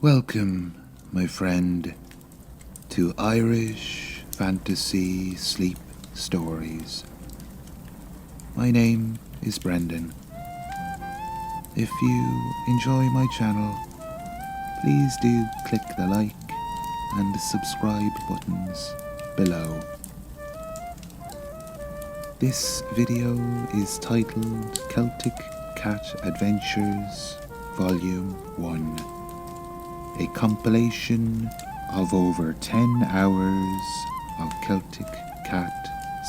Welcome, my friend, to Irish Fantasy Sleep Stories. My name is Brendan. If you enjoy my channel, please do click the like and subscribe buttons below. This video is titled Celtic Cat Adventures Volume 1, a compilation of over 10 hours of Celtic Cat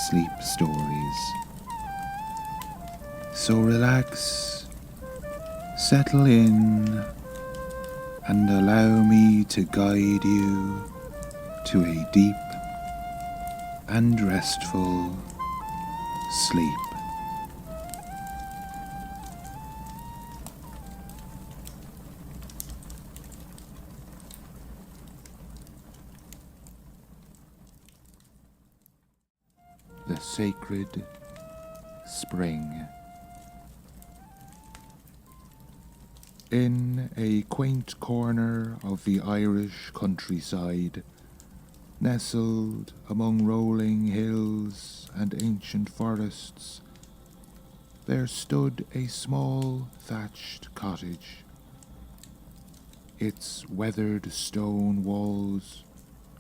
sleep stories. So relax, settle in, and allow me to guide you to a deep and restful sleep. The Sacred Spring. In a quaint corner of the Irish countryside, nestled among rolling hills and ancient forests, there stood a small thatched cottage. Its weathered stone walls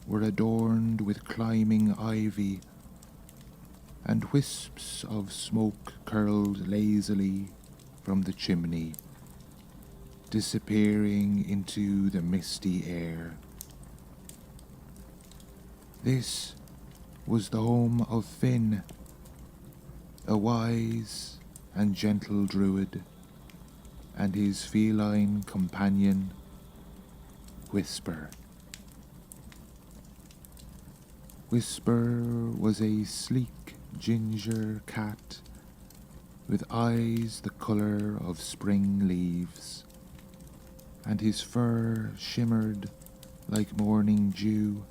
were adorned with climbing ivy, and wisps of smoke curled lazily from the chimney, disappearing into the misty air. This was the home of Finn, a wise and gentle druid, and his feline companion, Whisper. Whisper was a sleek ginger cat with eyes the colour of spring leaves, and his fur shimmered like morning dew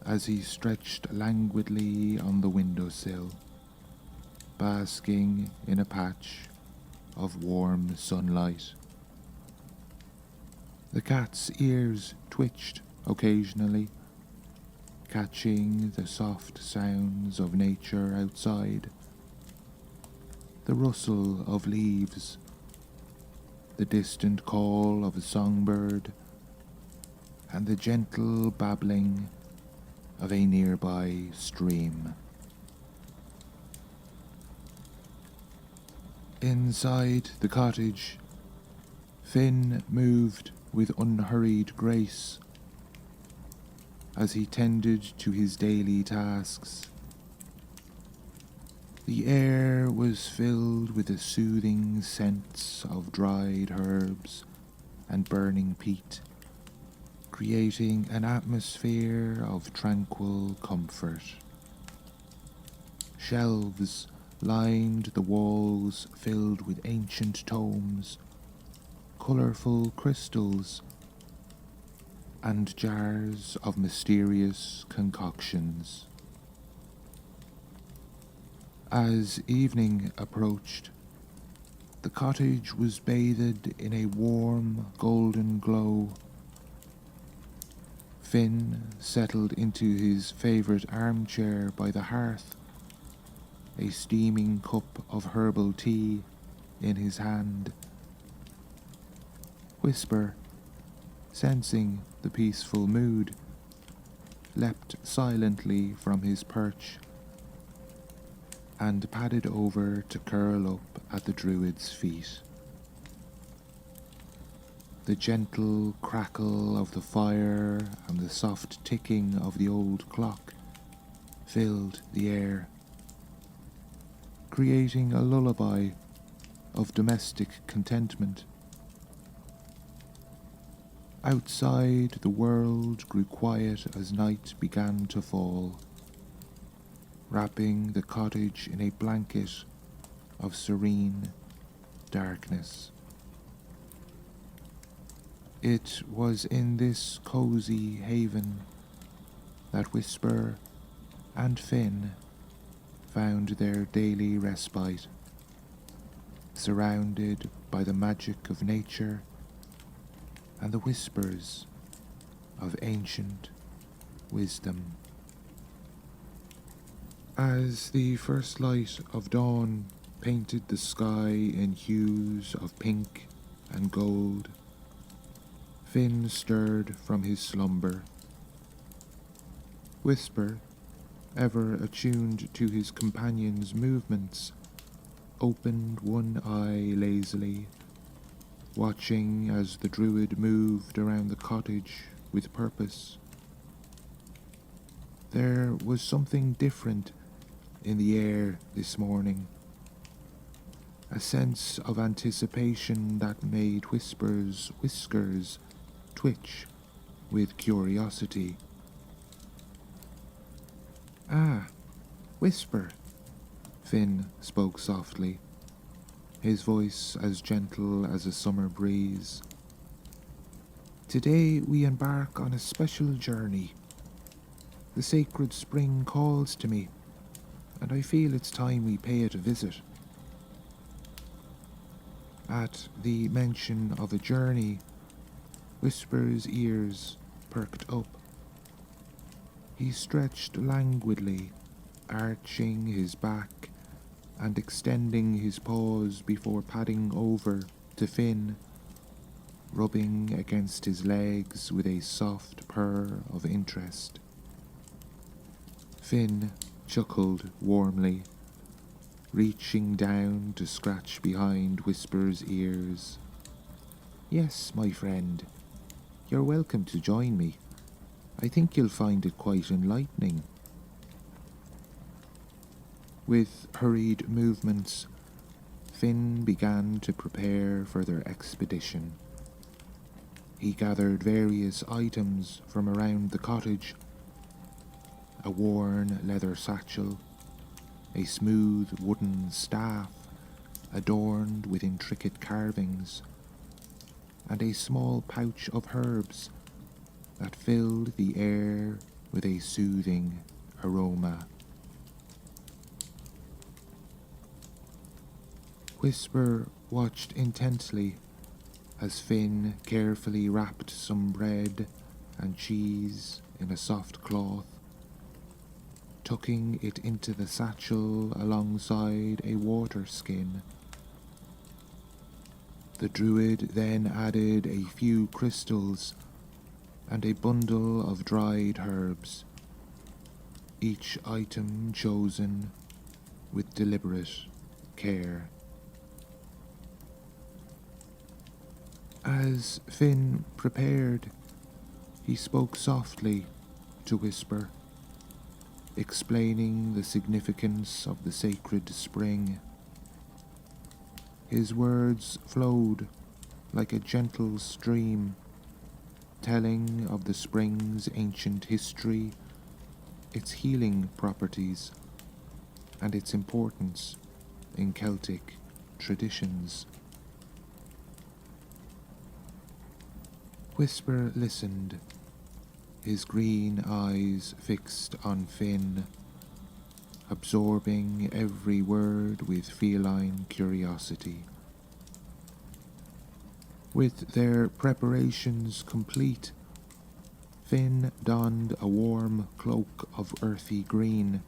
as he stretched languidly on the windowsill, basking in a patch of warm sunlight. The cat's ears twitched occasionally, catching the soft sounds of nature outside, the rustle of leaves, the distant call of a songbird, and the gentle babbling of a nearby stream. Inside the cottage, Finn moved with unhurried grace as he tended to his daily tasks. The air was filled with the soothing scents of dried herbs and burning peat, creating an atmosphere of tranquil comfort. Shelves lined the walls filled with ancient tomes, colourful crystals, and jars of mysterious concoctions. As evening approached, the cottage was bathed in a warm golden glow. Finn settled into his favourite armchair by the hearth, a steaming cup of herbal tea in his hand. Whisper, sensing the peaceful mood, leapt silently from his perch and padded over to curl up at the druid's feet. The gentle crackle of the fire and the soft ticking of the old clock filled the air, creating a lullaby of domestic contentment. Outside, the world grew quiet as night began to fall, wrapping the cottage in a blanket of serene darkness. It was in this cozy haven that Whisper and Finn found their daily respite, surrounded by the magic of nature and the whispers of ancient wisdom. As the first light of dawn painted the sky in hues of pink and gold, Finn stirred from his slumber. Whisper, ever attuned to his companion's movements, opened one eye lazily, watching as the druid moved around the cottage with purpose. There was something different in the air this morning, a sense of anticipation that made Whisper's whiskers twitch with curiosity. "Ah, Whisper," Finn spoke softly, his voice as gentle as a summer breeze. "Today we embark on a special journey. The sacred spring calls to me, and I feel it's time we pay it a visit." At the mention of a journey, Whisper's ears perked up. He stretched languidly, arching his back and extending his paws before padding over to Finn, rubbing against his legs with a soft purr of interest. Finn chuckled warmly, reaching down to scratch behind Whisper's ears. "Yes, my friend, you're welcome to join me. I think you'll find it quite enlightening." With hurried movements, Finn began to prepare for their expedition. He gathered various items from around the cottage: a worn leather satchel, a smooth wooden staff adorned with intricate carvings, and a small pouch of herbs that filled the air with a soothing aroma. Whisper watched intently as Finn carefully wrapped some bread and cheese in a soft cloth, tucking it into the satchel alongside a water skin. The druid then added a few crystals and a bundle of dried herbs, each item chosen with deliberate care. As Finn prepared, he spoke softly to Whisper, explaining the significance of the sacred spring. His words flowed like a gentle stream, telling of the spring's ancient history, its healing properties, and its importance in Celtic traditions. Whisper listened, his green eyes fixed on Finn, absorbing every word with feline curiosity. With their preparations complete, Finn donned a warm cloak of earthy green,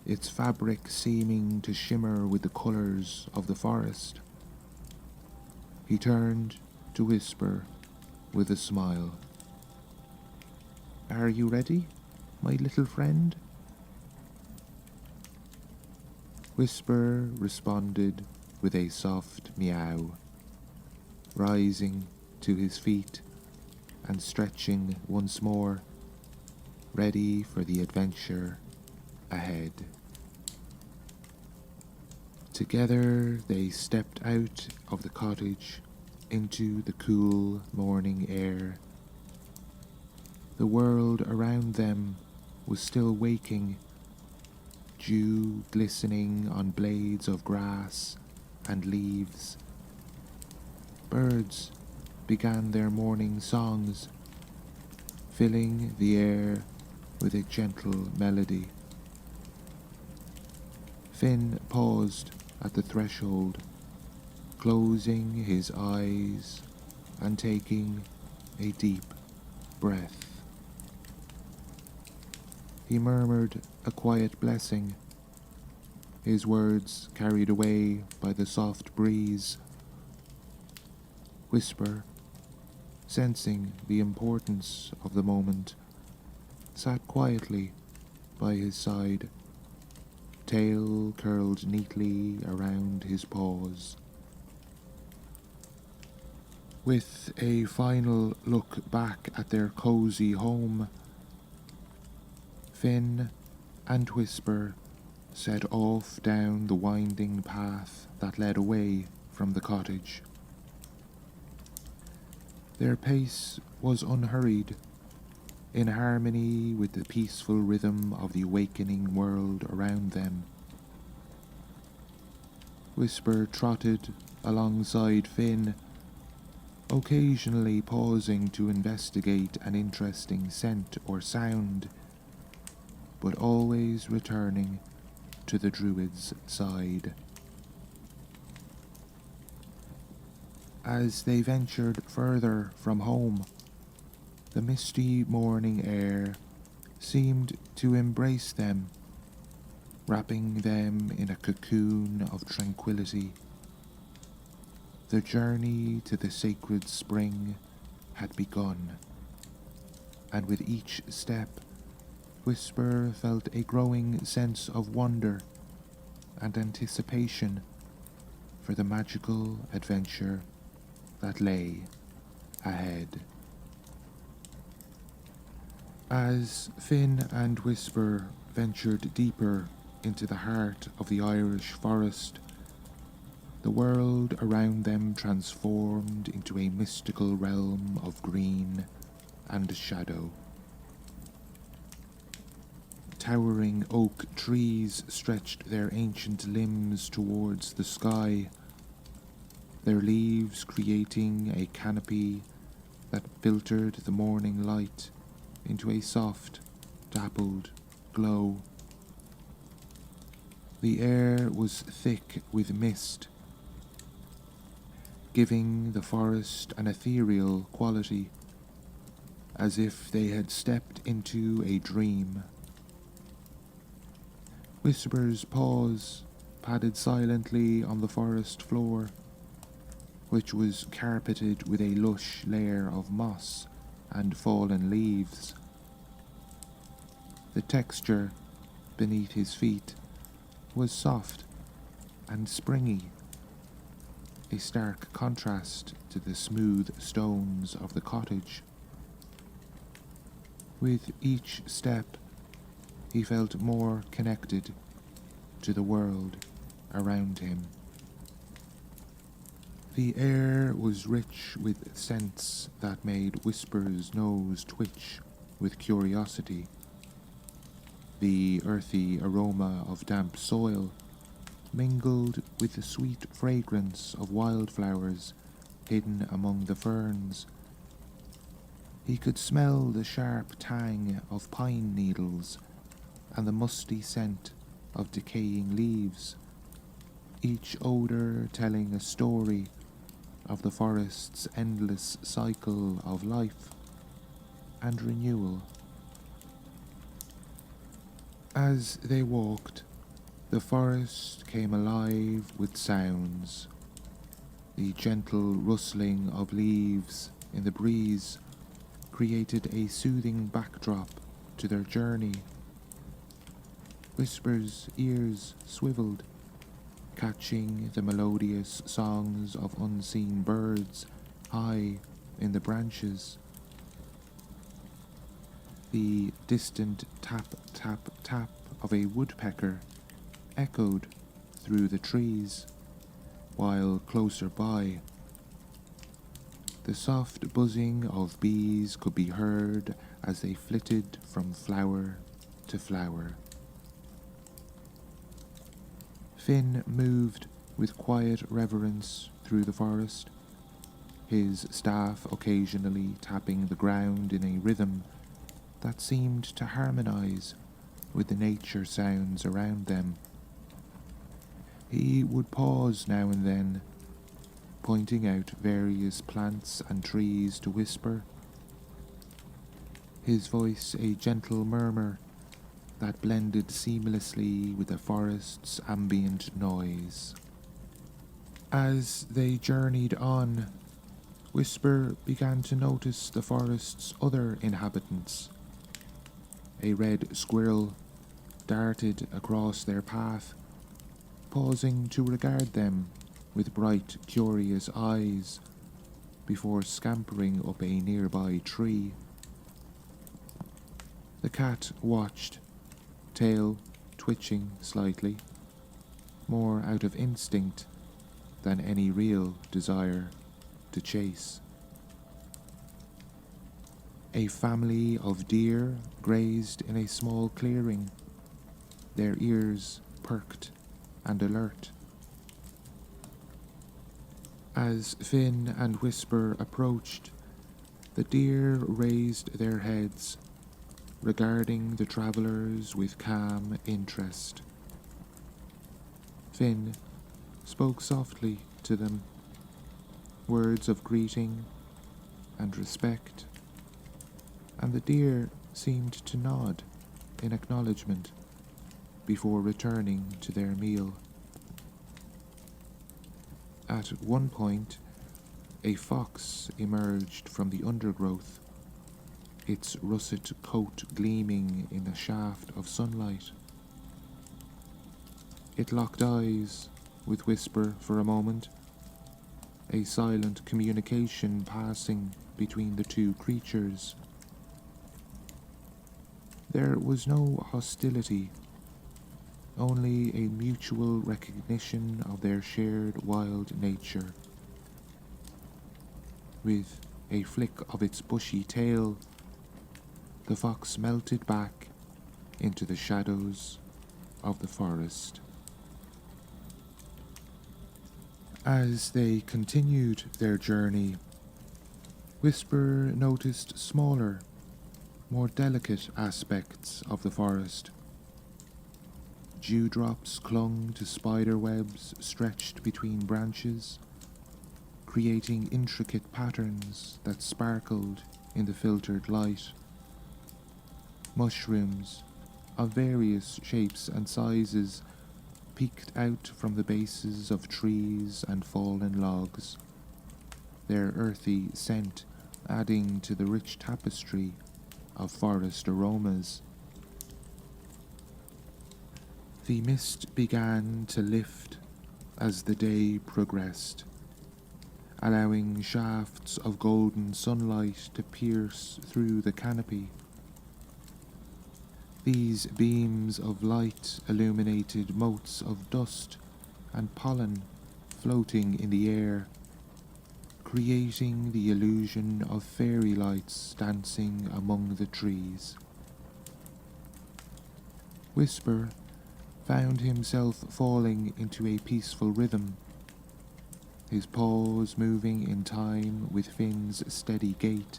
its fabric seeming to shimmer with the colours of the forest. He turned to Whisper with a smile. "Are you ready, my little friend?" Whisper responded with a soft meow, rising to his feet and stretching once more, ready for the adventure ahead. Together they stepped out of the cottage into the cool morning air. The world around them was still waking, dew glistening on blades of grass and leaves. Birds began their morning songs, filling the air with a gentle melody. Finn paused at the threshold, closing his eyes and taking a deep breath. He murmured a quiet blessing, his words carried away by the soft breeze. Whisper, sensing the importance of the moment, sat quietly by his side, tail curled neatly around his paws. With a final look back at their cozy home, Finn and Whisper set off down the winding path that led away from the cottage. Their pace was unhurried, in harmony with the peaceful rhythm of the awakening world around them. Whisper trotted alongside Finn, occasionally pausing to investigate an interesting scent or sound, but always returning to the Druid's side. As they ventured further from home, the misty morning air seemed to embrace them, wrapping them in a cocoon of tranquility. The journey to the sacred spring had begun, and with each step, Whisper felt a growing sense of wonder and anticipation for the magical adventure that lay ahead. As Finn and Whisper ventured deeper into the heart of the Irish forest, the world around them transformed into a mystical realm of green and shadow. Towering oak trees stretched their ancient limbs towards the sky, their leaves creating a canopy that filtered the morning light into a soft, dappled glow. The air was thick with mist, giving the forest an ethereal quality, as if they had stepped into a dream. Whisper's paws padded silently on the forest floor, which was carpeted with a lush layer of moss and fallen leaves. The texture beneath his feet was soft and springy, a stark contrast to the smooth stones of the cottage. With each step, he felt more connected to the world around him. The air was rich with scents that made Whisper's nose twitch with curiosity. The earthy aroma of damp soil mingled with the sweet fragrance of wildflowers hidden among the ferns. He could smell the sharp tang of pine needles and the musty scent of decaying leaves, each odor telling a story of the forest's endless cycle of life and renewal. As they walked, the forest came alive with sounds. The gentle rustling of leaves in the breeze created a soothing backdrop to their journey. Whisper's ears swiveled, catching the melodious songs of unseen birds high in the branches. The distant tap, tap, tap of a woodpecker echoed through the trees, while closer by, the soft buzzing of bees could be heard as they flitted from flower to flower. Finn moved with quiet reverence through the forest, his staff occasionally tapping the ground in a rhythm that seemed to harmonize with the nature sounds around them. He would pause now and then, pointing out various plants and trees to Whisper, his voice a gentle murmur that blended seamlessly with the forest's ambient noise. As they journeyed on, Whisper began to notice the forest's other inhabitants. A red squirrel darted across their path, pausing to regard them with bright, curious eyes before scampering up a nearby tree. The cat watched, tail twitching slightly, more out of instinct than any real desire to chase. A family of deer grazed in a small clearing, their ears perked and alert. As Finn and Whisper approached, the deer raised their heads, regarding the travellers with calm interest. Finn spoke softly to them, words of greeting and respect, and the deer seemed to nod in acknowledgement before returning to their meal. At one point, a fox emerged from the undergrowth, its russet coat gleaming in a shaft of sunlight. It locked eyes with Whisper for a moment, a silent communication passing between the two creatures. There was no hostility, only a mutual recognition of their shared wild nature. With a flick of its bushy tail, the fox melted back into the shadows of the forest. As they continued their journey, Whisper noticed smaller, more delicate aspects of the forest. Dewdrops clung to spider webs stretched between branches, creating intricate patterns that sparkled in the filtered light. Mushrooms of various shapes and sizes peeked out from the bases of trees and fallen logs, their earthy scent adding to the rich tapestry of forest aromas. The mist began to lift as the day progressed, allowing shafts of golden sunlight to pierce through the canopy. These beams of light illuminated motes of dust and pollen floating in the air, creating the illusion of fairy lights dancing among the trees. Whisper found himself falling into a peaceful rhythm, his paws moving in time with Finn's steady gait.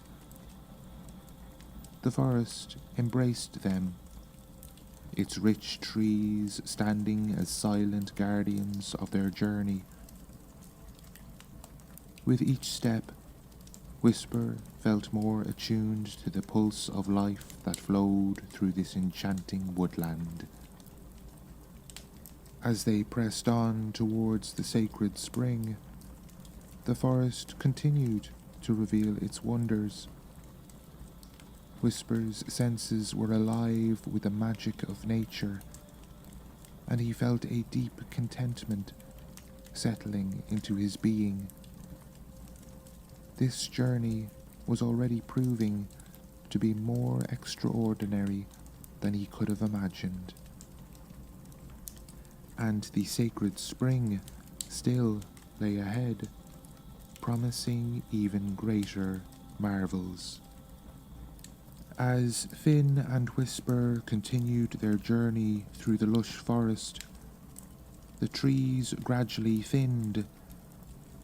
The forest embraced them, its rich trees standing as silent guardians of their journey. With each step, Whisper felt more attuned to the pulse of life that flowed through this enchanting woodland. As they pressed on towards the sacred spring, the forest continued to reveal its wonders. Whisper's senses were alive with the magic of nature, and he felt a deep contentment settling into his being. This journey was already proving to be more extraordinary than he could have imagined. And the sacred spring still lay ahead, promising even greater marvels. As Finn and Whisper continued their journey through the lush forest, the trees gradually thinned,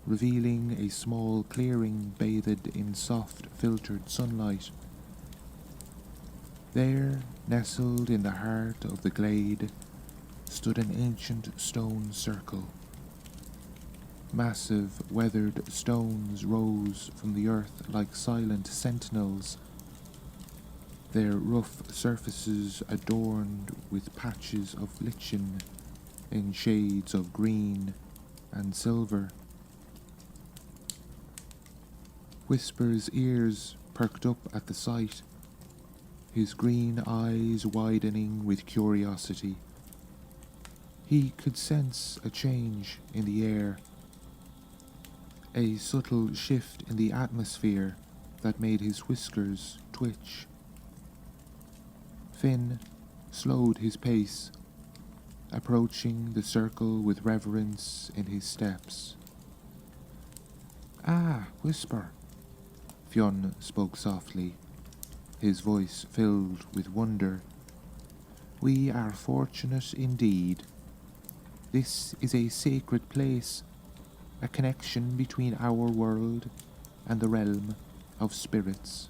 revealing a small clearing bathed in soft, filtered sunlight. There, nestled in the heart of the glade, stood an ancient stone circle. Massive, weathered stones rose from the earth like silent sentinels, their rough surfaces adorned with patches of lichen in shades of green and silver. Whisper's ears perked up at the sight, his green eyes widening with curiosity. He could sense a change in the air, a subtle shift in the atmosphere that made his whiskers twitch. Finn slowed his pace, approaching the circle with reverence in his steps. "Ah, Whisper," Fionn spoke softly, his voice filled with wonder. "We are fortunate indeed. This is a sacred place, a connection between our world and the realm of spirits."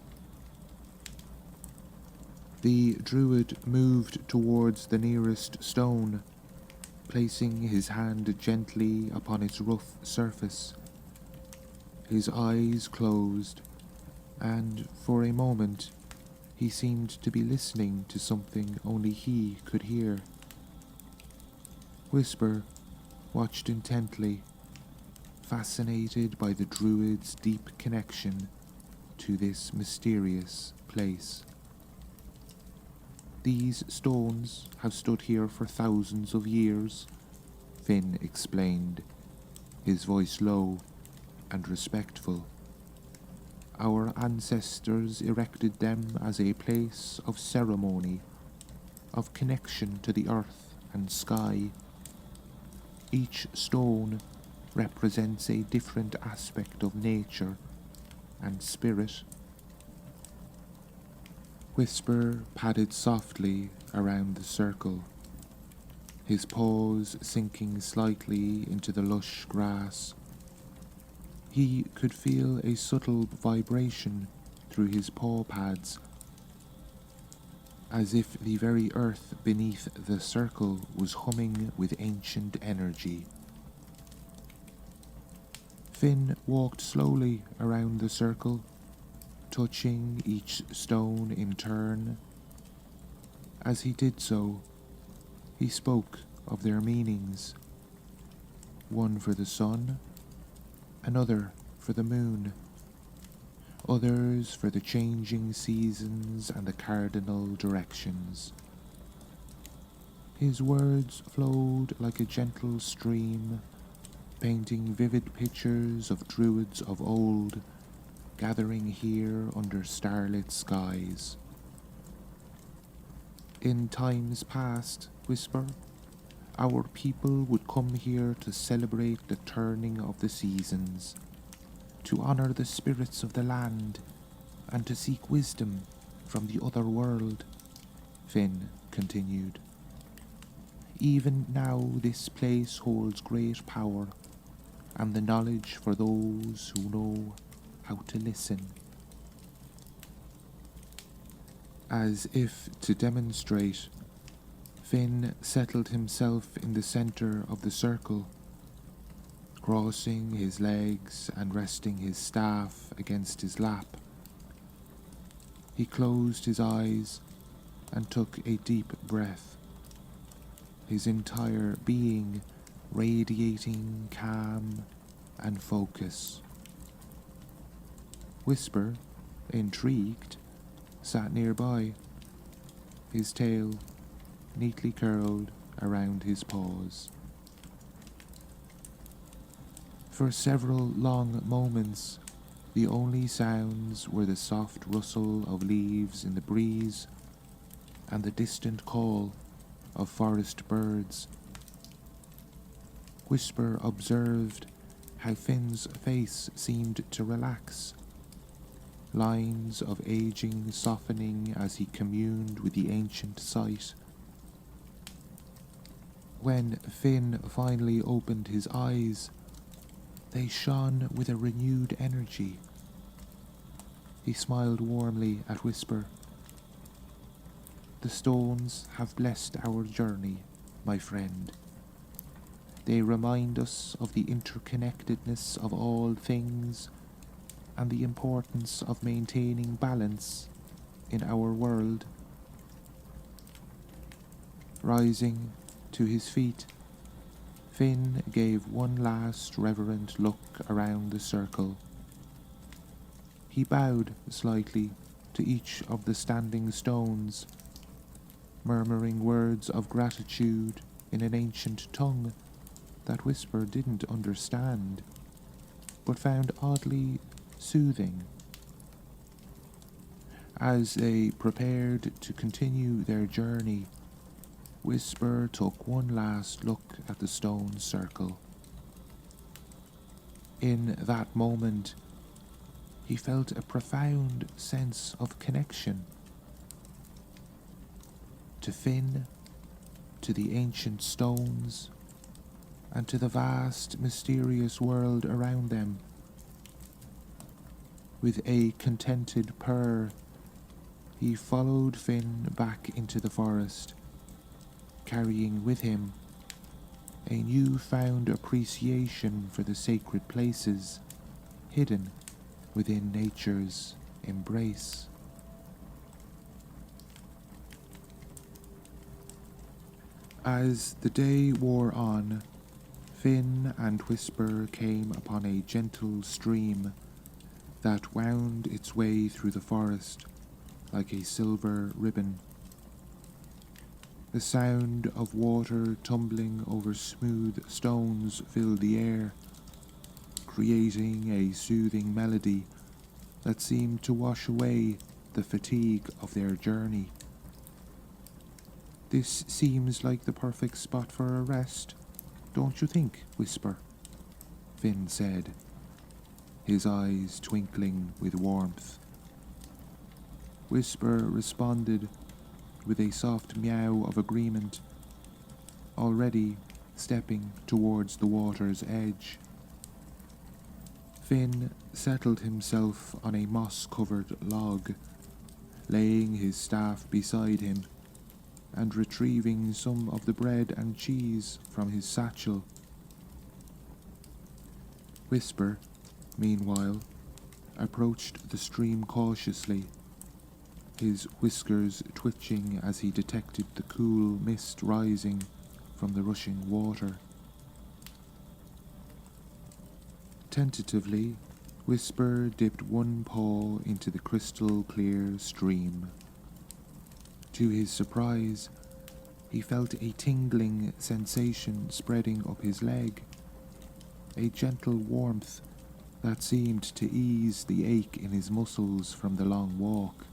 The druid moved towards the nearest stone, placing his hand gently upon its rough surface. His eyes closed, and for a moment he seemed to be listening to something only he could hear. Whisper watched intently, fascinated by the druid's deep connection to this mysterious place. "These stones have stood here for thousands of years," Finn explained, his voice low and respectful. "Our ancestors erected them as a place of ceremony, of connection to the earth and sky. Each stone represents a different aspect of nature and spirit." Whisper padded softly around the circle, his paws sinking slightly into the lush grass. He could feel a subtle vibration through his paw pads, as if the very earth beneath the circle was humming with ancient energy. Finn walked slowly around the circle, touching each stone in turn. As he did so, he spoke of their meanings, one for the sun, another for the moon, others for the changing seasons and the cardinal directions. His words flowed like a gentle stream, painting vivid pictures of druids of old, gathering here under starlit skies. "In times past, Whisper, our people would come here to celebrate the turning of the seasons, to honor the spirits of the land, and to seek wisdom from the other world," Finn continued. "Even now this place holds great power, and the knowledge for those who know how to listen." As if to demonstrate, Finn settled himself in the center of the circle, crossing his legs and resting his staff against his lap. He closed his eyes and took a deep breath, his entire being radiating calm and focus. Whisper, intrigued, sat nearby, his tail neatly curled around his paws. For several long moments, the only sounds were the soft rustle of leaves in the breeze and the distant call of forest birds. Whisper observed how Finn's face seemed to relax, lines of aging softening as he communed with the ancient sight. When Finn finally opened his eyes, they shone with a renewed energy. He smiled warmly at Whisper. "The stones have blessed our journey, my friend. They remind us of the interconnectedness of all things and the importance of maintaining balance in our world. Rising to his feet, Finn gave one last reverent look around the circle. He bowed slightly to each of the standing stones, murmuring words of gratitude in an ancient tongue that Whisper didn't understand, but found oddly soothing. As they prepared to continue their journey, Whisper took one last look at the stone circle. In that moment, he felt a profound sense of connection to Finn, to the ancient stones, and to the vast, mysterious world around them. With a contented purr, he followed Finn back into the forest, carrying with him a newfound appreciation for the sacred places hidden within nature's embrace. As the day wore on, Finn and Whisper came upon a gentle stream that wound its way through the forest like a silver ribbon. The sound of water tumbling over smooth stones filled the air, creating a soothing melody that seemed to wash away the fatigue of their journey. "This seems like the perfect spot for a rest, don't you think, Whisper?" Finn said, his eyes twinkling with warmth. Whisper responded with a soft meow of agreement, already stepping towards the water's edge. Finn settled himself on a moss-covered log, laying his staff beside him and retrieving some of the bread and cheese from his satchel. Whisper, meanwhile, approached the stream cautiously, his whiskers twitching as he detected the cool mist rising from the rushing water. Tentatively, Whisper dipped one paw into the crystal-clear stream. To his surprise, he felt a tingling sensation spreading up his leg, a gentle warmth that seemed to ease the ache in his muscles from the long walk.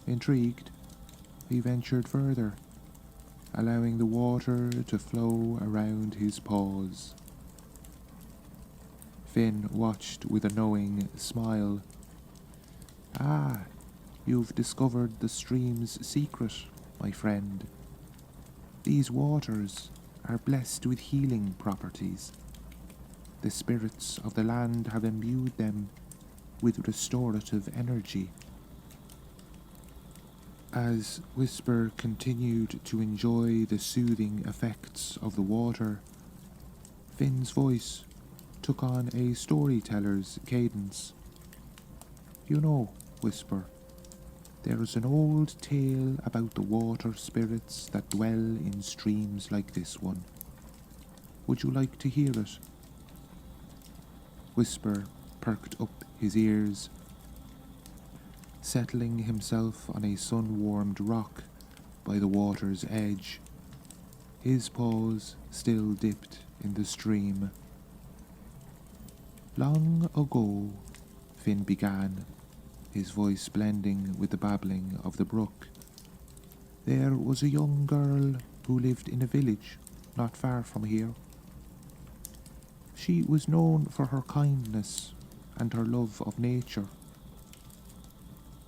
Intrigued, he ventured further, allowing the water to flow around his paws. Finn watched with a knowing smile. "Ah, you've discovered the stream's secret, my friend. These waters are blessed with healing properties. The spirits of the land have imbued them with restorative energy." As Whisper continued to enjoy the soothing effects of the water, Finn's voice took on a storyteller's cadence. "You know, Whisper, there is an old tale about the water spirits that dwell in streams like this one. Would you like to hear it?" Whisper perked up his ears, settling himself on a sun-warmed rock by the water's edge, his paws still dipped in the stream. "Long ago," Finn began, his voice blending with the babbling of the brook, "there was a young girl who lived in a village not far from here. She was known for her kindness and her love of nature.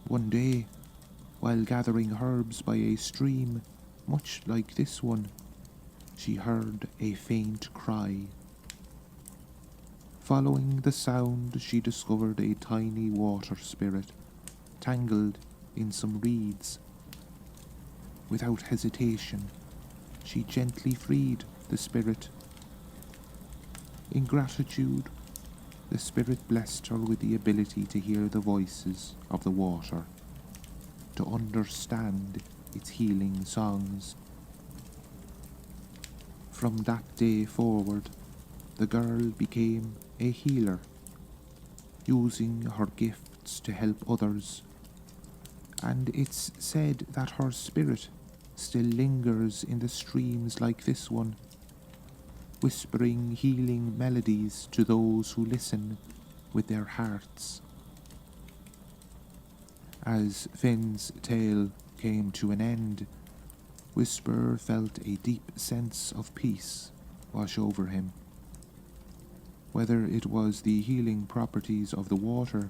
One day, while gathering herbs by a stream much like this one, she heard a faint cry. Following the sound, she discovered a tiny water spirit tangled in some reeds. Without hesitation, she gently freed the spirit. In gratitude, the spirit blessed her with the ability to hear the voices of the water, to understand its healing songs. From that day forward, the girl became a healer, using her gifts to help others, and it's said that her spirit still lingers in the streams like this one, whispering healing melodies to those who listen with their hearts. As Finn's tale came to an end, Whisper felt a deep sense of peace wash over him. Whether it was the healing properties of the water,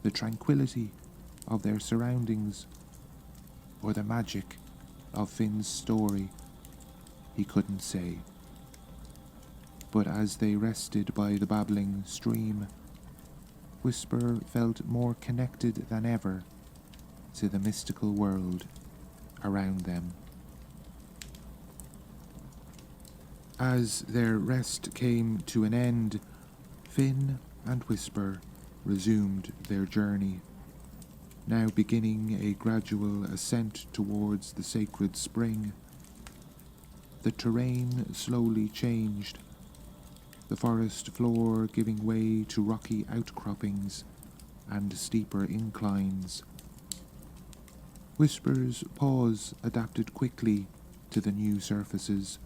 the tranquility of their surroundings, or the magic of Finn's story, he couldn't say. But as they rested by the babbling stream, Whisper felt more connected than ever to the mystical world around them. As their rest came to an end, Finn and Whisper resumed their journey, now beginning a gradual ascent towards the sacred spring. The terrain slowly changed, the forest floor giving way to rocky outcroppings and steeper inclines. Whisper's paws adapted quickly to the new surfaces,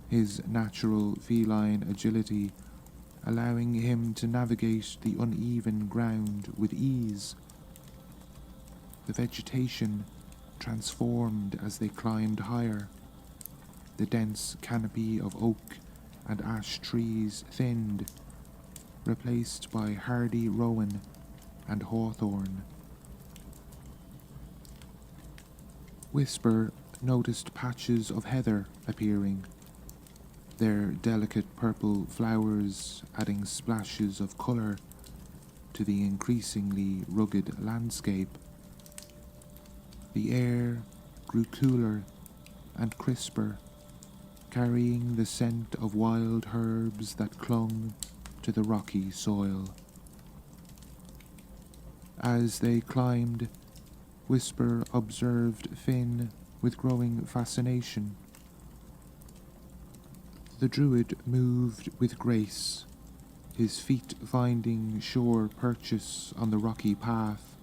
his natural feline agility allowing him to navigate the uneven ground with ease. The vegetation transformed as they climbed higher, the dense canopy of oak and ash trees thinned, replaced by hardy rowan and hawthorn. Whisper noticed patches of heather appearing, their delicate purple flowers adding splashes of colour to the increasingly rugged landscape. The air grew cooler and crisper, carrying the scent of wild herbs that clung to the rocky soil. As they climbed, Whisper observed Finn with growing fascination. The druid moved with grace, his feet finding sure purchase on the rocky path.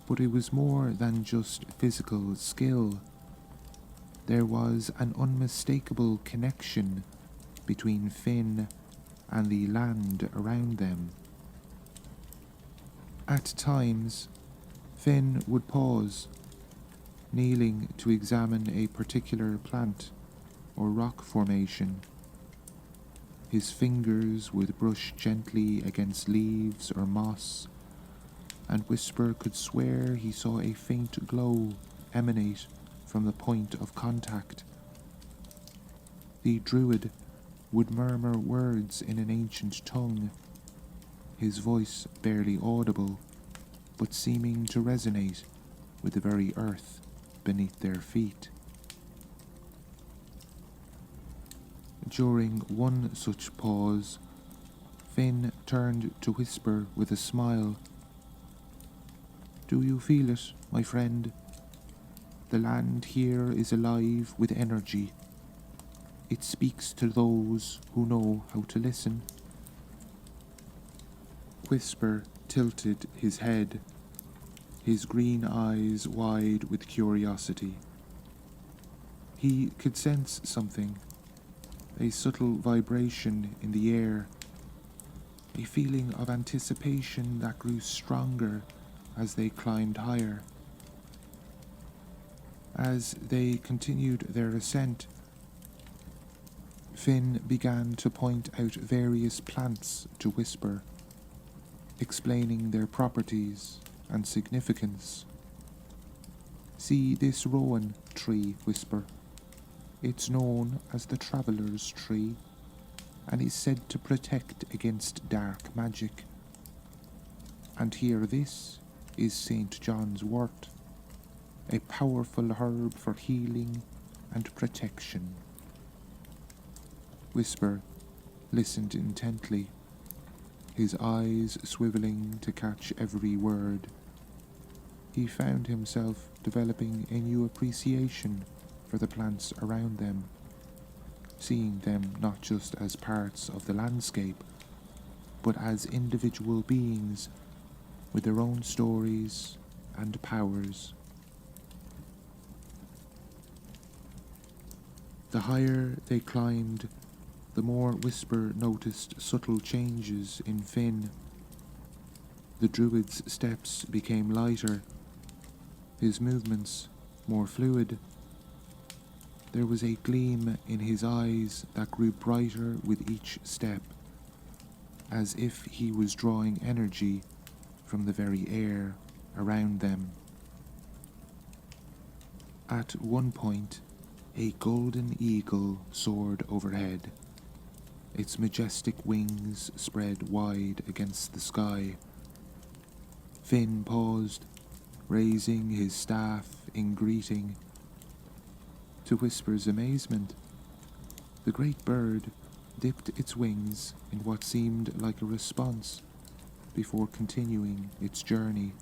But it was more than just physical skill. There was an unmistakable connection between Finn and the land around them. At times, Finn would pause, kneeling to examine a particular plant or rock formation. His fingers would brush gently against leaves or moss, and Whisper could swear he saw a faint glow emanate from the point of contact. The druid would murmur words in an ancient tongue, his voice barely audible, but seeming to resonate with the very earth beneath their feet. During one such pause, Finn turned to Whisper with a smile. "Do you feel it, my friend? The land here is alive with energy. It speaks to those who know how to listen." Whisper tilted his head, his green eyes wide with curiosity. He could sense something, a subtle vibration in the air, a feeling of anticipation that grew stronger as they climbed higher. As they continued their ascent, Finn began to point out various plants to Whisper, explaining their properties and significance. "See this rowan tree, Whisper. It's known as the Traveller's Tree, and is said to protect against dark magic. And here this is St. John's wort, a powerful herb for healing and protection." Whisper listened intently, his eyes swiveling to catch every word. He found himself developing a new appreciation for the plants around them, seeing them not just as parts of the landscape, but as individual beings with their own stories and powers. The higher they climbed, the more Whisper noticed subtle changes in Finn. The druid's steps became lighter, his movements more fluid. There was a gleam in his eyes that grew brighter with each step, as if he was drawing energy from the very air around them. At one point, a golden eagle soared overhead, its majestic wings spread wide against the sky. Finn paused, raising his staff in greeting. To Whisper's amazement, the great bird dipped its wings in what seemed like a response before continuing its journey.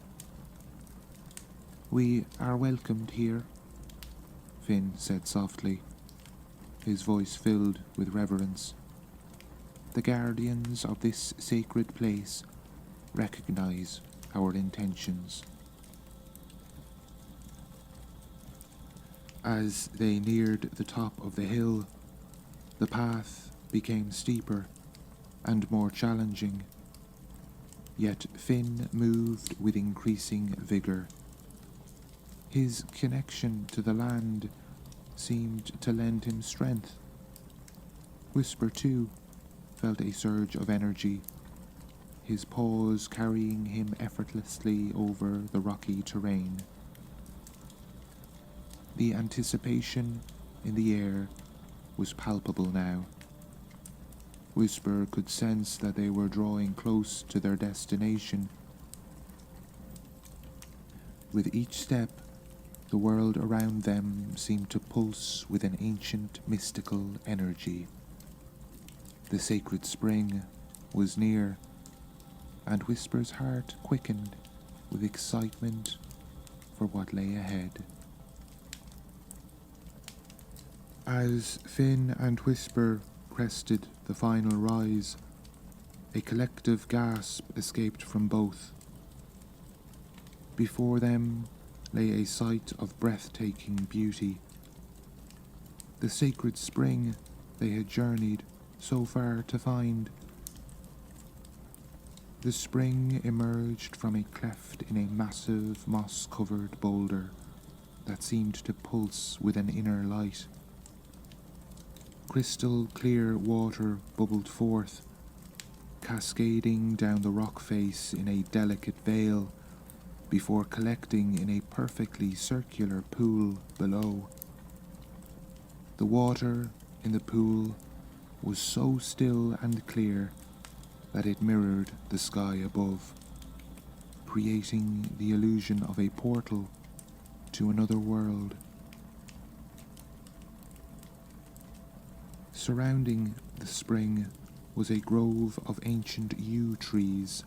"We are welcomed here," Finn said softly, his voice filled with reverence. "The guardians of this sacred place recognize our intentions." As they neared the top of the hill, the path became steeper and more challenging, yet Finn moved with increasing vigor. His connection to the land seemed to lend him strength. Whisper, too, felt a surge of energy, his paws carrying him effortlessly over the rocky terrain. The anticipation in the air was palpable now. Whisper could sense that they were drawing close to their destination. With each step, the world around them seemed to pulse with an ancient mystical energy. The sacred spring was near, and Whisper's heart quickened with excitement for what lay ahead. As Finn and Whisper crested the final rise, a collective gasp escaped from both. Before them lay a sight of breathtaking beauty. The sacred spring they had journeyed so far to find. The spring emerged from a cleft in a massive moss-covered boulder that seemed to pulse with an inner light. Crystal clear water bubbled forth, cascading down the rock face in a delicate veil before collecting in a perfectly circular pool below. The water in the pool was so still and clear that it mirrored the sky above, creating the illusion of a portal to another world. Surrounding the spring was a grove of ancient yew trees,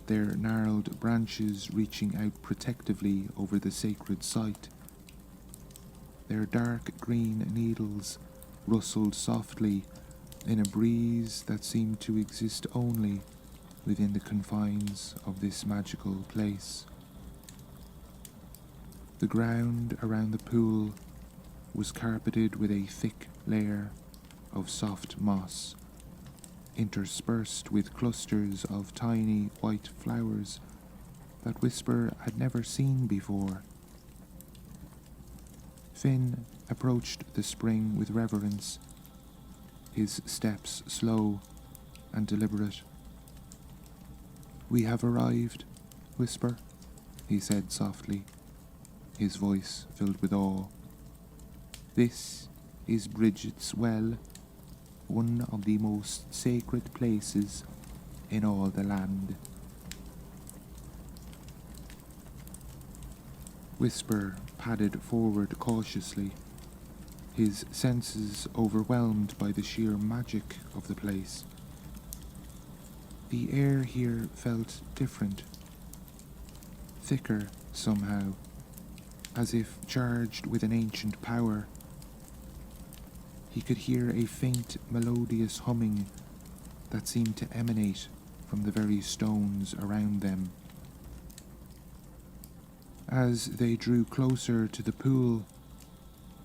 their gnarled branches reaching out protectively over the sacred site. Their dark green needles rustled softly in a breeze that seemed to exist only within the confines of this magical place. The ground around the pool was carpeted with a thick layer of soft moss, interspersed with clusters of tiny white flowers that Whisper had never seen before. Finn approached the spring with reverence, his steps slow and deliberate. "We have arrived, Whisper," he said softly, his voice filled with awe. "This is Bridget's Well, one of the most sacred places in all the land." Whisper padded forward cautiously, his senses overwhelmed by the sheer magic of the place. The air here felt different, thicker somehow, as if charged with an ancient power. He could hear a faint, melodious humming that seemed to emanate from the very stones around them. As they drew closer to the pool,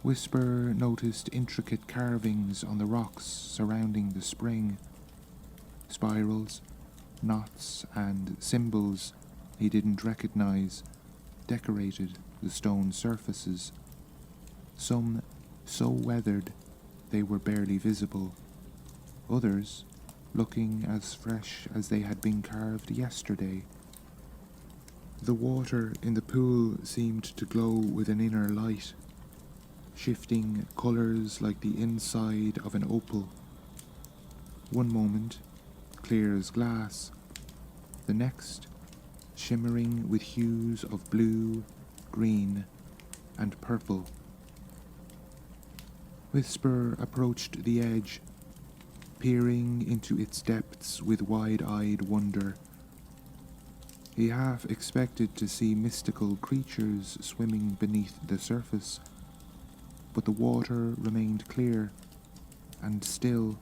Whisper noticed intricate carvings on the rocks surrounding the spring. Spirals, knots, and symbols he didn't recognize decorated the stone surfaces, some so weathered they were barely visible, others looking as fresh as they had been carved yesterday. The water in the pool seemed to glow with an inner light, shifting colours like the inside of an opal. One moment, clear as glass, the next, shimmering with hues of blue, green, and purple. Whisper approached the edge, peering into its depths with wide-eyed wonder. He half expected to see mystical creatures swimming beneath the surface, but the water remained clear and still,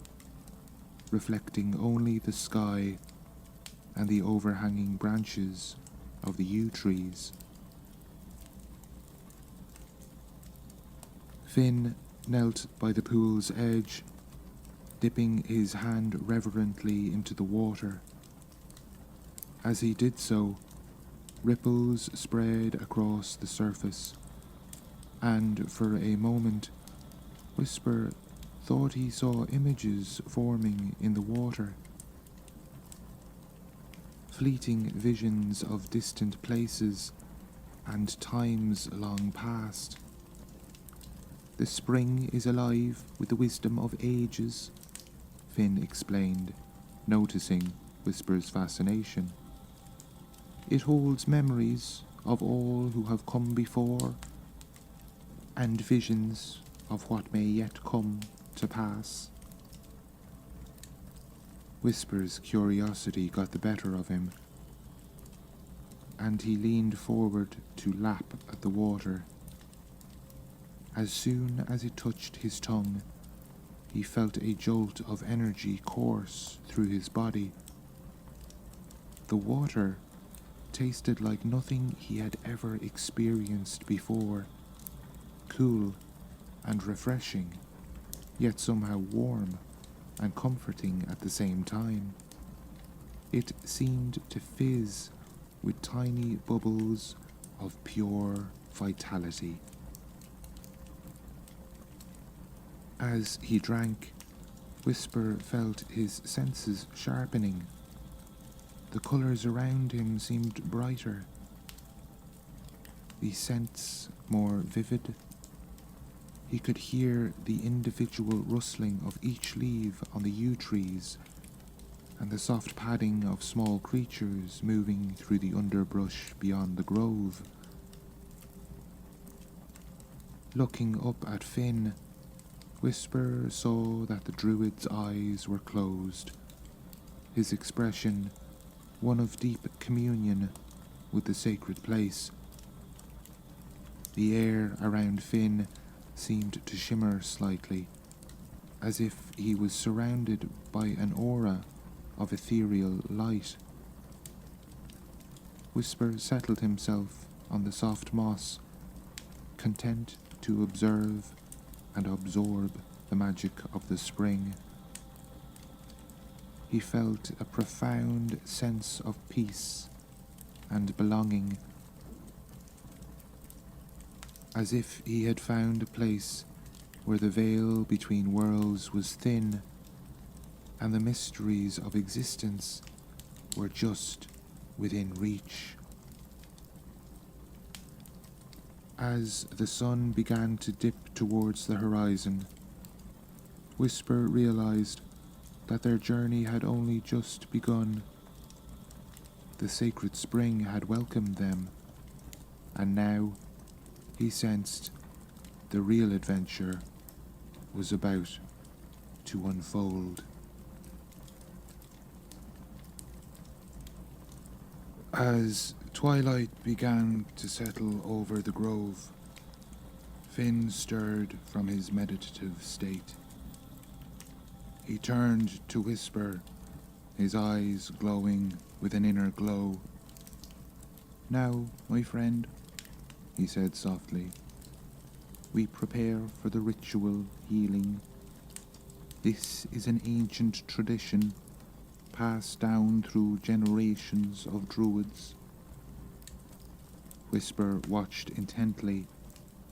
reflecting only the sky and the overhanging branches of the yew trees. Finn knelt by the pool's edge, dipping his hand reverently into the water. As he did so, ripples spread across the surface, and for a moment, Whisper thought he saw images forming in the water. Fleeting visions of distant places and times long past. The spring is alive with the wisdom of ages, Finn explained, noticing Whisper's fascination. It holds memories of all who have come before, and visions of what may yet come to pass. Whisper's curiosity got the better of him, and he leaned forward to lap at the water. As soon as it touched his tongue, he felt a jolt of energy course through his body. The water tasted like nothing he had ever experienced before, cool and refreshing, yet somehow warm and comforting at the same time. It seemed to fizz with tiny bubbles of pure vitality. As he drank, Whisper felt his senses sharpening. The colours around him seemed brighter, the scents more vivid. He could hear the individual rustling of each leaf on the yew trees and the soft padding of small creatures moving through the underbrush beyond the grove. Looking up at Finn, Whisper saw that the druid's eyes were closed, his expression one of deep communion with the sacred place. The air around Finn seemed to shimmer slightly, as if he was surrounded by an aura of ethereal light. Whisper settled himself on the soft moss, content to observe and absorb the magic of the spring. He felt a profound sense of peace and belonging, as if he had found a place where the veil between worlds was thin and the mysteries of existence were just within reach. As the sun began to dip towards the horizon, Whisper realized that their journey had only just begun. The sacred spring had welcomed them, and now he sensed the real adventure was about to unfold. As twilight began to settle over the grove, Finn stirred from his meditative state. He turned to whisper, his eyes glowing with an inner glow. "Now, my friend," he said softly, "we prepare for the ritual healing. This is an ancient tradition passed down through generations of druids." Whisper watched intently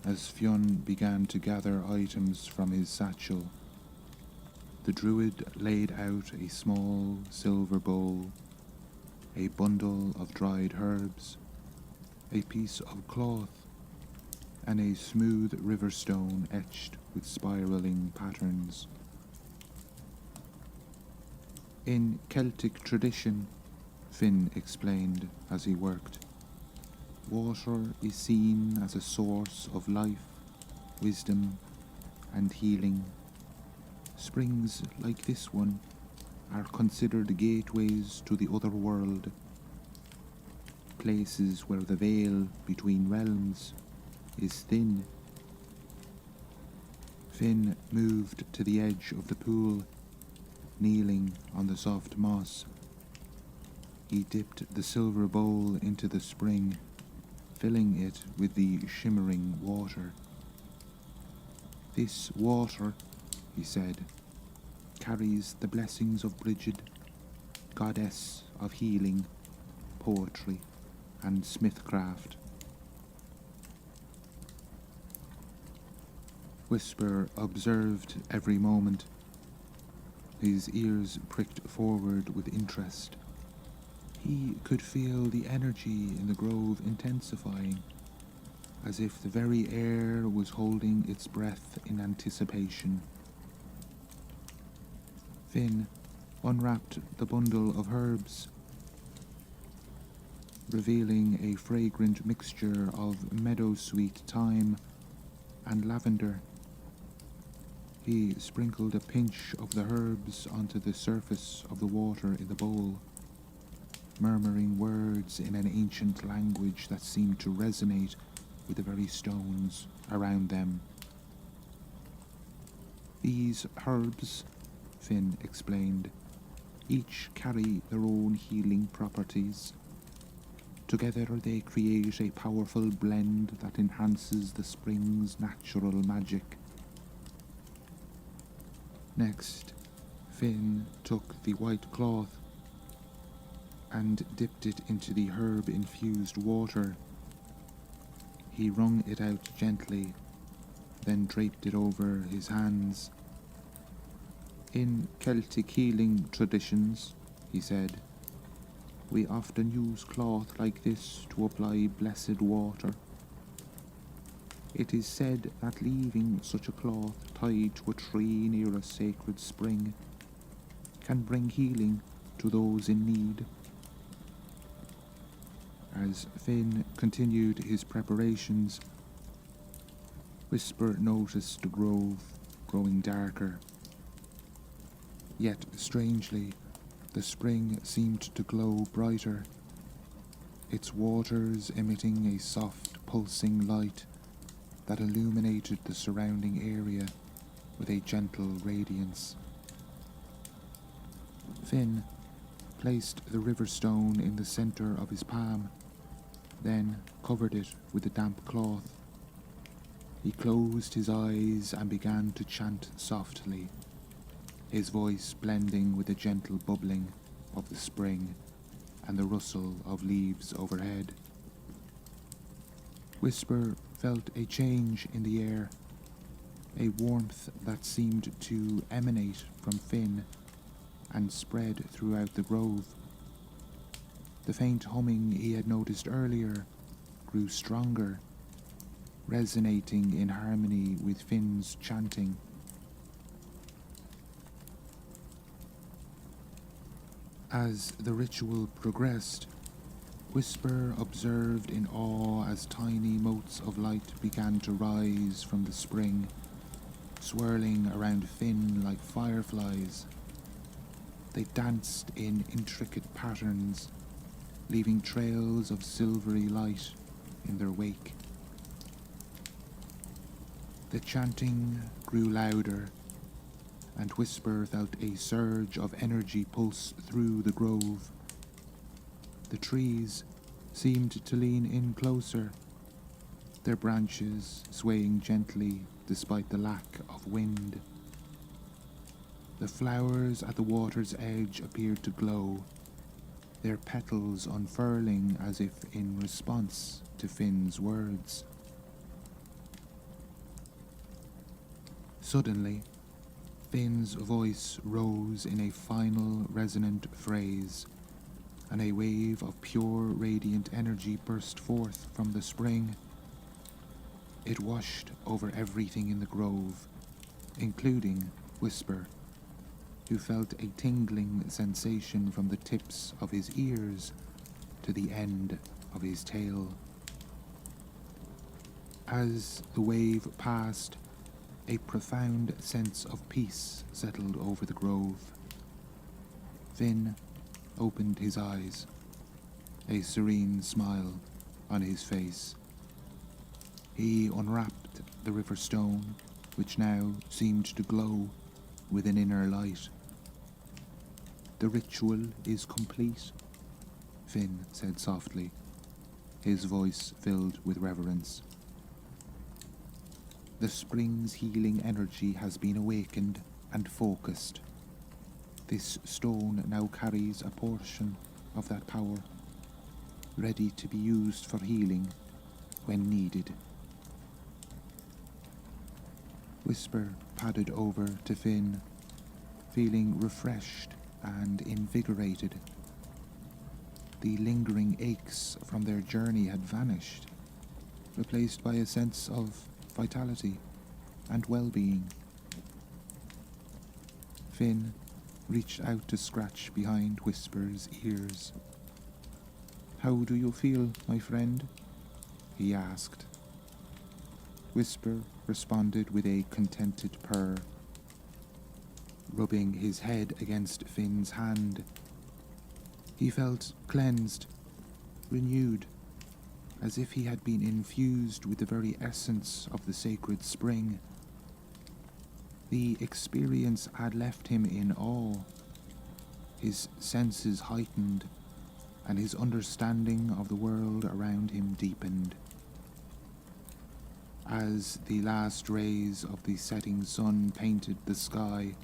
as Fionn began to gather items from his satchel. The druid laid out a small silver bowl, a bundle of dried herbs, a piece of cloth, and a smooth river stone etched with spiraling patterns. "In Celtic tradition," Finn explained as he worked, "water is seen as a source of life, wisdom, and healing. Springs like this one are considered gateways to the other world, places where the veil between realms is thin." Finn moved to the edge of the pool, kneeling on the soft moss. He dipped the silver bowl into the spring, filling it with the shimmering water. "This water," he said, "carries the blessings of Brigid, goddess of healing, poetry, and smithcraft." Whisper observed every moment. His ears pricked forward with interest. He could feel the energy in the grove intensifying, as if the very air was holding its breath in anticipation. Finn unwrapped the bundle of herbs, revealing a fragrant mixture of meadowsweet, thyme, and lavender. He sprinkled a pinch of the herbs onto the surface of the water in the bowl, murmuring words in an ancient language that seemed to resonate with the very stones around them. "These herbs," Finn explained, "each carry their own healing properties. Together they create a powerful blend that enhances the spring's natural magic." Next, Finn took the white cloth and dipped it into the herb-infused water. He wrung it out gently, then draped it over his hands. "In Celtic healing traditions," he said, "we often use cloth like this to apply blessed water. It is said that leaving such a cloth tied to a tree near a sacred spring can bring healing to those in need." As Finn continued his preparations, Whisper noticed the grove growing darker. Yet, strangely, the spring seemed to glow brighter, its waters emitting a soft, pulsing light that illuminated the surrounding area with a gentle radiance. Finn placed the river stone in the center of his palm, then covered it with a damp cloth. He closed his eyes and began to chant softly, his voice blending with the gentle bubbling of the spring and the rustle of leaves overhead. Whisper felt a change in the air, a warmth that seemed to emanate from Finn and spread throughout the grove. The faint humming he had noticed earlier grew stronger, resonating in harmony with Finn's chanting. As the ritual progressed, Whisper observed in awe as tiny motes of light began to rise from the spring, swirling around Finn like fireflies. They danced in intricate patterns, leaving trails of silvery light in their wake. The chanting grew louder, and Whisper felt a surge of energy pulse through the grove. The trees seemed to lean in closer, their branches swaying gently despite the lack of wind. The flowers at the water's edge appeared to glow, their petals unfurling as if in response to Finn's words. Suddenly, Finn's voice rose in a final resonant phrase, and a wave of pure radiant energy burst forth from the spring. It washed over everything in the grove, including Whisper, who felt a tingling sensation from the tips of his ears to the end of his tail. As the wave passed, a profound sense of peace settled over the grove. Finn opened his eyes, a serene smile on his face. He unwrapped the river stone, which now seemed to glow with an inner light. "The ritual is complete," Finn said softly, his voice filled with reverence. "The spring's healing energy has been awakened and focused. This stone now carries a portion of that power, ready to be used for healing when needed." Whisper padded over to Finn, feeling refreshed and invigorated. The lingering aches from their journey had vanished, replaced by a sense of vitality and well-being. Finn reached out to scratch behind Whisper's ears. "How do you feel, my friend?" he asked. Whisper responded with a contented purr, rubbing his head against Finn's hand. He felt cleansed, renewed, as if he had been infused with the very essence of the sacred spring. The experience had left him in awe, his senses heightened, and his understanding of the world around him deepened. As the last rays of the setting sun painted the sky,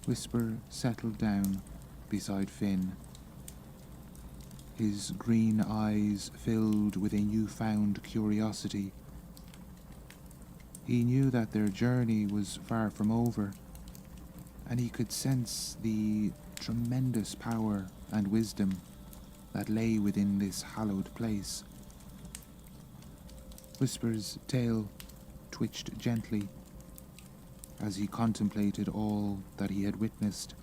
Whisper settled down beside Finn, his green eyes filled with a newfound curiosity. He knew that their journey was far from over, and he could sense the tremendous power and wisdom that lay within this hallowed place. Whisper's tail twitched gently as he contemplated all that he had witnessed.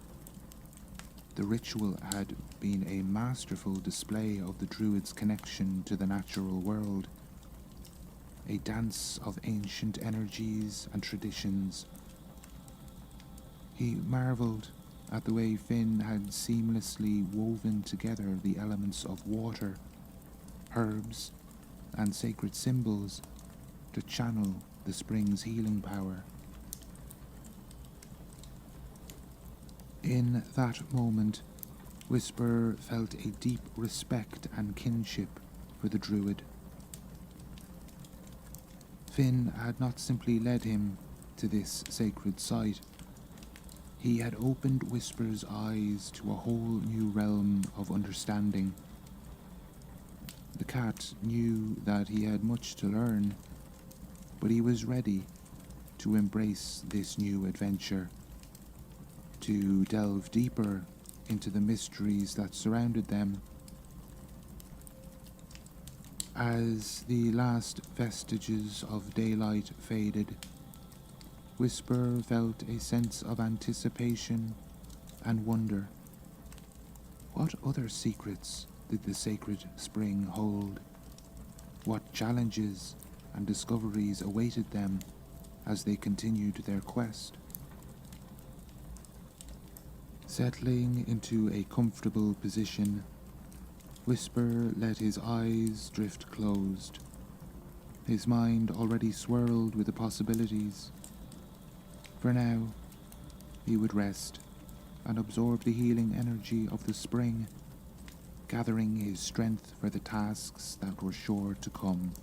The ritual had been a masterful display of the Druid's connection to the natural world, a dance of ancient energies and traditions. He marveled at the way Finn had seamlessly woven together the elements of water, herbs, and sacred symbols to channel the spring's healing power. In that moment, Whisper felt a deep respect and kinship for the Druid. Finn had not simply led him to this sacred site. He had opened Whisper's eyes to a whole new realm of understanding. The cat knew that he had much to learn, but he was ready to embrace this new adventure, to delve deeper into the mysteries that surrounded them. As the last vestiges of daylight faded, Whisper felt a sense of anticipation and wonder. What other secrets did the sacred spring hold? What challenges and discoveries awaited them as they continued their quest. Settling into a comfortable position, Whisper let his eyes drift closed, his mind already swirled with the possibilities. For now, he would rest and absorb the healing energy of the spring, gathering his strength for the tasks that were sure to come.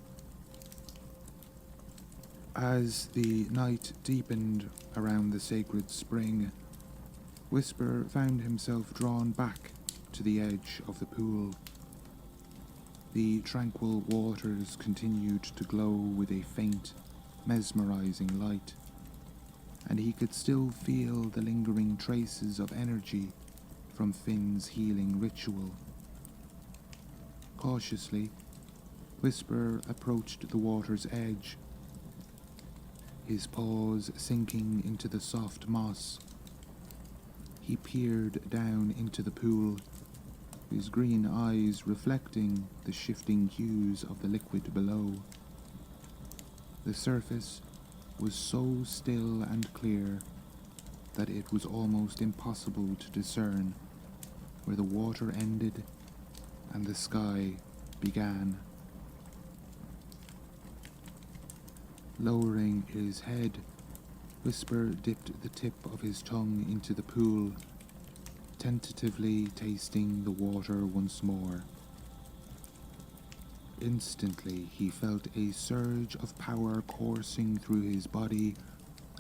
As the night deepened around the sacred spring, Whisper found himself drawn back to the edge of the pool. The tranquil waters continued to glow with a faint, mesmerizing light, and he could still feel the lingering traces of energy from Finn's healing ritual. Cautiously, Whisper approached the water's edge, his paws sinking into the soft moss. He peered down into the pool, his green eyes reflecting the shifting hues of the liquid below. The surface was so still and clear that it was almost impossible to discern where the water ended and the sky began. Lowering his head, Whisper dipped the tip of his tongue into the pool, tentatively tasting the water once more. Instantly, he felt a surge of power coursing through his body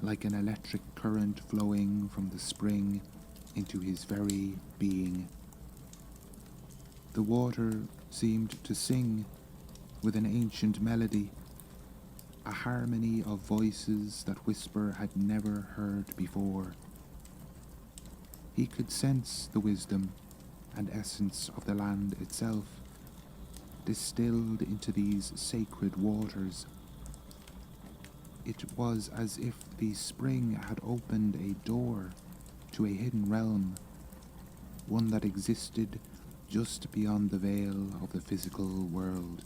like an electric current flowing from the spring into his very being. The water seemed to sing with an ancient melody, a harmony of voices that Whisper had never heard before. He could sense the wisdom and essence of the land itself, distilled into these sacred waters. It was as if the spring had opened a door to a hidden realm, one that existed just beyond the veil of the physical world.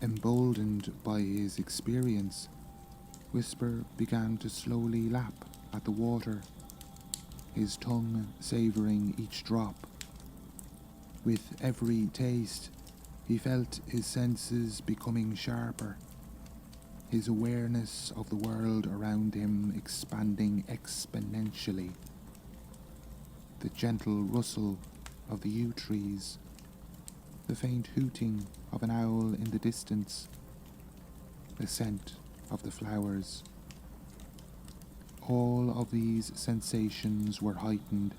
Emboldened by his experience, Whisper began to slowly lap at the water, his tongue savoring each drop. With every taste, he felt his senses becoming sharper, his awareness of the world around him expanding exponentially. The gentle rustle of the yew trees, the faint hooting of an owl in the distance, the scent of the flowers. All of these sensations were heightened,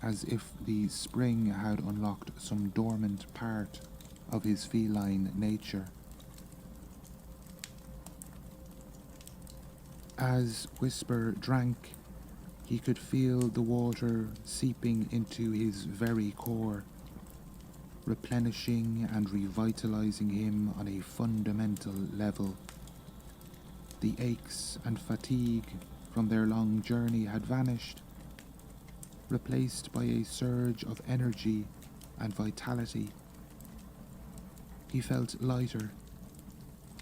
as if the spring had unlocked some dormant part of his feline nature. As Whisper drank, he could feel the water seeping into his very core, replenishing and revitalizing him on a fundamental level. The aches and fatigue from their long journey had vanished, replaced by a surge of energy and vitality. He felt lighter,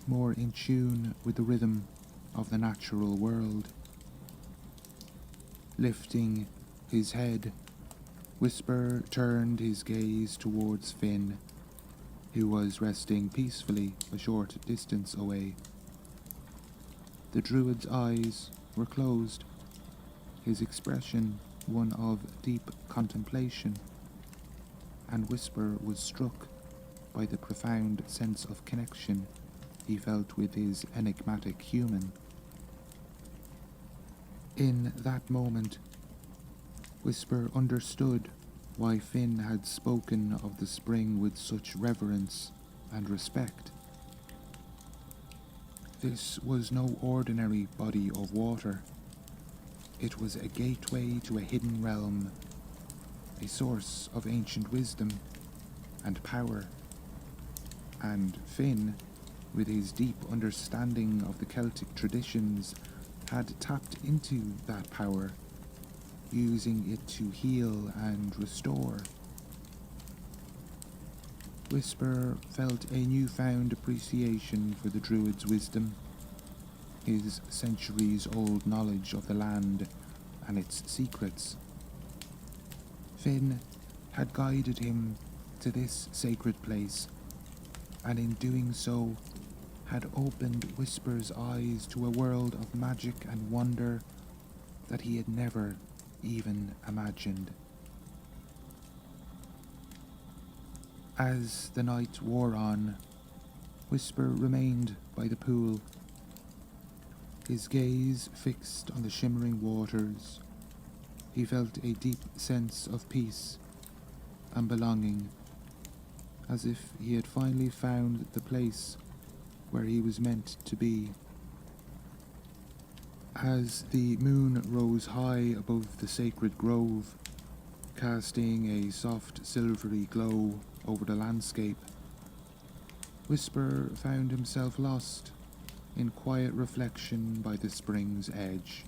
more in tune with the rhythm of the natural world. Lifting his head, Whisper turned his gaze towards Finn, who was resting peacefully a short distance away. The druid's eyes were closed, his expression one of deep contemplation, and Whisper was struck by the profound sense of connection he felt with his enigmatic human. In that moment, Whisper understood why Finn had spoken of the spring with such reverence and respect. This was no ordinary body of water. It was a gateway to a hidden realm, a source of ancient wisdom and power. And Finn, with his deep understanding of the Celtic traditions, had tapped into that power, using it to heal and restore. Whisper felt a newfound appreciation for the Druid's wisdom, his centuries-old knowledge of the land and its secrets. Finn had guided him to this sacred place, and in doing so had opened Whisper's eyes to a world of magic and wonder that he had never even imagined. As the night wore on, Whisper remained by the pool, his gaze fixed on the shimmering waters. He felt a deep sense of peace and belonging, as if he had finally found the place where he was meant to be. As the moon rose high above the sacred grove, casting a soft silvery glow over the landscape, Whisper found himself lost in quiet reflection by the spring's edge.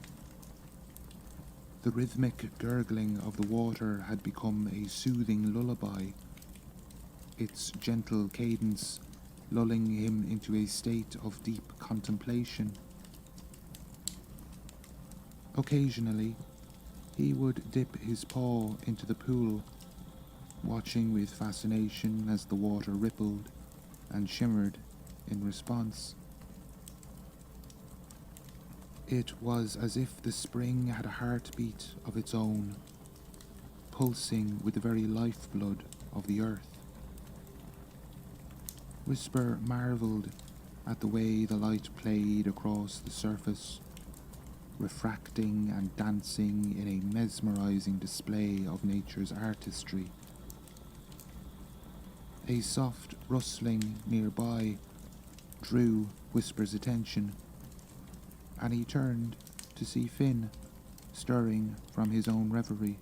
The rhythmic gurgling of the water had become a soothing lullaby, its gentle cadence lulling him into a state of deep contemplation. Occasionally, he would dip his paw into the pool, watching with fascination as the water rippled and shimmered in response. It was as if the spring had a heartbeat of its own, pulsing with the very lifeblood of the earth. Whisper marvelled at the way the light played across the surface, refracting and dancing in a mesmerizing display of nature's artistry. A soft rustling nearby drew Whisper's attention, and he turned to see Finn stirring from his own reverie.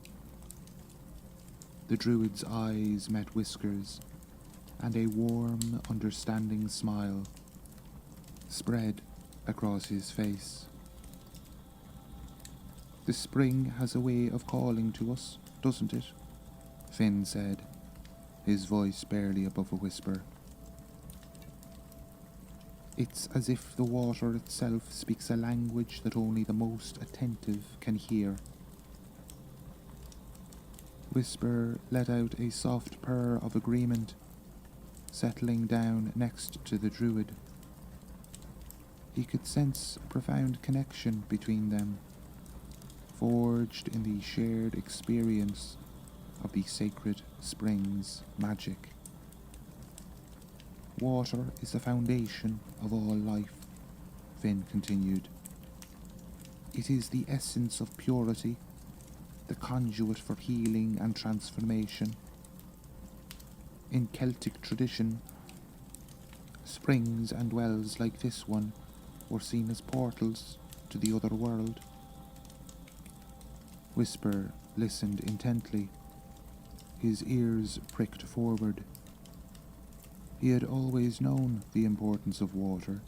The Druid's eyes met Whisker's, and a warm, understanding smile spread across his face. "The spring has a way of calling to us, doesn't it?" Finn said, his voice barely above a whisper. "It's as if the water itself speaks a language that only the most attentive can hear." Whisper let out a soft purr of agreement, settling down next to the Druid. He could sense a profound connection between them, forged in the shared experience of the sacred spring's magic. "Water is the foundation of all life," Finn continued. "It is the essence of purity, the conduit for healing and transformation. In Celtic tradition, springs and wells like this one were seen as portals to the other world." Whisper listened intently, his ears pricked forward. He had always known the importance of water,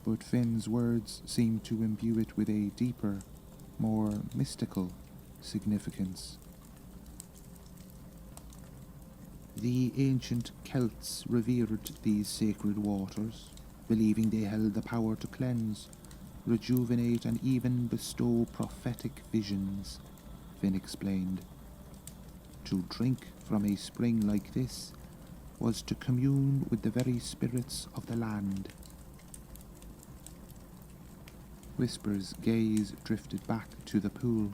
but Finn's words seemed to imbue it with a deeper, more mystical significance. "The ancient Celts revered these sacred waters, believing they held the power to cleanse, rejuvenate, and even bestow prophetic visions," Finn explained. "To drink from a spring like this was to commune with the very spirits of the land." Whisper's gaze drifted back to the pool,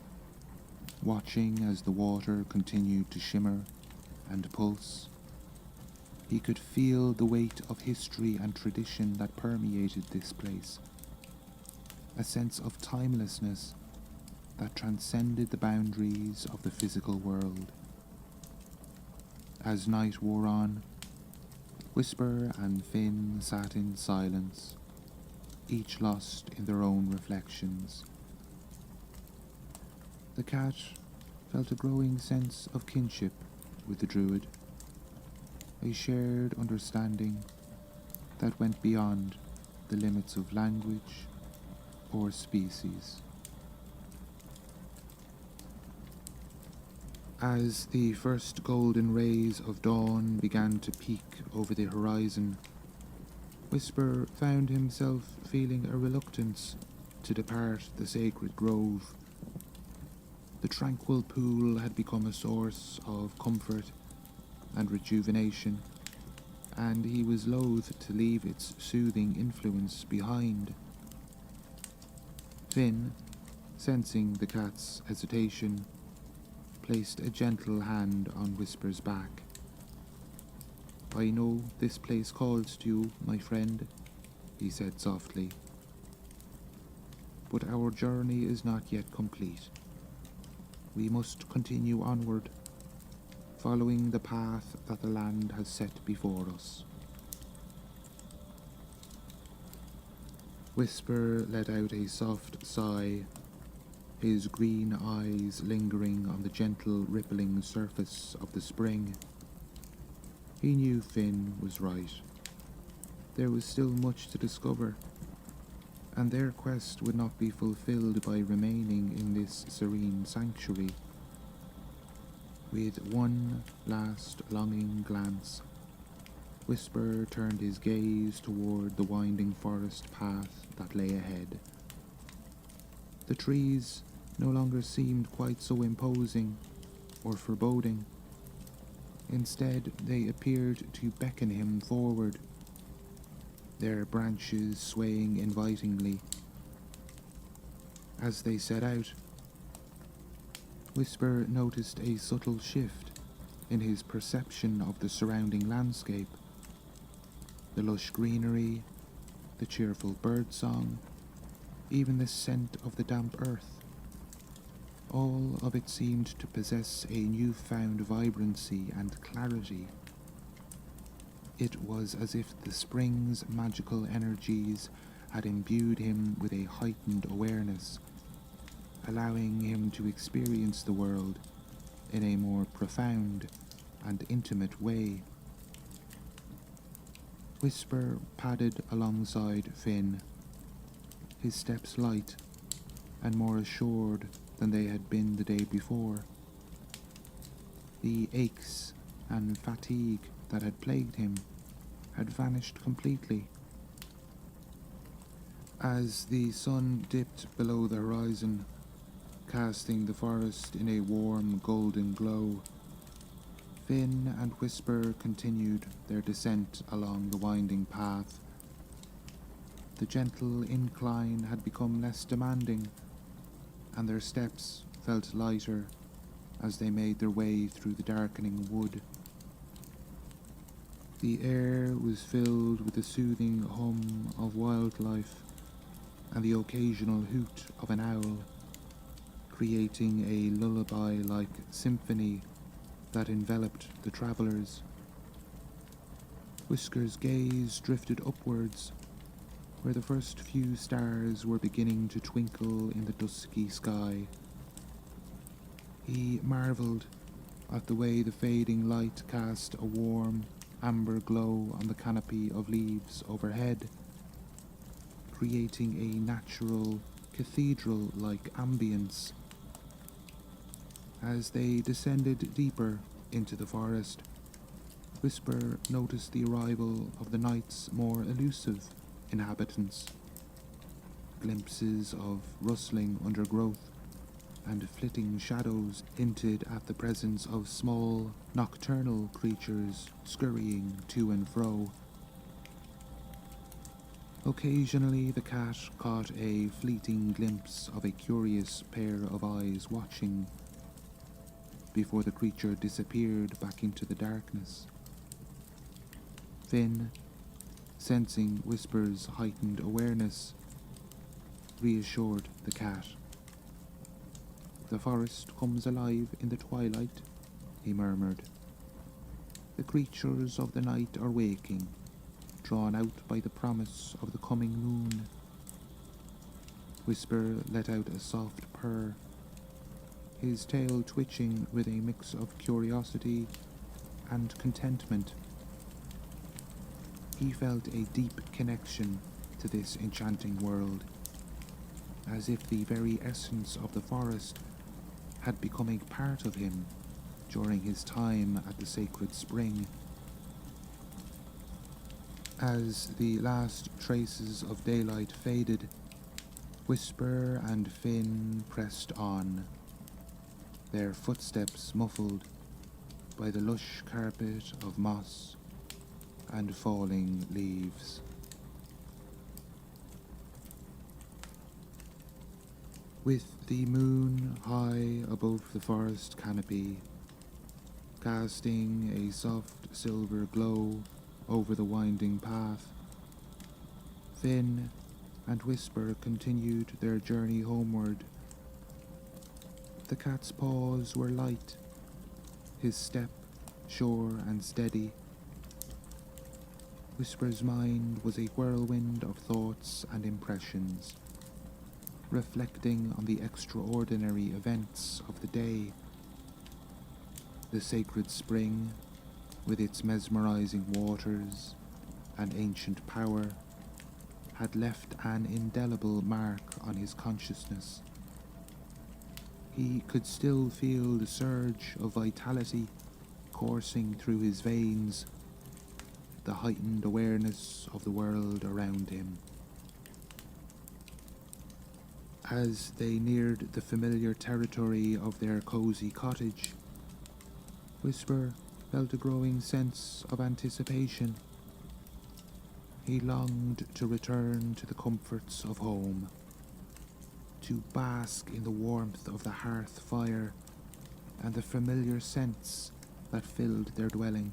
watching as the water continued to shimmer and pulse. He could feel the weight of history and tradition that permeated this place, a sense of timelessness that transcended the boundaries of the physical world. As night wore on, Whisper and Finn sat in silence, each lost in their own reflections. The cat felt a growing sense of kinship with the Druid, a shared understanding that went beyond the limits of language or species. As the first golden rays of dawn began to peek over the horizon, Whisper found himself feeling a reluctance to depart the sacred grove. The tranquil pool had become a source of comfort and rejuvenation, and he was loath to leave its soothing influence behind. Finn, sensing the cat's hesitation, placed a gentle hand on Whisper's back. "I know this place calls to you, my friend," he said softly. "But our journey is not yet complete. We must continue onward, following the path that the land has set before us." Whisper let out a soft sigh, his green eyes lingering on the gentle rippling surface of the spring. He knew Finn was right. There was still much to discover, and their quest would not be fulfilled by remaining in this serene sanctuary. With one last longing glance, Whisper turned his gaze toward the winding forest path that lay ahead. The trees no longer seemed quite so imposing or foreboding. Instead, they appeared to beckon him forward, their branches swaying invitingly. As they set out, Whisper noticed a subtle shift in his perception of the surrounding landscape. The lush greenery, the cheerful birdsong, even the scent of the damp earth. All of it seemed to possess a newfound vibrancy and clarity. It was as if the spring's magical energies had imbued him with a heightened awareness, allowing him to experience the world in a more profound and intimate way. Whisper padded alongside Finn, his steps light and more assured than they had been the day before. The aches and fatigue that had plagued him had vanished completely. As the sun dipped below the horizon, casting the forest in a warm golden glow, Finn and Whisper continued their descent along the winding path. The gentle incline had become less demanding, and their steps felt lighter as they made their way through the darkening wood. The air was filled with the soothing hum of wildlife and the occasional hoot of an owl, creating a lullaby-like symphony that enveloped the travellers. Whisker's gaze drifted upwards, where the first few stars were beginning to twinkle in the dusky sky. He marvelled at the way the fading light cast a warm, amber glow on the canopy of leaves overhead, creating a natural, cathedral-like ambience. As they descended deeper into the forest, Whisper noticed the arrival of the night's more elusive inhabitants. Glimpses of rustling undergrowth and flitting shadows hinted at the presence of small, nocturnal creatures scurrying to and fro. Occasionally the cat caught a fleeting glimpse of a curious pair of eyes watching, before the creature disappeared back into the darkness. Finn, sensing Whisper's heightened awareness, reassured the cat. "The forest comes alive in the twilight," he murmured. "The creatures of the night are waking, drawn out by the promise of the coming moon." Whisper let out a soft purr, his tail twitching with a mix of curiosity and contentment. He felt a deep connection to this enchanting world, as if the very essence of the forest had become a part of him during his time at the sacred spring. As the last traces of daylight faded, Whisper and Finn pressed on, their footsteps muffled by the lush carpet of moss and falling leaves. With the moon high above the forest canopy, casting a soft silver glow over the winding path, Finn and Whisper continued their journey homeward. The cat's paws were light, his step sure and steady. Whisper's mind was a whirlwind of thoughts and impressions, reflecting on the extraordinary events of the day. The sacred spring, with its mesmerizing waters and ancient power, had left an indelible mark on his consciousness. He could still feel the surge of vitality coursing through his veins, the heightened awareness of the world around him. As they neared the familiar territory of their cozy cottage, Whisper felt a growing sense of anticipation. He longed to return to the comforts of home, to bask in the warmth of the hearth fire and the familiar scents that filled their dwelling.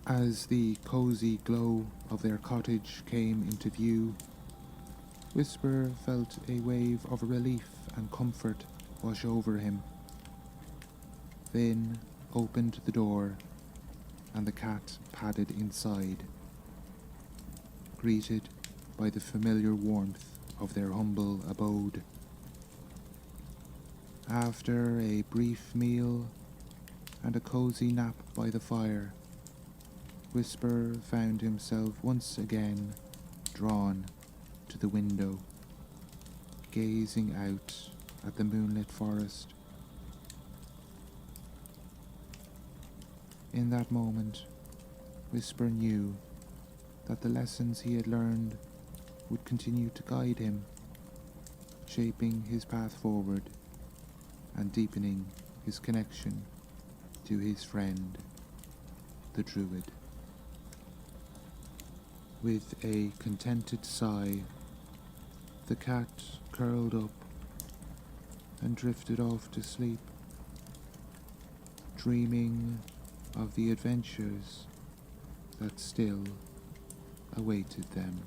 As the cozy glow of their cottage came into view, Whisper felt a wave of relief and comfort wash over him. Finn opened the door, and the cat padded inside, greeted by the familiar warmth of their humble abode. After a brief meal and a cozy nap by the fire, Whisper found himself once again drawn to the window, gazing out at the moonlit forest. In that moment, Whisper knew that the lessons he had learned would continue to guide him, shaping his path forward and deepening his connection to his friend, the Druid. With a contented sigh, the cat curled up and drifted off to sleep, dreaming of the adventures that still awaited them.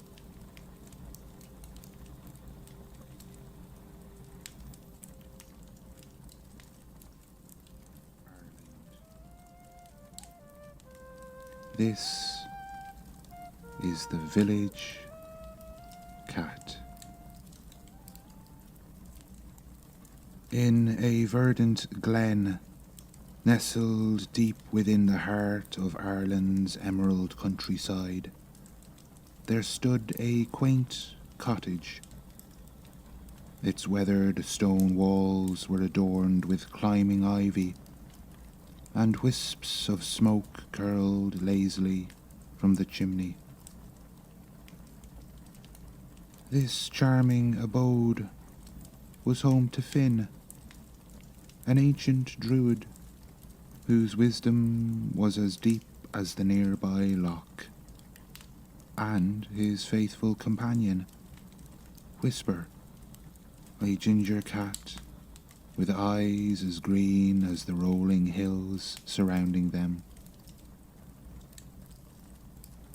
This is the village cat. In a verdant glen, nestled deep within the heart of Ireland's emerald countryside, there stood a quaint cottage. Its weathered stone walls were adorned with climbing ivy, and wisps of smoke curled lazily from the chimney. This charming abode was home to Finn, an ancient druid whose wisdom was as deep as the nearby loch, and his faithful companion, Whisper, a ginger cat with eyes as green as the rolling hills surrounding them.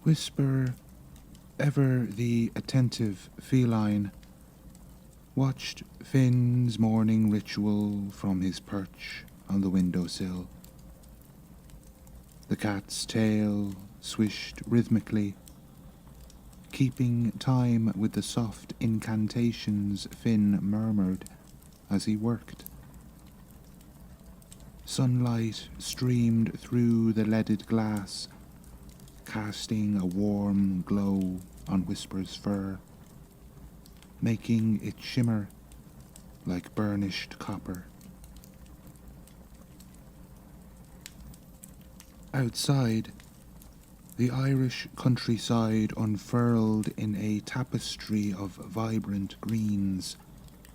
Whisper, ever the attentive feline, watched Finn's morning ritual from his perch on the windowsill. The cat's tail swished rhythmically, keeping time with the soft incantations Finn murmured as he worked. Sunlight streamed through the leaded glass, casting a warm glow on Whisper's fur, making it shimmer like burnished copper Outside, the Irish countryside unfurled in a tapestry of vibrant greens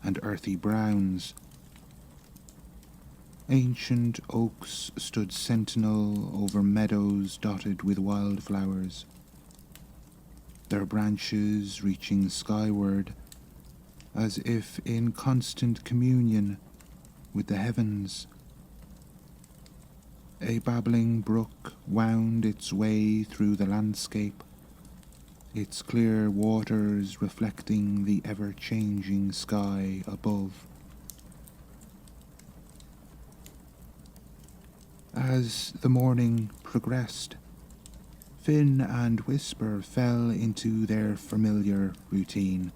and earthy browns. Ancient oaks stood sentinel over meadows dotted with wildflowers, their branches reaching skyward as if in constant communion with the heavens. A babbling brook wound its way through the landscape, its clear waters reflecting the ever-changing sky above. As the morning progressed, Finn and Whisper fell into their familiar routine.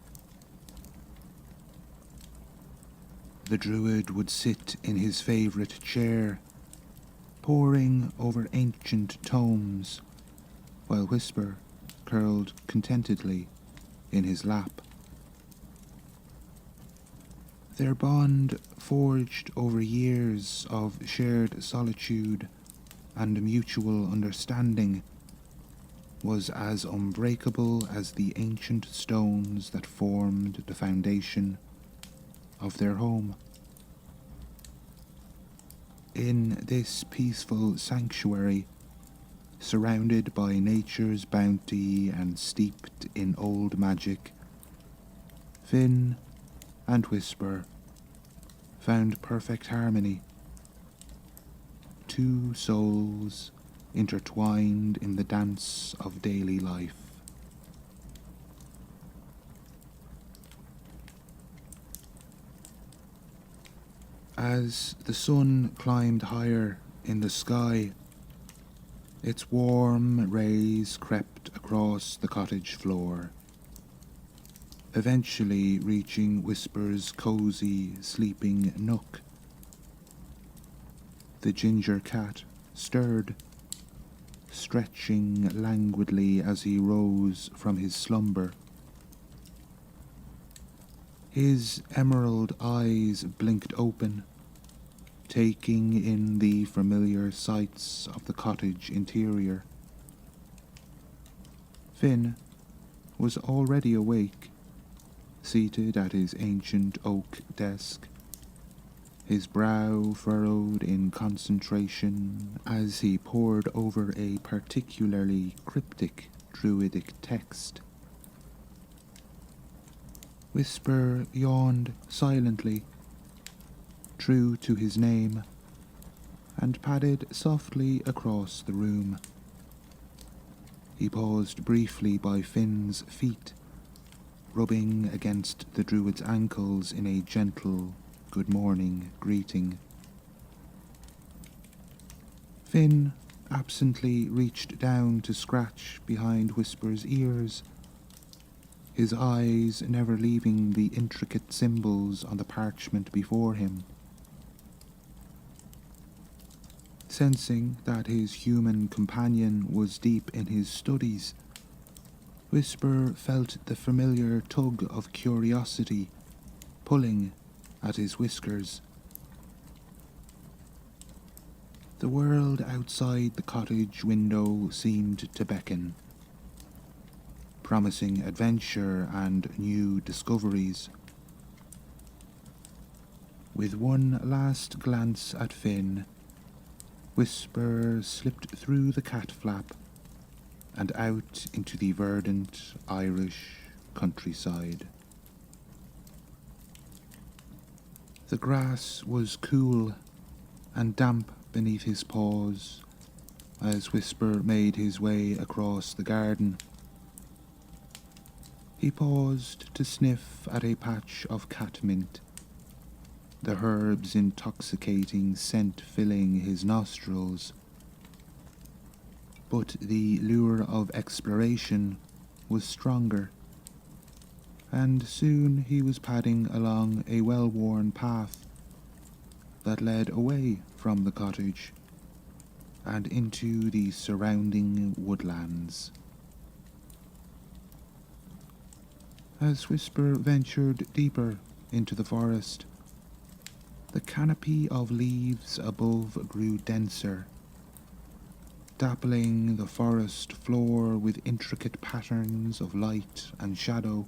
The Druid would sit in his favourite chair, poring over ancient tomes, while Whisper curled contentedly in his lap. Their bond, forged over years of shared solitude and mutual understanding, was as unbreakable as the ancient stones that formed the foundation of their home. In this peaceful sanctuary, surrounded by nature's bounty and steeped in old magic, Finn and Whisper found perfect harmony. Two souls intertwined in the dance of daily life. As the sun climbed higher in the sky, its warm rays crept across the cottage floor, eventually reaching Whisper's cozy sleeping nook. The ginger cat stirred, stretching languidly as he rose from his slumber. His emerald eyes blinked open, taking in the familiar sights of the cottage interior. Finn was already awake, seated at his ancient oak desk, his brow furrowed in concentration as he pored over a particularly cryptic druidic text. Whisper yawned silently, true to his name, and padded softly across the room. He paused briefly by Finn's feet, rubbing against the druid's ankles in a gentle good morning greeting. Finn absently reached down to scratch behind Whisper's ears, his eyes never leaving the intricate symbols on the parchment before him. Sensing that his human companion was deep in his studies, Whisper felt the familiar tug of curiosity pulling at his whiskers. The world outside the cottage window seemed to beckon, promising adventure and new discoveries. With one last glance at Finn, Whisper slipped through the cat flap and out into the verdant Irish countryside. The grass was cool and damp beneath his paws as Whisper made his way across the garden. He paused to sniff at a patch of catmint, the herb's intoxicating scent filling his nostrils. But the lure of exploration was stronger, and soon he was padding along a well-worn path that led away from the cottage and into the surrounding woodlands. As Whisper ventured deeper into the forest, the canopy of leaves above grew denser, dappling the forest floor with intricate patterns of light and shadow.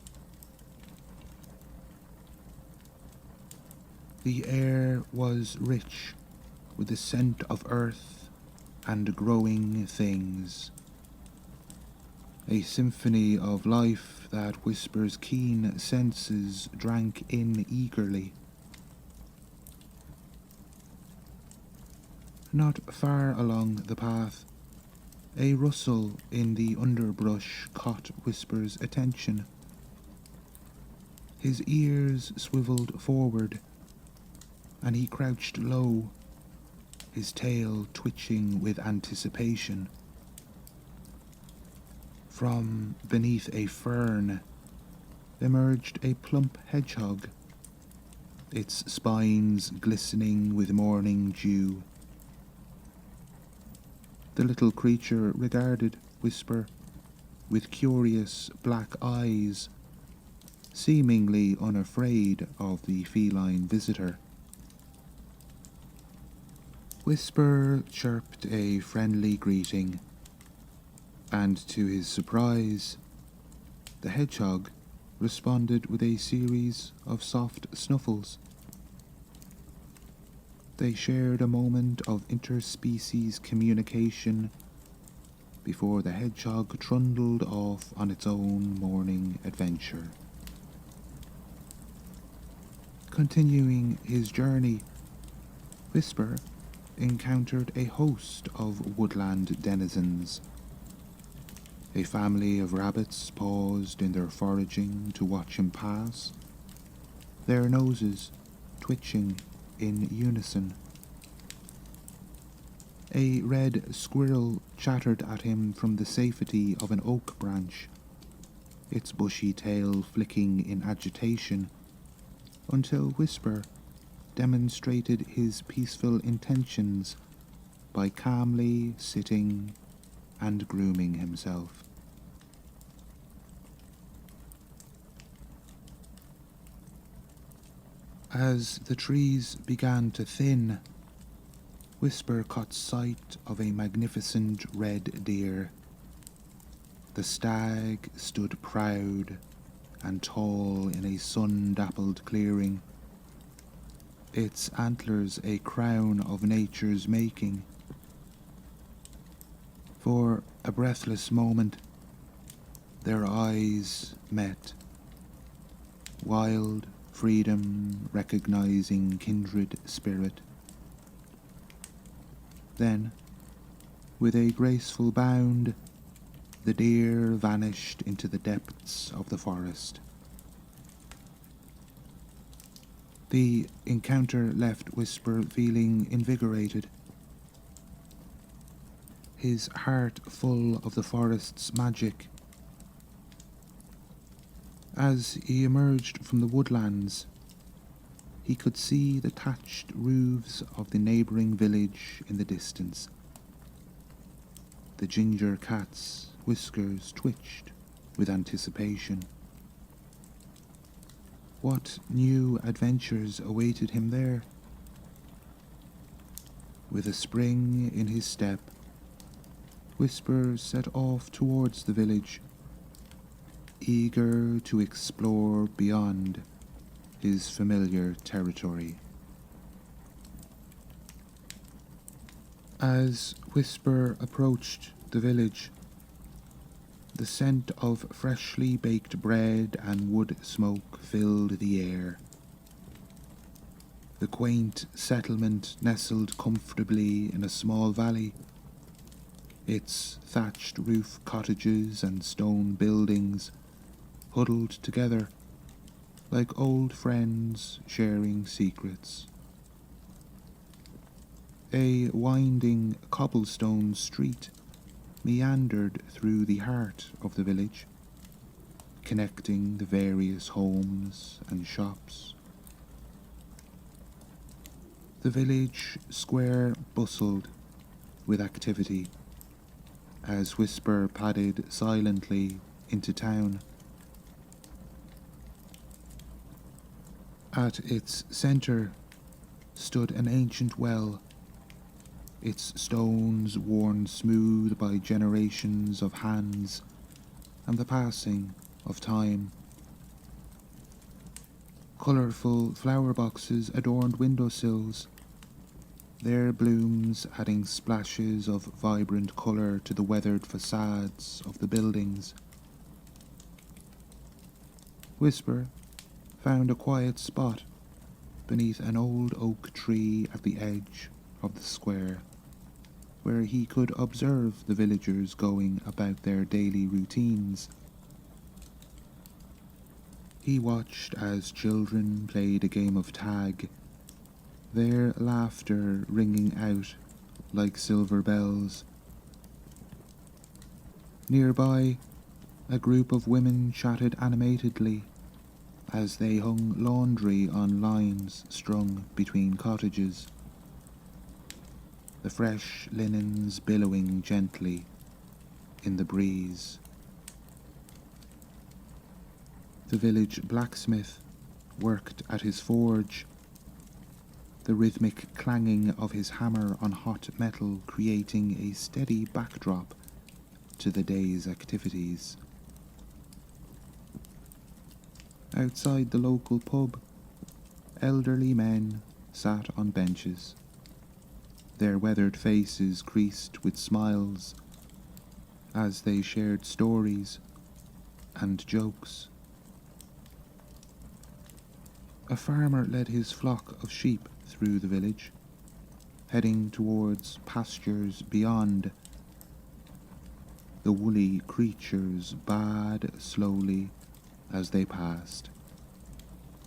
The air was rich with the scent of earth and growing things, a symphony of life that Whisper's keen senses drank in eagerly. Not far along the path, a rustle in the underbrush caught Whisper's attention. His ears swiveled forward, and he crouched low, his tail twitching with anticipation. From beneath a fern emerged a plump hedgehog, its spines glistening with morning dew. The little creature regarded Whisper with curious black eyes, seemingly unafraid of the feline visitor. Whisper chirped a friendly greeting, and to his surprise, the hedgehog responded with a series of soft snuffles. They shared a moment of interspecies communication before the hedgehog trundled off on its own morning adventure. Continuing his journey, Whisper encountered a host of woodland denizens. A family of rabbits paused in their foraging to watch him pass, their noses twitching in unison. A red squirrel chattered at him from the safety of an oak branch, its bushy tail flicking in agitation, until Whisper demonstrated his peaceful intentions by calmly sitting and grooming himself. As the trees began to thin, Whisper caught sight of a magnificent red deer. The stag stood proud and tall in a sun-dappled clearing, its antlers a crown of nature's making. For a breathless moment, their eyes met, wild freedom recognizing kindred spirit. Then, with a graceful bound, the deer vanished into the depths of the forest. The encounter left Whisper feeling invigorated, his heart full of the forest's magic. As he emerged from the woodlands, he could see the thatched roofs of the neighbouring village in the distance. The ginger cat's whiskers twitched with anticipation. What new adventures awaited him there? With a spring in his step, Whisper set off towards the village, eager to explore beyond his familiar territory. As Whisper approached the village, the scent of freshly baked bread and wood smoke filled the air. The quaint settlement nestled comfortably in a small valley, its thatched roof cottages and stone buildings huddled together like old friends sharing secrets. A winding cobblestone street meandered through the heart of the village, connecting the various homes and shops. The village square bustled with activity as Whisper padded silently into town. At its centre stood an ancient well, its stones worn smooth by generations of hands and the passing of time. Colourful flower boxes adorned windowsills, their blooms adding splashes of vibrant colour to the weathered facades of the buildings. Whisper found a quiet spot beneath an old oak tree at the edge of the square, where he could observe the villagers going about their daily routines. He watched as children played a game of tag, their laughter ringing out like silver bells. Nearby, a group of women chatted animatedly as they hung laundry on lines strung between cottages, the fresh linens billowing gently in the breeze. The village blacksmith worked at his forge, the rhythmic clanging of his hammer on hot metal creating a steady backdrop to the day's activities. Outside the local pub, elderly men sat on benches, their weathered faces creased with smiles as they shared stories and jokes. A farmer led his flock of sheep through the village, heading towards pastures beyond. The woolly creatures baaed slowly as they passed,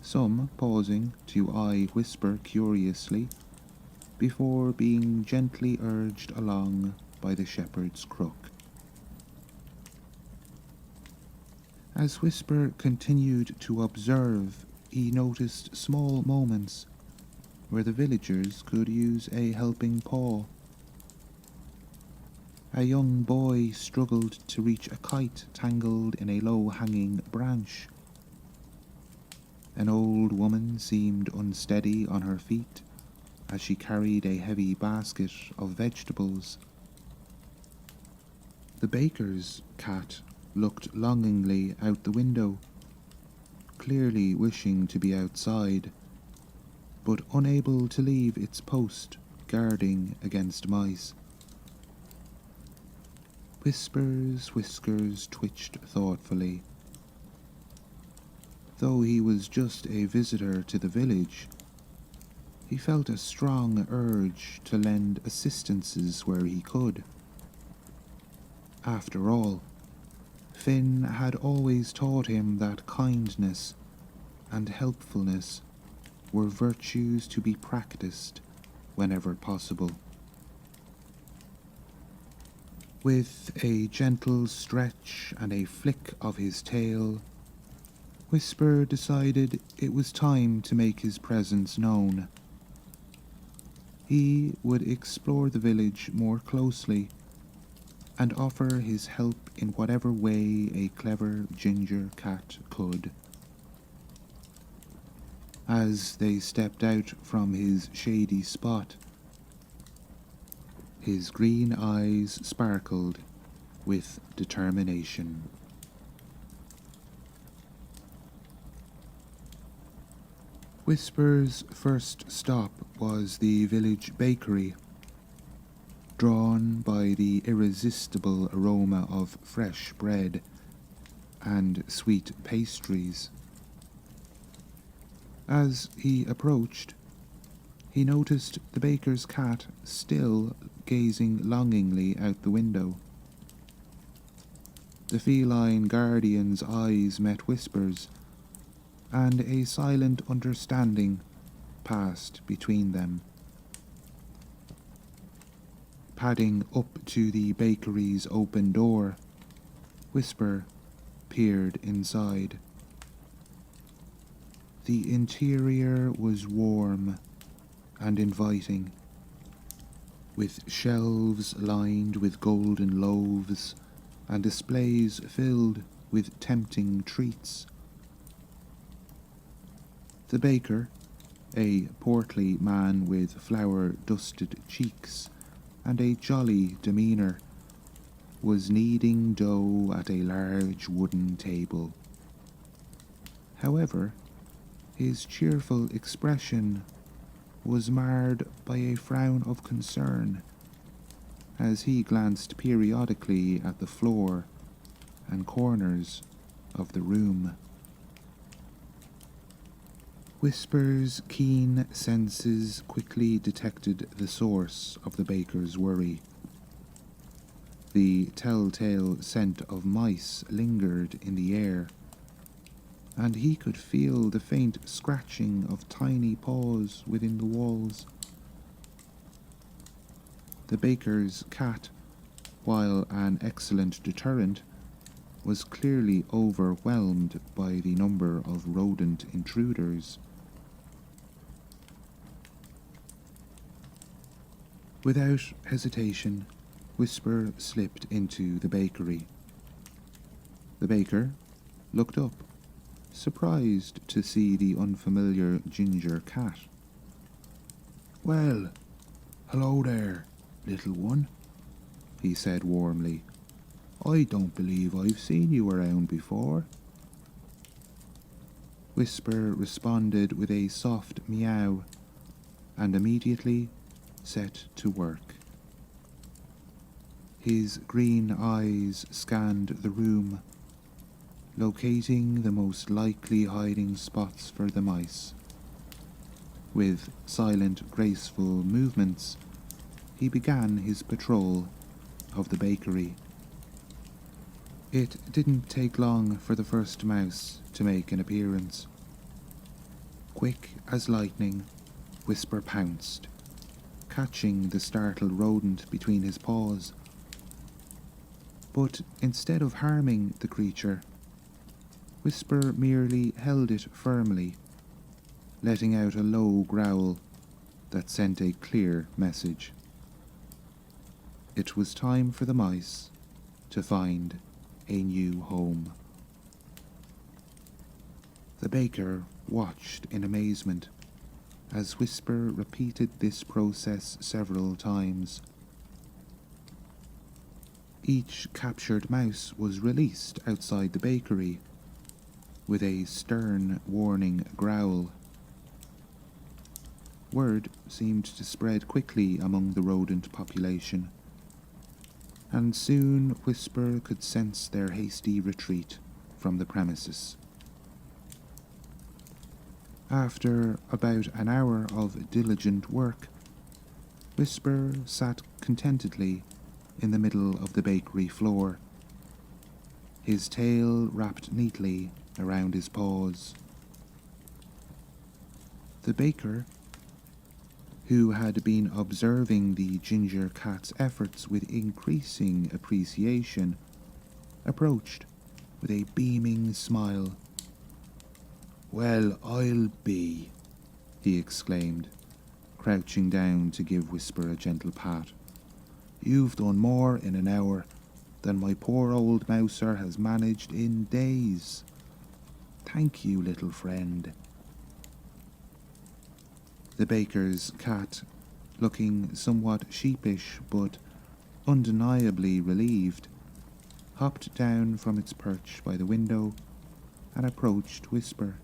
some pausing to eye Whisper curiously before being gently urged along by the shepherd's crook. As Whisper continued to observe, he noticed small moments where the villagers could use a helping paw. A young boy struggled to reach a kite tangled in a low-hanging branch. An old woman seemed unsteady on her feet as she carried a heavy basket of vegetables. The baker's cat looked longingly out the window, clearly wishing to be outside, but unable to leave its post guarding against mice. Whisper's whiskers twitched thoughtfully. Though he was just a visitor to the village, he felt a strong urge to lend assistances where he could. After all, Finn had always taught him that kindness and helpfulness were virtues to be practiced whenever possible. With a gentle stretch and a flick of his tail, Whisper decided it was time to make his presence known. He would explore the village more closely and offer his help in whatever way a clever ginger cat could. As they stepped out from his shady spot, his green eyes sparkled with determination. Whisper's first stop was the village bakery, drawn by the irresistible aroma of fresh bread and sweet pastries. As he approached, he noticed the baker's cat still gazing longingly out the window. The feline guardian's eyes met Whisper's, and a silent understanding passed between them. Padding up to the bakery's open door, Whisper peered inside. The interior was warm and inviting, with shelves lined with golden loaves and displays filled with tempting treats. The baker, a portly man with flour-dusted cheeks and a jolly demeanour, was kneading dough at a large wooden table. However, his cheerful expression was marred by a frown of concern as he glanced periodically at the floor and corners of the room. Whisper's keen senses quickly detected the source of the baker's worry. The telltale scent of mice lingered in the air, and he could feel the faint scratching of tiny paws within the walls. The baker's cat, while an excellent deterrent, was clearly overwhelmed by the number of rodent intruders. Without hesitation, Whisper slipped into the bakery. The baker looked up, surprised to see the unfamiliar ginger cat. "Well, hello there, little one," he said warmly. "I don't believe I've seen you around before." Whisper responded with a soft meow and immediately set to work. His green eyes scanned the room, locating the most likely hiding spots for the mice. With silent, graceful movements, he began his patrol of the bakery. It didn't take long for the first mouse to make an appearance. Quick as lightning, Whisper pounced, catching the startled rodent between his paws. But instead of harming the creature, Whisper merely held it firmly, letting out a low growl that sent a clear message. It was time for the mice to find a new home. The baker watched in amazement as Whisper repeated this process several times. Each captured mouse was released outside the bakery with a stern warning growl. Word seemed to spread quickly among the rodent population, and soon Whisper could sense their hasty retreat from the premises. After about an hour of diligent work, Whisper sat contentedly in the middle of the bakery floor, his tail wrapped neatly around his paws. The baker, who had been observing the ginger cat's efforts with increasing appreciation, approached with a beaming smile. "Well, I'll be," he exclaimed, crouching down to give Whisper a gentle pat. "You've done more in an hour than my poor old mouser has managed in days. Thank you, little friend." The baker's cat, looking somewhat sheepish but undeniably relieved, hopped down from its perch by the window and approached Whisper.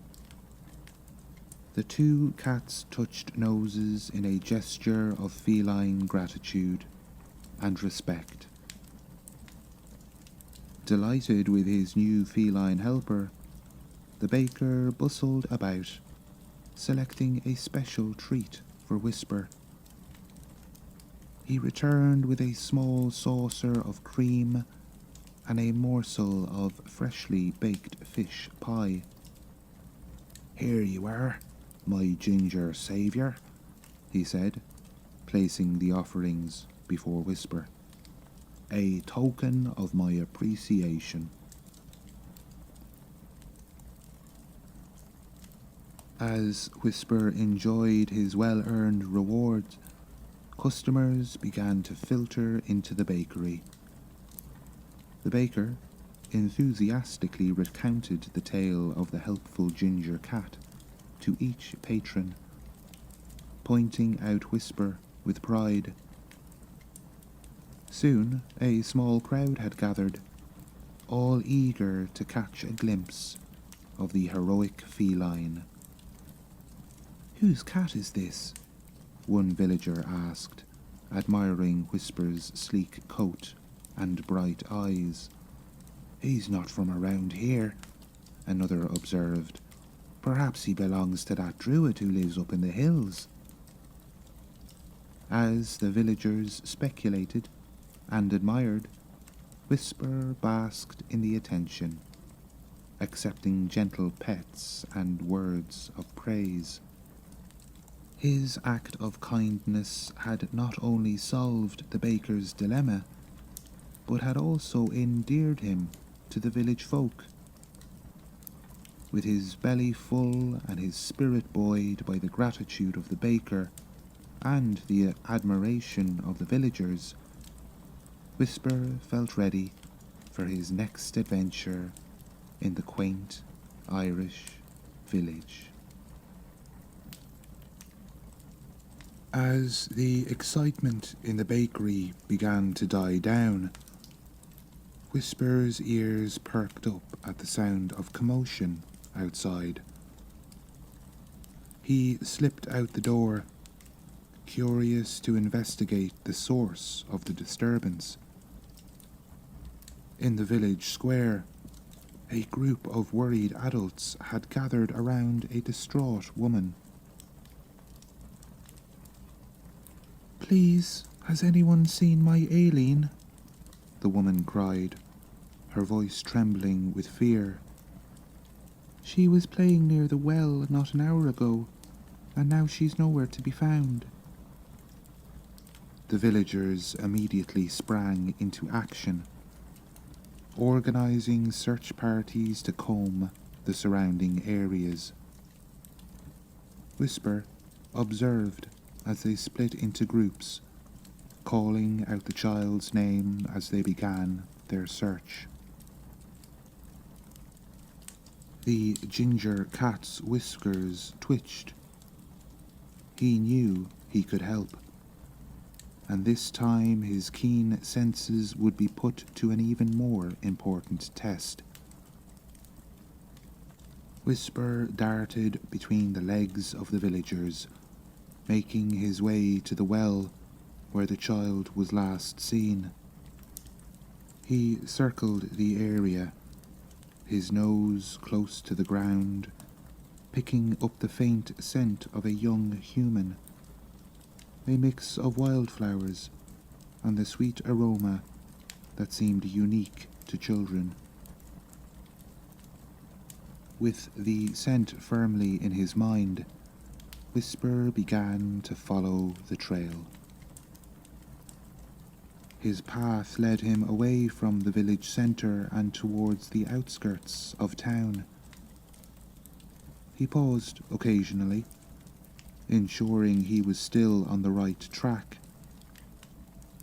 The two cats touched noses in a gesture of feline gratitude and respect. Delighted with his new feline helper, the baker bustled about, selecting a special treat for Whisper. He returned with a small saucer of cream and a morsel of freshly baked fish pie. "Here you are, my ginger saviour," he said, placing the offerings before Whisper. "A token of my appreciation." As Whisper enjoyed his well-earned rewards, customers began to filter into the bakery. The baker enthusiastically recounted the tale of the helpful ginger cat to each patron, pointing out Whisper with pride. Soon a small crowd had gathered, all eager to catch a glimpse of the heroic feline. "Whose cat is this?" one villager asked, admiring Whisper's sleek coat and bright eyes. "He's not from around here," another observed. "Perhaps he belongs to that druid who lives up in the hills." As the villagers speculated and admired, Whisper basked in the attention, accepting gentle pets and words of praise. His act of kindness had not only solved the baker's dilemma, but had also endeared him to the village folk. With his belly full and his spirit buoyed by the gratitude of the baker and the admiration of the villagers, Whisper felt ready for his next adventure in the quaint Irish village. As the excitement in the bakery began to die down, Whisper's ears perked up at the sound of commotion outside. He slipped out the door, curious to investigate the source of the disturbance. In the village square, a group of worried adults had gathered around a distraught woman. "Please, has anyone seen my Aileen?" the woman cried, her voice trembling with fear. "She was playing near the well not an hour ago, and now she's nowhere to be found." The villagers immediately sprang into action, organizing search parties to comb the surrounding areas. Whisper observed as they split into groups, calling out the child's name as they began their search. The ginger cat's whiskers twitched. He knew he could help, and this time his keen senses would be put to an even more important test. Whisper darted between the legs of the villagers, making his way to the well where the child was last seen. He circled the area, his nose close to the ground, picking up the faint scent of a young human, a mix of wildflowers and the sweet aroma that seemed unique to children. With the scent firmly in his mind, Whisper began to follow the trail. His path led him away from the village centre and towards the outskirts of town. He paused occasionally, ensuring he was still on the right track.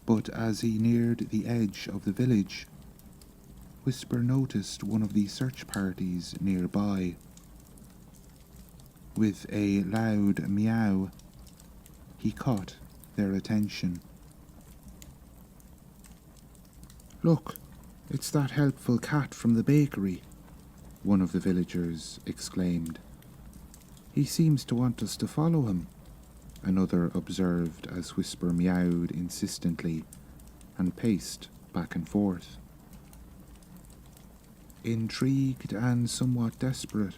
But as he neared the edge of the village, Whisper noticed one of the search parties nearby. With a loud meow, he caught their attention. "Look, it's that helpful cat from the bakery," one of the villagers exclaimed. "He seems to want us to follow him," another observed as Whisper meowed insistently and paced back and forth. Intrigued and somewhat desperate,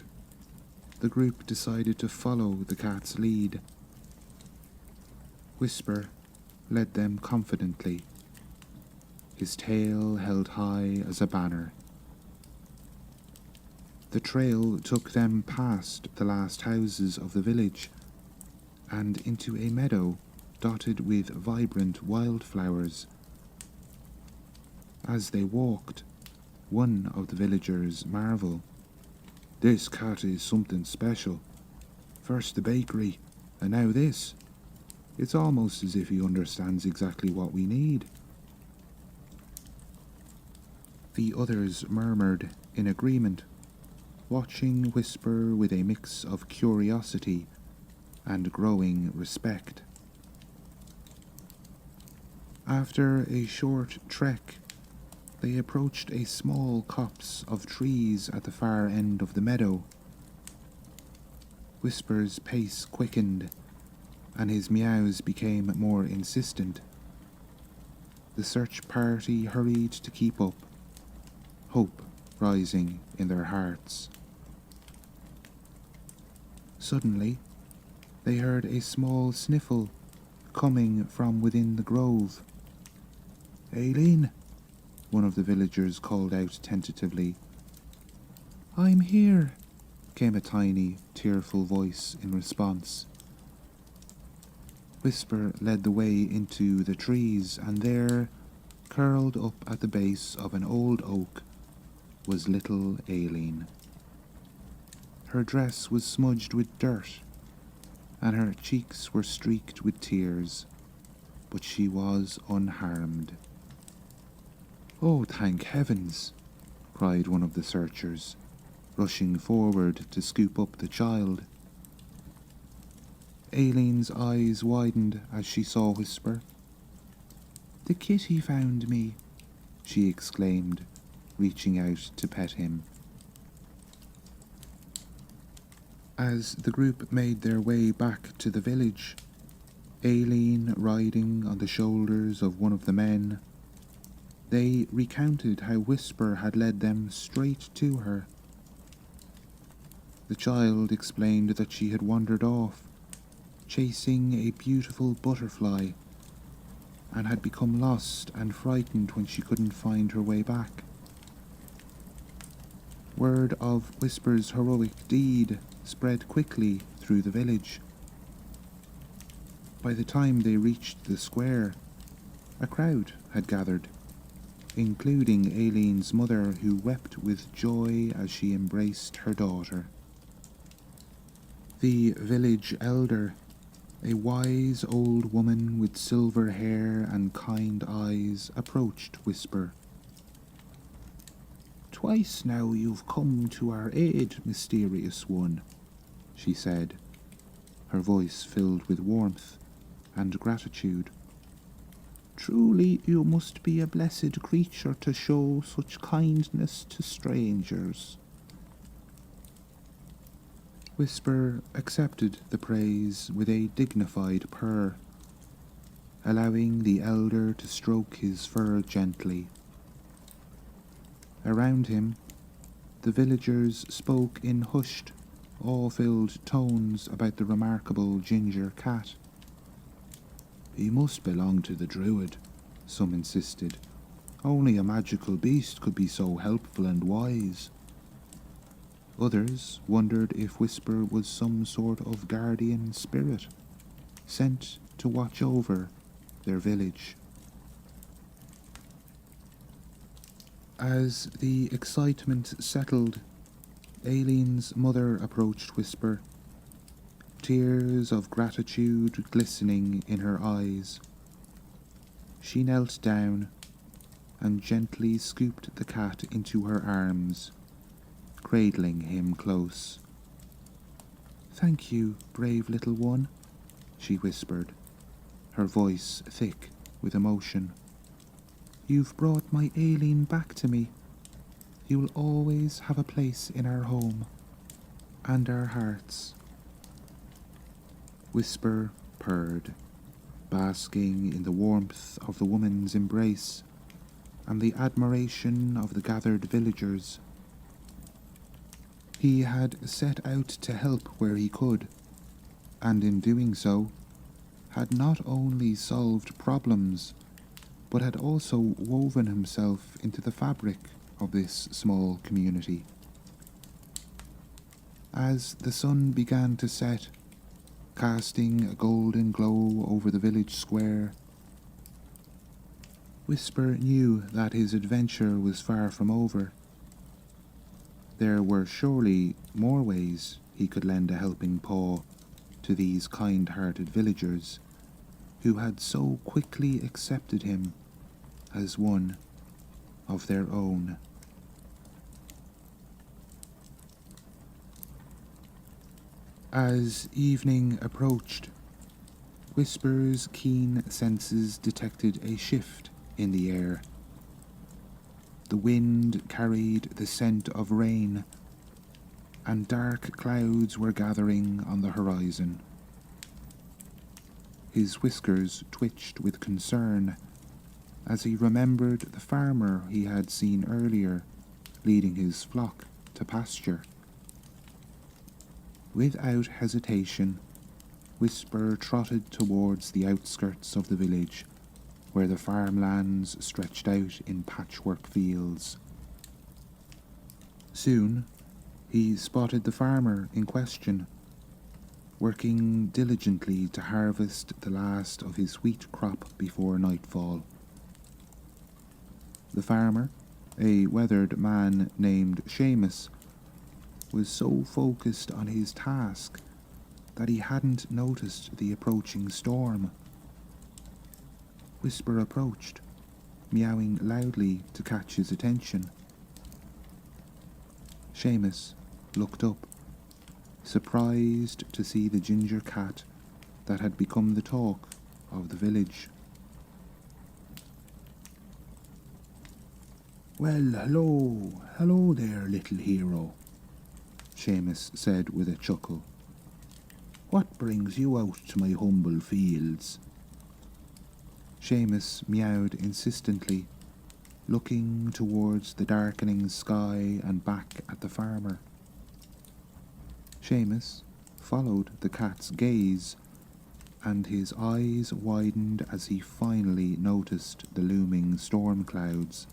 the group decided to follow the cat's lead. Whisper led them confidently, his tail held high as a banner. The trail took them past the last houses of the village and into a meadow dotted with vibrant wildflowers. As they walked, one of the villagers marveled. "This cat is something special. First the bakery, and now this. It's almost as if he understands exactly what we need." The others murmured in agreement, watching Whisper with a mix of curiosity and growing respect. After a short trek, they approached a small copse of trees at the far end of the meadow. Whisper's pace quickened, and his meows became more insistent. The search party hurried to keep up, hope rising in their hearts. Suddenly, they heard a small sniffle coming from within the grove. "Aileen," one of the villagers called out tentatively. "I'm here," came a tiny, tearful voice in response. Whisper led the way into the trees, and there, curled up at the base of an old oak, was little Aileen. Her dress was smudged with dirt, and her cheeks were streaked with tears, but she was unharmed. "Oh, thank heavens!" cried one of the searchers, rushing forward to scoop up the child. Aileen's eyes widened as she saw Whisper. "The kitty found me," she exclaimed, reaching out to pet him. As the group made their way back to the village, Aileen riding on the shoulders of one of the men, they recounted how Whisper had led them straight to her. The child explained that she had wandered off, chasing a beautiful butterfly, and had become lost and frightened when she couldn't find her way back. Word of Whisper's heroic deed spread quickly through the village. By the time they reached the square, a crowd had gathered, including Aileen's mother, who wept with joy as she embraced her daughter. The village elder, a wise old woman with silver hair and kind eyes, approached Whisper. "Twice now you've come to our aid, mysterious one," she said, her voice filled with warmth and gratitude. "Truly you must be a blessed creature to show such kindness to strangers." Whisper accepted the praise with a dignified purr, allowing the elder to stroke his fur gently. Around him, the villagers spoke in hushed, awe-filled tones about the remarkable ginger cat. "He must belong to the Druid," some insisted. "Only a magical beast could be so helpful and wise." Others wondered if Whisper was some sort of guardian spirit, sent to watch over their village. As the excitement settled, Aileen's mother approached Whisper, tears of gratitude glistening in her eyes. She knelt down and gently scooped the cat into her arms, cradling him close. "Thank you, brave little one," she whispered, her voice thick with emotion. "You've brought my Aileen back to me. You'll always have a place in our home and our hearts." Whisper purred, basking in the warmth of the woman's embrace and the admiration of the gathered villagers. He had set out to help where he could, and in doing so, had not only solved problems, but had also woven himself into the fabric of this small community. As the sun began to set, casting a golden glow over the village square, Whisper knew that his adventure was far from over. There were surely more ways he could lend a helping paw to these kind-hearted villagers who had so quickly accepted him as one of their own. As evening approached, Whisper's keen senses detected a shift in the air. The wind carried the scent of rain, and dark clouds were gathering on the horizon. His whiskers twitched with concern as he remembered the farmer he had seen earlier leading his flock to pasture. Without hesitation, Whisper trotted towards the outskirts of the village, where the farmlands stretched out in patchwork fields. Soon, he spotted the farmer in question, working diligently to harvest the last of his wheat crop before nightfall. The farmer, a weathered man named Seamus, was so focused on his task that he hadn't noticed the approaching storm. Whisper approached, meowing loudly to catch his attention. Seamus looked up, surprised to see the ginger cat that had become the talk of the village. "Well, hello there, little hero," Seamus said with a chuckle. "What brings you out to my humble fields?" Seamus meowed insistently, looking towards the darkening sky and back at the farmer. Seamus followed the cat's gaze, and his eyes widened as he finally noticed the looming storm clouds.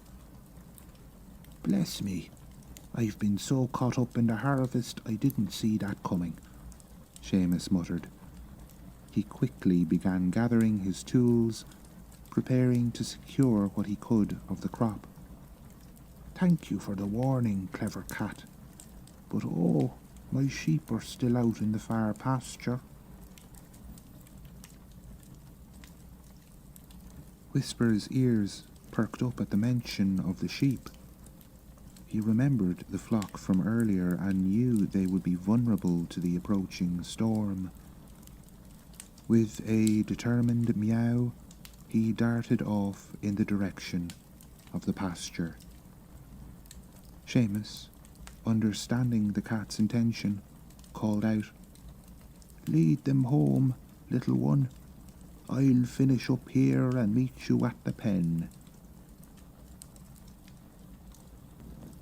"Bless me, I've been so caught up in the harvest I didn't see that coming," Seamus muttered. He quickly began gathering his tools, preparing to secure what he could of the crop. "Thank you for the warning, clever cat. But oh, my sheep are still out in the far pasture." Whisper's ears perked up at the mention of the sheep. He remembered the flock from earlier and knew they would be vulnerable to the approaching storm. With a determined meow, he darted off in the direction of the pasture. Seamus, understanding the cat's intention, called out, "Lead them home, little one. I'll finish up here and meet you at the pen."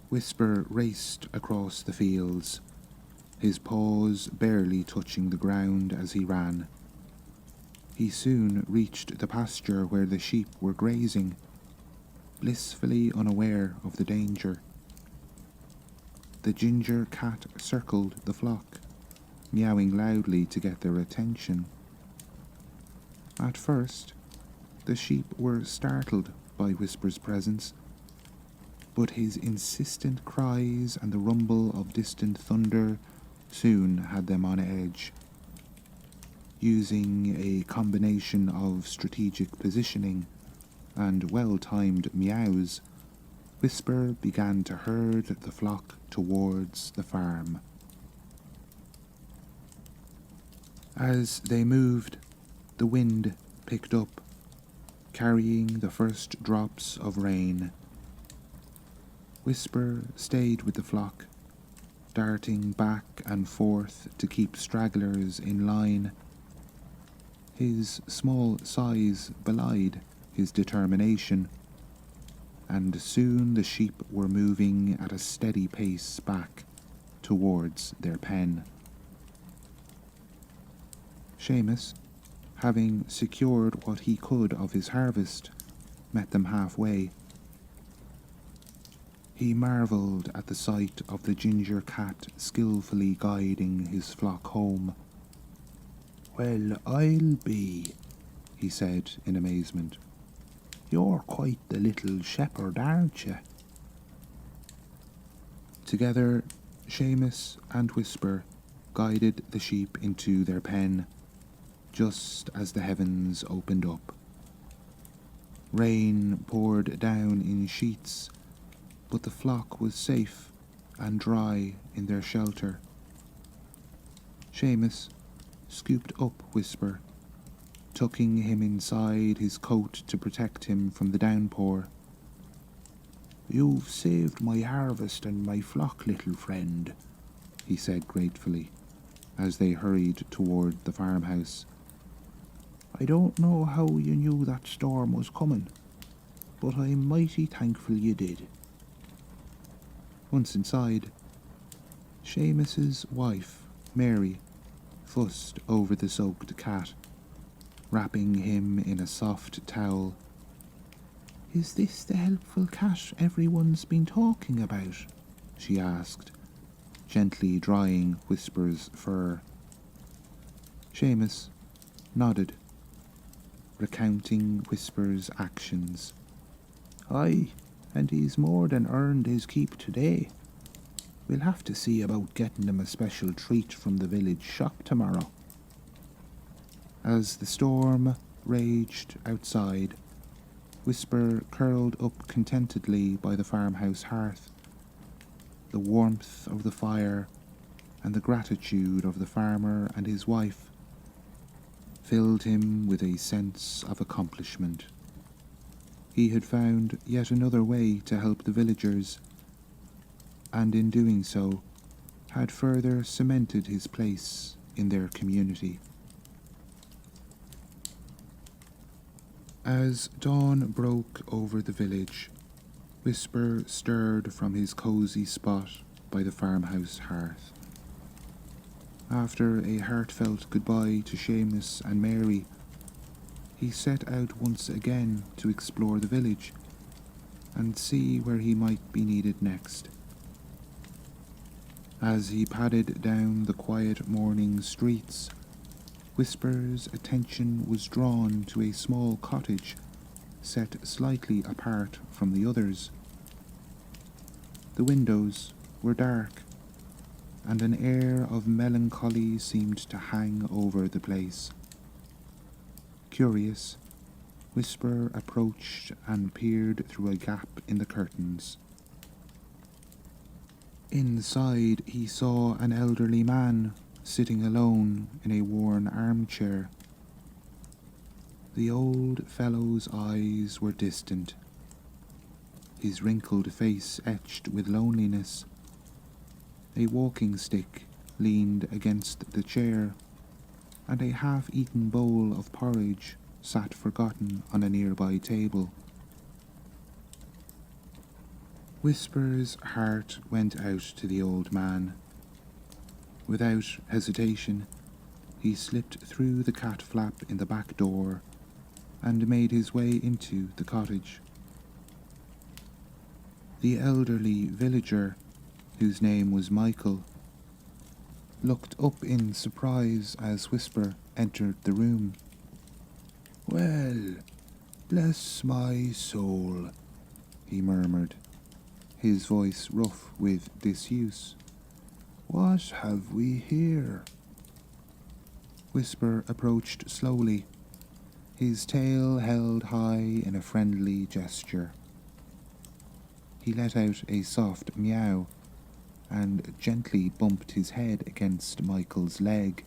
Whisper raced across the fields, his paws barely touching the ground as he ran. He soon reached the pasture where the sheep were grazing, blissfully unaware of the danger. The ginger cat circled the flock, meowing loudly to get their attention. At first, the sheep were startled by Whisper's presence, but his insistent cries and the rumble of distant thunder soon had them on edge. Using a combination of strategic positioning and well-timed meows, Whisper began to herd the flock towards the farm. As they moved, the wind picked up, carrying the first drops of rain. Whisper stayed with the flock, darting back and forth to keep stragglers in line. His small size belied his determination, and soon the sheep were moving at a steady pace back towards their pen. Seamus, having secured what he could of his harvest, met them halfway. He marvelled at the sight of the ginger cat skillfully guiding his flock home. "Well, I'll be," he said in amazement. "You're quite the little shepherd, aren't you?" Together, Seamus and Whisper guided the sheep into their pen, just as the heavens opened up. Rain poured down in sheets, but the flock was safe and dry in their shelter. Seamus scooped up Whisper, tucking him inside his coat to protect him from the downpour. "You've saved my harvest and my flock, little friend," he said gratefully, as they hurried toward the farmhouse. "I don't know how you knew that storm was coming, but I'm mighty thankful you did." Once inside, Seamus's wife, Mary, fussed over the soaked cat, wrapping him in a soft towel. "Is this the helpful cat everyone's been talking about?" she asked, gently drying Whisper's fur. Seamus nodded, recounting Whisper's actions. "Aye, and he's more than earned his keep today. We'll have to see about getting him a special treat from the village shop tomorrow." As the storm raged outside, Whisper curled up contentedly by the farmhouse hearth. The warmth of the fire and the gratitude of the farmer and his wife filled him with a sense of accomplishment. He had found yet another way to help the villagers, and in doing so had further cemented his place in their community. As dawn broke over the village, Whisper stirred from his cosy spot by the farmhouse hearth. After a heartfelt goodbye to Seamus and Mary, he set out once again to explore the village and see where he might be needed next. As he padded down the quiet morning streets, Whisper's attention was drawn to a small cottage set slightly apart from the others. The windows were dark, and an air of melancholy seemed to hang over the place. Curious, Whisper approached and peered through a gap in the curtains. Inside, he saw an elderly man sitting alone in a worn armchair. The old fellow's eyes were distant, his wrinkled face etched with loneliness. A walking stick leaned against the chair, and a half-eaten bowl of porridge sat forgotten on a nearby table. Whisper's heart went out to the old man. Without hesitation, he slipped through the cat flap in the back door and made his way into the cottage. The elderly villager, whose name was Michael, looked up in surprise as Whisper entered the room. "Well, bless my soul," he murmured, his voice rough with disuse. "What have we here?" Whisper approached slowly, his tail held high in a friendly gesture. He let out a soft meow and gently bumped his head against Michael's leg.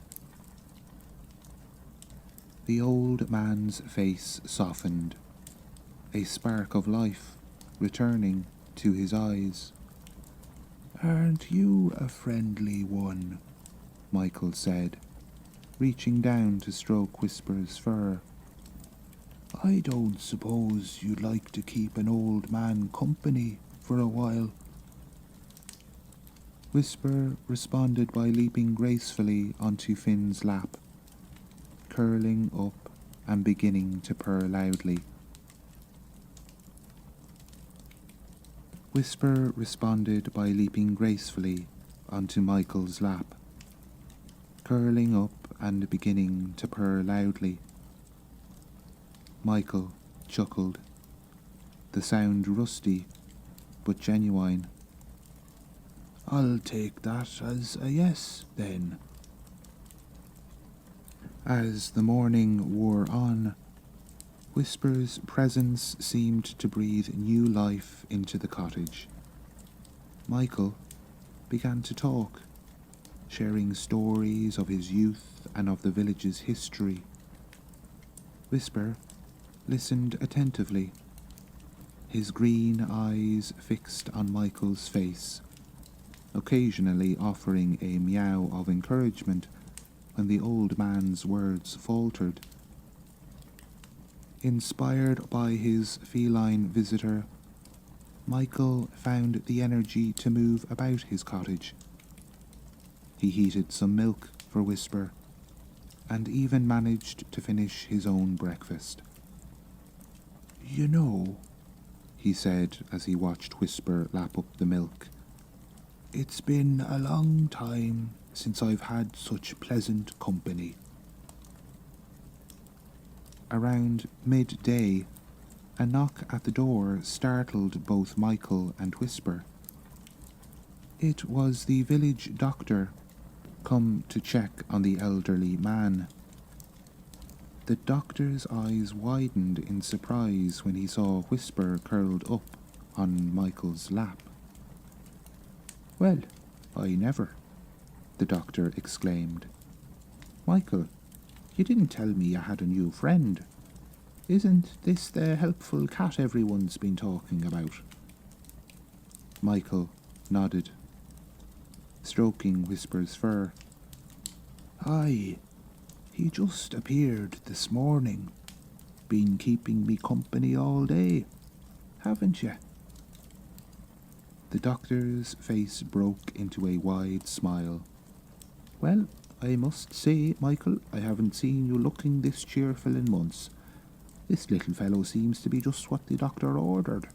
The old man's face softened, a spark of life returning to his eyes. "Aren't you a friendly one?" Michael said, reaching down to stroke Whisper's fur. "I don't suppose you'd like to keep an old man company for a while?" Whisper responded by leaping gracefully onto Finn's lap, curling up and beginning to purr loudly. Whisper responded by leaping gracefully onto Michael's lap, curling up and beginning to purr loudly. Michael chuckled, the sound rusty but genuine. "I'll take that as a yes, then." As the morning wore on, Whisper's presence seemed to breathe new life into the cottage. Michael began to talk, sharing stories of his youth and of the village's history. Whisper listened attentively, his green eyes fixed on Michael's face, occasionally offering a meow of encouragement when the old man's words faltered. Inspired by his feline visitor, Michael found the energy to move about his cottage. He heated some milk for Whisper, and even managed to finish his own breakfast. "You know," he said as he watched Whisper lap up the milk, "it's been a long time since I've had such pleasant company." Around midday, a knock at the door startled both Michael and Whisper. It was the village doctor, come to check on the elderly man. The doctor's eyes widened in surprise when he saw Whisper curled up on Michael's lap. "Well, I never," the doctor exclaimed. "Michael, you didn't tell me you had a new friend. Isn't this the helpful cat everyone's been talking about?" Michael nodded, stroking Whisper's fur. "Aye, he just appeared this morning. Been keeping me company all day, haven't you?" The doctor's face broke into a wide smile. "Well, I must say, Michael, I haven't seen you looking this cheerful in months. This little fellow seems to be just what the doctor ordered."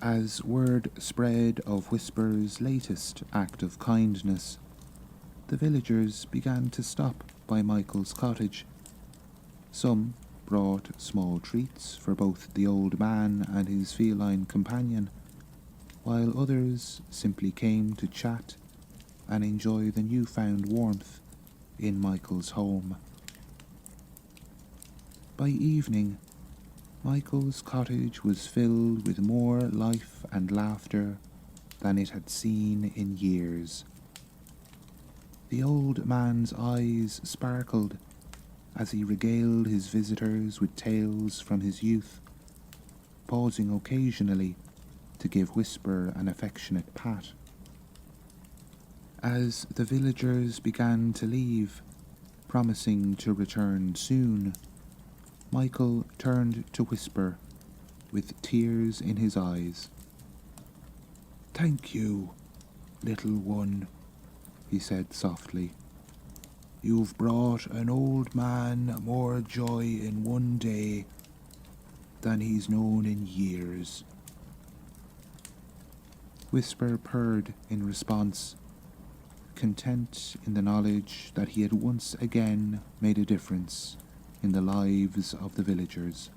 As word spread of Whisper's latest act of kindness, the villagers began to stop by Michael's cottage. Some brought small treats for both the old man and his feline companion, while others simply came to chat and enjoy the newfound warmth in Michael's home. By evening, Michael's cottage was filled with more life and laughter than it had seen in years. The old man's eyes sparkled as he regaled his visitors with tales from his youth, pausing occasionally to give Whisper an affectionate pat. As the villagers began to leave, promising to return soon, Michael turned to Whisper with tears in his eyes. "Thank you, little one," he said softly. "You've brought an old man more joy in one day than he's known in years." Whisper purred in response, content in the knowledge that he had once again made a difference in the lives of the villagers.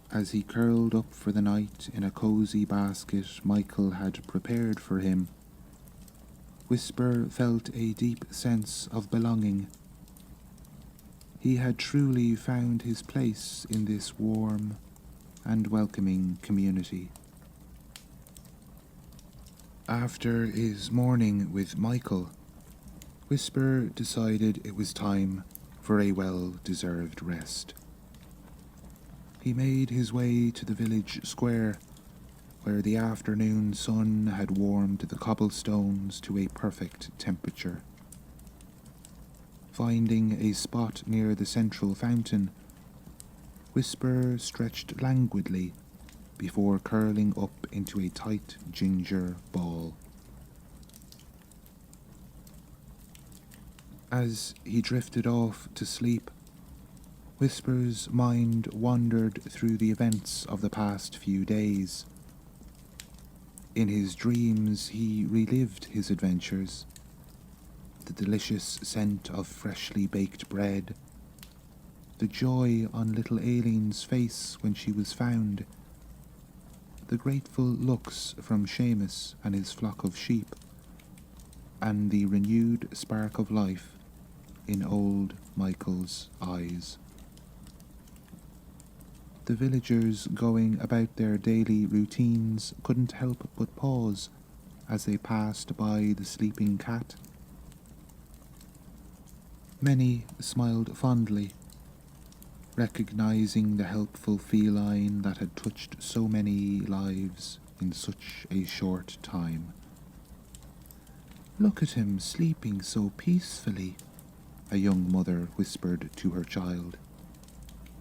As he curled up for the night in a cozy basket Michael had prepared for him, Whisper felt a deep sense of belonging. He had truly found his place in this warm and welcoming community. After his morning with Michael, Whisper decided it was time for a well-deserved rest. He made his way to the village square, where the afternoon sun had warmed the cobblestones to a perfect temperature. Finding a spot near the central fountain, Whisper stretched languidly before curling up into a tight ginger ball. As he drifted off to sleep, Whisper's mind wandered through the events of the past few days. In his dreams, he relived his adventures. The delicious scent of freshly baked bread, the joy on little Aileen's face when she was found, the grateful looks from Seamus and his flock of sheep, and the renewed spark of life in old Michael's eyes. The villagers going about their daily routines couldn't help but pause as they passed by the sleeping cat. Many smiled fondly, recognizing the helpful feline that had touched so many lives in such a short time. "Look at him sleeping so peacefully," a young mother whispered to her child.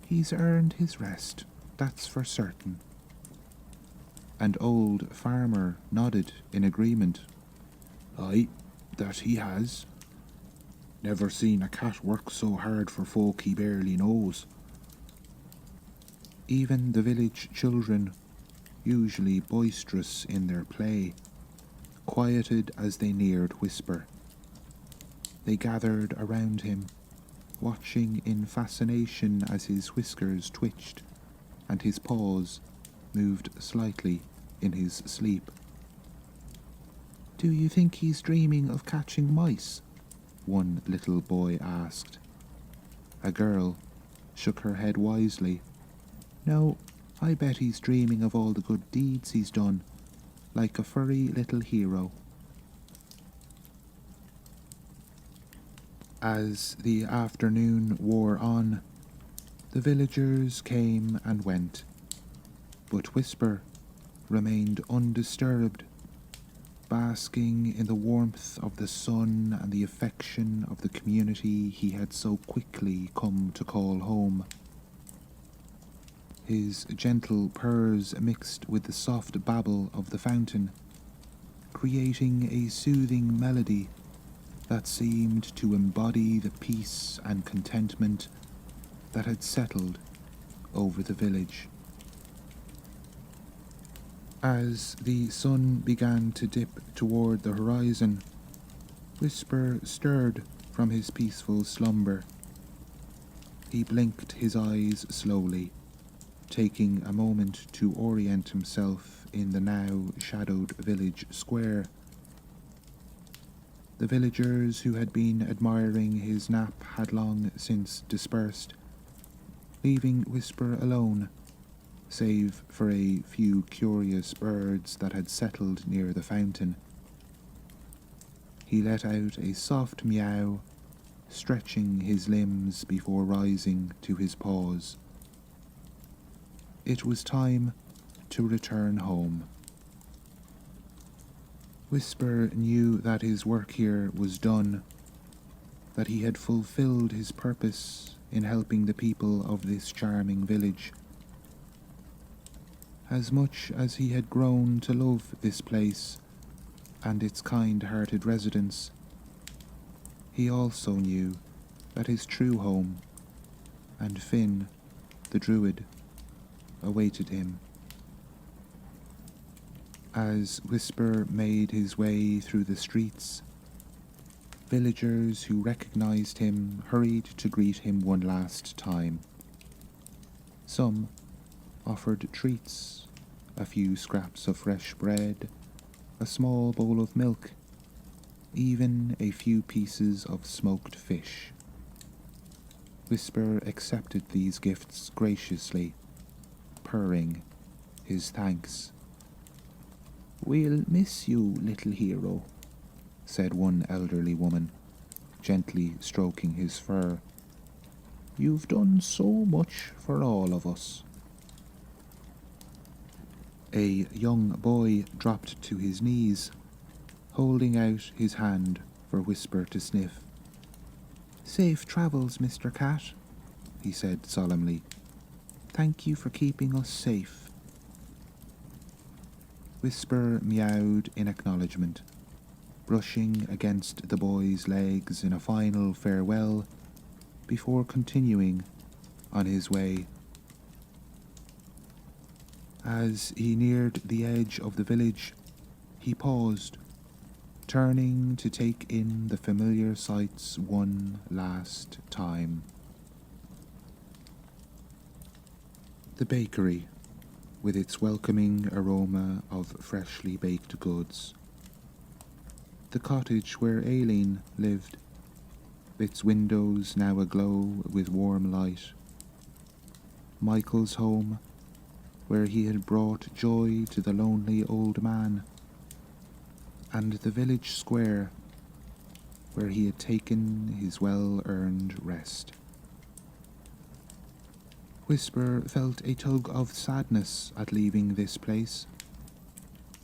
"He's earned his rest, that's for certain." An old farmer nodded in agreement. "Aye, that he has. Never seen a cat work so hard for folk he barely knows." Even the village children, usually boisterous in their play, quieted as they neared Whisper. They gathered around him, watching in fascination as his whiskers twitched and his paws moved slightly in his sleep. "Do you think he's dreaming of catching mice?" one little boy asked. A girl shook her head wisely. "No, I bet he's dreaming of all the good deeds he's done, like a furry little hero." As the afternoon wore on, the villagers came and went, but Whisper remained undisturbed, basking in the warmth of the sun and the affection of the community he had so quickly come to call home. His gentle purrs mixed with the soft babble of the fountain, creating a soothing melody that seemed to embody the peace and contentment that had settled over the village. As the sun began to dip toward the horizon, Whisper stirred from his peaceful slumber. He blinked his eyes slowly, taking a moment to orient himself in the now shadowed village square. The villagers who had been admiring his nap had long since dispersed, leaving Whisper alone, save for a few curious birds that had settled near the fountain. He let out a soft meow, stretching his limbs before rising to his paws. It was time to return home. Whisper knew that his work here was done, that he had fulfilled his purpose in helping the people of this charming village. As much as he had grown to love this place and its kind-hearted residents, he also knew that his true home, and Finn the Druid, awaited him. As Whisper made his way through the streets, villagers who recognized him hurried to greet him one last time. Some offered treats, a few scraps of fresh bread, a small bowl of milk, even a few pieces of smoked fish. Whisper accepted these gifts graciously, purring his thanks. "We'll miss you, little hero," said one elderly woman, gently stroking his fur. "You've done so much for all of us." A young boy dropped to his knees, holding out his hand for Whisper to sniff. "Safe travels, Mr. Cat," he said solemnly. "Thank you for keeping us safe." Whisper meowed in acknowledgement, brushing against the boy's legs in a final farewell before continuing on his way. As he neared the edge of the village, he paused, turning to take in the familiar sights one last time. The bakery, with its welcoming aroma of freshly baked goods. The cottage where Aileen lived, its windows now aglow with warm light. Michael's home, where he had brought joy to the lonely old man. And the village square, where he had taken his well-earned rest. Whisper felt a tug of sadness at leaving this place,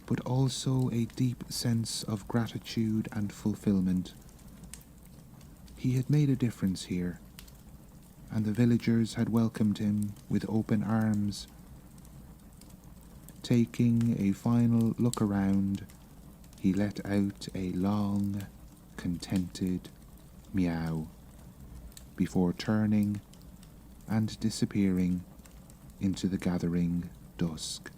but also a deep sense of gratitude and fulfillment. He had made a difference here, and the villagers had welcomed him with open arms. Taking a final look around, he let out a long, contented meow before turning and disappearing into the gathering dusk.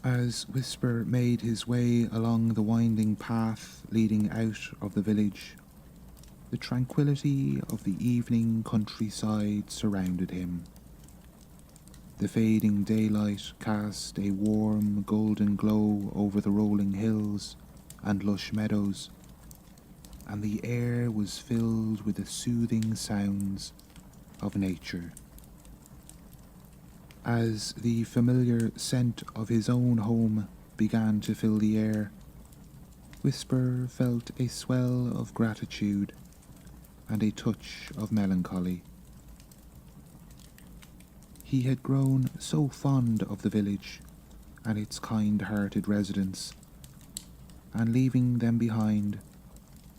As Whisper made his way along the winding path leading out of the village, the tranquility of the evening countryside surrounded him. The fading daylight cast a warm golden glow over the rolling hills and lush meadows, and the air was filled with the soothing sounds of nature. As the familiar scent of his own home began to fill the air, Whisper felt a swell of gratitude and a touch of melancholy. He had grown so fond of the village and its kind-hearted residents, and leaving them behind,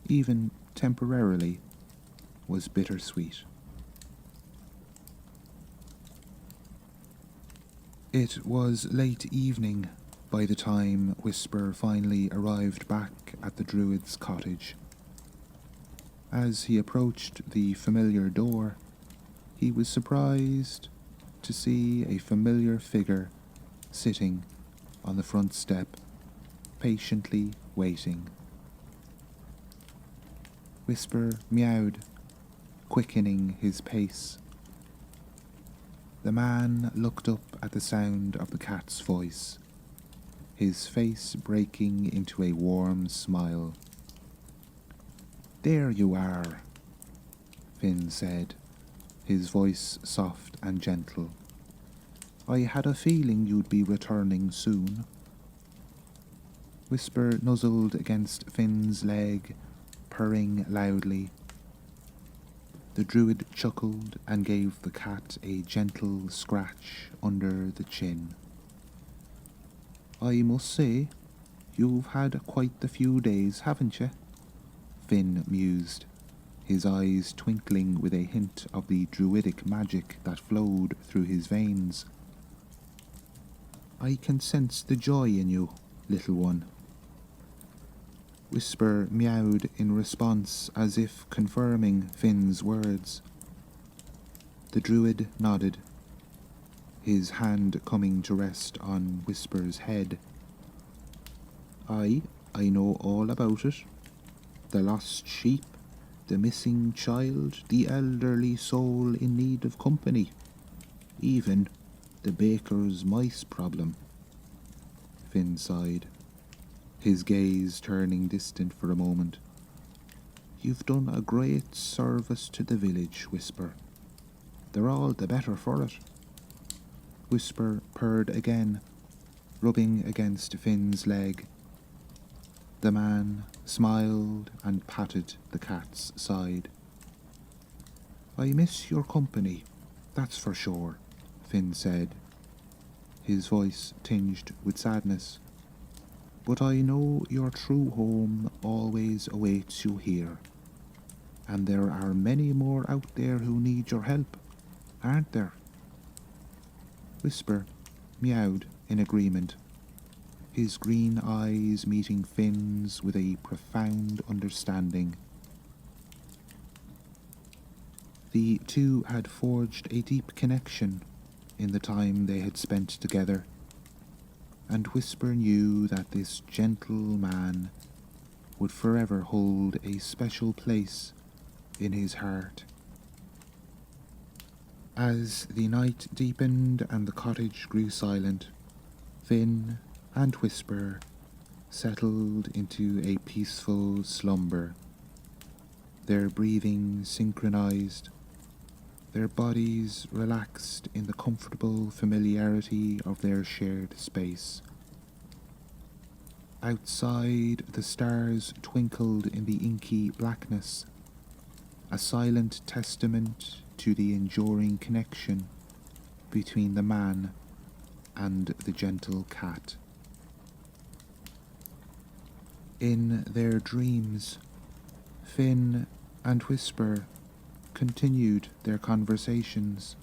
even temporarily, was bittersweet. It was late evening by the time Whisper finally arrived back at the Druid's cottage. As he approached the familiar door, he was surprised to see a familiar figure sitting on the front step, patiently waiting. Whisper meowed, quickening his pace. The man looked up at the sound of the cat's voice, his face breaking into a warm smile. "There you are," Finn said, his voice soft and gentle. "I had a feeling you'd be returning soon." Whisper nuzzled against Finn's leg, purring loudly. The Druid chuckled and gave the cat a gentle scratch under the chin. "I must say, you've had quite the few days, haven't you?" Finn mused, his eyes twinkling with a hint of the druidic magic that flowed through his veins. "I can sense the joy in you, little one." Whisper meowed in response, as if confirming Finn's words. The Druid nodded, his hand coming to rest on Whisper's head. "Aye, I know all about it. The lost sheep, the missing child, the elderly soul in need of company, even the baker's mice problem." Finn sighed, his gaze turning distant for a moment. "You've done a great service to the village, Whisper. They're all the better for it." Whisper purred again, rubbing against Finn's leg. The man smiled and patted the cat's side. "I miss your company, that's for sure," Finn said, his voice tinged with sadness. "But I know your true home always awaits you here. And there are many more out there who need your help, aren't there?" Whisper meowed in agreement, his green eyes meeting Finn's with a profound understanding. The two had forged a deep connection in the time they had spent together, and Whisper knew that this gentle man would forever hold a special place in his heart. As the night deepened and the cottage grew silent, Finn and Whisper settled into a peaceful slumber, their breathing synchronized, their bodies relaxed in the comfortable familiarity of their shared space. Outside, the stars twinkled in the inky blackness, a silent testament to the enduring connection between the man and the gentle cat. In their dreams, Finn and Whisper continued their conversations,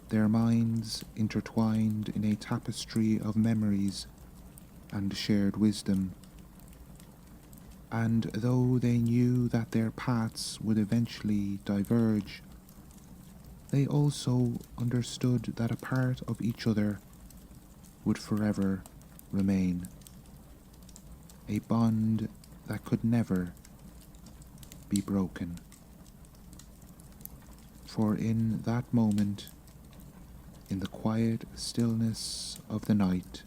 their minds intertwined in a tapestry of memories and shared wisdom. And though they knew that their paths would eventually diverge, they also understood that a part of each other would forever remain, a bond that could never be broken. For in that moment, in the quiet stillness of the night,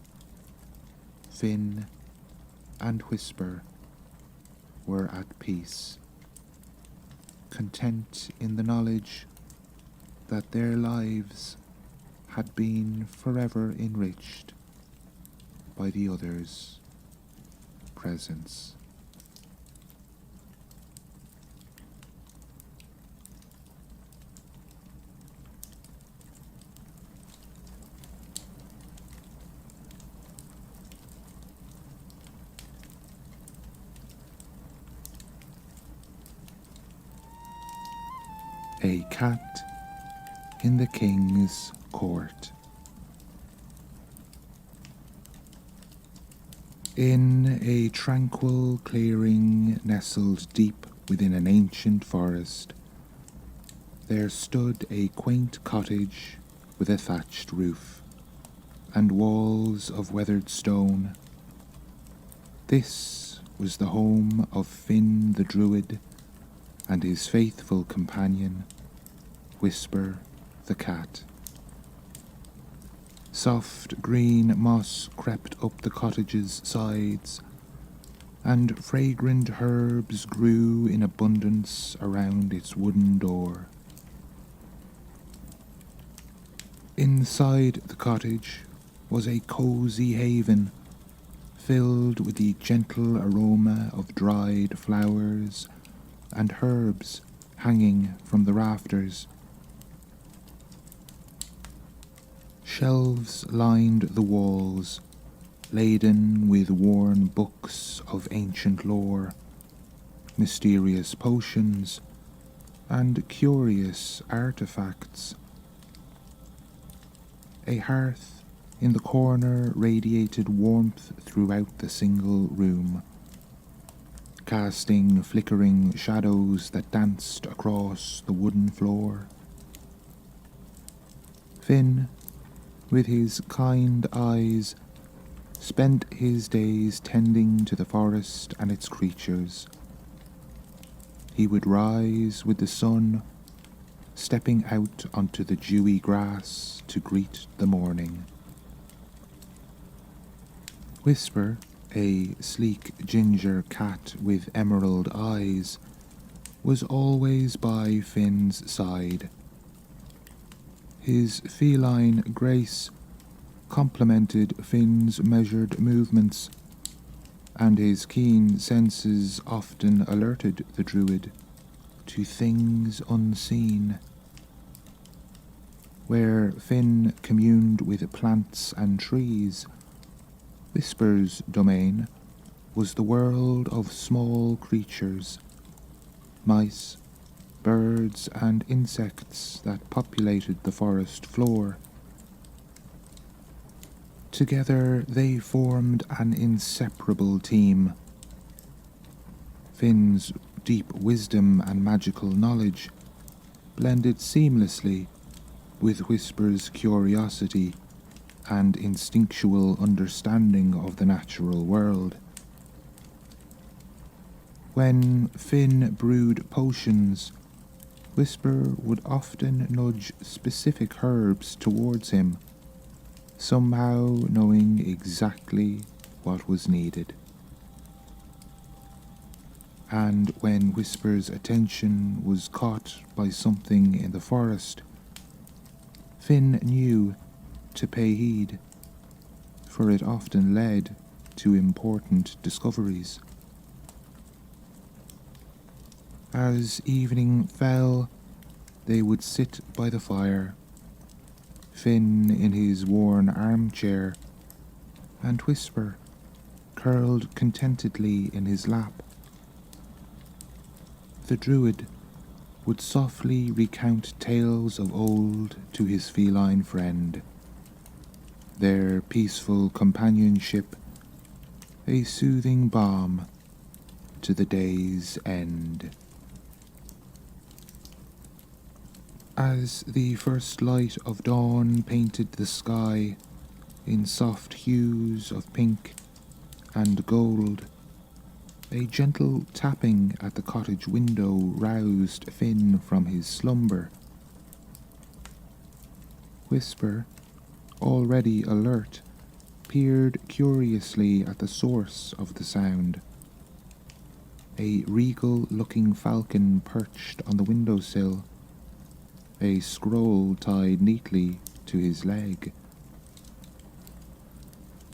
Finn and Whisper were at peace, content in the knowledge that their lives had been forever enriched by the other's presence. A Cat in the King's Court. In a tranquil clearing nestled deep within an ancient forest, there stood a quaint cottage with a thatched roof and walls of weathered stone. This was the home of Finn the Druid and his faithful companion, Whisper the cat. Soft green moss crept up the cottage's sides, and fragrant herbs grew in abundance around its wooden door. Inside the cottage was a cosy haven, filled with the gentle aroma of dried flowers and herbs hanging from the rafters. Shelves lined the walls, laden with worn books of ancient lore, mysterious potions, and curious artifacts. A hearth in the corner radiated warmth throughout the single room, casting flickering shadows that danced across the wooden floor. Finn, with his kind eyes, spent his days tending to the forest and its creatures. He would rise with the sun, stepping out onto the dewy grass to greet the morning. Whisper, a sleek ginger cat with emerald eyes, was always by Finn's side. His feline grace complemented Finn's measured movements, and his keen senses often alerted the druid to things unseen. Where Finn communed with plants and trees, Whisper's domain was the world of small creatures, mice, birds, and insects that populated the forest floor. Together they formed an inseparable team. Finn's deep wisdom and magical knowledge blended seamlessly with Whisper's curiosity and instinctual understanding of the natural world. When Finn brewed potions, Whisper would often nudge specific herbs towards him, somehow knowing exactly what was needed. And when Whisper's attention was caught by something in the forest, Finn knew to pay heed, for it often led to important discoveries. As evening fell, they would sit by the fire, Finn in his worn armchair, and Whisper curled contentedly in his lap. The Druid would softly recount tales of old to his feline friend, their peaceful companionship a soothing balm to the day's end. As the first light of dawn painted the sky in soft hues of pink and gold, a gentle tapping at the cottage window roused Finn from his slumber. Whisper, already alert, peered curiously at the source of the sound. A regal-looking falcon perched on the windowsill, a scroll tied neatly to his leg.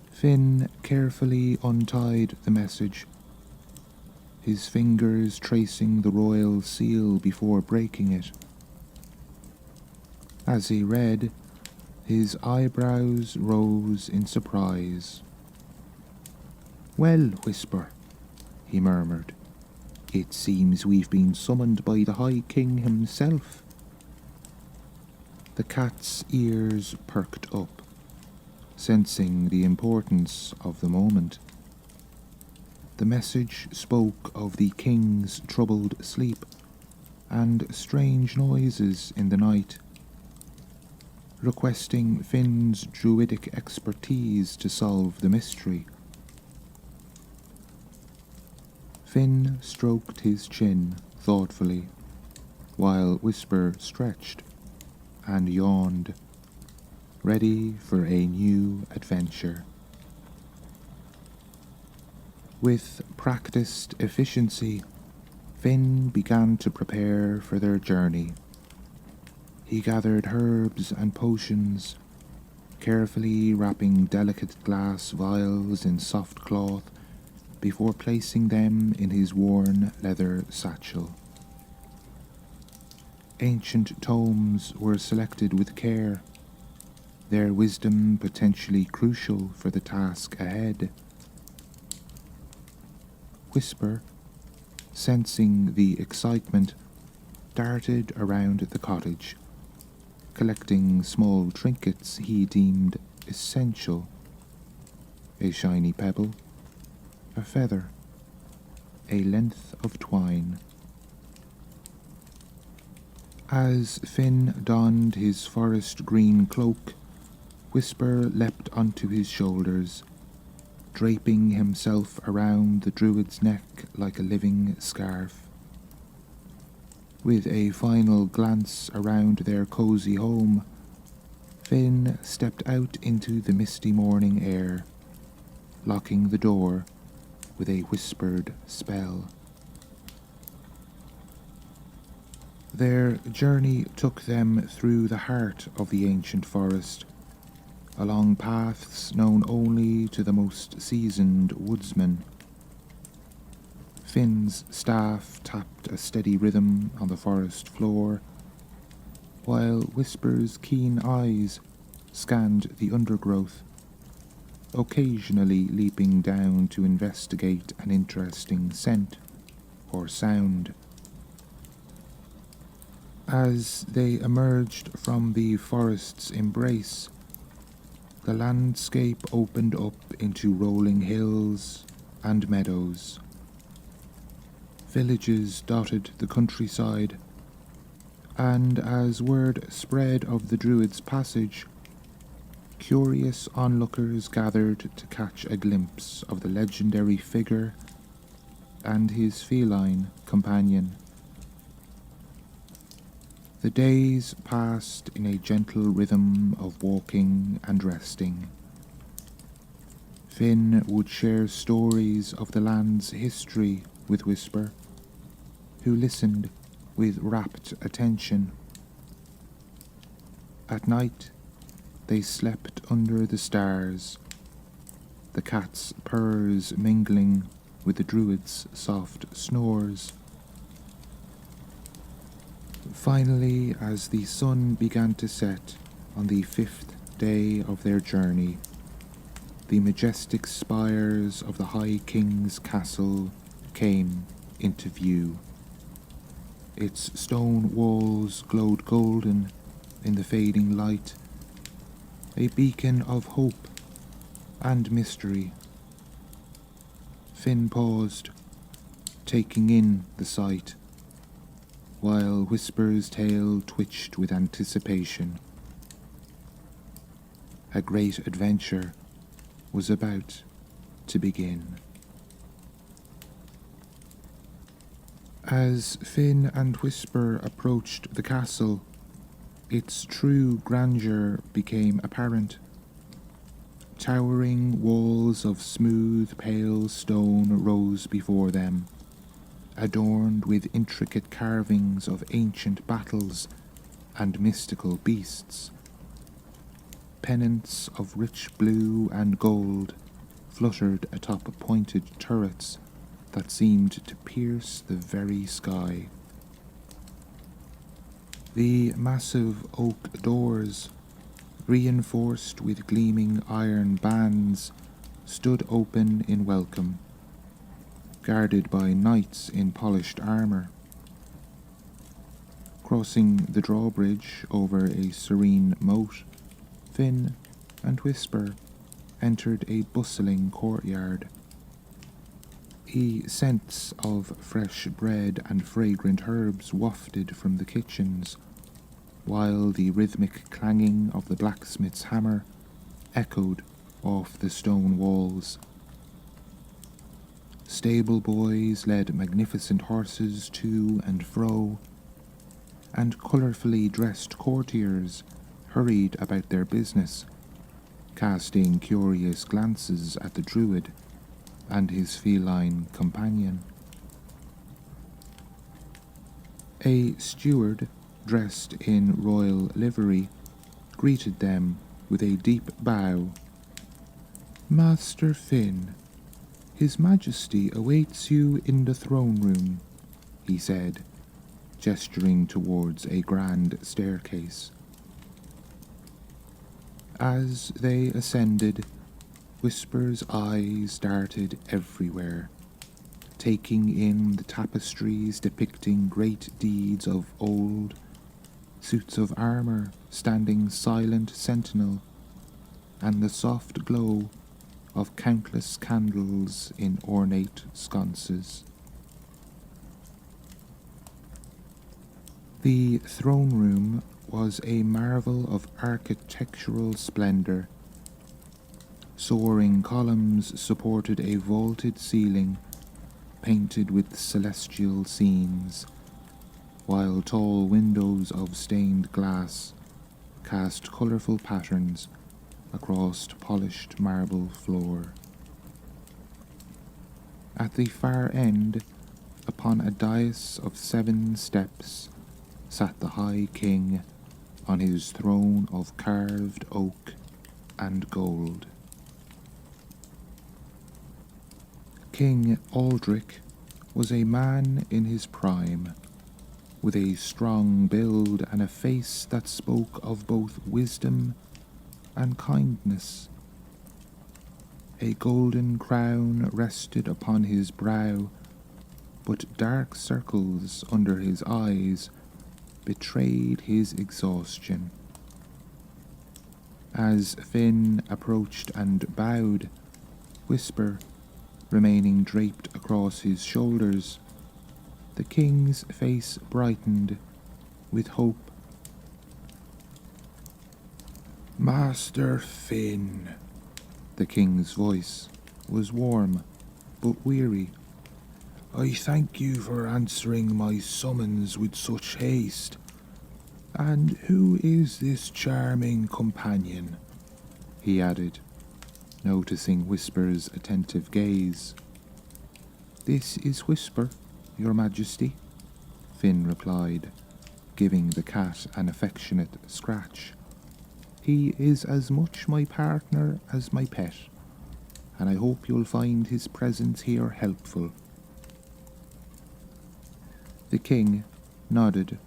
Finn carefully untied the message, his fingers tracing the royal seal before breaking it. As he read, his eyebrows rose in surprise. "Well, Whisper," he murmured, "it seems we've been summoned by the High King himself." The cat's ears perked up, sensing the importance of the moment. The message spoke of the king's troubled sleep and strange noises in the night, requesting Finn's druidic expertise to solve the mystery. Finn stroked his chin thoughtfully, while Whisper stretched and yawned, ready for a new adventure. With practiced efficiency, Finn began to prepare for their journey. He gathered herbs and potions, carefully wrapping delicate glass vials in soft cloth before placing them in his worn leather satchel. Ancient tomes were selected with care, their wisdom potentially crucial for the task ahead. Whisper, sensing the excitement, darted around the cottage, collecting small trinkets he deemed essential: a shiny pebble, a feather, a length of twine. As Finn donned his forest green cloak, Whisper leapt onto his shoulders, draping himself around the druid's neck like a living scarf. With a final glance around their cozy home, Finn stepped out into the misty morning air, locking the door with a whispered spell. Their journey took them through the heart of the ancient forest, along paths known only to the most seasoned woodsmen. Finn's staff tapped a steady rhythm on the forest floor, while Whisper's keen eyes scanned the undergrowth, occasionally leaping down to investigate an interesting scent or sound. As they emerged from the forest's embrace, the landscape opened up into rolling hills and meadows. Villages dotted the countryside, and as word spread of the druid's passage, curious onlookers gathered to catch a glimpse of the legendary figure and his feline companion. The days passed in a gentle rhythm of walking and resting. Finn would share stories of the land's history with Whisper, who listened with rapt attention. At night, they slept under the stars, the cat's purrs mingling with the druid's soft snores. Finally, as the sun began to set on the 5th day of their journey, the majestic spires of the High King's castle came into view. Its stone walls glowed golden in the fading light, a beacon of hope and mystery. Finn paused, taking in the sight, while Whisper's tail twitched with anticipation. A great adventure was about to begin. As Finn and Whisper approached the castle, its true grandeur became apparent. Towering walls of smooth, pale stone rose before them, adorned with intricate carvings of ancient battles and mystical beasts. Pennants of rich blue and gold fluttered atop pointed turrets that seemed to pierce the very sky. The massive oak doors, reinforced with gleaming iron bands, stood open in welcome, guarded by knights in polished armour. Crossing the drawbridge over a serene moat, Finn and Whisper entered a bustling courtyard. The scents of fresh bread and fragrant herbs wafted from the kitchens, while the rhythmic clanging of the blacksmith's hammer echoed off the stone walls. Stable boys led magnificent horses to and fro, and colourfully dressed courtiers hurried about their business, casting curious glances at the druid and his feline companion. A steward, dressed in royal livery, greeted them with a deep bow. "Master Finn, His Majesty awaits you in the throne room," he said, gesturing towards a grand staircase. As they ascended, Whisper's eyes darted everywhere, taking in the tapestries depicting great deeds of old, suits of armour standing silent sentinel, and the soft glow of countless candles in ornate sconces. The throne room was a marvel of architectural splendour. Soaring columns supported a vaulted ceiling painted with celestial scenes, while tall windows of stained glass cast colourful patterns across polished marble floor. At the far end, upon a dais of 7 steps, sat the High King on his throne of carved oak and gold. King Aldrich was a man in his prime, with a strong build and a face that spoke of both wisdom and kindness. A golden crown rested upon his brow, but dark circles under his eyes betrayed his exhaustion. As Finn approached and bowed, Whisper remaining draped across his shoulders, the king's face brightened with hope. "Master Finn," the king's voice was warm but weary, "I thank you for answering my summons with such haste. And who is this charming companion?" he added, noticing Whisper's attentive gaze. "This is Whisper, Your Majesty," Finn replied, giving the cat an affectionate scratch. "He is as much my partner as my pet, and I hope you'll find his presence here helpful." The king nodded,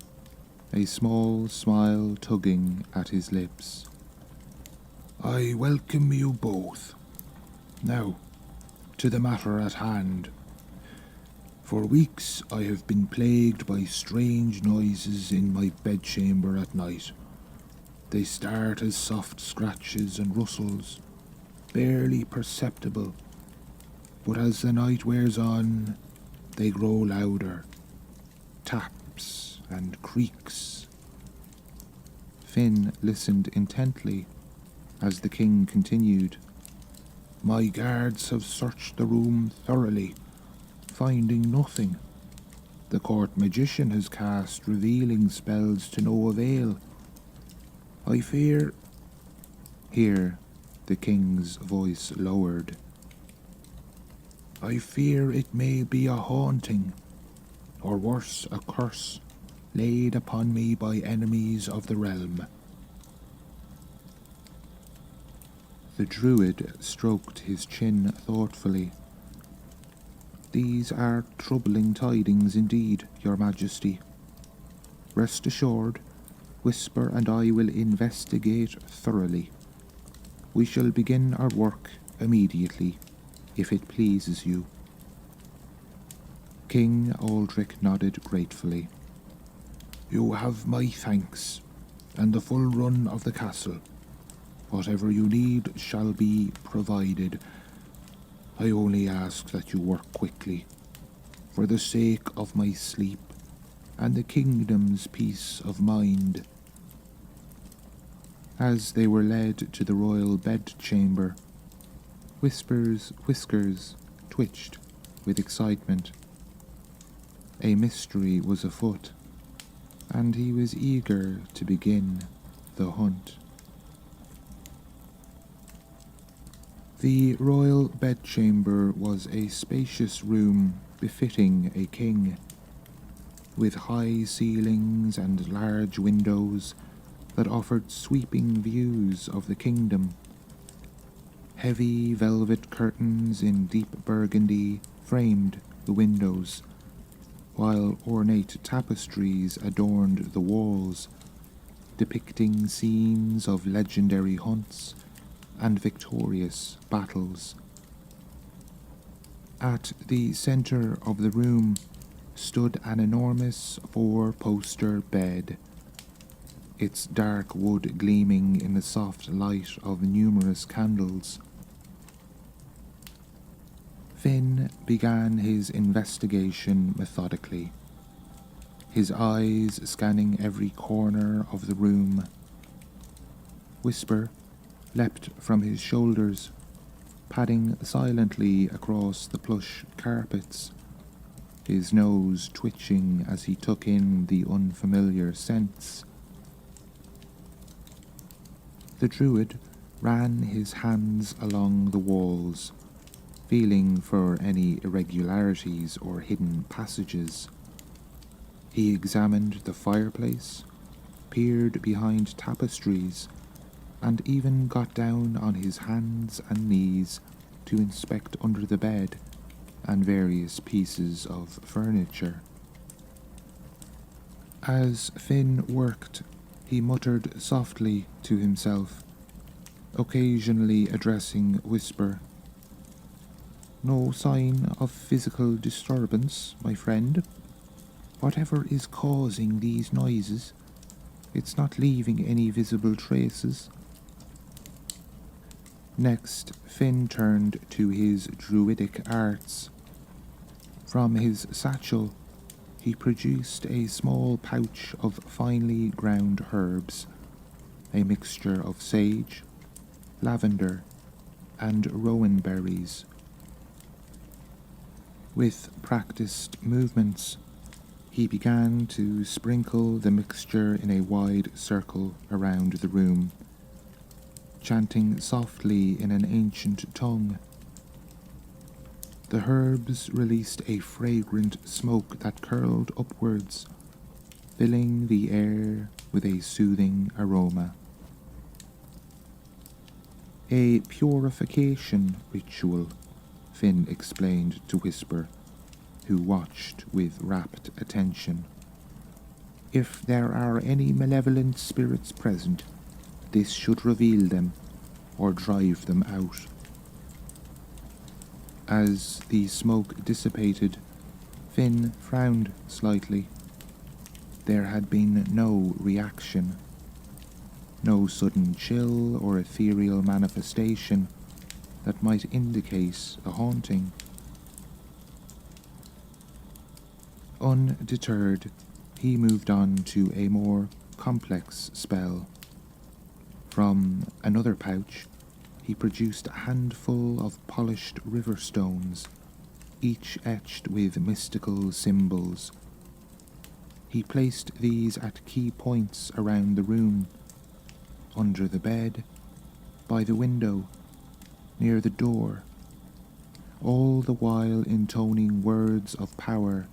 a small smile tugging at his lips. "I welcome you both. Now, to the matter at hand. For weeks I have been plagued by strange noises in my bedchamber at night. They start as soft scratches and rustles, barely perceptible, but as the night wears on, they grow louder. Taps and creaks." Finn listened intently as the king continued. "My guards have searched the room thoroughly, finding nothing. The court magician has cast revealing spells to no avail. I fear—" Here the king's voice lowered. "I fear it may be a haunting, or worse, a curse, laid upon me by enemies of the realm." The druid stroked his chin thoughtfully. "These are troubling tidings indeed, your majesty. Rest assured, Whisper and I will investigate thoroughly. We shall begin our work immediately, if it pleases you." King Aldrich nodded gratefully. "You have my thanks, and the full run of the castle. Whatever you need shall be provided. I only ask that you work quickly, for the sake of my sleep and the kingdom's peace of mind." As they were led to the royal bedchamber, Whisper's whiskers twitched with excitement. A mystery was afoot, and he was eager to begin the hunt. The royal bedchamber was a spacious room befitting a king, with high ceilings and large windows that offered sweeping views of the kingdom. Heavy velvet curtains in deep burgundy framed the windows, while ornate tapestries adorned the walls, depicting scenes of legendary hunts and victorious battles. At the center of the room stood an enormous four-poster bed, its dark wood gleaming in the soft light of numerous candles. Finn began his investigation methodically, his eyes scanning every corner of the room. Whisper leapt from his shoulders, padding silently across the plush carpets, his nose twitching as he took in the unfamiliar scents. The druid ran his hands along the walls, feeling for any irregularities or hidden passages. He examined the fireplace, peered behind tapestries, and even got down on his hands and knees to inspect under the bed and various pieces of furniture. As Finn worked, he muttered softly to himself, occasionally addressing Whisper. "No sign of physical disturbance, my friend. Whatever is causing these noises, it's not leaving any visible traces." Next, Finn turned to his druidic arts. From his satchel, he produced a small pouch of finely ground herbs, a mixture of sage, lavender, and rowan berries. With practiced movements, he began to sprinkle the mixture in a wide circle around the room, chanting softly in an ancient tongue. The herbs released a fragrant smoke that curled upwards, filling the air with a soothing aroma. A purification ritual, Finn explained to Whisper, who watched with rapt attention. If there are any malevolent spirits present, this should reveal them or drive them out. As the smoke dissipated, Finn frowned slightly. There had been no reaction, no sudden chill or ethereal manifestation that might indicate a haunting. Undeterred, he moved on to a more complex spell. From another pouch, he produced a handful of polished river stones, each etched with mystical symbols. He placed these at key points around the room, under the bed, by the window, near the door, all the while intoning words of power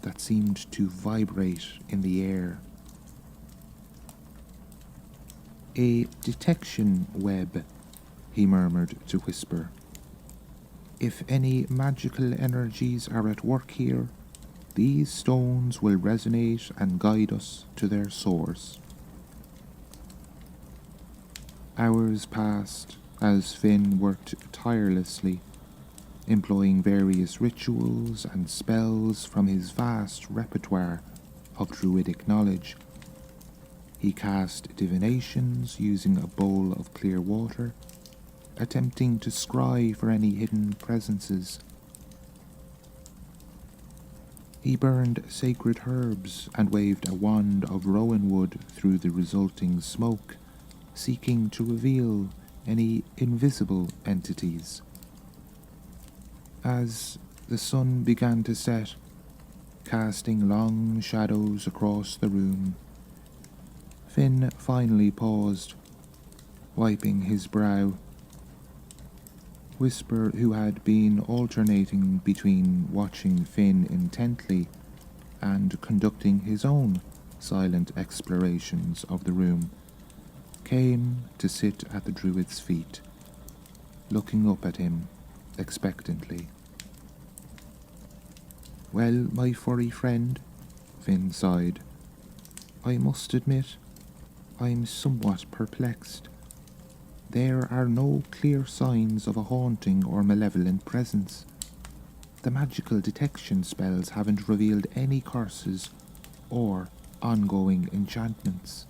that seemed to vibrate in the air. A detection web, he murmured to Whisper. If any magical energies are at work here, these stones will resonate and guide us to their source. Hours passed as Finn worked tirelessly, employing various rituals and spells from his vast repertoire of druidic knowledge. He cast divinations using a bowl of clear water, attempting to scry for any hidden presences. He burned sacred herbs and waved a wand of rowan wood through the resulting smoke, seeking to reveal any invisible entities. As the sun began to set, casting long shadows across the room, Finn finally paused, wiping his brow. Whisper, who had been alternating between watching Finn intently and conducting his own silent explorations of the room, came to sit at the druid's feet, looking up at him expectantly. "Well, my furry friend," Finn sighed, "I must admit, I'm somewhat perplexed. There are no clear signs of a haunting or malevolent presence. The magical detection spells haven't revealed any curses or ongoing enchantments."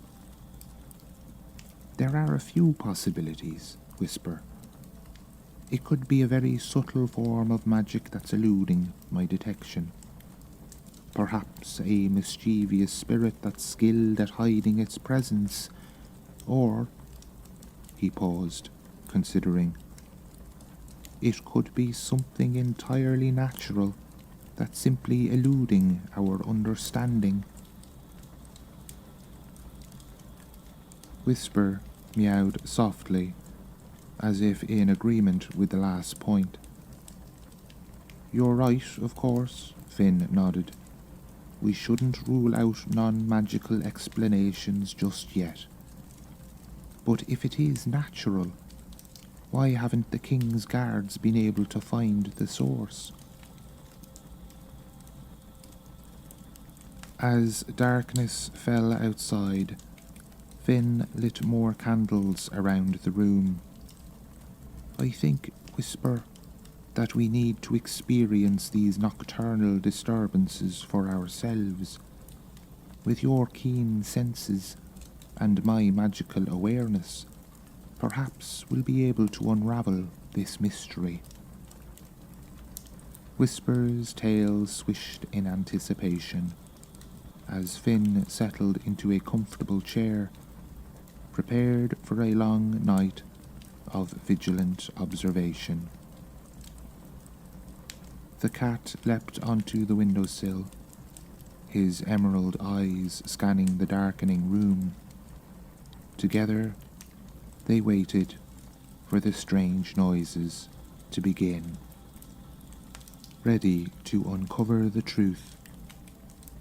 "There are a few possibilities," Whisper. "It could be a very subtle form of magic that's eluding my detection. Perhaps a mischievous spirit that's skilled at hiding its presence, or..." He paused, considering. "It could be something entirely natural that's simply eluding our understanding." Whisper meowed softly, as if in agreement with the last point. "You're right, of course," Finn nodded. "We shouldn't rule out non-magical explanations just yet. But if it is natural, why haven't the King's guards been able to find the source?" As darkness fell outside, Finn lit more candles around the room. "I think, Whisper, that we need to experience these nocturnal disturbances for ourselves. With your keen senses and my magical awareness, perhaps we'll be able to unravel this mystery." Whisper's tail swished in anticipation as Finn settled into a comfortable chair, prepared for a long night of vigilant observation. The cat leapt onto the windowsill, his emerald eyes scanning the darkening room. Together, they waited for the strange noises to begin, ready to uncover the truth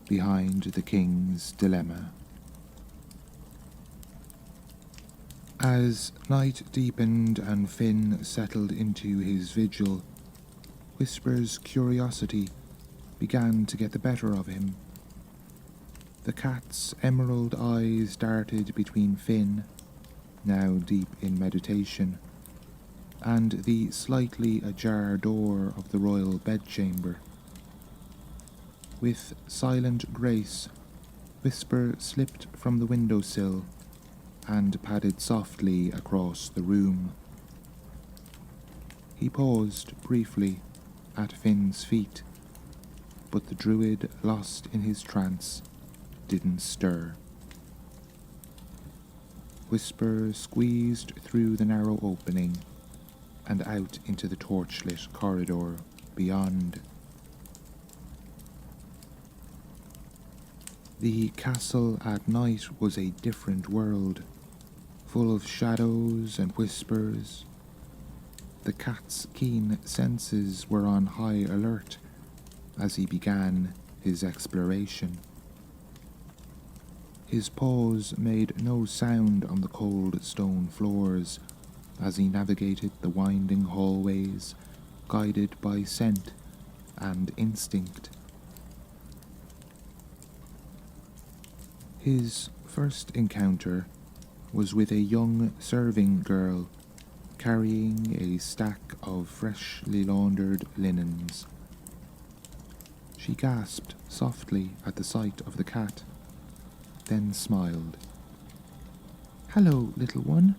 behind the King's dilemma. As night deepened and Finn settled into his vigil, Whisper's curiosity began to get the better of him. The cat's emerald eyes darted between Finn, now deep in meditation, and the slightly ajar door of the royal bedchamber. With silent grace, Whisper slipped from the windowsill and padded softly across the room. He paused briefly at Finn's feet, but the druid, lost in his trance, didn't stir. Whisper squeezed through the narrow opening and out into the torchlit corridor beyond. The castle at night was a different world, full of shadows and whispers. The cat's keen senses were on high alert as he began his exploration. His paws made no sound on the cold stone floors as he navigated the winding hallways, guided by scent and instinct. His first encounter was with a young serving girl carrying a stack of freshly laundered linens. She gasped softly at the sight of the cat, then smiled. "Hello, little one.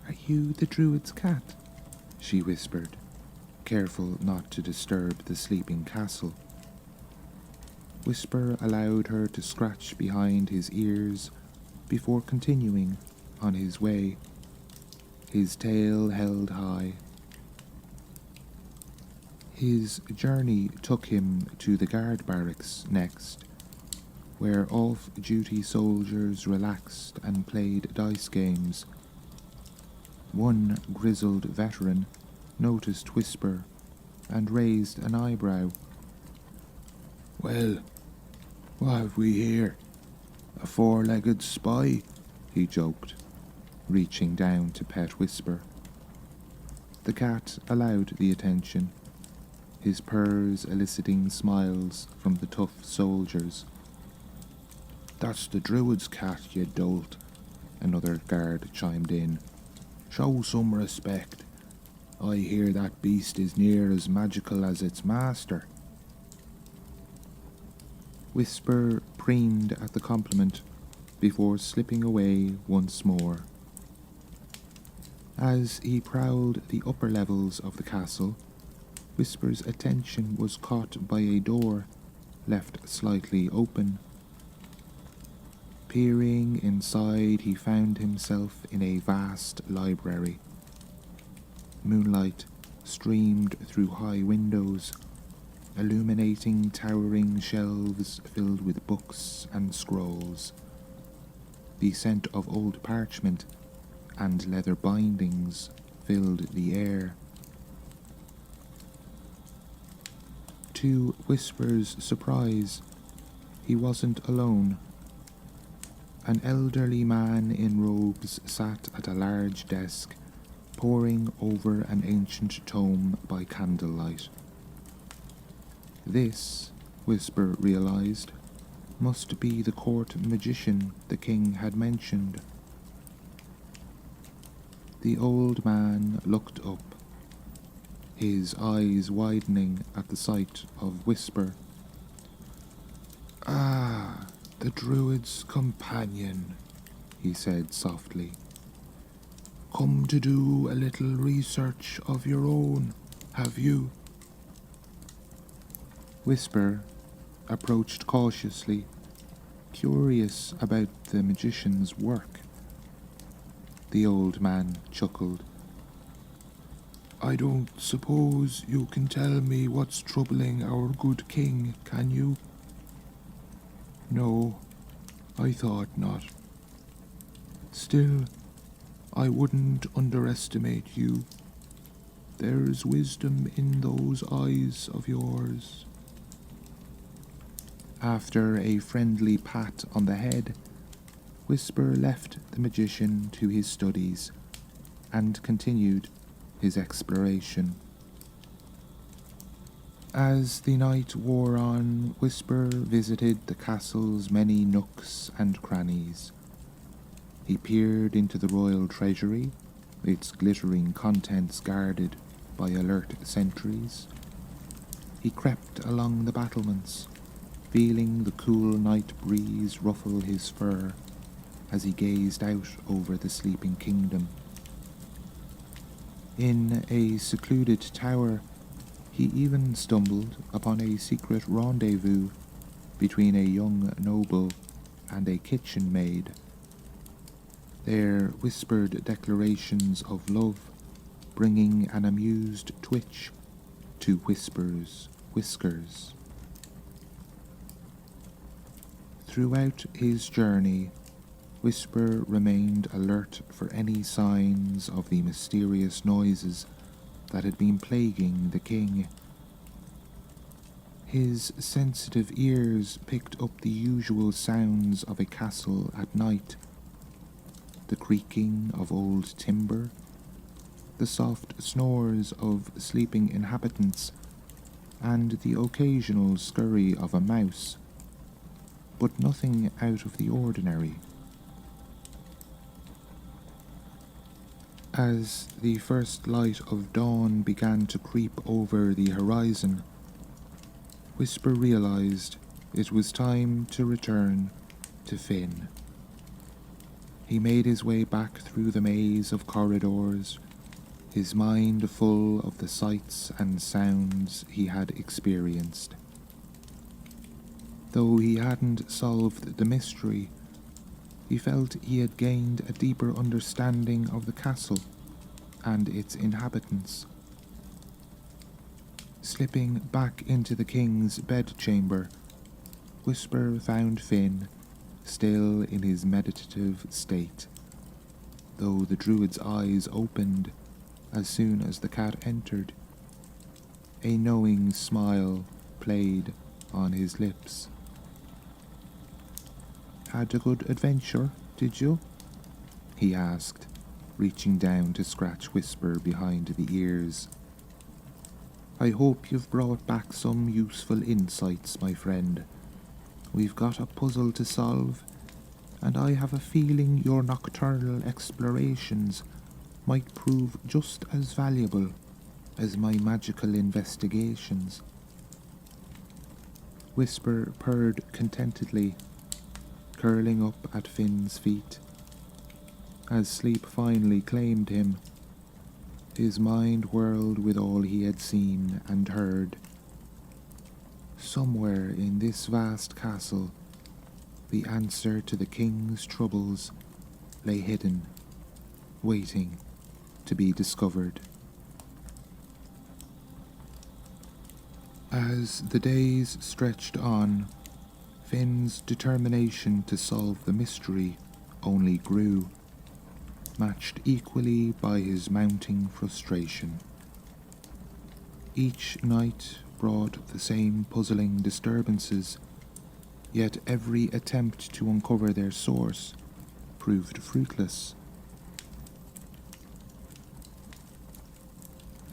Are you the druid's cat?" she whispered, careful not to disturb the sleeping castle. Whisper allowed her to scratch behind his ears before continuing on his way, his tail held high. His journey took him to the guard barracks next, where off-duty soldiers relaxed and played dice games. One grizzled veteran noticed Whisper and raised an eyebrow. "Well, what have we here? A four-legged spy?" he joked, reaching down to pet Whisper. The cat allowed the attention, his purrs eliciting smiles from the tough soldiers. "That's the druid's cat, you dolt," another guard chimed in. "Show some respect. I hear that beast is near as magical as its master." Whisper preened at the compliment before slipping away once more. As he prowled the upper levels of the castle, Whisper's attention was caught by a door left slightly open. Peering inside, he found himself in a vast library. Moonlight streamed through high windows, illuminating towering shelves filled with books and scrolls. The scent of old parchment and leather bindings filled the air. To Whisper's surprise, he wasn't alone. An elderly man in robes sat at a large desk, poring over an ancient tome by candlelight. This, Whisper realized, must be the court magician the king had mentioned. The old man looked up, his eyes widening at the sight of Whisper. "Ah, the druid's companion," he said softly. "Come to do a little research of your own, have you?" Whisper approached cautiously, curious about the magician's work. The old man chuckled. "I don't suppose you can tell me what's troubling our good king, can you?" "No, I thought not. Still, I wouldn't underestimate you. There's wisdom in those eyes of yours." After a friendly pat on the head, Whisper left the magician to his studies and continued his exploration. As the night wore on, Whisper visited the castle's many nooks and crannies. He peered into the royal treasury, its glittering contents guarded by alert sentries. He crept along the battlements, feeling the cool night breeze ruffle his fur as he gazed out over the sleeping kingdom. In a secluded tower, he even stumbled upon a secret rendezvous between a young noble and a kitchen maid. Their whispered declarations of love bringing an amused twitch to Whisper's whiskers. Throughout his journey, Whisper remained alert for any signs of the mysterious noises that had been plaguing the king. His sensitive ears picked up the usual sounds of a castle at night: the creaking of old timber, the soft snores of sleeping inhabitants, and the occasional scurry of a mouse, but nothing out of the ordinary. As the first light of dawn began to creep over the horizon, Whisper realized it was time to return to Finn. He made his way back through the maze of corridors, his mind full of the sights and sounds he had experienced. Though he hadn't solved the mystery, he felt he had gained a deeper understanding of the castle and its inhabitants. Slipping back into the king's bedchamber, Whisper found Finn still in his meditative state, though the druid's eyes opened as soon as the cat entered. A knowing smile played on his lips. "Had a good adventure, did you?" he asked, reaching down to scratch Whisper behind the ears. "I hope you've brought back some useful insights, my friend. We've got a puzzle to solve, and I have a feeling your nocturnal explorations might prove just as valuable as my magical investigations." Whisper purred contentedly, curling up at Finn's feet. As sleep finally claimed him, his mind whirled with all he had seen and heard. Somewhere in this vast castle, the answer to the king's troubles lay hidden, waiting to be discovered. As the days stretched on, Finn's determination to solve the mystery only grew, matched equally by his mounting frustration. Each night brought the same puzzling disturbances, yet every attempt to uncover their source proved fruitless.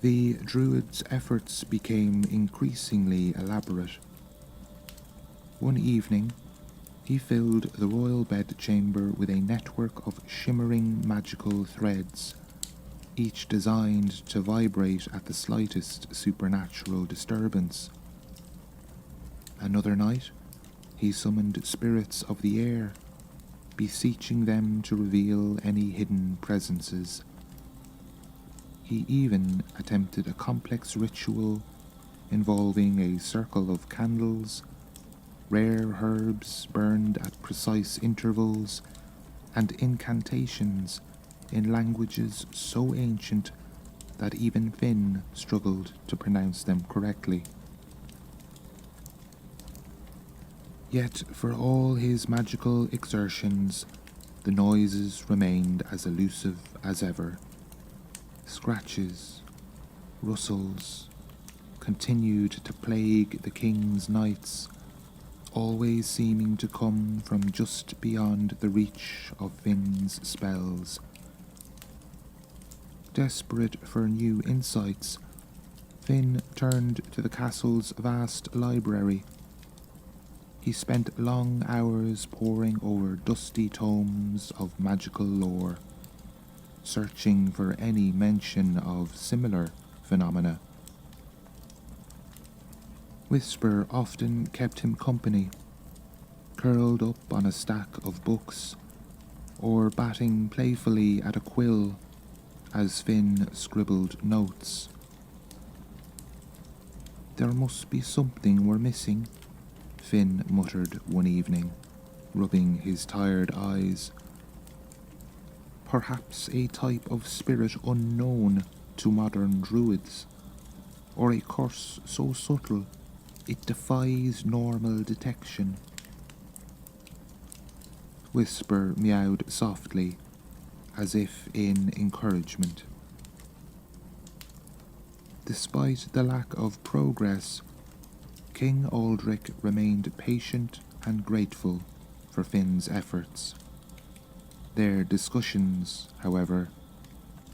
The druid's efforts became increasingly elaborate. One evening, he filled the royal bedchamber with a network of shimmering magical threads, each designed to vibrate at the slightest supernatural disturbance. Another night, he summoned spirits of the air, beseeching them to reveal any hidden presences. He even attempted a complex ritual involving a circle of candles, rare herbs burned at precise intervals, and incantations in languages so ancient that even Finn struggled to pronounce them correctly. Yet for all his magical exertions, the noises remained as elusive as ever. Scratches, rustles, continued to plague the king's nights, always seeming to come from just beyond the reach of Finn's spells. Desperate for new insights, Finn turned to the castle's vast library. He spent long hours poring over dusty tomes of magical lore, searching for any mention of similar phenomena. Whisper often kept him company, curled up on a stack of books, or batting playfully at a quill as Finn scribbled notes. "There must be something we're missing," Finn muttered one evening, rubbing his tired eyes. "Perhaps a type of spirit unknown to modern druids, or a curse so subtle it defies normal detection." Whisper meowed softly, as if in encouragement. Despite the lack of progress, King Aldrich remained patient and grateful for Finn's efforts. Their discussions, however,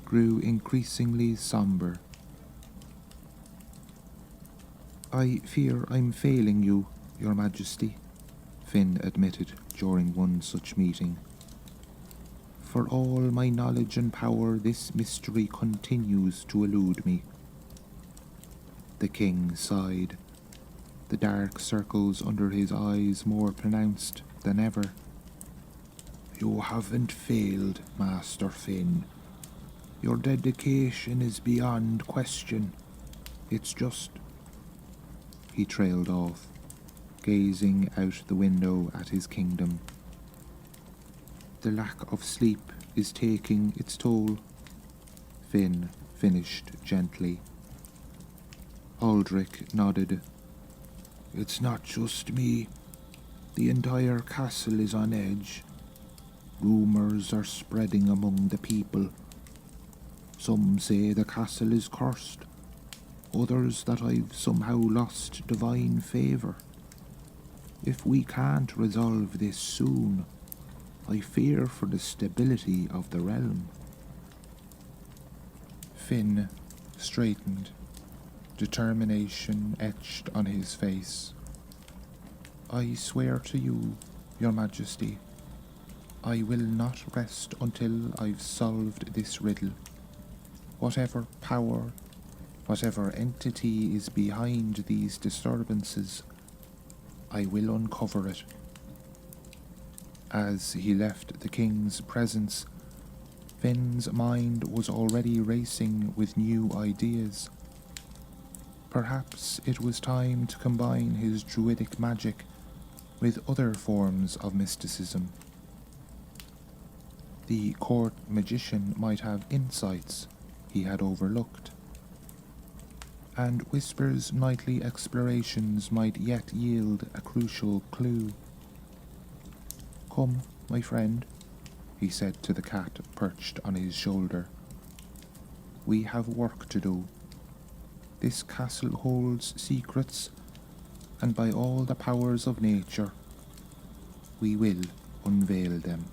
grew increasingly somber. "I fear I'm failing you, Your Majesty," Finn admitted during one such meeting. "For all my knowledge and power, this mystery continues to elude me." The king sighed, the dark circles under his eyes more pronounced than ever. "You haven't failed, Master Finn. Your dedication is beyond question. It's just—" He trailed off, gazing out the window at his kingdom. "The lack of sleep is taking its toll," Finn finished gently. Aldrich nodded. "It's not just me. The entire castle is on edge. Rumours are spreading among the people. Some say the castle is cursed, others that I've somehow lost divine favour. If we can't resolve this soon, I fear for the stability of the realm." Finn straightened, determination etched on his face. "I swear to you, Your Majesty, I will not rest until I've solved this riddle. Whatever power, whatever entity is behind these disturbances, I will uncover it." As he left the king's presence, Finn's mind was already racing with new ideas. Perhaps it was time to combine his druidic magic with other forms of mysticism. The court magician might have insights he had overlooked, and Whisper's nightly explorations might yet yield a crucial clue. "Come, my friend," he said to the cat perched on his shoulder. "We have work to do. This castle holds secrets, and by all the powers of nature, we will unveil them."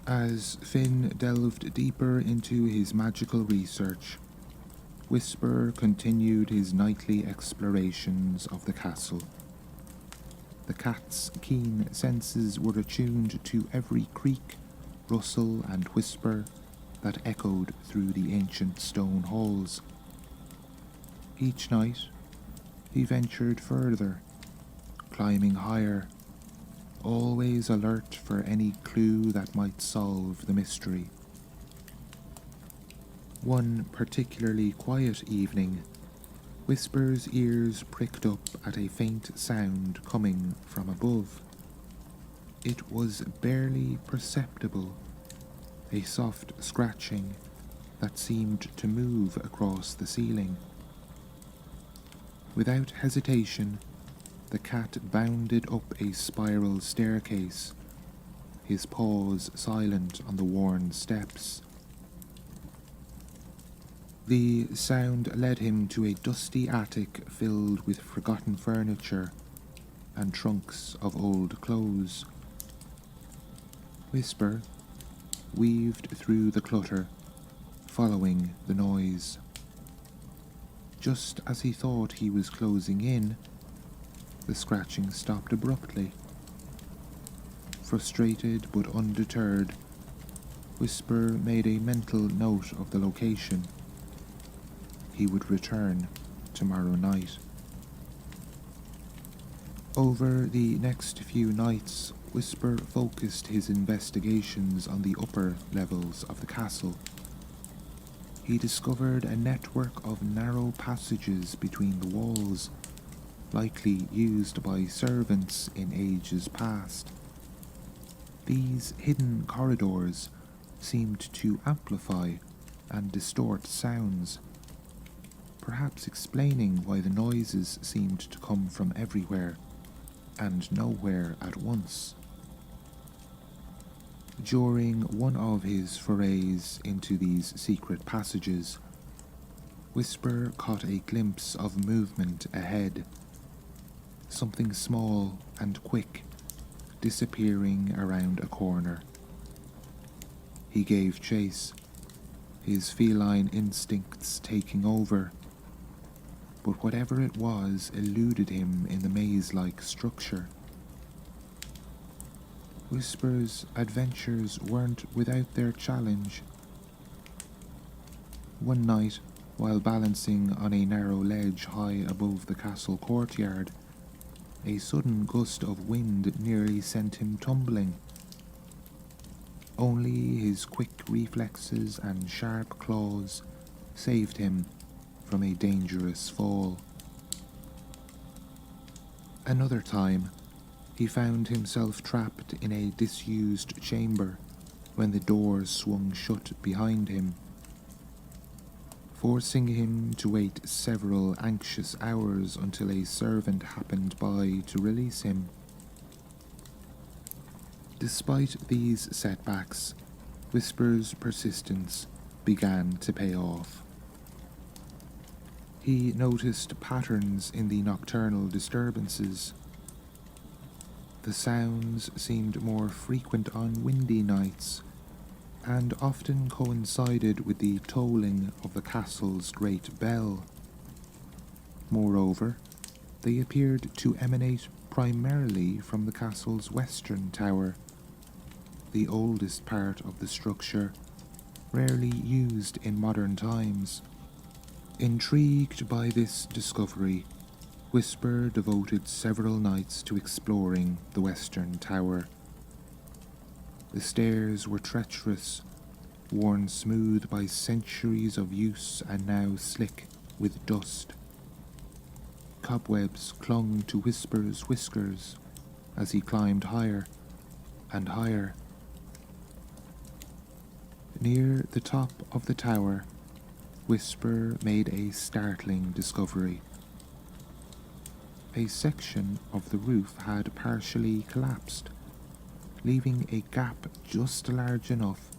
As Finn delved deeper into his magical research, Whisper continued his nightly explorations of the castle. The cat's keen senses were attuned to every creak, rustle, and whisper that echoed through the ancient stone halls. Each night, he ventured further, climbing higher, always alert for any clue that might solve the mystery. One particularly quiet evening, Whisper's ears pricked up at a faint sound coming from above. It was barely perceptible, a soft scratching that seemed to move across the ceiling. Without hesitation, the cat bounded up a spiral staircase, his paws silent on the worn steps. The sound led him to a dusty attic filled with forgotten furniture and trunks of old clothes. Whisper weaved through the clutter, following the noise. Just as he thought he was closing in, the scratching stopped abruptly. Frustrated but undeterred, Whisper made a mental note of the location. He would return tomorrow night. Over the next few nights, Whisper focused his investigations on the upper levels of the castle. He discovered a network of narrow passages between the walls, likely used by servants in ages past. These hidden corridors seemed to amplify and distort sounds, perhaps explaining why the noises seemed to come from everywhere and nowhere at once. During one of his forays into these secret passages, Whisper caught a glimpse of movement ahead, something small and quick, disappearing around a corner. He gave chase, his feline instincts taking over, but whatever it was eluded him in the maze-like structure. Whisper's adventures weren't without their challenge. One night, while balancing on a narrow ledge high above the castle courtyard, a sudden gust of wind nearly sent him tumbling. Only his quick reflexes and sharp claws saved him from a dangerous fall. Another time, he found himself trapped in a disused chamber when the doors swung shut behind him, forcing him to wait several anxious hours until a servant happened by to release him. Despite these setbacks, Whisper's persistence began to pay off. He noticed patterns in the nocturnal disturbances. The sounds seemed more frequent on windy nights, and often coincided with the tolling of the castle's great bell. Moreover, they appeared to emanate primarily from the castle's western tower, the oldest part of the structure, rarely used in modern times. Intrigued by this discovery, Whisper devoted several nights to exploring the western tower. The stairs were treacherous, worn smooth by centuries of use and now slick with dust. Cobwebs clung to Whisper's whiskers as he climbed higher and higher. Near the top of the tower, Whisper made a startling discovery. A section of the roof had partially collapsed, leaving a gap just large enough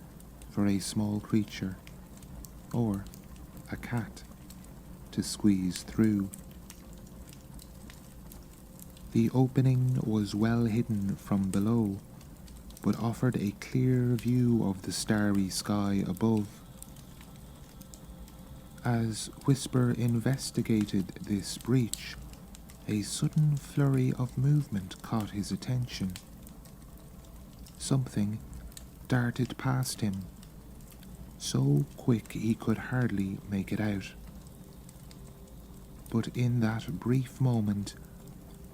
for a small creature, or a cat, to squeeze through. The opening was well hidden from below, but offered a clear view of the starry sky above. As Whisper investigated this breach, a sudden flurry of movement caught his attention. Something darted past him, so quick he could hardly make it out. But in that brief moment,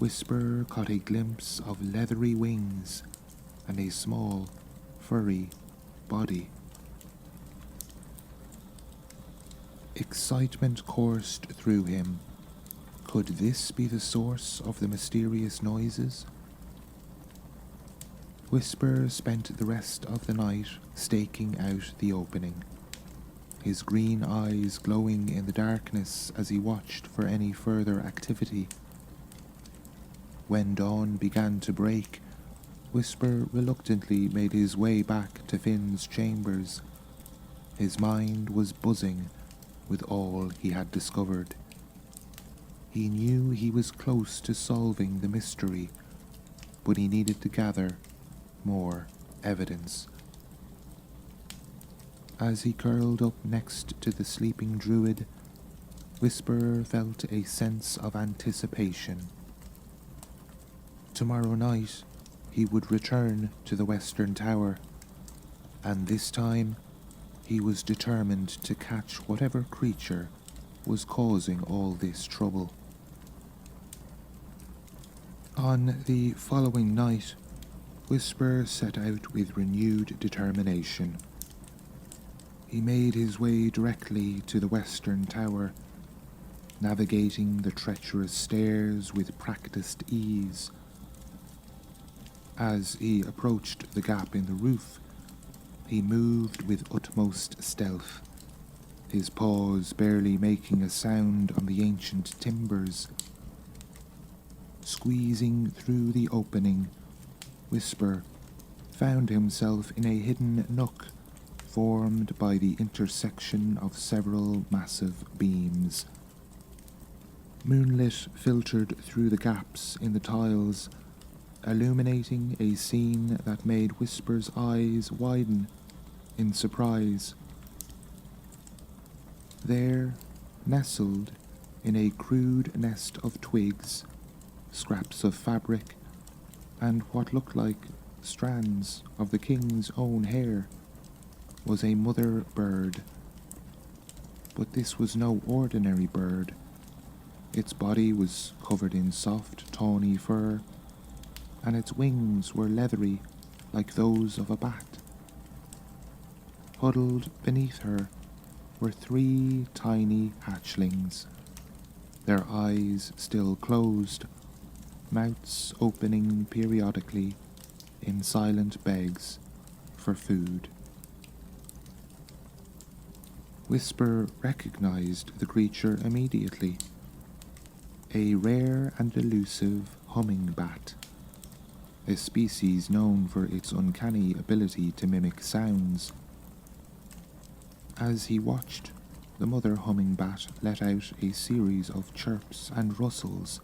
Whisper caught a glimpse of leathery wings and a small, furry body. Excitement coursed through him. Could this be the source of the mysterious noises? Whisper spent the rest of the night staking out the opening, his green eyes glowing in the darkness as he watched for any further activity. When dawn began to break, Whisper reluctantly made his way back to Finn's chambers. His mind was buzzing with all he had discovered. He knew he was close to solving the mystery, but he needed to gather more evidence. As he curled up next to the sleeping druid, Whisper felt a sense of anticipation. Tomorrow night, he would return to the Western Tower, and this time, he was determined to catch whatever creature was causing all this trouble. On the following night, Whisper set out with renewed determination. He made his way directly to the Western Tower, navigating the treacherous stairs with practiced ease. As he approached the gap in the roof, he moved with utmost stealth, his paws barely making a sound on the ancient timbers. Squeezing through the opening, Whisper found himself in a hidden nook formed by the intersection of several massive beams. Moonlit filtered through the gaps in the tiles, illuminating a scene that made Whisper's eyes widen in surprise. There, nestled in a crude nest of twigs, scraps of fabric, and what looked like strands of the king's own hair, was a mother bird. But this was no ordinary bird. Its body was covered in soft, tawny fur, and its wings were leathery like those of a bat. Huddled beneath her were 3 tiny hatchlings, their eyes still closed, mouths opening periodically in silent begs for food. Whisper recognized the creature immediately. A rare and elusive humming bat, a species known for its uncanny ability to mimic sounds. As he watched, the mother humming bat let out a series of chirps and rustles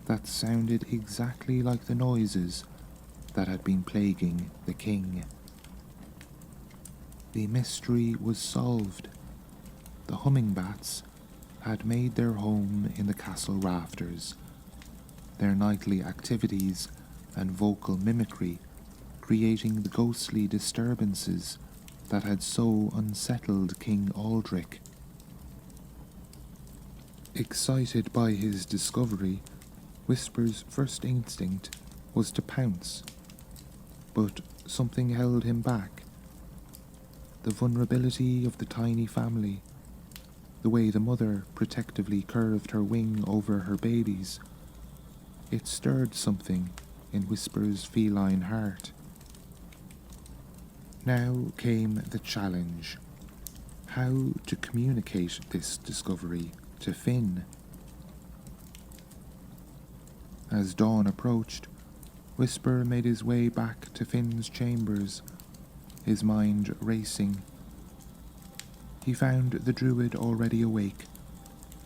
that sounded exactly like the noises that had been plaguing the king. The mystery was solved. The hummingbats had made their home in the castle rafters, their nightly activities and vocal mimicry creating the ghostly disturbances that had so unsettled King Aldrich. Excited by his discovery, Whisper's first instinct was to pounce, but something held him back. The vulnerability of the tiny family, the way the mother protectively curved her wing over her babies, it stirred something in Whisper's feline heart. Now came the challenge: how to communicate this discovery to Finn. As dawn approached, Whisper made his way back to Finn's chambers, his mind racing. He found the druid already awake,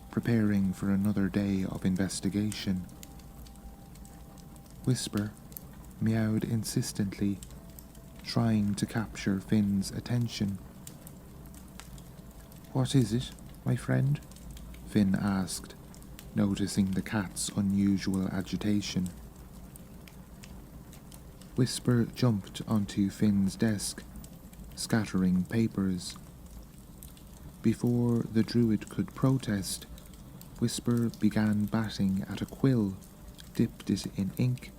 preparing for another day of investigation. Whisper meowed insistently, trying to capture Finn's attention. "What is it, my friend?" Finn asked, noticing the cat's unusual agitation. Whisper jumped onto Finn's desk, scattering papers. Before the druid could protest, Whisper began batting at a quill, dipped it in ink,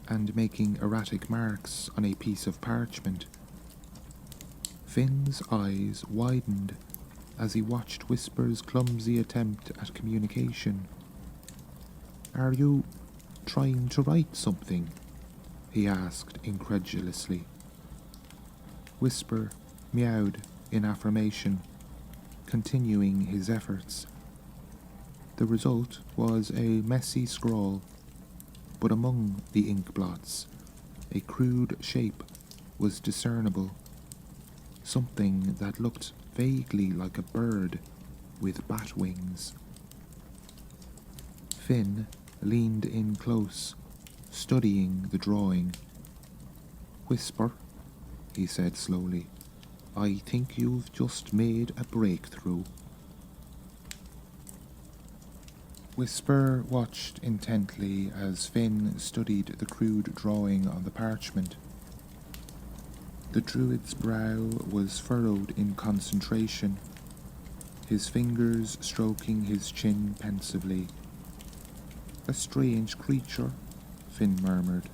and making erratic marks on a piece of parchment. Finn's eyes widened as he watched Whisper's clumsy attempt at communication. "Are you trying to write something?" he asked incredulously. Whisper meowed in affirmation, continuing his efforts. The result was a messy scrawl, but among the ink blots, a crude shape was discernible, something that looked vaguely like a bird with bat wings. Finn leaned in close, studying the drawing. "Whisper," he said slowly. "I think you've just made a breakthrough." Whisper watched intently as Finn studied the crude drawing on the parchment. The druid's brow was furrowed in concentration, his fingers stroking his chin pensively. "A strange creature," Finn murmured.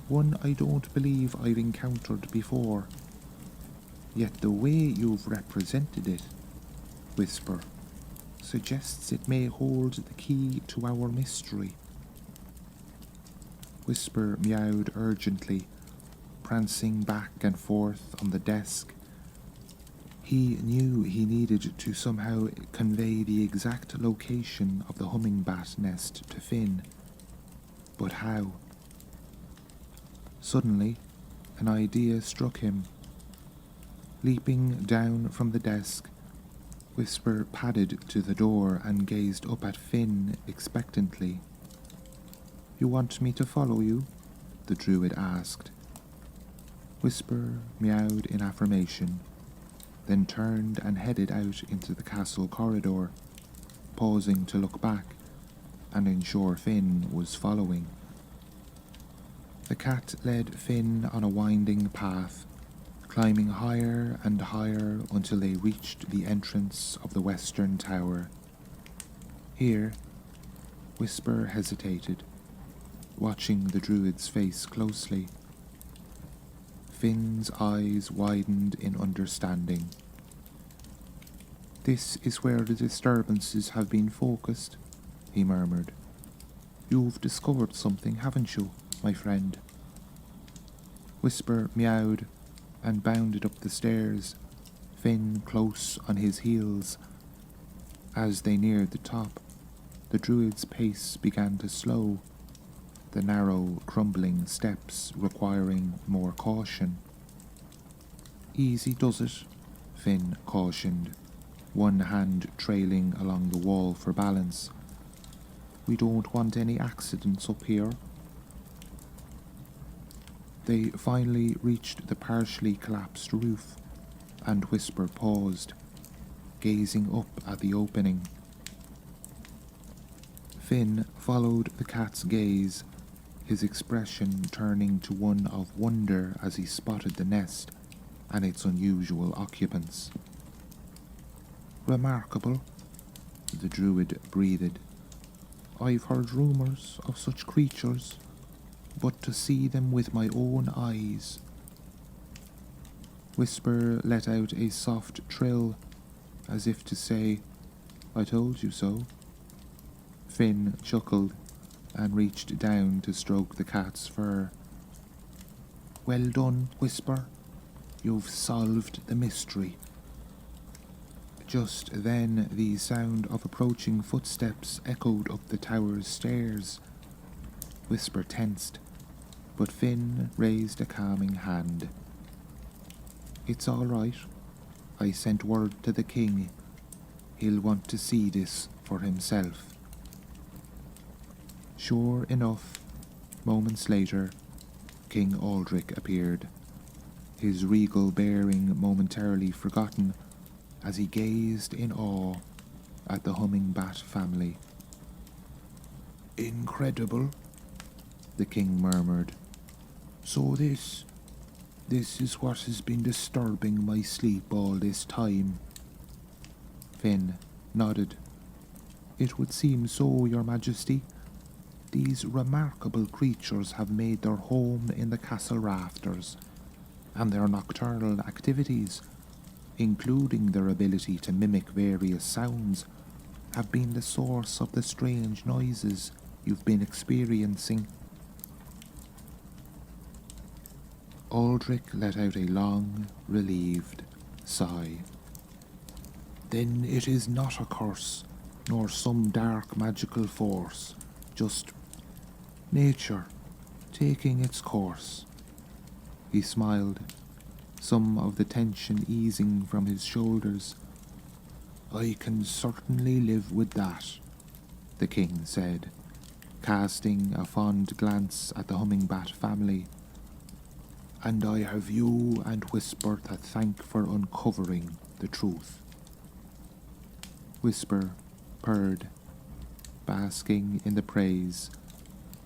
"One I don't believe I've encountered before. Yet the way you've represented it, Whisper, suggests it may hold the key to our mystery." Whisper meowed urgently, prancing back and forth on the desk. He knew he needed to somehow convey the exact location of the humming-bat nest to Finn. But how? Suddenly, an idea struck him. Leaping down from the desk, Whisper padded to the door and gazed up at Finn expectantly. "You want me to follow you?" the druid asked. Whisper meowed in affirmation, then turned and headed out into the castle corridor, pausing to look back and ensure Finn was following. The cat led Finn on a winding path, climbing higher and higher until they reached the entrance of the western tower. Here, Whisper hesitated, watching the druid's face closely. Finn's eyes widened in understanding. "This is where the disturbances have been focused," he murmured. "You've discovered something, haven't you, my friend?" Whisper meowed and bounded up the stairs, Finn close on his heels. As they neared the top, the druid's pace began to slow, the narrow, crumbling steps requiring more caution. "Easy does it," Finn cautioned, one hand trailing along the wall for balance. "We don't want any accidents up here." They finally reached the partially collapsed roof, and Whisper paused, gazing up at the opening. Finn followed the cat's gaze, his expression turning to one of wonder as he spotted the nest and its unusual occupants. "Remarkable," the druid breathed. "I've heard rumours of such creatures, but to see them with my own eyes." Whisper let out a soft trill, as if to say, "I told you so." Finn chuckled and reached down to stroke the cat's fur. "Well done, Whisper. You've solved the mystery." Just then the sound of approaching footsteps echoed up the tower's stairs. Whisper tensed, but Finn raised a calming hand. "It's all right. I sent word to the king. He'll want to see this for himself." Sure enough, moments later, King Aldrich appeared, his regal bearing momentarily forgotten as he gazed in awe at the humming-bat family. "Incredible," the king murmured. "So this is what has been disturbing my sleep all this time." Finn nodded. "It would seem so, Your Majesty. These remarkable creatures have made their home in the castle rafters, and their nocturnal activities, including their ability to mimic various sounds, have been the source of the strange noises you've been experiencing." Aldrich let out a long, relieved sigh. "Then it is not a curse, nor some dark magical force, just nature taking its course." He smiled, some of the tension easing from his shoulders. "I can certainly live with that," the king said, casting a fond glance at the humming-bat family. "And I have you and Whisper to thank for uncovering the truth." Whisper purred, basking in the praise.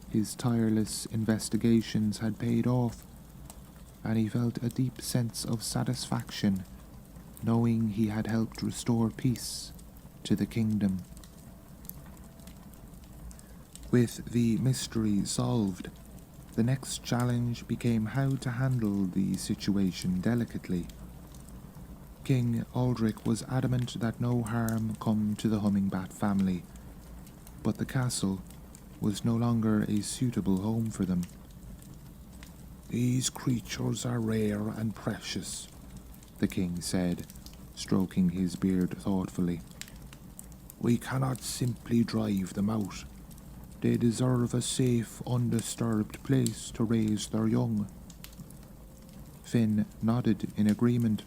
His tireless investigations had paid off, and he felt a deep sense of satisfaction knowing he had helped restore peace to the kingdom. With the mystery solved, the next challenge became how to handle the situation delicately. King Aldrich was adamant that no harm come to the humming-bat family, but the castle was no longer a suitable home for them. "These creatures are rare and precious," the king said, stroking his beard thoughtfully. "We cannot simply drive them out. They deserve a safe, undisturbed place to raise their young." Finn nodded in agreement.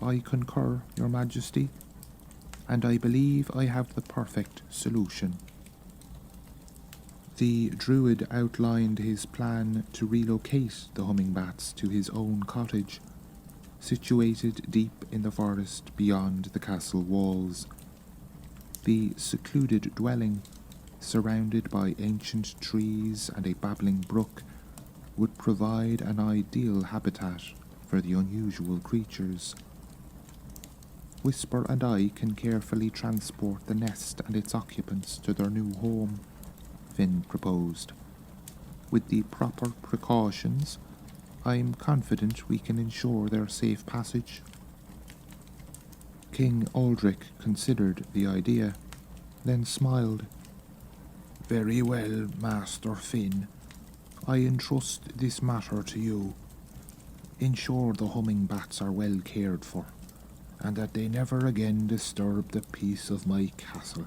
"I concur, Your Majesty, and I believe I have the perfect solution." The druid outlined his plan to relocate the hummingbats to his own cottage, situated deep in the forest beyond the castle walls. The secluded dwelling, surrounded by ancient trees and a babbling brook, would provide an ideal habitat for the unusual creatures. "Whisper and I can carefully transport the nest and its occupants to their new home," Finn proposed. "With the proper precautions, I'm confident we can ensure their safe passage." King Aldrich considered the idea, then smiled. "Very well, Master Finn. I entrust this matter to you. Ensure the hummingbats are well cared for, and that they never again disturb the peace of my castle."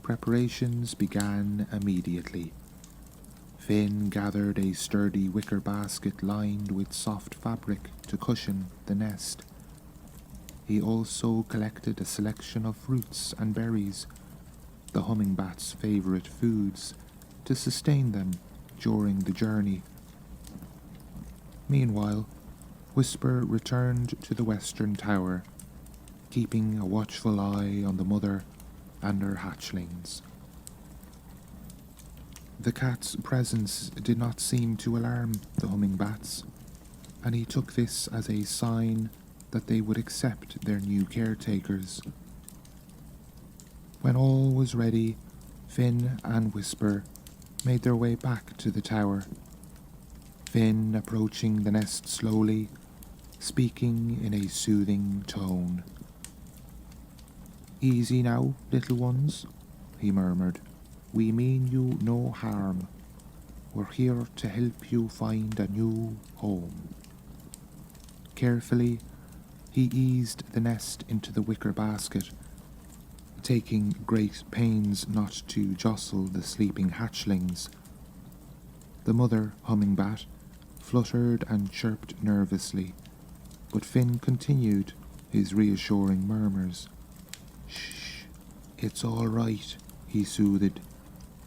Preparations began immediately. Finn gathered a sturdy wicker basket lined with soft fabric to cushion the nest. He also collected a selection of fruits and berries, the hummingbats' favorite foods, to sustain them during the journey. Meanwhile, Whisper returned to the western tower, keeping a watchful eye on the mother and her hatchlings. The cat's presence did not seem to alarm the hummingbats, and he took this as a sign that they would accept their new caretakers. When all was ready, Finn and Whisper made their way back to the tower, Finn approaching the nest slowly, speaking in a soothing tone. "Easy now, little ones," he murmured. "We mean you no harm. We're here to help you find a new home." Carefully, he eased the nest into the wicker basket, taking great pains not to jostle the sleeping hatchlings. The mother hummingbat fluttered and chirped nervously, but Finn continued his reassuring murmurs. "Shh, it's all right," he soothed.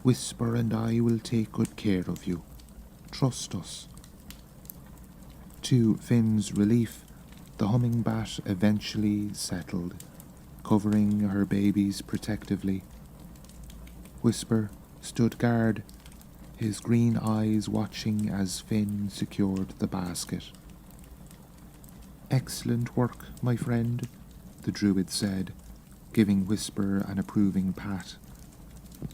"Whisper and I will take good care of you. Trust us." To Finn's relief, the hummingbat eventually settled, covering her babies protectively. Whisper stood guard, his green eyes watching as Finn secured the basket. "Excellent work, my friend," the druid said, giving Whisper an approving pat.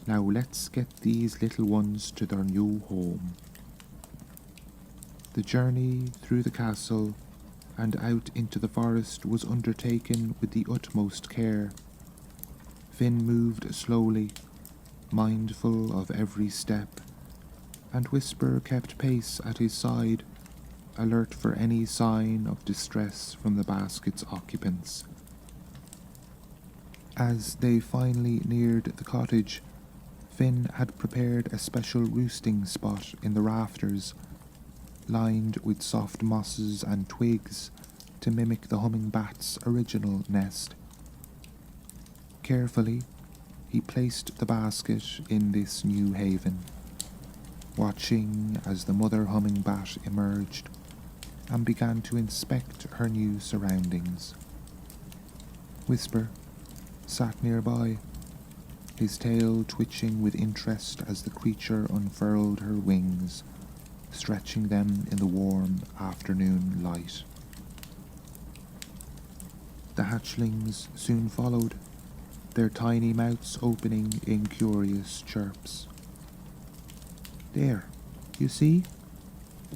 "Now let's get these little ones to their new home." The journey through the castle and out into the forest was undertaken with the utmost care. Finn moved slowly, mindful of every step, and Whisper kept pace at his side, alert for any sign of distress from the basket's occupants. As they finally neared the cottage, Finn had prepared a special roosting spot in the rafters, lined with soft mosses and twigs to mimic the hummingbat's original nest. Carefully, he placed the basket in this new haven, watching as the mother hummingbat emerged and began to inspect her new surroundings. Whisper sat nearby, his tail twitching with interest as the creature unfurled her wings, stretching them in the warm afternoon light. The hatchlings soon followed, their tiny mouths opening in curious chirps. "There, you see?"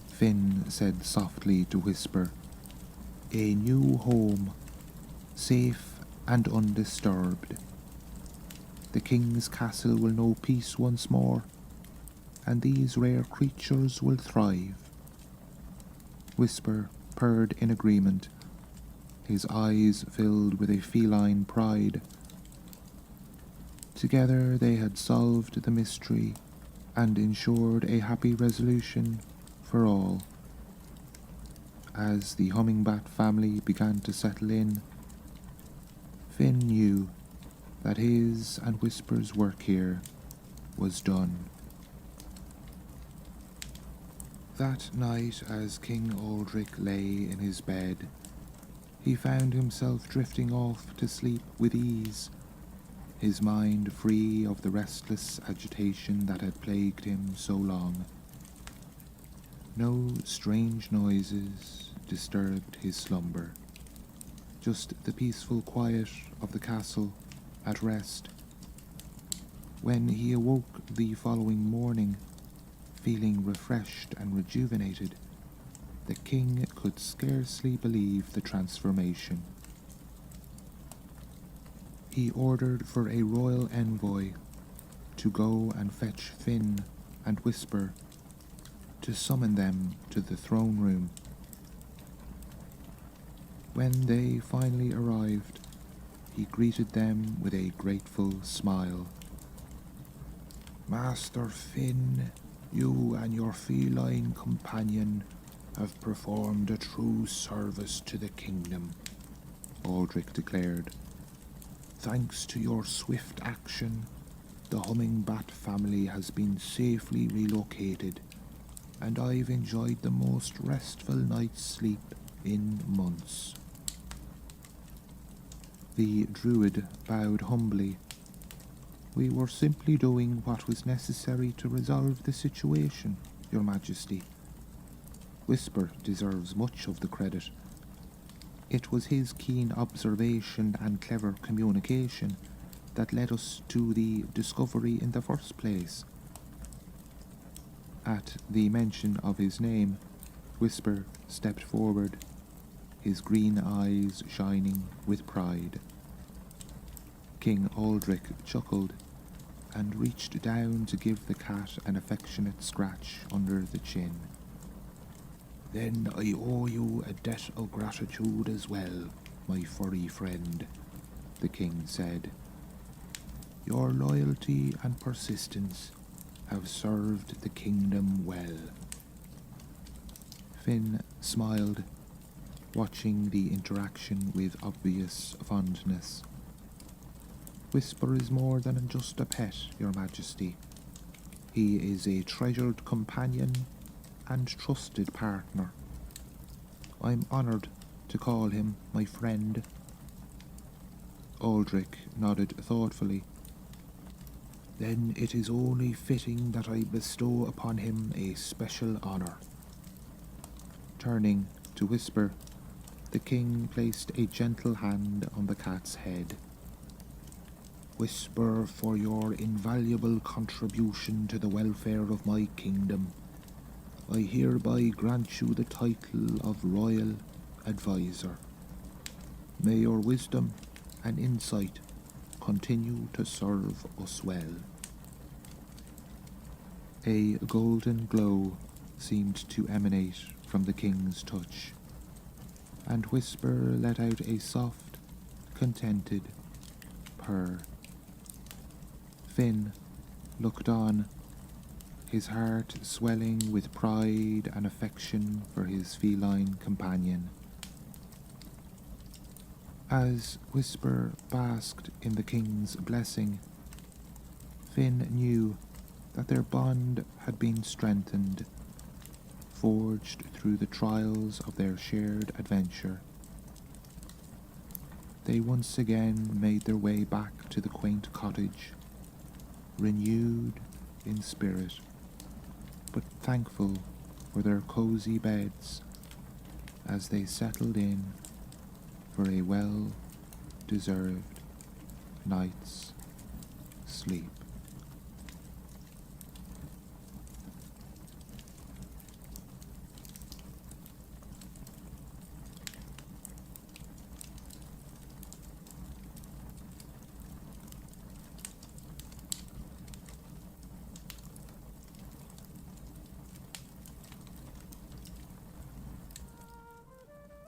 Finn said softly to Whisper. "A new home, safe and undisturbed. The king's castle will know peace once more, and these rare creatures will thrive." Whisper purred in agreement, his eyes filled with a feline pride. Together they had solved the mystery and ensured a happy resolution for all. As the hummingbat family began to settle in, Finn knew that his and Whisper's work here was done. That night, as King Aldrich lay in his bed, he found himself drifting off to sleep with ease, his mind free of the restless agitation that had plagued him so long. No strange noises disturbed his slumber, just the peaceful quiet of the castle at rest. When he awoke the following morning, feeling refreshed and rejuvenated, the king could scarcely believe the transformation. He ordered for a royal envoy to go and fetch Finn and Whisper, to summon them to the throne room. When they finally arrived, he greeted them with a grateful smile. "Master Finn, you and your feline companion have performed a true service to the kingdom," Aldrich declared. "Thanks to your swift action, the hummingbat family has been safely relocated, and I've enjoyed the most restful night's sleep in months." The druid bowed humbly. "We were simply doing what was necessary to resolve the situation, Your Majesty. Whisper deserves much of the credit. It was his keen observation and clever communication that led us to the discovery in the first place." At the mention of his name, Whisper stepped forward, his green eyes shining with pride. King Aldrich chuckled and reached down to give the cat an affectionate scratch under the chin. "Then I owe you a debt of gratitude as well, my furry friend," the king said. "Your loyalty and persistence have served the kingdom well." Finn smiled, watching the interaction with obvious fondness. "Whisper is more than just a pet, Your Majesty. He is a treasured companion and trusted partner. I'm honoured to call him my friend." Aldrich nodded thoughtfully. "Then it is only fitting that I bestow upon him a special honour." Turning to Whisper, the king placed a gentle hand on the cat's head. "Whisper, for your invaluable contribution to the welfare of my kingdom, I hereby grant you the title of Royal Advisor. May your wisdom and insight continue to serve us well." A golden glow seemed to emanate from the king's touch, and Whisper let out a soft, contented purr. Finn looked on, his heart swelling with pride and affection for his feline companion. As Whisper basked in the king's blessing, Finn knew that their bond had been strengthened, forged through the trials of their shared adventure. They once again made their way back to the quaint cottage, renewed in spirit, but thankful for their cozy beds as they settled in for a well-deserved night's sleep.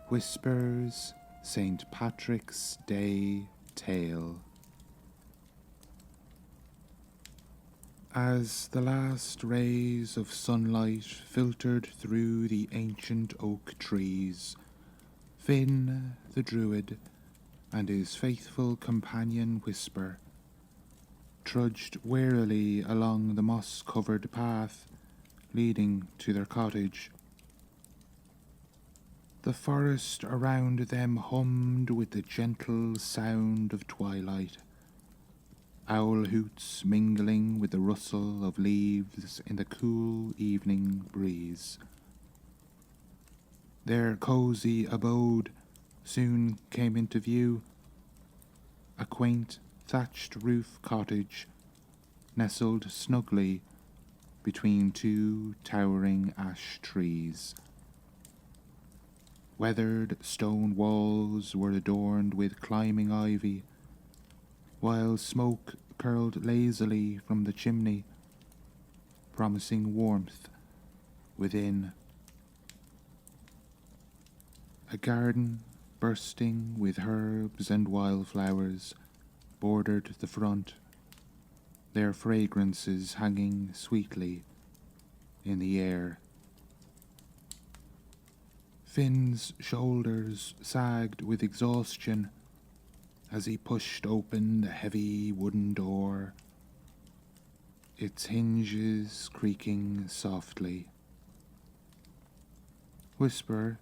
Whisper's St. Patrick's Day Tale. As the last rays of sunlight filtered through the ancient oak trees, Finn the Druid and his faithful companion Whisper trudged warily along the moss-covered path leading to their cottage. The forest around them hummed with the gentle sound of twilight, owl hoots mingling with the rustle of leaves in the cool evening breeze. Their cozy abode soon came into view, a quaint thatched roof cottage nestled snugly between two towering ash trees. Weathered stone walls were adorned with climbing ivy, while smoke curled lazily from the chimney, promising warmth within. A garden bursting with herbs and wildflowers bordered the front, their fragrances hanging sweetly in the air. Finn's shoulders sagged with exhaustion as he pushed open the heavy wooden door, its hinges creaking softly. Whisper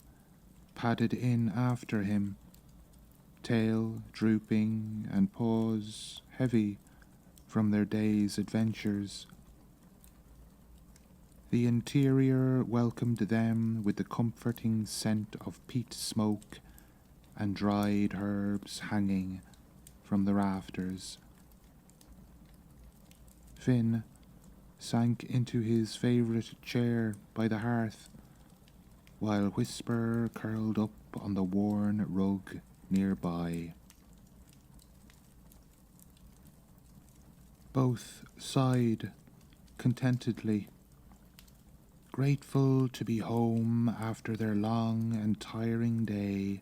padded in after him, tail drooping and paws heavy from their day's adventures. The interior welcomed them with the comforting scent of peat smoke and dried herbs hanging from the rafters. Finn sank into his favourite chair by the hearth, while Whisper curled up on the worn rug nearby. Both sighed contentedly, grateful to be home after their long and tiring day,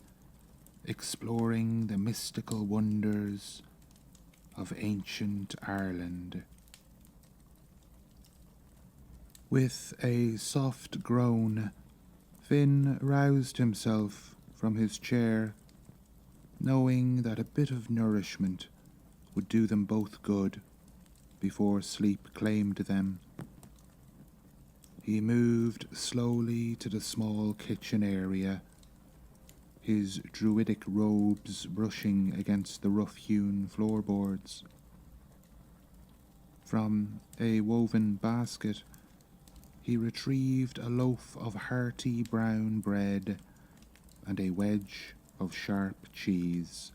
exploring the mystical wonders of ancient Ireland. With a soft groan, Finn roused himself from his chair, knowing that a bit of nourishment would do them both good before sleep claimed them. He moved slowly to the small kitchen area, his druidic robes brushing against the rough-hewn floorboards. From a woven basket, he retrieved a loaf of hearty brown bread and a wedge of sharp cheese.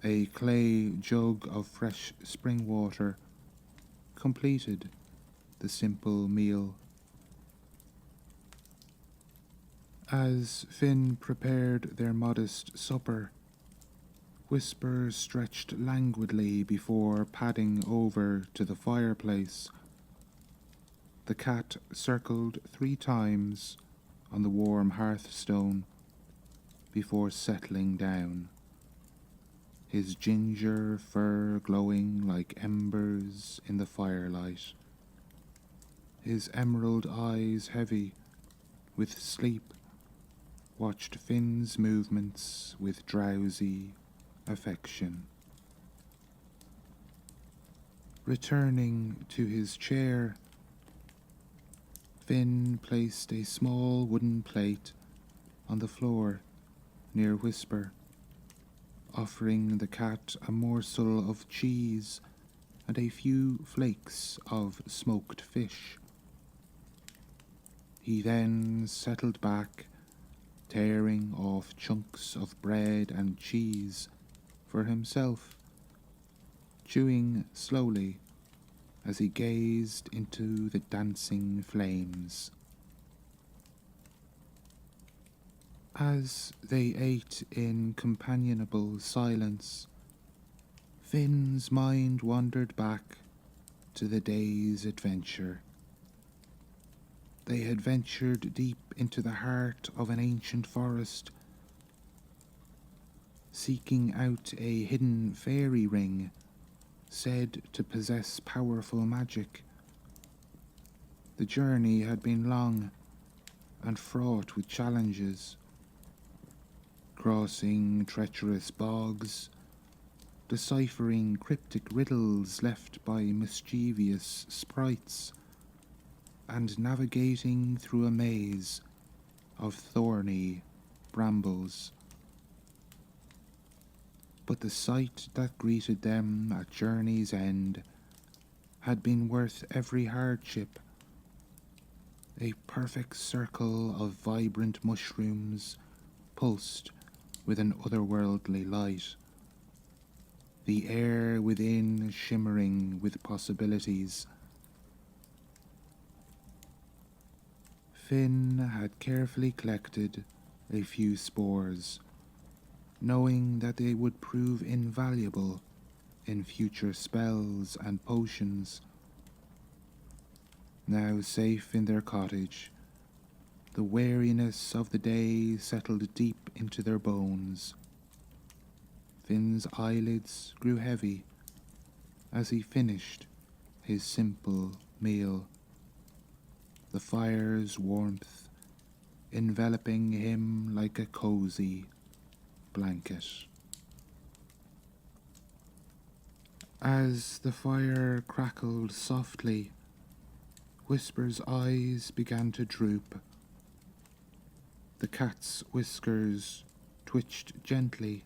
A clay jug of fresh spring water completed the simple meal. As Finn prepared their modest supper, Whisper stretched languidly before padding over to the fireplace. The cat circled 3 times on the warm hearthstone before settling down, his ginger fur glowing like embers in the firelight, his emerald eyes heavy with sleep watched Finn's movements with drowsy affection. Returning to his chair, Finn placed a small wooden plate on the floor near Whisper, offering the cat a morsel of cheese and a few flakes of smoked fish. He then settled back, tearing off chunks of bread and cheese for himself, chewing slowly as he gazed into the dancing flames. As they ate in companionable silence, Finn's mind wandered back to the day's adventure. They had ventured deep into the heart of an ancient forest, seeking out a hidden fairy ring said to possess powerful magic. The journey had been long and fraught with challenges, crossing treacherous bogs, deciphering cryptic riddles left by mischievous sprites, and navigating through a maze of thorny brambles. But the sight that greeted them at journey's end had been worth every hardship. A perfect circle of vibrant mushrooms pulsed with an otherworldly light, the air within shimmering with possibilities. Finn had carefully collected a few spores, knowing that they would prove invaluable in future spells and potions. Now safe in their cottage, the weariness of the day settled deep into their bones. Finn's eyelids grew heavy as he finished his simple meal, the fire's warmth enveloping him like a cozy blanket. As the fire crackled softly, Whisper's eyes began to droop. The cat's whiskers twitched gently,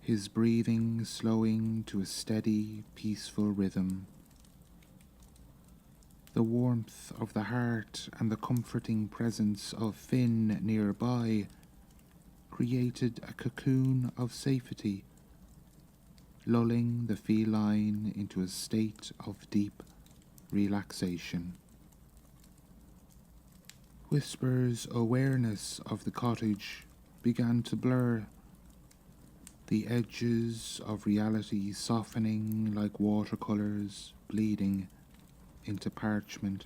his breathing slowing to a steady, peaceful rhythm. The warmth of the heart and the comforting presence of Finn nearby created a cocoon of safety, lulling the feline into a state of deep relaxation. Whisper's awareness of the cottage began to blur, the edges of reality softening like watercolors bleeding into parchment.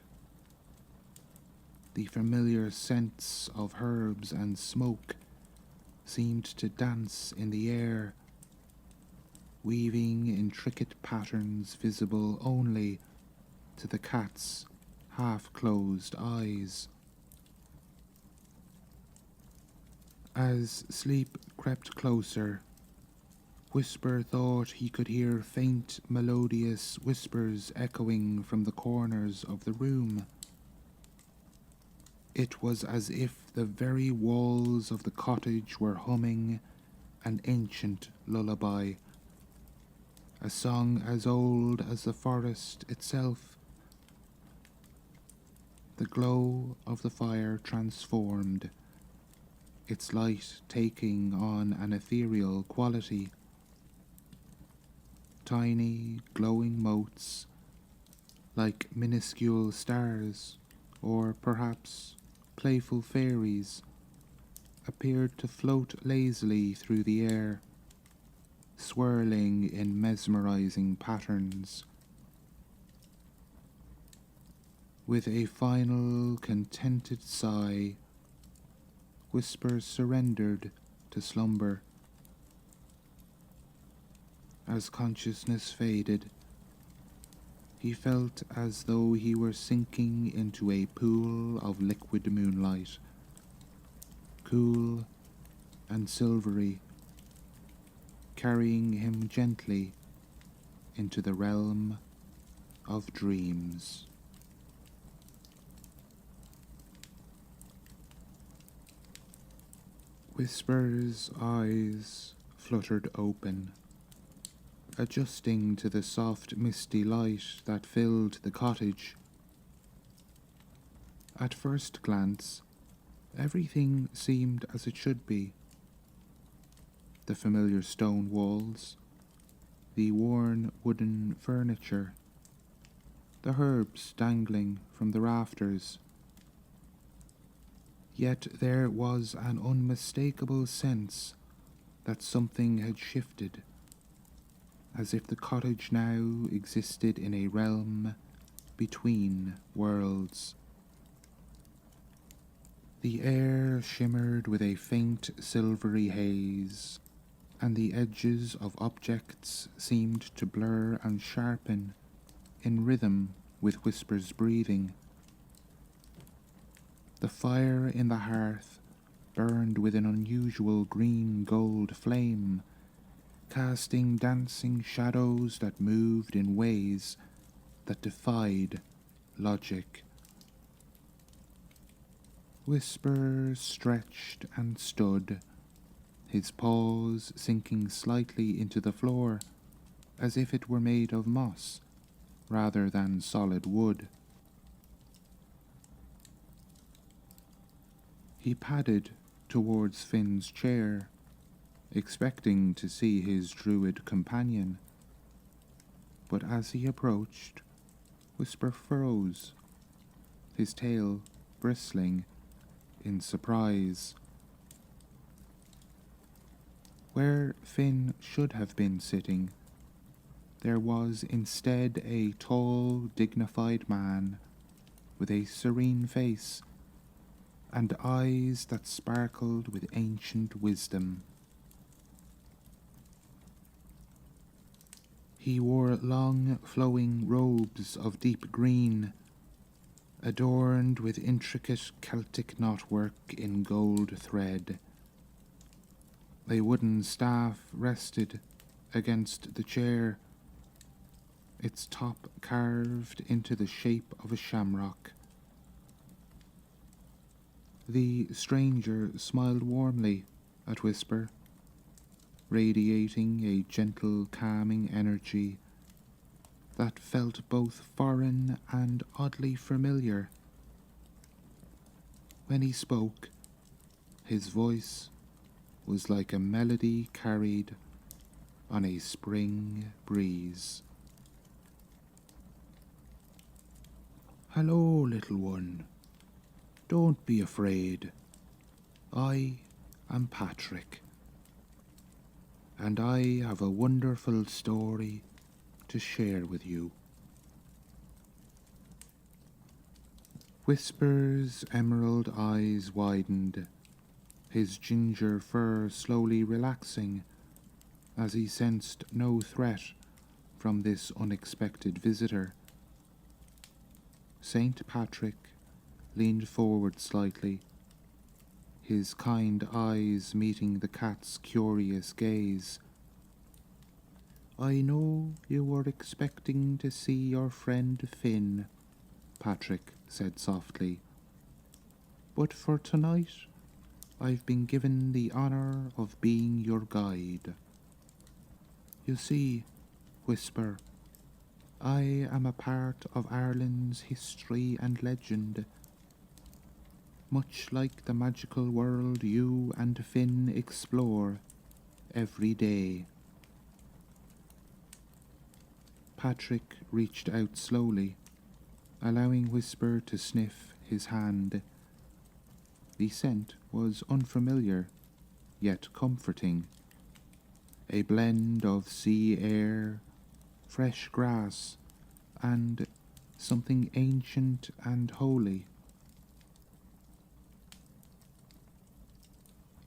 The familiar scents of herbs and smoke seemed to dance in the air, weaving intricate patterns visible only to the cat's half-closed eyes. As sleep crept closer, Whisper thought he could hear faint, melodious whispers echoing from the corners of the room. It was as if the very walls of the cottage were humming an ancient lullaby, a song as old as the forest itself. The glow of the fire transformed, its light taking on an ethereal quality. Tiny, glowing motes, like minuscule stars, or perhaps playful fairies, appeared to float lazily through the air, swirling in mesmerizing patterns. With a final contented sigh, Whisper surrendered to slumber. As consciousness faded, he felt as though he were sinking into a pool of liquid moonlight, cool and silvery, carrying him gently into the realm of dreams. Whisper's eyes fluttered open, adjusting to the soft misty light that filled the cottage. At first glance, everything seemed as it should be. The familiar stone walls, the worn wooden furniture, the herbs dangling from the rafters. Yet there was an unmistakable sense that something had shifted, as if the cottage now existed in a realm between worlds. The air shimmered with a faint silvery haze, and the edges of objects seemed to blur and sharpen in rhythm with Whisper's breathing. The fire in the hearth burned with an unusual green-gold flame, casting dancing shadows that moved in ways that defied logic. Whisper stretched and stood, his paws sinking slightly into the floor, as if it were made of moss rather than solid wood. He padded towards Finn's chair, expecting to see his druid companion. But as he approached, Whisper froze, his tail bristling in surprise. Where Finn should have been sitting, there was instead a tall, dignified man with a serene face and eyes that sparkled with ancient wisdom. He wore long, flowing robes of deep green, adorned with intricate Celtic knotwork in gold thread. A wooden staff rested against the chair, its top carved into the shape of a shamrock. The stranger smiled warmly at Whisper, radiating a gentle, calming energy that felt both foreign and oddly familiar. When he spoke, his voice was like a melody carried on a spring breeze. "Hello, little one. Don't be afraid. I am Patrick, and I have a wonderful story to share with you." Whisper's emerald eyes widened, his ginger fur slowly relaxing as he sensed no threat from this unexpected visitor. Saint Patrick leaned forward slightly, his kind eyes meeting the cat's curious gaze. "I know you were expecting to see your friend Finn," Patrick said softly, "but for tonight I've been given the honour of being your guide. You see, Whisper, I am a part of Ireland's history and legend, much like the magical world you and Finn explore every day." Patrick reached out slowly, allowing Whisper to sniff his hand. The scent was unfamiliar, yet comforting. A blend of sea air, fresh grass, and something ancient and holy.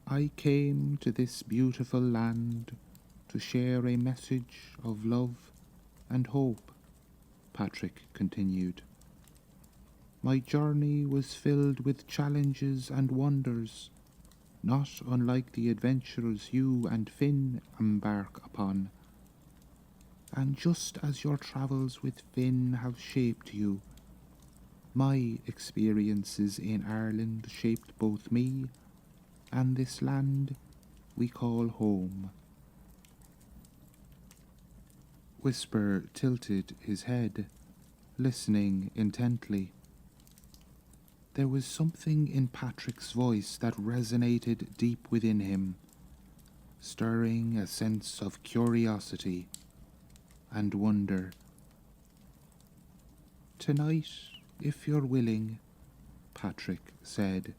"I came to this beautiful land to share a message of love and hope," Patrick continued. "My journey was filled with challenges and wonders, not unlike the adventures you and Finn embark upon. And just as your travels with Finn have shaped you, my experiences in Ireland shaped both me and this land we call home. Whisper tilted his head, listening intently. There was something in Patrick's voice that resonated deep within him, stirring a sense of curiosity and wonder. Tonight, if you're willing, Patrick said,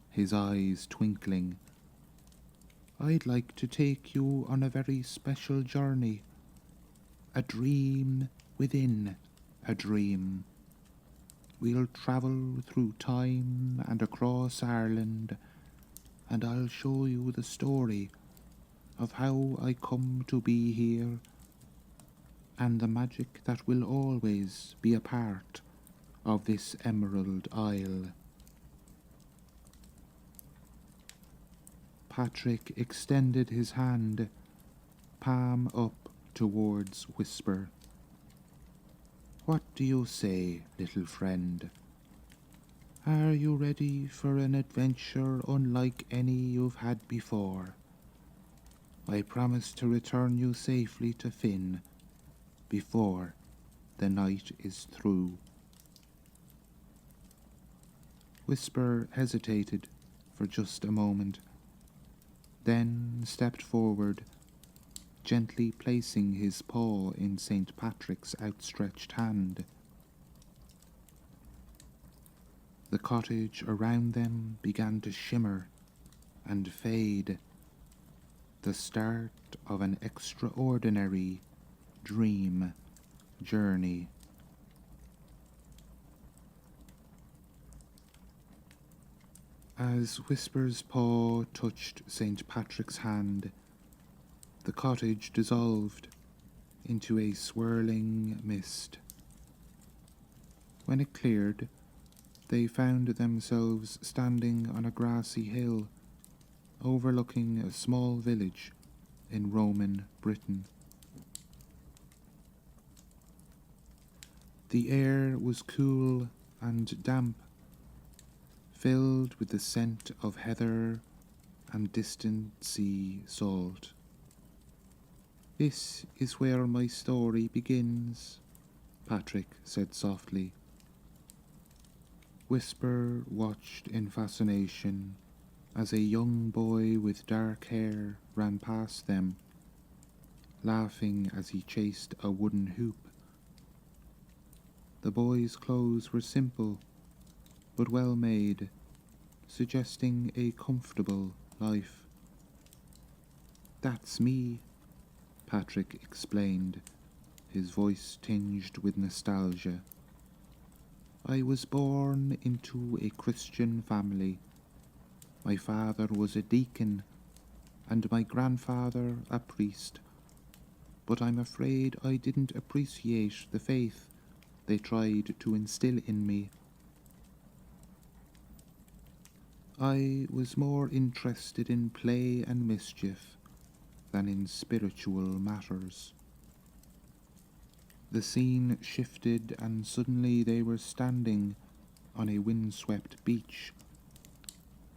his eyes twinkling, I'd like to take you on a very special journey, a dream within a dream. We'll travel through time and across Ireland, and I'll show you the story of how I come to be here and the magic that will always be a part of this Emerald Isle. Patrick extended his hand, palm up towards Whisper. What do you say, little friend? Are you ready for an adventure unlike any you've had before? I promise to return you safely to Finn before the night is through. Whisper hesitated for just a moment, then stepped forward, gently placing his paw in St. Patrick's outstretched hand. The cottage around them began to shimmer and fade, the start of an extraordinary dream journey. As Whisper's paw touched St. Patrick's hand, the cottage dissolved into a swirling mist. When it cleared, they found themselves standing on a grassy hill overlooking a small village in Roman Britain. The air was cool and damp, filled with the scent of heather and distant sea salt. This is where my story begins, Patrick said softly. Whisper watched in fascination as a young boy with dark hair ran past them, laughing as he chased a wooden hoop. The boy's clothes were simple but well made, suggesting a comfortable life. That's me, Patrick explained, his voice tinged with nostalgia. I was born into a Christian family. My father was a deacon and my grandfather a priest, but I'm afraid I didn't appreciate the faith they tried to instill in me. I was more interested in play and mischief than in spiritual matters. The scene shifted and suddenly they were standing on a windswept beach.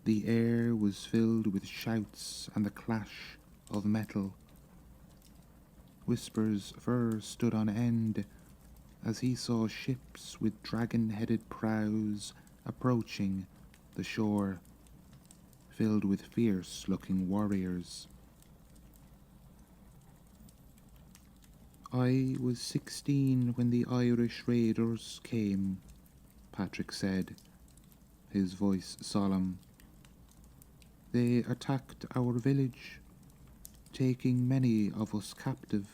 The air was filled with shouts and the clash of metal. Whisper's fur stood on end as he saw ships with dragon-headed prows approaching the shore, filled with fierce-looking warriors. I was 16 when the Irish raiders came, Patrick said, his voice solemn. They attacked our village, taking many of us captive.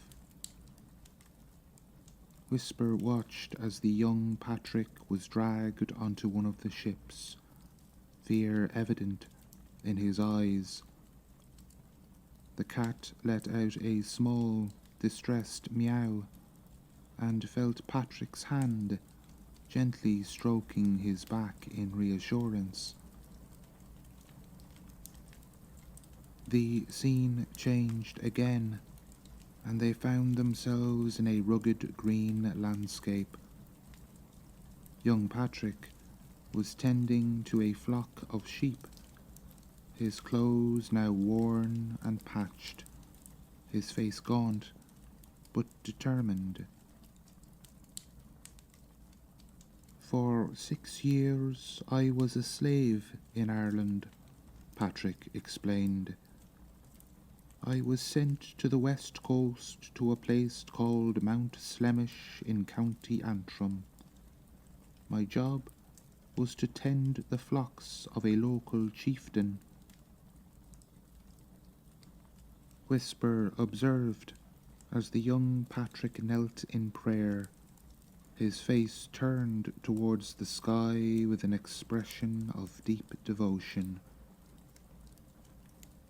Whisper watched as the young Patrick was dragged onto one of the ships, fear evident in his eyes. The cat let out a small, distressed meow and felt Patrick's hand gently stroking his back in reassurance. The scene changed again, and they found themselves in a rugged green landscape. Young Patrick was tending to a flock of sheep, his clothes now worn and patched, his face gaunt but determined. "For 6 years I was a slave in Ireland," Patrick explained. "I was sent to the west coast to a place called Mount Slemish in County Antrim. My job was to tend the flocks of a local chieftain." Whisper observed as the young Patrick knelt in prayer, his face turned towards the sky with an expression of deep devotion.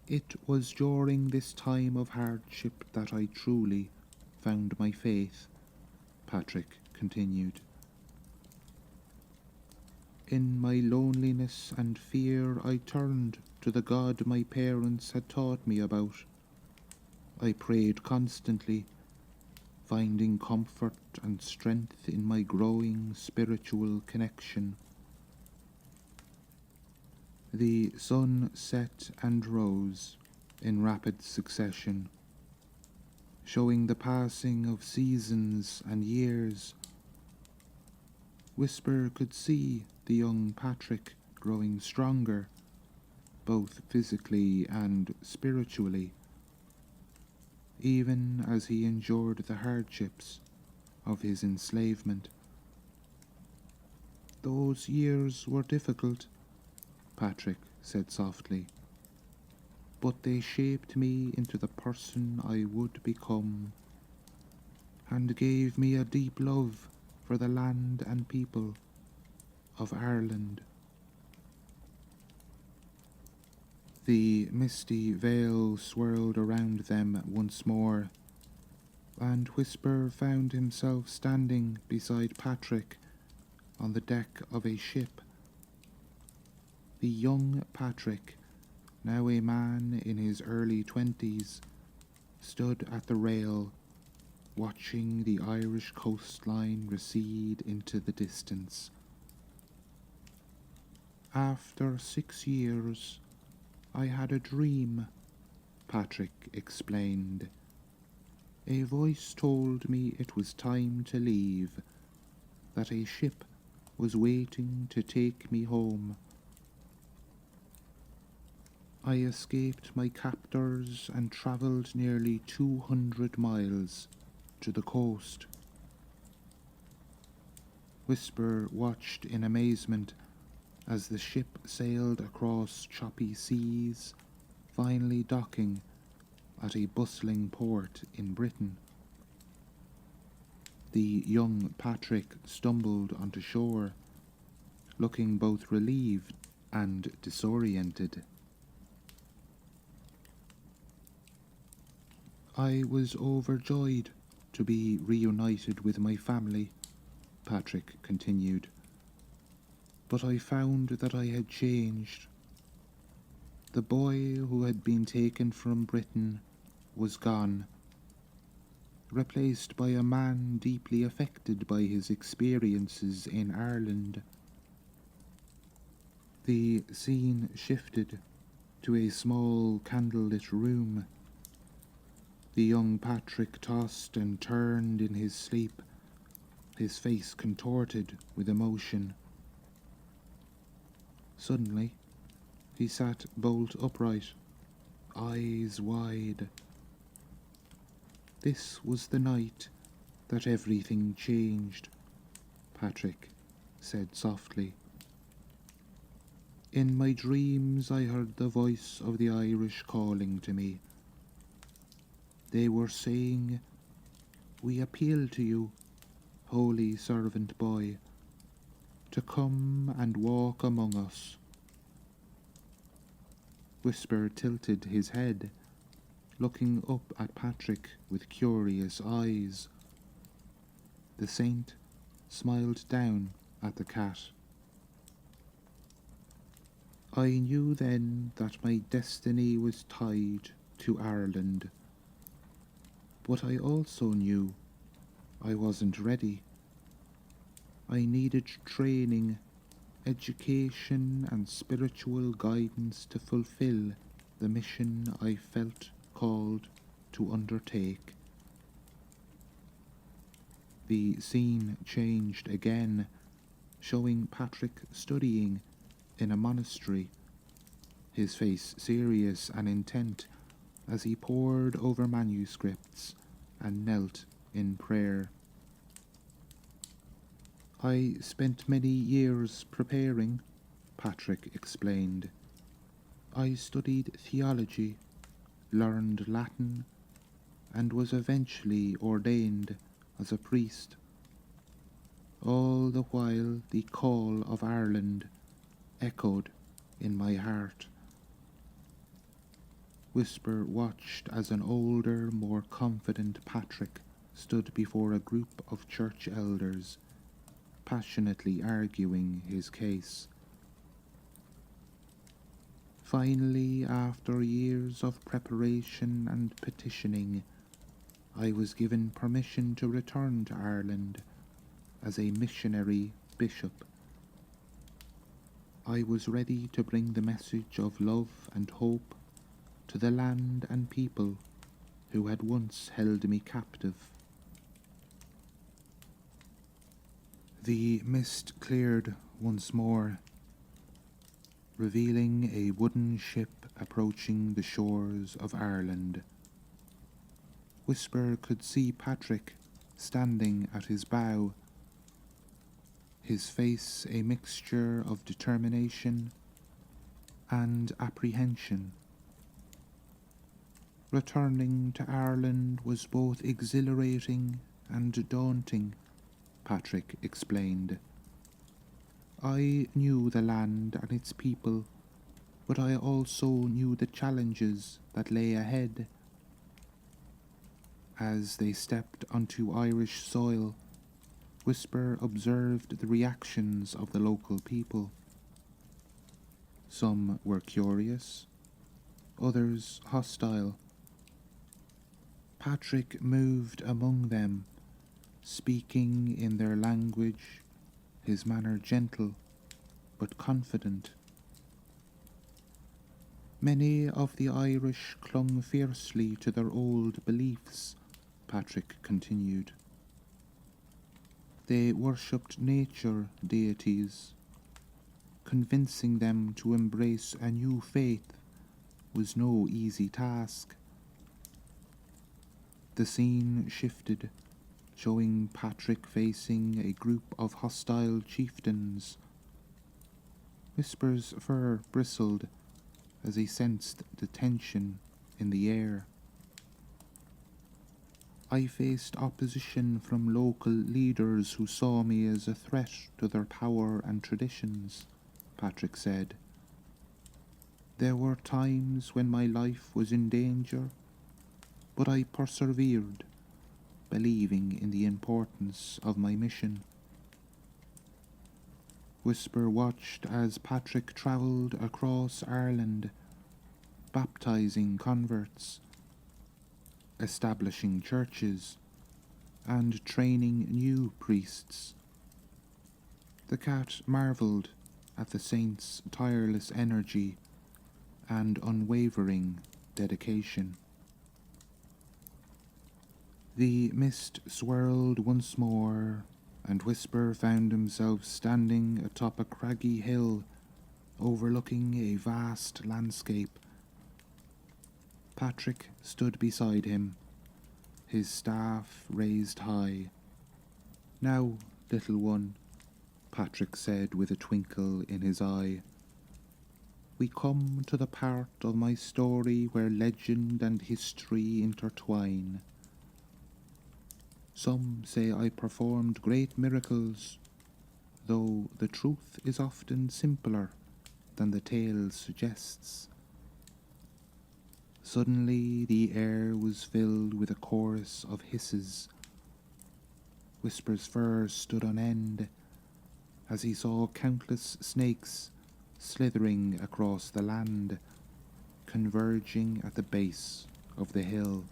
"It was during this time of hardship that I truly found my faith," Patrick continued. "In my loneliness and fear I turned to the God my parents had taught me about. I prayed constantly, finding comfort and strength in my growing spiritual connection." The sun set and rose in rapid succession, showing the passing of seasons and years. Whisper could see the young Patrick growing stronger, both physically and spiritually, even as he endured the hardships of his enslavement. "Those years were difficult," Patrick said softly, "but they shaped me into the person I would become, and gave me a deep love for the land and people of Ireland." The misty veil swirled around them once more, and Whisper found himself standing beside Patrick on the deck of a ship. The young Patrick, now a man in his early 20s, stood at the rail, watching the Irish coastline recede into the distance. "After 6 years, I had a dream," Patrick explained. "A voice told me it was time to leave, that a ship was waiting to take me home. I escaped my captors and travelled nearly 200 miles to the coast." Whisper watched in amazement as the ship sailed across choppy seas, finally docking at a bustling port in Britain. The young Patrick stumbled onto shore, looking both relieved and disoriented. "I was overjoyed to be reunited with my family," Patrick continued, "but I found that I had changed. The boy who had been taken from Britain was gone, replaced by a man deeply affected by his experiences in Ireland." The scene shifted to a small candlelit room. The young Patrick tossed and turned in his sleep, his face contorted with emotion. Suddenly, he sat bolt upright, eyes wide. "This was the night that everything changed," Patrick said softly. "In my dreams I heard the voice of the Irish calling to me. They were saying, 'We appeal to you, holy servant boy, to come and walk among us.'" Whisper tilted his head, looking up at Patrick with curious eyes. The saint smiled down at the cat. I knew then that my destiny was tied to Ireland, but I also knew I wasn't ready. I needed training, education, and spiritual guidance to fulfill the mission I felt called to undertake. The scene changed again, showing Patrick studying in a monastery, his face serious and intent as he pored over manuscripts and knelt in prayer. I spent many years preparing, Patrick explained. I studied theology, learned Latin, and was eventually ordained as a priest. All the while the call of Ireland echoed in my heart. Whisper watched as an older, more confident Patrick stood before a group of church elders, passionately arguing his case. Finally, after years of preparation and petitioning, I was given permission to return to Ireland as a missionary bishop. I was ready to bring the message of love and hope to the land and people who had once held me captive. The mist cleared once more, revealing a wooden ship approaching the shores of Ireland. Whisper could see Patrick standing at his bow, his face a mixture of determination and apprehension. Returning to Ireland was both exhilarating and daunting, Patrick explained. I knew the land and its people, but I also knew the challenges that lay ahead. As they stepped onto Irish soil, Whisper observed the reactions of the local people. Some were curious, others hostile. Patrick moved among them, speaking in their language, his manner gentle but confident. Many of the Irish clung fiercely to their old beliefs, Patrick continued. They worshipped nature deities. Convincing them to embrace a new faith was no easy task. The scene shifted, showing Patrick facing a group of hostile chieftains. Whisper's fur bristled as he sensed the tension in the air. I faced opposition from local leaders who saw me as a threat to their power and traditions, Patrick said. There were times when my life was in danger, but I persevered, believing in the importance of my mission. Whisper watched as Patrick travelled across Ireland, baptising converts, establishing churches, and training new priests. The cat marvelled at the saint's tireless energy and unwavering dedication. The mist swirled once more, and Whisper found himself standing atop a craggy hill overlooking a vast landscape. Patrick stood beside him, his staff raised high. Now, little one, Patrick said with a twinkle in his eye, we come to the part of my story where legend and history intertwine. Some say I performed great miracles, though the truth is often simpler than the tale suggests. Suddenly the air was filled with a chorus of hisses. Whisper's fur stood on end as he saw countless snakes slithering across the land, converging at the base of the hill.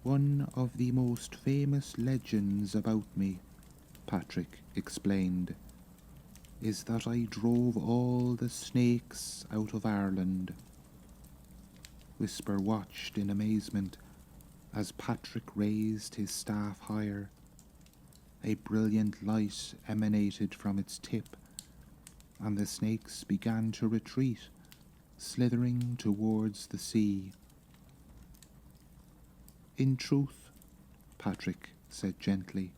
One of the most famous legends about me, Patrick explained, is that I drove all the snakes out of Ireland. Whisper watched in amazement as Patrick raised his staff higher. A brilliant light emanated from its tip, and the snakes began to retreat, slithering towards the sea. In truth, Patrick said gently,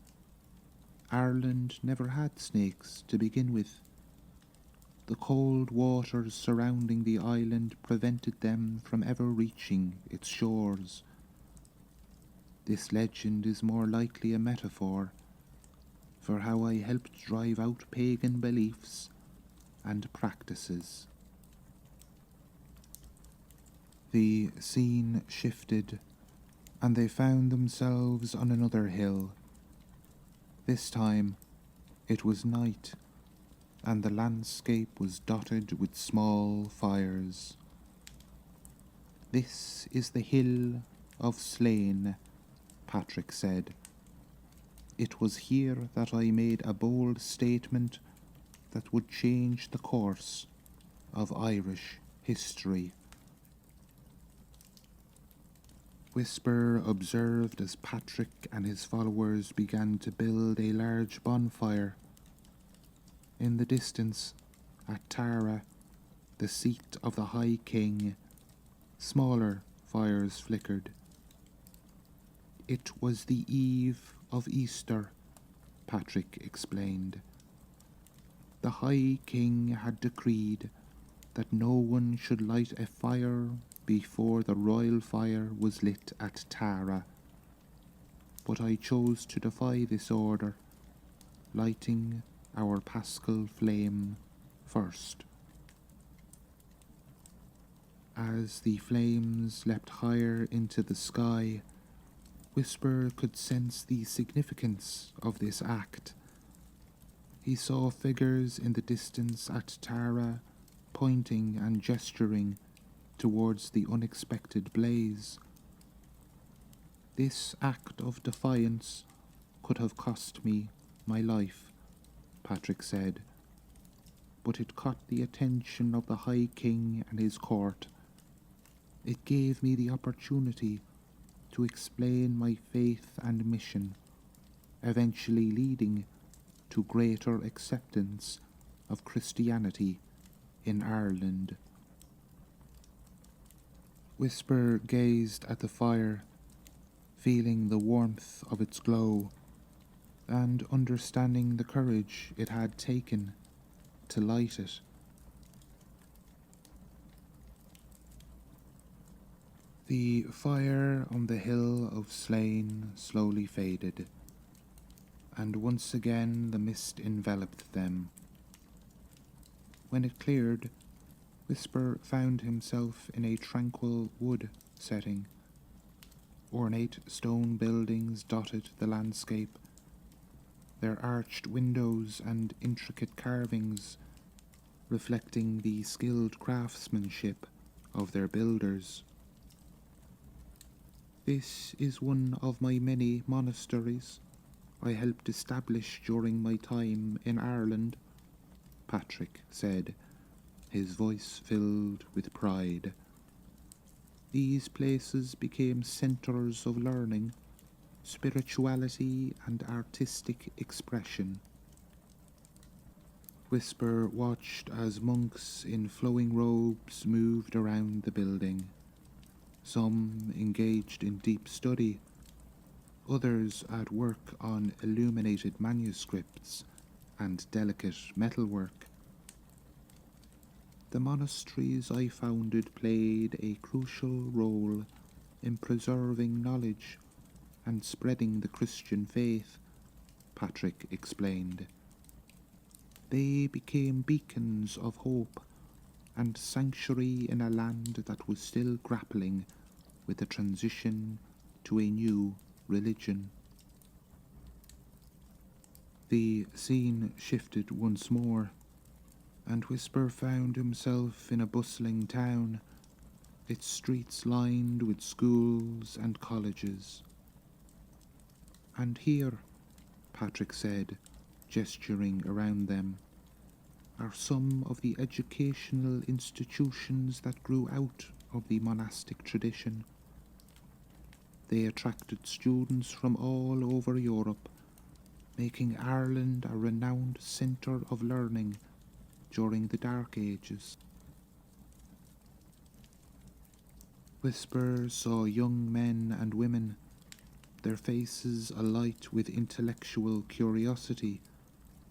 Ireland never had snakes to begin with. The cold waters surrounding the island prevented them from ever reaching its shores. This legend is more likely a metaphor for how I helped drive out pagan beliefs and practices. The scene shifted, and they found themselves on another hill. This time it was night, and the landscape was dotted with small fires. This is the Hill of Slain, Patrick said. It was here that I made a bold statement that would change the course of Irish history. Whisper observed as Patrick and his followers began to build a large bonfire. In the distance, at Tara, the seat of the High King, smaller fires flickered. It was the eve of Easter, Patrick explained. The High King had decreed that no one should light a fire before the royal fire was lit at Tara. But I chose to defy this order, lighting our paschal flame first. As the flames leapt higher into the sky, Whisper could sense the significance of this act. He saw figures in the distance at Tara, pointing and gesturing towards the unexpected blaze. This act of defiance could have cost me my life, Patrick said, but it caught the attention of the High King and his court. It gave me the opportunity to explain my faith and mission, eventually leading to greater acceptance of Christianity in Ireland. Whisper gazed at the fire, feeling the warmth of its glow, and understanding the courage it had taken to light it. The fire on the hill of Slain slowly faded, and once again the mist enveloped them. When it cleared, Whisper found himself in a tranquil wood setting. Ornate stone buildings dotted the landscape, their arched windows and intricate carvings reflecting the skilled craftsmanship of their builders. This is one of my many monasteries I helped establish during my time in Ireland, Patrick said, his voice filled with pride. These places became centres of learning, spirituality and artistic expression. Whisper watched as monks in flowing robes moved around the building. Some engaged in deep study, others at work on illuminated manuscripts and delicate metalwork. The monasteries I founded played a crucial role in preserving knowledge and spreading the Christian faith, Patrick explained. They became beacons of hope and sanctuary in a land that was still grappling with the transition to a new religion. The scene shifted once more, and Whisper found himself in a bustling town, its streets lined with schools and colleges. "And here," Patrick said, gesturing around them, "are some of the educational institutions that grew out of the monastic tradition. They attracted students from all over Europe, making Ireland a renowned centre of learning during the Dark Ages." Whisper saw young men and women, their faces alight with intellectual curiosity,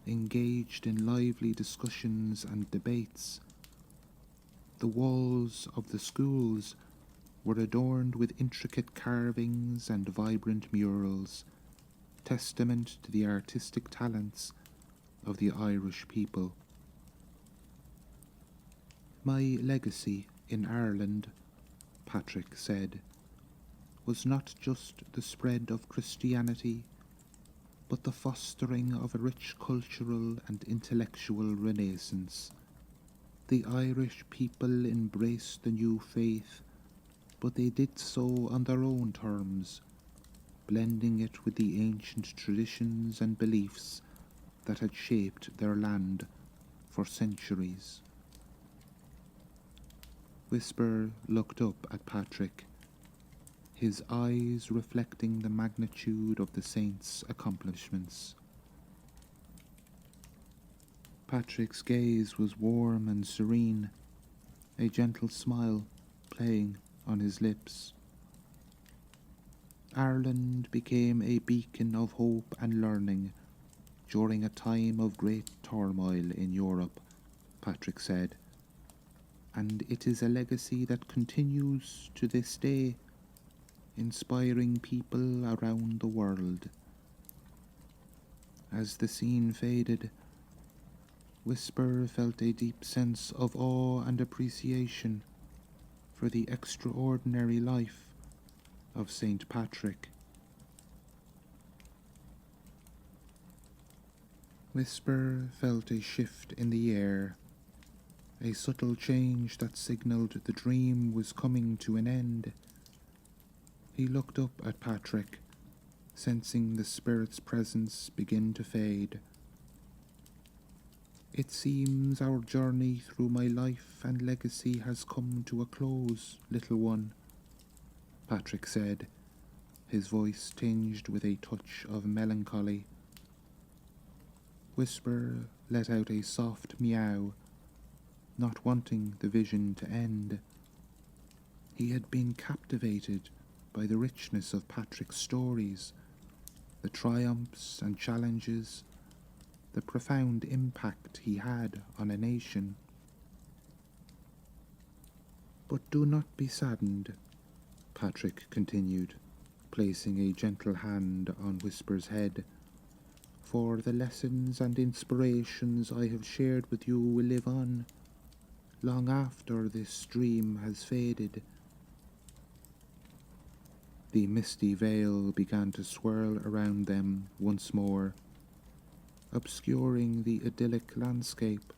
engaged in lively discussions and debates. The walls of the schools were adorned with intricate carvings and vibrant murals, testament to the artistic talents of the Irish people. "My legacy in Ireland," Patrick said, "was not just the spread of Christianity, but the fostering of a rich cultural and intellectual renaissance. The Irish people embraced the new faith, but they did so on their own terms, blending it with the ancient traditions and beliefs that had shaped their land for centuries." Whisper looked up at Patrick, his eyes reflecting the magnitude of the saint's accomplishments. Patrick's gaze was warm and serene, a gentle smile playing on his lips. "Ireland became a beacon of hope and learning during a time of great turmoil in Europe," Patrick said, "and it is a legacy that continues to this day, inspiring people around the world." As the scene faded, Whisper felt a deep sense of awe and appreciation for the extraordinary life of Saint Patrick. Whisper felt a shift in the air, a subtle change that signalled the dream was coming to an end. He looked up at Patrick, sensing the spirit's presence begin to fade. "It seems our journey through my life and legacy has come to a close, little one," Patrick said, his voice tinged with a touch of melancholy. Whisper let out a soft meow, not wanting the vision to end. He had been captivated by the richness of Patrick's stories, the triumphs and challenges, the profound impact he had on a nation. "But do not be saddened," Patrick continued, placing a gentle hand on Whisper's head, "for the lessons and inspirations I have shared with you will live on, long after this dream has faded." The misty veil began to swirl around them once more, obscuring the idyllic landscape.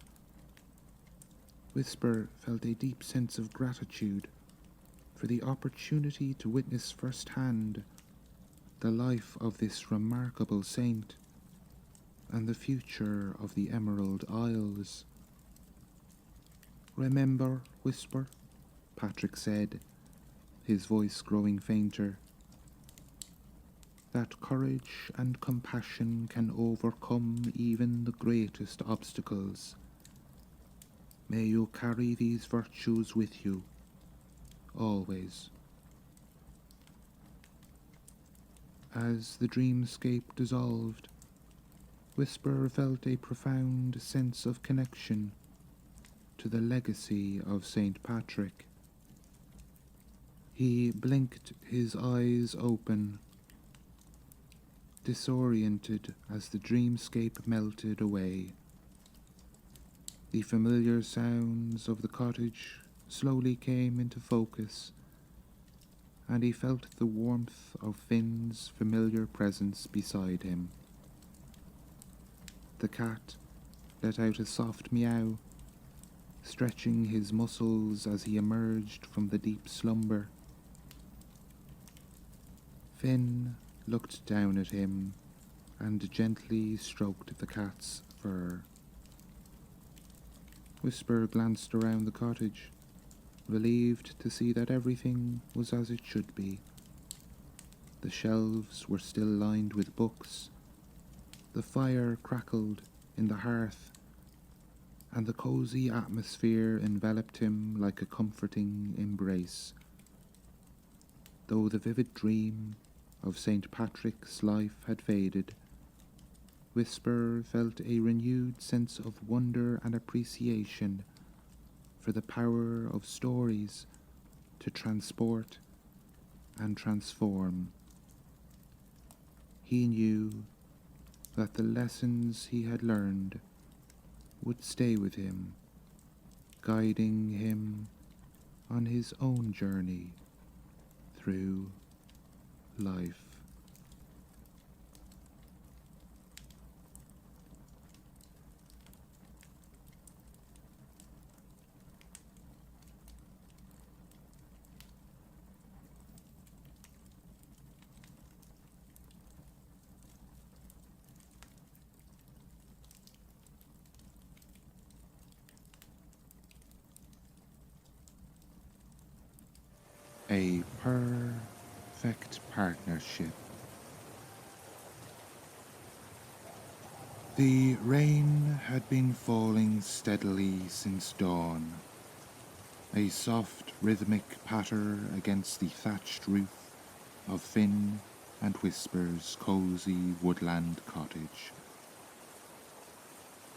Whisper felt a deep sense of gratitude for the opportunity to witness firsthand the life of this remarkable saint and the future of the Emerald Isles. "Remember, Whisper," Patrick said, his voice growing fainter, "that courage and compassion can overcome even the greatest obstacles. May you carry these virtues with you, always." As the dreamscape dissolved, Whisper felt a profound sense of connection to the legacy of Saint Patrick. He blinked his eyes open, disoriented as the dreamscape melted away. The familiar sounds of the cottage slowly came into focus, and he felt the warmth of Finn's familiar presence beside him. The cat let out a soft meow, stretching his muscles as he emerged from the deep slumber. Finn looked down at him and gently stroked the cat's fur. Whisper glanced around the cottage, relieved to see that everything was as it should be. The shelves were still lined with books, the fire crackled in the hearth, and the cosy atmosphere enveloped him like a comforting embrace. Though the vivid dream of St. Patrick's life had faded, Whisper felt a renewed sense of wonder and appreciation for the power of stories to transport and transform. He knew that the lessons he had learned would stay with him, guiding him on his own journey through life. A Purr-Fect Partnership. The rain had been falling steadily since dawn, a soft rhythmic patter against the thatched roof of Finn and Whisper's cosy woodland cottage.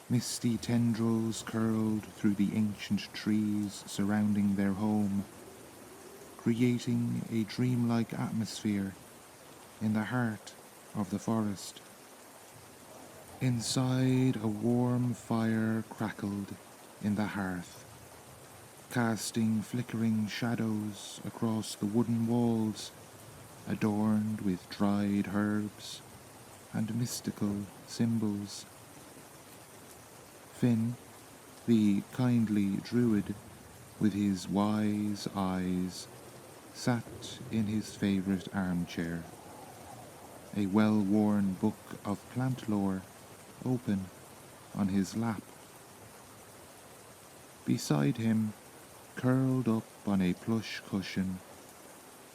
Misty tendrils curled through the ancient trees surrounding their home, creating a dreamlike atmosphere in the heart of the forest. Inside, a warm fire crackled in the hearth, casting flickering shadows across the wooden walls, adorned with dried herbs and mystical symbols. Finn, the kindly druid with his wise eyes, sat in his favourite armchair, a well-worn book of plant lore open on his lap. Beside him, curled up on a plush cushion,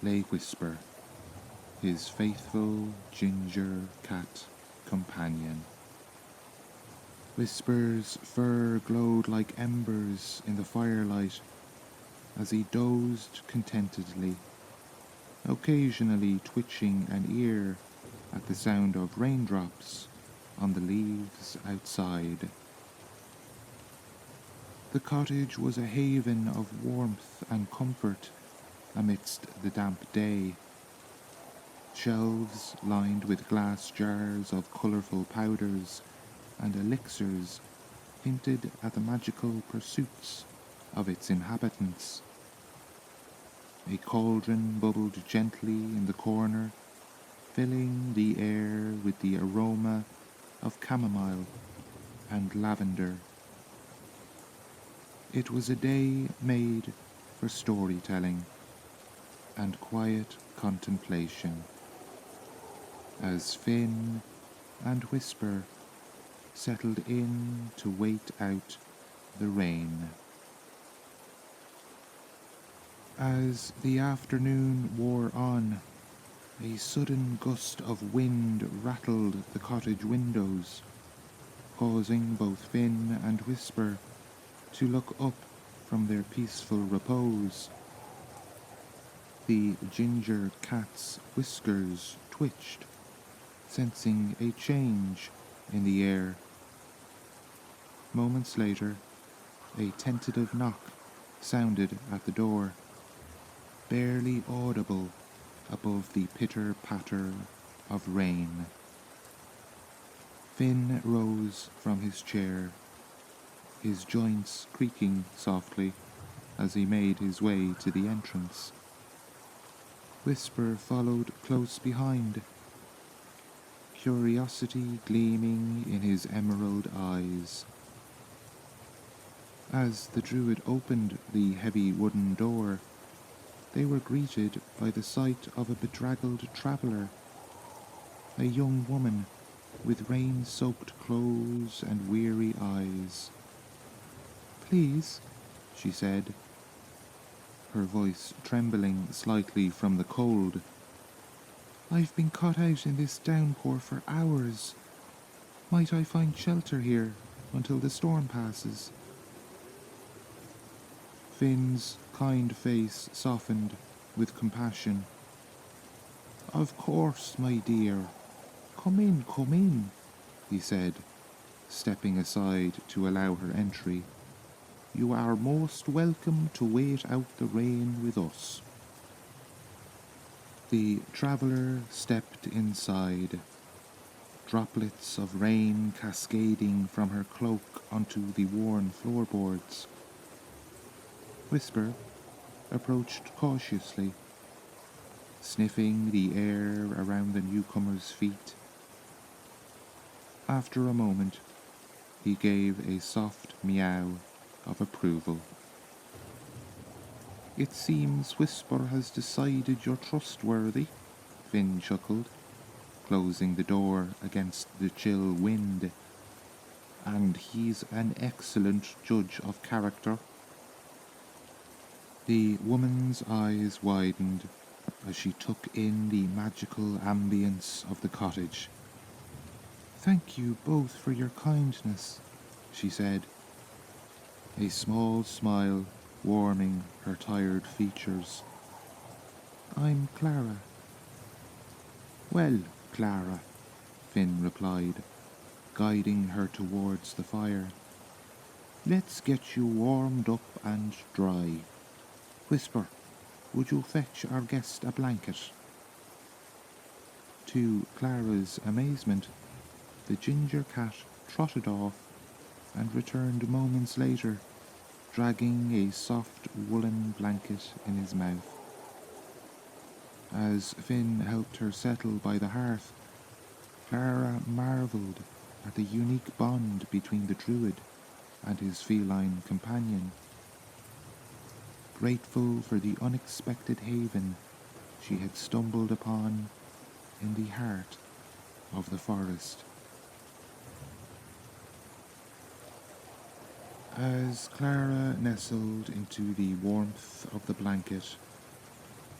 lay Whisper, his faithful ginger cat companion. Whisper's fur glowed like embers in the firelight as he dozed contentedly, occasionally twitching an ear at the sound of raindrops on the leaves outside. The cottage was a haven of warmth and comfort amidst the damp day. Shelves lined with glass jars of colourful powders and elixirs hinted at the magical pursuits of its inhabitants. A cauldron bubbled gently in the corner, filling the air with the aroma of chamomile and lavender. It was a day made for storytelling and quiet contemplation, as Finn and Whisper settled in to wait out the rain. As the afternoon wore on, a sudden gust of wind rattled the cottage windows, causing both Finn and Whisper to look up from their peaceful repose. The ginger cat's whiskers twitched, sensing a change in the air. Moments later, a tentative knock sounded at the door, barely audible above the pitter-patter of rain. Finn rose from his chair, his joints creaking softly as he made his way to the entrance. Whisper followed close behind, curiosity gleaming in his emerald eyes. As the Druid opened the heavy wooden door, they were greeted by the sight of a bedraggled traveller, a young woman with rain-soaked clothes and weary eyes. "Please," she said, her voice trembling slightly from the cold. "I've been caught out in this downpour for hours. Might I find shelter here until the storm passes?" Finn's kind face softened with compassion. "Of course, my dear. Come in, he said, stepping aside to allow her entry. "You are most welcome to wait out the rain with us." The traveller stepped inside, droplets of rain cascading from her cloak onto the worn floorboards. Whisper approached cautiously, sniffing the air around the newcomer's feet. After a moment, he gave a soft meow of approval. "It seems Whisper has decided you're trustworthy," Finn chuckled, closing the door against the chill wind. "And he's an excellent judge of character." The woman's eyes widened as she took in the magical ambience of the cottage. "Thank you both for your kindness," she said, a small smile warming her tired features. "I'm Clara." "Well, Clara," Finn replied, guiding her towards the fire. "Let's get you warmed up and dry. Whisper, would you fetch our guest a blanket?" To Clara's amazement, the ginger cat trotted off and returned moments later, dragging a soft woolen blanket in his mouth. As Finn helped her settle by the hearth, Clara marvelled at the unique bond between the Druid and his feline companion. Grateful for the unexpected haven she had stumbled upon in the heart of the forest. As Clara nestled into the warmth of the blanket,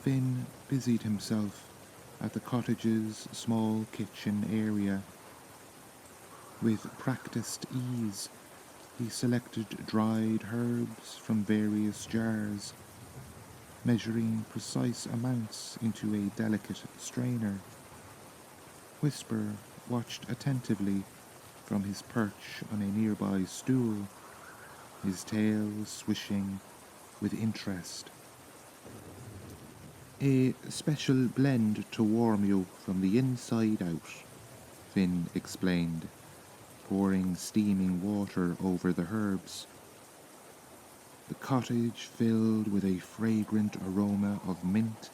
Finn busied himself at the cottage's small kitchen area. With practiced ease, he selected dried herbs from various jars, measuring precise amounts into a delicate strainer. Whisper watched attentively from his perch on a nearby stool, his tail swishing with interest. "A special blend to warm you from the inside out," Finn explained, pouring steaming water over the herbs. The cottage filled with a fragrant aroma of mint,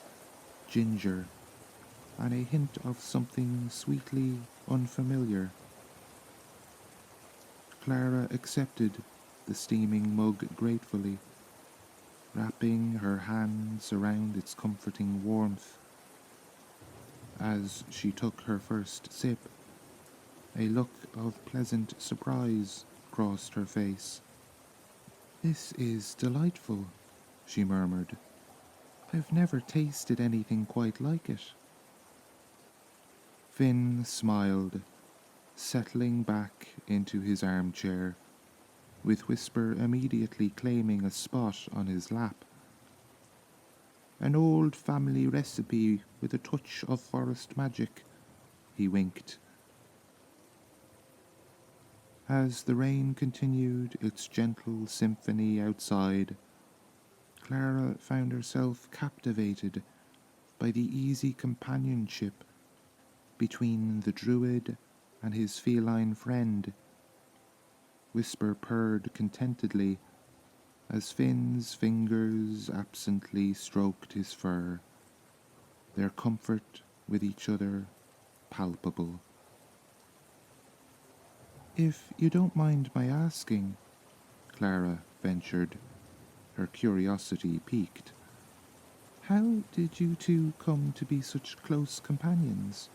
ginger, and a hint of something sweetly unfamiliar. Clara accepted the steaming mug gratefully, wrapping her hands around its comforting warmth. As she took her first sip, a look of pleasant surprise crossed her face. "This is delightful," she murmured. "I've never tasted anything quite like it." Finn smiled, settling back into his armchair, with Whisper immediately claiming a spot on his lap. "An old family recipe with a touch of forest magic," he winked. As the rain continued its gentle symphony outside, Clara found herself captivated by the easy companionship between the Druid and his feline friend. Whisper purred contentedly as Finn's fingers absently stroked his fur, their comfort with each other palpable. If you don't mind my asking, Clara ventured, her curiosity piqued, how did you two come to be such close companions?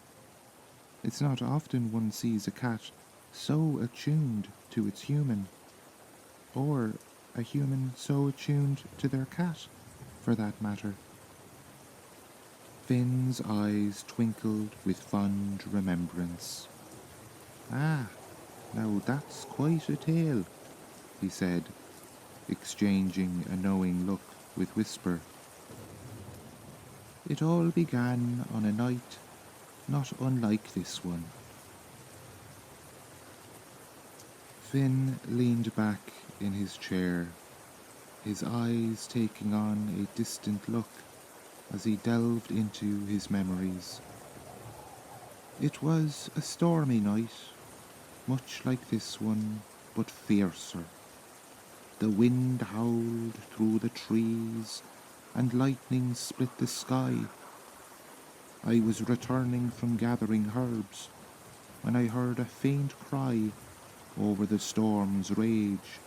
It's not often one sees a cat so attuned to its human, or a human so attuned to their cat, for that matter. Finn's eyes twinkled with fond remembrance. Ah, now that's quite a tale, he said, exchanging a knowing look with Whisper. It all began on a night not unlike this one. Finn leaned back in his chair, his eyes taking on a distant look as he delved into his memories. It was a stormy night, much like this one, but fiercer. The wind howled through the trees, and lightning split the sky. I was returning from gathering herbs when I heard a faint cry over the storm's rage.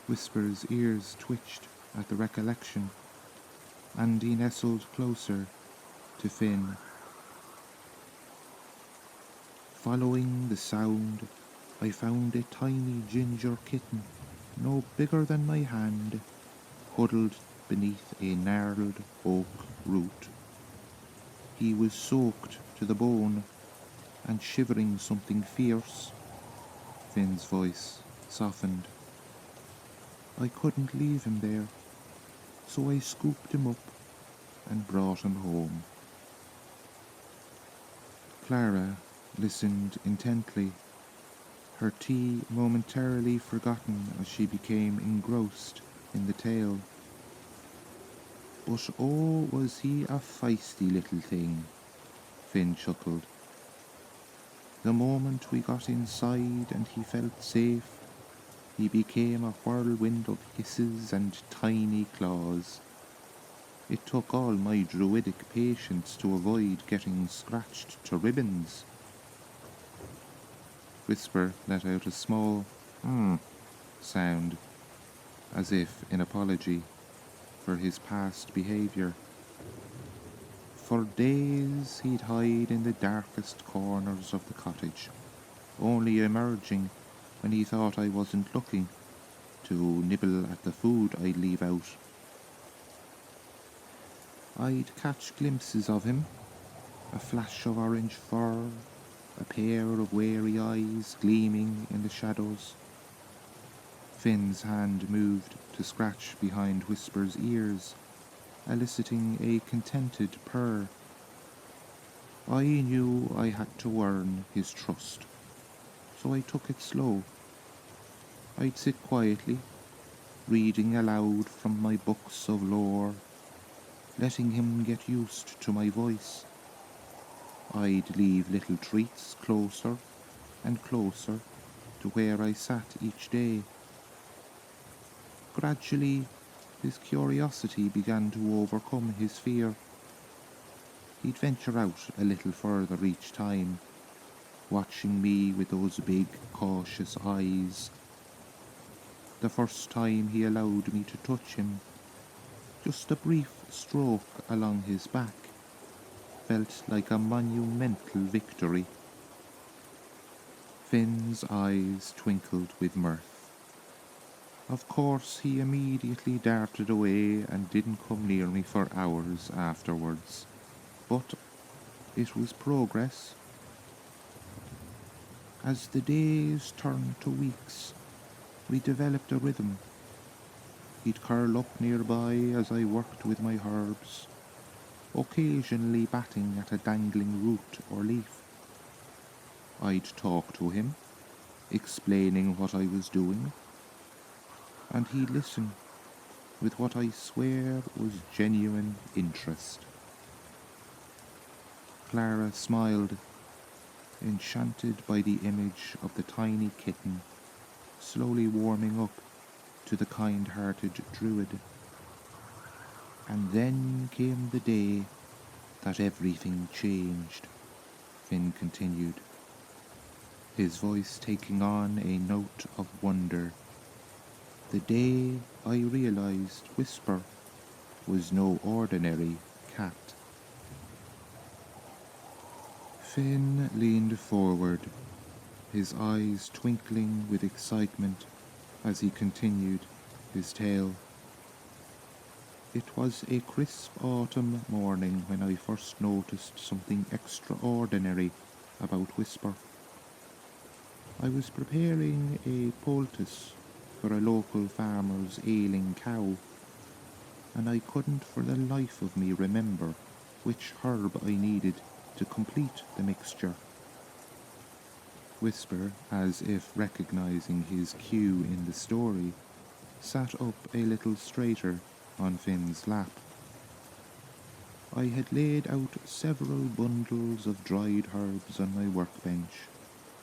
Whisper's ears twitched at the recollection, and he nestled closer to Finn. Following the sound, I found a tiny ginger kitten, no bigger than my hand, huddled beneath a gnarled oak root. He was soaked to the bone and shivering something fierce. Finn's voice softened. I couldn't leave him there, so I scooped him up and brought him home. Clara listened intently, her tea momentarily forgotten as she became engrossed in the tale. But oh, was he a feisty little thing, Finn chuckled. The moment we got inside and he felt safe, he became a whirlwind of hisses and tiny claws. It took all my druidic patience to avoid getting scratched to ribbons. Whisper let out a small sound, as if in apology for his past behaviour. For days he'd hide in the darkest corners of the cottage, only emerging when he thought I wasn't looking, to nibble at the food I'd leave out. I'd catch glimpses of him, a flash of orange fur, a pair of wary eyes gleaming in the shadows. Finn's hand moved to scratch behind Whisper's ears, eliciting a contented purr. I knew I had to earn his trust, so I took it slow. I'd sit quietly, reading aloud from my books of lore, letting him get used to my voice. I'd leave little treats closer and closer to where I sat each day. Gradually, his curiosity began to overcome his fear. He'd venture out a little further each time, watching me with those big, cautious eyes. The first time he allowed me to touch him, just a brief stroke along his back, felt like a monumental victory. Finn's eyes twinkled with mirth. Of course, he immediately darted away and didn't come near me for hours afterwards. But it was progress. As the days turned to weeks, we developed a rhythm. He'd curl up nearby as I worked with my herbs, occasionally batting at a dangling root or leaf. I'd talk to him, explaining what I was doing, and he'd listen with what I swear was genuine interest. Clara smiled, enchanted by the image of the tiny kitten slowly warming up to the kind-hearted druid. And then came the day that everything changed, Finn continued. his voice taking on a note of wonder. The day I realized Whisper was no ordinary cat. Finn leaned forward, his eyes twinkling with excitement as he continued his tale. It was a crisp autumn morning when I first noticed something extraordinary about Whisper. I was preparing a poultice for a local farmer's ailing cow, and I couldn't for the life of me remember which herb I needed to complete the mixture. Whisper, as if recognizing his cue in the story, sat up a little straighter on Finn's lap. I had laid out several bundles of dried herbs on my workbench,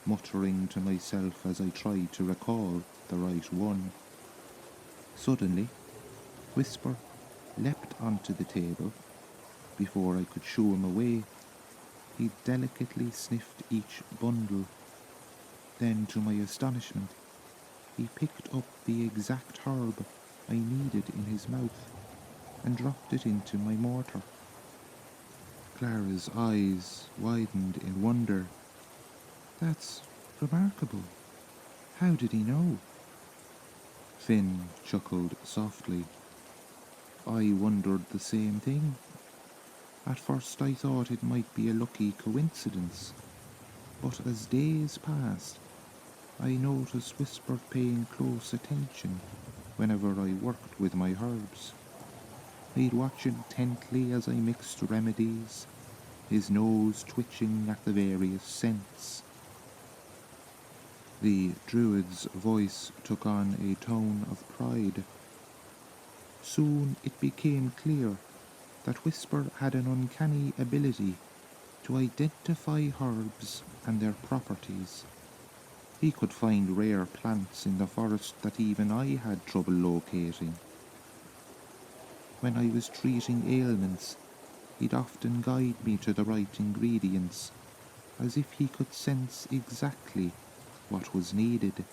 muttering to myself as I tried to recall the right one. Suddenly, Whisper leapt onto the table. Before I could shoo him away, he delicately sniffed each bundle. Then, to my astonishment, he picked up the exact herb I needed in his mouth and dropped it into my mortar. Clara's eyes widened in wonder. "That's remarkable. How did he know?" Finn chuckled softly. "I wondered the same thing. At first I thought it might be a lucky coincidence, but as days passed, I noticed Whisper paying close attention whenever I worked with my herbs. He'd watch intently as I mixed remedies, his nose twitching at the various scents." The druid's voice took on a tone of pride. Soon it became clear that Whisper had an uncanny ability to identify herbs and their properties. He could find rare plants in the forest that even I had trouble locating. When I was treating ailments, he'd often guide me to the right ingredients, as if he could sense exactly what was needed.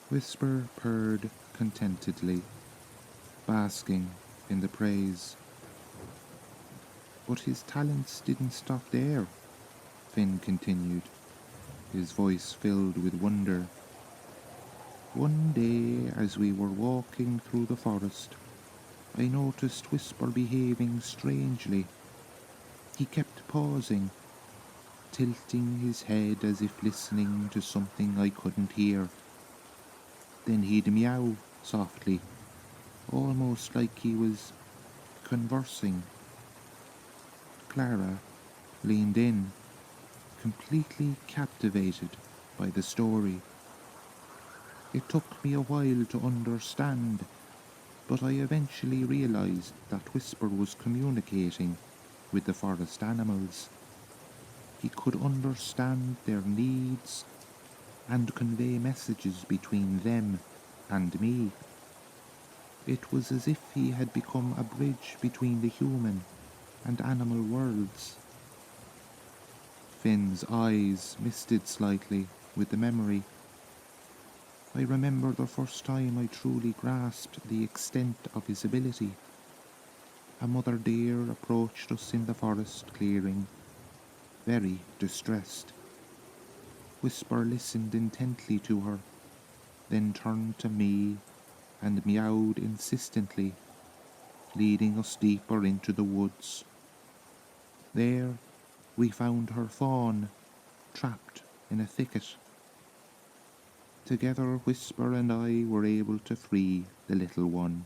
Whisper purred contentedly, basking in the praise. But his talents didn't stop there, Finn continued, his voice filled with wonder. One day, as we were walking through the forest, I noticed Whisper behaving strangely. He kept pausing, tilting his head as if listening to something I couldn't hear. Then he'd meow softly, almost like he was conversing. Clara leaned in, completely captivated by the story. It took me a while to understand, but I eventually realized that Whisper was communicating with the forest animals. He could understand their needs and convey messages between them and me. It was as if he had become a bridge between the human and animal worlds. Finn's eyes misted slightly with the memory. I remember the first time I truly grasped the extent of his ability. A mother deer approached us in the forest clearing, very distressed. Whisper listened intently to her, then turned to me and meowed insistently, leading us deeper into the woods. There we found her fawn, trapped in a thicket. Together Whisper and I were able to free the little one.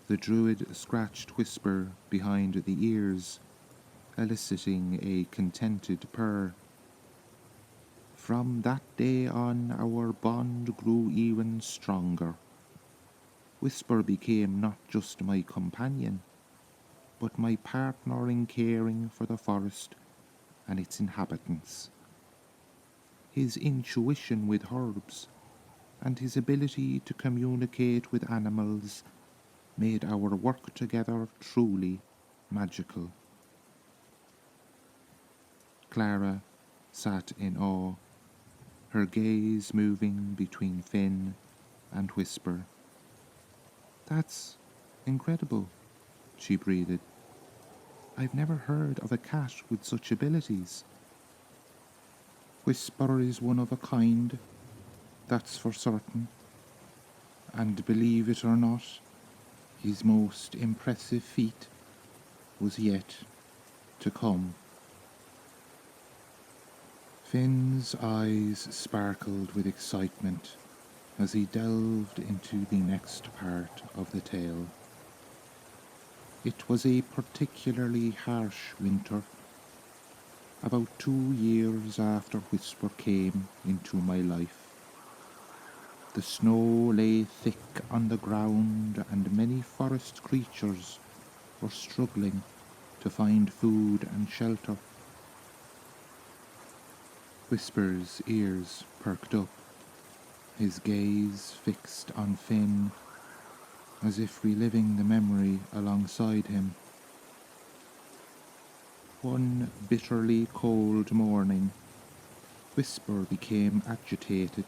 The druid scratched Whisper behind the ears, eliciting a contented purr. From that day on, our bond grew even stronger. Whisper became not just my companion, but my partner in caring for the forest and its inhabitants. His intuition with herbs and his ability to communicate with animals made our work together truly magical. Clara sat in awe, her gaze moving between Finn and Whisper. "That's incredible," she breathed. "I've never heard of a cat with such abilities." "Whisper is one of a kind, that's for certain, and believe it or not, his most impressive feat was yet to come." Finn's eyes sparkled with excitement as he delved into the next part of the tale. It was a particularly harsh winter, about 2 years after Whisper came into my life. The snow lay thick on the ground and many forest creatures were struggling to find food and shelter. Whisper's ears perked up, his gaze fixed on Finn, as if reliving the memory alongside him. One bitterly cold morning, Whisper became agitated.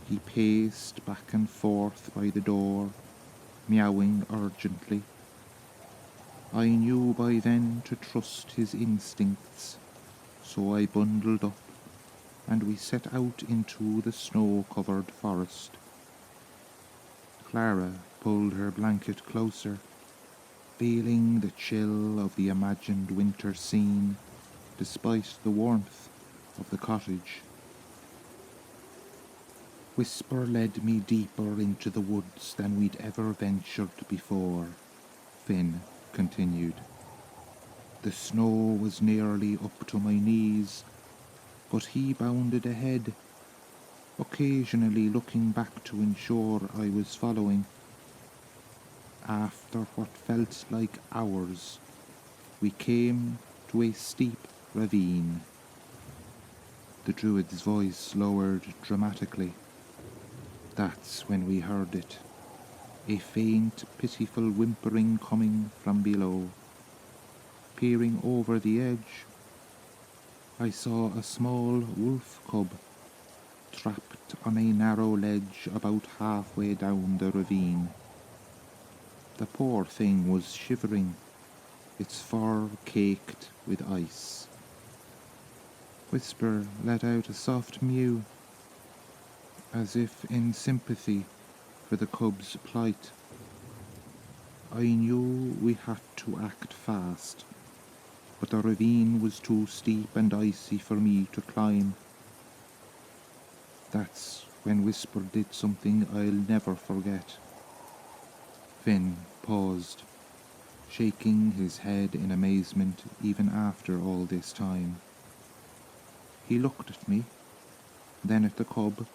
He paced back and forth by the door, meowing urgently. I knew by then to trust his instincts, so I bundled up and we set out into the snow-covered forest. Clara pulled her blanket closer, feeling the chill of the imagined winter scene, despite the warmth of the cottage. Whisper led me deeper into the woods than we'd ever ventured before, Finn continued. The snow was nearly up to my knees, but he bounded ahead, occasionally looking back to ensure I was following. After what felt like hours, we came to a steep ravine. The Druid's voice lowered dramatically. That's when we heard it, a faint, pitiful whimpering coming from below. Peering over the edge, I saw a small wolf cub trapped on a narrow ledge about halfway down the ravine. The poor thing was shivering, its fur caked with ice. Whisper let out a soft mew, as if in sympathy for the cub's plight. I knew we had to act fast, but the ravine was too steep and icy for me to climb. That's when Whisper did something I'll never forget. Finn paused, shaking his head in amazement even after all this time. He looked at me, then at the cub,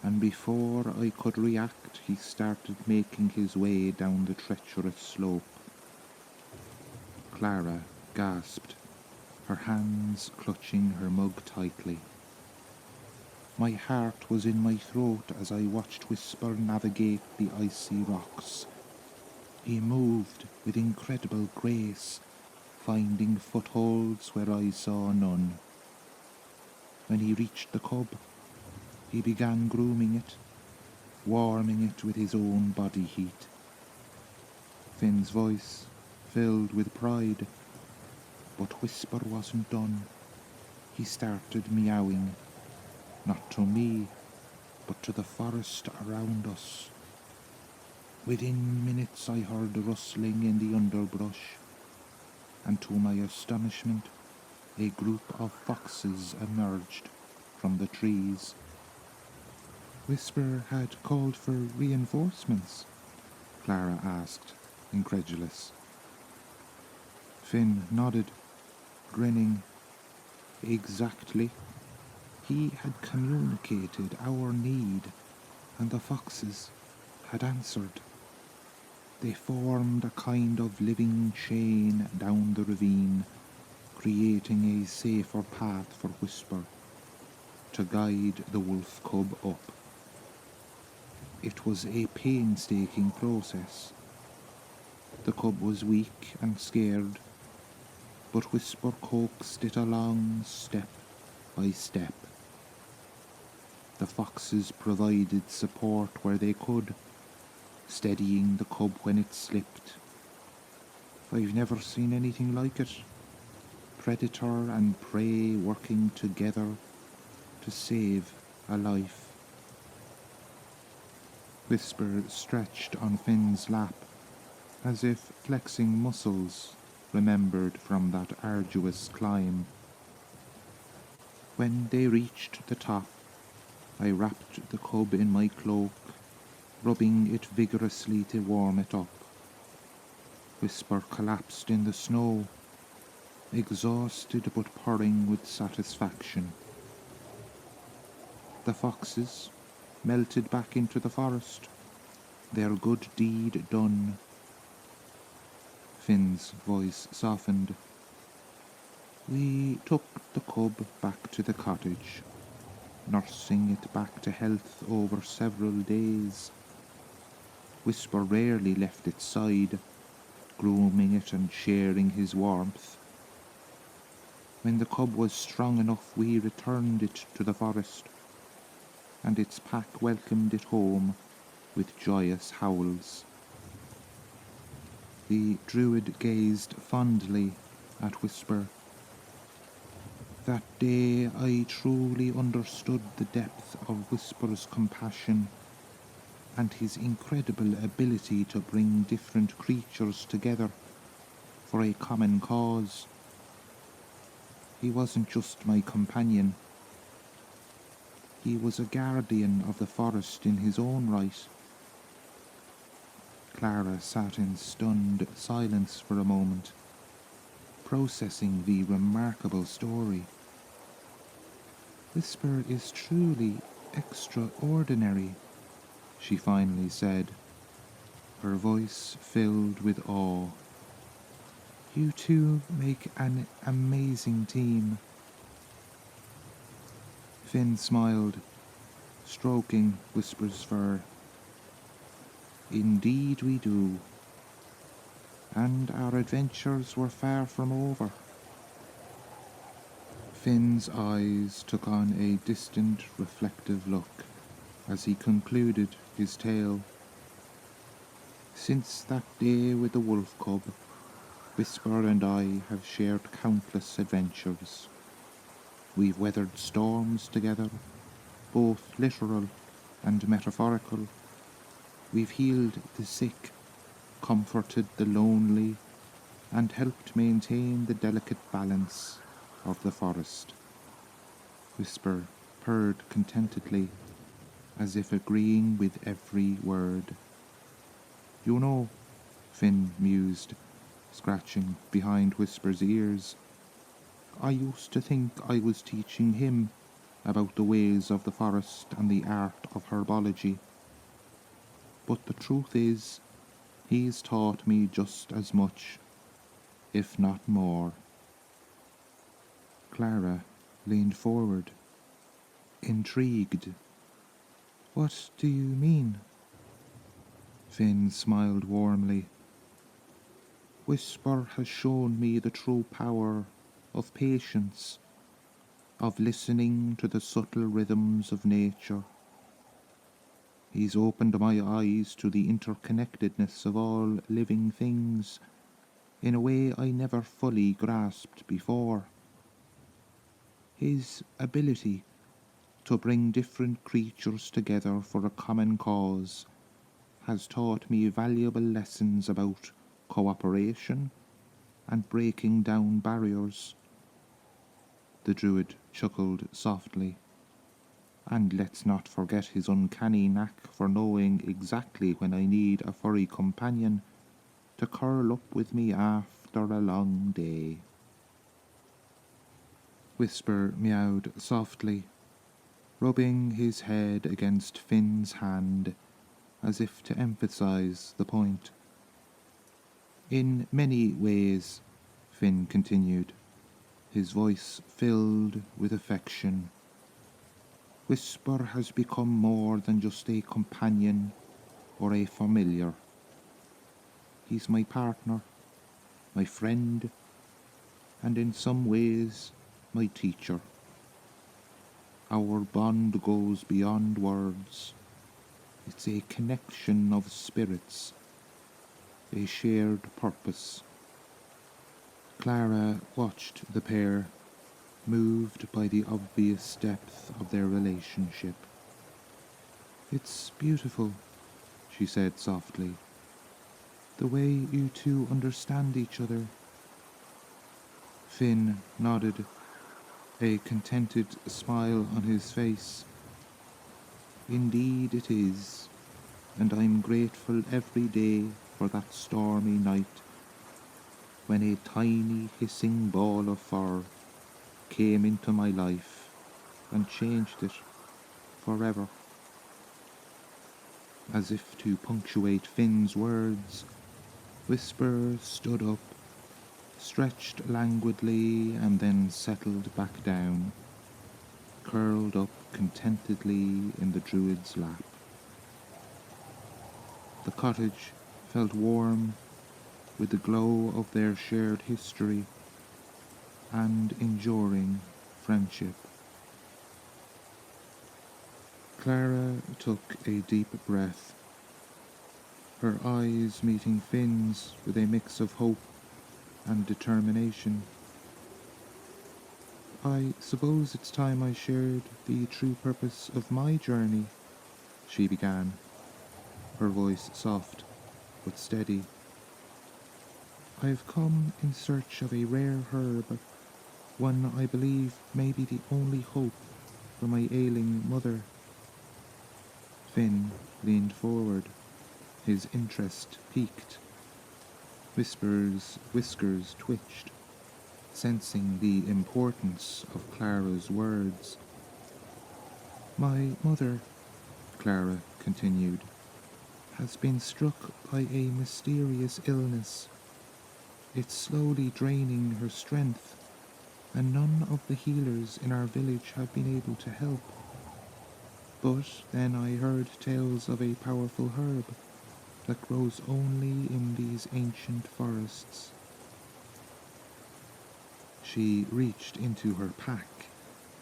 and before I could react, he started making his way down the treacherous slope. Clara gasped, her hands clutching her mug tightly. My heart was in my throat as I watched Whisper navigate the icy rocks. He moved with incredible grace, finding footholds where I saw none. When he reached the cub, he began grooming it, warming it with his own body heat. Finn's voice filled with pride, but Whisper wasn't done. He started meowing, not to me, but to the forest around us. Within minutes I heard rustling in the underbrush, and to my astonishment, a group of foxes emerged from the trees. Whisper had called for reinforcements, Clara asked, incredulous. Finn nodded, grinning. Exactly. He had communicated our need, and the foxes had answered. They formed a kind of living chain down the ravine, creating a safer path for Whisper to guide the wolf cub up. It was a painstaking process. The cub was weak and scared, but Whisper coaxed it along step by step. The foxes provided support where they could, steadying the cub when it slipped. I've never seen anything like it. Predator and prey working together to save a life. Whisper stretched on Finn's lap, as if flexing muscles remembered from that arduous climb. When they reached the top, I wrapped the cub in my cloak, rubbing it vigorously to warm it up. Whisper collapsed in the snow, exhausted but purring with satisfaction. The foxes melted back into the forest, their good deed done. Finn's voice softened. We took the cub back to the cottage, nursing it back to health over several days. Whisper rarely left its side, grooming it and sharing his warmth. When the cub was strong enough, we returned it to the forest, and its pack welcomed it home with joyous howls. The Druid gazed fondly at Whisper. That day I truly understood the depth of Whisper's compassion and his incredible ability to bring different creatures together for a common cause. He wasn't just my companion. He was a guardian of the forest in his own right. Clara sat in stunned silence for a moment, processing the remarkable story. Whisper is truly extraordinary, she finally said, her voice filled with awe. You two make an amazing team. Finn smiled, stroking Whisper's fur. Indeed we do. And our adventures were far from over. Finn's eyes took on a distant, reflective look as he concluded his tale. Since that day with the wolf cub, Whisper and I have shared countless adventures. We've weathered storms together, both literal and metaphorical. We've healed the sick, comforted the lonely, and helped maintain the delicate balance of the forest. Whisper purred contentedly, as if agreeing with every word. You know, Finn mused, scratching behind Whisper's ears, I used to think I was teaching him about the ways of the forest and the art of herbology. But the truth is, he's taught me just as much, if not more. Clara leaned forward, intrigued. What do you mean? Finn smiled warmly. Whisper has shown me the true power of patience, of listening to the subtle rhythms of nature. He's opened my eyes to the interconnectedness of all living things in a way I never fully grasped before. His ability to bring different creatures together for a common cause has taught me valuable lessons about cooperation and breaking down barriers. The Druid chuckled softly. And let's not forget his uncanny knack for knowing exactly when I need a furry companion to curl up with me after a long day. Whisper meowed softly, rubbing his head against Finn's hand as if to emphasize the point. In many ways, Finn continued, his voice filled with affection, Whisper has become more than just a companion or a familiar. He's my partner, my friend, and in some ways, my teacher. Our bond goes beyond words. It's a connection of spirits, a shared purpose. Clara watched the pair, moved by the obvious depth of their relationship. "It's beautiful," she said softly, "the way you two understand each other." Finn nodded, a contented smile on his face. "Indeed it is, and I'm grateful every day for that stormy night when a tiny hissing ball of fur came into my life and changed it forever." As if to punctuate Finn's words, Whisper stood up, stretched languidly, and then settled back down, curled up contentedly in the Druid's lap. The cottage felt warm with the glow of their shared history and enduring friendship. Clara took a deep breath, her eyes meeting Finn's with a mix of hope and determination. "I suppose it's time I shared the true purpose of my journey," she began, her voice soft but steady. "I've come in search of a rare herb, one I believe may be the only hope for my ailing mother." Finn leaned forward, his interest piqued. Whisper's whiskers twitched, sensing the importance of Clara's words. "My mother," Clara continued, "has been struck by a mysterious illness. It's slowly draining her strength, and none of the healers in our village have been able to help. But then I heard tales of a powerful herb that grows only in these ancient forests." She reached into her pack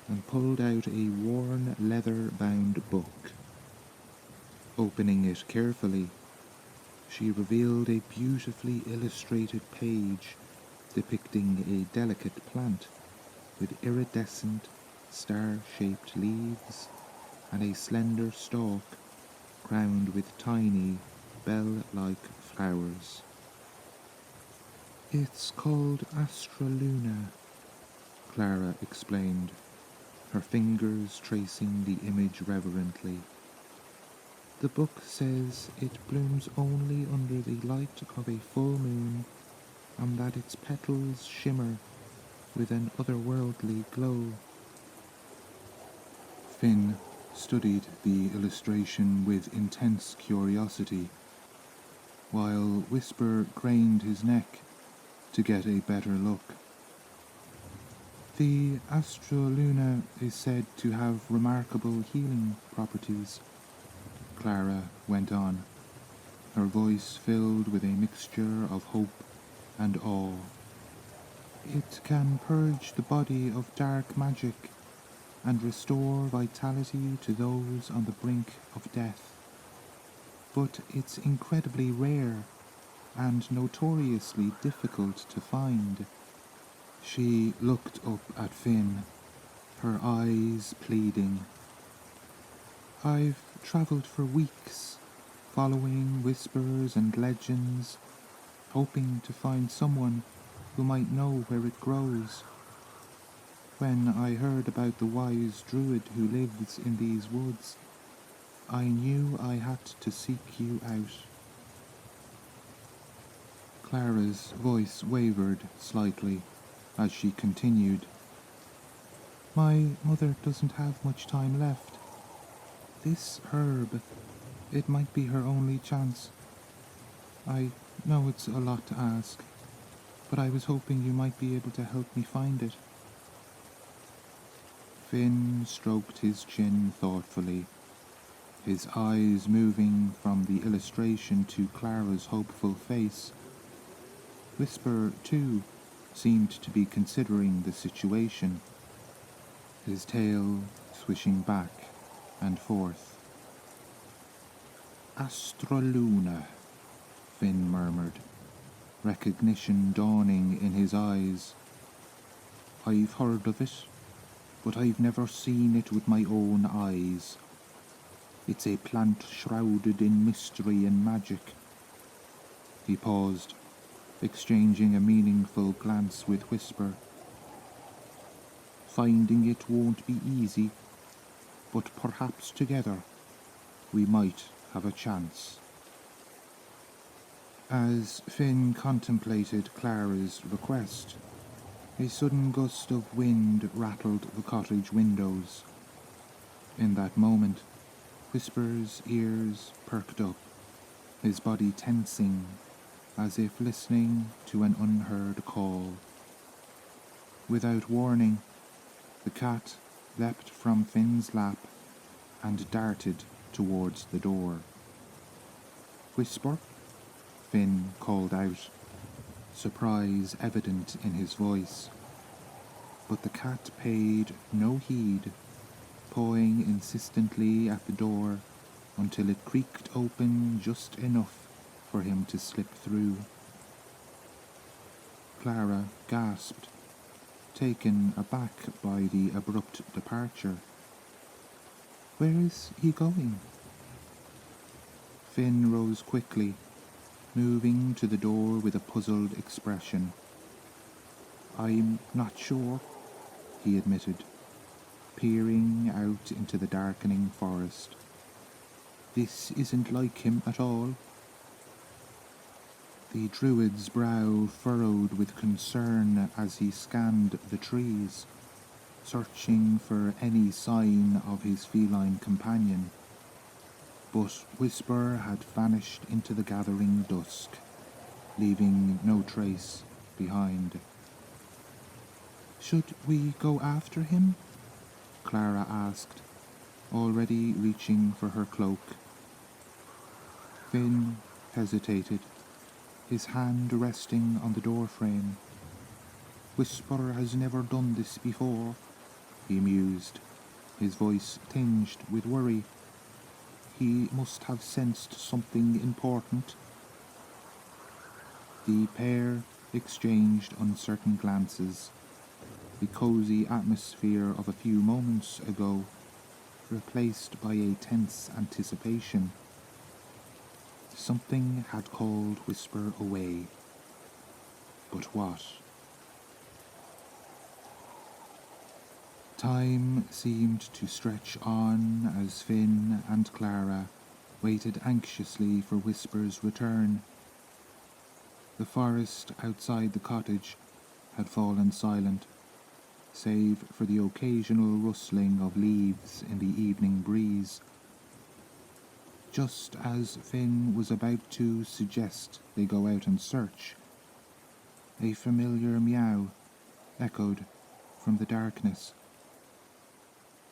and pulled out a worn leather-bound book. Opening it carefully, she revealed a beautifully illustrated page depicting a delicate plant with iridescent, star-shaped leaves and a slender stalk crowned with tiny, bell-like flowers. "It's called Astraluna," Clara explained, her fingers tracing the image reverently. "The book says it blooms only under the light of a full moon, and that its petals shimmer with an otherworldly glow." Finn studied the illustration with intense curiosity, while Whisper craned his neck to get a better look. "The Astraluna is said to have remarkable healing properties," Clara went on, her voice filled with a mixture of hope and awe. "It can purge the body of dark magic and restore vitality to those on the brink of death. But it's incredibly rare and notoriously difficult to find." She looked up at Finn, her eyes pleading. "I've travelled for weeks, following whispers and legends, hoping to find someone who might know where it grows. When I heard about the wise druid who lives in these woods, I knew I had to seek you out." Clara's voice wavered slightly as she continued. "My mother doesn't have much time left. This herb, it might be her only chance. I know it's a lot to ask, but I was hoping you might be able to help me find it." Finn stroked his chin thoughtfully, his eyes moving from the illustration to Clara's hopeful face. Whisper, too, seemed to be considering the situation, his tail swishing back and forth. Astraluna, Finn murmured, recognition dawning in his eyes. I've heard of it, but I've never seen it with my own eyes. It's a plant shrouded in mystery and magic. He paused, exchanging a meaningful glance with Whisper. Finding it won't be easy, but perhaps together we might have a chance. As Finn contemplated Clara's request, a sudden gust of wind rattled the cottage windows. In that moment, Whisper's ears perked up, his body tensing as if listening to an unheard call. Without warning, the cat leapt from Finn's lap and darted towards the door. Whisper? Finn called out, surprise evident in his voice. But the cat paid no heed, pawing insistently at the door until it creaked open just enough for him to slip through. Clara gasped, taken aback by the abrupt departure. Where is he going? Finn rose quickly, moving to the door with a puzzled expression. I'm not sure, he admitted, peering out into the darkening forest. This isn't like him at all. The druid's brow furrowed with concern as he scanned the trees, searching for any sign of his feline companion. But Whisper had vanished into the gathering dusk, leaving no trace behind. Should we go after him? Clara asked, already reaching for her cloak. Finn hesitated, his hand resting on the doorframe. Whisper has never done this before, he mused, his voice tinged with worry. He must have sensed something important. The pair exchanged uncertain glances, the cozy atmosphere of a few moments ago replaced by a tense anticipation. Something had called Whisper away. But what? Time seemed to stretch on as Finn and Clara waited anxiously for Whisper's return. The forest outside the cottage had fallen silent, save for the occasional rustling of leaves in the evening breeze. Just as Finn was about to suggest they go out and search, a familiar meow echoed from the darkness.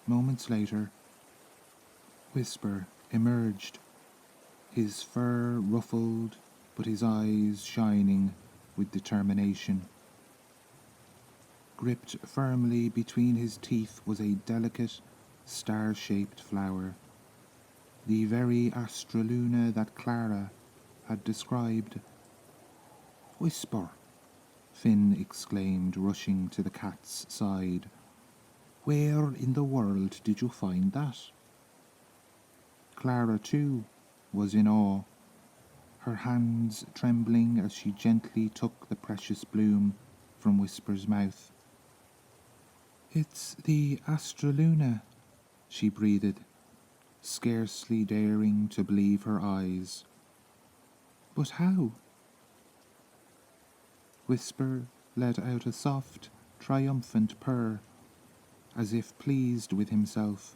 Moments later, Whisper emerged, his fur ruffled but his eyes shining with determination. Gripped firmly between his teeth was a delicate, star-shaped flower, the very Astraluna that Clara had described. Whisper, Finn exclaimed, rushing to the cat's side. Where in the world did you find that? Clara, too, was in awe, her hands trembling as she gently took the precious bloom from Whisper's mouth. It's the Astraluna, she breathed, scarcely daring to believe her eyes. But how? Whisper let out a soft, triumphant purr, as if pleased with himself.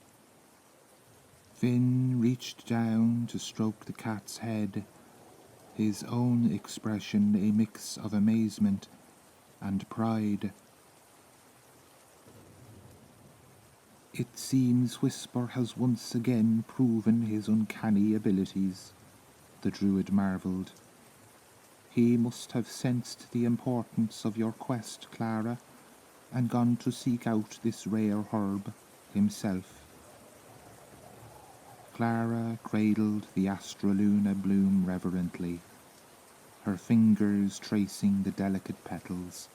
Finn reached down to stroke the cat's head, his own expression a mix of amazement and pride. It seems Whisper has once again proven his uncanny abilities, the druid marvelled. He must have sensed the importance of your quest, Clara, and gone to seek out this rare herb himself. Clara cradled the Astraluna bloom reverently, her fingers tracing the delicate petals.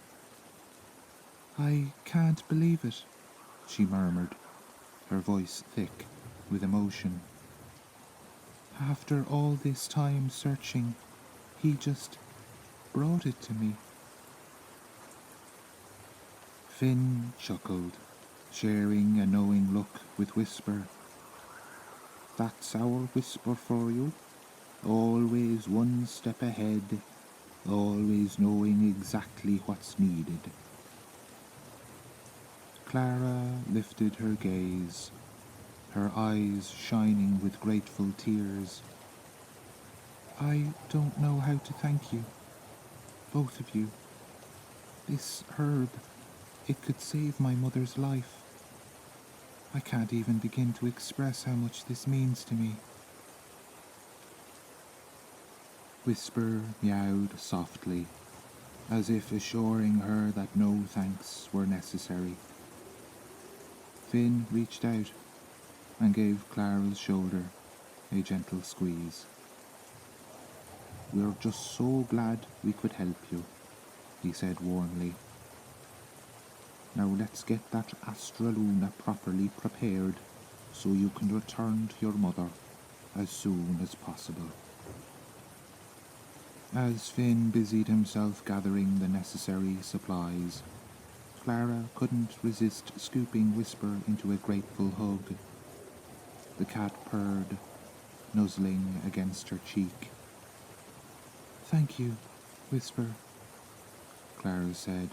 "I can't believe it," she murmured, her voice thick with emotion. "After all this time searching, he just brought it to me." Finn chuckled, sharing a knowing look with Whisper. "That's our Whisper for you. Always one step ahead, always knowing exactly what's needed." Clara lifted her gaze, her eyes shining with grateful tears. "I don't know how to thank you, both of you. This herb, it could save my mother's life. I can't even begin to express how much this means to me." Whisper meowed softly, as if assuring her that no thanks were necessary. Finn reached out and gave Clara's shoulder a gentle squeeze. "We're just so glad we could help you," he said warmly. "Now let's get that Astraluna properly prepared so you can return to your mother as soon as possible." As Finn busied himself gathering the necessary supplies, Clara couldn't resist scooping Whisper into a grateful hug. The cat purred, nuzzling against her cheek. "Thank you, Whisper," Clara said,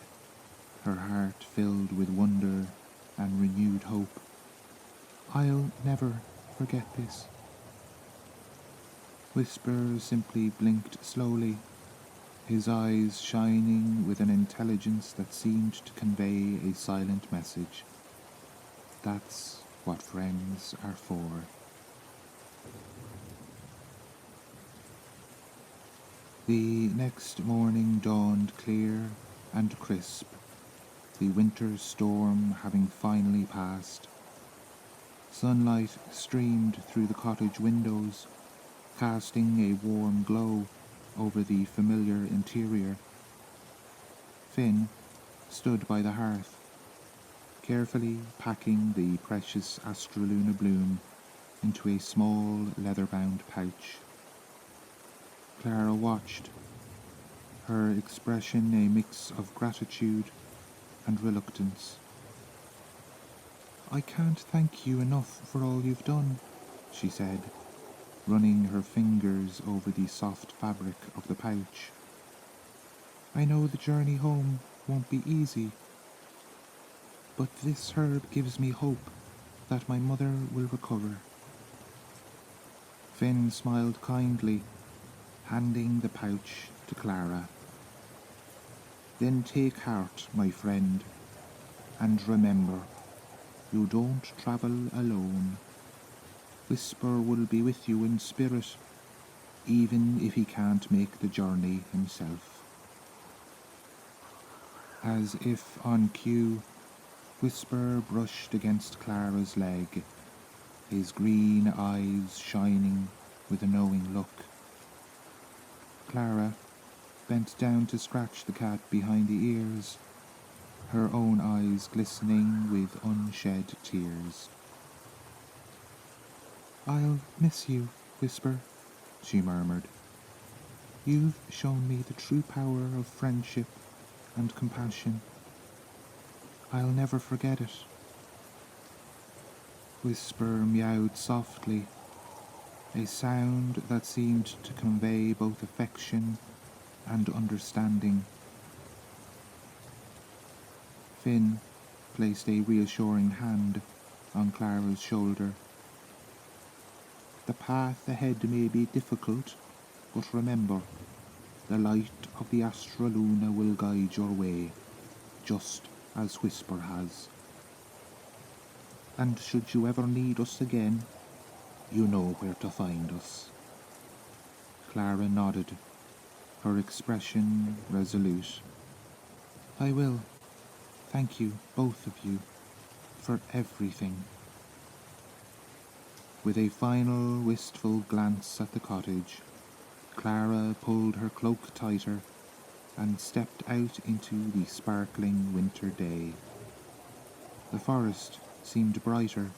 her heart filled with wonder and renewed hope. "I'll never forget this." Whisper simply blinked slowly, his eyes shining with an intelligence that seemed to convey a silent message. That's what friends are for. The next morning dawned clear and crisp, the winter storm having finally passed. Sunlight streamed through the cottage windows, casting a warm glow over the familiar interior. Finn stood by the hearth, carefully packing the precious Astraluna bloom into a small leather-bound pouch. Clara watched, her expression a mix of gratitude and reluctance. "I can't thank you enough for all you've done," she said, running her fingers over the soft fabric of the pouch. "I know the journey home won't be easy, but this herb gives me hope that my mother will recover." Finn smiled kindly, handing the pouch to Clara. "Then take heart, my friend, and remember, you don't travel alone. Whisper will be with you in spirit, even if he can't make the journey himself." As if on cue, Whisper brushed against Clara's leg, his green eyes shining with a knowing look. Clara bent down to scratch the cat behind the ears, her own eyes glistening with unshed tears. "I'll miss you, Whisper," she murmured. "You've shown me the true power of friendship and compassion. I'll never forget it." Whisper meowed softly, a sound that seemed to convey both affection and understanding. Finn placed a reassuring hand on Clara's shoulder. "The path ahead may be difficult, but remember, the light of the Astraluna will guide your way, just as Whisper has. And should you ever need us again, you know where to find us." Clara nodded, her expression resolute. "I will. Thank you, both of you, for everything." With a final wistful glance at the cottage, Clara pulled her cloak tighter and stepped out into the sparkling winter day. The forest seemed brighter,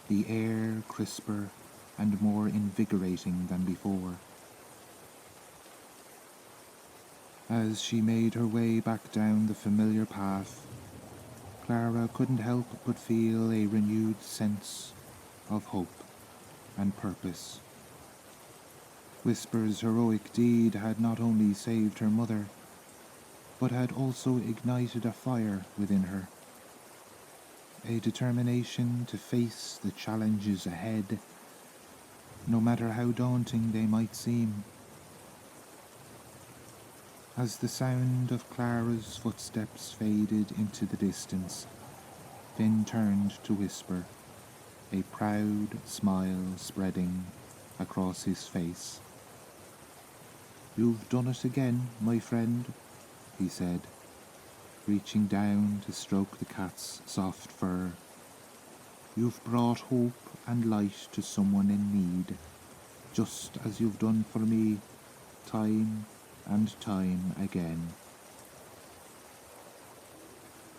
the air crisper and more invigorating than before. As she made her way back down the familiar path, Clara couldn't help but feel a renewed sense of hope and purpose. Whisper's heroic deed had not only saved her mother, but had also ignited a fire within her, a determination to face the challenges ahead, no matter how daunting they might seem. As the sound of Clara's footsteps faded into the distance, Finn turned to Whisper, a proud smile spreading across his face. "You've done it again, my friend," he said, reaching down to stroke the cat's soft fur. "You've brought hope and light to someone in need, just as you've done for me, time and time again."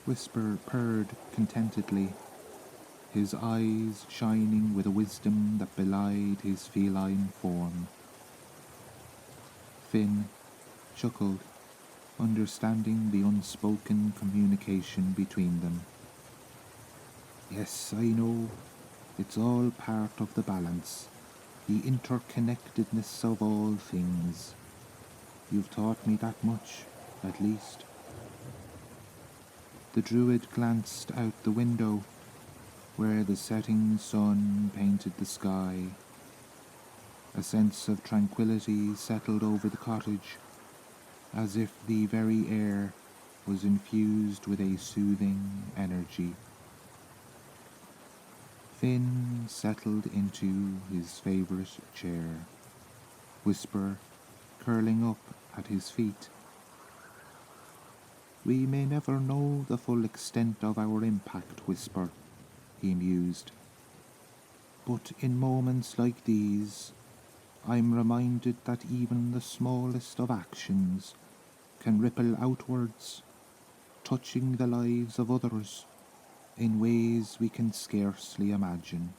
Whisper purred contentedly, his eyes shining with a wisdom that belied his feline form. Finn chuckled, understanding the unspoken communication between them. "Yes, I know. It's all part of the balance, the interconnectedness of all things. You've taught me that much, at least." The druid glanced out the window, where the setting sun painted the sky. A sense of tranquility settled over the cottage, as if the very air was infused with a soothing energy. Finn settled into his favourite chair, Whisper curling up at his feet. "We may never know the full extent of our impact, Whisper," he mused. "But in moments like these, I'm reminded that even the smallest of actions can ripple outwards, touching the lives of others in ways we can scarcely imagine."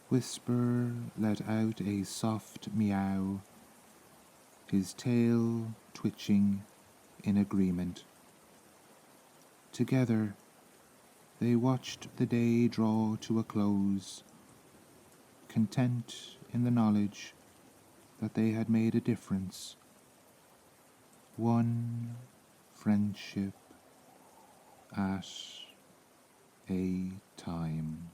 Whisper let out a soft meow, his tail twitching in agreement. Together, they watched the day draw to a close, content in the knowledge that they had made a difference, one friendship at a time.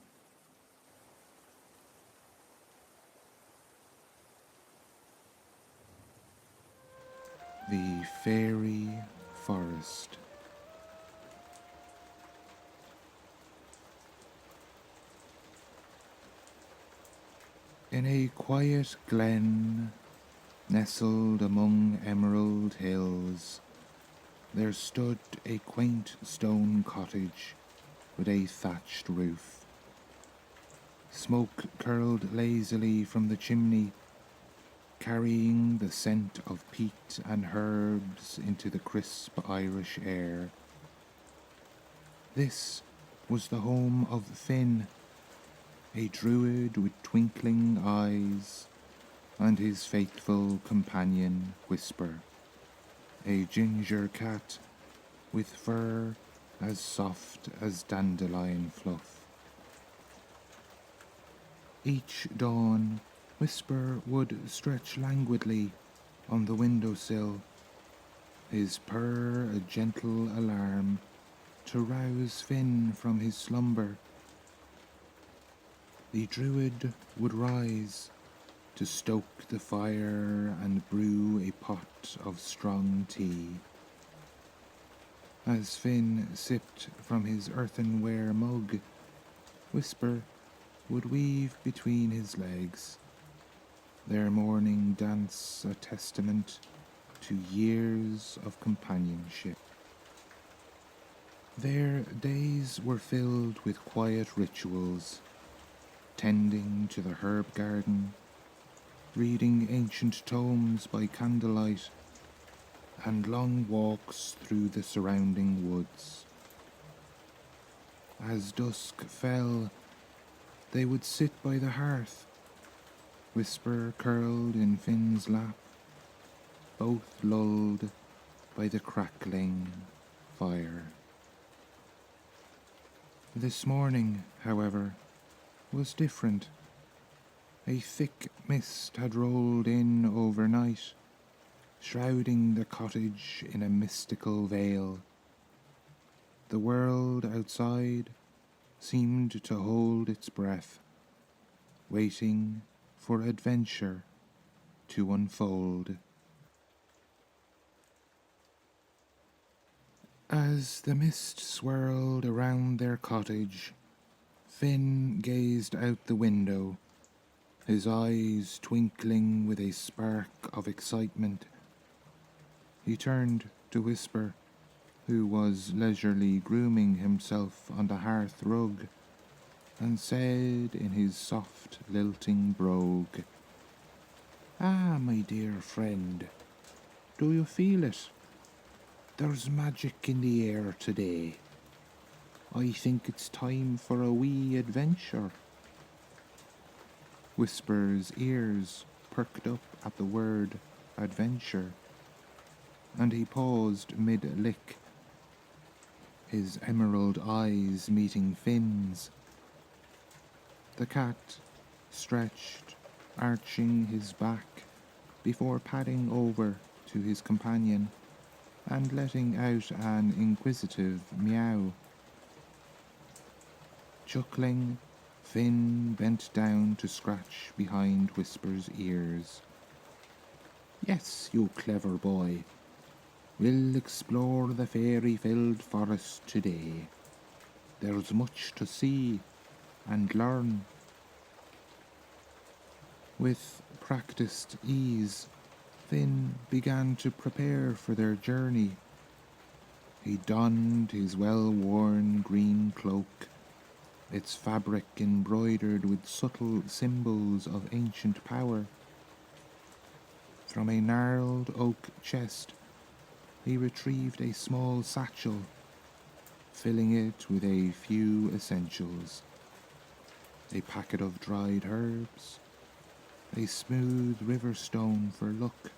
The Fairy Forest. In a quiet glen, nestled among emerald hills, there stood a quaint stone cottage with a thatched roof. Smoke curled lazily from the chimney, carrying the scent of peat and herbs into the crisp Irish air. This was the home of Finn, a druid with twinkling eyes, and his faithful companion Whisper, a ginger cat with fur as soft as dandelion fluff. Each dawn, Whisper would stretch languidly on the windowsill, his purr a gentle alarm to rouse Finn from his slumber. The druid would rise to stoke the fire and brew a pot of strong tea. As Finn sipped from his earthenware mug, Whisper would weave between his legs, their morning dance a testament to years of companionship. Their days were filled with quiet rituals, tending to the herb garden, reading ancient tomes by candlelight, and long walks through the surrounding woods. As dusk fell, they would sit by the hearth, Whisper curled in Finn's lap, both lulled by the crackling fire. This morning, however, was different. A thick mist had rolled in overnight, shrouding the cottage in a mystical veil. The world outside seemed to hold its breath, waiting for adventure to unfold. As the mist swirled around their cottage, Finn gazed out the window, his eyes twinkling with a spark of excitement. He turned to Whisper, who was leisurely grooming himself on the hearth rug, and said in his soft, lilting brogue, "Ah, my dear friend, do you feel it? There's magic in the air today. I think it's time for a wee adventure." Whisper's ears perked up at the word adventure, and he paused mid-lick, his emerald eyes meeting Finn's. The cat stretched, arching his back before padding over to his companion and letting out an inquisitive meow. Chuckling, Finn bent down to scratch behind Whisper's ears. "Yes, you clever boy. We'll explore the fairy-filled forest today. There's much to see and learn." With practiced ease, Finn began to prepare for their journey. He donned his well-worn green cloak, its fabric embroidered with subtle symbols of ancient power. From a gnarled oak chest, he retrieved a small satchel, filling it with a few essentials: a packet of dried herbs, a smooth river stone for luck,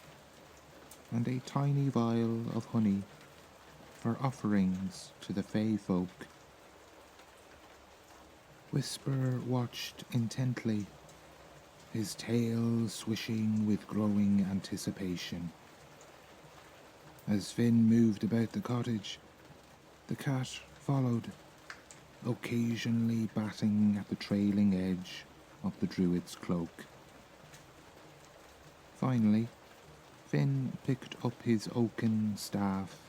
and a tiny vial of honey for offerings to the Fae folk. Whisper watched intently, his tail swishing with growing anticipation. As Finn moved about the cottage, the cat followed, occasionally batting at the trailing edge of the druid's cloak. Finally, Finn picked up his oaken staff,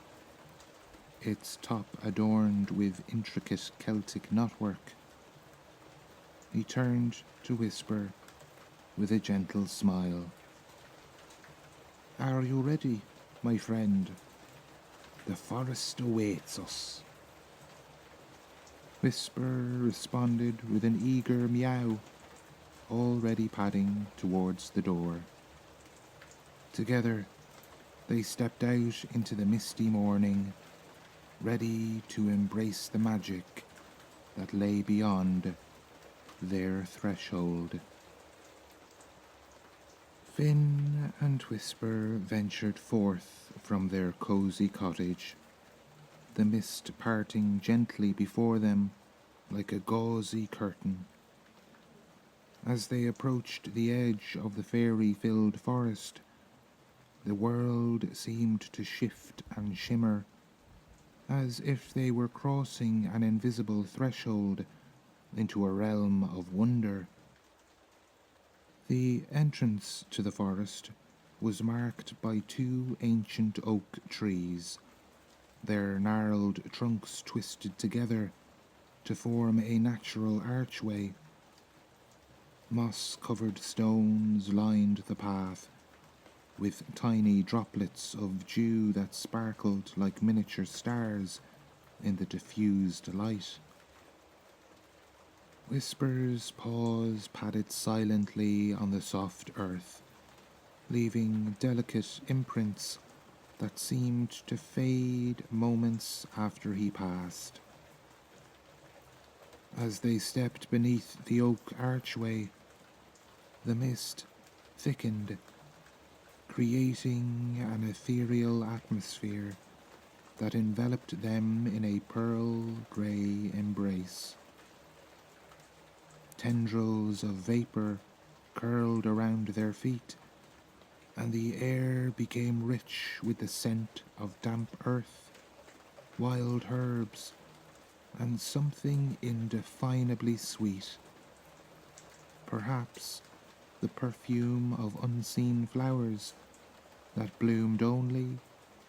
its top adorned with intricate Celtic knotwork. He turned to Whisper with a gentle smile. "Are you ready, my friend? The forest awaits us." Whisper responded with an eager meow, already padding towards the door. Together, they stepped out into the misty morning, ready to embrace the magic that lay beyond their threshold. Finn and Whisper ventured forth from their cozy cottage, the mist parting gently before them like a gauzy curtain. As they approached the edge of the fairy-filled forest, the world seemed to shift and shimmer, as if they were crossing an invisible threshold into a realm of wonder. The entrance to the forest was marked by two ancient oak trees, their gnarled trunks twisted together to form a natural archway. Moss-covered stones lined the path, with tiny droplets of dew that sparkled like miniature stars in the diffused light. Whisper's paws padded silently on the soft earth, leaving delicate imprints that seemed to fade moments after he passed. As they stepped beneath the oak archway, the mist thickened, creating an ethereal atmosphere that enveloped them in a pearl-grey embrace. Tendrils of vapor curled around their feet, and the air became rich with the scent of damp earth, wild herbs, and something indefinably sweet. Perhaps the perfume of unseen flowers that bloomed only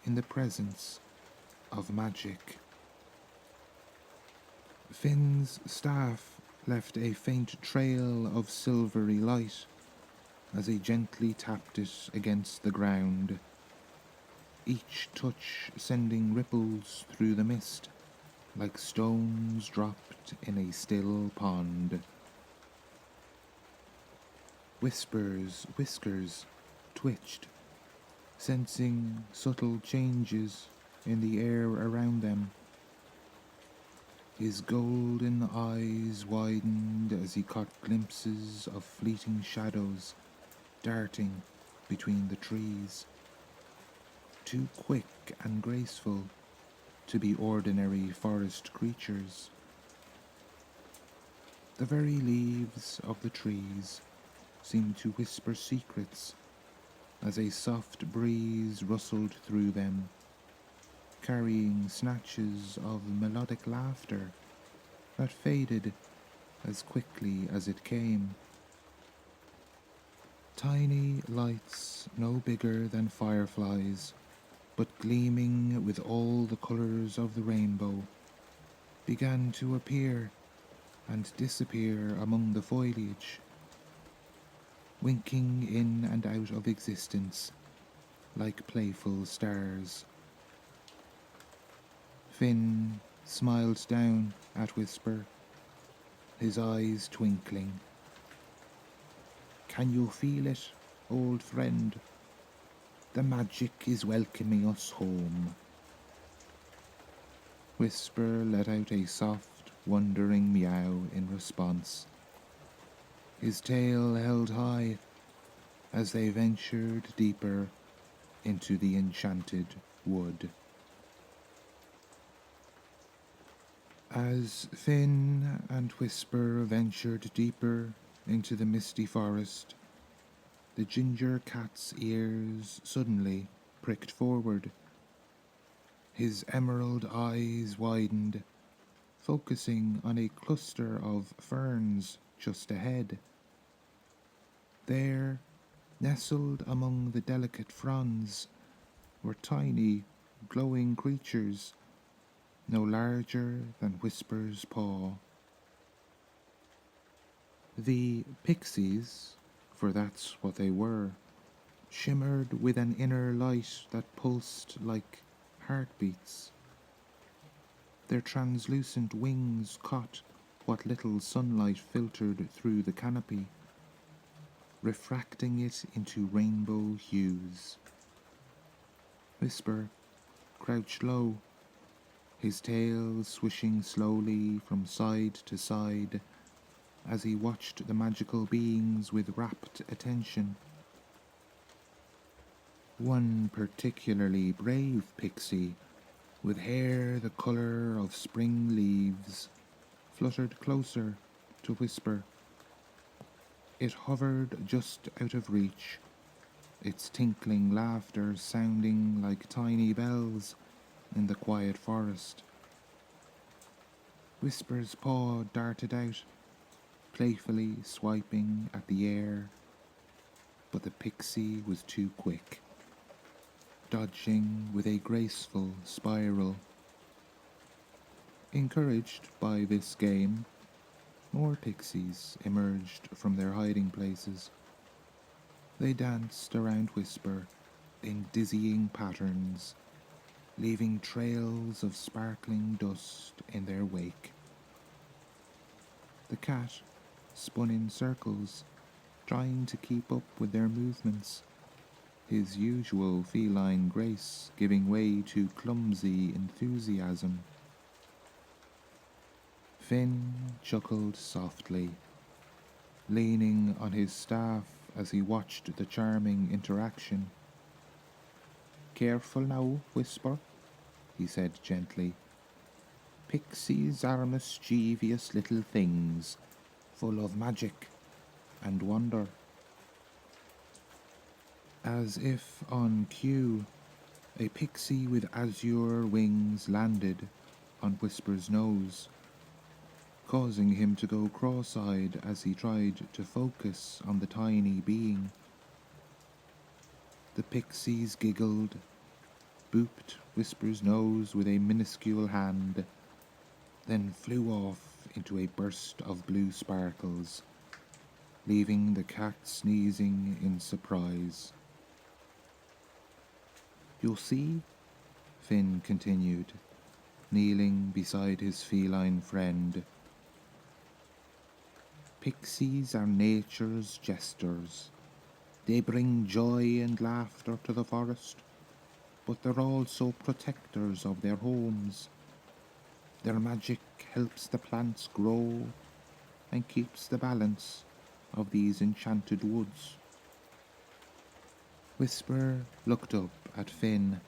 in the presence of magic. Finn's staff left a faint trail of silvery light as he gently tapped it against the ground, each touch sending ripples through the mist like stones dropped in a still pond. Whisper's whiskers twitched, sensing subtle changes in the air around them. His golden eyes widened as he caught glimpses of fleeting shadows darting between the trees, too quick and graceful to be ordinary forest creatures. The very leaves of the trees seemed to whisper secrets as a soft breeze rustled through them, carrying snatches of melodic laughter that faded as quickly as it came. Tiny lights no bigger than fireflies, but gleaming with all the colours of the rainbow, began to appear and disappear among the foliage, winking in and out of existence like playful stars. Finn smiled down at Whisper, his eyes twinkling. "Can you feel it, old friend? The magic is welcoming us home." Whisper let out a soft, wondering meow in response, his tail held high as they ventured deeper into the enchanted wood. As Finn and Whisper ventured deeper into the misty forest, the ginger cat's ears suddenly pricked forward. His emerald eyes widened, focusing on a cluster of ferns just ahead. There, nestled among the delicate fronds, were tiny, glowing creatures no larger than Whisper's paw. The pixies, for that's what they were, shimmered with an inner light that pulsed like heartbeats. Their translucent wings caught what little sunlight filtered through the canopy, refracting it into rainbow hues. Whisper crouched low, his tail swishing slowly from side to side as he watched the magical beings with rapt attention. One particularly brave pixie, with hair the colour of spring leaves, fluttered closer to Whisper. It hovered just out of reach, its tinkling laughter sounding like tiny bells in the quiet forest. Whisper's paw darted out, playfully swiping at the air, but the pixie was too quick, dodging with a graceful spiral. Encouraged by this game, More pixies emerged from their hiding places. They danced around Whisper in dizzying patterns, leaving trails of sparkling dust in their wake. The cat spun in circles, trying to keep up with their movements, his usual feline grace giving way to clumsy enthusiasm. Finn chuckled softly, leaning on his staff as he watched the charming interaction. "Careful now, Whisper," he said gently. "Pixies are mischievous little things, full of magic and wonder." As if on cue, a pixie with azure wings landed on Whisper's nose, causing him to go cross-eyed as he tried to focus on the tiny being. The pixies giggled, booped Whisper's nose with a minuscule hand, then flew off into a burst of blue sparkles, leaving the cat sneezing in surprise. "You'll see," Finn continued, kneeling beside his feline friend. "Pixies are nature's jesters. They bring joy and laughter to the forest, but they're also protectors of their homes. Their magic helps the plants grow and keeps the balance of these enchanted woods." Whisper looked up at Finn,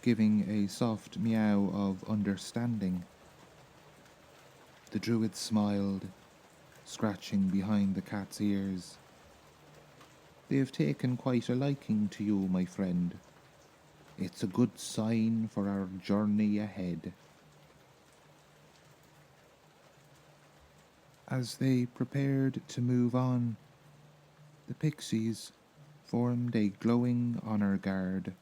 giving a soft meow of understanding. The druid smiled, scratching behind the cat's ears. "They have taken quite a liking to you, my friend. It's a good sign for our journey ahead." As they prepared to move on, the pixies formed a glowing honor guard,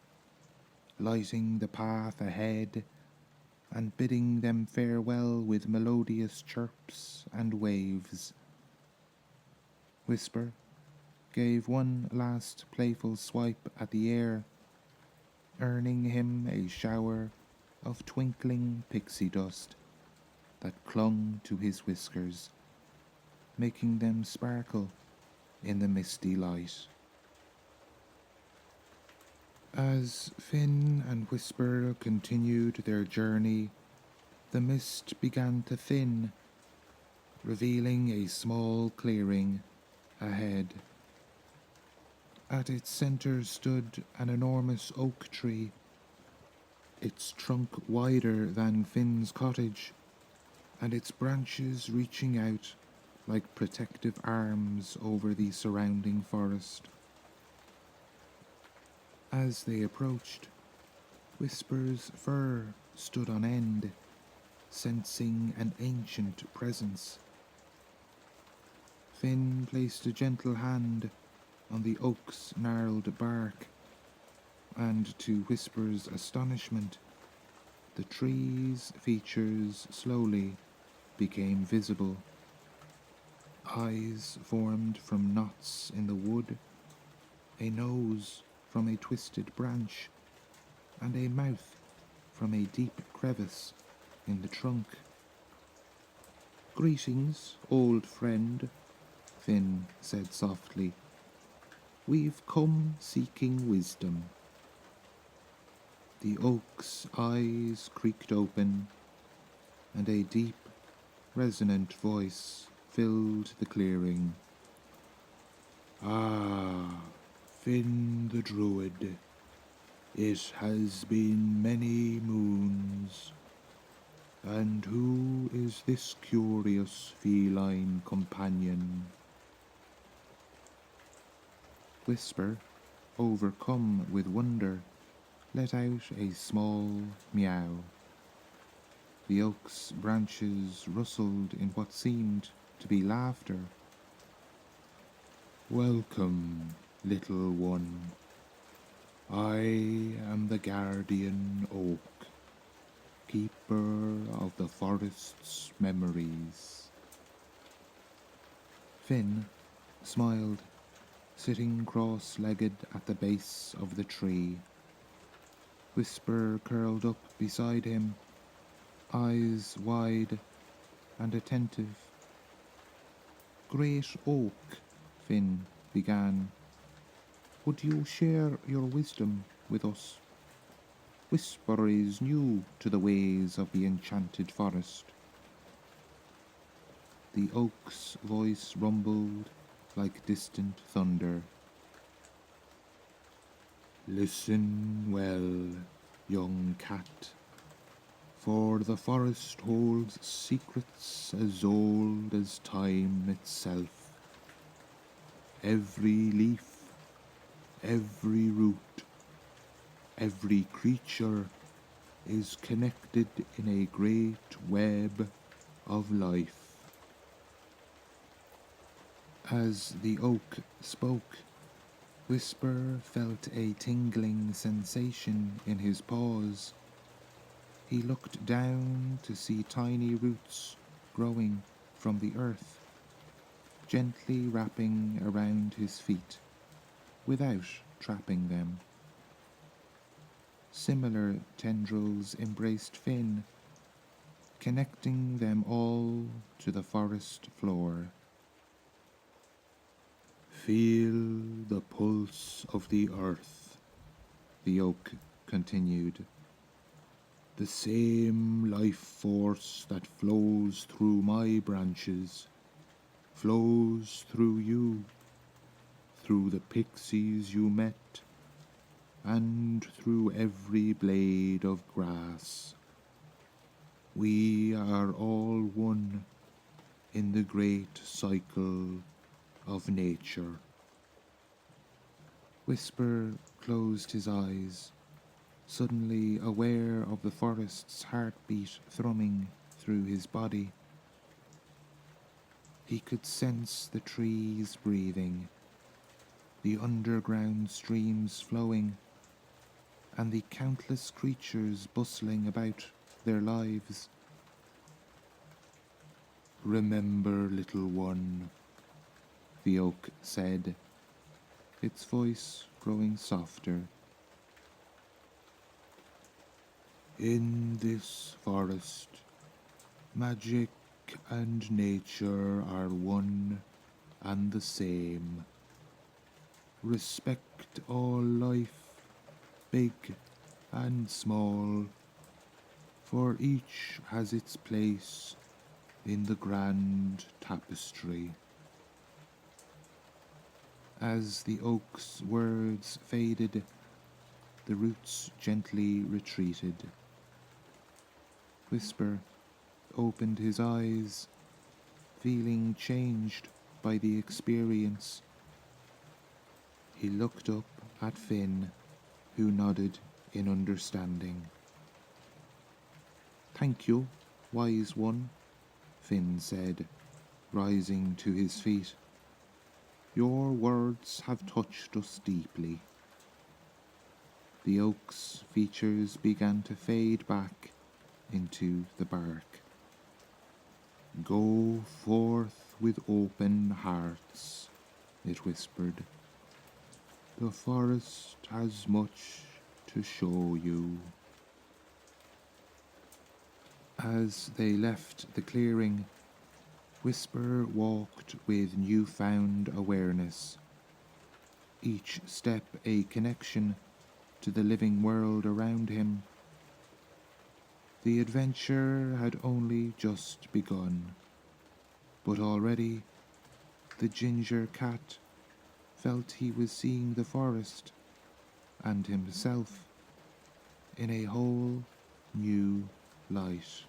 lighting the path ahead and bidding them farewell with melodious chirps and waves. Whisper gave one last playful swipe at the air, earning him a shower of twinkling pixie dust that clung to his whiskers, making them sparkle in the misty light. As Finn and Whisper continued their journey, the mist began to thin, revealing a small clearing ahead. At its center stood an enormous oak tree, its trunk wider than Finn's cottage, and its branches reaching out like protective arms over the surrounding forest. As they approached, Whisper's fur stood on end, sensing an ancient presence. Finn placed a gentle hand on the oak's gnarled bark, and to Whisper's astonishment, the tree's features slowly became visible. Eyes formed from knots in the wood, a nose from a twisted branch, and a mouth from a deep crevice in the trunk. "Greetings, old friend," Finn said softly. "We've come seeking wisdom." The oak's eyes creaked open, and a deep, resonant voice filled the clearing. "Ah, Finn the Druid, it has been many moons. And who is this curious feline companion?" Whisper, overcome with wonder, let out a small meow. The oak's branches rustled in what seemed to be laughter. "Welcome, little one. I am the guardian oak, keeper of the forest's memories. Finn smiled, sitting cross-legged at the base of the tree. Whisper curled up beside him, eyes wide and attentive. "Great Oak," Finn began, "would you share your wisdom with us? Whisper is new to the ways of the enchanted forest." The oak's voice rumbled like distant thunder. "Listen well, young cat, for the forest holds secrets as old as time itself. Every leaf, every root, every creature is connected in a great web of life." As the oak spoke, Whisper felt a tingling sensation in his paws. He looked down to see tiny roots growing from the earth, gently wrapping around his feet, without trapping them. Similar tendrils embraced Finn, connecting them all to the forest floor. "Feel the pulse of the earth," the oak continued. "The same life force that flows through my branches flows through you, through the pixies you met, and through every blade of grass. We are all one in the great cycle of nature." Whisper closed his eyes, suddenly aware of the forest's heartbeat thrumming through his body. He could sense the trees breathing, the underground streams flowing, and the countless creatures bustling about their lives. "Remember, little one," the oak said, its voice growing softer. "In this forest, magic and nature are one and the same. Respect all life, big and small, for each has its place in the grand tapestry." As the oak's words faded, the roots gently retreated. Whisper opened his eyes, feeling changed by the experience. He looked up at Finn, who nodded in understanding. "Thank you, wise one," Finn said, rising to his feet. "Your words have touched us deeply." The oak's features began to fade back into the bark. "Go forth with open hearts," it whispered. "The forest has much to show you." As they left the clearing, Whisper walked with newfound awareness, each step a connection to the living world around him. The adventure had only just begun, but already the ginger cat felt he was seeing the forest and himself in a whole new light.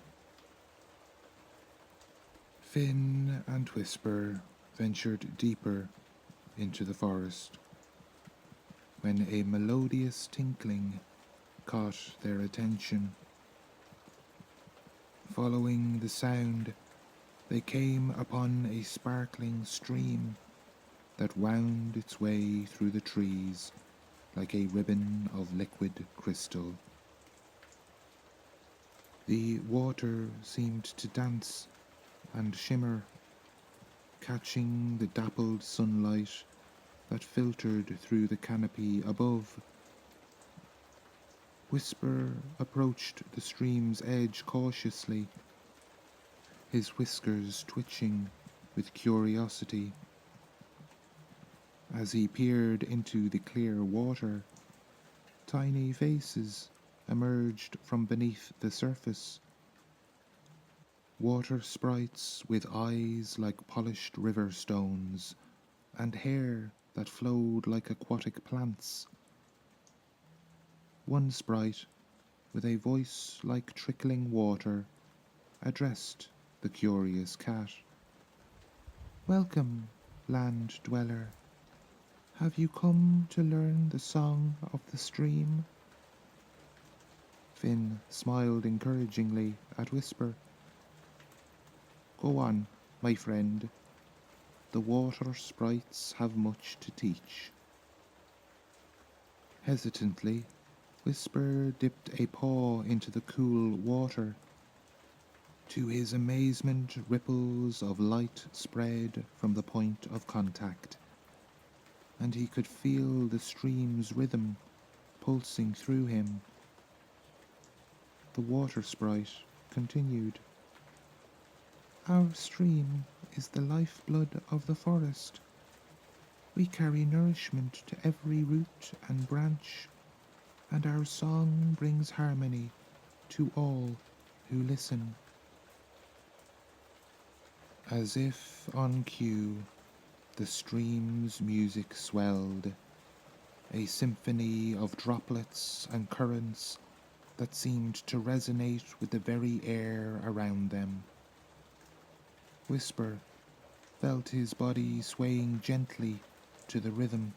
Finn and Whisper ventured deeper into the forest when a melodious tinkling caught their attention. Following the sound, they came upon a sparkling stream that wound its way through the trees like a ribbon of liquid crystal. The water seemed to dance and shimmer, catching the dappled sunlight that filtered through the canopy above. Whisper approached the stream's edge cautiously, his whiskers twitching with curiosity. As he peered into the clear water, tiny faces emerged from beneath the surface. Water sprites with eyes like polished river stones and hair that flowed like aquatic plants. One sprite, with a voice like trickling water, addressed the curious cat. "Welcome, land dweller. Have you come to learn the song of the stream?" Finn smiled encouragingly at Whisper. "Go on, my friend. The water sprites have much to teach." Hesitantly, Whisper dipped a paw into the cool water. To his amazement, ripples of light spread from the point of contact, and he could feel the stream's rhythm pulsing through him. The water sprite continued. "Our stream is the lifeblood of the forest. We carry nourishment to every root and branch, and our song brings harmony to all who listen." As if on cue, the stream's music swelled, a symphony of droplets and currents that seemed to resonate with the very air around them. Whisper felt his body swaying gently to the rhythm,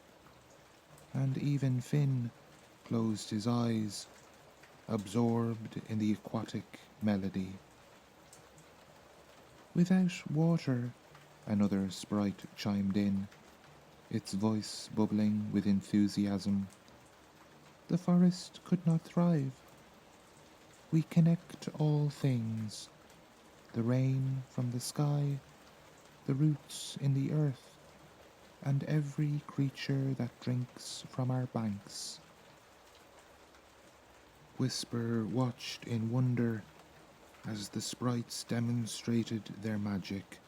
and even Finn closed his eyes, absorbed in the aquatic melody. "Without water," another sprite chimed in, its voice bubbling with enthusiasm, "the forest could not thrive. We connect all things, the rain from the sky, the roots in the earth, and every creature that drinks from our banks." Whisper watched in wonder as the sprites demonstrated their magic,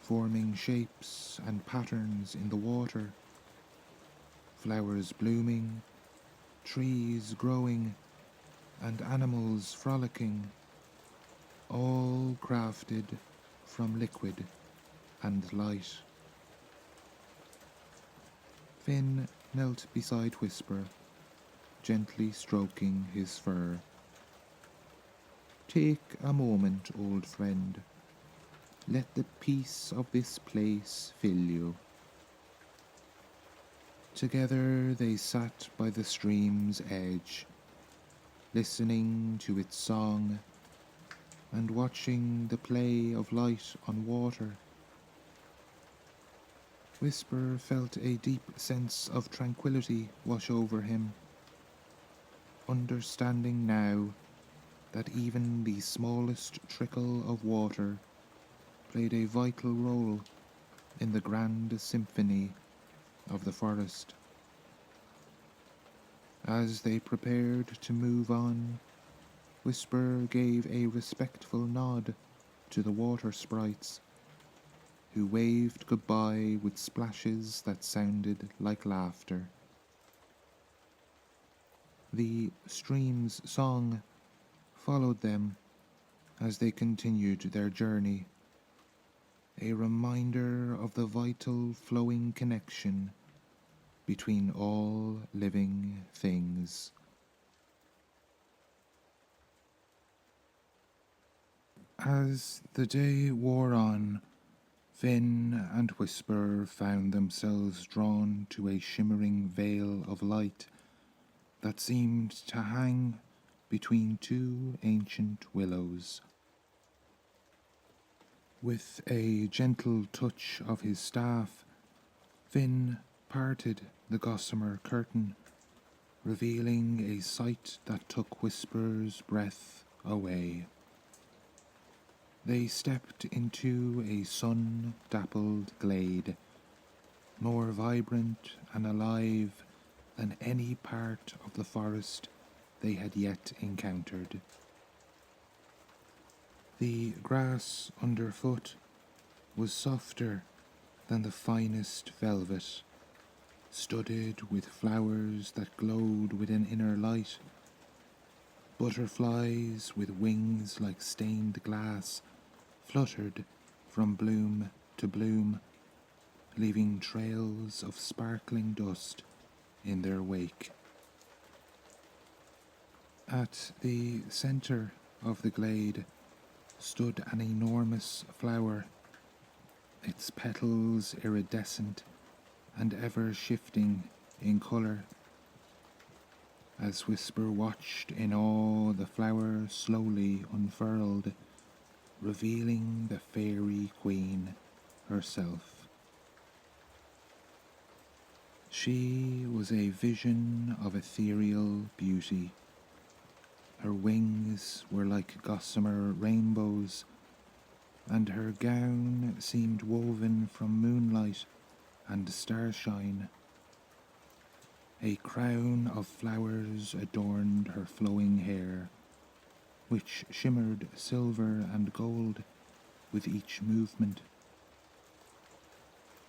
forming shapes and patterns in the water, flowers blooming, trees growing, and animals frolicking, all crafted from liquid and light. Finn knelt beside Whisper, gently stroking his fur. "Take a moment, old friend. Let the peace of this place fill you." Together they sat by the stream's edge, listening to its song and watching the play of light on water. Whisper felt a deep sense of tranquility wash over him, understanding now that even the smallest trickle of water played a vital role in the grand symphony of the forest. As they prepared to move on, Whisper gave a respectful nod to the water sprites, who waved goodbye with splashes that sounded like laughter. The stream's song followed them as they continued their journey, a reminder of the vital flowing connection between all living things. As the day wore on, Finn and Whisper found themselves drawn to a shimmering veil of light that seemed to hang between two ancient willows. With a gentle touch of his staff, Finn parted the gossamer curtain, revealing a sight that took Whisper's breath away. They stepped into a sun-dappled glade, more vibrant and alive than any part of the forest they had yet encountered. The grass underfoot was softer than the finest velvet, studded with flowers that glowed with an inner light. Butterflies with wings like stained glass fluttered from bloom to bloom, leaving trails of sparkling dust in their wake. At the centre of the glade stood an enormous flower, its petals iridescent and ever shifting in colour. As Whisper watched in awe, the flower slowly unfurled, revealing the fairy queen herself. She was a vision of ethereal beauty. Her wings were like gossamer rainbows, and her gown seemed woven from moonlight and starshine. A crown of flowers adorned her flowing hair, which shimmered silver and gold with each movement.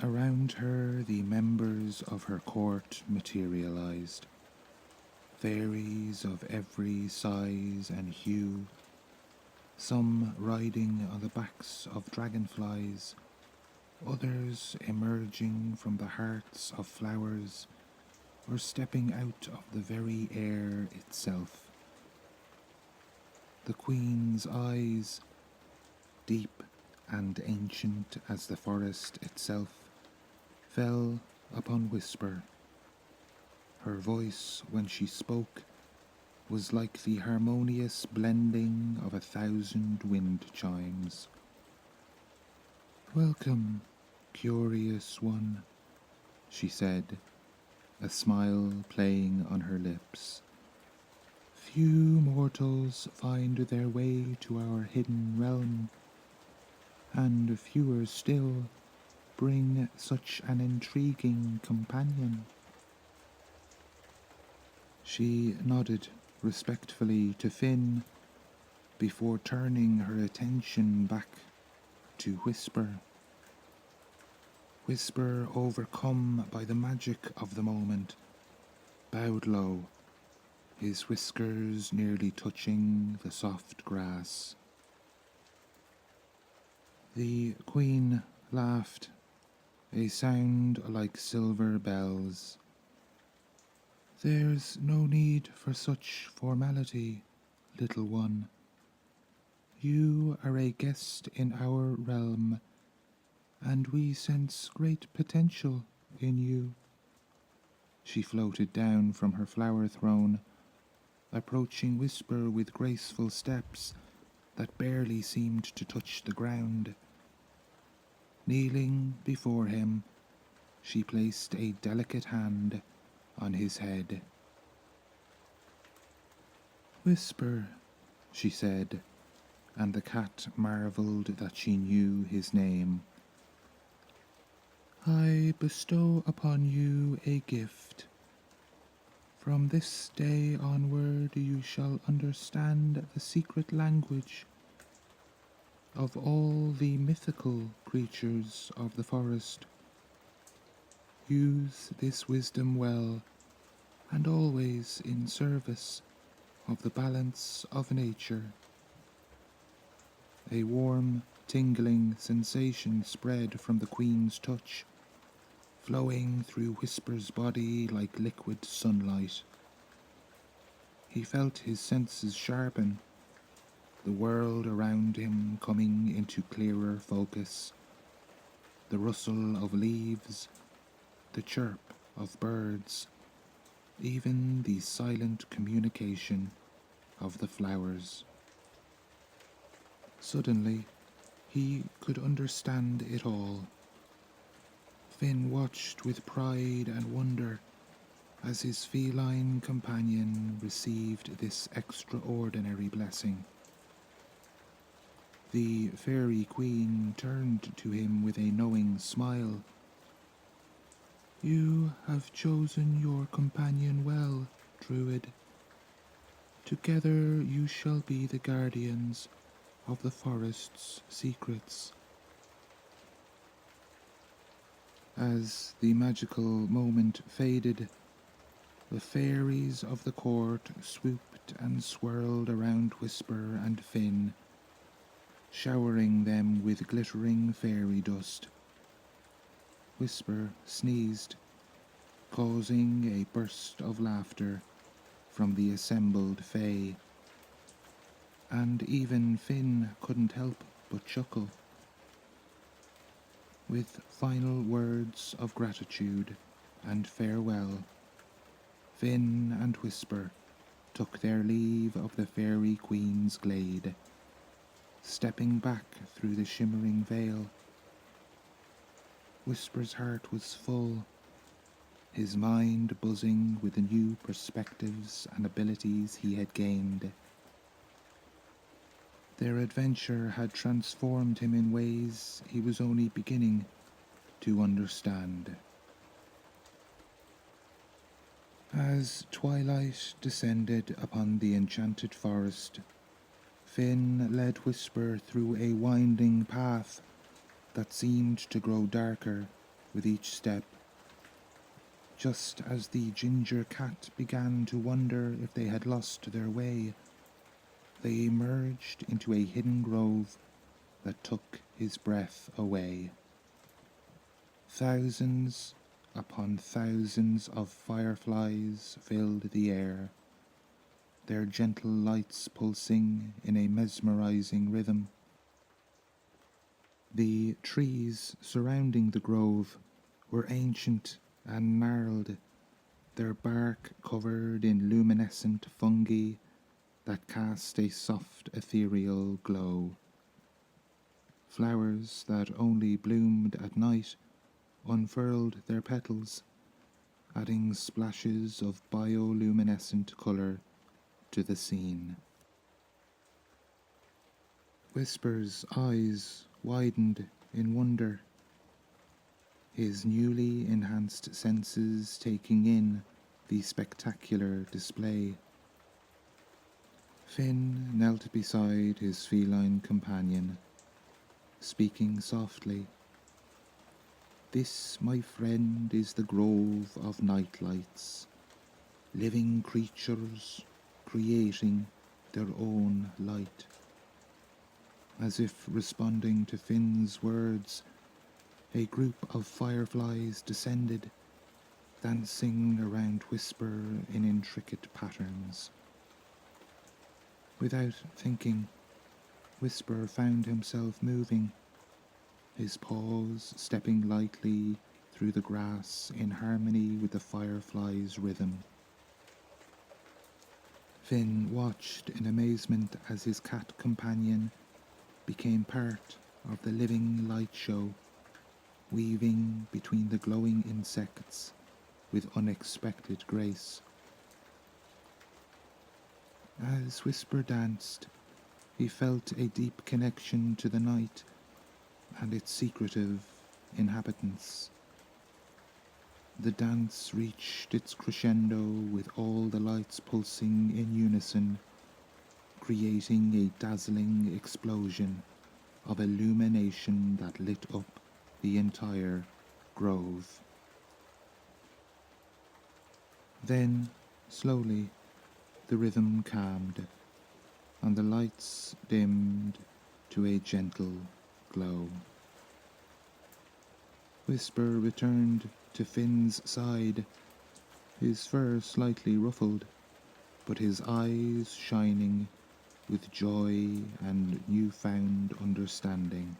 Around her the members of her court materialized, fairies of every size and hue, some riding on the backs of dragonflies, others emerging from the hearts of flowers or stepping out of the very air itself. The Queen's eyes, deep and ancient as the forest itself, fell upon Whisper. Her voice, when she spoke, was like the harmonious blending of 1,000 wind chimes. "Welcome, curious one," she said, a smile playing on her lips. "Few mortals find their way to our hidden realm, and fewer still bring such an intriguing companion." She nodded respectfully to Finn before turning her attention back to Whisper. Whisper, overcome by the magic of the moment, bowed low, his whiskers nearly touching the soft grass. The Queen laughed, a sound like silver bells. "There's no need for such formality, little one. You are a guest in our realm, and we sense great potential in you." She floated down from her flower throne, approaching Whisper with graceful steps that barely seemed to touch the ground. Kneeling before him, she placed a delicate hand on his head. "Whisper," she said, and the cat marvelled that she knew his name. "I bestow upon you a gift. From this day onward you shall understand the secret language of all the mythical creatures of the forest. Use this wisdom well, and always in service of the balance of nature." A warm, tingling sensation spread from the Queen's touch, flowing through Whisper's body like liquid sunlight. He felt his senses sharpen, the world around him coming into clearer focus. The rustle of leaves, the chirp of birds, even the silent communication of the flowers. Suddenly, he could understand it all. Finn watched with pride and wonder as his feline companion received this extraordinary blessing. The fairy queen turned to him with a knowing smile. You have chosen your companion well, Druid. Together you shall be the guardians of the forest's secrets. As the magical moment faded, the fairies of the court swooped and swirled around Whisper and Finn, showering them with glittering fairy dust. Whisper sneezed, causing a burst of laughter from the assembled fae, and even Finn couldn't help but chuckle. With final words of gratitude and farewell, Finn and Whisper took their leave of the Fairy Queen's glade, stepping back through the shimmering veil. Whisper's heart was full, his mind buzzing with the new perspectives and abilities he had gained. Their adventure had transformed him in ways he was only beginning to understand. As twilight descended upon the enchanted forest, Finn led Whisper through a winding path that seemed to grow darker with each step. Just as the ginger cat began to wonder if they had lost their way, they emerged into a hidden grove that took his breath away. Thousands upon thousands of fireflies filled the air, their gentle lights pulsing in a mesmerizing rhythm. The trees surrounding the grove were ancient and gnarled, their bark covered in luminescent fungi that cast a soft ethereal glow. Flowers that only bloomed at night unfurled their petals, adding splashes of bioluminescent colour to the scene. Whisper's eyes widened in wonder, his newly enhanced senses taking in the spectacular display. Finn knelt beside his feline companion, speaking softly. This, my friend, is the grove of nightlights, living creatures creating their own light. As if responding to Finn's words, a group of fireflies descended, dancing around Whisper in intricate patterns. Without thinking, Whisper found himself moving, his paws stepping lightly through the grass in harmony with the fireflies' rhythm. Finn watched in amazement as his cat companion became part of the living light show, weaving between the glowing insects with unexpected grace. As Whisper danced, he felt a deep connection to the night and its secretive inhabitants. The dance reached its crescendo with all the lights pulsing in unison, creating a dazzling explosion of illumination that lit up the entire grove. Then, slowly, the rhythm calmed, and the lights dimmed to a gentle glow. Whisper returned to Finn's side, his fur slightly ruffled, but his eyes shining with joy and newfound understanding.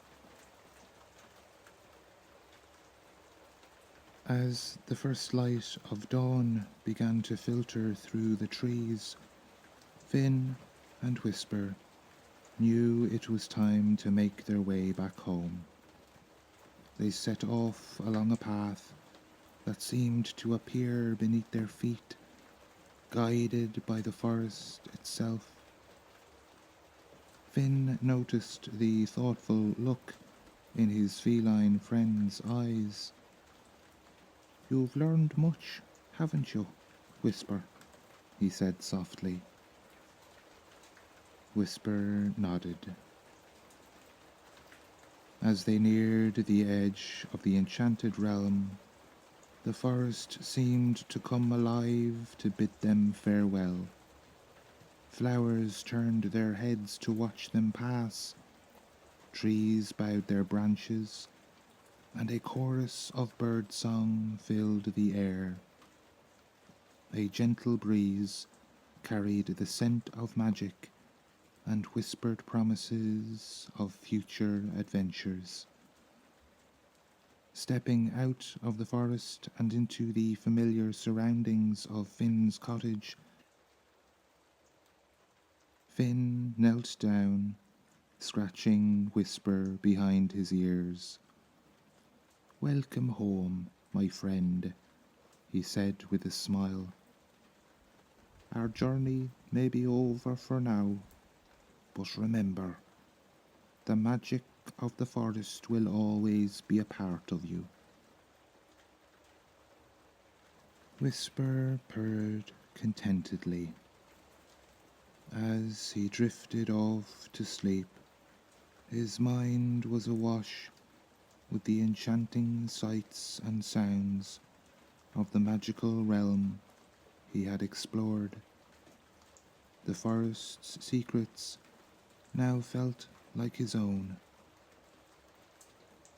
As the first light of dawn began to filter through the trees, Finn and Whisper knew it was time to make their way back home. They set off along a path that seemed to appear beneath their feet, guided by the forest itself. Finn noticed the thoughtful look in his feline friend's eyes. "You've learned much, haven't you, Whisper?" he said softly. Whisper nodded. As they neared the edge of the enchanted realm, the forest seemed to come alive to bid them farewell. Flowers turned their heads to watch them pass, trees bowed their branches, and a chorus of bird song filled the air. A gentle breeze carried the scent of magic and whispered promises of future adventures. Stepping out of the forest and into the familiar surroundings of Finn's cottage, Finn knelt down, scratching Whisper behind his ears. "Welcome home, my friend," he said with a smile. "Our journey may be over for now, but remember, the magic of the forest will always be a part of you." Whisper purred contentedly. As he drifted off to sleep, his mind was awash with the enchanting sights and sounds of the magical realm he had explored. The forest's secrets now felt like his own,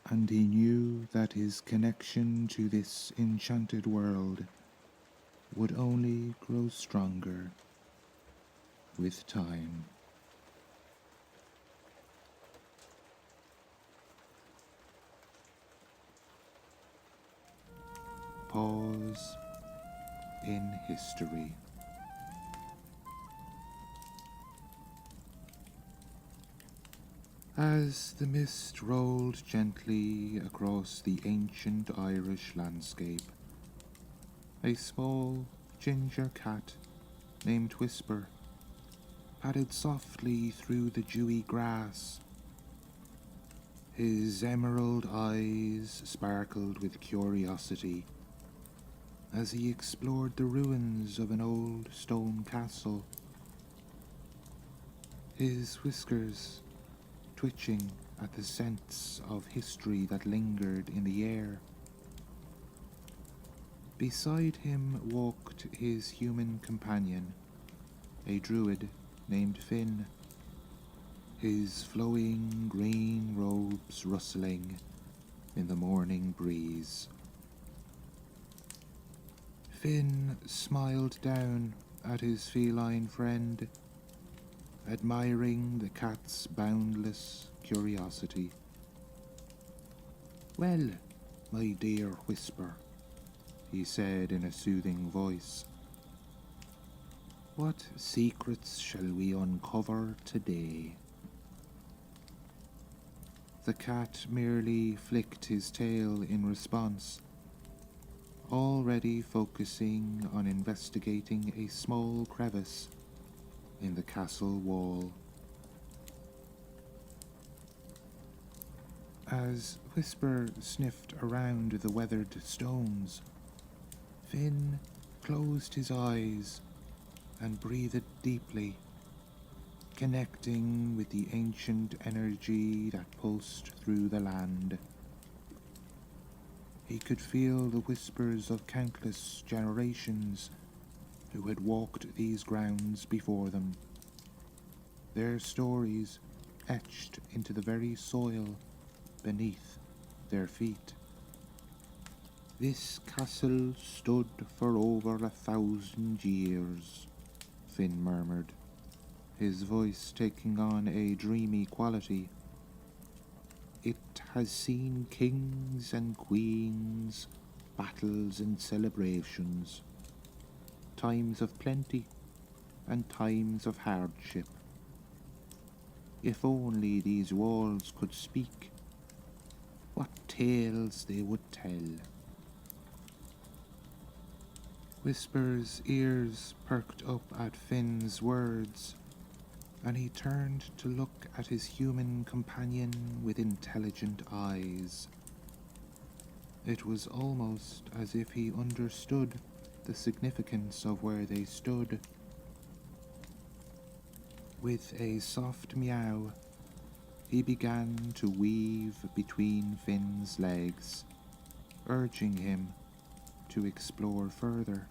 and he knew that his connection to this enchanted world would only grow stronger with time. Paws in History. As the mist rolled gently across the ancient Irish landscape, a small ginger cat named Whisper padded softly through the dewy grass. His emerald eyes sparkled with curiosity as he explored the ruins of an old stone castle. His whiskers twitching at the sense of history that lingered in the air. Beside him walked his human companion, a druid named Finn, his flowing green robes rustling in the morning breeze. Finn smiled down at his feline friend, admiring the cat's boundless curiosity. "Well, my dear Whisper," he said in a soothing voice, "what secrets shall we uncover today?" The cat merely flicked his tail in response, already focusing on investigating a small crevice in the castle wall. As Whisper sniffed around the weathered stones, Finn closed his eyes and breathed deeply, connecting with the ancient energy that pulsed through the land. He could feel the whispers of countless generations who had walked these grounds before them, their stories etched into the very soil beneath their feet. "This castle stood for over 1,000 years," Finn murmured, his voice taking on a dreamy quality. "It has seen kings and queens, battles and celebrations, times of plenty and times of hardship. If only these walls could speak, what tales they would tell." Whisper's ears perked up at Finn's words, and he turned to look at his human companion with intelligent eyes. It was almost as if he understood the significance of where they stood. With a soft meow, he began to weave between Finn's legs, urging him to explore further.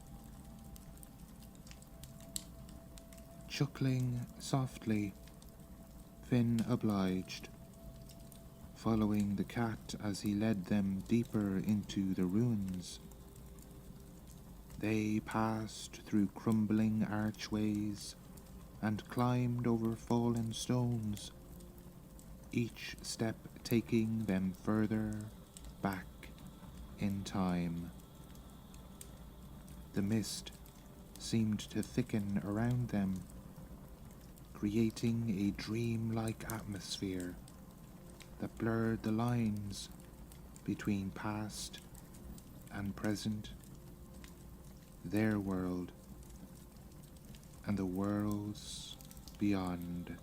Chuckling softly, Finn obliged, following the cat as he led them deeper into the ruins. They passed through crumbling archways and climbed over fallen stones, each step taking them further back in time. The mist seemed to thicken around them, creating a dreamlike atmosphere that blurred the lines between past and present, their world and the worlds beyond.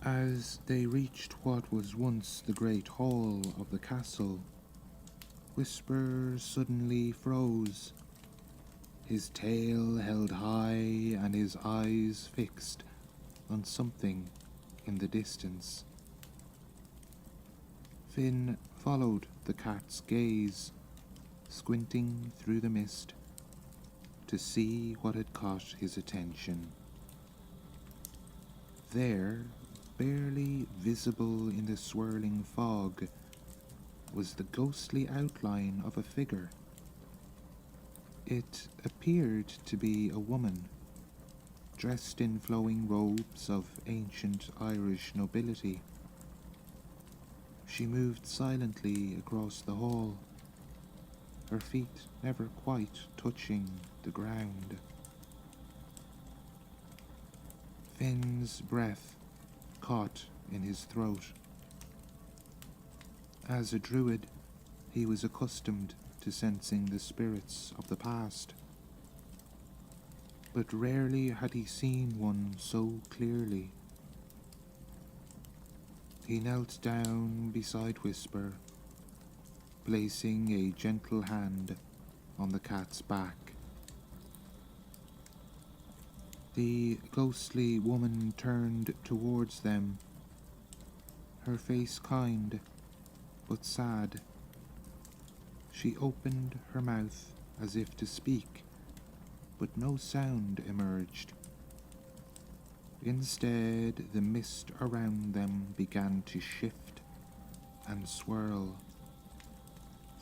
As they reached what was once the great hall of the castle, Whisper suddenly froze, his tail held high and his eyes fixed on something in the distance. Finn followed the cat's gaze, squinting through the mist to see what had caught his attention. There, barely visible in the swirling fog, was the ghostly outline of a figure. It appeared to be a woman, dressed in flowing robes of ancient Irish nobility. She moved silently across the hall, her feet never quite touching the ground. Finn's breath caught in his throat. As a druid, he was accustomed to sensing the spirits of the past, but rarely had he seen one so clearly. He knelt down beside Whisper, placing a gentle hand on the cat's back. The ghostly woman turned towards them, her face kind but sad. She opened her mouth as if to speak, but no sound emerged. Instead, the mist around them began to shift and swirl,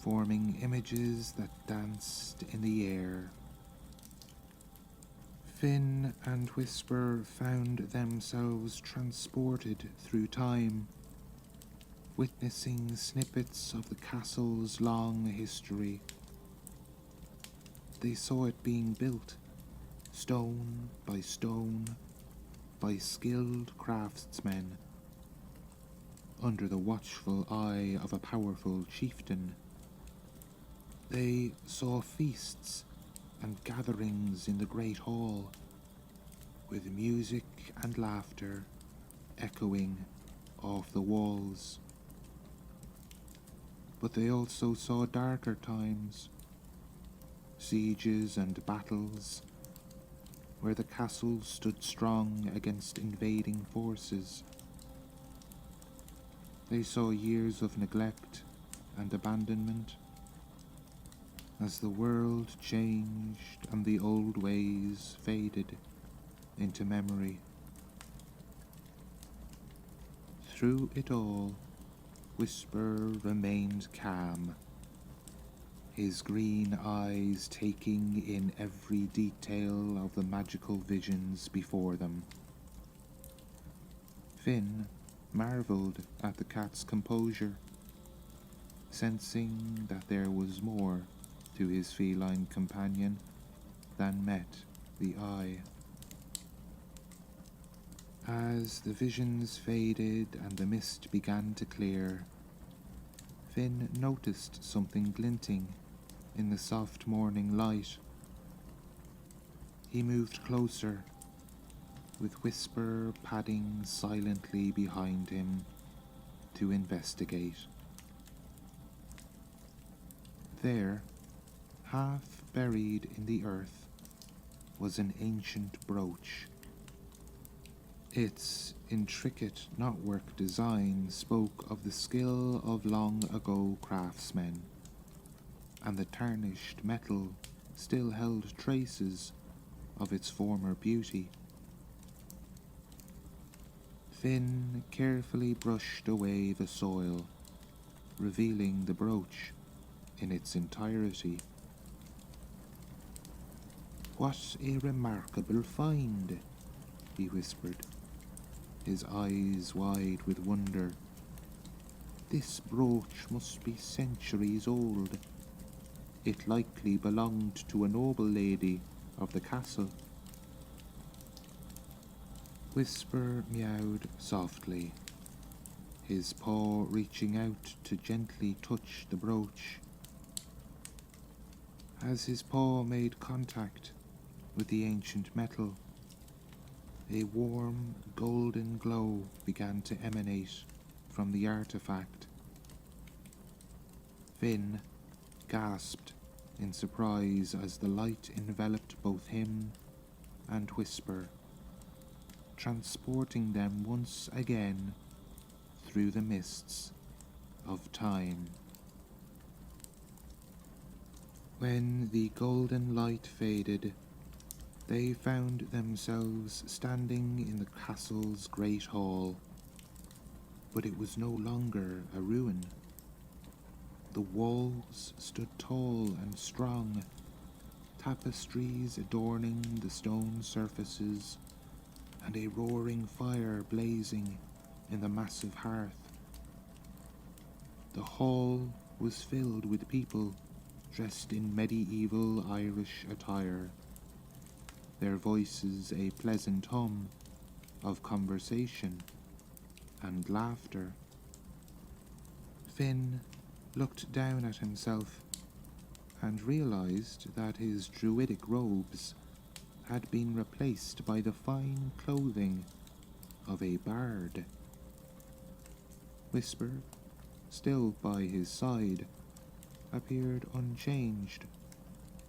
forming images that danced in the air. Finn and Whisper found themselves transported through time, witnessing snippets of the castle's long history. They saw it being built, stone by stone, by skilled craftsmen, under the watchful eye of a powerful chieftain. They saw feasts and gatherings in the great hall, with music and laughter echoing off the walls. But they also saw darker times, sieges and battles, where the castle stood strong against invading forces. They saw years of neglect and abandonment, as the world changed and the old ways faded into memory. Through it all, Whisper remained calm, his green eyes taking in every detail of the magical visions before them. Finn marveled at the cat's composure, sensing that there was more to his feline companion than met the eye. As the visions faded and the mist began to clear, Finn noticed something glinting in the soft morning light. He moved closer, with Whisper padding silently behind him to investigate. There, half buried in the earth, was an ancient brooch. Its intricate knotwork design spoke of the skill of long-ago craftsmen, and the tarnished metal still held traces of its former beauty. Finn carefully brushed away the soil, revealing the brooch in its entirety. "What a remarkable find," he whispered, his eyes wide with wonder. "This brooch must be centuries old. It likely belonged to a noble lady of the castle." Whisper meowed softly, his paw reaching out to gently touch the brooch. As his paw made contact with the ancient metal, a warm golden glow began to emanate from the artifact. Finn gasped in surprise as the light enveloped both him and Whisper, transporting them once again through the mists of time. When the golden light faded, they found themselves standing in the castle's great hall. But it was no longer a ruin. The walls stood tall and strong, tapestries adorning the stone surfaces, and a roaring fire blazing in the massive hearth. The hall was filled with people dressed in medieval Irish attire, their voices a pleasant hum of conversation and laughter. Finn looked down at himself and realized that his druidic robes had been replaced by the fine clothing of a bard. Whisper, still by his side, appeared unchanged,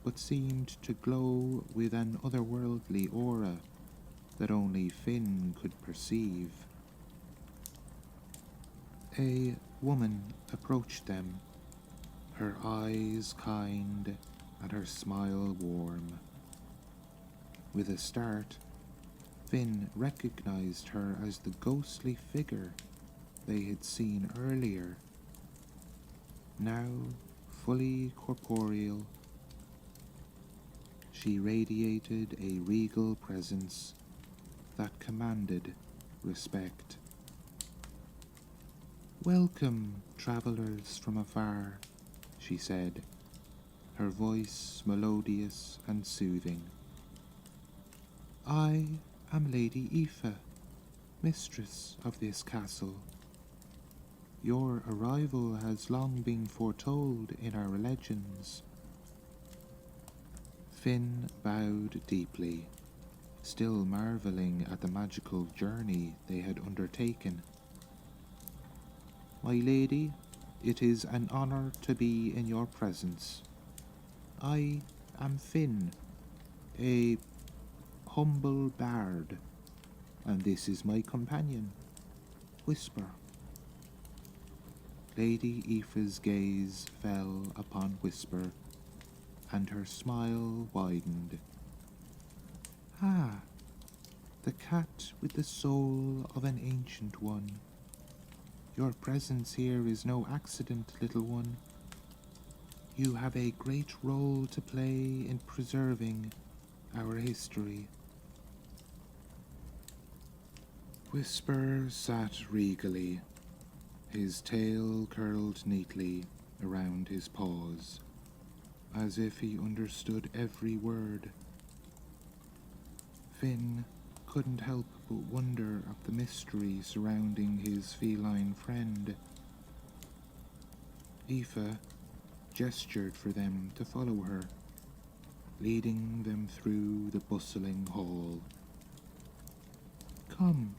but seemed to glow with an otherworldly aura that only Finn could perceive. A woman approached them, her eyes kind and her smile warm. With a start, Finn recognized her as the ghostly figure they had seen earlier. Now fully corporeal, she radiated a regal presence that commanded respect. "Welcome, travelers from afar," she said, her voice melodious and soothing. "I am Lady Aoife, mistress of this castle. Your arrival has long been foretold in our legends." Finn bowed deeply, still marveling at the magical journey they had undertaken. "My lady, it is an honor to be in your presence. I am Finn, a humble bard, and this is my companion, Whisper." Lady Aoife's gaze fell upon Whisper, and her smile widened. "Ah, the cat with the soul of an ancient one. Your presence here is no accident, little one. You have a great role to play in preserving our history." Whisper sat regally, his tail curled neatly around his paws, as if he understood every word. Finn couldn't help but wonder at the mystery surrounding his feline friend. Aoife gestured for them to follow her, leading them through the bustling hall. "Come,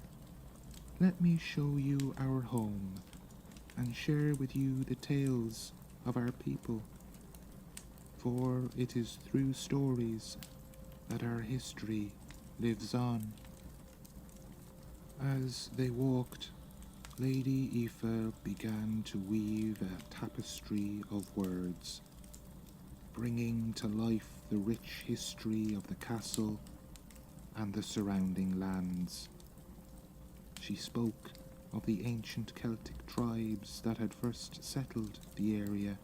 let me show you our home and share with you the tales of our people, for it is through stories that our history lives on." As they walked, Lady Aoife began to weave a tapestry of words, bringing to life the rich history of the castle and the surrounding lands. She spoke of the ancient Celtic tribes that had first settled the area,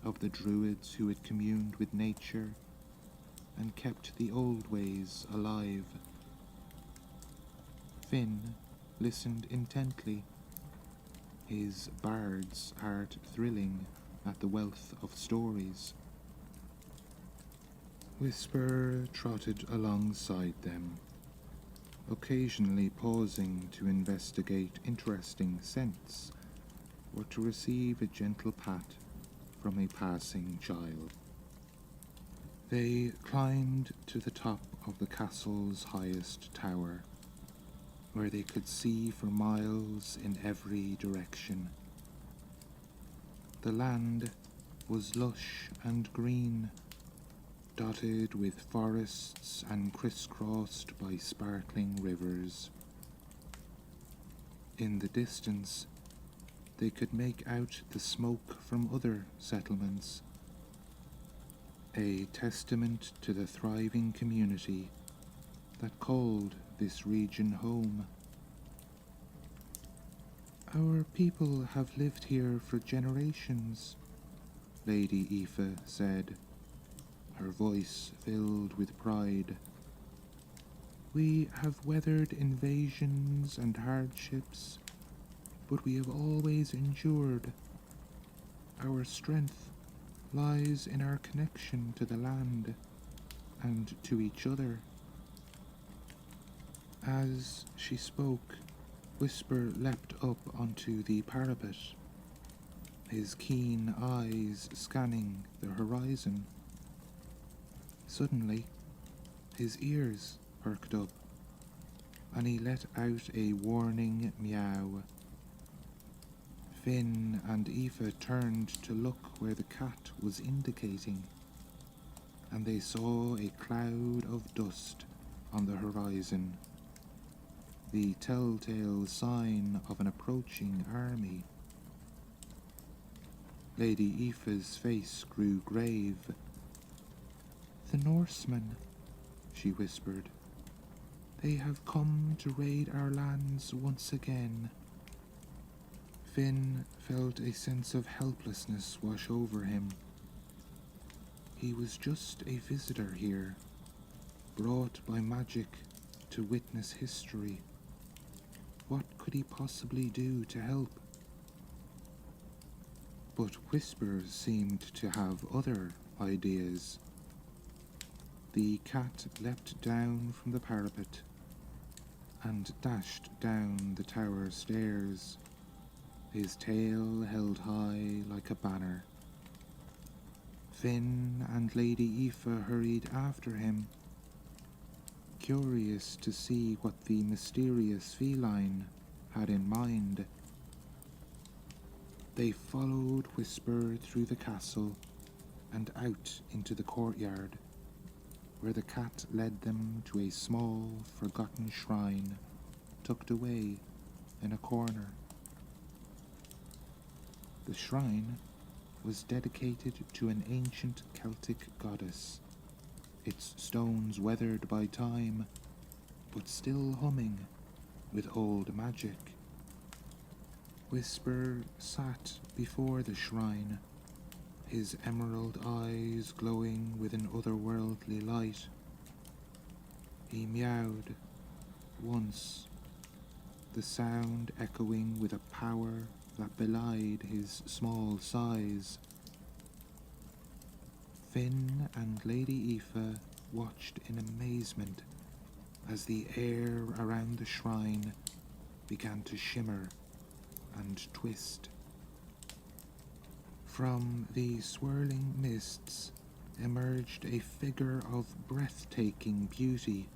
of the druids who had communed with nature and kept the old ways alive. Finn listened intently, his bard's heart thrilling at the wealth of stories. Whisper trotted alongside them, occasionally pausing to investigate interesting scents or to receive a gentle pat from a passing child. They climbed to the top of the castle's highest tower, where they could see for miles in every direction. The land was lush and green, dotted with forests and crisscrossed by sparkling rivers. In the distance, they could make out the smoke from other settlements, a testament to the thriving community that called this region home. "Our people have lived here for generations," Lady Aoife said, her voice filled with pride. "We have weathered invasions and hardships, but we have always endured. Our strength lies in our connection to the land and to each other." As she spoke, Whisper leapt up onto the parapet, his keen eyes scanning the horizon. Suddenly, his ears perked up, and he let out a warning meow. Finn and Aoife turned to look where the cat was indicating, and they saw a cloud of dust on the horizon, the telltale sign of an approaching army. Lady Aoife's face grew grave. "The Norsemen," she whispered. "They have come to raid our lands once again." Finn felt a sense of helplessness wash over him. He was just a visitor here, brought by magic to witness history. What could he possibly do to help? But Whisper seemed to have other ideas. The cat leapt down from the parapet and dashed down the tower stairs, his tail held high like a banner. Finn and Lady Aoife hurried after him, curious to see what the mysterious feline had in mind. They followed Whisper through the castle and out into the courtyard, where the cat led them to a small, forgotten shrine tucked away in a corner. The shrine was dedicated to an ancient Celtic goddess, its stones weathered by time, but still humming with old magic. Whisper sat before the shrine, his emerald eyes glowing with an otherworldly light. He meowed once, the sound echoing with a power that belied his small size. Finn and Lady Aoife watched in amazement as the air around the shrine began to shimmer and twist. From the swirling mists, emerged a figure of breathtaking beauty,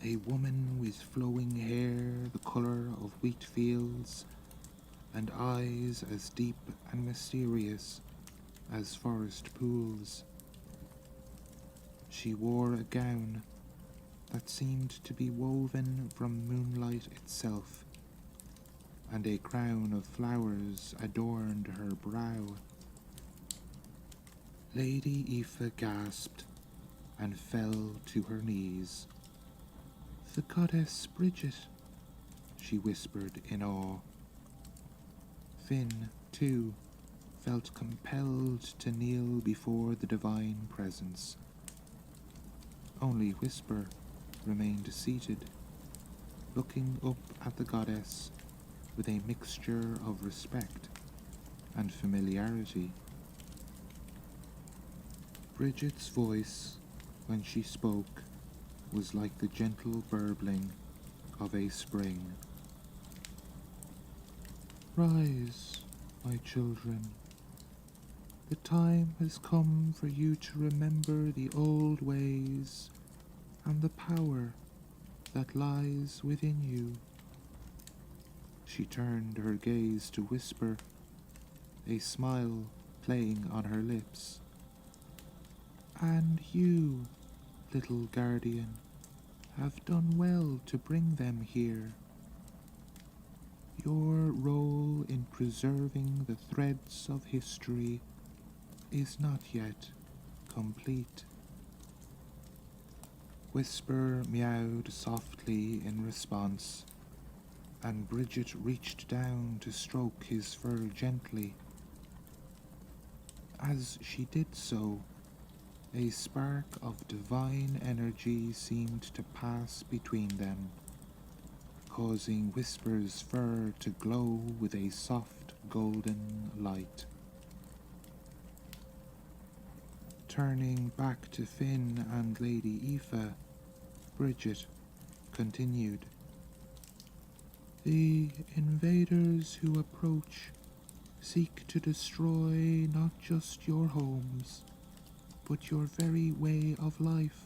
a woman with flowing hair the colour of wheat fields and eyes as deep and mysterious as forest pools. She wore a gown that seemed to be woven from moonlight itself, and a crown of flowers adorned her brow. Lady Aoife gasped and fell to her knees. "The goddess Bridget," she whispered in awe. Finn, too, felt compelled to kneel before the divine presence. Only Whisper remained seated, looking up at the goddess with a mixture of respect and familiarity. Bridget's voice, when she spoke, was like the gentle burbling of a spring. "Rise, my children. The time has come for you to remember the old ways and the power that lies within you." She turned her gaze to Whisper, a smile playing on her lips. "And you, little guardian, have done well to bring them here. Your role in preserving the threads of history is not yet complete." Whisper meowed softly in response, and Bridget reached down to stroke his fur gently. As she did so, a spark of divine energy seemed to pass between them, causing Whisper's fur to glow with a soft golden light. Turning back to Finn and Lady Aoife, Bridget continued. "The invaders who approach seek to destroy not just your homes, but your very way of life.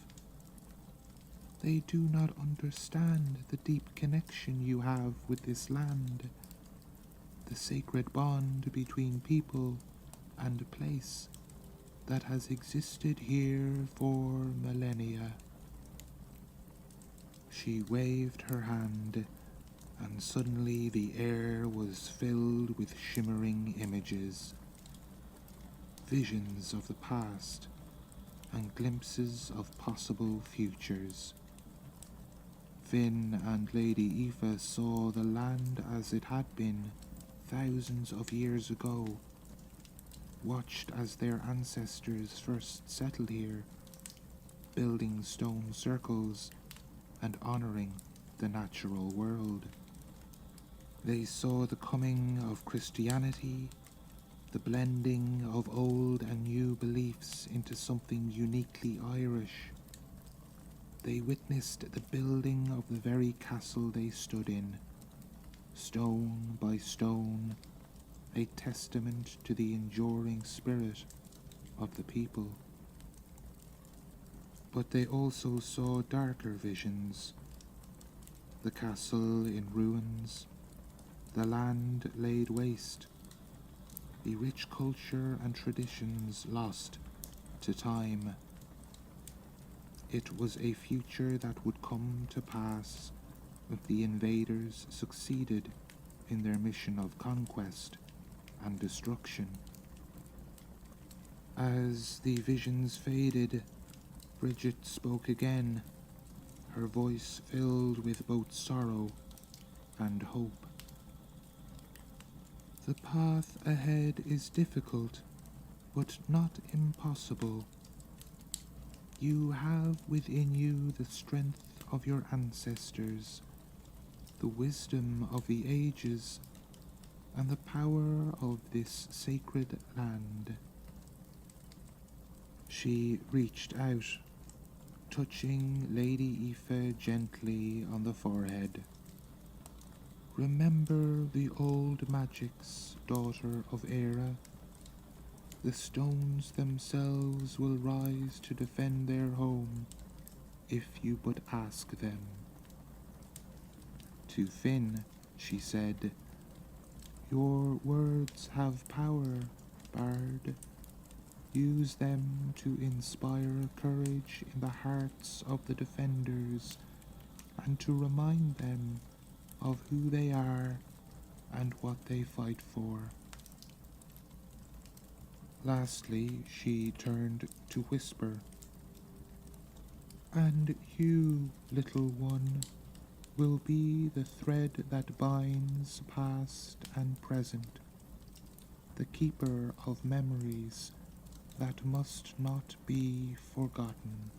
They do not understand the deep connection you have with this land, the sacred bond between people and place that has existed here for millennia." She waved her hand, and suddenly the air was filled with shimmering images, visions of the past and glimpses of possible futures. Finn and Lady Aoife saw the land as it had been thousands of years ago, watched as their ancestors first settled here, building stone circles and honoring the natural world. They saw the coming of Christianity, the blending of old and new beliefs into something uniquely Irish. They witnessed the building of the very castle they stood in, stone by stone, a testament to the enduring spirit of the people. But they also saw darker visions, the castle in ruins, the land laid waste, the rich culture and traditions lost to time. It was a future that would come to pass if the invaders succeeded in their mission of conquest and destruction. As the visions faded, Bridget spoke again, her voice filled with both sorrow and hope. "The path ahead is difficult, but not impossible. You have within you the strength of your ancestors, the wisdom of the ages, and the power of this sacred land." She reached out, touching Lady Aoife gently on the forehead. "Remember the old magics, daughter of Era. The stones themselves will rise to defend their home, if you but ask them. To Finn, she said, "Your words have power, Bard. Use them to inspire courage in the hearts of the defenders, and to remind them of who they are and what they fight for." Lastly, she turned to whisper, "And you, little one, will be the thread that binds past and present, the keeper of memories that must not be forgotten."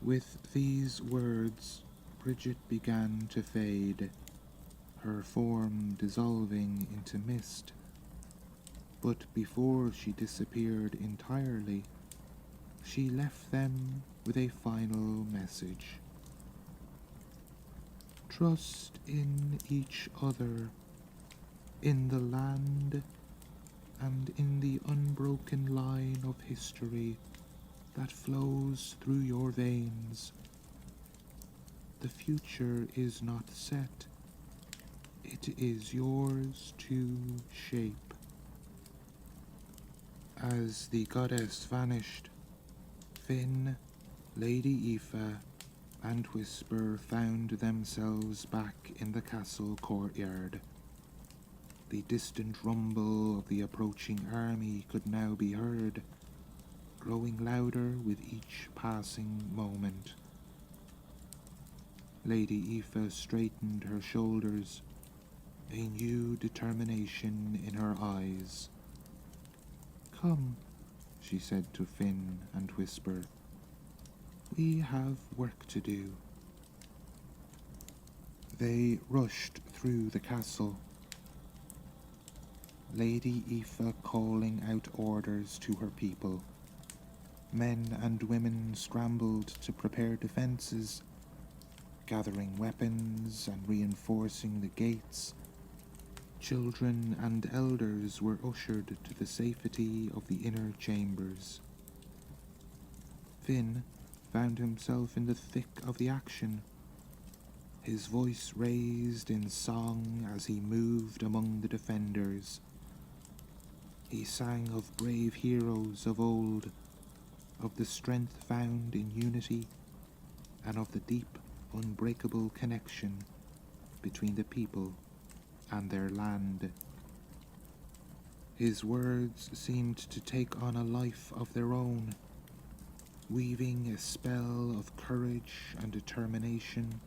With these words, Bridget began to fade, her form dissolving into mist. But before she disappeared entirely, she left them with a final message. Trust in each other, in the land, and in the unbroken line of history that flows through your veins. The future is not set. It is yours to shape. As the goddess vanished, Finn, Lady Aoife, and Whisper found themselves back in the castle courtyard. The distant rumble of the approaching army could now be heard, growing louder with each passing moment. Lady Aoife straightened her shoulders, a new determination in her eyes. "Come," she said to Finn and Whisper. "We have work to do." They rushed through the castle, Lady Aoife calling out orders to her people. Men and women scrambled to prepare defences, gathering weapons and reinforcing the gates. Children and elders were ushered to the safety of the inner chambers. Finn found himself in the thick of the action, his voice raised in song as he moved among the defenders. He sang of brave heroes of old, of the strength found in unity, and of the deep, unbreakable connection between the people and their land. His words seemed to take on a life of their own, weaving a spell of courage and determination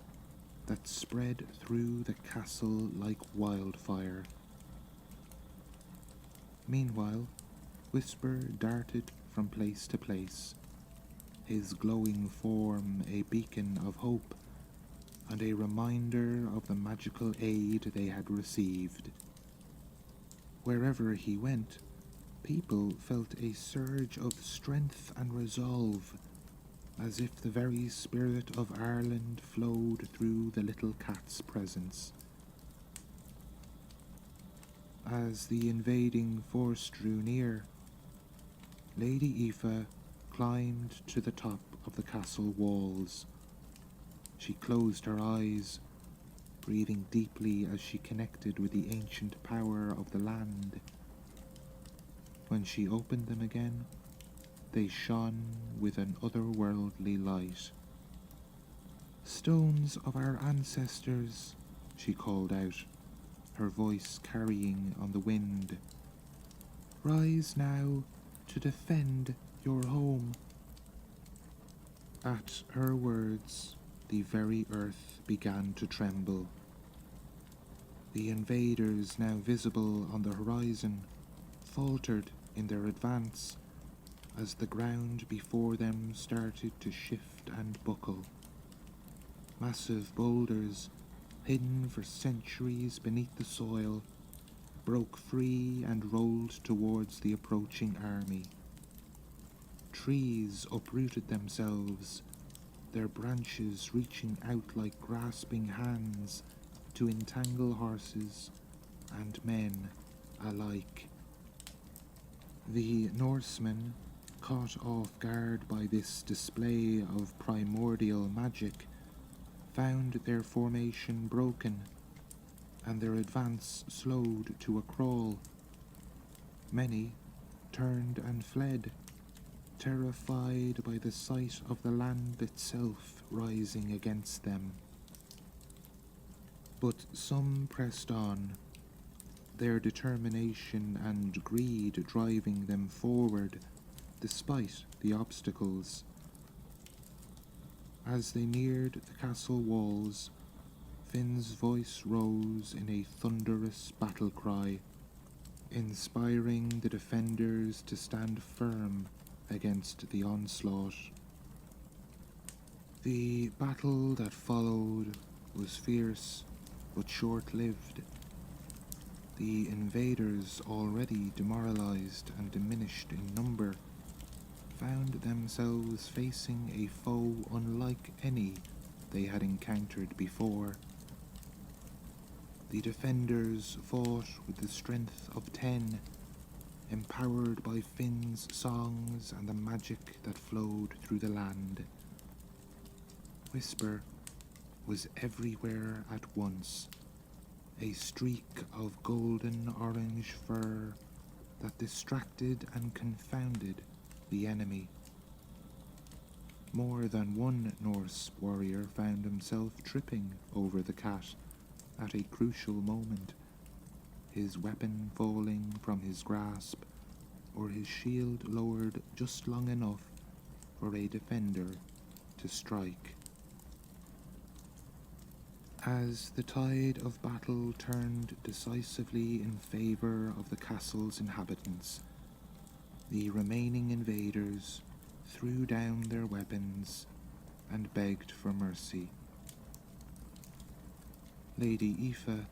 that spread through the castle like wildfire. Meanwhile, Whisper darted from place to place, his glowing form a beacon of hope and a reminder of the magical aid they had received. Wherever he went, people felt a surge of strength and resolve, as if the very spirit of Ireland flowed through the little cat's presence. As the invading force drew near, Lady Aoife climbed to the top of the castle walls. She closed her eyes, breathing deeply as she connected with the ancient power of the land. When she opened them again, they shone with an otherworldly light. "Stones of our ancestors," she called out, her voice carrying on the wind. "Rise now to defend your home." At her words, the very earth began to tremble. The invaders, now visible on the horizon, faltered in their advance as the ground before them started to shift and buckle. Massive boulders, hidden for centuries beneath the soil, broke free and rolled towards the approaching army. Trees uprooted themselves, their branches reaching out like grasping hands to entangle horses and men alike. The Norsemen, caught off guard by this display of primordial magic, found their formation broken and their advance slowed to a crawl. Many turned and fled, terrified by the sight of the land itself rising against them. But some pressed on, their determination and greed driving them forward despite the obstacles. As they neared the castle walls, Finn's voice rose in a thunderous battle cry, inspiring the defenders to stand firm against the onslaught. The battle that followed was fierce but short-lived. The invaders, already demoralized and diminished in number, found themselves facing a foe unlike any they had encountered before. The defenders fought with the strength of 10, empowered by Finn's songs and the magic that flowed through the land. Whisper was everywhere at once, a streak of golden-orange fur that distracted and confounded the enemy. More than one Norse warrior found himself tripping over the cat at a crucial moment, his weapon falling from his grasp or his shield lowered just long enough for a defender to strike. As the tide of battle turned decisively in favor of the castle's inhabitants, the remaining invaders threw down their weapons and begged for mercy. Lady Aoife,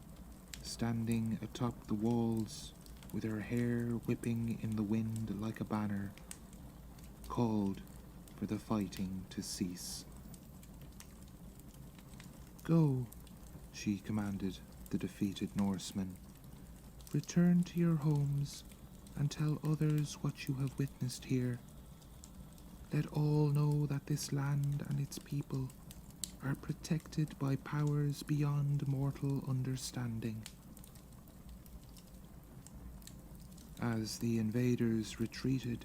standing atop the walls with her hair whipping in the wind like a banner, called for the fighting to cease. "Go," she commanded the defeated Norsemen. "Return to your homes and tell others what you have witnessed here. Let all know that this land and its people are protected by powers beyond mortal understanding." As the invaders retreated,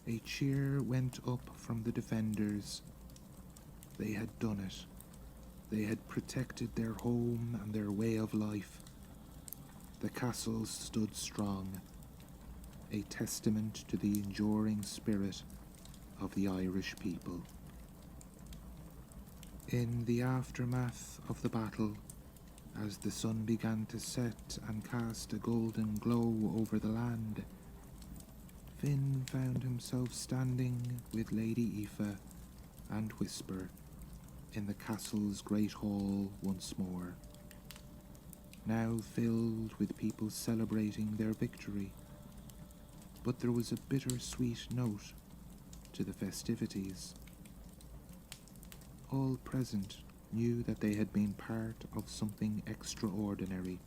a cheer went up from the defenders. They had done it. They had protected their home and their way of life. The castle stood strong, a testament to the enduring spirit of the Irish people. In the aftermath of the battle, as the sun began to set and cast a golden glow over the land, Finn found himself standing with Lady Aoife and Whisper in the castle's great hall once more, now filled with people celebrating their victory. But there was a bittersweet note to the festivities. All present knew that they had been part of something extraordinary,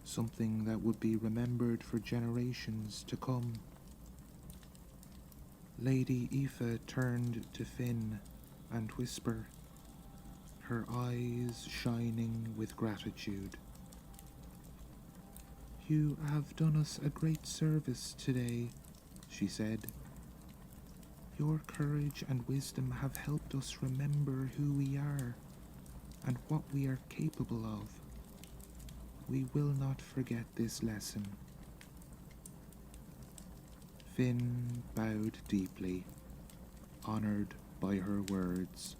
something that would be remembered for generations to come. Lady Aoife turned to Finn and Whisper, her eyes shining with gratitude. "You have done us a great service today," she said. "Your courage and wisdom have helped us remember who we are and what we are capable of. We will not forget this lesson." Finn bowed deeply, honored by her words.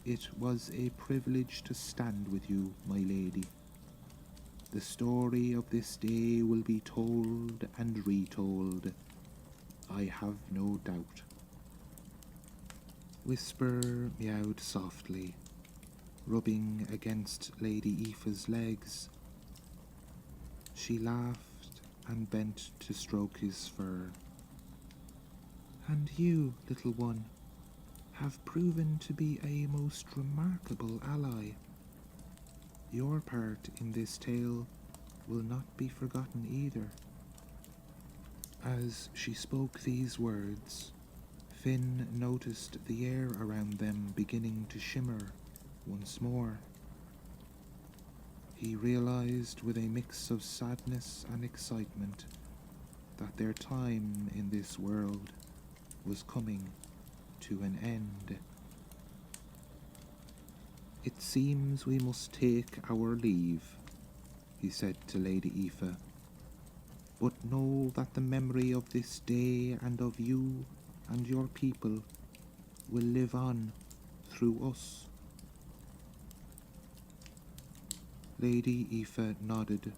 "It was a privilege to stand with you, my lady. The story of this day will be told and retold, I have no doubt." Whisper meowed softly, rubbing against Lady Aoife's legs. She laughed and bent to stroke his fur. "And you, little one, have proven to be a most remarkable ally. Your part in this tale will not be forgotten either. As she spoke these words, Finn noticed the air around them beginning to shimmer once more. He realized with a mix of sadness and excitement that their time in this world was coming to an end. "It seems we must take our leave," he said to Lady Aoife, "but know that the memory of this day and of you and your people will live on through us." Lady Aoife nodded,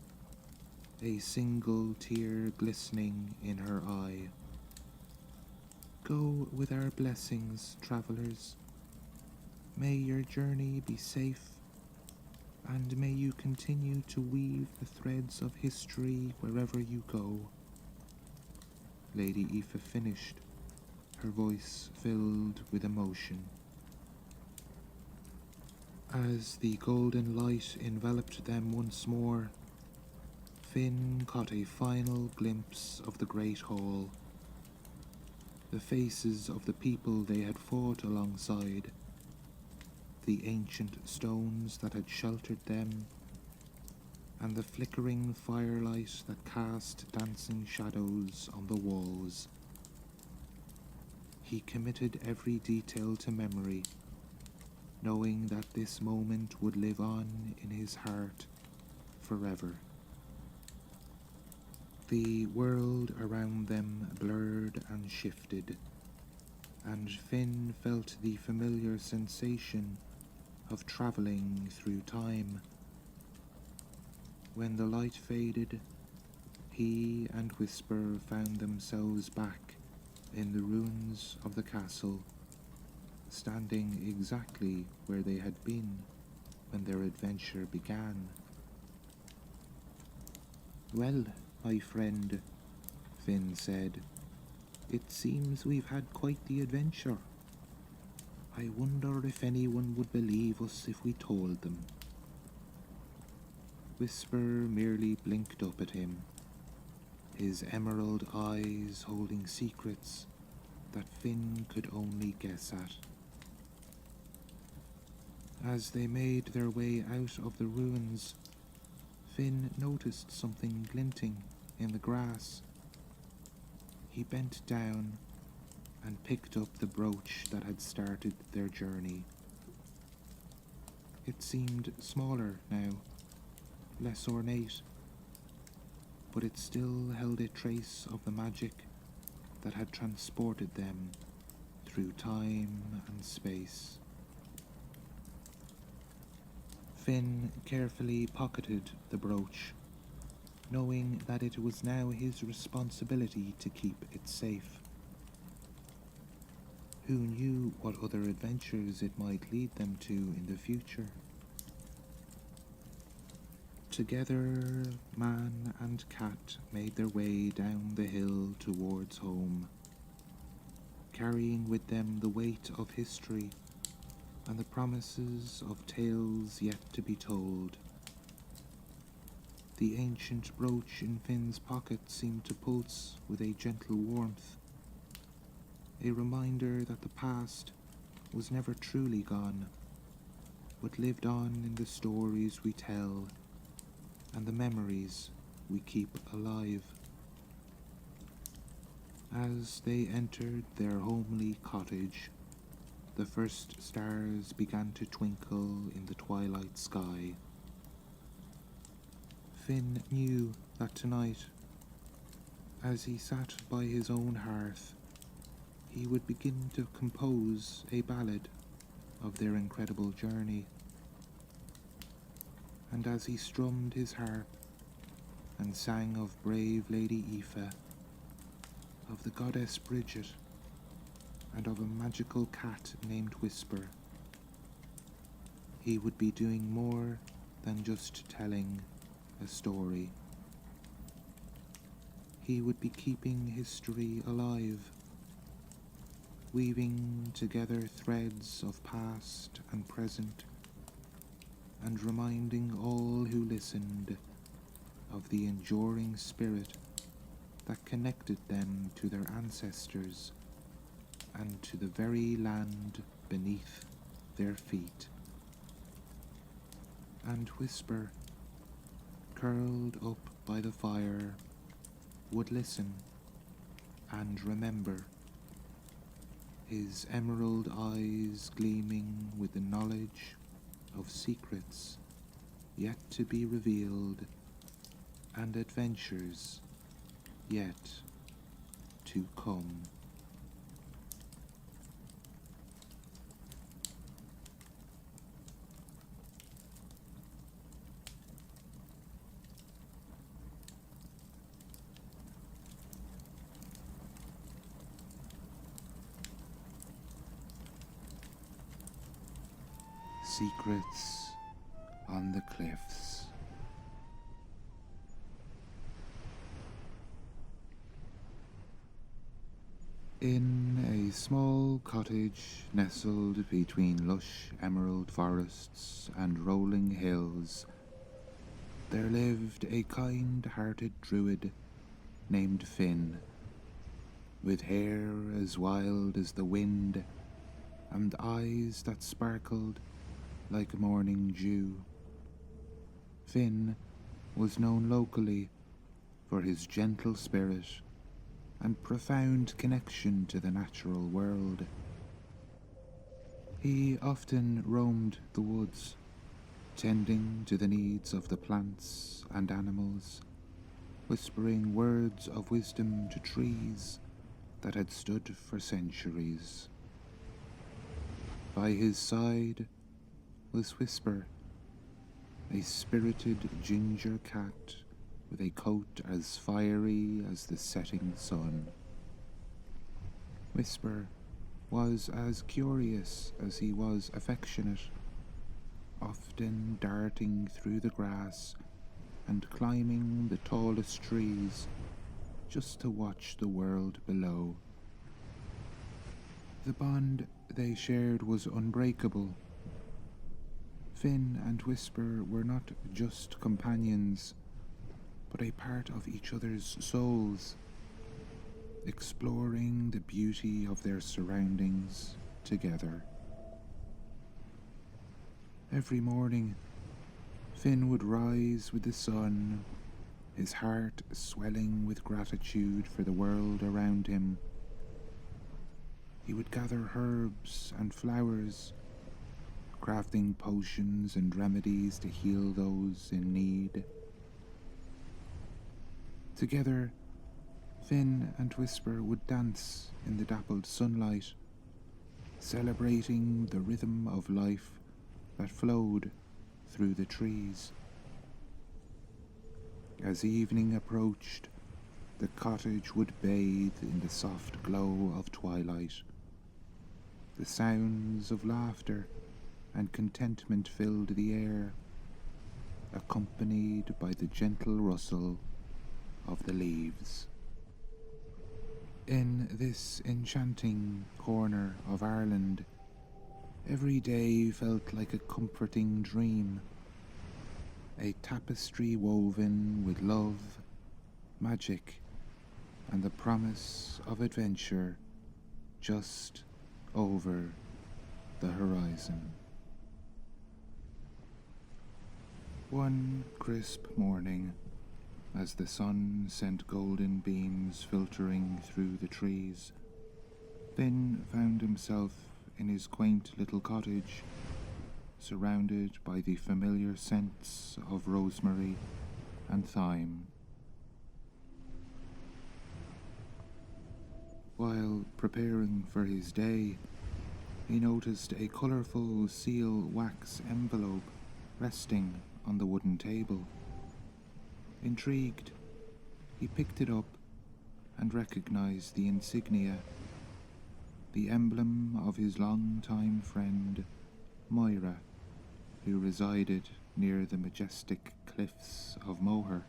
a single tear glistening in her eye. "Go with our blessings, travellers. May your journey be safe, and may you continue to weave the threads of history wherever you go." Lady Aoife finished, her voice filled with emotion. As the golden light enveloped them once more, Finn caught a final glimpse of the great hall, the faces of the people they had fought alongside, the ancient stones that had sheltered them, and the flickering firelight that cast dancing shadows on the walls. He committed every detail to memory, knowing that this moment would live on in his heart forever. The world around them blurred and shifted, and Finn felt the familiar sensation of travelling through time. When the light faded, he and Whisper found themselves back in the ruins of the castle, standing exactly where they had been when their adventure began. "Well, my friend," Finn said, "it seems we've had quite the adventure. I wonder if anyone would believe us if we told them." Whisper merely blinked up at him, his emerald eyes holding secrets that Finn could only guess at. As they made their way out of the ruins, Finn noticed something glinting in the grass. He bent down and picked up the brooch that had started their journey. It seemed smaller now, less ornate, but it still held a trace of the magic that had transported them through time and space. Finn carefully pocketed the brooch, knowing that it was now his responsibility to keep it safe. Who knew what other adventures it might lead them to in the future? Together, man and cat made their way down the hill towards home, carrying with them the weight of history and the promises of tales yet to be told. The ancient brooch in Finn's pocket seemed to pulse with a gentle warmth, a reminder that the past was never truly gone, but lived on in the stories we tell and the memories we keep alive. As they entered their homely cottage, the first stars began to twinkle in the twilight sky. Finn knew that tonight, as he sat by his own hearth, he would begin to compose a ballad of their incredible journey. And as he strummed his harp and sang of brave Lady Aoife, of the goddess Bridget, and of a magical cat named Whisper, he would be doing more than just telling a story. He would be keeping history alive, weaving together threads of past and present, and reminding all who listened of the enduring spirit that connected them to their ancestors and to the very land beneath their feet. And Whisper, curled up by the fire, would listen and remember, his emerald eyes gleaming with the knowledge of secrets yet to be revealed and adventures yet to come. Secrets on the Cliffs. In a small cottage nestled between lush emerald forests and rolling hills, there lived a kind-hearted druid named Finn, with hair as wild as the wind and eyes that sparkled like morning dew. Finn was known locally for his gentle spirit and profound connection to the natural world. He often roamed the woods, tending to the needs of the plants and animals, whispering words of wisdom to trees that had stood for centuries. By his side was Whisper, a spirited ginger cat with a coat as fiery as the setting sun. Whisper was as curious as he was affectionate, often darting through the grass and climbing the tallest trees just to watch the world below. The bond they shared was unbreakable. Finn and Whisper were not just companions, but a part of each other's souls, exploring the beauty of their surroundings together. Every morning, Finn would rise with the sun, his heart swelling with gratitude for the world around him. He would gather herbs and flowers, crafting potions and remedies to heal those in need. Together, Finn and Whisper would dance in the dappled sunlight, celebrating the rhythm of life that flowed through the trees. As evening approached, the cottage would bathe in the soft glow of twilight. The sounds of laughter and contentment filled the air, accompanied by the gentle rustle of the leaves. In this enchanting corner of Ireland, every day felt like a comforting dream, a tapestry woven with love, magic, and the promise of adventure just over the horizon. One crisp morning, as the sun sent golden beams filtering through the trees, Finn found himself in his quaint little cottage, surrounded by the familiar scents of rosemary and thyme. While preparing for his day, he noticed a colourful seal wax envelope resting on the wooden table. Intrigued, he picked it up and recognized the insignia, the emblem of his longtime friend, Moira, who resided near the majestic cliffs of Moher.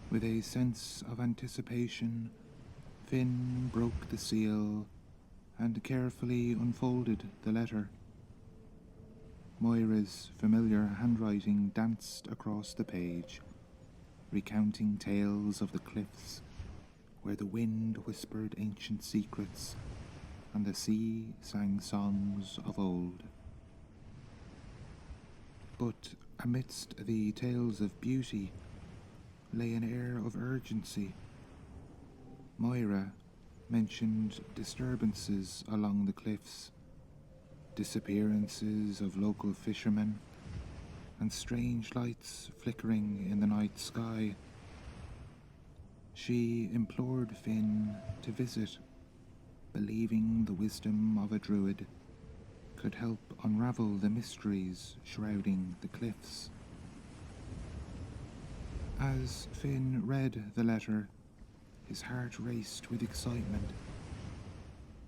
With a sense of anticipation, Finn broke the seal and carefully unfolded the letter. Moira's familiar handwriting danced across the page, recounting tales of the cliffs where the wind whispered ancient secrets and the sea sang songs of old. But amidst the tales of beauty lay an air of urgency. Moira mentioned disturbances along the cliffs, disappearances of local fishermen, and strange lights flickering in the night sky. She implored Finn to visit, believing the wisdom of a druid could help unravel the mysteries shrouding the cliffs. As Finn read the letter, his heart raced with excitement.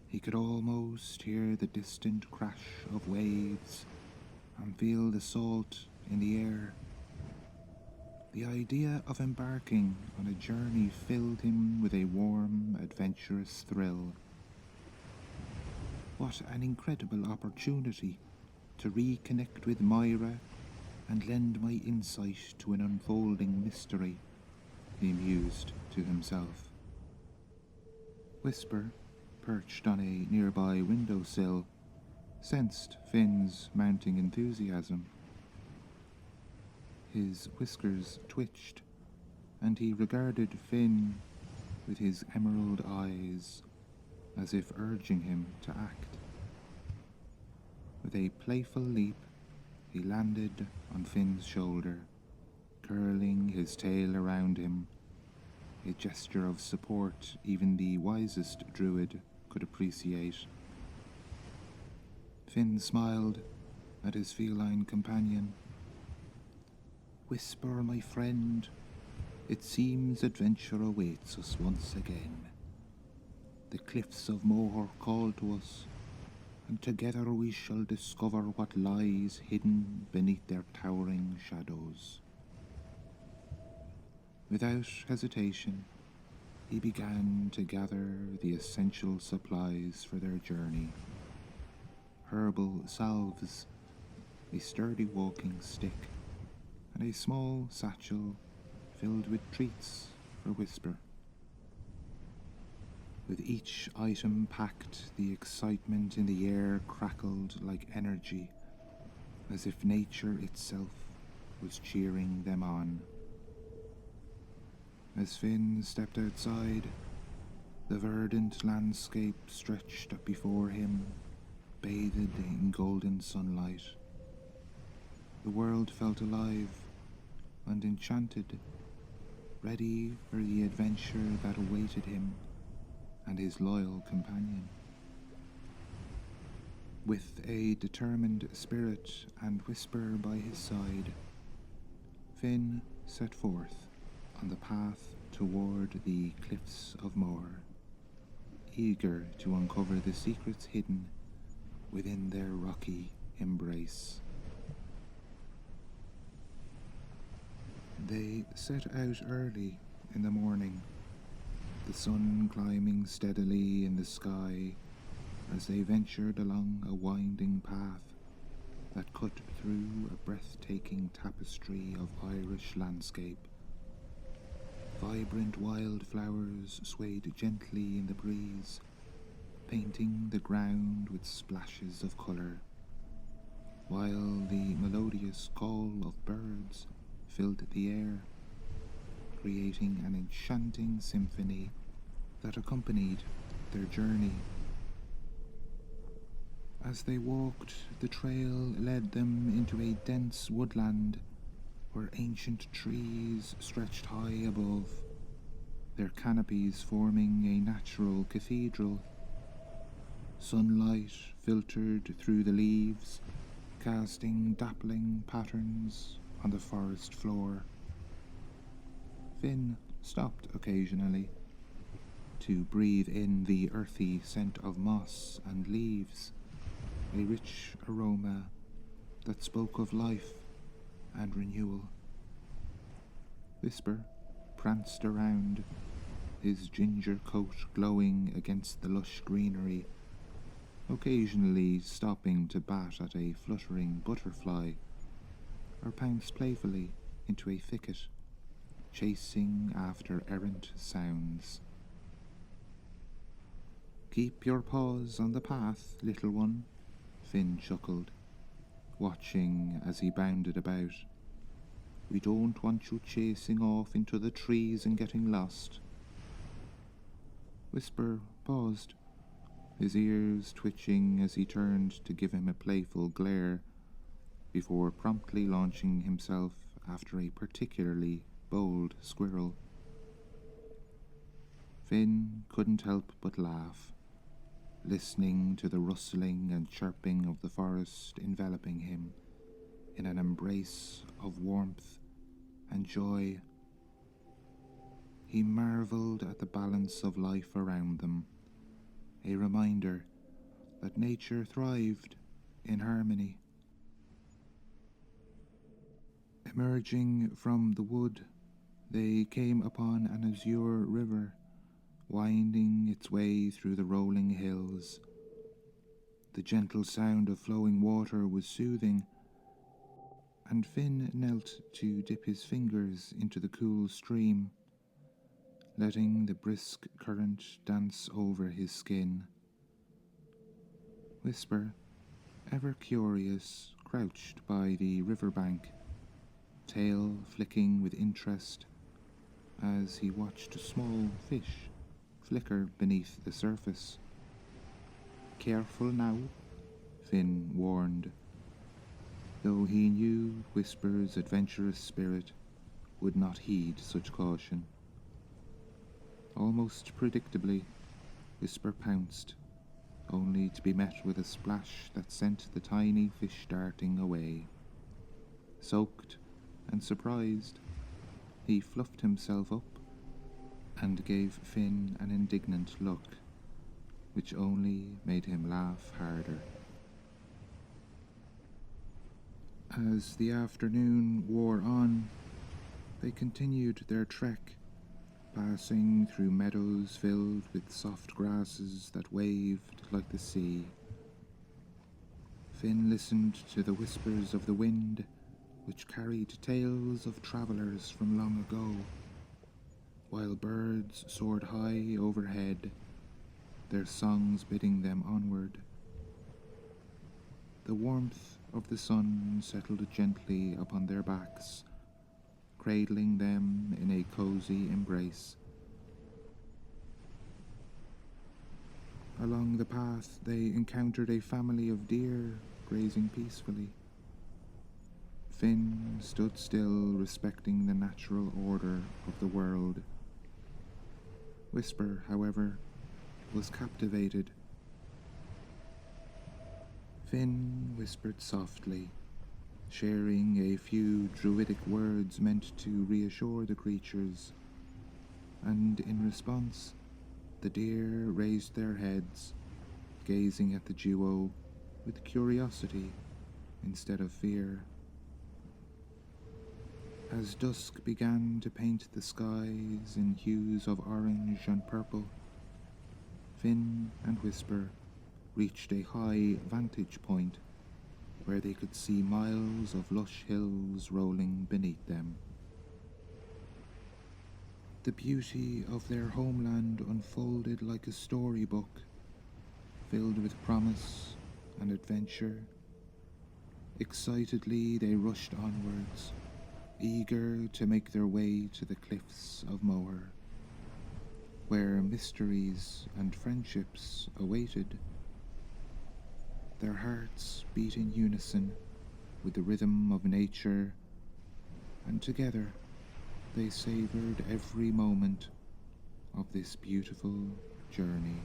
He could almost hear the distant crash of waves and feel the salt in the air. The idea of embarking on a journey filled him with a warm, adventurous thrill. What an incredible opportunity to reconnect with Moira and lend my insight to an unfolding mystery, he mused to himself. Whisper, perched on a nearby windowsill, sensed Finn's mounting enthusiasm. His whiskers twitched, and he regarded Finn with his emerald eyes, as if urging him to act. With a playful leap, he landed on Finn's shoulder, curling his tail around him, a gesture of support even the wisest druid could appreciate. Finn smiled at his feline companion. Whisper, my friend, it seems adventure awaits us once again. The cliffs of Moher call to us, and together we shall discover what lies hidden beneath their towering shadows. Without hesitation, he began to gather the essential supplies for their journey. Herbal salves, a sturdy walking stick, and a small satchel filled with treats for Whisper. With each item packed, the excitement in the air crackled like energy, as if nature itself was cheering them on. As Finn stepped outside, the verdant landscape stretched up before him, bathed in golden sunlight. The world felt alive and enchanted, ready for the adventure that awaited him and his loyal companion. With a determined spirit and Whisper by his side, Finn set forth on the path toward the cliffs of Moher, eager to uncover the secrets hidden within their rocky embrace. They set out early in the morning, the sun climbing steadily in the sky as they ventured along a winding path that cut through a breathtaking tapestry of Irish landscape. Vibrant wildflowers swayed gently in the breeze, painting the ground with splashes of colour, while the melodious call of birds filled the air, creating an enchanting symphony that accompanied their journey. As they walked, the trail led them into a dense woodland where ancient trees stretched high above, their canopies forming a natural cathedral. Sunlight filtered through the leaves, casting dappling patterns on the forest floor. Finn stopped occasionally to breathe in the earthy scent of moss and leaves, a rich aroma that spoke of life and renewal. Whisper pranced around, his ginger coat glowing against the lush greenery, occasionally stopping to bat at a fluttering butterfly or pounce playfully into a thicket. chasing after errant sounds. "Keep your paws on the path, little one," Finn chuckled, watching as he bounded about. "We don't want you chasing off into the trees and getting lost." Whisper paused, his ears twitching as he turned to give him a playful glare, before promptly launching himself after a particularly bold squirrel. Finn couldn't help but laugh, listening to the rustling and chirping of the forest enveloping him in an embrace of warmth and joy. He marveled at the balance of life around them, a reminder that nature thrived in harmony. Emerging from the wood, they came upon an azure river, winding its way through the rolling hills. The gentle sound of flowing water was soothing, and Finn knelt to dip his fingers into the cool stream, letting the brisk current dance over his skin. Whisper, ever curious, crouched by the riverbank, tail flicking with interest as he watched a small fish flicker beneath the surface. "Careful now," Finn warned, though he knew Whisper's adventurous spirit would not heed such caution. Almost predictably, Whisper pounced, only to be met with a splash that sent the tiny fish darting away. Soaked and surprised, he fluffed himself up and gave Finn an indignant look, which only made him laugh harder. As the afternoon wore on, they continued their trek, passing through meadows filled with soft grasses that waved like the sea. Finn listened to the whispers of the wind, which carried tales of travellers from long ago, while birds soared high overhead, their songs bidding them onward. The warmth of the sun settled gently upon their backs, cradling them in a cozy embrace. Along the path they encountered a family of deer grazing peacefully. Finn stood still, respecting the natural order of the world. Whisper, however, was captivated. Finn whispered softly, sharing a few druidic words meant to reassure the creatures, and in response, the deer raised their heads, gazing at the duo with curiosity instead of fear. As dusk began to paint the skies in hues of orange and purple, Finn and Whisper reached a high vantage point where they could see miles of lush hills rolling beneath them. The beauty of their homeland unfolded like a storybook, filled with promise and adventure. Excitedly they rushed onwards, eager to make their way to the cliffs of Moher, where mysteries and friendships awaited. Their hearts beat in unison with the rhythm of nature, and together they savored every moment of this beautiful journey.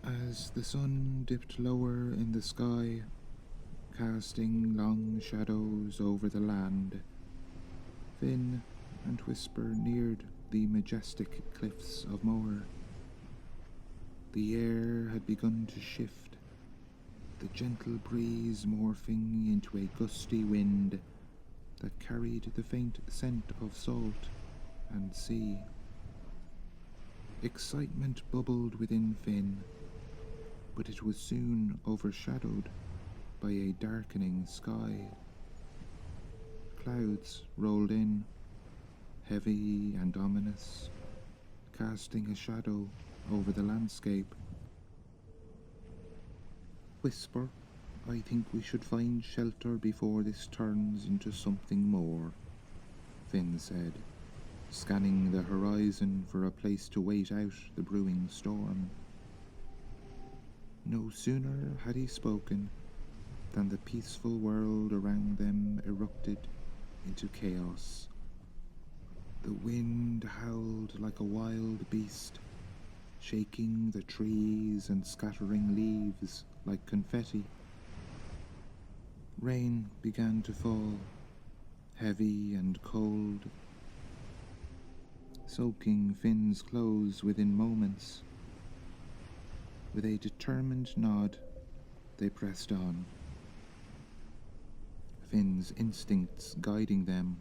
As the sun dipped lower in the sky, casting long shadows over the land, Finn and Whisper neared the majestic cliffs of Moher. The air had begun to shift, the gentle breeze morphing into a gusty wind that carried the faint scent of salt and sea. Excitement bubbled within Finn, but it was soon overshadowed by a darkening sky. clouds rolled in, heavy and ominous, casting a shadow over the landscape. "Whisper, I think we should find shelter before this turns into something more," Finn said, scanning the horizon for a place to wait out the brewing storm. No sooner had he spoken than the peaceful world around them erupted into chaos. The wind howled like a wild beast, shaking the trees and scattering leaves like confetti. Rain began to fall, heavy and cold, soaking Finn's clothes within moments. With a determined nod, they pressed on, Finn's instincts guiding them.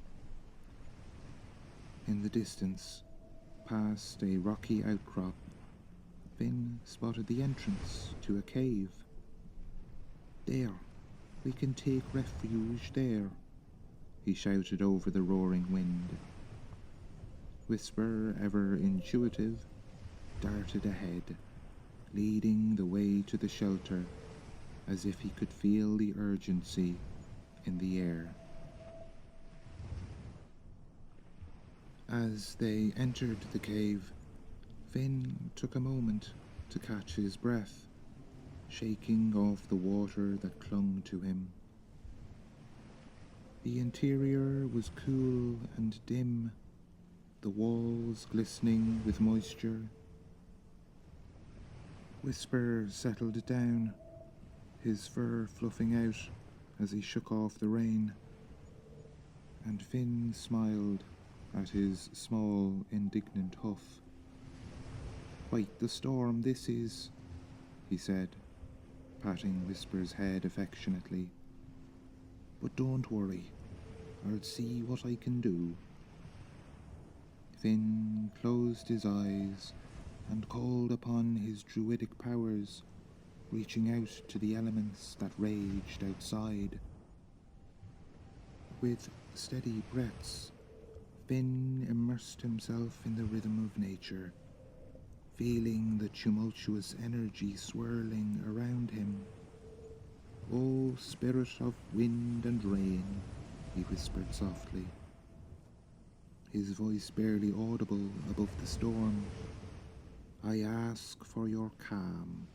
In the distance, past a rocky outcrop, Finn spotted the entrance to a cave. "There, we can take refuge there," he shouted over the roaring wind. Whisper, ever intuitive, darted ahead, leading the way to the shelter, as if he could feel the urgency in the air. As they entered the cave, Finn took a moment to catch his breath, shaking off the water that clung to him. The interior was cool and dim, the walls glistening with moisture. Whisper settled down, his fur fluffing out as he shook off the rain, and Finn smiled at his small, indignant huff. "Quite the storm this is," he said, patting Whisper's head affectionately. "But don't worry, I'll see what I can do." Finn closed his eyes and called upon his druidic powers, reaching out to the elements that raged outside. With steady breaths, Finn immersed himself in the rhythm of nature, feeling the tumultuous energy swirling around him. "O spirit of wind and rain," he whispered softly, his voice barely audible above the storm, "I ask for your calm.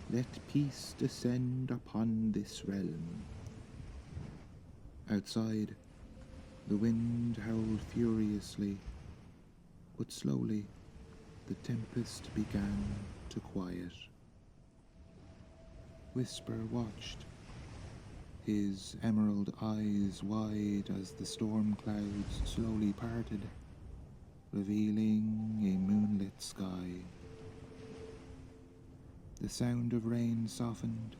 Let peace descend upon this realm." Outside, the wind howled furiously, but slowly the tempest began to quiet. Whisper watched, his emerald eyes wide as the storm clouds slowly parted, revealing a moonlit sky. The sound of rain softened,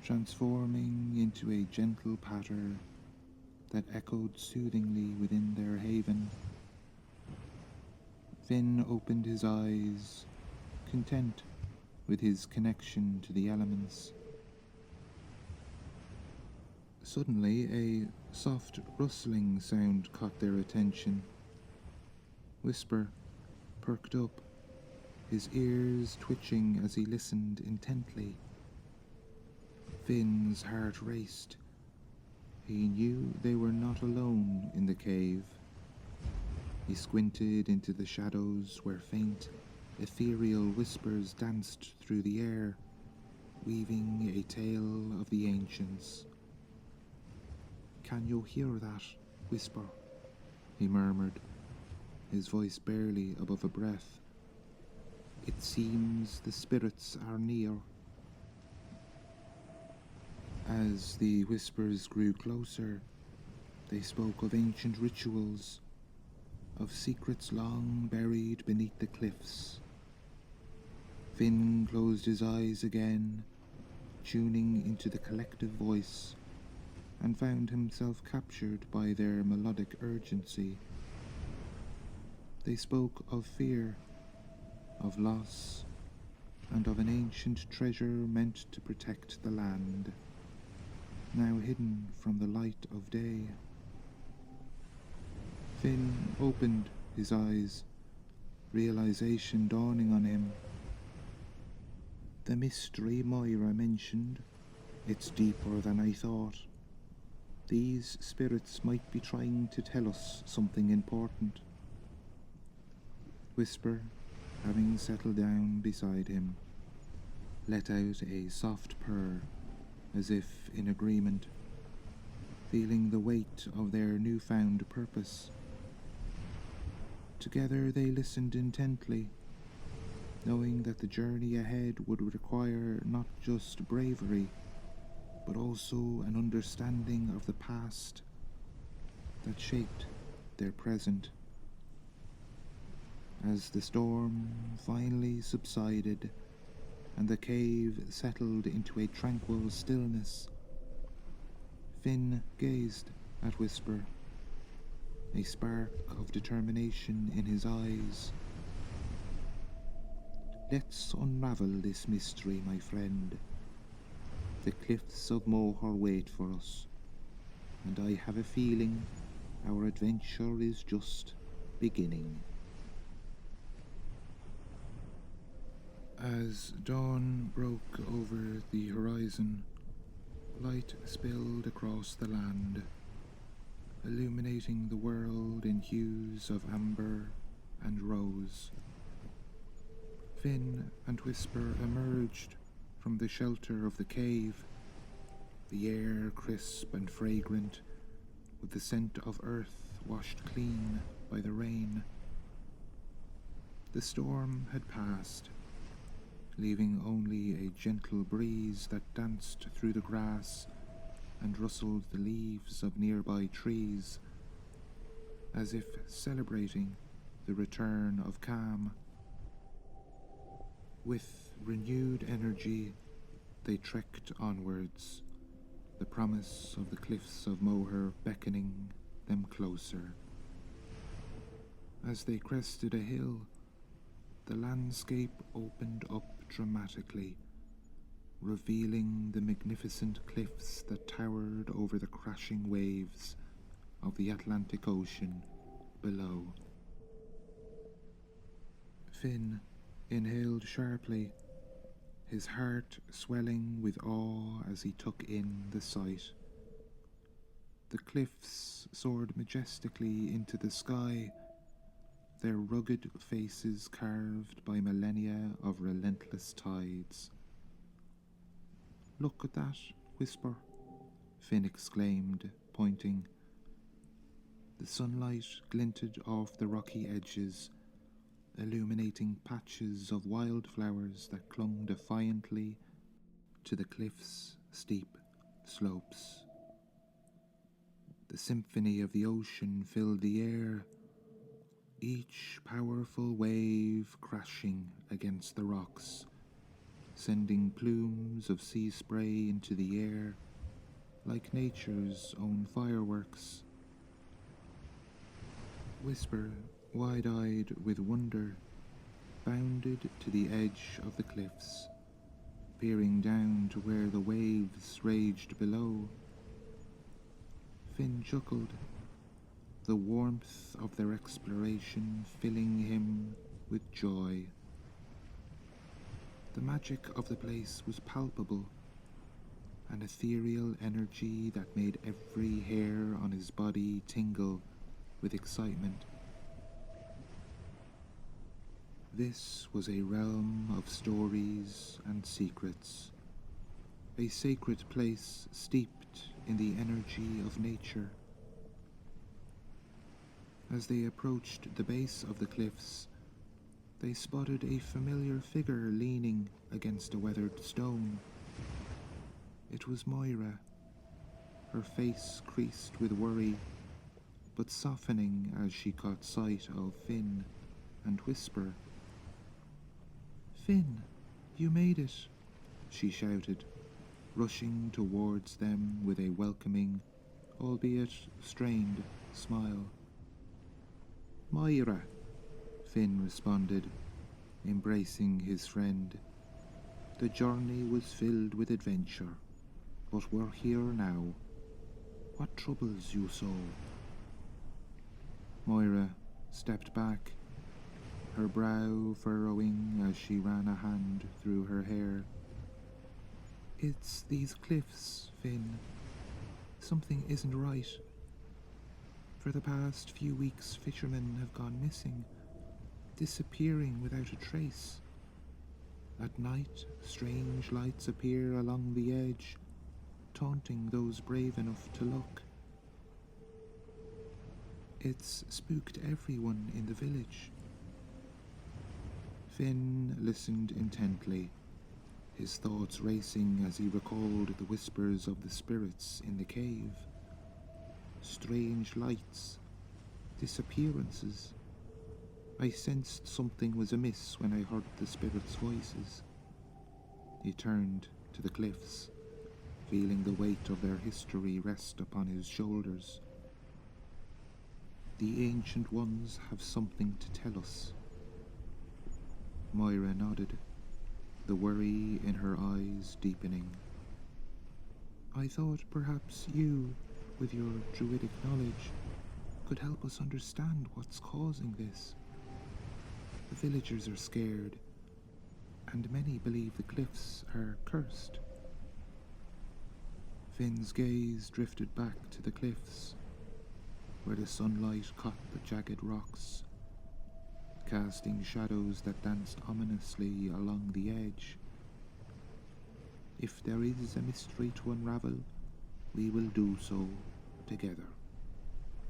transforming into a gentle patter that echoed soothingly within their haven. Finn opened his eyes, content with his connection to the elements. Suddenly, a soft rustling sound caught their attention. Whisper perked up, his ears twitching as he listened intently. Finn's heart raced. He knew they were not alone in the cave. He squinted into the shadows where faint, ethereal whispers danced through the air, weaving a tale of the ancients. "Can you hear that, Whisper?" he murmured, his voice barely above a breath. "It seems the spirits are near." As the whispers grew closer, they spoke of ancient rituals, of secrets long buried beneath the cliffs. Finn closed his eyes again, tuning into the collective voice, and found himself captured by their melodic urgency. They spoke of fear, of loss, and of an ancient treasure meant to protect the land, now hidden from the light of day. Finn opened his eyes, realization dawning on him. The mystery Moira mentioned, it's deeper than I thought. These spirits might be trying to tell us something important. Whisper, having settled down beside him, let out a soft purr, as if in agreement, feeling the weight of their newfound purpose. Together they listened intently, knowing that the journey ahead would require not just bravery, but also an understanding of the past that shaped their present. As the storm finally subsided and the cave settled into a tranquil stillness, Finn gazed at Whisper, a spark of determination in his eyes. Let's unravel this mystery, my friend. The cliffs of Moher wait for us, and I have a feeling our adventure is just beginning. As dawn broke over the horizon, light spilled across the land, illuminating the world in hues of amber and rose. Finn and Whisper emerged from the shelter of the cave, the air crisp and fragrant, with the scent of earth washed clean by the rain. The storm had passed, leaving only a gentle breeze that danced through the grass and rustled the leaves of nearby trees, as if celebrating the return of calm. With renewed energy, they trekked onwards, the promise of the cliffs of Moher beckoning them closer. As they crested a hill, the landscape opened up dramatically, revealing the magnificent cliffs that towered over the crashing waves of the Atlantic Ocean below. Finn inhaled sharply, his heart swelling with awe as he took in the sight. The cliffs soared majestically into the sky, their rugged faces carved by millennia of relentless tides. "Look at that, Whisper," Finn exclaimed, pointing. The sunlight glinted off the rocky edges, illuminating patches of wildflowers that clung defiantly to the cliff's steep slopes. The symphony of the ocean filled the air, each powerful wave crashing against the rocks, sending plumes of sea spray into the air like nature's own fireworks. Whisper, wide-eyed with wonder, bounded to the edge of the cliffs, peering down to where the waves raged below. Finn chuckled, the warmth of their exploration filling him with joy. The magic of the place was palpable, an ethereal energy that made every hair on his body tingle with excitement. This was a realm of stories and secrets, a sacred place steeped in the energy of nature. As they approached the base of the cliffs, they spotted a familiar figure leaning against a weathered stone. It was Moira, her face creased with worry, but softening as she caught sight of Finn and Whisper. "Finn, you made it," she shouted, rushing towards them with a welcoming, albeit strained, smile. "Moira," Finn responded, embracing his friend. "The journey was filled with adventure, but we're here now. What troubles you so?" Moira stepped back, her brow furrowing as she ran a hand through her hair. It's these cliffs, Finn. Something isn't right. For the past few weeks, fishermen have gone missing, disappearing without a trace. At night, strange lights appear along the edge, taunting those brave enough to look. It's spooked everyone in the village. Finn listened intently, his thoughts racing as he recalled the whispers of the spirits in the cave. Strange lights, disappearances. I sensed something was amiss when I heard the spirits' voices. He turned to the cliffs, feeling the weight of their history rest upon his shoulders. The ancient ones have something to tell us. Moira nodded, the worry in her eyes deepening. I thought perhaps you, with your druidic knowledge, could help us understand what's causing this. The villagers are scared, and many believe the cliffs are cursed. Finn's gaze drifted back to the cliffs, where the sunlight caught the jagged rocks, casting shadows that danced ominously along the edge. If there is a mystery to unravel, we will do so together,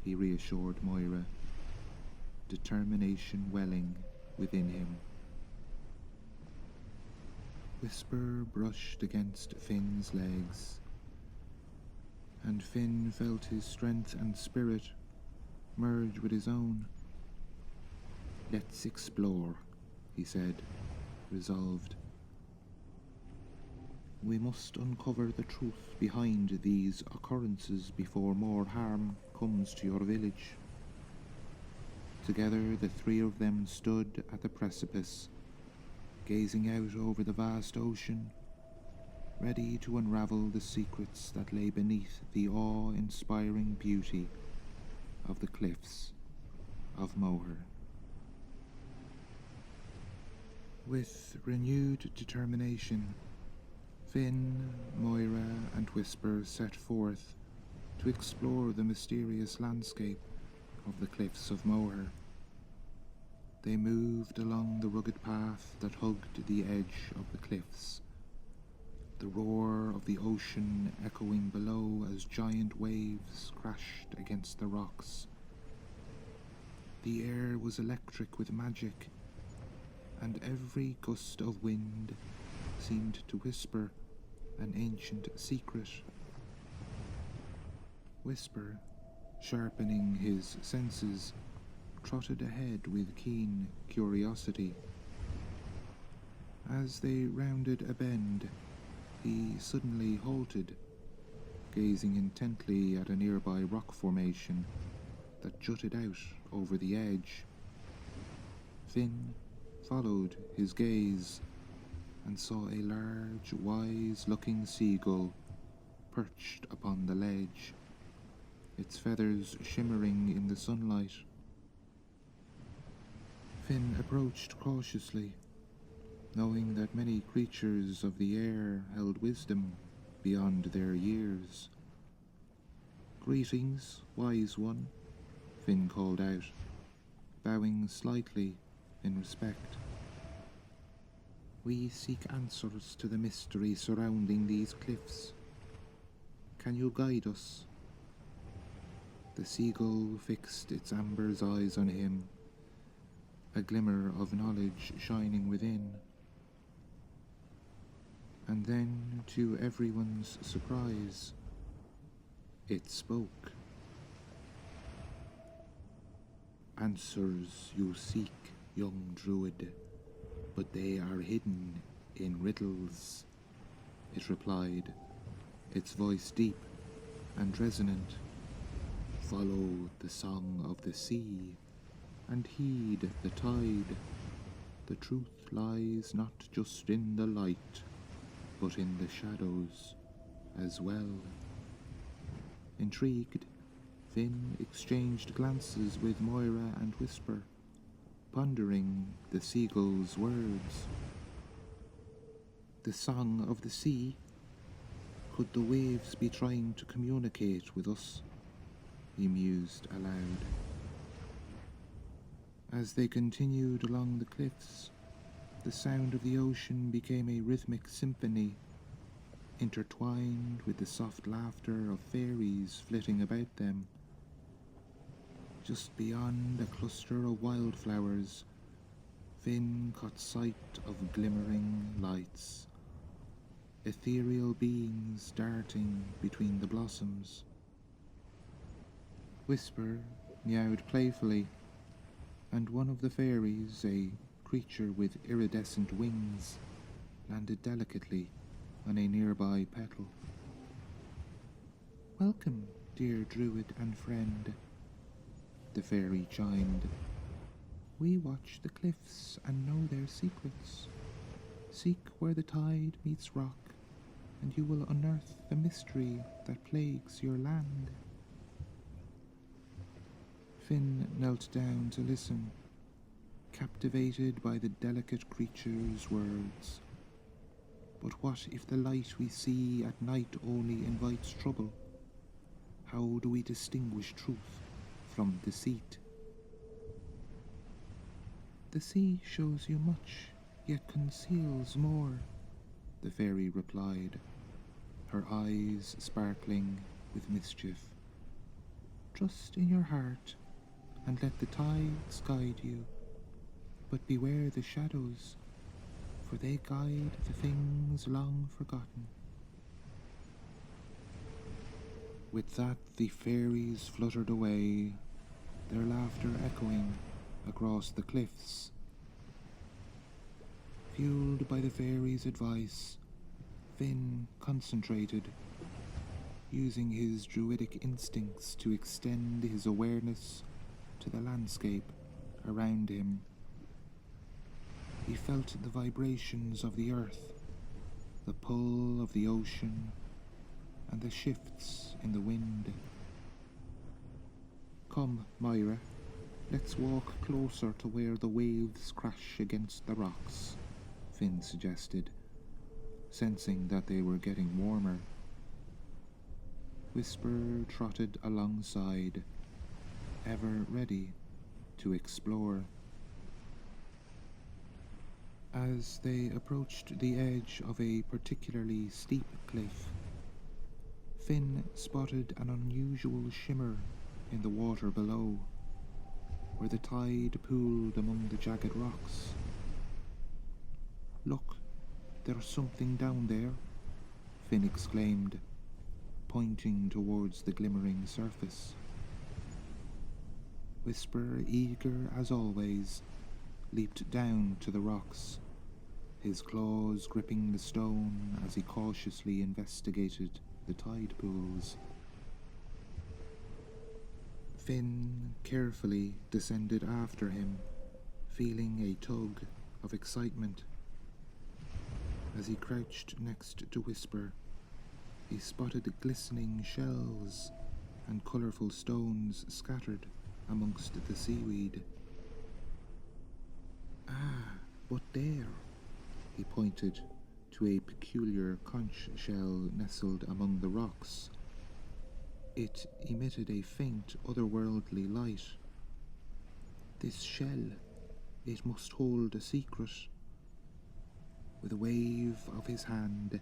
he reassured Moira, determination welling within him. Whisper brushed against Finn's legs, and Finn felt his strength and spirit merge with his own. Let's explore, he said, resolved. We must uncover the truth behind these occurrences before more harm comes to your village. Together the three of them stood at the precipice, gazing out over the vast ocean, ready to unravel the secrets that lay beneath the awe-inspiring beauty of the cliffs of Moher. With renewed determination, Finn, Moira, and Whisper set forth to explore the mysterious landscape of the cliffs of Moher. They moved along the rugged path that hugged the edge of the cliffs, the roar of the ocean echoing below as giant waves crashed against the rocks. The air was electric with magic, and every gust of wind seemed to whisper an ancient secret. Whisper, sharpening his senses, trotted ahead with keen curiosity. As they rounded a bend, he suddenly halted, gazing intently at a nearby rock formation that jutted out over the edge. Finn followed his gaze and saw a large, wise-looking seagull perched upon the ledge, its feathers shimmering in the sunlight. Finn approached cautiously, knowing that many creatures of the air held wisdom beyond their years. Greetings, wise one, Finn called out, bowing slightly in respect. We seek answers to the mystery surrounding these cliffs. Can you guide us? The seagull fixed its amber's eyes on him, a glimmer of knowledge shining within. And then, to everyone's surprise, it spoke. Answers you seek, young druid, but they are hidden in riddles, it replied, its voice deep and resonant. Follow the song of the sea and heed the tide. The truth lies not just in the light, but in the shadows as well. Intrigued, Finn exchanged glances with Moira and Whisper, pondering the seagull's words. The song of the sea? Could the waves be trying to communicate with us? He mused aloud. As they continued along the cliffs, the sound of the ocean became a rhythmic symphony, intertwined with the soft laughter of fairies flitting about them. Just beyond a cluster of wildflowers, Finn caught sight of glimmering lights, ethereal beings darting between the blossoms. Whisper meowed playfully, and one of the fairies, a creature with iridescent wings, landed delicately on a nearby petal. "Welcome, dear druid and friend," the fairy chimed. "We watch the cliffs and know their secrets. Seek where the tide meets rock, and you will unearth the mystery that plagues your land." Finn knelt down to listen, captivated by the delicate creature's words. But what if the light we see at night only invites trouble? How do we distinguish truth from deceit? "The sea shows you much, yet conceals more," the fairy replied, her eyes sparkling with mischief. "Trust in your heart, and let the tides guide you. But beware the shadows, for they guide the things long forgotten." With that, the fairies fluttered away, their laughter echoing across the cliffs. Fueled by the fairies' advice, Finn concentrated, using his druidic instincts to extend his awareness to the landscape around him. He felt the vibrations of the earth, the pull of the ocean, and the shifts in the wind. "Come, Moira, let's walk closer to where the waves crash against the rocks," Finn suggested, sensing that they were getting warmer. Whisper trotted alongside, ever ready to explore. As they approached the edge of a particularly steep cliff, Finn spotted an unusual shimmer in the water below, where the tide pooled among the jagged rocks. "Look, there's something down there," Finn exclaimed, pointing towards the glimmering surface. Whisper, eager as always, leaped down to the rocks, his claws gripping the stone as he cautiously investigated the tide pools. Finn carefully descended after him, feeling a tug of excitement. As he crouched next to Whisper, he spotted glistening shells and colourful stones scattered amongst the seaweed. "Ah, but there," he pointed to a peculiar conch shell nestled among the rocks. It emitted a faint, otherworldly light. "This shell, it must hold a secret." With a wave of his hand,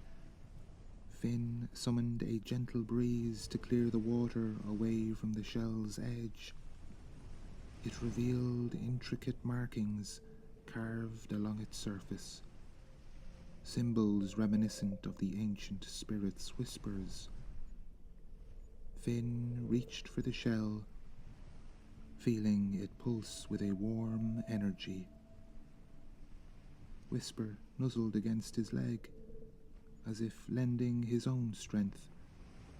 Finn summoned a gentle breeze to clear the water away from the shell's edge. It revealed intricate markings carved along its surface, symbols reminiscent of the ancient spirit's whispers. Finn reached for the shell, feeling it pulse with a warm energy. Whisper nuzzled against his leg, as if lending his own strength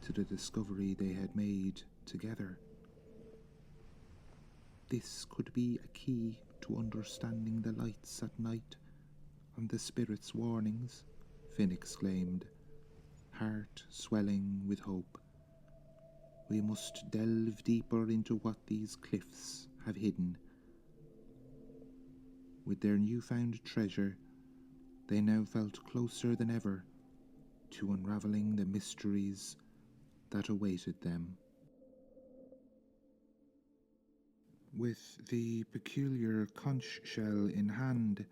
to the discovery they had made together. "This could be a key to understanding the lights at night and the spirit's warnings," Finn exclaimed, heart swelling with hope. We must delve deeper into what these cliffs have hidden. With their newfound treasure, they now felt closer than ever to unravelling the mysteries that awaited them. With the peculiar conch shell in hand,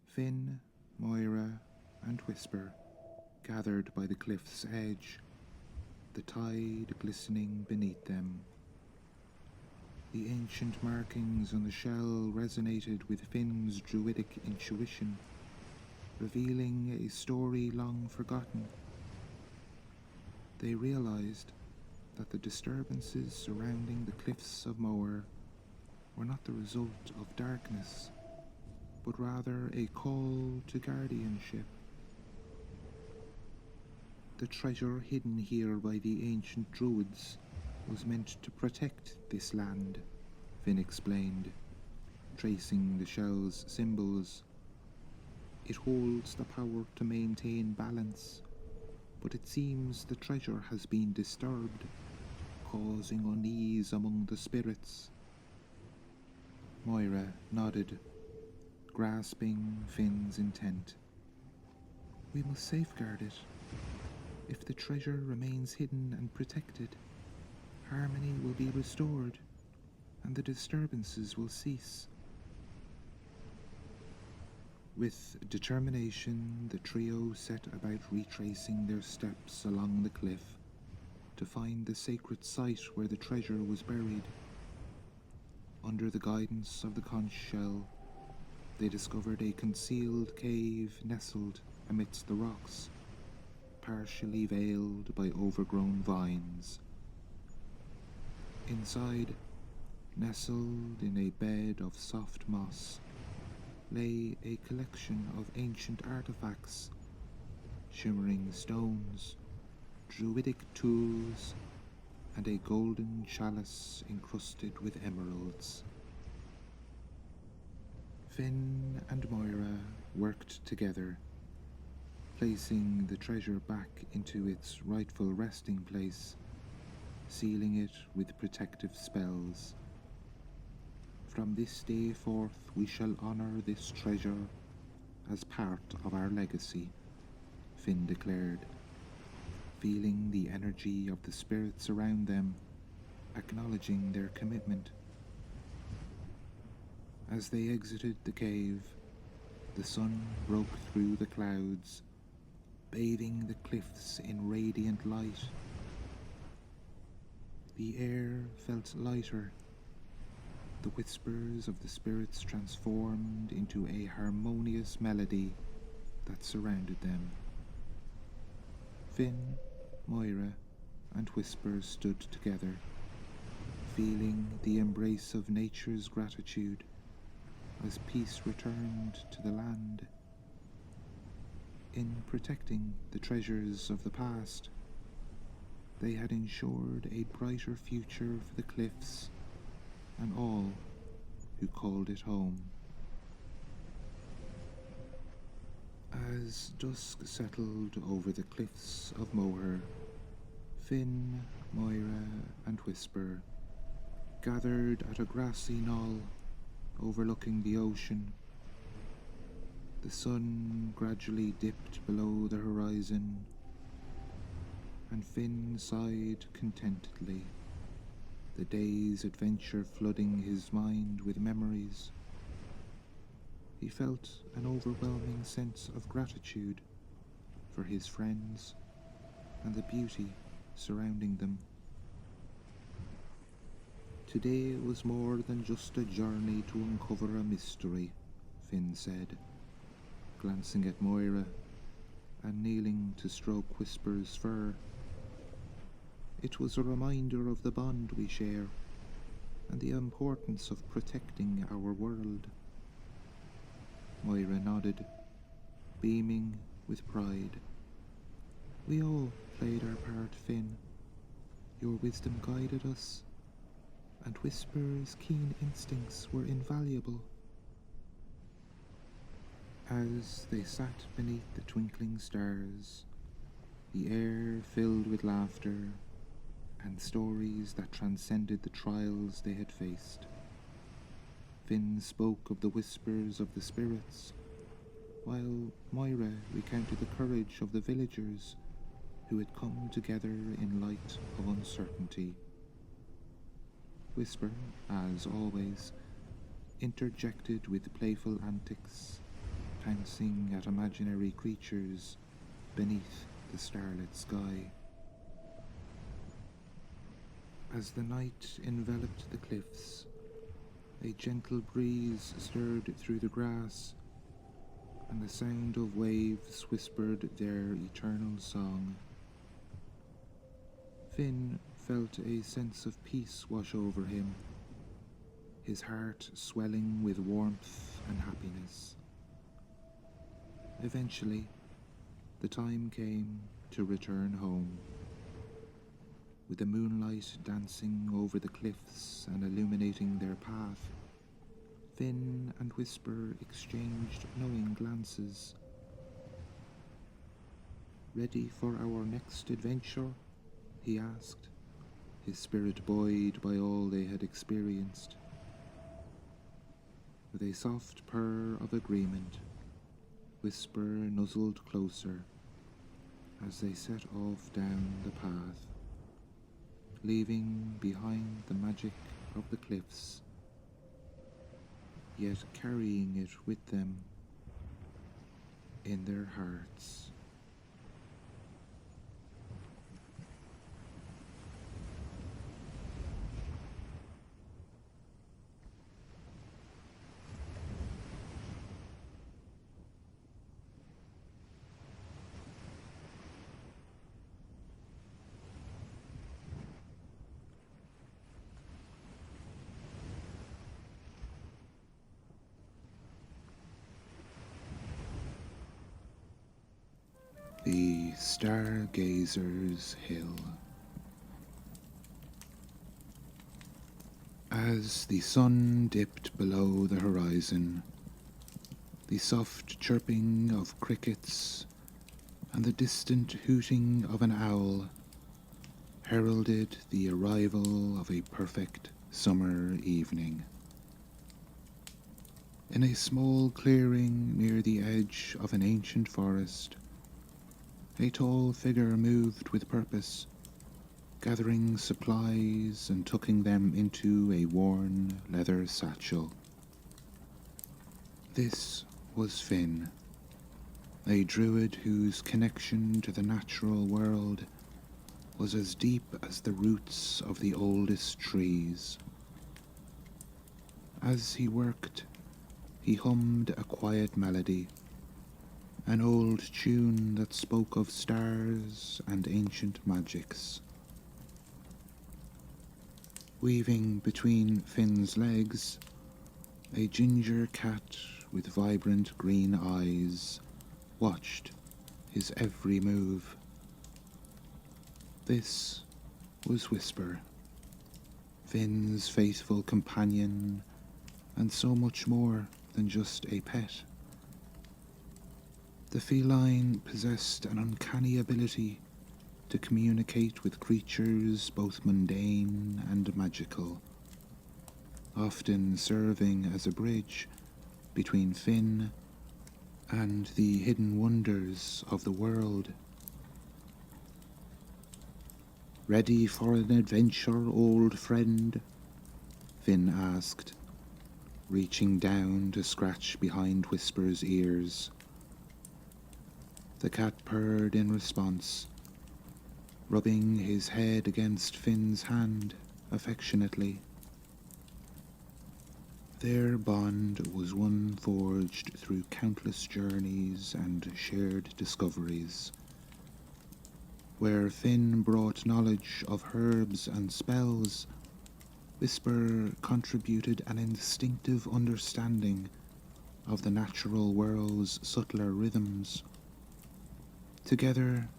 Finn, Moira, and Whisper gathered by the cliff's edge, the tide glistening beneath them. The ancient markings on the shell resonated with Finn's druidic intuition, revealing a story long forgotten. They realized that the disturbances surrounding the cliffs of Moher were not the result of darkness, but rather a call to guardianship. The treasure hidden here by the ancient druids was meant to protect this land, Finn explained, tracing the shell's symbols. It holds the power to maintain balance, but it seems the treasure has been disturbed, causing unease among the spirits. Moira nodded, grasping Finn's intent. We must safeguard it. If the treasure remains hidden and protected, harmony will be restored, and the disturbances will cease. With determination, the trio set about retracing their steps along the cliff to find the sacred site where the treasure was buried. Under the guidance of the conch shell, they discovered a concealed cave nestled amidst the rocks, partially veiled by overgrown vines. Inside, nestled in a bed of soft moss, lay a collection of ancient artifacts, shimmering stones, druidic tools, and a golden chalice encrusted with emeralds. Finn and Moira worked together, placing the treasure back into its rightful resting place, sealing it with protective spells. From this day forth we shall honour this treasure as part of our legacy, Finn declared, feeling the energy of the spirits around them, acknowledging their commitment. As they exited the cave, the sun broke through the clouds, bathing the cliffs in radiant light. The air felt lighter, the whispers of the spirits transformed into a harmonious melody that surrounded them. Finn, Moira, and Whisper stood together, feeling the embrace of nature's gratitude as peace returned to the land. In protecting the treasures of the past, they had ensured a brighter future for the cliffs and all who called it home. As dusk settled over the cliffs of Moher, Finn, Moira, and Whisper gathered at a grassy knoll overlooking the ocean. The sun gradually dipped below the horizon, and Finn sighed contentedly, the day's adventure flooding his mind with memories. He felt an overwhelming sense of gratitude for his friends and the beauty surrounding them. Today was more than just a journey to uncover a mystery, Finn said, glancing at Moira and kneeling to stroke Whisper's fur. It was a reminder of the bond we share and the importance of protecting our world. Moira nodded, beaming with pride. We all played our part, Finn. Your wisdom guided us, and Whisper's keen instincts were invaluable. As they sat beneath the twinkling stars, the air filled with laughter, and stories that transcended the trials they had faced. Finn spoke of the whispers of the spirits, while Moira recounted the courage of the villagers who had come together in light of uncertainty. Whisper, as always, interjected with playful antics, pouncing at imaginary creatures beneath the starlit sky. As the night enveloped the cliffs, a gentle breeze stirred through the grass, and the sound of waves whispered their eternal song. Finn felt a sense of peace wash over him, his heart swelling with warmth and happiness. Eventually, the time came to return home. With the moonlight dancing over the cliffs and illuminating their path, Finn and Whisper exchanged knowing glances. "Ready for our next adventure?" he asked, his spirit buoyed by all they had experienced. With a soft purr of agreement, Whisper nuzzled closer as they set off down the path, leaving behind the magic of the cliffs, yet carrying it with them in their hearts. The Stargazer's Hill. As the sun dipped below the horizon, the soft chirping of crickets and the distant hooting of an owl heralded the arrival of a perfect summer evening. In a small clearing near the edge of an ancient forest, a tall figure moved with purpose, gathering supplies and tucking them into a worn leather satchel. This was Finn, a druid whose connection to the natural world was as deep as the roots of the oldest trees. As he worked, he hummed a quiet melody, an old tune that spoke of stars and ancient magics. Weaving between Finn's legs, a ginger cat with vibrant green eyes watched his every move. This was Whisper, Finn's faithful companion, and so much more than just a pet. The feline possessed an uncanny ability to communicate with creatures both mundane and magical, often serving as a bridge between Finn and the hidden wonders of the world. "Ready for an adventure, old friend?" Finn asked, reaching down to scratch behind Whisper's ears. The cat purred in response, rubbing his head against Finn's hand affectionately. Their bond was one forged through countless journeys and shared discoveries. Where Finn brought knowledge of herbs and spells, Whisper contributed an instinctive understanding of the natural world's subtler rhythms. Together,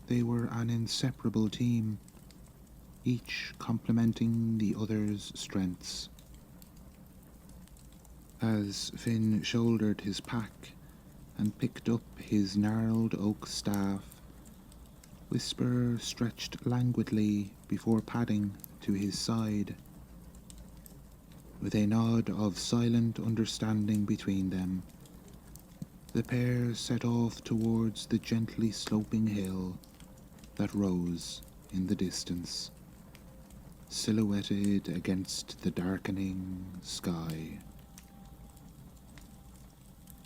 they were an inseparable team, each complementing the other's strengths. As Finn shouldered his pack and picked up his gnarled oak staff, Whisper stretched languidly before padding to his side. With a nod of silent understanding between them, the pair set off towards the gently sloping hill that rose in the distance, silhouetted against the darkening sky.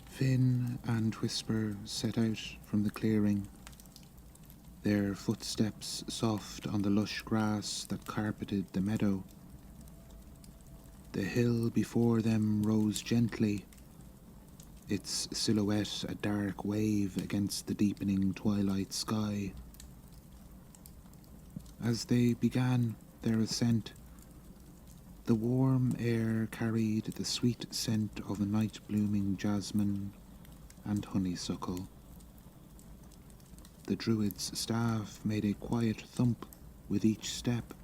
Finn and Whisper set out from the clearing, their footsteps soft on the lush grass that carpeted the meadow. The hill before them rose gently, its silhouette a dark wave against the deepening twilight sky. As they began their ascent, the warm air carried the sweet scent of a night-blooming jasmine and honeysuckle. The druid's staff made a quiet thump with each step,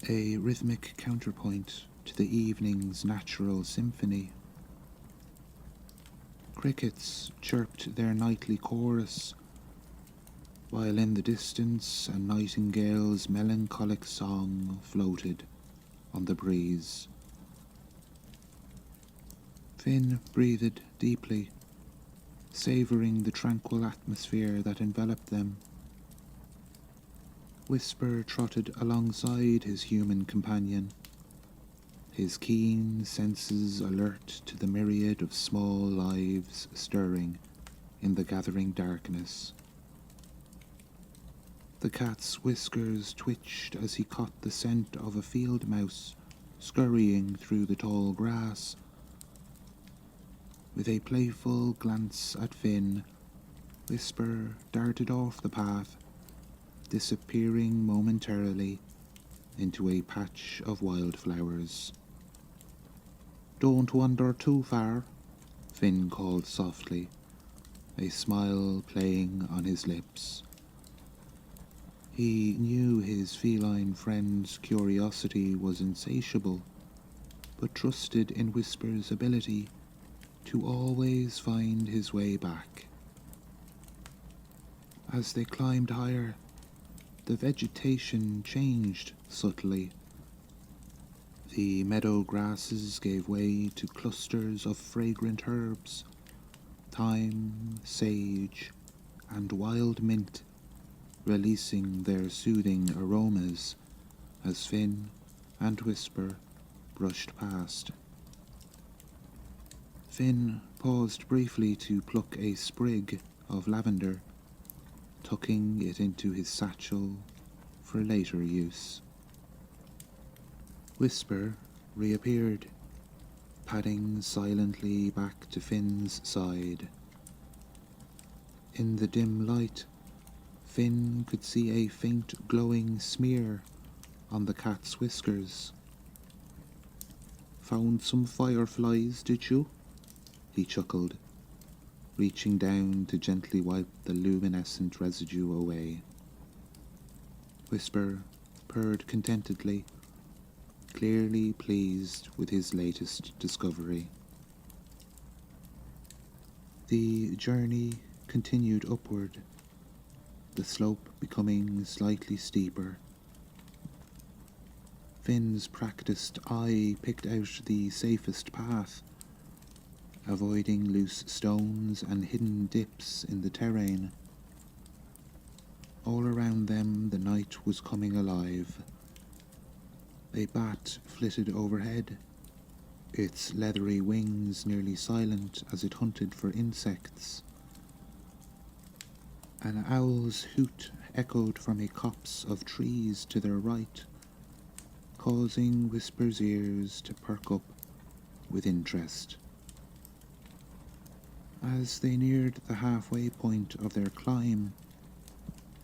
a rhythmic counterpoint to the evening's natural symphony. Crickets chirped their nightly chorus, while in the distance a nightingale's melancholic song floated on the breeze. Finn breathed deeply, savouring the tranquil atmosphere that enveloped them. Whisper trotted alongside his human companion, his keen senses alert to the myriad of small lives stirring in the gathering darkness. The cat's whiskers twitched as he caught the scent of a field mouse scurrying through the tall grass. With a playful glance at Finn, Whisper darted off the path, disappearing momentarily into a patch of wildflowers. "Don't wander too far," Finn called softly, a smile playing on his lips. He knew his feline friend's curiosity was insatiable, but trusted in Whisper's ability to always find his way back. As they climbed higher, the vegetation changed subtly. The meadow grasses gave way to clusters of fragrant herbs, thyme, sage, and wild mint, releasing their soothing aromas as Finn and Whisper brushed past. Finn paused briefly to pluck a sprig of lavender, tucking it into his satchel for later use. Whisper reappeared, padding silently back to Finn's side. In the dim light, Finn could see a faint glowing smear on the cat's whiskers. "Found some fireflies, did you?" he chuckled, reaching down to gently wipe the luminescent residue away. Whisper purred contentedly, clearly pleased with his latest discovery. The journey continued upward, the slope becoming slightly steeper. Finn's practiced eye picked out the safest path, avoiding loose stones and hidden dips in the terrain. All around them the night was coming alive. A bat flitted overhead, its leathery wings nearly silent as it hunted for insects. An owl's hoot echoed from a copse of trees to their right, causing Whisper's ears to perk up with interest. As they neared the halfway point of their climb,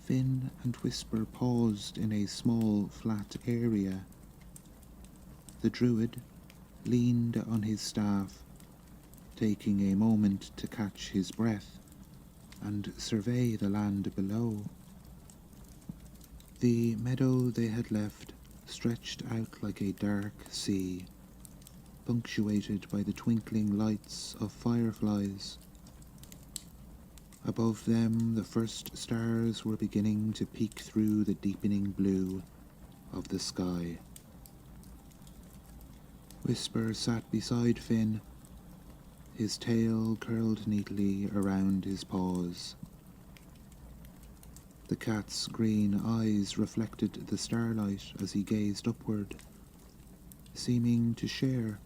Finn and Whisper paused in a small, flat area. The druid leaned on his staff, taking a moment to catch his breath and survey the land below. The meadow they had left stretched out like a dark sea, punctuated by the twinkling lights of fireflies. Above them, the first stars were beginning to peek through the deepening blue of the sky. Whisper sat beside Finn, his tail curled neatly around his paws. The cat's green eyes reflected the starlight as he gazed upward, seeming to share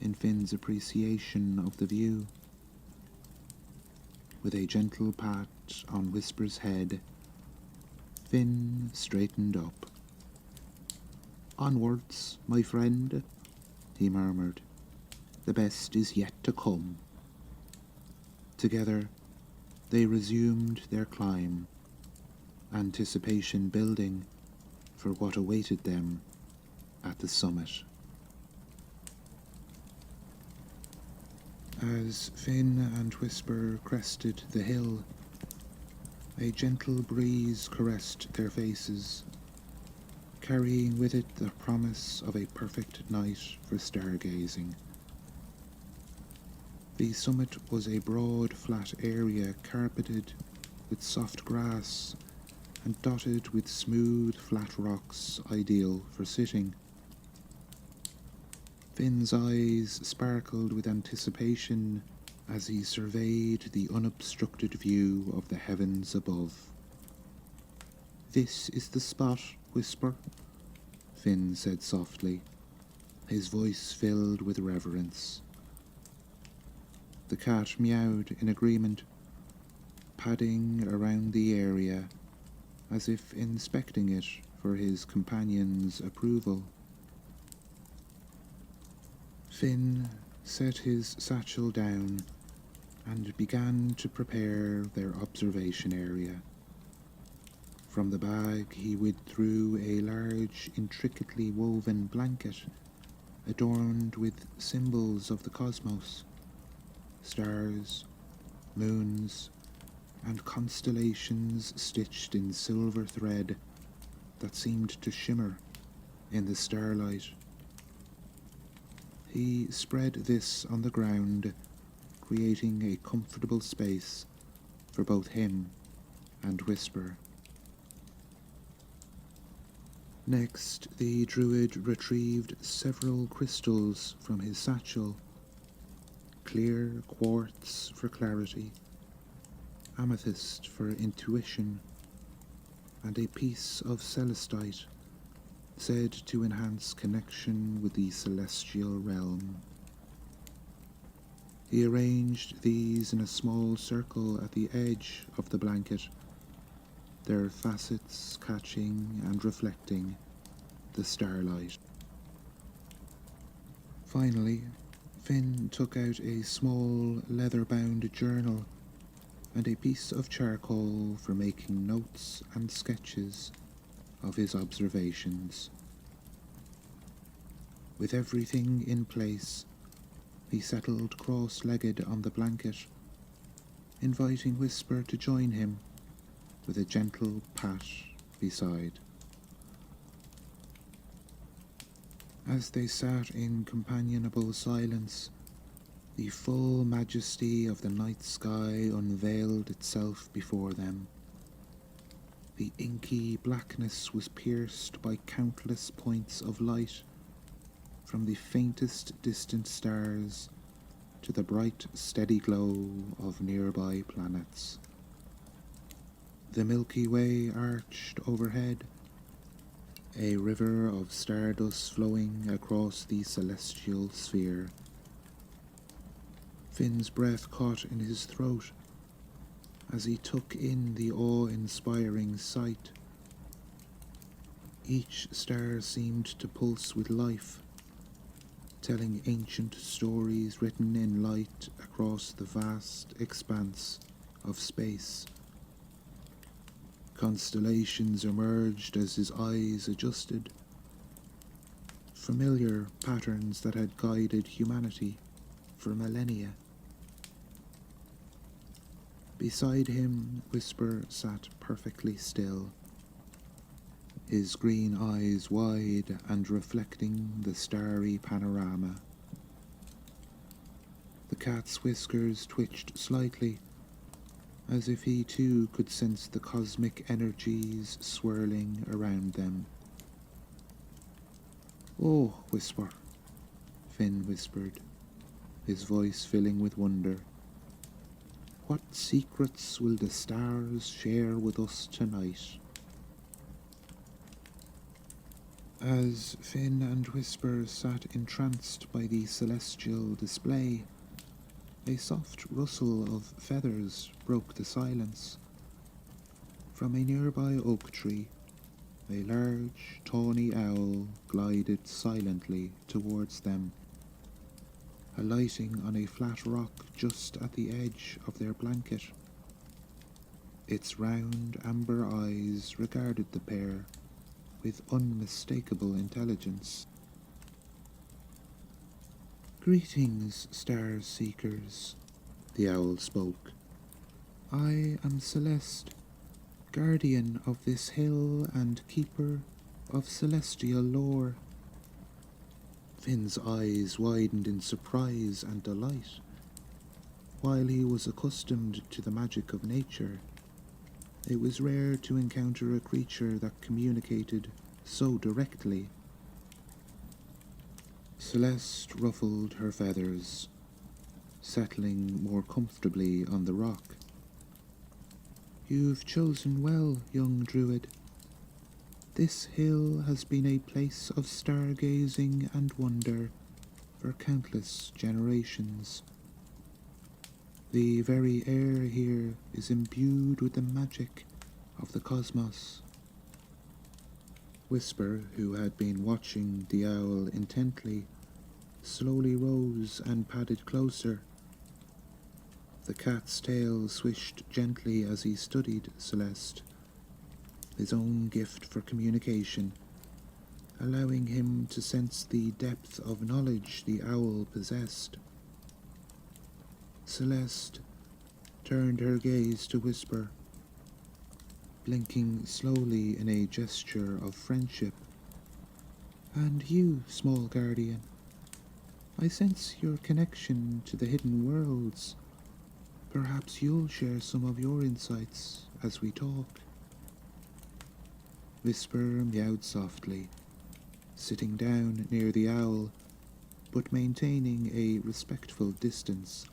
in Finn's appreciation of the view. With a gentle pat on Whisper's head, Finn straightened up. "Onwards, my friend," he murmured. "The best is yet to come." Together, they resumed their climb, anticipation building for what awaited them at the summit. As Finn and Whisper crested the hill, a gentle breeze caressed their faces, carrying with it the promise of a perfect night for stargazing. The summit was a broad, flat area carpeted with soft grass and dotted with smooth, flat rocks ideal for sitting. Finn's eyes sparkled with anticipation as he surveyed the unobstructed view of the heavens above. "This is the spot, Whisper," Finn said softly, his voice filled with reverence. The cat meowed in agreement, padding around the area as if inspecting it for his companion's approval. Finn set his satchel down and began to prepare their observation area. From the bag he withdrew a large, intricately woven blanket adorned with symbols of the cosmos, stars, moons, and constellations stitched in silver thread that seemed to shimmer in the starlight. He spread this on the ground, creating a comfortable space for both him and Whisper. Next, the druid retrieved several crystals from his satchel: clear quartz for clarity, amethyst for intuition, and a piece of celestite said to enhance connection with the celestial realm. He arranged these in a small circle at the edge of the blanket, their facets catching and reflecting the starlight. Finally, Finn took out a small leather-bound journal and a piece of charcoal for making notes and sketches of his observations. With everything in place, he settled cross-legged on the blanket, inviting Whisper to join him with a gentle pat beside. As they sat in companionable silence, the full majesty of the night sky unveiled itself before them. The inky blackness was pierced by countless points of light, from the faintest distant stars to the bright, steady glow of nearby planets. The Milky Way arched overhead, a river of stardust flowing across the celestial sphere. Finn's breath caught in his throat as he took in the awe-inspiring sight. Each star seemed to pulse with life, telling ancient stories written in light across the vast expanse of space. Constellations emerged as his eyes adjusted, familiar patterns that had guided humanity for millennia. Beside him, Whisper sat perfectly still, his green eyes wide and reflecting the starry panorama. The cat's whiskers twitched slightly as if he too could sense the cosmic energies swirling around them. "Oh, Whisper," Finn whispered, his voice filling with wonder. "What secrets will the stars share with us tonight?" As Finn and Whisper sat entranced by the celestial display, a soft rustle of feathers broke the silence. From a nearby oak tree, a large, tawny owl glided silently towards them, alighting on a flat rock just at the edge of their blanket. Its round, amber eyes regarded the pair with unmistakable intelligence. "Greetings, star seekers," the owl spoke. "I am Celeste, guardian of this hill and keeper of celestial lore." Finn's eyes widened in surprise and delight. While he was accustomed to the magic of nature, it was rare to encounter a creature that communicated so directly. Celeste ruffled her feathers, settling more comfortably on the rock. "You've chosen well, young druid. This hill has been a place of stargazing and wonder for countless generations. The very air here is imbued with the magic of the cosmos." Whisper, who had been watching the owl intently, slowly rose and padded closer. The cat's tail swished gently as he studied Celeste, his own gift for communication, allowing him to sense the depth of knowledge the owl possessed. Celeste turned her gaze to Whisper, blinking slowly in a gesture of friendship. "And you, small guardian, I sense your connection to the hidden worlds. Perhaps you'll share some of your insights as we talk." Whisper meowed softly, sitting down near the owl, but maintaining a respectful distance.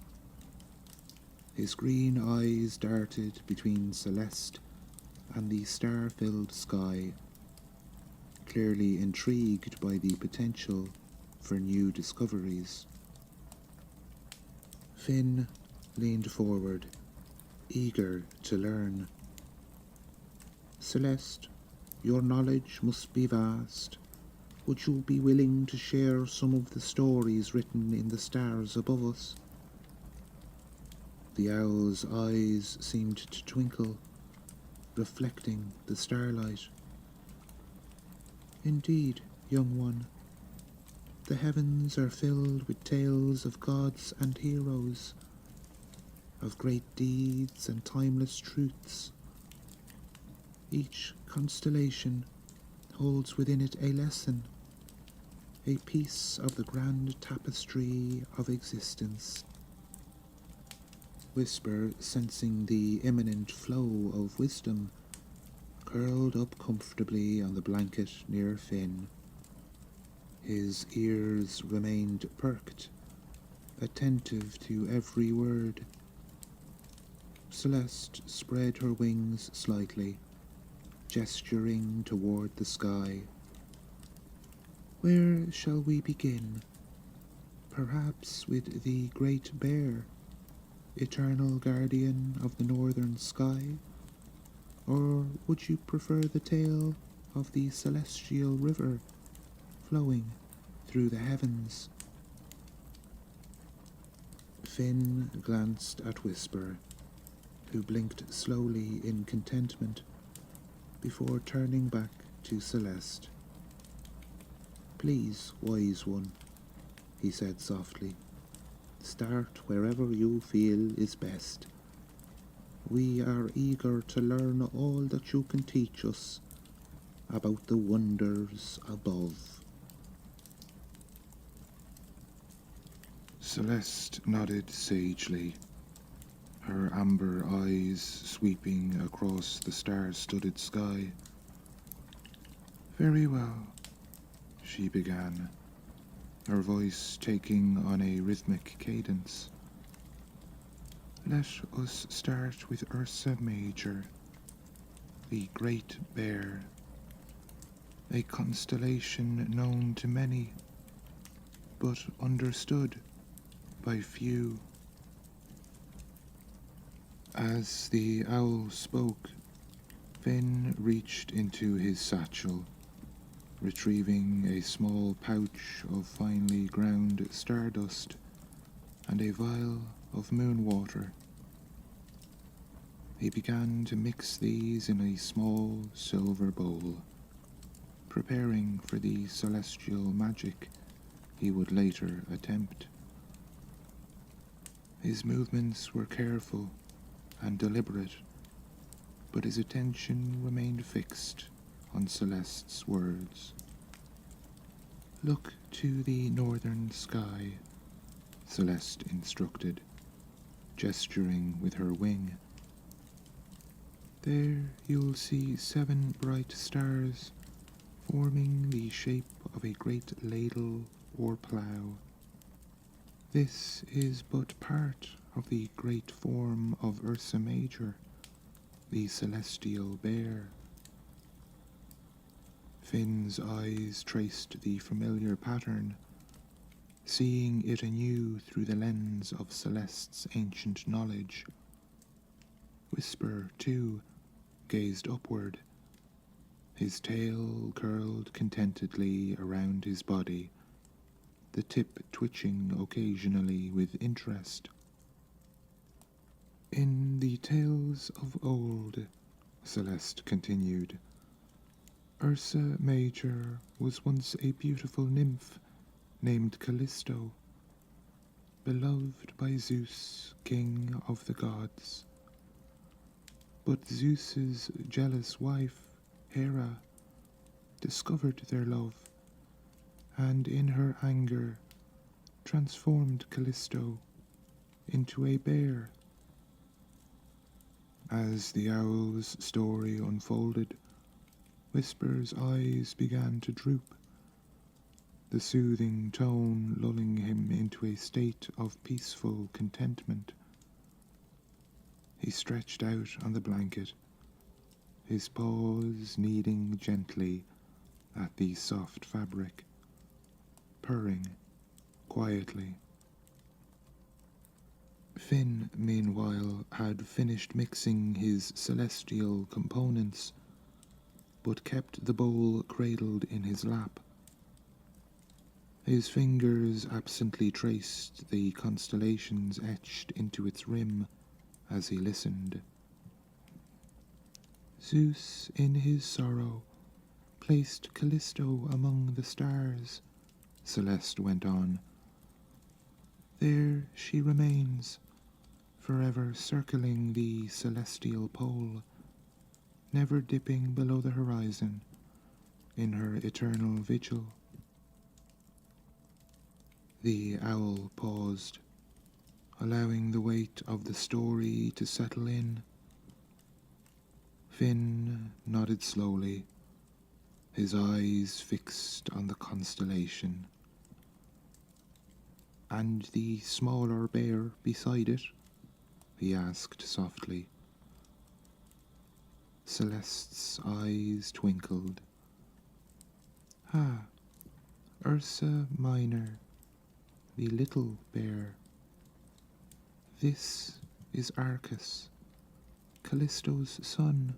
His green eyes darted between Celeste and the star-filled sky, clearly intrigued by the potential for new discoveries. Finn leaned forward, eager to learn. "Celeste, your knowledge must be vast. Would you be willing to share some of the stories written in the stars above us?" The owl's eyes seemed to twinkle, reflecting the starlight. "Indeed, young one. The heavens are filled with tales of gods and heroes, of great deeds and timeless truths. Each constellation holds within it a lesson, a piece of the grand tapestry of existence." Whisper, sensing the imminent flow of wisdom, curled up comfortably on the blanket near Finn. His ears remained perked, attentive to every word. Celeste spread her wings slightly, gesturing toward the sky. "Where shall we begin? Perhaps with the Great Bear, eternal guardian of the northern sky? Or would you prefer the tale of the celestial river flowing through the heavens?" Finn glanced at Whisper, who blinked slowly in contentment before turning back to Celeste. "Please, wise one," he said softly, "start wherever you feel is best. We are eager to learn all that you can teach us about the wonders above." Celeste nodded sagely, her amber eyes sweeping across the star-studded sky. "Very well," she began, her voice taking on a rhythmic cadence. "Let us start with Ursa Major, the Great Bear, a constellation known to many, but understood by few." As the owl spoke, Finn reached into his satchel, retrieving a small pouch of finely ground stardust and a vial of moon water. He began to mix these in a small silver bowl, preparing for the celestial magic he would later attempt. His movements were careful and deliberate, but his attention remained fixed on Celeste's words. "Look to the northern sky," Celeste instructed, gesturing with her wing. "There you'll see 7 bright stars, forming the shape of a great ladle or plough. This is but part of the great form of Ursa Major, the celestial bear." Finn's eyes traced the familiar pattern, seeing it anew through the lens of Celeste's ancient knowledge. Whisper, too, gazed upward, his tail curled contentedly around his body, the tip twitching occasionally with interest. "In the tales of old," Celeste continued, "Ursa Major was once a beautiful nymph named Callisto, beloved by Zeus, king of the gods. But Zeus's jealous wife, Hera, discovered their love, and in her anger transformed Callisto into a bear." As the owl's story unfolded, Whisper's eyes began to droop, the soothing tone lulling him into a state of peaceful contentment. He stretched out on the blanket, his paws kneading gently at the soft fabric, purring quietly. Finn, meanwhile, had finished mixing his celestial components, but kept the bowl cradled in his lap. His fingers absently traced the constellations etched into its rim as he listened. "Zeus, in his sorrow, placed Callisto among the stars," Celeste went on. "There she remains, forever circling the celestial pole, never dipping below the horizon in her eternal vigil." The owl paused, allowing the weight of the story to settle in. Finn nodded slowly, his eyes fixed on the constellation. "And the smaller bear beside it?" he asked softly. Celeste's eyes twinkled. "Ah, Ursa Minor, the little bear. This is Arcus, Callisto's son,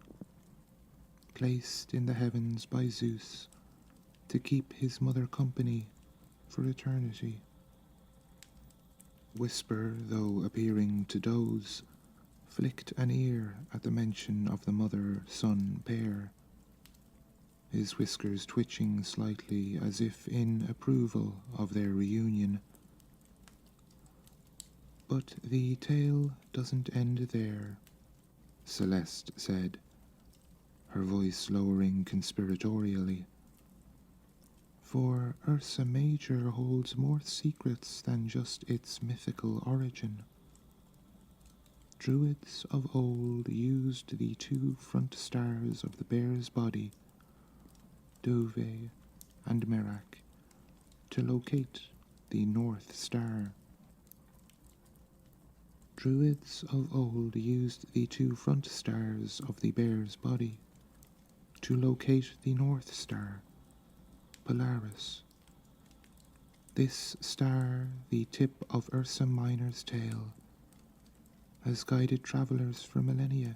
placed in the heavens by Zeus to keep his mother company for eternity." Whisper, though appearing to doze, flicked an ear at the mention of the mother-son pair, his whiskers twitching slightly as if in approval of their reunion. "But the tale doesn't end there," Celeste said, her voice lowering conspiratorially. "For Ursa Major holds more secrets than just its mythical origin. Druids of old used the two front stars of the bear's body, Dove and Merak, to locate the North Star. Druids of old used the two front stars of the bear's body to locate the North Star, Polaris. This star, the tip of Ursa Minor's tail, has guided travellers for millennia.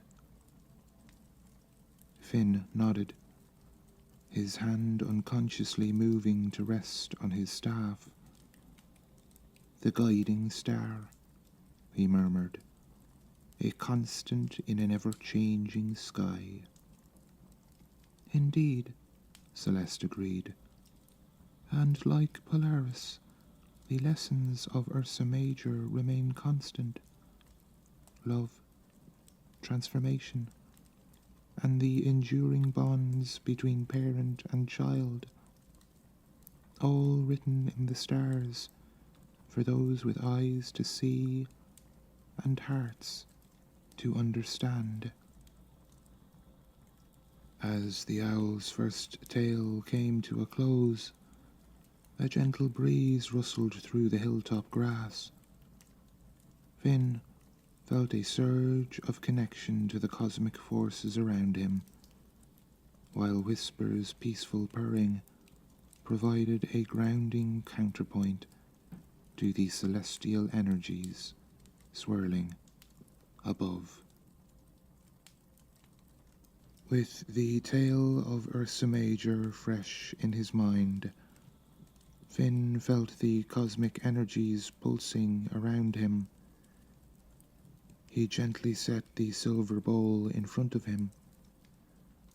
Finn nodded, his hand unconsciously moving to rest on his staff. The guiding star, he murmured, a constant in an ever-changing sky. Indeed, Celeste agreed, and like Polaris, the lessons of Ursa Major remain constant. Love, transformation, and the enduring bonds between parent and child, all written in the stars for those with eyes to see and hearts to understand. As the owl's first tale came to a close, a gentle breeze rustled through the hilltop grass. Finn felt a surge of connection to the cosmic forces around him, while Whisper's peaceful purring provided a grounding counterpoint to the celestial energies swirling above. With the tale of Ursa Major fresh in his mind, Finn felt the cosmic energies pulsing around him. He gently set the silver bowl in front of him,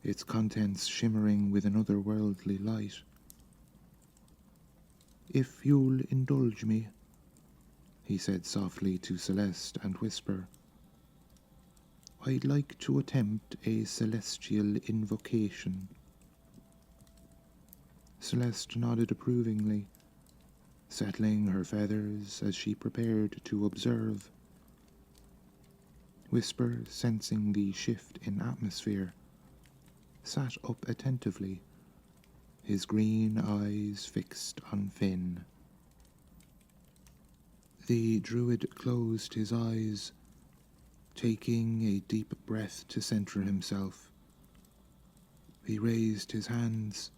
its contents shimmering with an otherworldly light. "If you'll indulge me," he said softly to Celeste and Whisper, "I'd like to attempt a celestial invocation." Celeste nodded approvingly, settling her feathers as she prepared to observe. Whisper, sensing the shift in atmosphere, sat up attentively, his green eyes fixed on Finn. The druid closed his eyes, taking a deep breath to center himself. He raised his hands,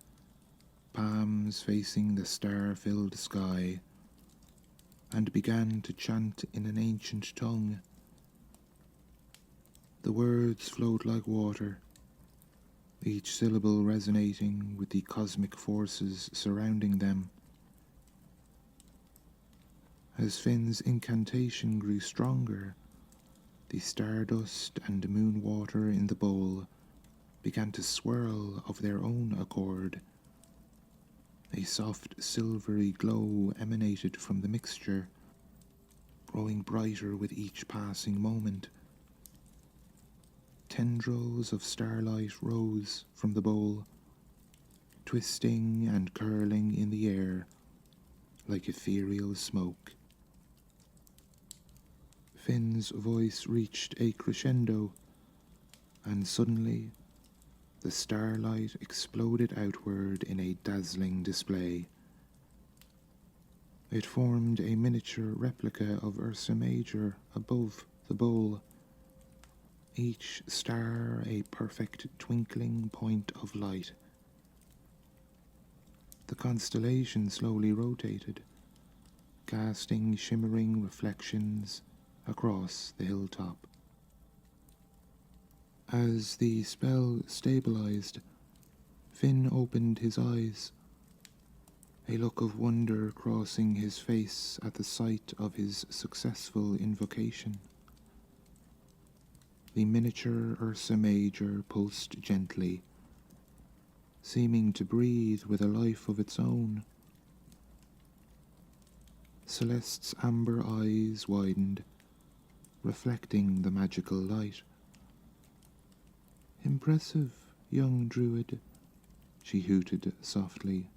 palms facing the star-filled sky, and began to chant in an ancient tongue. The words flowed like water, each syllable resonating with the cosmic forces surrounding them. As Finn's incantation grew stronger, the stardust and moon water in the bowl began to swirl of their own accord. A soft silvery glow emanated from the mixture, growing brighter with each passing moment. Tendrils of starlight rose from the bowl, twisting and curling in the air like ethereal smoke. Finn's voice reached a crescendo, and suddenly the starlight exploded outward in a dazzling display. It formed a miniature replica of Ursa Major above the bowl, each star a perfect twinkling point of light. The constellation slowly rotated, casting shimmering reflections across the hilltop. As the spell stabilized, Finn opened his eyes, a look of wonder crossing his face at the sight of his successful invocation. The miniature Ursa Major pulsed gently, seeming to breathe with a life of its own. Celeste's amber eyes widened, reflecting the magical light. "Impressive, young druid," she hooted softly.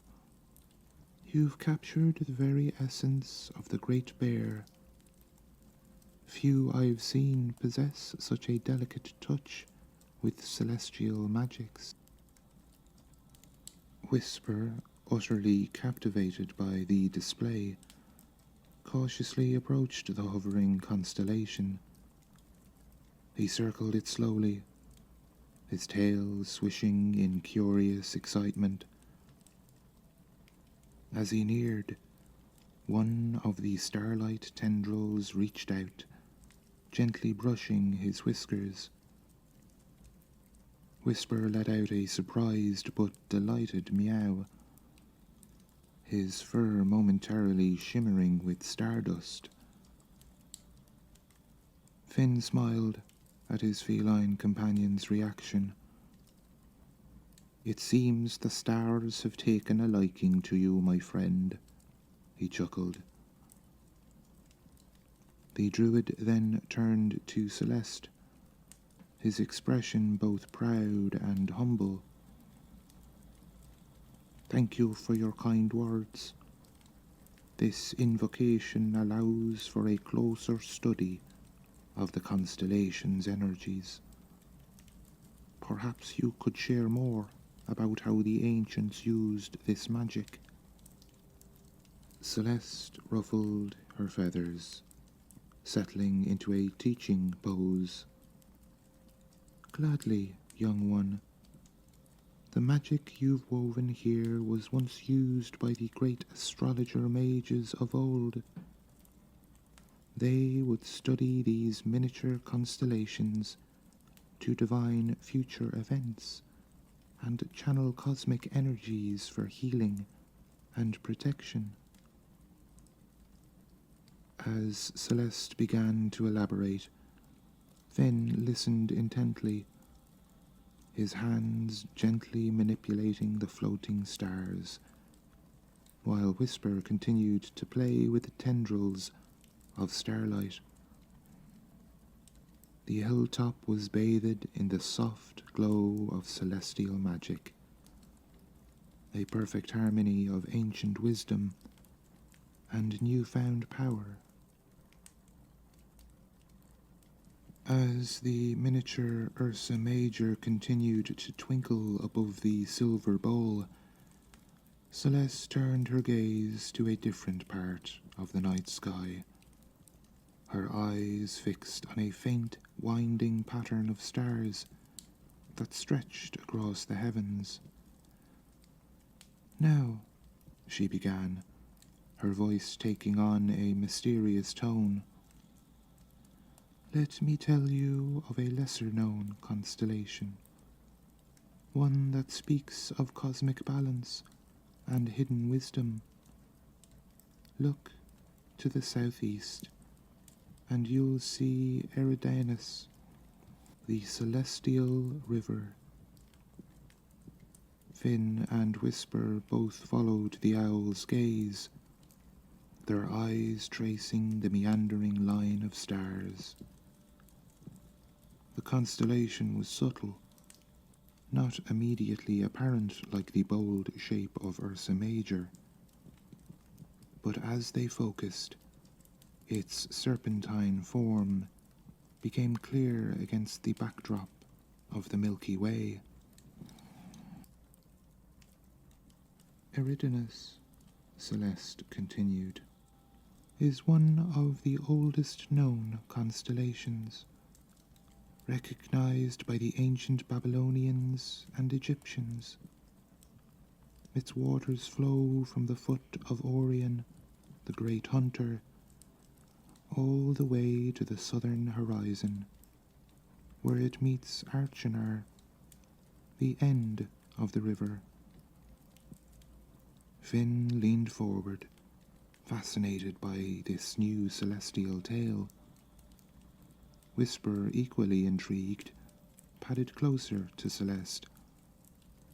"You've captured the very essence of the Great Bear." Few I've seen possess such a delicate touch with celestial magics. Whisper, utterly captivated by the display, cautiously approached the hovering constellation. He circled it slowly, his tail swishing in curious excitement. As he neared, one of the starlight tendrils reached out, gently brushing his whiskers. Whisper let out a surprised but delighted meow, his fur momentarily shimmering with stardust. Finn smiled at his feline companion's reaction. "It seems the stars have taken a liking to you, my friend," he chuckled. The druid then turned to Celeste, his expression both proud and humble. "Thank you for your kind words. This invocation allows for a closer study of the constellation's energies. Perhaps you could share more about how the ancients used this magic." Celeste ruffled her feathers, settling into a teaching pose. "Gladly, young one. The magic you've woven here was once used by the great astrologer mages of old. They would study these miniature constellations to divine future events and channel cosmic energies for healing and protection." As Celeste began to elaborate, Finn listened intently, his hands gently manipulating the floating stars, while Whisper continued to play with the tendrils of starlight. The hilltop was bathed in the soft glow of celestial magic, a perfect harmony of ancient wisdom and newfound power. As the miniature Ursa Major continued to twinkle above the silver bowl, Celeste turned her gaze to a different part of the night sky, her eyes fixed on a faint, winding pattern of stars that stretched across the heavens. "Now," she began, her voice taking on a mysterious tone, "let me tell you of a lesser-known constellation, one that speaks of cosmic balance and hidden wisdom. Look to the southeast, and you'll see Eridanus, the celestial river." Finn and Whisper both followed the owl's gaze, their eyes tracing the meandering line of stars. The constellation was subtle, not immediately apparent like the bold shape of Ursa Major, but as they focused, its serpentine form became clear against the backdrop of the Milky Way. "Eridanus," Celeste continued, "is one of the oldest known constellations, recognized by the ancient Babylonians and Egyptians. Its waters flow from the foot of Orion, the great hunter, all the way to the southern horizon, where it meets Archanar, the end of the river." Finn leaned forward, fascinated by this new celestial tale. Whisper, equally intrigued, padded closer to Celeste,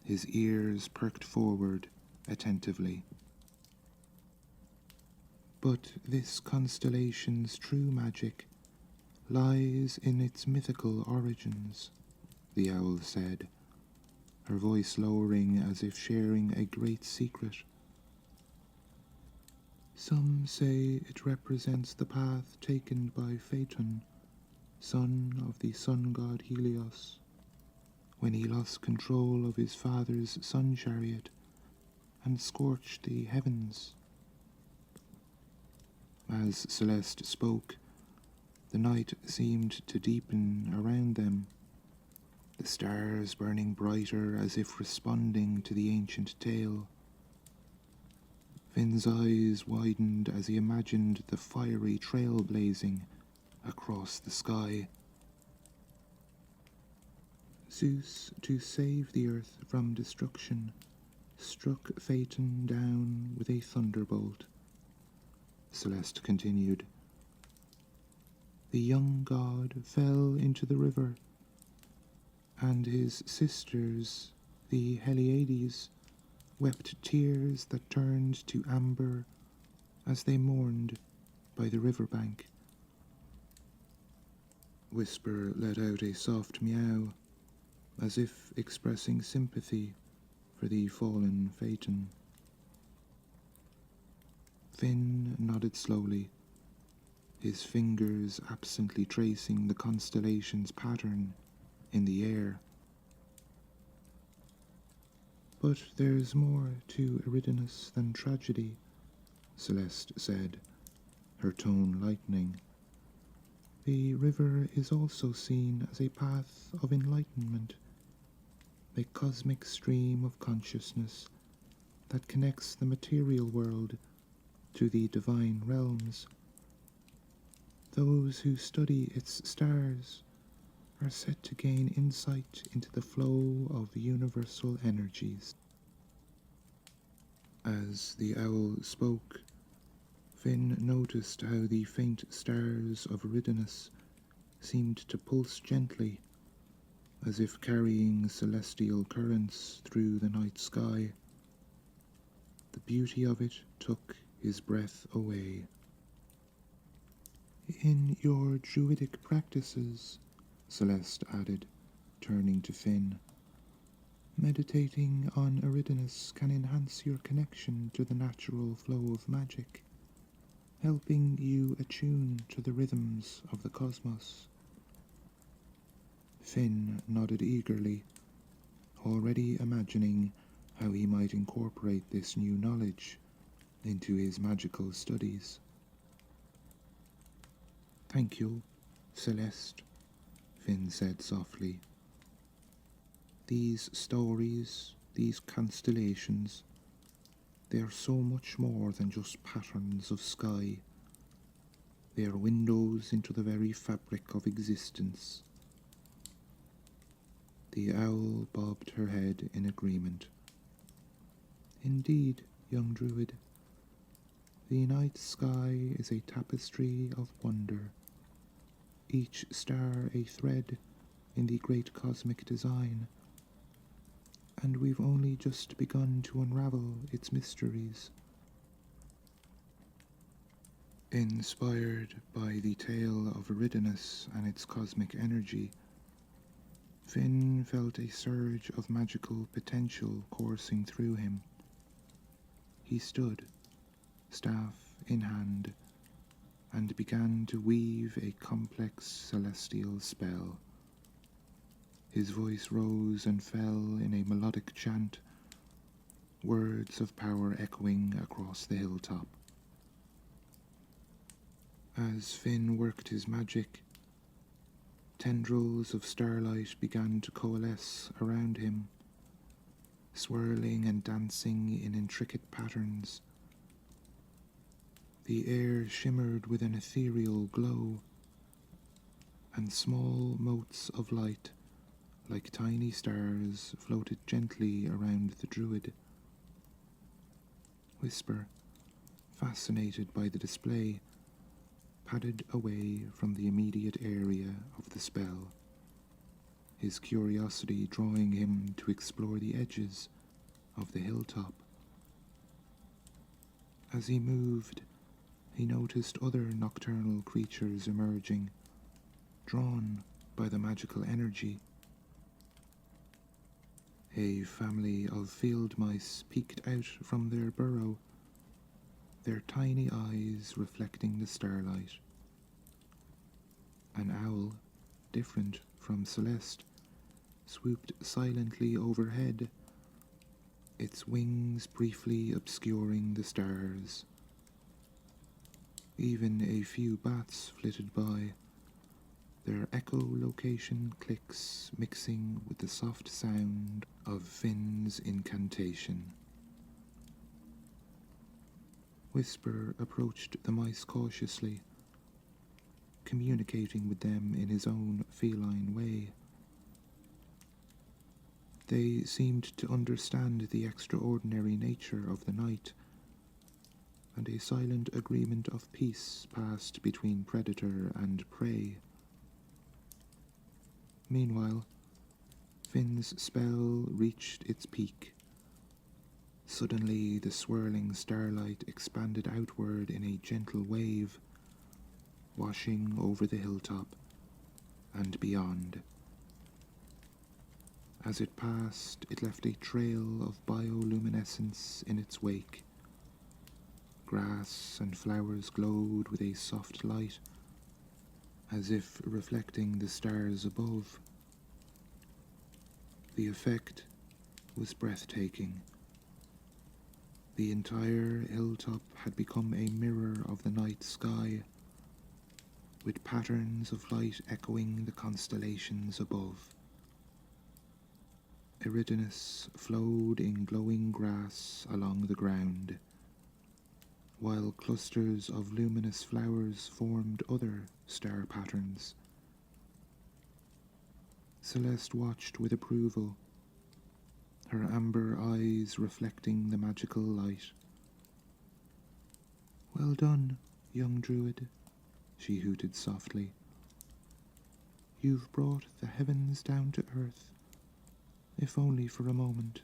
his ears perked forward attentively. "But this constellation's true magic lies in its mythical origins," the owl said, her voice lowering as if sharing a great secret. Some say it represents the path taken by Phaeton, son of the sun god Helios, when he lost control of his father's sun chariot and scorched the heavens. As Celeste spoke, the night seemed to deepen around them, the stars burning brighter as if responding to the ancient tale. Finn's eyes widened as he imagined the fiery trail blazing across the sky. Zeus, to save the earth from destruction, struck Phaeton down with a thunderbolt. Celeste continued. The young god fell into the river, and his sisters, the Heliades, wept tears that turned to amber as they mourned by the riverbank. Whisper let out a soft meow, as if expressing sympathy for the fallen Phaeton. Finn nodded slowly, his fingers absently tracing the constellation's pattern in the air. But there's more to Eridanus than tragedy, Celeste said, her tone lightening. The river is also seen as a path of enlightenment, a cosmic stream of consciousness that connects the material world to the divine realms. Those who study its stars are said to gain insight into the flow of universal energies. As the owl spoke, Finn noticed how the faint stars of Eridanus seemed to pulse gently, as if carrying celestial currents through the night sky. The beauty of it took his breath away. In your druidic practices, Celeste added, turning to Finn, meditating on Eridanus can enhance your connection to the natural flow of magic, helping you attune to the rhythms of the cosmos. Finn nodded eagerly, already imagining how he might incorporate this new knowledge into his magical studies. Thank you, Celeste, Finn said softly. These stories, these constellations, they are so much more than just patterns of sky. They are windows into the very fabric of existence. The owl bobbed her head in agreement. Indeed, young druid, the night sky is a tapestry of wonder, each star a thread in the great cosmic design, and we've only just begun to unravel its mysteries. Inspired by the tale of Eridanus and its cosmic energy, Finn felt a surge of magical potential coursing through him. He stood, staff in hand, and began to weave a complex celestial spell. His voice rose and fell in a melodic chant, words of power echoing across the hilltop. As Finn worked his magic, tendrils of starlight began to coalesce around him, swirling and dancing in intricate patterns. The air shimmered with an ethereal glow, and small motes of light, like tiny stars, floated gently around the druid. Whisper, fascinated by the display, padded away from the immediate area of the spell, his curiosity drawing him to explore the edges of the hilltop. As he moved, he noticed other nocturnal creatures emerging, drawn by the magical energy. A family of field mice peeked out from their burrow, their tiny eyes reflecting the starlight. An owl, different from Celeste, swooped silently overhead, its wings briefly obscuring the stars. Even a few bats flitted by, their echolocation clicks mixing with the soft sound of Finn's incantation. Whisper approached the mice cautiously, communicating with them in his own feline way. They seemed to understand the extraordinary nature of the night, and a silent agreement of peace passed between predator and prey. Meanwhile, Finn's spell reached its peak. Suddenly, the swirling starlight expanded outward in a gentle wave, washing over the hilltop and beyond. As it passed, it left a trail of bioluminescence in its wake. Grass and flowers glowed with a soft light, as if reflecting the stars above. The effect was breathtaking. The entire hilltop had become a mirror of the night sky, with patterns of light echoing the constellations above. Eridanus flowed in glowing grass along the ground, while clusters of luminous flowers formed other star patterns. Celeste watched with approval, her amber eyes reflecting the magical light. "Well done, young druid," she hooted softly. "You've brought the heavens down to earth, if only for a moment."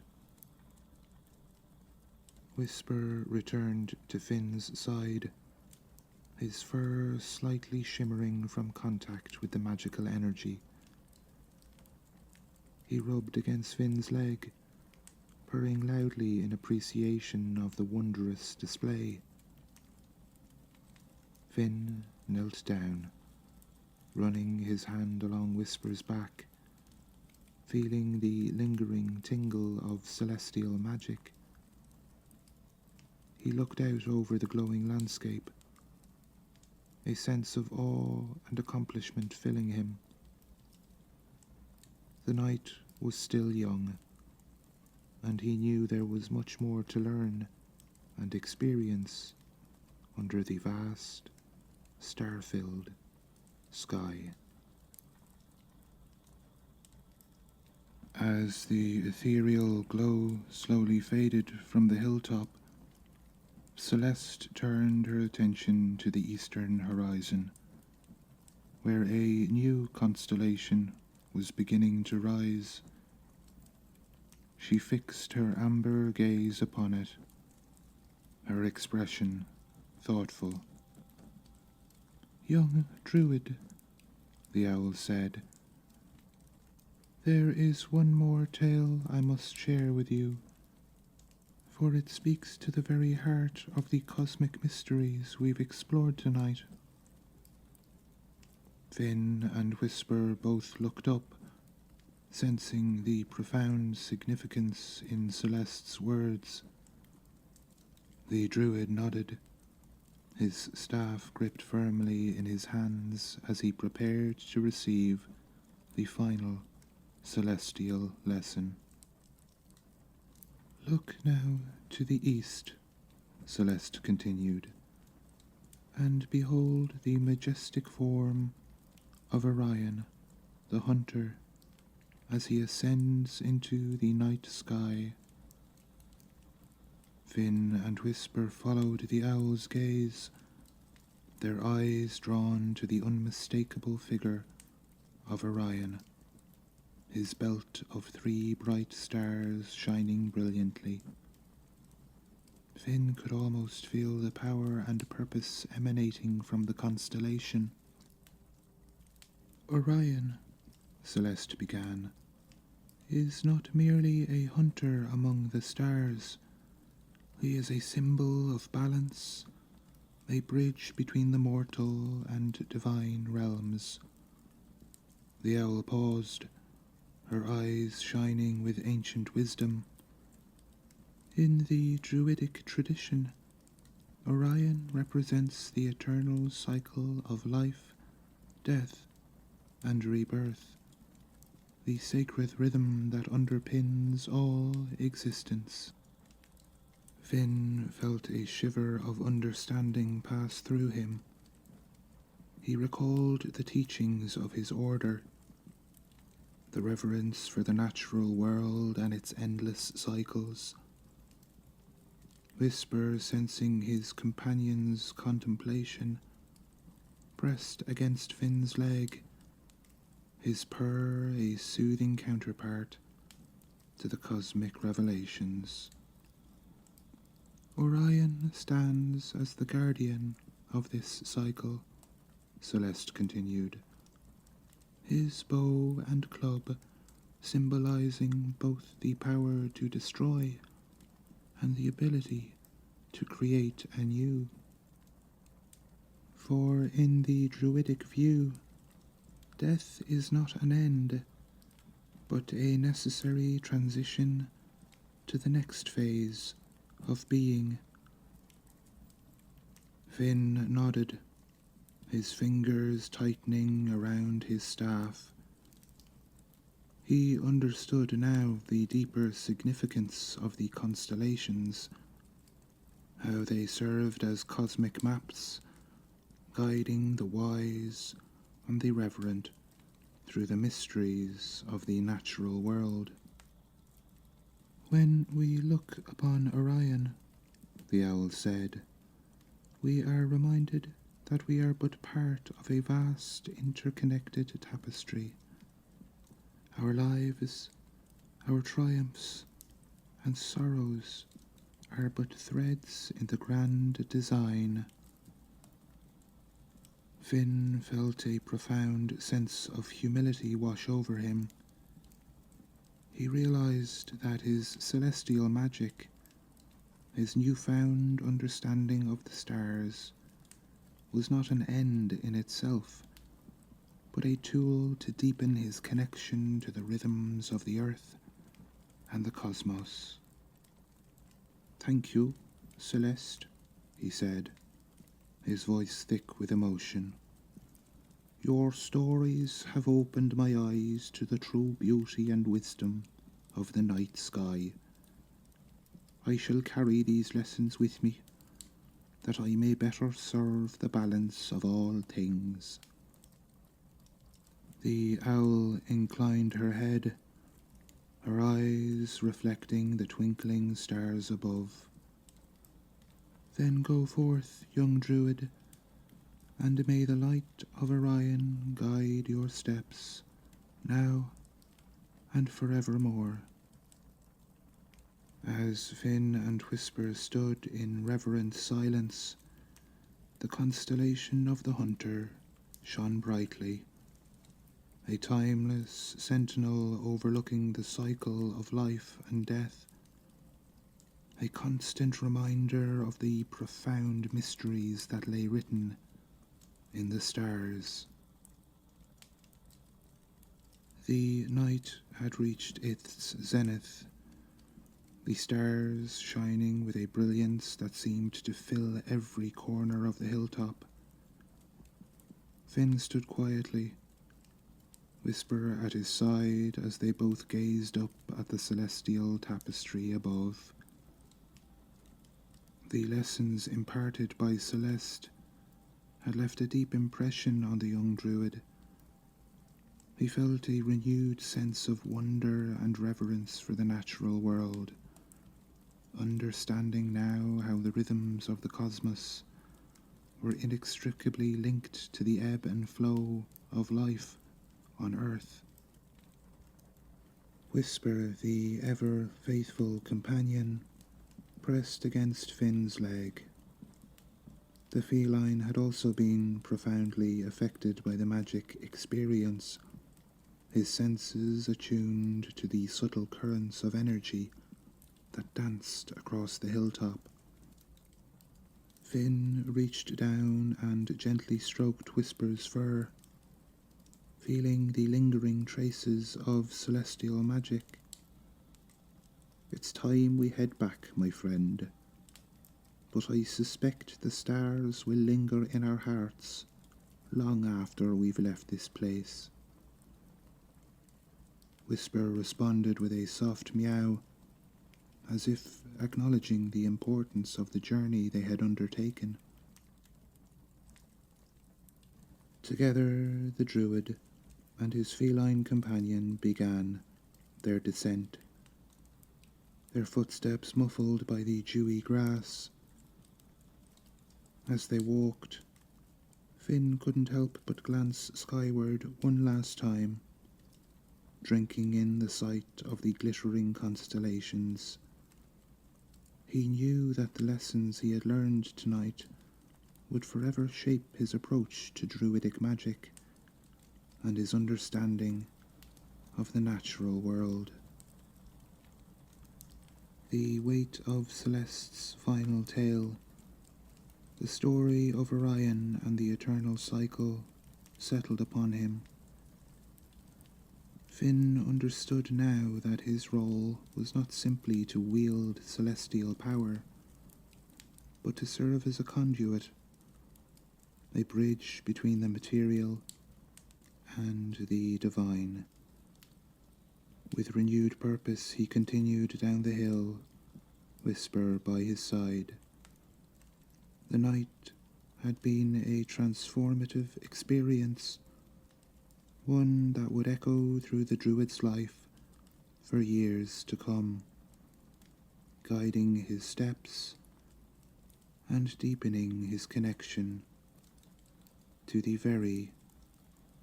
Whisper returned to Finn's side, his fur slightly shimmering from contact with the magical energy. He rubbed against Finn's leg, purring loudly in appreciation of the wondrous display. Finn knelt down, running his hand along Whisper's back, feeling the lingering tingle of celestial magic. He looked out over the glowing landscape, a sense of awe and accomplishment filling him. The night was still young, and he knew there was much more to learn and experience under the vast, star-filled sky. As the ethereal glow slowly faded from the hilltop, Celeste turned her attention to the eastern horizon, where a new constellation was beginning to rise. She fixed her amber gaze upon it, her expression thoughtful. "Young druid," the owl said, "there is one more tale I must share with you, for it speaks to the very heart of the cosmic mysteries we've explored tonight." Finn and Whisper both looked up, sensing the profound significance in Celeste's words. The druid nodded, his staff gripped firmly in his hands as he prepared to receive the final celestial lesson. "Look now to the east," Celeste continued, "and behold the majestic form of Orion, the hunter, as he ascends into the night sky." Finn and Whisper followed the owl's gaze, their eyes drawn to the unmistakable figure of Orion, his belt of 3 bright stars shining brilliantly. Finn could almost feel the power and purpose emanating from the constellation. "Orion," Celeste began, "is not merely a hunter among the stars, He is a symbol of balance, a bridge between the mortal and divine realms. The owl paused, her eyes shining with ancient wisdom. In the Druidic tradition, Orion represents the eternal cycle of life, death, and rebirth, the sacred rhythm that underpins all existence. Finn felt a shiver of understanding pass through him. He recalled the teachings of his order, the reverence for the natural world and its endless cycles. Whisper, sensing his companion's contemplation, pressed against Finn's leg, his purr a soothing counterpart to the cosmic revelations. Orion stands as the guardian of this cycle, Celeste continued, his bow and club symbolizing both the power to destroy and the ability to create anew. For in the Druidic view, death is not an end, but a necessary transition to the next phase of being. Finn nodded, his fingers tightening around his staff. He understood now the deeper significance of the constellations, how they served as cosmic maps, guiding the wise and the reverent through the mysteries of the natural world. When we look upon Orion, the owl said, we are reminded that we are but part of a vast interconnected tapestry. Our lives, our triumphs, and sorrows are but threads in the grand design. Finn felt a profound sense of humility wash over him. He realized that his celestial magic, his newfound understanding of the stars, was not an end in itself, but a tool to deepen his connection to the rhythms of the earth and the cosmos. Thank you, Celeste, he said, his voice thick with emotion. Your stories have opened my eyes to the true beauty and wisdom of the night sky. I shall carry these lessons with me, that I may better serve the balance of all things. The owl inclined her head, her eyes reflecting the twinkling stars above. Then go forth, young druid, and may the light of Orion guide your steps, now and forevermore. As Finn and Whisper stood in reverent silence, the constellation of the hunter shone brightly, a timeless sentinel overlooking the cycle of life and death, a constant reminder of the profound mysteries that lay written in the stars. The night had reached its zenith, the stars shining with a brilliance that seemed to fill every corner of the hilltop. Finn stood quietly, Whisper at his side as they both gazed up at the celestial tapestry above. The lessons imparted by Celeste had left a deep impression on the young druid. He felt a renewed sense of wonder and reverence for the natural world, understanding now how the rhythms of the cosmos were inextricably linked to the ebb and flow of life on Earth. Whisper, the ever-faithful companion, pressed against Finn's leg. The feline had also been profoundly affected by the magic experience, his senses attuned to the subtle currents of energy that danced across the hilltop. Finn reached down and gently stroked Whisper's fur, feeling the lingering traces of celestial magic. "It's time we head back, my friend, but I suspect the stars will linger in our hearts long after we've left this place." Whisper responded with a soft meow, as if acknowledging the importance of the journey they had undertaken. Together, the Druid and his feline companion began their descent, their footsteps muffled by the dewy grass. As they walked, Finn couldn't help but glance skyward one last time, drinking in the sight of the glittering constellations. He knew that the lessons he had learned tonight would forever shape his approach to druidic magic and his understanding of the natural world. The weight of Celeste's final tale, the story of Orion and the eternal cycle, settled upon him. Finn understood now that his role was not simply to wield celestial power, but to serve as a conduit, a bridge between the material and the divine. With renewed purpose he continued down the hill, Whisper by his side. The night had been a transformative experience, one that would echo through the Druid's life for years to come, guiding his steps and deepening his connection to the very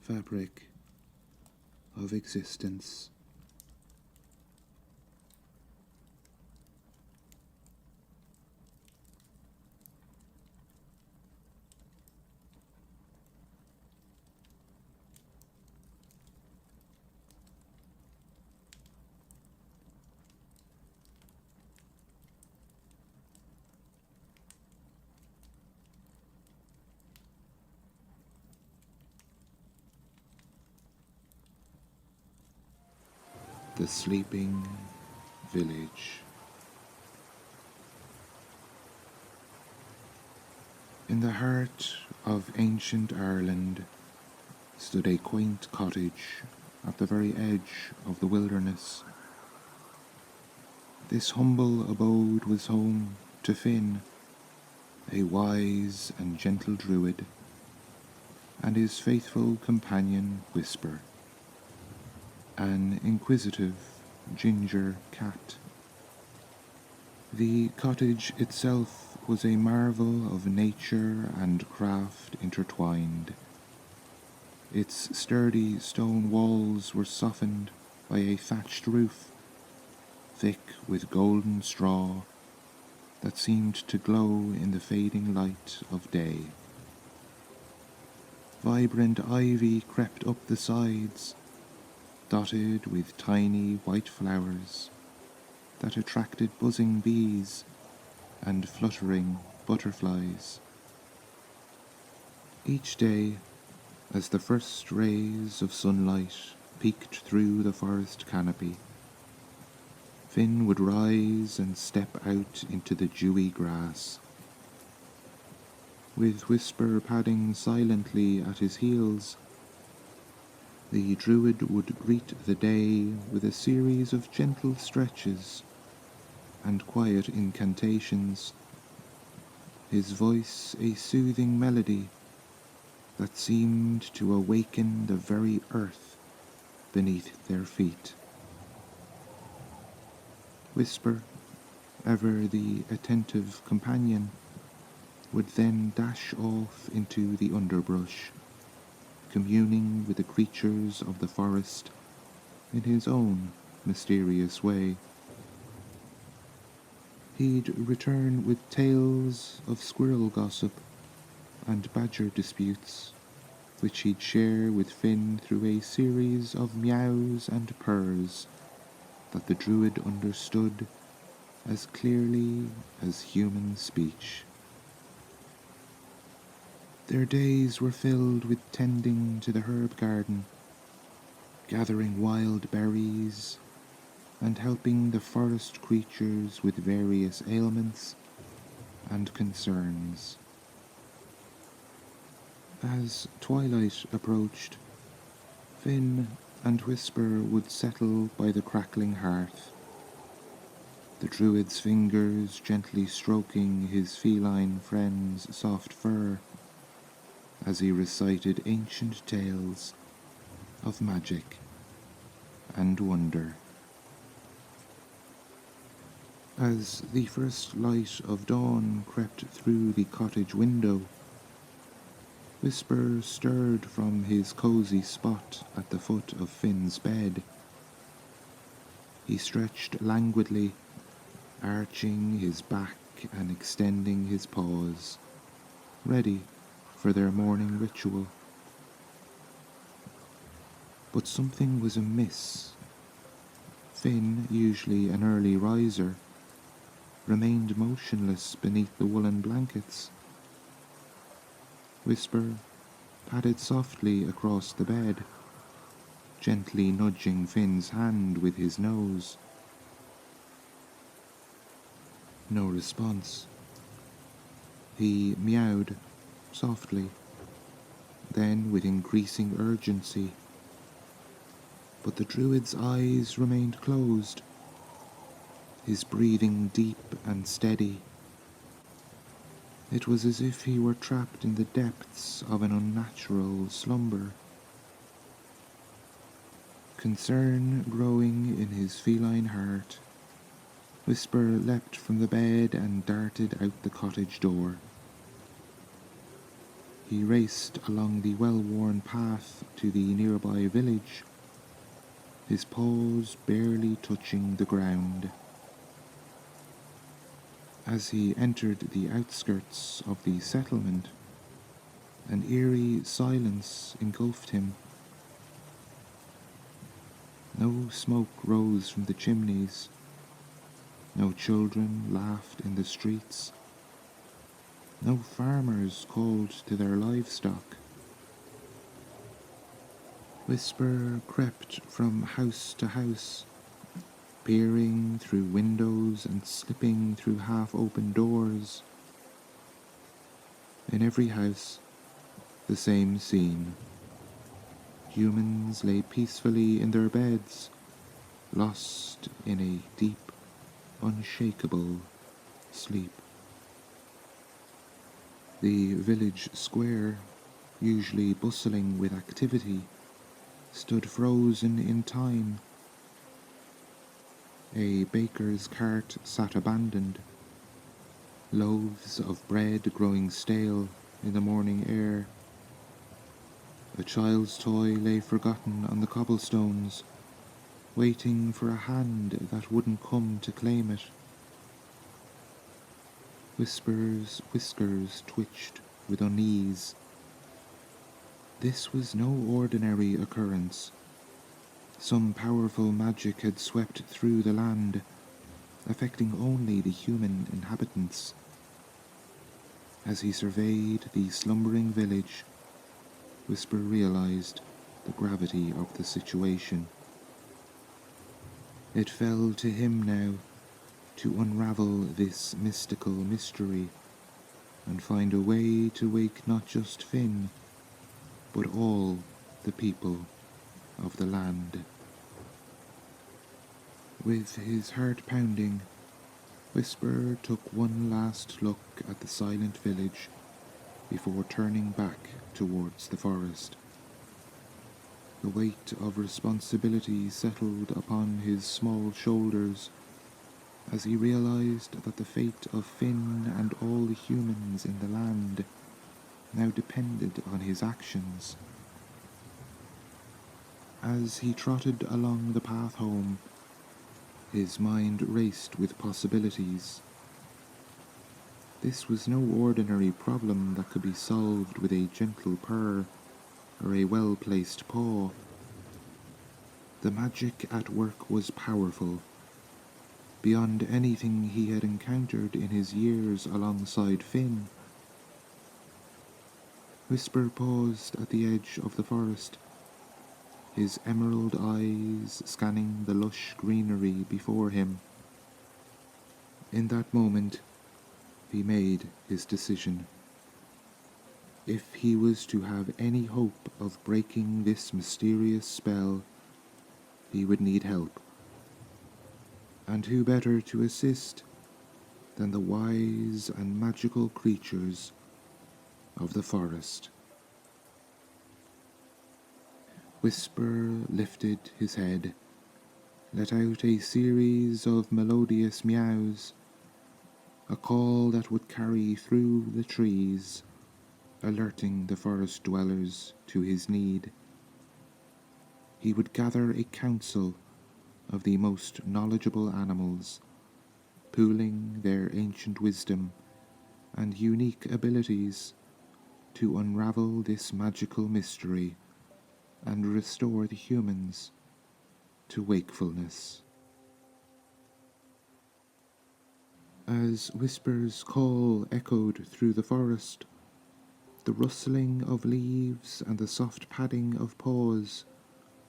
fabric of existence. The Sleeping Village. In the heart of ancient Ireland stood a quaint cottage at the very edge of the wilderness. This humble abode was home to Finn, a wise and gentle druid, and his faithful companion Whisper, an inquisitive ginger cat. The cottage itself was a marvel of nature and craft intertwined. Its sturdy stone walls were softened by a thatched roof, thick with golden straw that seemed to glow in the fading light of day. Vibrant ivy crept up the sides, dotted with tiny white flowers that attracted buzzing bees and fluttering butterflies. Each day, as the first rays of sunlight peeked through the forest canopy, Finn would rise and step out into the dewy grass. With Whisper padding silently at his heels, the druid would greet the day with a series of gentle stretches and quiet incantations, his voice a soothing melody that seemed to awaken the very earth beneath their feet. Whisper, ever the attentive companion, would then dash off into the underbrush, communing with the creatures of the forest in his own mysterious way. He'd return with tales of squirrel gossip and badger disputes, which he'd share with Finn through a series of meows and purrs that the druid understood as clearly as human speech. Their days were filled with tending to the herb garden, gathering wild berries, and helping the forest creatures with various ailments and concerns. As twilight approached, Finn and Whisper would settle by the crackling hearth, the druid's fingers gently stroking his feline friend's soft fur as he recited ancient tales of magic and wonder. As the first light of dawn crept through the cottage window, Whisper stirred from his cosy spot at the foot of Finn's bed. He stretched languidly, arching his back and extending his paws, ready for their morning ritual. But something was amiss. Finn, usually an early riser, remained motionless beneath the woolen blankets. Whisper padded softly across the bed, gently nudging Finn's hand with his nose. No response. He meowed softly, then with increasing urgency. But the druid's eyes remained closed, his breathing deep and steady. It was as if he were trapped in the depths of an unnatural slumber. Concern growing in his feline heart, Whisper leapt from the bed and darted out the cottage door. He raced along the well-worn path to the nearby village, his paws barely touching the ground. As he entered the outskirts of the settlement, an eerie silence engulfed him. No smoke rose from the chimneys, no children laughed in the streets, no farmers called to their livestock. Whisper crept from house to house, peering through windows and slipping through half-open doors. In every house, the same scene. Humans lay peacefully in their beds, lost in a deep, unshakable sleep. The village square, usually bustling with activity, stood frozen in time. A baker's cart sat abandoned, loaves of bread growing stale in the morning air. A child's toy lay forgotten on the cobblestones, waiting for a hand that wouldn't come to claim it. Whisper's whiskers twitched with unease. This was no ordinary occurrence. Some powerful magic had swept through the land, affecting only the human inhabitants. As he surveyed the slumbering village, Whisper realized the gravity of the situation. It fell to him now to unravel this mystical mystery and find a way to wake not just Finn, but all the people of the land. With his heart pounding, Whisper took one last look at the silent village before turning back towards the forest. The weight of responsibility settled upon his small shoulders as he realized that the fate of Finn and all the humans in the land now depended on his actions. As he trotted along the path home, his mind raced with possibilities. This was no ordinary problem that could be solved with a gentle purr or a well-placed paw. The magic at work was powerful, beyond anything he had encountered in his years alongside Finn. Whisper paused at the edge of the forest, his emerald eyes scanning the lush greenery before him. In that moment, he made his decision. If he was to have any hope of breaking this mysterious spell, he would need help. And who better to assist than the wise and magical creatures of the forest? Whisper lifted his head, let out a series of melodious meows, a call that would carry through the trees, alerting the forest dwellers to his need. He would gather a council of the most knowledgeable animals, pooling their ancient wisdom and unique abilities to unravel this magical mystery and restore the humans to wakefulness. As Whisper's call echoed through the forest, the rustling of leaves and the soft padding of paws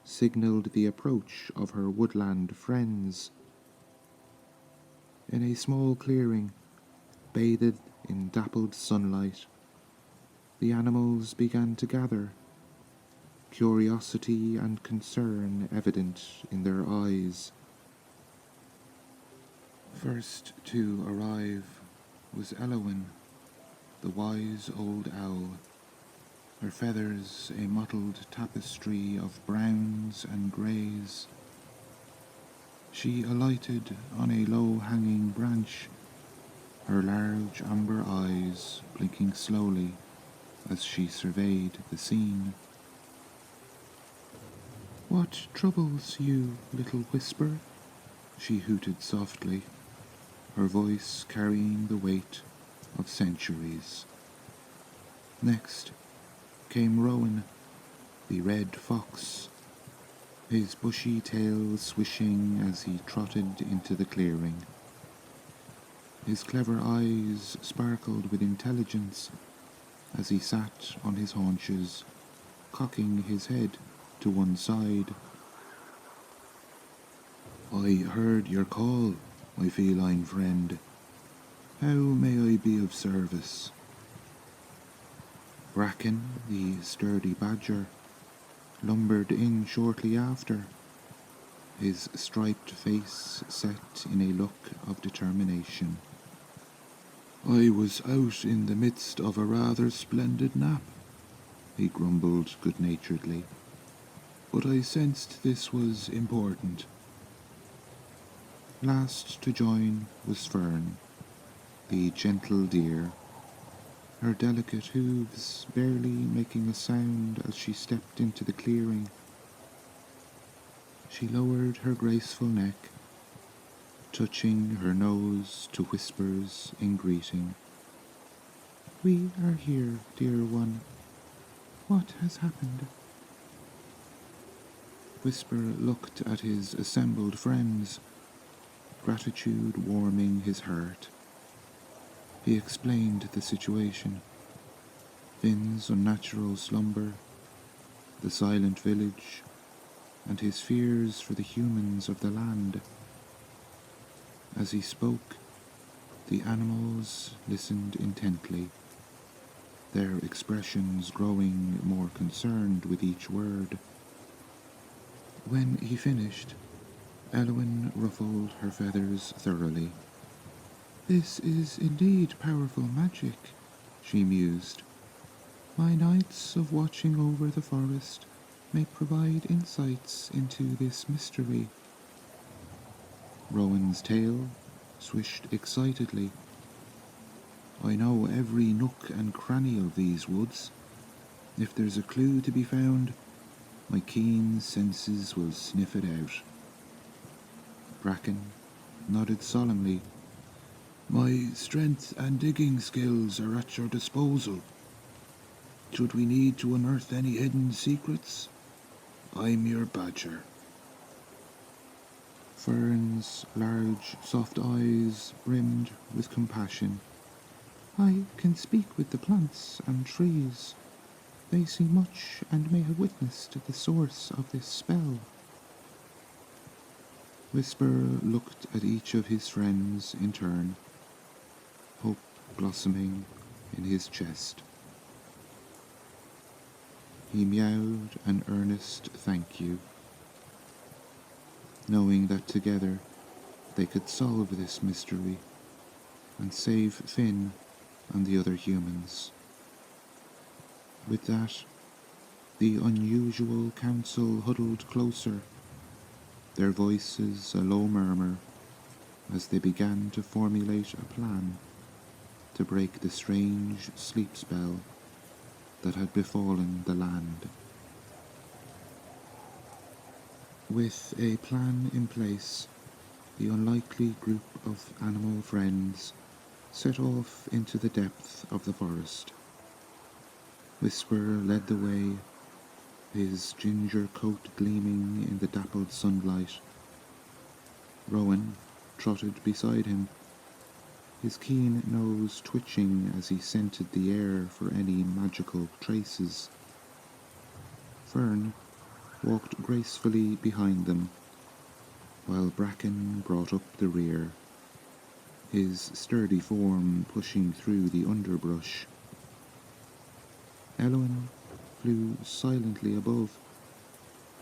signalled the approach of her woodland friends. In a small clearing, bathed in dappled sunlight, the animals began to gather, curiosity and concern evident in their eyes. First to arrive was Eowyn, the wise old owl, her feathers a mottled tapestry of browns and greys. She alighted on a low-hanging branch, her large amber eyes blinking slowly as she surveyed the scene. "What troubles you, little Whisper?" she hooted softly, her voice carrying the weight of centuries. Next came Rowan, the red fox, his bushy tail swishing as he trotted into the clearing. His clever eyes sparkled with intelligence as he sat on his haunches, cocking his head to one side. "I heard your call, my feline friend. How may I be of service?" Bracken, the sturdy badger, lumbered in shortly after, his striped face set in a look of determination. "I was out in the midst of a rather splendid nap," he grumbled good-naturedly, "but I sensed this was important." Last to join was Fern, the gentle deer, her delicate hooves barely making a sound as she stepped into the clearing. She lowered her graceful neck, touching her nose to Whispers in greeting. "We are here, dear one. What has happened?" Whisper looked at his assembled friends, gratitude warming his heart. He explained the situation: Finn's unnatural slumber, the silent village, and his fears for the humans of the land. As he spoke, the animals listened intently, their expressions growing more concerned with each word. When he finished, Eowyn ruffled her feathers thoroughly. "This is indeed powerful magic," she mused. "My nights of watching over the forest may provide insights into this mystery." Rowan's tail swished excitedly. "I know every nook and cranny of these woods. If there's a clue to be found, my keen senses will sniff it out." Bracken nodded solemnly. "My strength and digging skills are at your disposal. Should we need to unearth any hidden secrets, I'm your badger." Fern's large, soft eyes brimmed with compassion. "I can speak with the plants and trees. They see much and may have witnessed the source of this spell." Whisper looked at each of his friends in turn, hope blossoming in his chest. He meowed an earnest thank you, knowing that together they could solve this mystery and save Finn and the other humans. With that, the unusual council huddled closer, their voices a low murmur as they began to formulate a plan to break the strange sleep spell that had befallen the land. With a plan in place, the unlikely group of animal friends set off into the depth of the forest. Whisper led the way, his ginger coat gleaming in the dappled sunlight. Rowan trotted beside him, his keen nose twitching as he scented the air for any magical traces. Fern walked gracefully behind them, while Bracken brought up the rear, his sturdy form pushing through the underbrush. Eowyn flew silently above,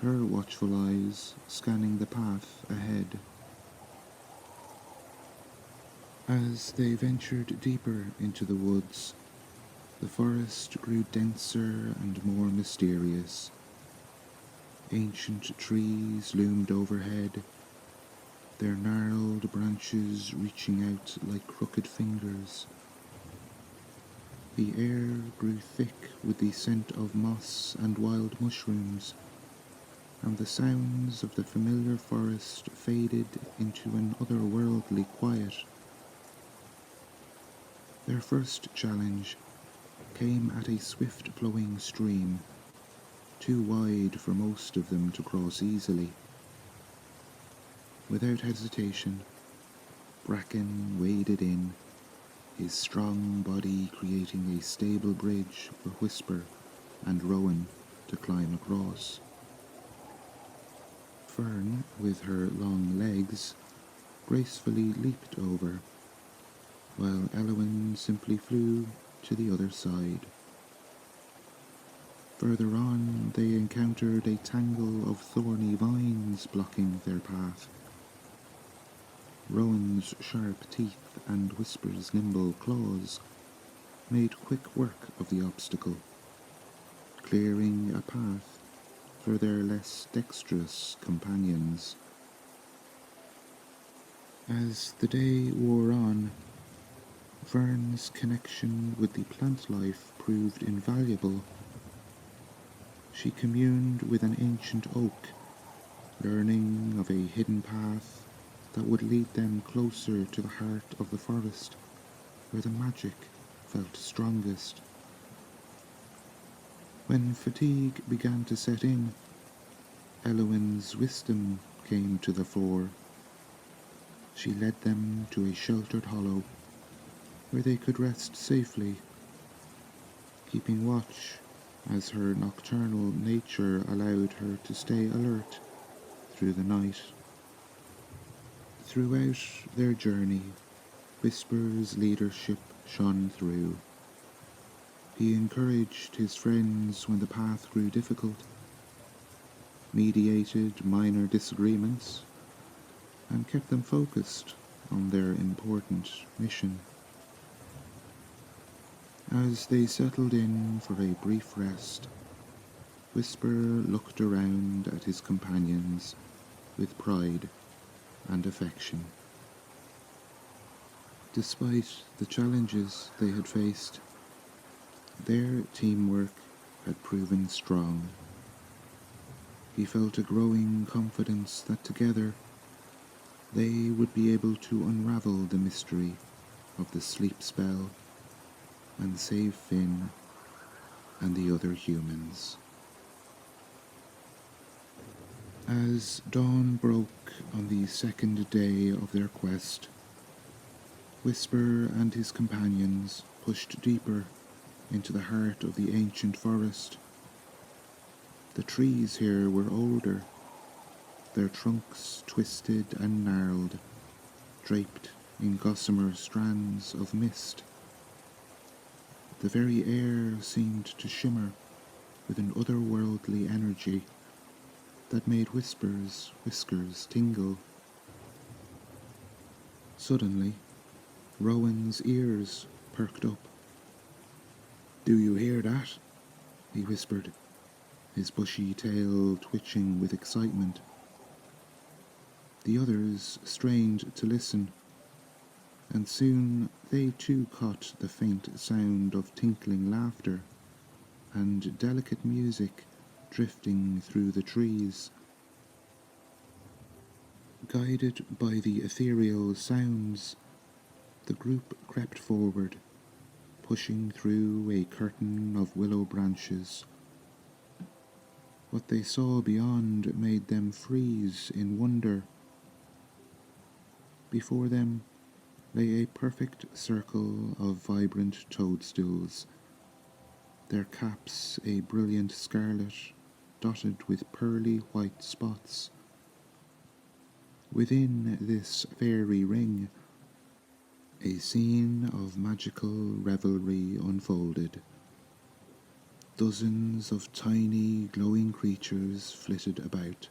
her watchful eyes scanning the path ahead. As they ventured deeper into the woods, the forest grew denser and more mysterious. Ancient trees loomed overhead, their gnarled branches reaching out like crooked fingers. The air grew thick with the scent of moss and wild mushrooms, and the sounds of the familiar forest faded into an otherworldly quiet. Their first challenge came at a swift-flowing stream, too wide for most of them to cross easily. Without hesitation, Bracken waded in, his strong body creating a stable bridge for Whisper and Rowan to climb across. Fern, with her long legs, gracefully leaped over, while Eowyn simply flew to the other side. Further on, they encountered a tangle of thorny vines blocking their path. Rowan's sharp teeth and Whisper's nimble claws made quick work of the obstacle, clearing a path for their less dexterous companions. As the day wore on, Fern's connection with the plant life proved invaluable. She communed with an ancient oak, learning of a hidden path that would lead them closer to the heart of the forest, where the magic felt strongest. When fatigue began to set in, Eowyn's wisdom came to the fore. She led them to a sheltered hollow, where they could rest safely, keeping watch as her nocturnal nature allowed her to stay alert through the night. Throughout their journey, Whisper's leadership shone through. He encouraged his friends when the path grew difficult, mediated minor disagreements, and kept them focused on their important mission. As they settled in for a brief rest, Whisper looked around at his companions with pride and affection. Despite the challenges they had faced, their teamwork had proven strong. He felt a growing confidence that together they would be able to unravel the mystery of the sleep spell and save Finn and the other humans. As dawn broke on the second day of their quest, Whisper and his companions pushed deeper into the heart of the ancient forest. The trees here were older, their trunks twisted and gnarled, draped in gossamer strands of mist. The very air seemed to shimmer with an otherworldly energy that made Whisper's whiskers tingle. Suddenly, Rowan's ears perked up. "Do you hear that?" he whispered, his bushy tail twitching with excitement. The others strained to listen, and soon they too caught the faint sound of tinkling laughter and delicate music drifting through the trees. Guided by the ethereal sounds, the group crept forward, pushing through a curtain of willow branches. What they saw beyond made them freeze in wonder. Before them lay a perfect circle of vibrant toadstools, their caps a brilliant scarlet dotted with pearly white spots. Within this fairy ring, a scene of magical revelry unfolded. Dozens of tiny, glowing creatures flitted about,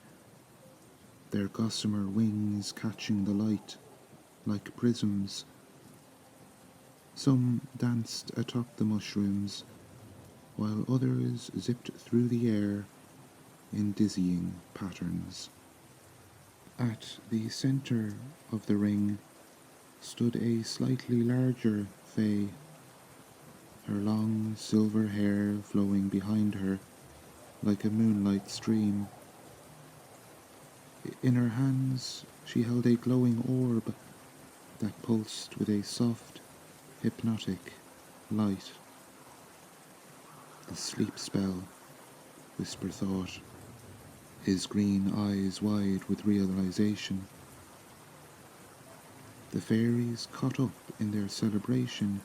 their gossamer wings catching the light like prisms. Some danced atop the mushrooms, while others zipped through the air in dizzying patterns. At the centre of the ring stood a slightly larger fae, her long silver hair flowing behind her like a moonlight stream. In her hands she held a glowing orb that pulsed with a soft, hypnotic light. The sleep spell, Whisper thought, his green eyes wide with realization. The fairies, caught up in their celebration,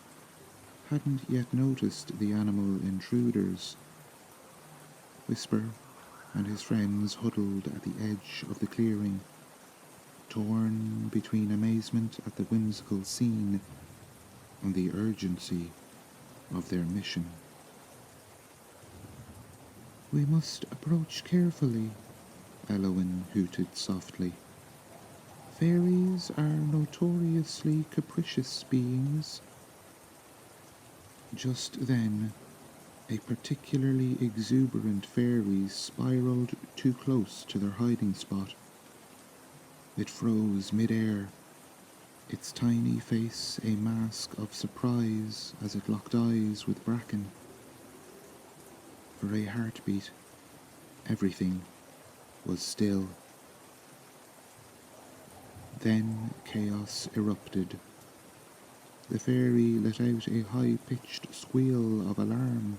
hadn't yet noticed the animal intruders. Whisper and his friends huddled at the edge of the clearing, torn between amazement at the whimsical scene and the urgency of their mission. "We must approach carefully," Elowen hooted softly. "Fairies are notoriously capricious beings." Just then, a particularly exuberant fairy spiraled too close to their hiding spot. It froze mid-air, its tiny face a mask of surprise as it locked eyes with Bracken. For a heartbeat, everything was still. Then chaos erupted. The fairy let out a high-pitched squeal of alarm,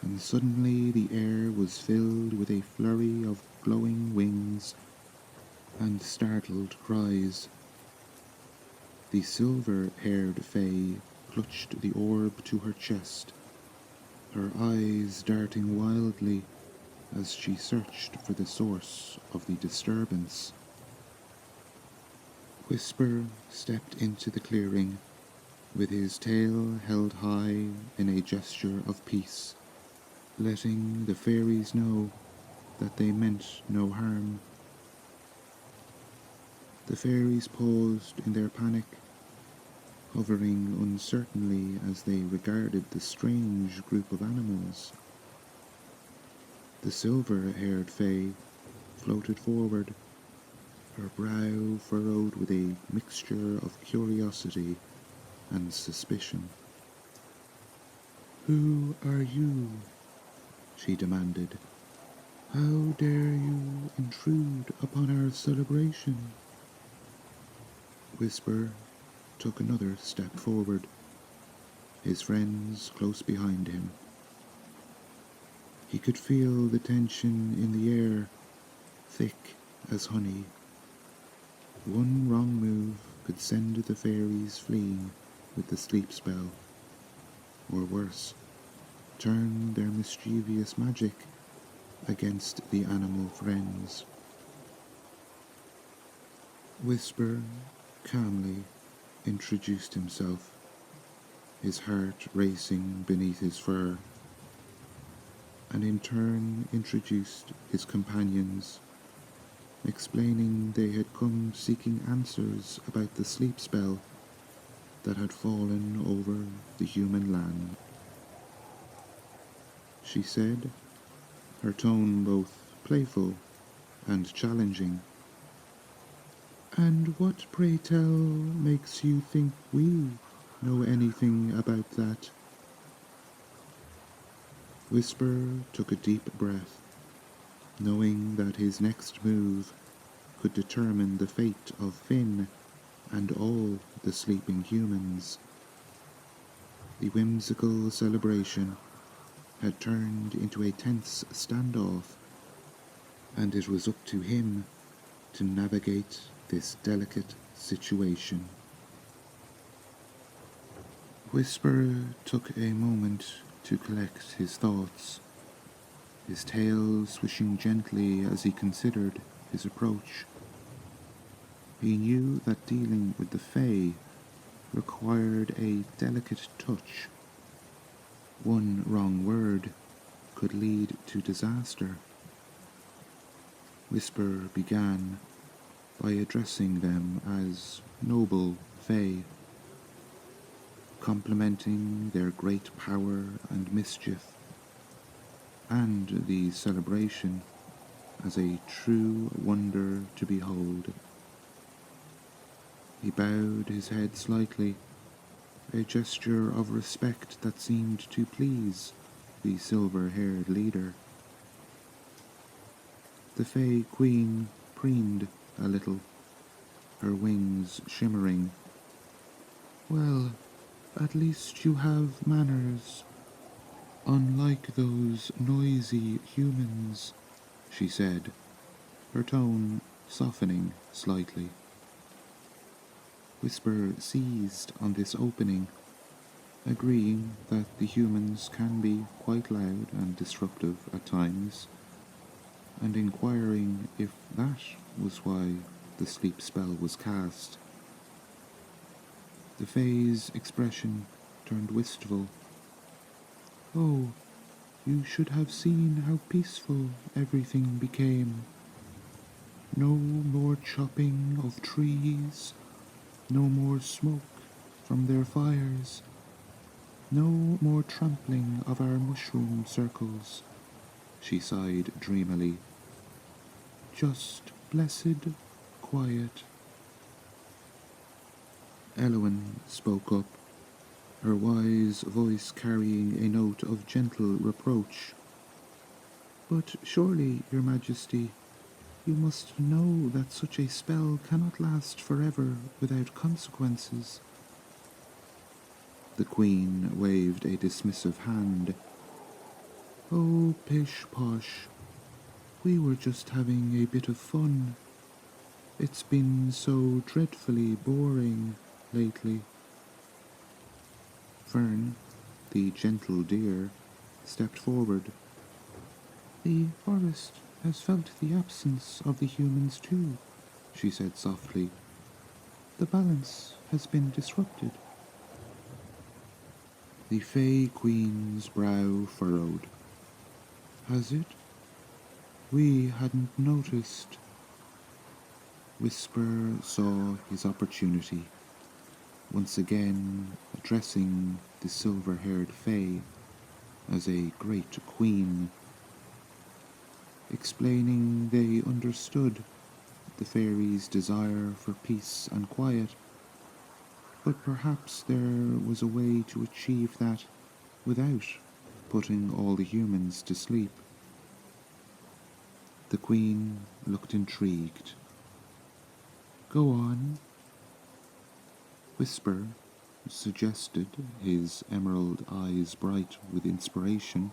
and suddenly the air was filled with a flurry of glowing wings and startled cries. The silver-haired fae clutched the orb to her chest, her eyes darting wildly as she searched for the source of the disturbance. Whisper stepped into the clearing, with his tail held high in a gesture of peace, letting the fairies know that they meant no harm. The fairies paused in their panic, hovering uncertainly as they regarded the strange group of animals. The silver-haired fae floated forward, her brow furrowed with a mixture of curiosity and suspicion. "Who are you?" she demanded. "How dare you intrude upon our celebration?" Whisper took another step forward, his friends close behind him. He could feel the tension in the air, thick as honey. One wrong move could send the fairies fleeing with the sleep spell, or worse, turn their mischievous magic against the animal friends. Whisper calmly introduced himself, his heart racing beneath his fur, and in turn introduced his companions, explaining they had come seeking answers about the sleep spell that had fallen over the human land. She said, her tone both playful and challenging. "And what, pray tell, makes you think we know anything about that?" Whisper took a deep breath, knowing that his next move could determine the fate of Finn and all the sleeping humans. The whimsical celebration had turned into a tense standoff, and it was up to him to navigate this delicate situation. Whisper took a moment to collect his thoughts, his tail swishing gently as he considered his approach. He knew that dealing with the Fae required a delicate touch. One wrong word could lead to disaster. Whisper began by addressing them as noble Fae, complimenting their great power and mischief, and the celebration as a true wonder to behold. He bowed his head slightly, a gesture of respect that seemed to please the silver-haired leader. The Fey Queen preened a little, her wings shimmering. "Well, at least you have manners, unlike those noisy humans," she said, her tone softening slightly. Whisper seized on this opening, agreeing that the humans can be quite loud and disruptive at times, and inquiring if that was why the sleep spell was cast. The Fae's expression turned wistful. "Oh, you should have seen how peaceful everything became. No more chopping of trees, no more smoke from their fires, no more trampling of our mushroom circles," she sighed dreamily. "Just blessed quiet." Elwyn spoke up, her wise voice carrying a note of gentle reproach. "But surely, Your Majesty, you must know that such a spell cannot last forever without consequences." The Queen waved a dismissive hand. "Oh, pish-posh. We were just having a bit of fun. It's been so dreadfully boring lately." Fern, the gentle deer, stepped forward. "The forest has felt the absence of the humans too," she said softly. "The balance has been disrupted." The Fey Queen's brow furrowed. "Has it? We hadn't noticed." Whisper saw his opportunity, once again addressing the silver-haired Fey as a great queen, explaining they understood the fairies' desire for peace and quiet, but perhaps there was a way to achieve that without putting all the humans to sleep. The Queen looked intrigued. "Go on." Whisper suggested, his emerald eyes bright with inspiration,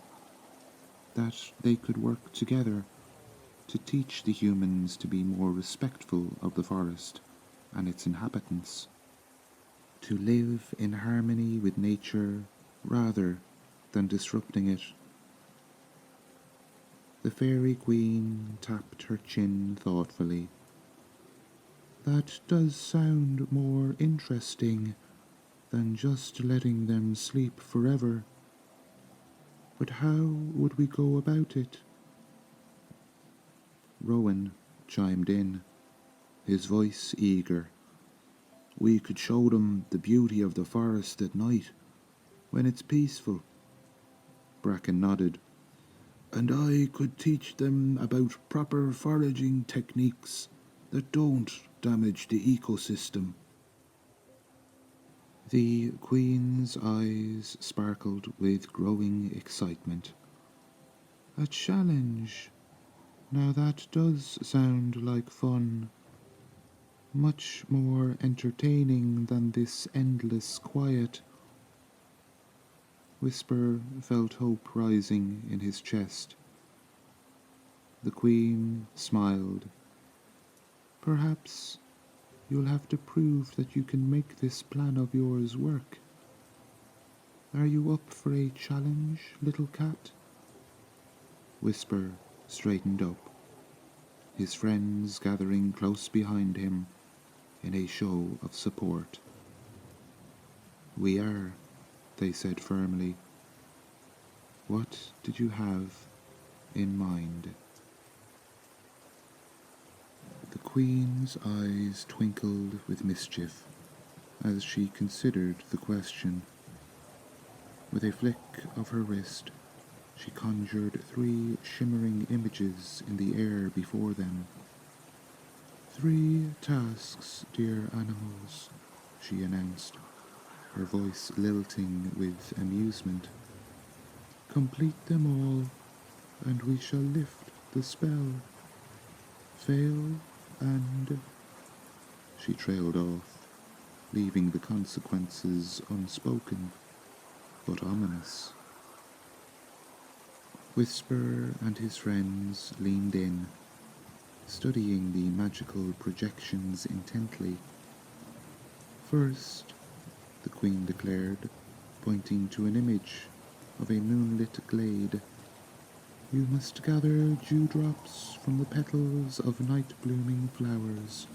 that they could work together, to teach the humans to be more respectful of the forest and its inhabitants, to live in harmony with nature rather than disrupting it. The Fairy Queen tapped her chin thoughtfully. That does sound more interesting than just letting them sleep forever. But how would we go about it? Rowan chimed in, his voice eager. We could show them the beauty of the forest at night, when it's peaceful. Bracken nodded. And I could teach them about proper foraging techniques that don't damage the ecosystem. The Queen's eyes sparkled with growing excitement. A challenge. Now that does sound like fun. Much more entertaining than this endless quiet. Whisper felt hope rising in his chest. The Queen smiled. Perhaps you'll have to prove that you can make this plan of yours work. Are you up for a challenge, little cat? Whisper straightened up, his friends gathering close behind him in a show of support. We are, they said firmly. What did you have in mind? The Queen's eyes twinkled with mischief as she considered the question. With a flick of her wrist, she conjured 3 shimmering images in the air before them. 3 tasks, dear animals, she announced, her voice lilting with amusement. Complete them all, and we shall lift the spell. Fail, and... She trailed off, leaving the consequences unspoken, but ominous. Whisper and his friends leaned in, studying the magical projections intently. First, the Queen declared, pointing to an image of a moonlit glade. You must gather dewdrops from the petals of night-blooming flowers,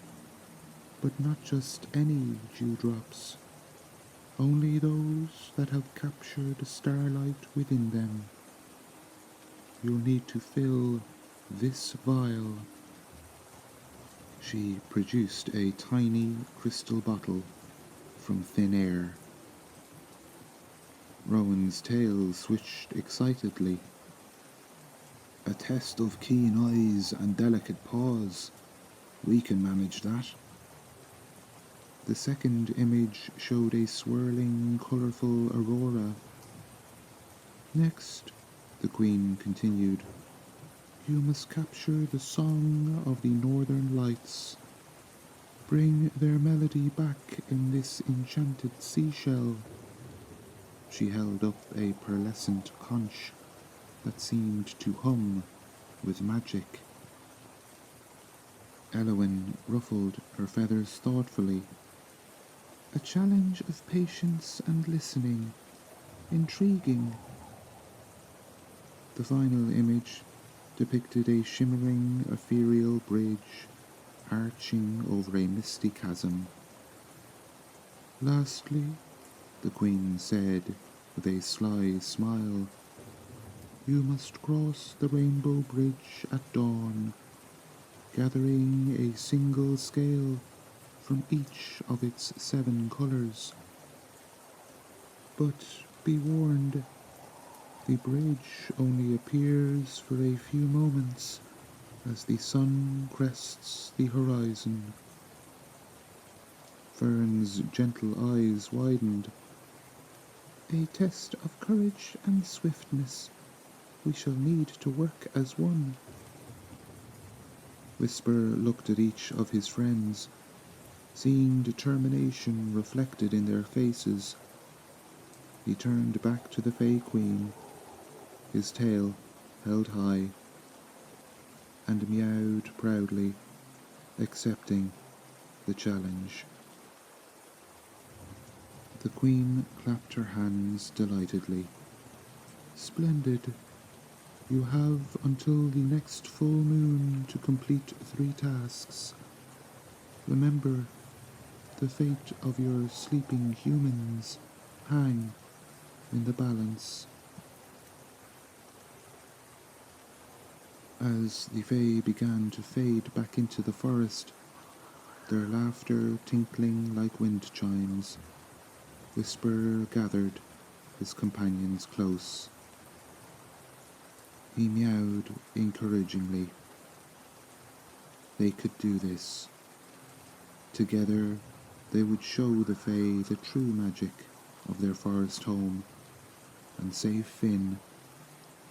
but not just any dewdrops, only those that have captured starlight within them. You'll need to fill this vial. She produced a tiny crystal bottle from thin air. Rowan's tail switched excitedly. A test of keen eyes and delicate paws. We can manage that. The second image showed a swirling, colourful aurora. Next, the Queen continued, you must capture the song of the northern lights. Bring their melody back in this enchanted seashell. She held up a pearlescent conch that seemed to hum with magic. Elowyn ruffled her feathers thoughtfully. A challenge of patience and listening. Intriguing. The final image depicted a shimmering, ethereal bridge arching over a misty chasm. Lastly, the Queen said with a sly smile, you must cross the rainbow bridge at dawn, gathering a single scale from each of its 7 colours. But be warned, the bridge only appears for a few moments as the sun crests the horizon. Fern's gentle eyes widened. A test of courage and swiftness. We shall need to work as one. Whisper looked at each of his friends, seeing determination reflected in their faces. He turned back to the Fey Queen, his tail held high. and meowed proudly, accepting the challenge. The Queen clapped her hands delightedly. Splendid! You have until the next full moon to complete 3 tasks. Remember, the fate of your sleeping humans hang in the balance. As the Fae began to fade back into the forest, their laughter tinkling like wind chimes, Whisper gathered his companions close. He meowed encouragingly. They could do this. Together, they would show the Fae the true magic of their forest home and save Finn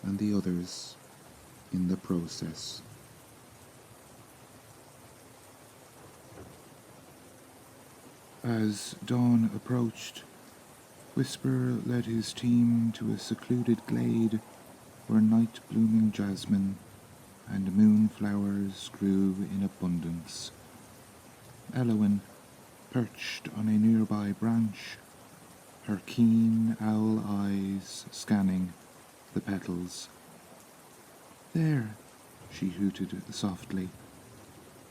and the others in the process. As dawn approached, Whisper led his team to a secluded glade where night-blooming jasmine and moonflowers grew in abundance. Eowyn perched on a nearby branch, her keen owl eyes scanning the petals. "There," she hooted softly,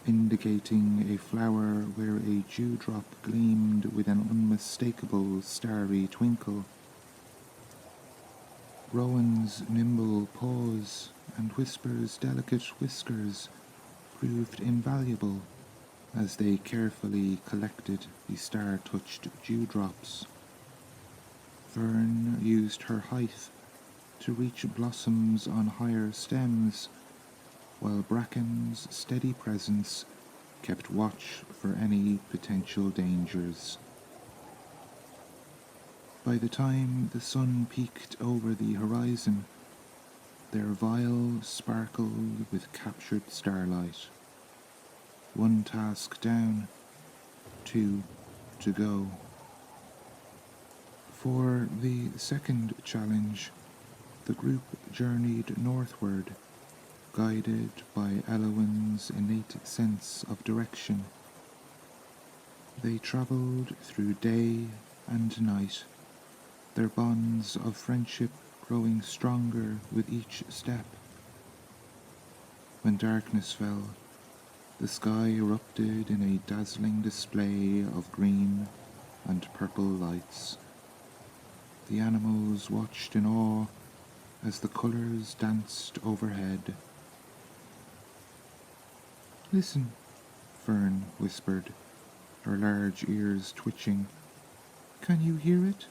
indicating a flower where a dewdrop gleamed with an unmistakable starry twinkle. Rowan's nimble paws and Whisper's delicate whiskers proved invaluable as they carefully collected the star-touched dewdrops. Fern used her height to reach blossoms on higher stems, while Bracken's steady presence kept watch for any potential dangers. By the time the sun peeked over the horizon, their vial sparkled with captured starlight. 1 task down, 2 to go. For the second challenge, the group journeyed northward, guided by Eowyn's innate sense of direction. They travelled through day and night, their bonds of friendship growing stronger with each step. When darkness fell, the sky erupted in a dazzling display of green and purple lights. The animals watched in awe as the colours danced overhead. "Listen," Fern whispered, her large ears twitching. "Can you hear it?"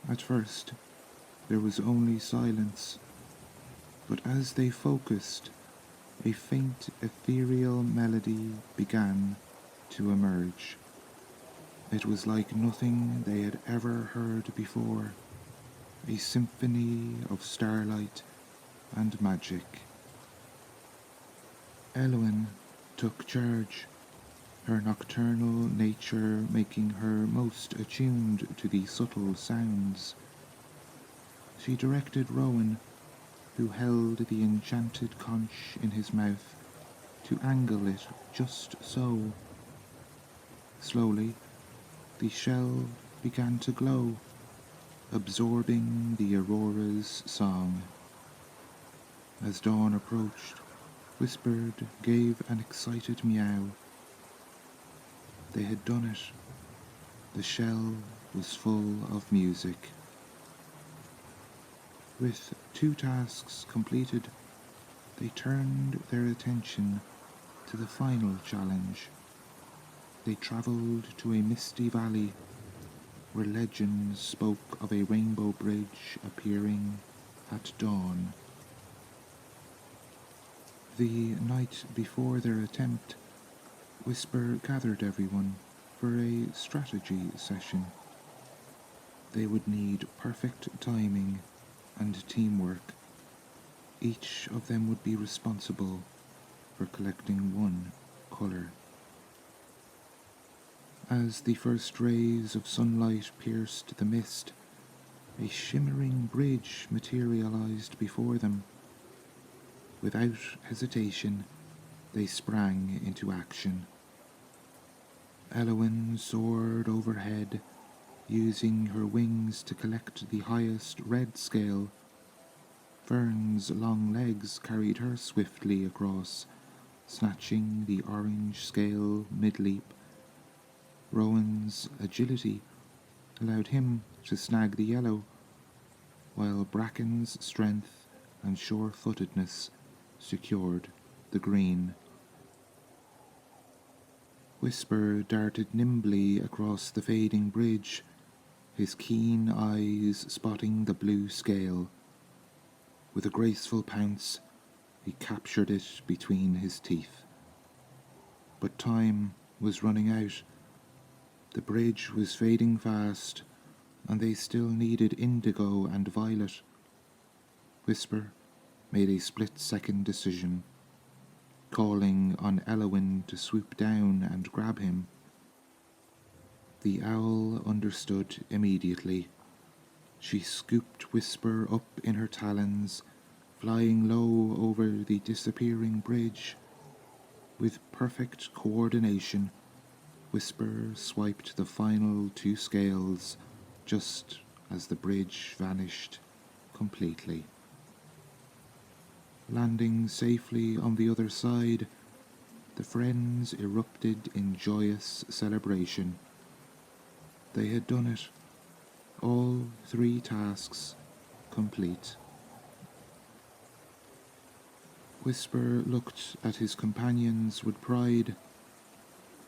At first, there was only silence, but as they focused, a faint ethereal melody began to emerge. It was like nothing they had ever heard before, a symphony of starlight and magic. Eowyn took charge, her nocturnal nature making her most attuned to the subtle sounds. She directed Rowan, who held the enchanted conch in his mouth, to angle it just so. Slowly, the shell began to glow, absorbing the aurora's song. As dawn approached, Whispered gave an excited meow. They had done it. The shell was full of music. With 2 tasks completed, they turned their attention to the final challenge. They travelled to a misty valley where legends spoke of a rainbow bridge appearing at dawn. The night before their attempt, Whisper gathered everyone for a strategy session. They would need perfect timing and teamwork. Each of them would be responsible for collecting 1 colour. As the first rays of sunlight pierced the mist, a shimmering bridge materialized before them. Without hesitation, they sprang into action. Eowyn soared overhead, using her wings to collect the highest red scale. Fern's long legs carried her swiftly across, snatching the orange scale mid-leap. Rowan's agility allowed him to snag the yellow, while Bracken's strength and sure-footedness secured the green. Whisper darted nimbly across the fading bridge, his keen eyes spotting the blue scale. With a graceful pounce, he captured it between his teeth. But time was running out. The bridge was fading fast, and they still needed indigo and violet. Whisper made a split-second decision, calling on Eowyn to swoop down and grab him. The owl understood immediately. She scooped Whisper up in her talons, flying low over the disappearing bridge. With perfect coordination, Whisper swiped the final 2 scales just as the bridge vanished completely. Landing safely on the other side, the friends erupted in joyous celebration. They had done it. All 3 tasks complete. Whisper looked at his companions with pride.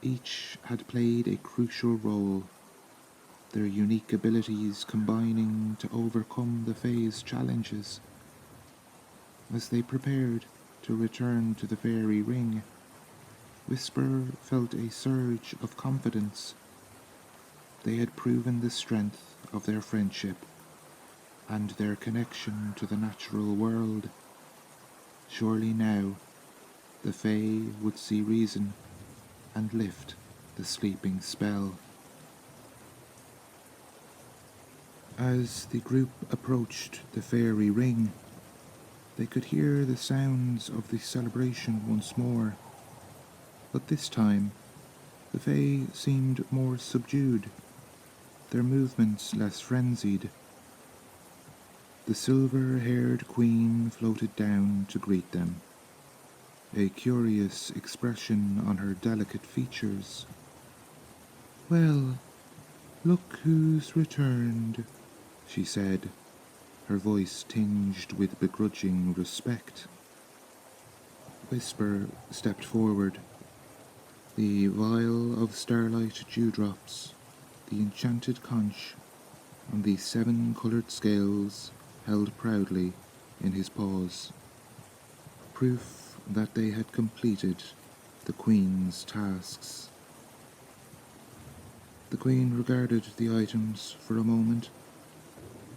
Each had played a crucial role, their unique abilities combining to overcome the Fae's challenges. As they prepared to return to the fairy ring, Whisper felt a surge of confidence. They had proven the strength of their friendship and their connection to the natural world. Surely now, the Fae would see reason and lift the sleeping spell. As the group approached the fairy ring, they could hear the sounds of the celebration once more, but this time the Fae seemed more subdued, their movements less frenzied. The silver-haired queen floated down to greet them, a curious expression on her delicate features. "Well, look who's returned," she said, her voice tinged with begrudging respect. Whisper stepped forward. The vial of starlight dewdrops, the enchanted conch, and the 7-coloured scales held proudly in his paws, proof that they had completed the Queen's tasks. The Queen regarded the items for a moment,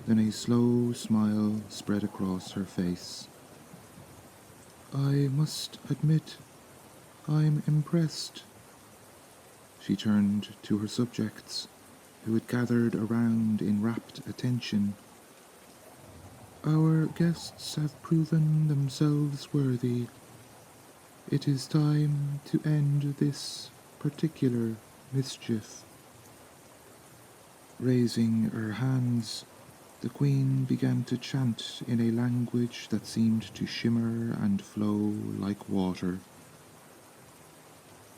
then a slow smile spread across her face. "I must admit, I'm impressed." She turned to her subjects, who had gathered around in rapt attention. "Our guests have proven themselves worthy. It is time to end this particular mischief." Raising her hands, the Queen began to chant in a language that seemed to shimmer and flow like water.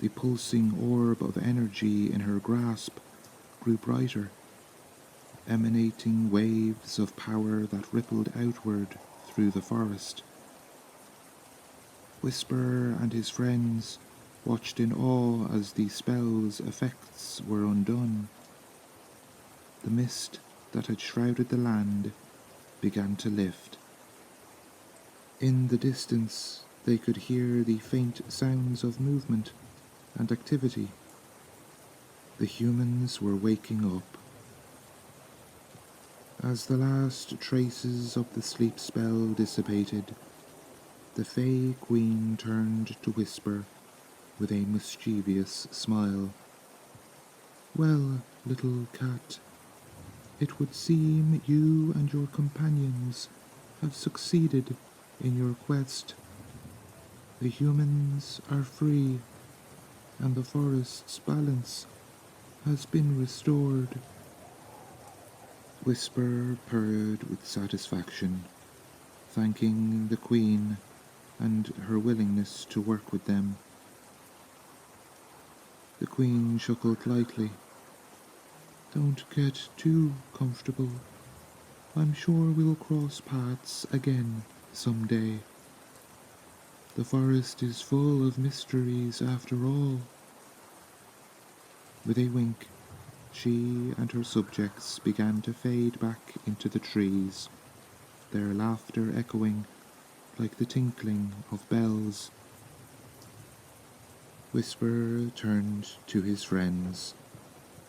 The pulsing orb of energy in her grasp grew brighter, emanating waves of power that rippled outward through the forest. Whisper and his friends watched in awe as the spell's effects were undone. The mist that had shrouded the land began to lift. In the distance, they could hear the faint sounds of movement and activity. The humans were waking up. As the last traces of the sleep spell dissipated, the Fae Queen turned to Whisper with a mischievous smile. "Well, little cat, it would seem you and your companions have succeeded in your quest. The humans are free, and the forest's balance has been restored. Whisper purred with satisfaction, thanking the Queen and her willingness to work with them. The Queen chuckled lightly. Don't get too comfortable. I'm sure we'll cross paths again someday. The forest is full of mysteries after all. With a wink, she and her subjects began to fade back into the trees, their laughter echoing like the tinkling of bells. Whisper turned to his friends,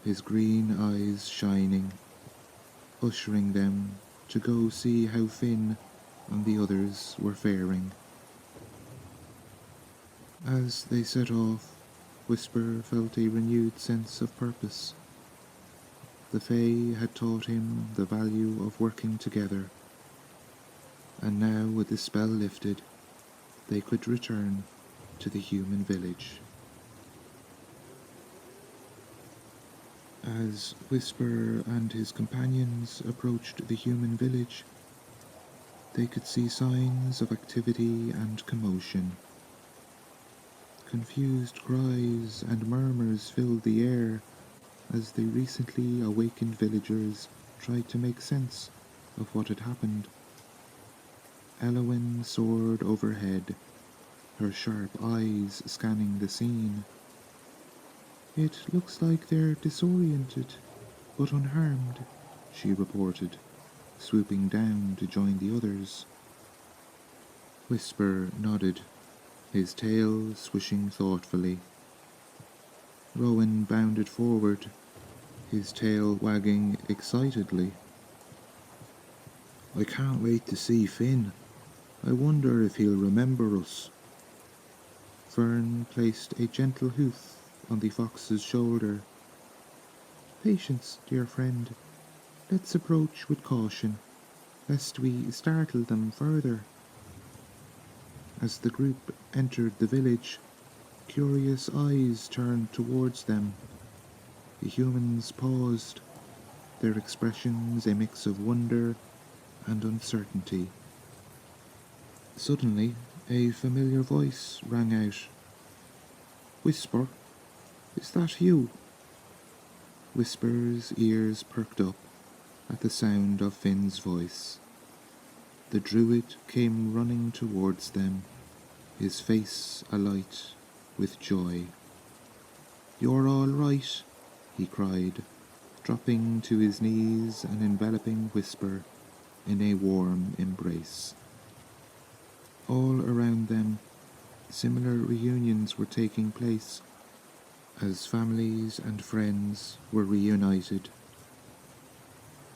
his green eyes shining, ushering them to go see how Finn and the others were faring. As they set off, Whisper felt a renewed sense of purpose. The Fae had taught him the value of working together, and now with the spell lifted, they could return to the human village. As Whisper and his companions approached the human village, they could see signs of activity and commotion. Confused cries and murmurs filled the air as the recently awakened villagers tried to make sense of what had happened. Elowyn soared overhead, her sharp eyes scanning the scene. It looks like they're disoriented, but unharmed, she reported, swooping down to join the others. Whisper nodded, his tail swishing thoughtfully. Rowan bounded forward, his tail wagging excitedly. I can't wait to see Finn. I wonder if he'll remember us. Fern placed a gentle hoof on the fox's shoulder. Patience, dear friend. Let's approach with caution, lest we startle them further. As the group entered the village, curious eyes turned towards them. The humans paused, their expressions a mix of wonder and uncertainty. Suddenly, a familiar voice rang out. Whisper, is that you? Whisper's ears perked up at the sound of Finn's voice. The Druid came running towards them, his face alight with joy. You're all right, he cried, dropping to his knees and enveloping Whisper in a warm embrace. All around them, similar reunions were taking place, as families and friends were reunited.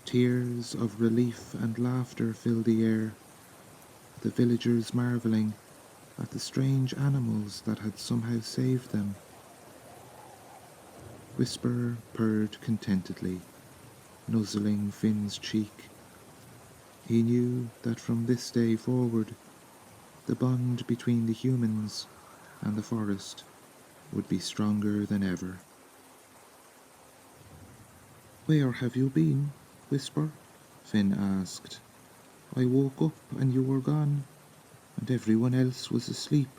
Tears of relief and laughter filled the air, the villagers marvelling at the strange animals that had somehow saved them. Whisper purred contentedly, nuzzling Finn's cheek. He knew that from this day forward, the bond between the humans and the forest would be stronger than ever. Where have you been, Whisper? Finn asked. I woke up and you were gone, and everyone else was asleep.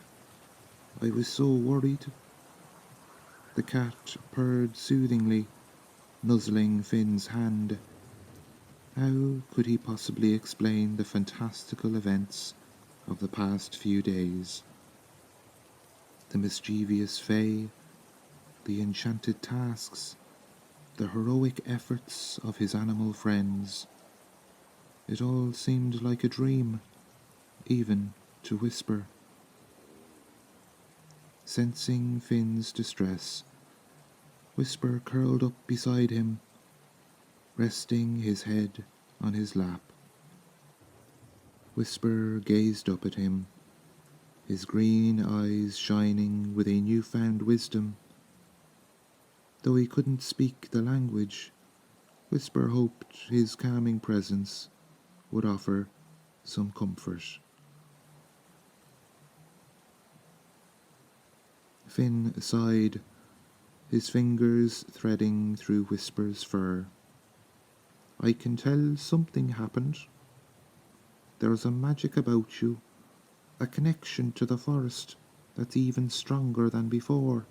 I was so worried. The cat purred soothingly, nuzzling Finn's hand. How could he possibly explain the fantastical events of the past few days? The mischievous Fae, the enchanted tasks, the heroic efforts of his animal friends. It all seemed like a dream, even to Whisper. Sensing Finn's distress, Whisper curled up beside him, resting his head on his lap. Whisper gazed up at him, his green eyes shining with a newfound wisdom. Though he couldn't speak the language, Whisper hoped his calming presence would offer some comfort. Finn sighed, his fingers threading through Whisper's fur. I can tell something happened. There's a magic about you, a connection to the forest that's even stronger than before.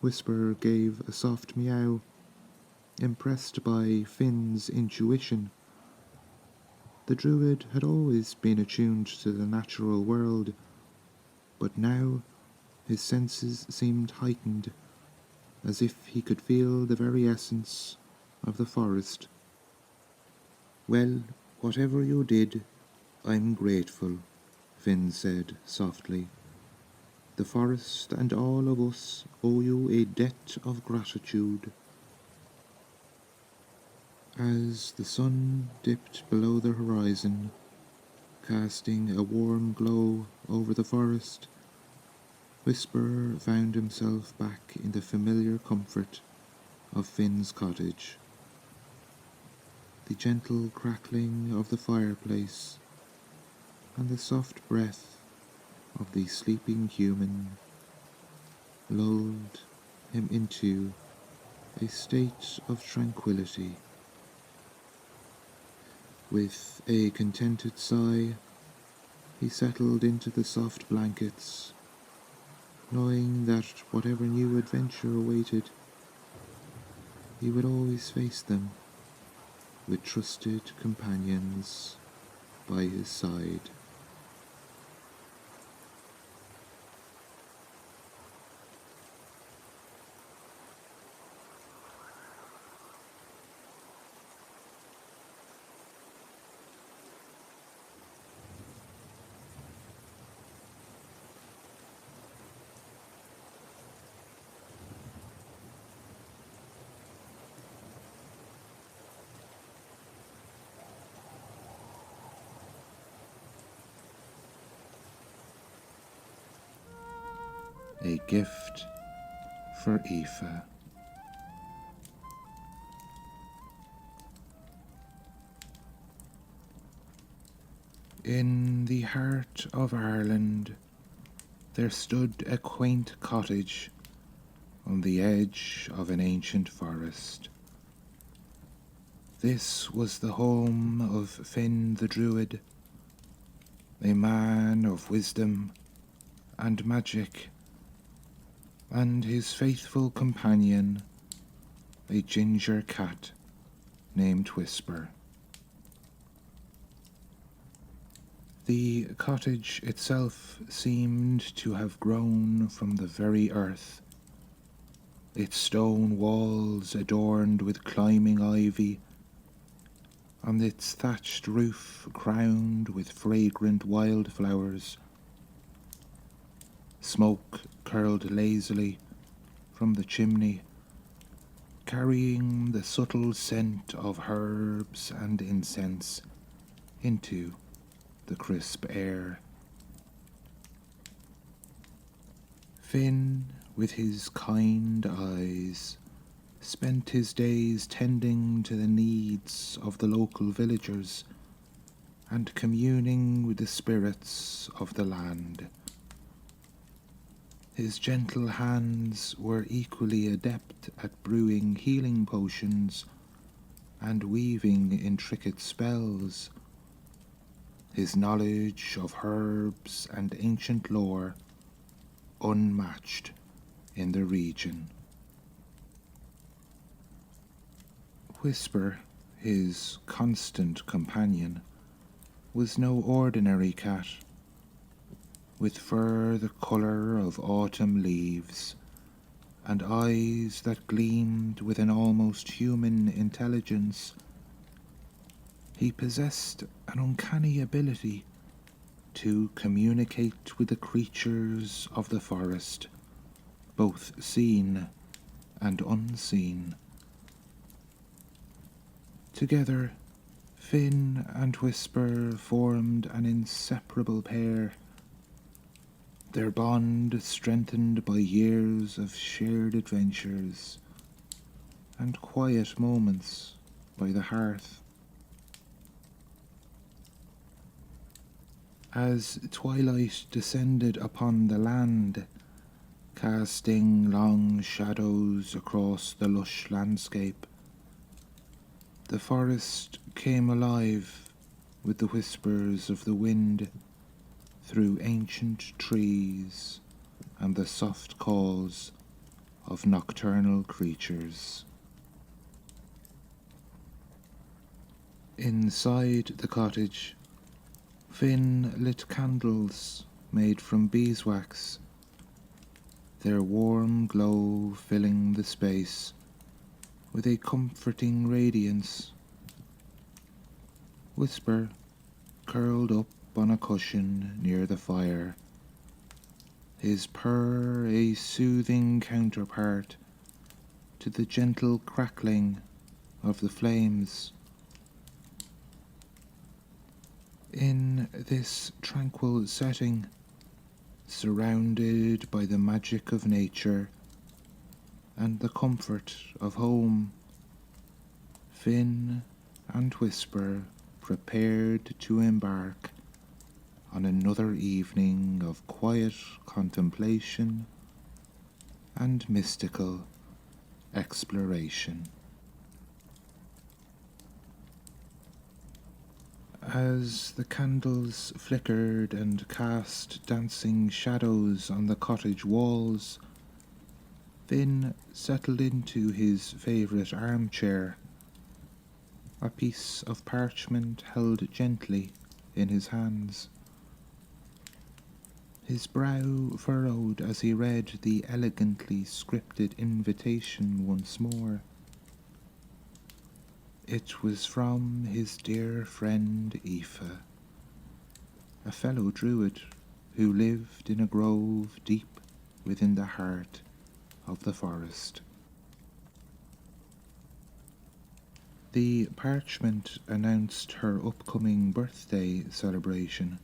Whisper gave a soft meow, impressed by Finn's intuition. The druid had always been attuned to the natural world, but now his senses seemed heightened, as if he could feel the very essence of the forest. Well, whatever you did, I'm grateful, Finn said softly. The forest and all of us owe you a debt of gratitude. As the sun dipped below the horizon, casting a warm glow over the forest, Whisper found himself back in the familiar comfort of Finn's cottage. The gentle crackling of the fireplace and the soft breath of the sleeping human lulled him into a state of tranquility. With a contented sigh, he settled into the soft blankets, knowing that whatever new adventure awaited, he would always face them with trusted companions by his side. A gift for Aoife. In the heart of Ireland there stood a quaint cottage on the edge of an ancient forest. This was the home of Finn the Druid, a man of wisdom and magic, and his faithful companion, a ginger cat named Whisper. The cottage itself seemed to have grown from the very earth, its stone walls adorned with climbing ivy, and its thatched roof crowned with fragrant wildflowers. Smoke curled lazily from the chimney, carrying the subtle scent of herbs and incense into the crisp air. Finn, with his kind eyes, spent his days tending to the needs of the local villagers and communing with the spirits of the land. His gentle hands were equally adept at brewing healing potions and weaving intricate spells. His knowledge of herbs and ancient lore unmatched in the region. Whisper, his constant companion, was no ordinary cat. With fur the colour of autumn leaves, and eyes that gleamed with an almost human intelligence, he possessed an uncanny ability to communicate with the creatures of the forest, both seen and unseen. Together, Finn and Whisper formed an inseparable pair, their bond strengthened by years of shared adventures and quiet moments by the hearth. As twilight descended upon the land casting long shadows across the lush landscape. The forest came alive with the whispers of the wind through ancient trees and the soft calls of nocturnal creatures. Inside the cottage, Finn lit candles made from beeswax, their warm glow filling the space with a comforting radiance. Whisper curled up on a cushion near the fire, his purr a soothing counterpart to the gentle crackling of the flames. In this tranquil setting, surrounded by the magic of nature and the comfort of home, Finn and Whisper prepared to embark on another evening of quiet contemplation and mystical exploration. As the candles flickered and cast dancing shadows on the cottage walls, Finn settled into his favourite armchair, a piece of parchment held gently in his hands. His brow furrowed as he read the elegantly scripted invitation once more. It was from his dear friend Aoife, a fellow druid who lived in a grove deep within the heart of the forest. The parchment announced her upcoming birthday celebration,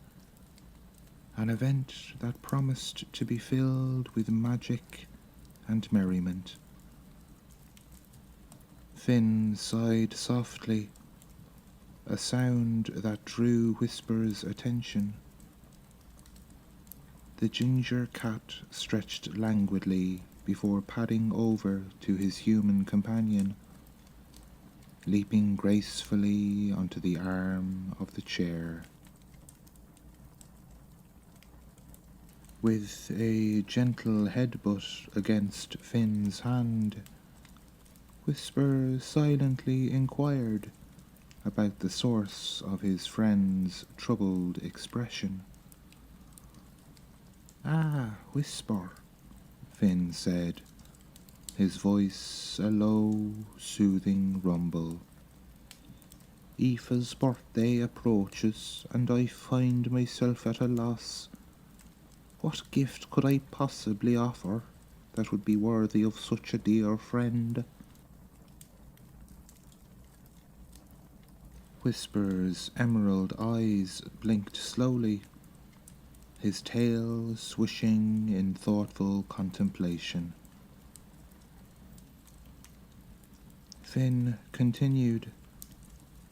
an event that promised to be filled with magic and merriment. Finn sighed softly, a sound that drew Whisper's attention. The ginger cat stretched languidly before padding over to his human companion, leaping gracefully onto the arm of the chair. With a gentle headbutt against Finn's hand, Whisper silently inquired about the source of his friend's troubled expression. "Ah, Whisper," Finn said, his voice a low, soothing rumble. "Aoife's birthday approaches, and I find myself at a loss. What gift could I possibly offer that would be worthy of such a dear friend?" Whisper's emerald eyes blinked slowly, his tail swishing in thoughtful contemplation. Finn continued,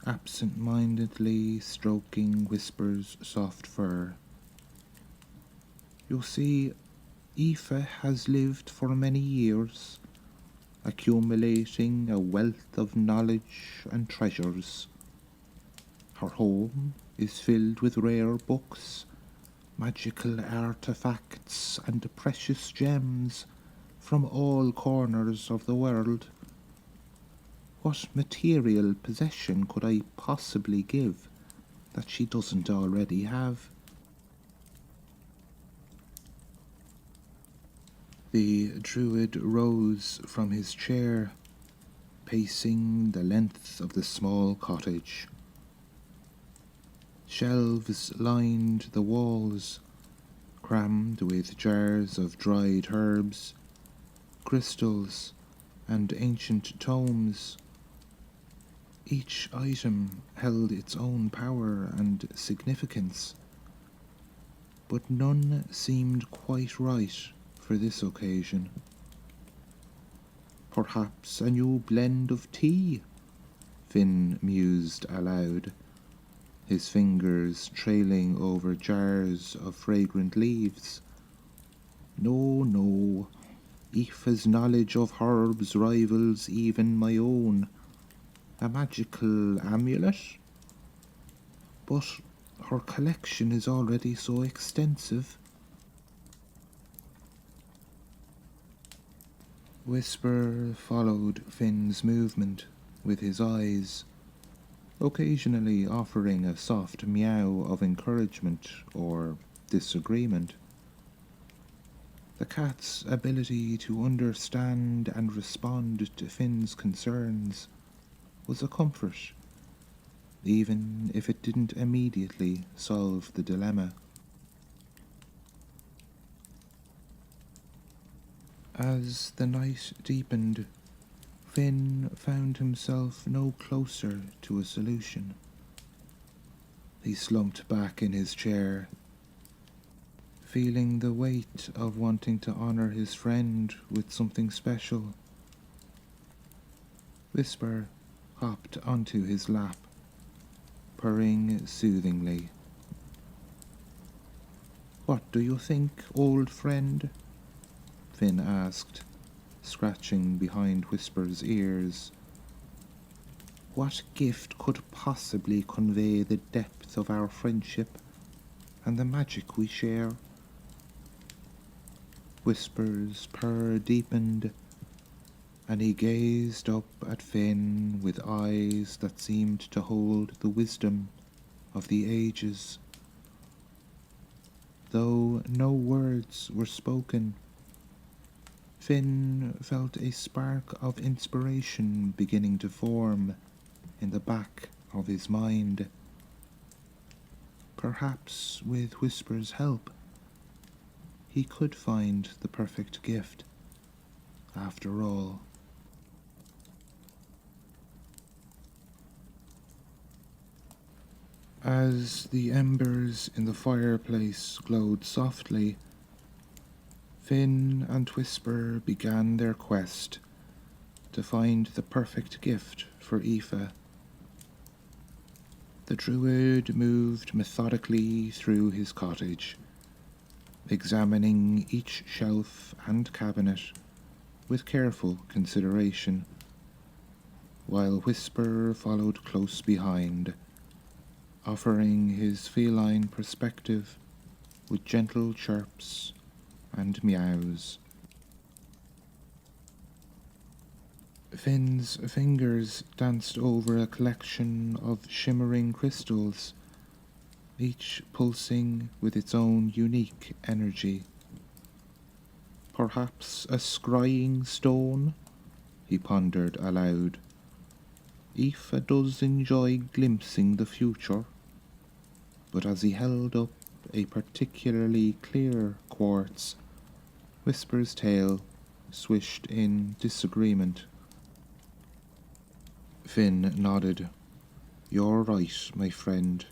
absent-mindedly stroking Whisper's soft fur. "You see, Aoife has lived for many years, accumulating a wealth of knowledge and treasures. Her home is filled with rare books, magical artifacts, and precious gems from all corners of the world. What material possession could I possibly give that she doesn't already have?" The druid rose from his chair, pacing the length of the small cottage. Shelves lined the walls, crammed with jars of dried herbs, crystals, and ancient tomes. Each item held its own power and significance, but none seemed quite right for this occasion. "Perhaps a new blend of tea," Finn mused aloud, his fingers trailing over jars of fragrant leaves. No, no. Aoife's knowledge of herbs rivals even my own. A magical amulet? But her collection is already so extensive. Whisper followed Finn's movement with his eyes, occasionally offering a soft meow of encouragement or disagreement. The cat's ability to understand and respond to Finn's concerns was a comfort, even if it didn't immediately solve the dilemma. As the night deepened, Finn found himself no closer to a solution. He slumped back in his chair, feeling the weight of wanting to honor his friend with something special. Whisper hopped onto his lap, purring soothingly. "What do you think, old friend?" Finn asked, scratching behind Whisper's ears. "What gift could possibly convey the depth of our friendship and the magic we share?" Whisper's purr deepened, and he gazed up at Finn with eyes that seemed to hold the wisdom of the ages. Though no words were spoken, Finn felt a spark of inspiration beginning to form in the back of his mind. Perhaps with Whisper's help, he could find the perfect gift, after all. As the embers in the fireplace glowed softly, Finn and Whisper began their quest to find the perfect gift for Aoife. The Druid moved methodically through his cottage, examining each shelf and cabinet with careful consideration, while Whisper followed close behind, offering his feline perspective with gentle chirps and meows. Finn's fingers danced over a collection of shimmering crystals, each pulsing with its own unique energy. "Perhaps a scrying stone?" he pondered aloud. "Aoife does enjoy glimpsing the future." But as he held up a particularly clear quartz, Whisper's tail swished in disagreement. Finn nodded. "You're right, my friend.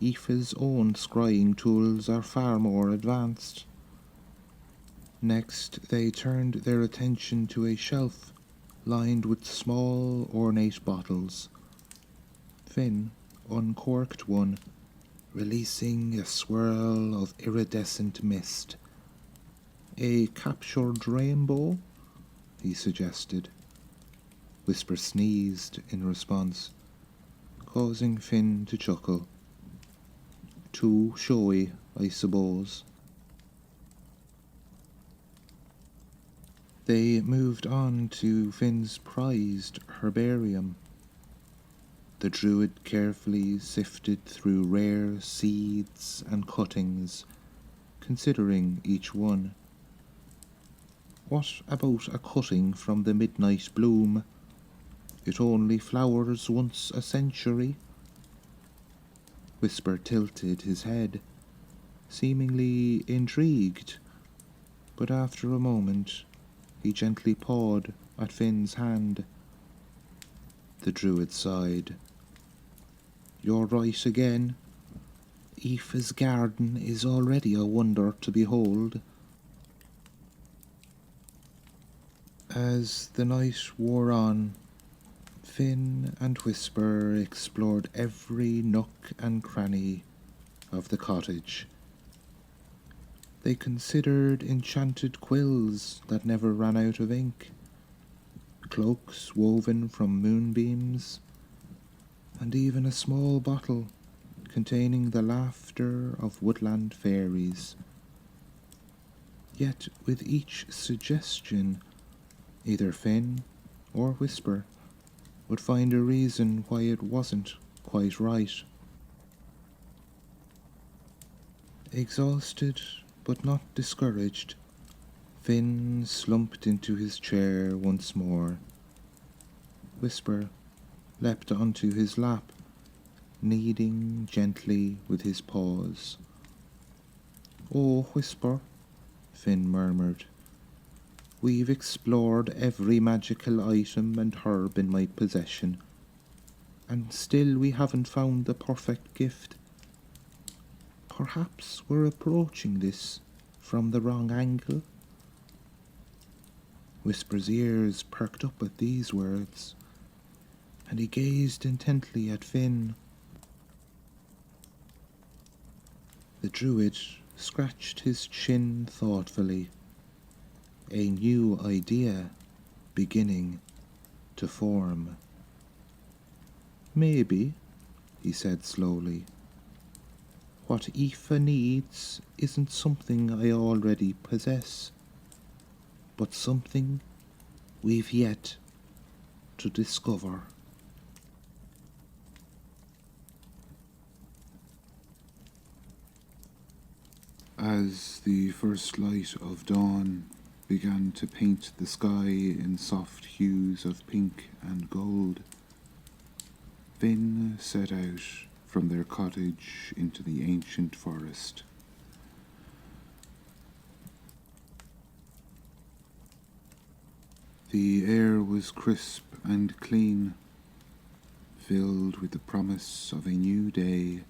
Aoife's own scrying tools are far more advanced." Next, they turned their attention to a shelf lined with small, ornate bottles. Finn uncorked one, releasing a swirl of iridescent mist. "A captured rainbow?" he suggested. Whisper sneezed in response, causing Finn to chuckle. "Too showy, I suppose." They moved on to Finn's prized herbarium. The Druid carefully sifted through rare seeds and cuttings, considering each one. "What about a cutting from the midnight bloom? It only flowers once a century." Whisper tilted his head, seemingly intrigued, but after a moment he gently pawed at Finn's hand. The Druid sighed. "You're right again. Aoife's garden is already a wonder to behold." As the night wore on, Finn and Whisper explored every nook and cranny of the cottage. They considered enchanted quills that never ran out of ink, cloaks woven from moonbeams, and even a small bottle containing the laughter of woodland fairies. Yet with each suggestion, either Finn or Whisper would find a reason why it wasn't quite right. Exhausted but not discouraged, Finn slumped into his chair once more. Whisper leapt onto his lap, kneading gently with his paws. "Oh, Whisper," Finn murmured, "we've explored every magical item and herb in my possession, and still we haven't found the perfect gift. Perhaps we're approaching this from the wrong angle." Whisper's ears perked up at these words, and he gazed intently at Finn. The Druid scratched his chin thoughtfully, a new idea beginning to form. "Maybe," he said slowly, "what Aoife needs isn't something I already possess, but something we've yet to discover." As the first light of dawn began to paint the sky in soft hues of pink and gold, Finn set out from their cottage into the ancient forest. The air was crisp and clean, filled with the promise of a new day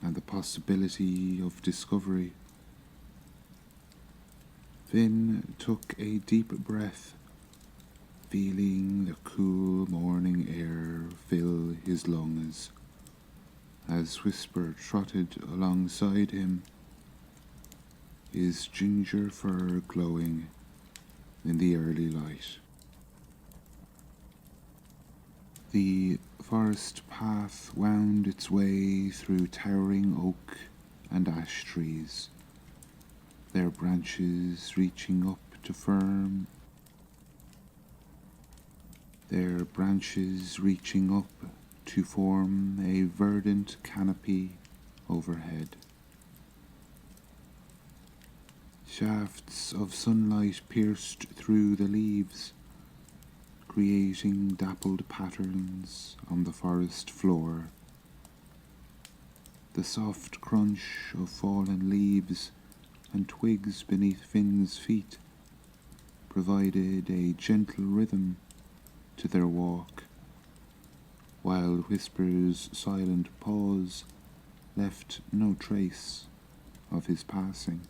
and the possibility of discovery. Finn took a deep breath, feeling the cool morning air fill his lungs, as Whisper trotted alongside him, his ginger fur glowing in the early light. The forest path wound its way through towering oak and ash trees, their branches reaching up to form a verdant canopy overhead. Shafts of sunlight pierced through the leaves, creating dappled patterns on the forest floor. The soft crunch of fallen leaves and twigs beneath Finn's feet provided a gentle rhythm to their walk, while Whisper's silent pause left no trace of his passing.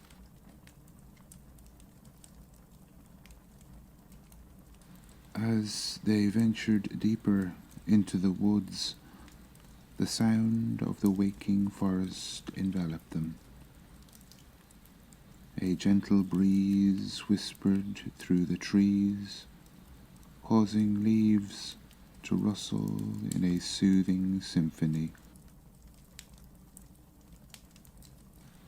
As they ventured deeper into the woods, the sound of the waking forest enveloped them. A gentle breeze whispered through the trees, causing leaves to rustle in a soothing symphony.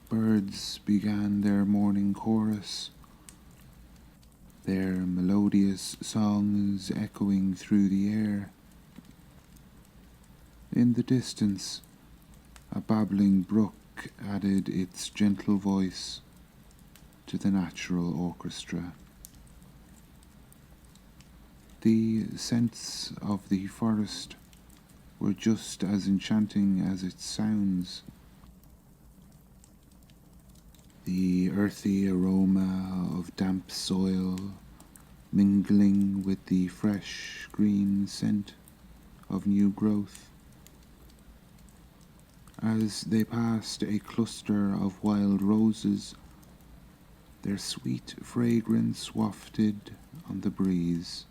Birds began their morning chorus, their melodious songs echoing through the air. In the distance, a babbling brook added its gentle voice to the natural orchestra. The scents of the forest were just as enchanting as its sounds. The earthy aroma of damp soil mingling with the fresh green scent of new growth. As they passed a cluster of wild roses, their sweet fragrance wafted on the breeze,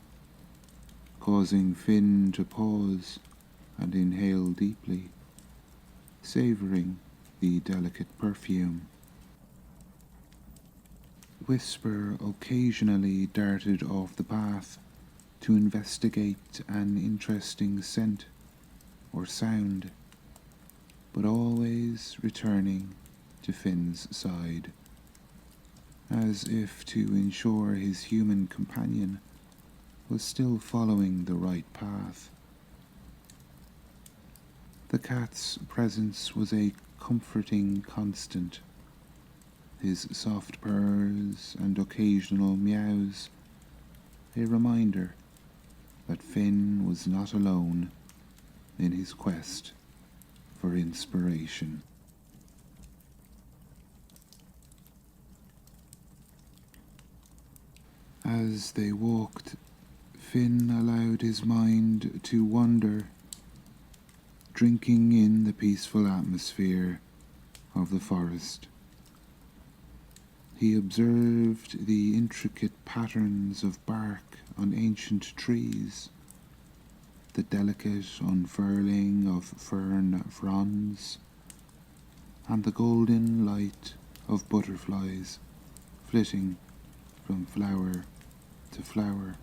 causing Finn to pause and inhale deeply, savouring the delicate perfume. Whisper occasionally darted off the path to investigate an interesting scent or sound, but always returning to Finn's side, as if to ensure his human companion was still following the right path. The cat's presence was a comforting constant, his soft purrs and occasional meows a reminder that Finn was not alone in his quest for inspiration. As they walked, Finn allowed his mind to wander, drinking in the peaceful atmosphere of the forest. He observed the intricate patterns of bark on ancient trees, the delicate unfurling of fern fronds, and the golden light of butterflies flitting from flower to flower.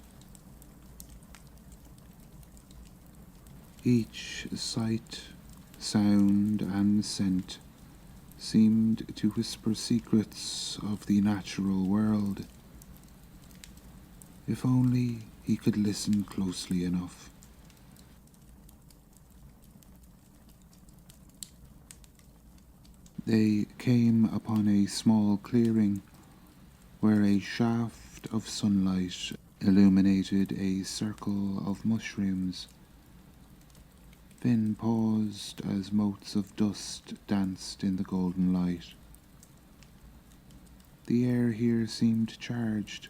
Each sight, sound, and scent seemed to whisper secrets of the natural world. If only he could listen closely enough. They came upon a small clearing where a shaft of sunlight illuminated a circle of mushrooms. Finn paused as motes of dust danced in the golden light. The air here seemed charged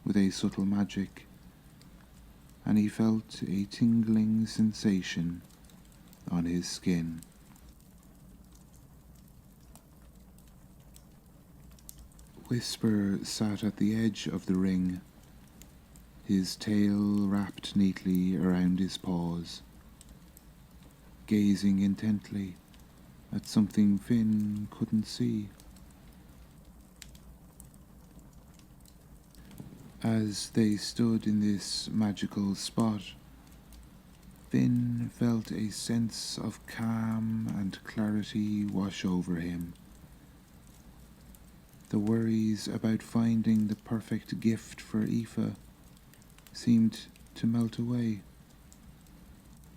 with a subtle magic, and he felt a tingling sensation on his skin. Whisper sat at the edge of the ring, his tail wrapped neatly around his paws, gazing intently at something Finn couldn't see. As they stood in this magical spot, Finn felt a sense of calm and clarity wash over him. The worries about finding the perfect gift for Aoife seemed to melt away,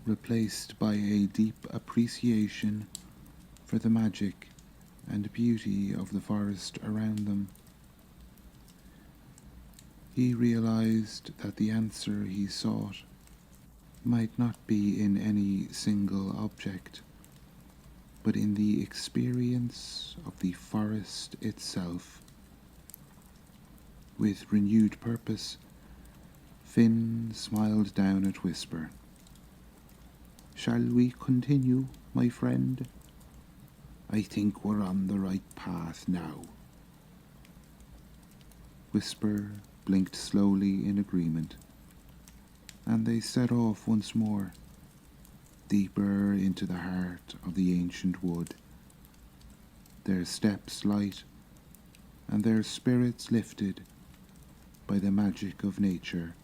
replaced by a deep appreciation for the magic and beauty of the forest around them. He realized that the answer he sought might not be in any single object, but in the experience of the forest itself. With renewed purpose, Finn smiled down at Whisper. "Shall we continue, my friend? I think we're on the right path now." Whisper blinked slowly in agreement, and they set off once more, deeper into the heart of the ancient wood, their steps light and their spirits lifted by the magic of nature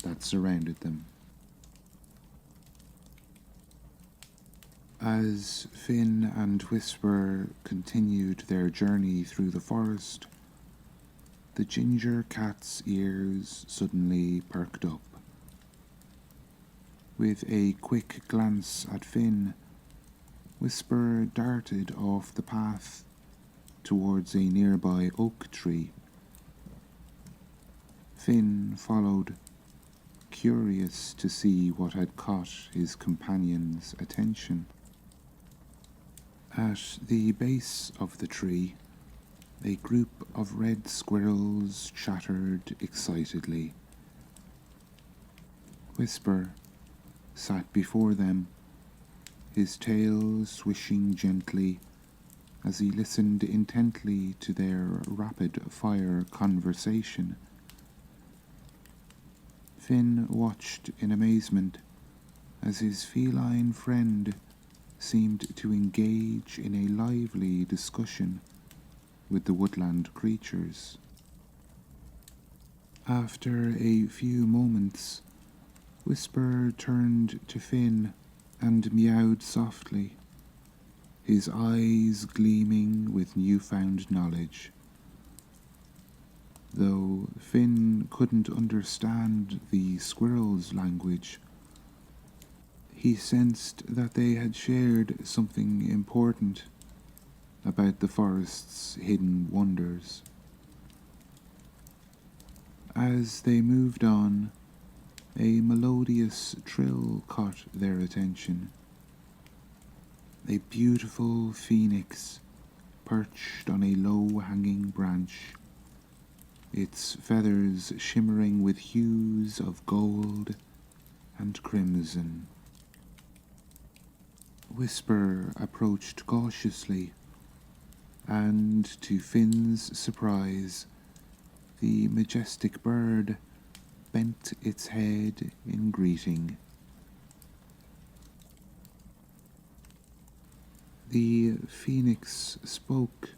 that surrounded them. As Finn and Whisper continued their journey through the forest, the ginger cat's ears suddenly perked up. With a quick glance at Finn, Whisper darted off the path towards a nearby oak tree. Finn followed, curious to see what had caught his companion's attention. At the base of the tree, a group of red squirrels chattered excitedly. Whisper sat before them, his tail swishing gently as he listened intently to their rapid-fire conversation. Finn watched in amazement as his feline friend seemed to engage in a lively discussion with the woodland creatures. After a few moments, Whisper turned to Finn and meowed softly, his eyes gleaming with newfound knowledge. Though Finn couldn't understand the squirrel's language, he sensed that they had shared something important about the forest's hidden wonders. As they moved on, a melodious trill caught their attention. A beautiful phoenix perched on a low-hanging branch, its feathers shimmering with hues of gold and crimson. Whisper approached cautiously, and to Finn's surprise, the majestic bird bent its head in greeting. The phoenix spoke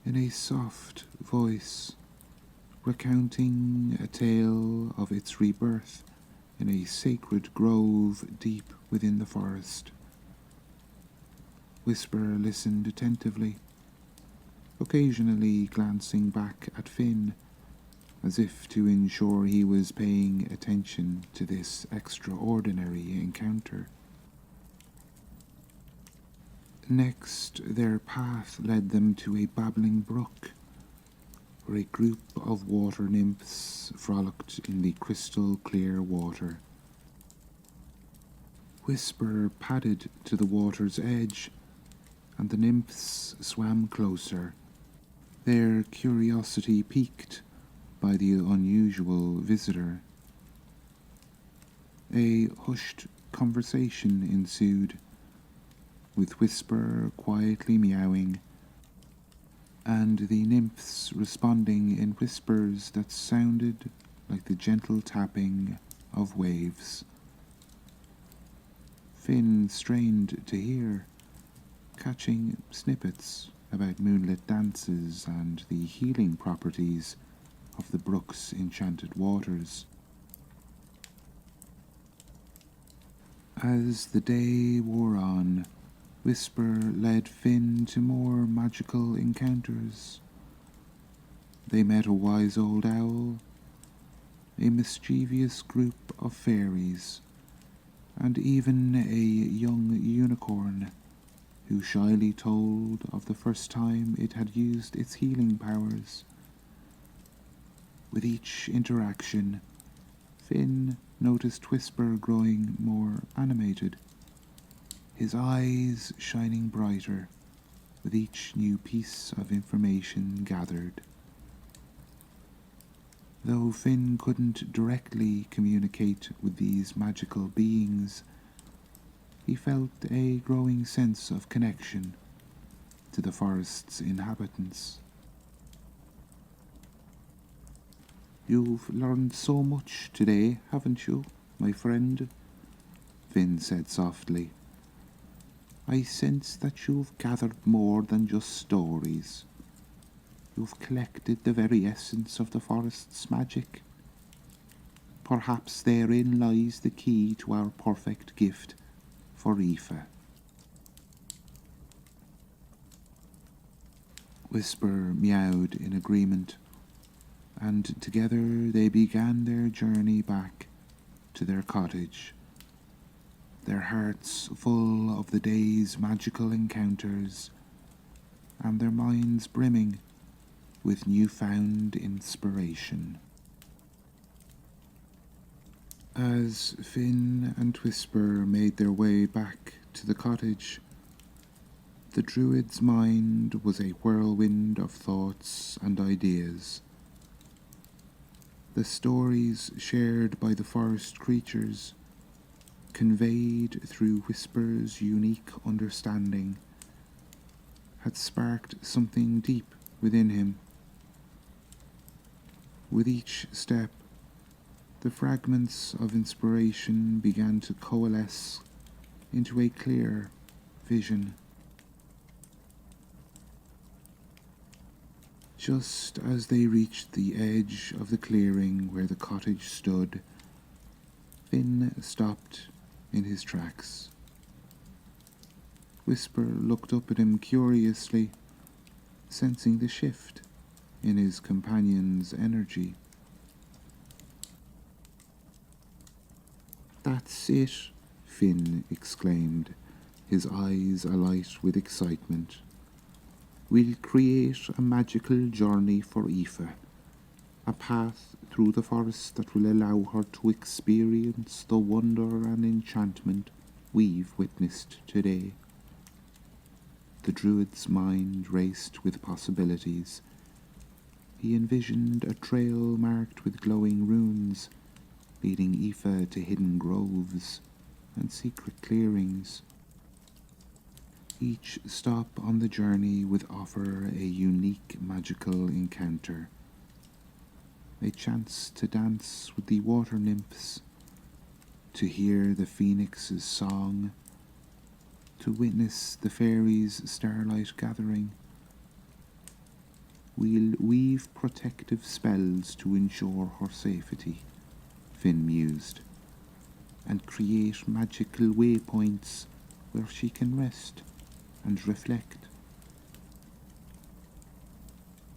in a soft voice, recounting a tale of its rebirth in a sacred grove deep within the forest. Whisper listened attentively, occasionally glancing back at Finn, as if to ensure he was paying attention to this extraordinary encounter. Next, their path led them to a babbling brook, where a group of water nymphs frolicked in the crystal clear water. Whisper padded to the water's edge, and the nymphs swam closer, their curiosity piqued by the unusual visitor. A hushed conversation ensued, with Whisper quietly meowing, and the nymphs responding in whispers that sounded like the gentle tapping of waves. Finn strained to hear, catching snippets about moonlit dances and the healing properties of the brook's enchanted waters. As the day wore on, Whisper led Finn to more magical encounters. They met a wise old owl, a mischievous group of fairies, and even a young unicorn who shyly told of the first time it had used its healing powers. With each interaction, Finn noticed Whisper growing more animated, his eyes shining brighter with each new piece of information gathered. Though Finn couldn't directly communicate with these magical beings, he felt a growing sense of connection to the forest's inhabitants. "You've learned so much today, haven't you, my friend?" Finn said softly. "I sense that you've gathered more than just stories. You've collected the very essence of the forest's magic. Perhaps therein lies the key to our perfect gift for Aoife." Whisper meowed in agreement, and together they began their journey back to their cottage, their hearts full of the day's magical encounters, and their minds brimming with newfound inspiration. As Finn and Whisper made their way back to the cottage, the Druid's mind was a whirlwind of thoughts and ideas. The stories shared by the forest creatures, conveyed through Whisper's unique understanding, had sparked something deep within him. With each step, the fragments of inspiration began to coalesce into a clear vision. Just as they reached the edge of the clearing where the cottage stood, Finn stopped in his tracks. Whisper looked up at him curiously, sensing the shift in his companion's energy. "That's it," Finn exclaimed, his eyes alight with excitement. "We'll create a magical journey for Aoife, a path through the forest that will allow her to experience the wonder and enchantment we've witnessed today." The druid's mind raced with possibilities. He envisioned a trail marked with glowing runes, leading Aoife to hidden groves and secret clearings. Each stop on the journey would offer a unique magical encounter. A chance to dance with the water nymphs, to hear the phoenix's song, to witness the fairies' starlight gathering. "We'll weave protective spells to ensure her safety," Finn mused, "and create magical waypoints where she can rest and reflect."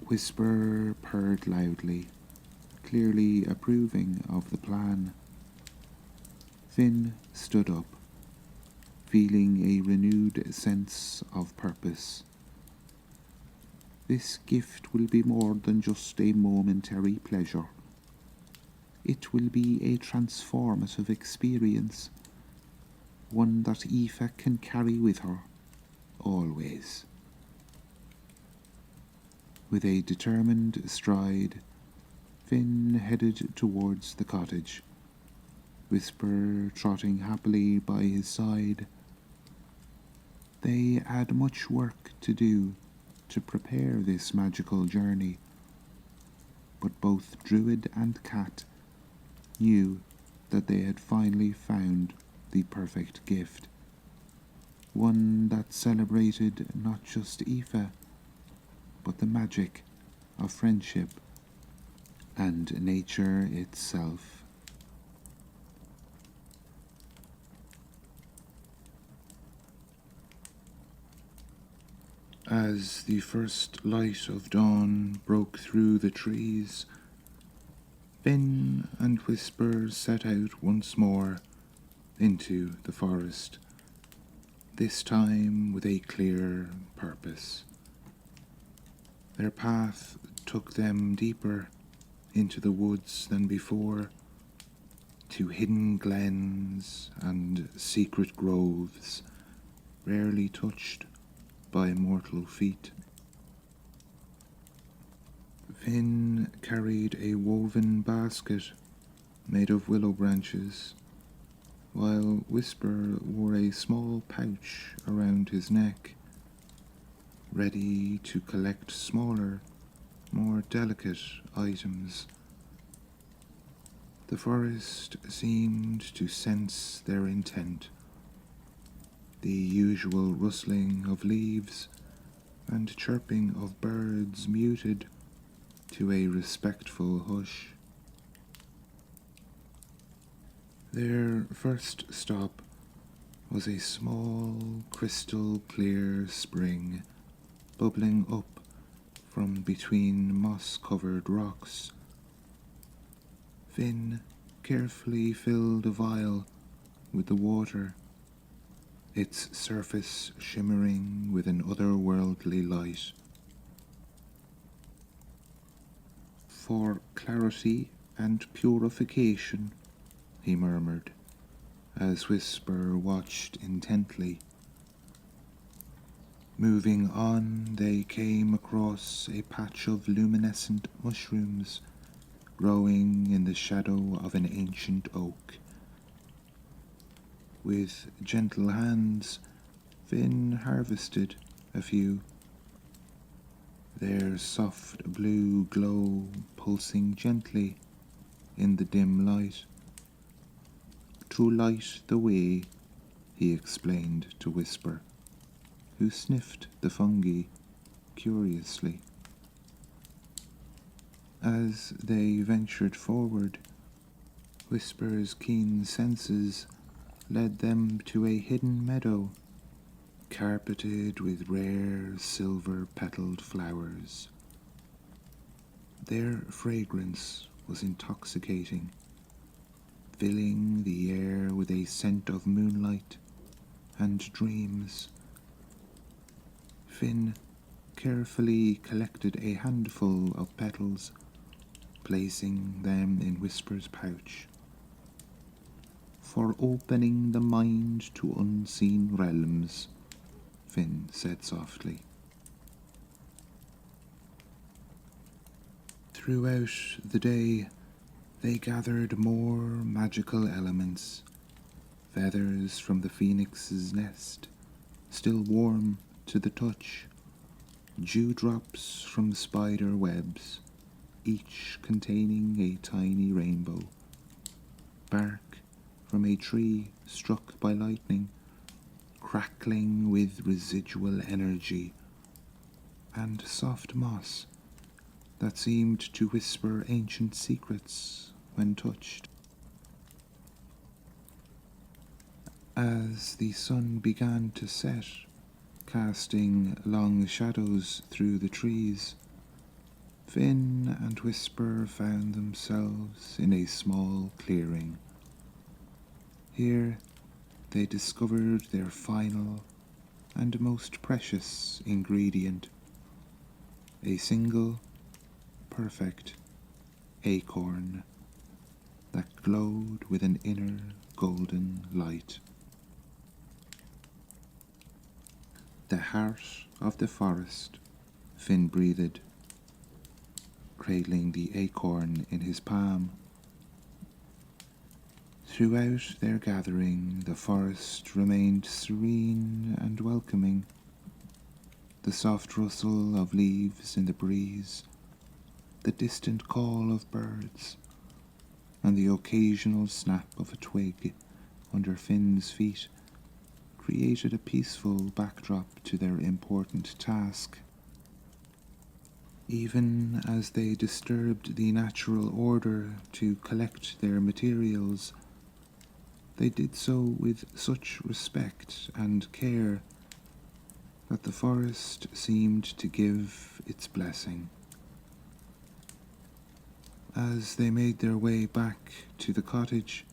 Whisper purred loudly, clearly approving of the plan. Finn stood up, feeling a renewed sense of purpose. This gift will be more than just a momentary pleasure. It will be a transformative experience, one that Aoife can carry with her, always. With a determined stride, Finn headed towards the cottage, Whisper trotting happily by his side. They had much work to do to prepare this magical journey, but both Druid and Cat knew that they had finally found the perfect gift, one that celebrated not just Aoife, but the magic of friendship and nature itself. As the first light of dawn broke through the trees, Finn and Whisper set out once more into the forest, this time with a clear purpose. Their path took them deeper into the woods than before, to hidden glens and secret groves rarely touched by mortal feet. Finn carried a woven basket made of willow branches, while Whisper wore a small pouch around his neck, ready to collect smaller, more delicate items. The forest seemed to sense their intent. The usual rustling of leaves and chirping of birds muted to a respectful hush. Their first stop was a small, crystal-clear spring bubbling up from between moss-covered rocks. Finn carefully filled a vial with the water, its surface shimmering with an otherworldly light. "For clarity and purification," he murmured, as Whisper watched intently. Moving on, they came across a patch of luminescent mushrooms growing in the shadow of an ancient oak. With gentle hands, Finn harvested a few, their soft blue glow pulsing gently in the dim light. "To light the way," he explained to Whisper, who sniffed the fungi curiously. As they ventured forward, Whisper's keen senses led them to a hidden meadow, carpeted with rare silver-petaled flowers. Their fragrance was intoxicating, filling the air with a scent of moonlight and dreams. Finn carefully collected a handful of petals, placing them in Whisper's pouch. "For opening the mind to unseen realms," Finn said softly. Throughout the day, they gathered more magical elements: feathers from the phoenix's nest, still warm to the touch, dewdrops from spider webs, each containing a tiny rainbow, bark from a tree struck by lightning, crackling with residual energy, and soft moss that seemed to whisper ancient secrets when touched. As the sun began to set, casting long shadows through the trees, Finn and Whisper found themselves in a small clearing. Here they discovered their final and most precious ingredient: a single, perfect acorn that glowed with an inner golden light. "The heart of the forest," Finn breathed, cradling the acorn in his palm. Throughout their gathering, the forest remained serene and welcoming. The soft rustle of leaves in the breeze, the distant call of birds, and the occasional snap of a twig under Finn's feet created a peaceful backdrop to their important task. Even as they disturbed the natural order to collect their materials, they did so with such respect and care that the forest seemed to give its blessing. As they made their way back to the cottage,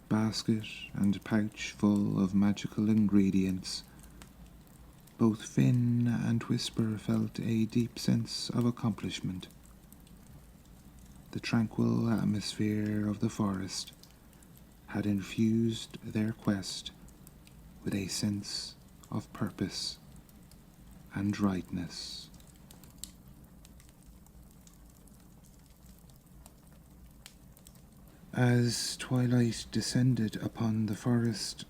basket and pouch full of magical ingredients, both Finn and Whisper felt a deep sense of accomplishment. The tranquil atmosphere of the forest had infused their quest with a sense of purpose and rightness. As twilight descended upon the forest,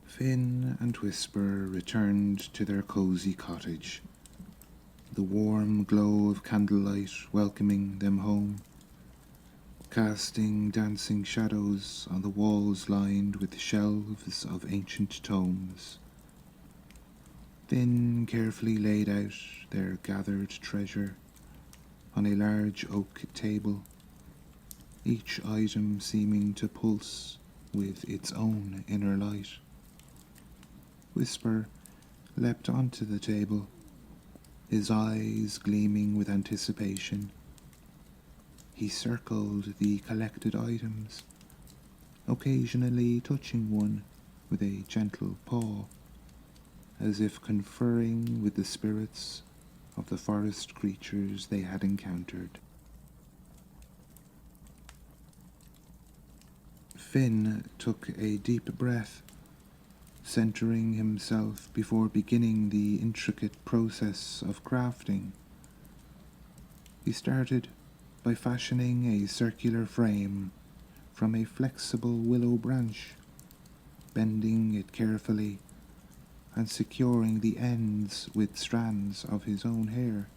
Finn and Whisper returned to their cozy cottage, the warm glow of candlelight welcoming them home, casting dancing shadows on the walls lined with shelves of ancient tomes. Finn carefully laid out their gathered treasure on a large oak table, each item seeming to pulse with its own inner light. Whisper leapt onto the table, his eyes gleaming with anticipation. He circled the collected items, occasionally touching one with a gentle paw, as if conferring with the spirits of the forest creatures they had encountered. Finn took a deep breath, centering himself before beginning the intricate process of crafting. He started by fashioning a circular frame from a flexible willow branch, bending it carefully and securing the ends with strands of his own hair,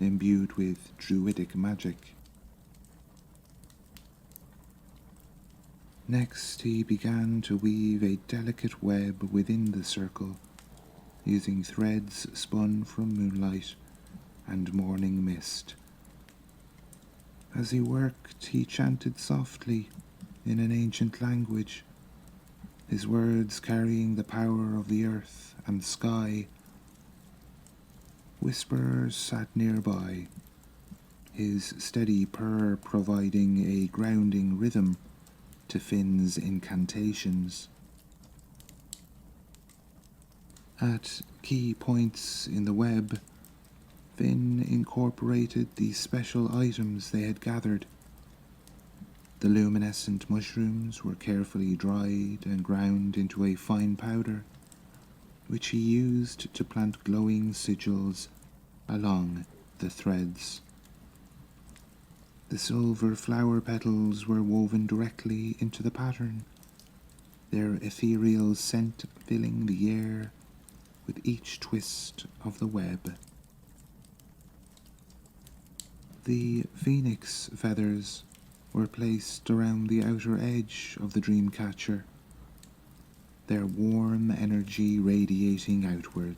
imbued with druidic magic. Next, he began to weave a delicate web within the circle, using threads spun from moonlight and morning mist. As he worked, he chanted softly in an ancient language, his words carrying the power of the earth and sky. Whisper sat nearby, his steady purr providing a grounding rhythm to Finn's incantations. At key points in the web, Finn incorporated the special items they had gathered. The luminescent mushrooms were carefully dried and ground into a fine powder, which he used to plant glowing sigils along the threads. The silver flower petals were woven directly into the pattern, their ethereal scent filling the air with each twist of the web. The phoenix feathers were placed around the outer edge of the dream catcher, their warm energy radiating outward.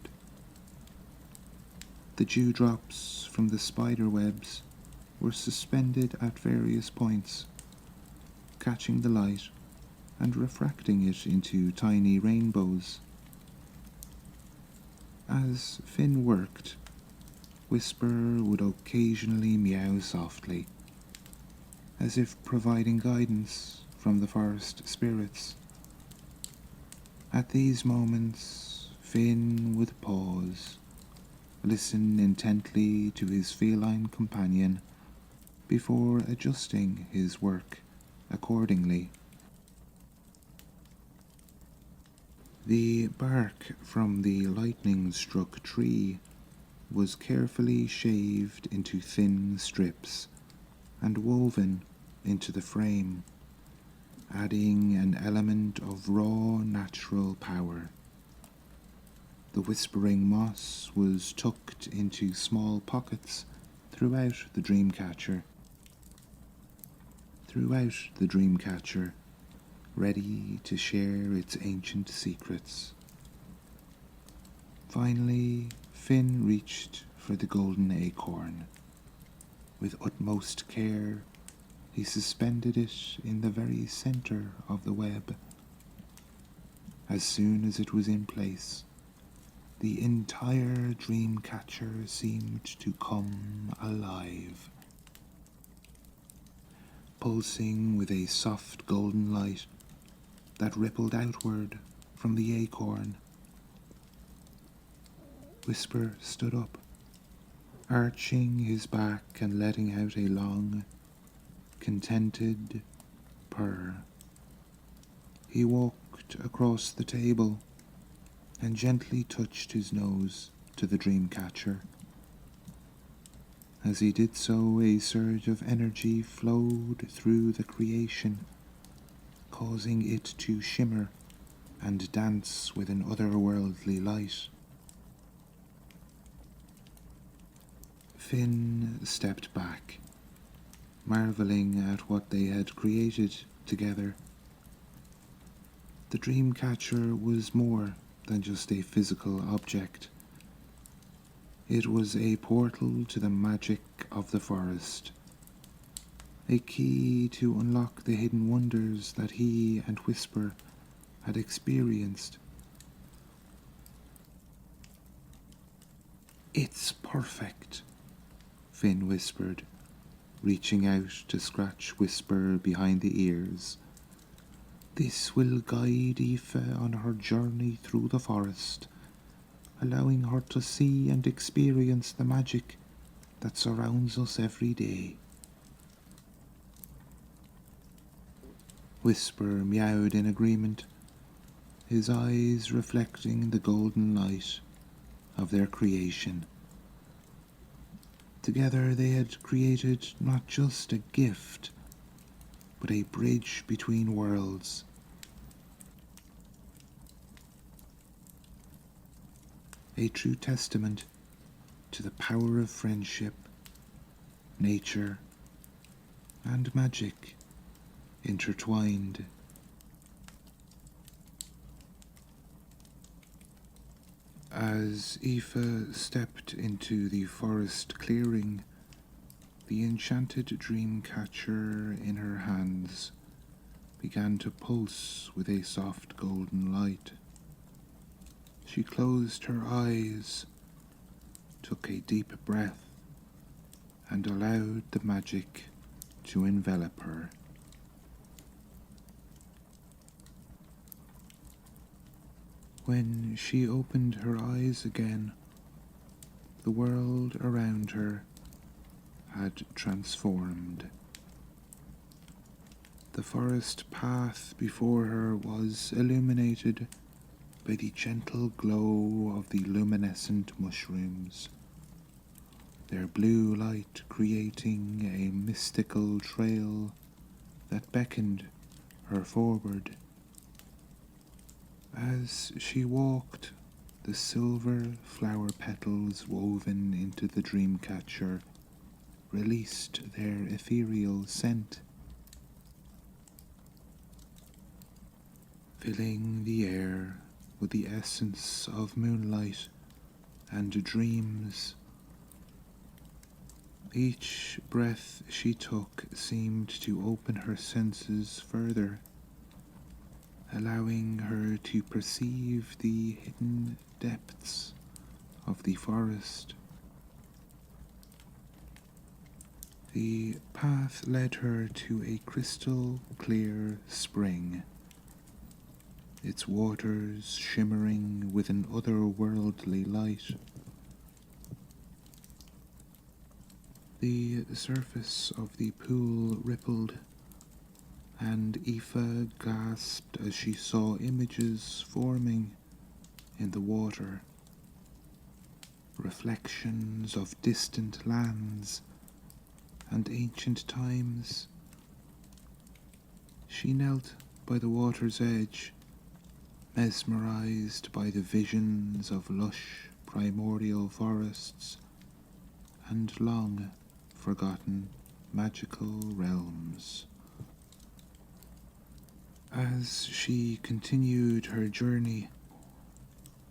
The dewdrops from the spider webs were suspended at various points, catching the light and refracting it into tiny rainbows. As Finn worked, Whisper would occasionally meow softly, as if providing guidance from the forest spirits. At these moments, Finn would pause, listen intently to his feline companion before adjusting his work accordingly. The bark from the lightning-struck tree was carefully shaved into thin strips and woven into the frame, adding an element of raw natural power. The whispering moss was tucked into small pockets throughout the dreamcatcher, ready to share its ancient secrets. Finally, Finn reached for the golden acorn. With utmost care, he suspended it in the very center of the web. As soon as it was in place, the entire dreamcatcher seemed to come alive, pulsing with a soft golden light that rippled outward from the acorn. Whisper stood up, arching his back and letting out a long, contented purr. He walked across the table and gently touched his nose to the dreamcatcher. As he did so, a surge of energy flowed through the creation, causing it to shimmer and dance with an otherworldly light. Finn stepped back, marveling at what they had created together. The dreamcatcher was more than just a physical object. It was a portal to the magic of the forest, a key to unlock the hidden wonders that he and Whisper had experienced. "It's perfect," Finn whispered, reaching out to scratch Whisper behind the ears. "This will guide Aoife on her journey through the forest, allowing her to see and experience the magic that surrounds us every day." Whisper meowed in agreement, his eyes reflecting the golden light of their creation. Together they had created not just a gift, but a bridge between worlds. A true testament to the power of friendship, nature, and magic intertwined. As Aoife stepped into the forest clearing, The enchanted dream catcher in her hands began to pulse with a soft golden light. She closed her eyes, took a deep breath, and allowed the magic to envelop her. When she opened her eyes again, the world around her had transformed. The forest path before her was illuminated by the gentle glow of the luminescent mushrooms, their blue light creating a mystical trail that beckoned her forward. As she walked, the silver flower petals woven into the dream catcher released their ethereal scent, filling the air with the essence of moonlight and dreams. Each breath she took seemed to open her senses further, allowing her to perceive the hidden depths of the forest. The path led her to a crystal clear spring, its waters shimmering with an otherworldly light. The surface of the pool rippled, and Aoife gasped as she saw images forming in the water, reflections of distant lands and ancient times. She knelt by the water's edge, mesmerized by the visions of lush primordial forests and long forgotten magical realms. As she continued her journey,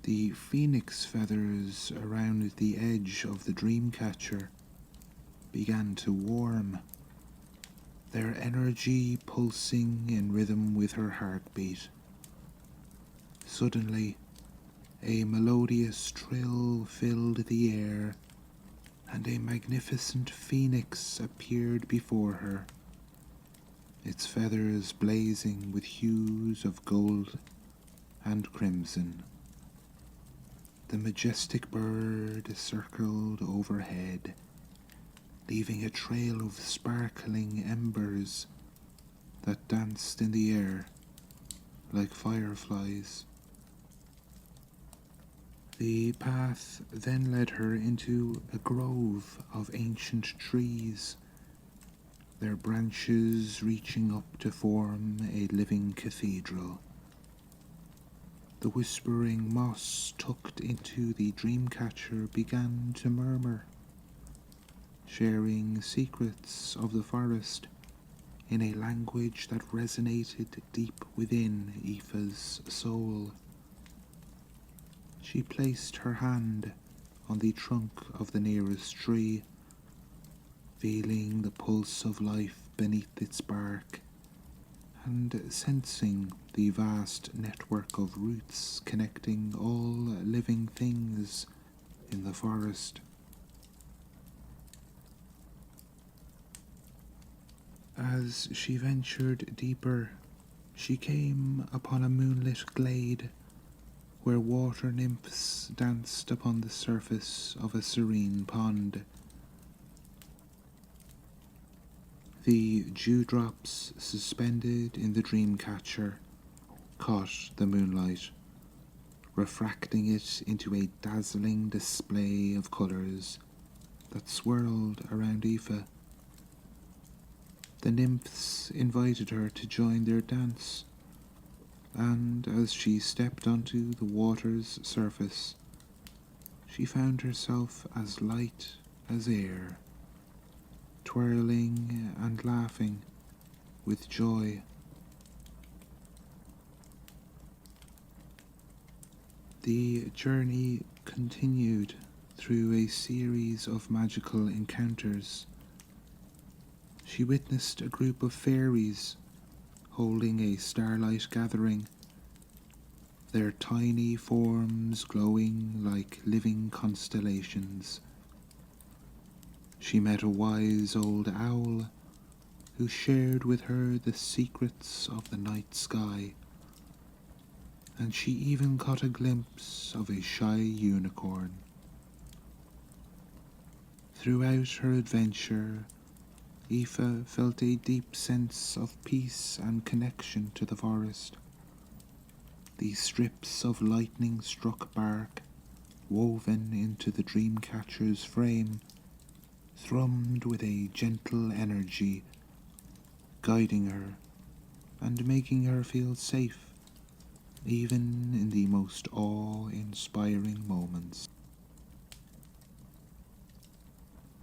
the phoenix feathers around the edge of the dream catcher began to warm, their energy pulsing in rhythm with her heartbeat. Suddenly, a melodious trill filled the air, and a magnificent phoenix appeared before her, its feathers blazing with hues of gold and crimson. The majestic bird circled overhead, leaving a trail of sparkling embers that danced in the air like fireflies. The path then led her into a grove of ancient trees, their branches reaching up to form a living cathedral. The whispering moss tucked into the dreamcatcher began to murmur, sharing secrets of the forest in a language that resonated deep within Aoife's soul. She placed her hand on the trunk of the nearest tree, feeling the pulse of life beneath its bark, and sensing the vast network of roots connecting all living things in the forest. As she ventured deeper, she came upon a moonlit glade where water nymphs danced upon the surface of a serene pond. The dewdrops suspended in the dreamcatcher caught the moonlight, refracting it into a dazzling display of colours that swirled around Aoife. The nymphs invited her to join their dance, and as she stepped onto the water's surface, she found herself as light as air, twirling and laughing with joy. The journey continued through a series of magical encounters she witnessed a group of fairies holding a starlight gathering, their tiny forms glowing like living constellations. She met a wise old owl who shared with her the secrets of the night sky, and she even caught a glimpse of a shy unicorn. Throughout her adventure, Aoife felt a deep sense of peace and connection to the forest. The strips of lightning-struck bark, woven into the dreamcatcher's frame, thrummed with a gentle energy, guiding her and making her feel safe, even in the most awe-inspiring moments.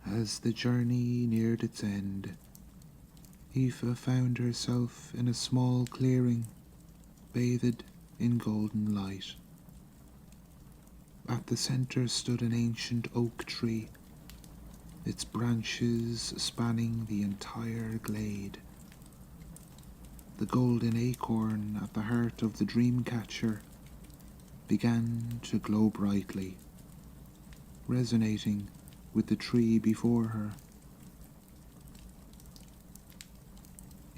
As the journey neared its end, Aoife found herself in a small clearing, bathed in golden light. At the centre stood an ancient oak tree, its branches spanning the entire glade. The golden acorn at the heart of the dreamcatcher began to glow brightly, resonating with the tree before her.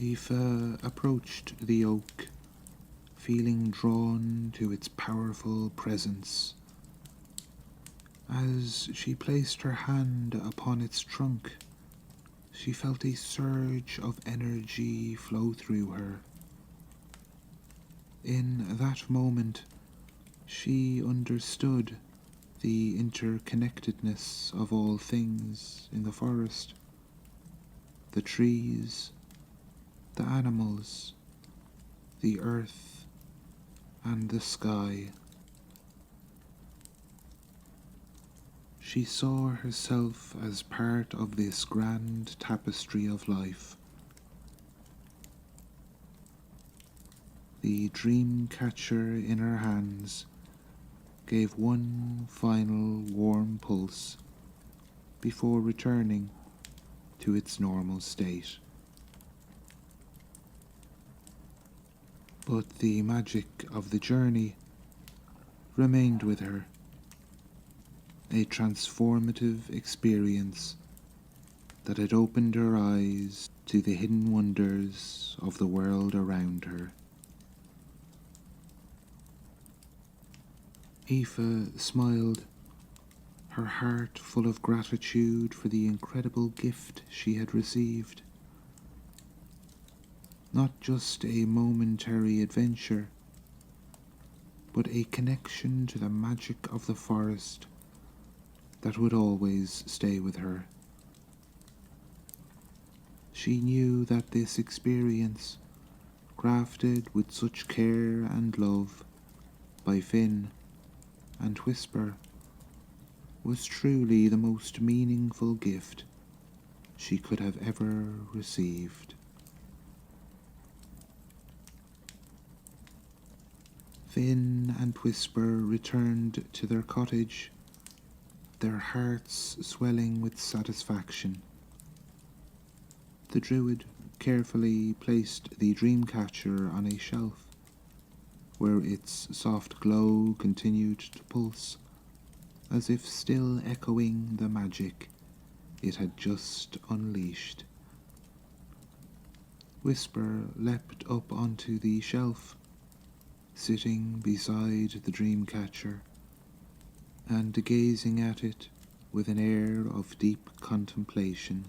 Aoife approached the oak, feeling drawn to its powerful presence. As she placed her hand upon its trunk, she felt a surge of energy flow through her. In that moment, she understood the interconnectedness of all things in the forest. The trees, the animals, the earth, and the sky. She saw herself as part of this grand tapestry of life. The dream catcher in her hands gave one final warm pulse before returning to its normal state. But the magic of the journey remained with her, a transformative experience that had opened her eyes to the hidden wonders of the world around her. Aoife smiled, her heart full of gratitude for the incredible gift she had received. Not just a momentary adventure, but a connection to the magic of the forest that would always stay with her. She knew that this experience, crafted with such care and love by Finn and Whisper, was truly the most meaningful gift she could have ever received. Finn and Whisper returned to their cottage, their hearts swelling with satisfaction. The Druid carefully placed the dreamcatcher on a shelf, where its soft glow continued to pulse, as if still echoing the magic it had just unleashed. Whisper leapt up onto the shelf, sitting beside the dreamcatcher, and gazing at it with an air of deep contemplation.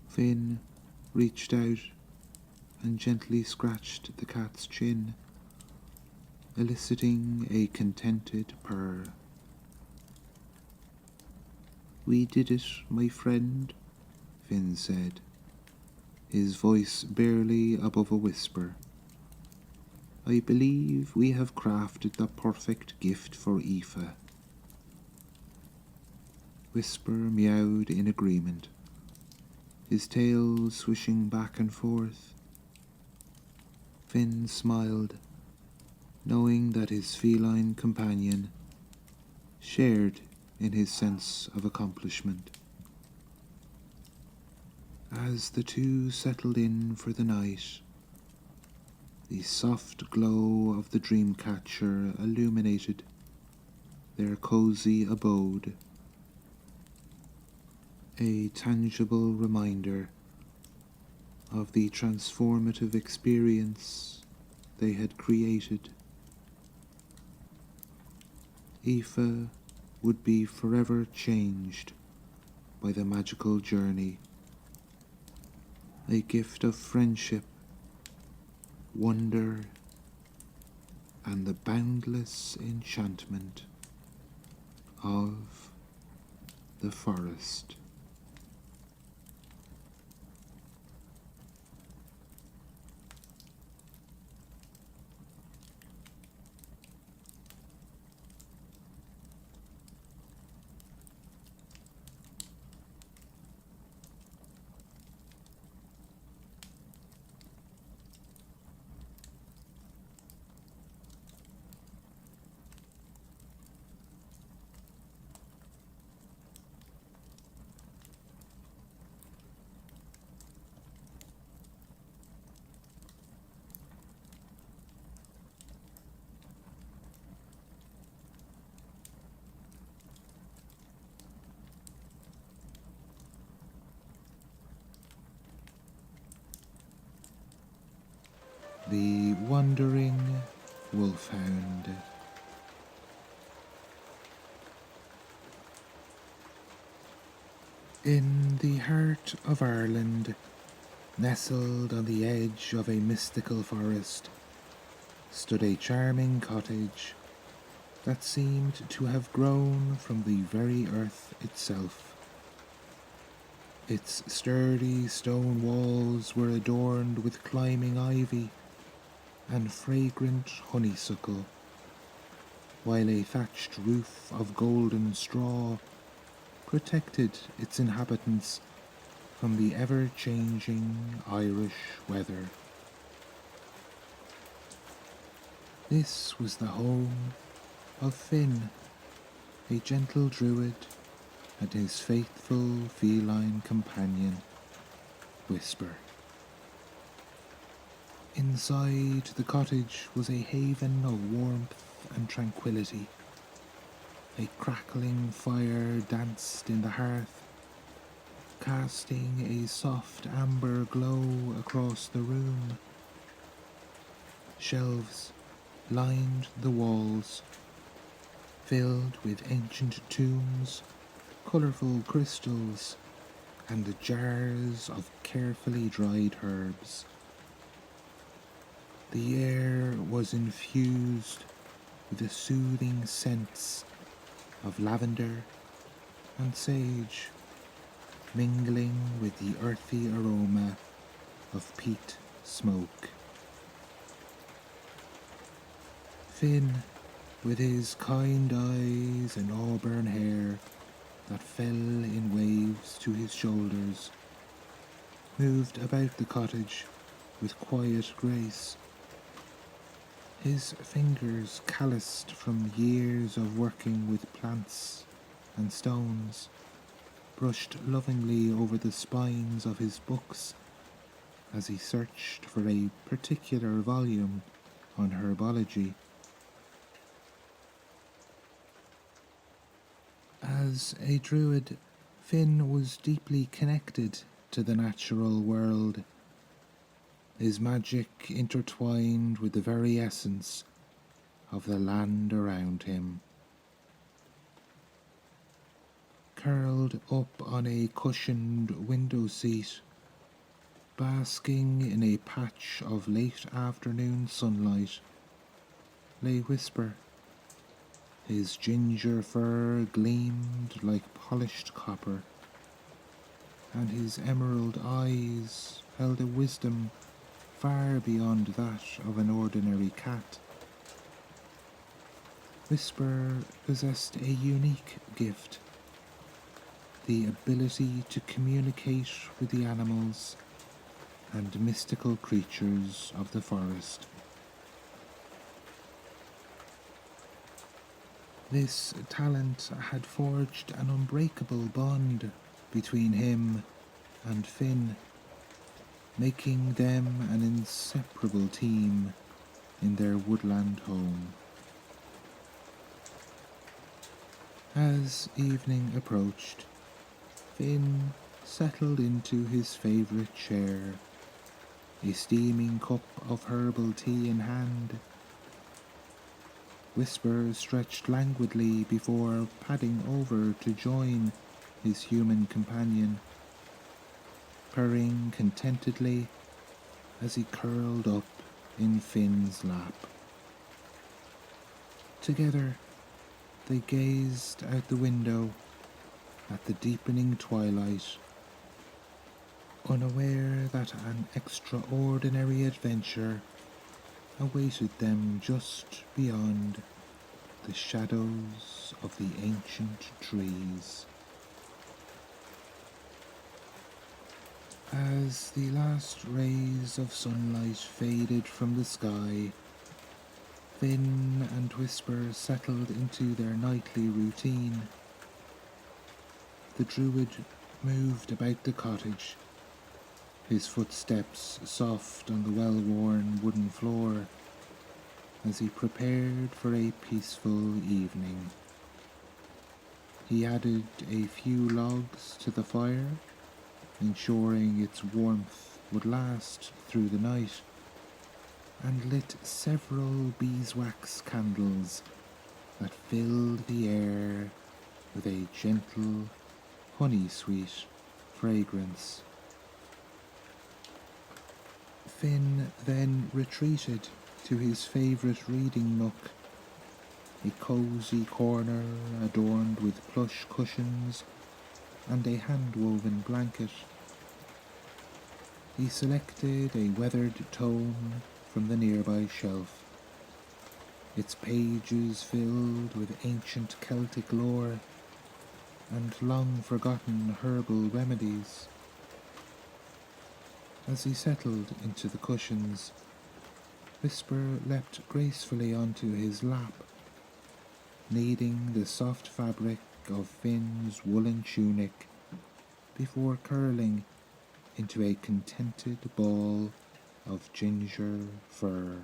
Finn reached out and gently scratched the cat's chin, eliciting a contented purr. "We did it, my friend," Finn said, his voice barely above a whisper. "I believe we have crafted the perfect gift for Aoife." Whisper meowed in agreement, his tail swishing back and forth. Finn smiled, knowing that his feline companion shared in his sense of accomplishment. As the two settled in for the night, the soft glow of the dreamcatcher illuminated their cozy abode, a tangible reminder of the transformative experience they had created. Aoife would be forever changed by the magical journey, a gift of friendship, wonder, and the boundless enchantment of the forest. The Wandering Wolfhound. In the heart of Ireland, nestled on the edge of a mystical forest, stood a charming cottage that seemed to have grown from the very earth itself. Its sturdy stone walls were adorned with climbing ivy and fragrant honeysuckle, while a thatched roof of golden straw protected its inhabitants from the ever-changing Irish weather. This was the home of Finn, a gentle druid, and his faithful feline companion, Whisper. Inside the cottage was a haven of warmth and tranquility. A crackling fire danced in the hearth, casting a soft amber glow across the room. Shelves lined the walls, filled with ancient tombs, colourful crystals, and jars of carefully dried herbs. The air was infused with the soothing scents of lavender and sage, mingling with the earthy aroma of peat smoke. Finn, with his kind eyes and auburn hair that fell in waves to his shoulders, moved about the cottage with quiet grace. His fingers, calloused from years of working with plants and stones, brushed lovingly over the spines of his books as he searched for a particular volume on herbology. As a druid, Finn was deeply connected to the natural world, his magic intertwined with the very essence of the land around him. Curled up on a cushioned window seat, basking in a patch of late afternoon sunlight, lay Whisper. His ginger fur gleamed like polished copper, and his emerald eyes held a wisdom far beyond that of an ordinary cat. Whisper possessed a unique gift, the ability to communicate with the animals and mystical creatures of the forest. This talent had forged an unbreakable bond between him and Finn, making them an inseparable team in their woodland home. As evening approached, Finn settled into his favourite chair, a steaming cup of herbal tea in hand. Whisper stretched languidly before padding over to join his human companion, purring contentedly as he curled up in Finn's lap. Together, they gazed out the window at the deepening twilight, unaware that an extraordinary adventure awaited them just beyond the shadows of the ancient trees. As the last rays of sunlight faded from the sky, Finn and Whisper settled into their nightly routine. The Druid moved about the cottage, his footsteps soft on the well-worn wooden floor, as he prepared for a peaceful evening. He added a few logs to the fire, ensuring its warmth would last through the night, and lit several beeswax candles that filled the air with a gentle, honey-sweet fragrance. Finn then retreated to his favourite reading nook, a cosy corner adorned with plush cushions and a hand-woven blanket. He selected a weathered tome from the nearby shelf, its pages filled with ancient Celtic lore and long-forgotten herbal remedies. As he settled into the cushions, Whisper leapt gracefully onto his lap, kneading the soft fabric of Finn's woolen tunic before curling into a contented ball of ginger fur.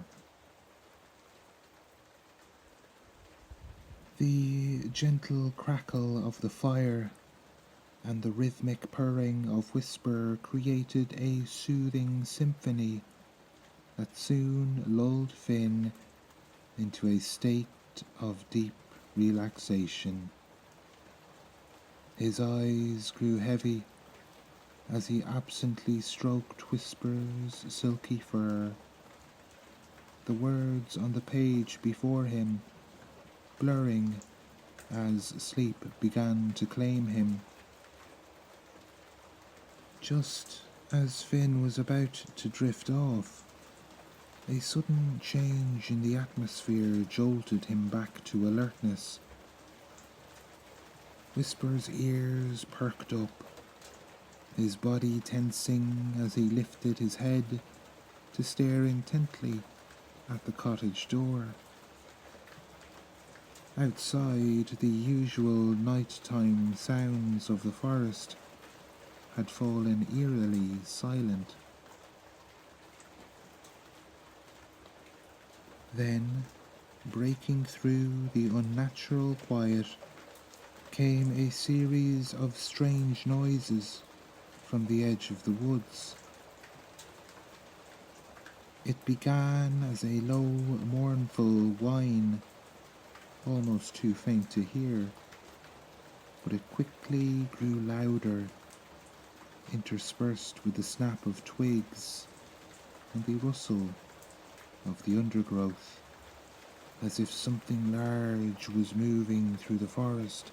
The gentle crackle of the fire and the rhythmic purring of Whisper created a soothing symphony that soon lulled Finn into a state of deep relaxation. His eyes grew heavy as he absently stroked Whisper's silky fur, the words on the page before him blurring as sleep began to claim him. Just as Finn was about to drift off, a sudden change in the atmosphere jolted him back to alertness. Whisper's ears perked up, his body tensing as he lifted his head to stare intently at the cottage door. Outside, the usual nighttime sounds of the forest had fallen eerily silent. Then, breaking through the unnatural quiet, came a series of strange noises from the edge of the woods. It began as a low, mournful whine, almost too faint to hear, but it quickly grew louder, interspersed with the snap of twigs and the rustle of the undergrowth, as if something large was moving through the forest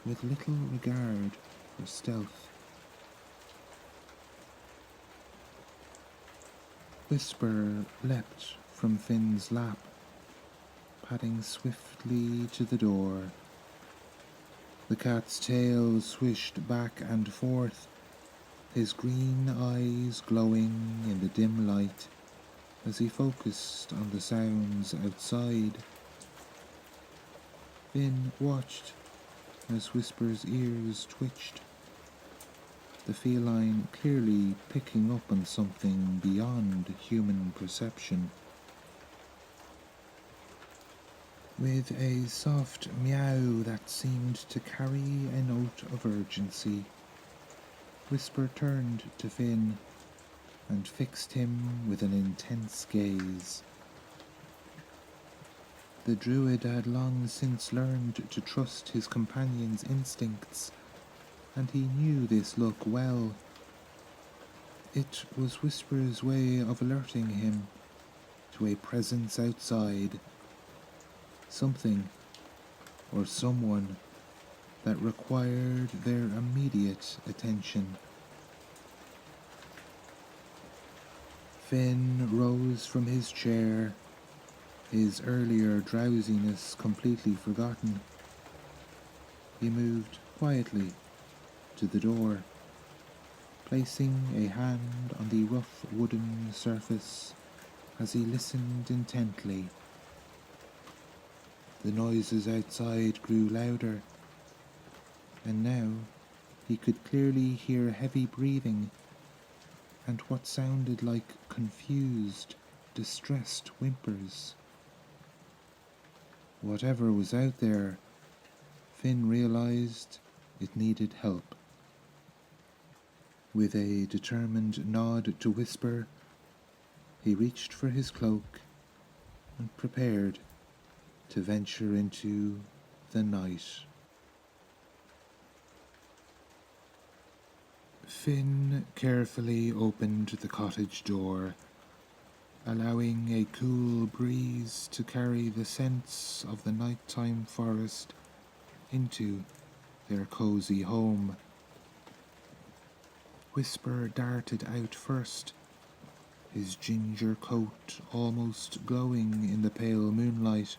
with little regard for stealth. Whisper leapt from Finn's lap, padding swiftly to the door. The cat's tail swished back and forth, his green eyes glowing in the dim light as he focused on the sounds outside. Finn watched as Whisper's ears twitched, the feline clearly picking up on something beyond human perception. With a soft meow that seemed to carry a note of urgency, Whisper turned to Finn and fixed him with an intense gaze. The druid had long since learned to trust his companion's instincts, and he knew this look well. It was Whisper's way of alerting him to a presence outside, something or someone that required their immediate attention. Finn rose from his chair, his earlier drowsiness completely forgotten. He moved quietly to the door, placing a hand on the rough wooden surface as he listened intently. The noises outside grew louder, and now he could clearly hear heavy breathing and what sounded like confused, distressed whimpers. Whatever was out there, Finn realized it needed help. With a determined nod to Whisper, he reached for his cloak and prepared to venture into the night. Finn carefully opened the cottage door, allowing a cool breeze to carry the scents of the nighttime forest into their cozy home. Whisper darted out first, his ginger coat almost glowing in the pale moonlight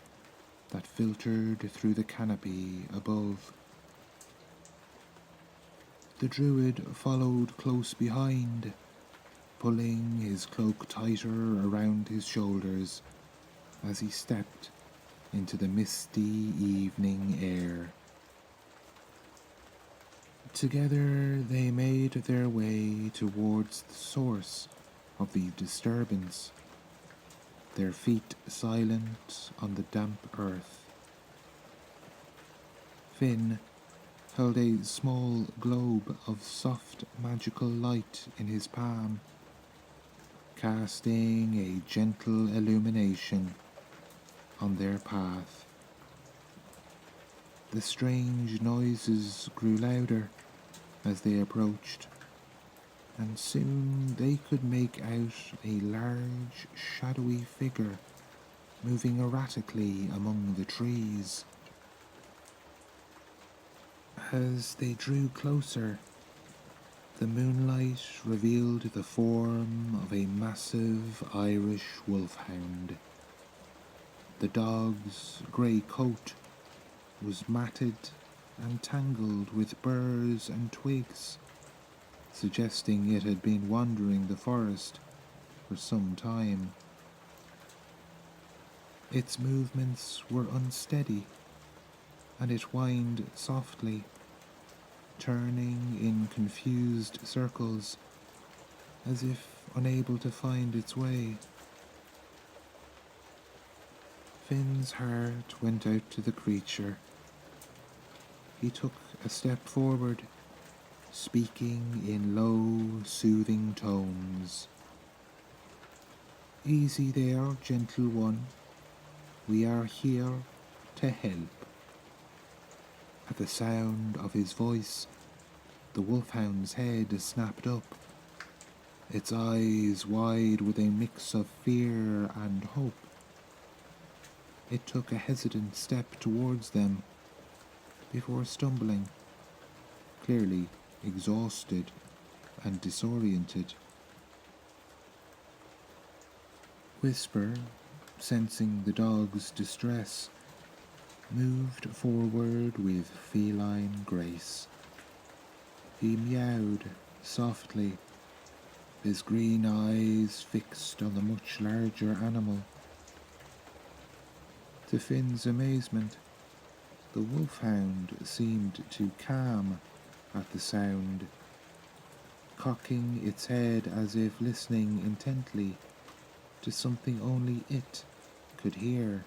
that filtered through the canopy above. The druid followed close behind, pulling his cloak tighter around his shoulders as he stepped into the misty evening air. Together they made their way towards the source of the disturbance, their feet silent on the damp earth. Finn held a small globe of soft magical light in his palm, casting a gentle illumination on their path. The strange noises grew louder as they approached, and soon they could make out a large, shadowy figure moving erratically among the trees. As they drew closer, the moonlight revealed the form of a massive Irish wolfhound. The dog's grey coat was matted and tangled with burrs and twigs, suggesting it had been wandering the forest for some time. Its movements were unsteady, and it whined softly, turning in confused circles as if unable to find its way. Finn's heart went out to the creature. He took a step forward, speaking in low, soothing tones. "Easy there, gentle one. We are here to help." At the sound of his voice, the wolfhound's head snapped up, its eyes wide with a mix of fear and hope. It took a hesitant step towards them before stumbling, clearly exhausted and disoriented. Whisper, sensing the dog's distress, moved forward with feline grace. He meowed softly, his green eyes fixed on the much larger animal. To Finn's amazement, the wolfhound seemed to calm at the sound, cocking its head as if listening intently to something only it could hear.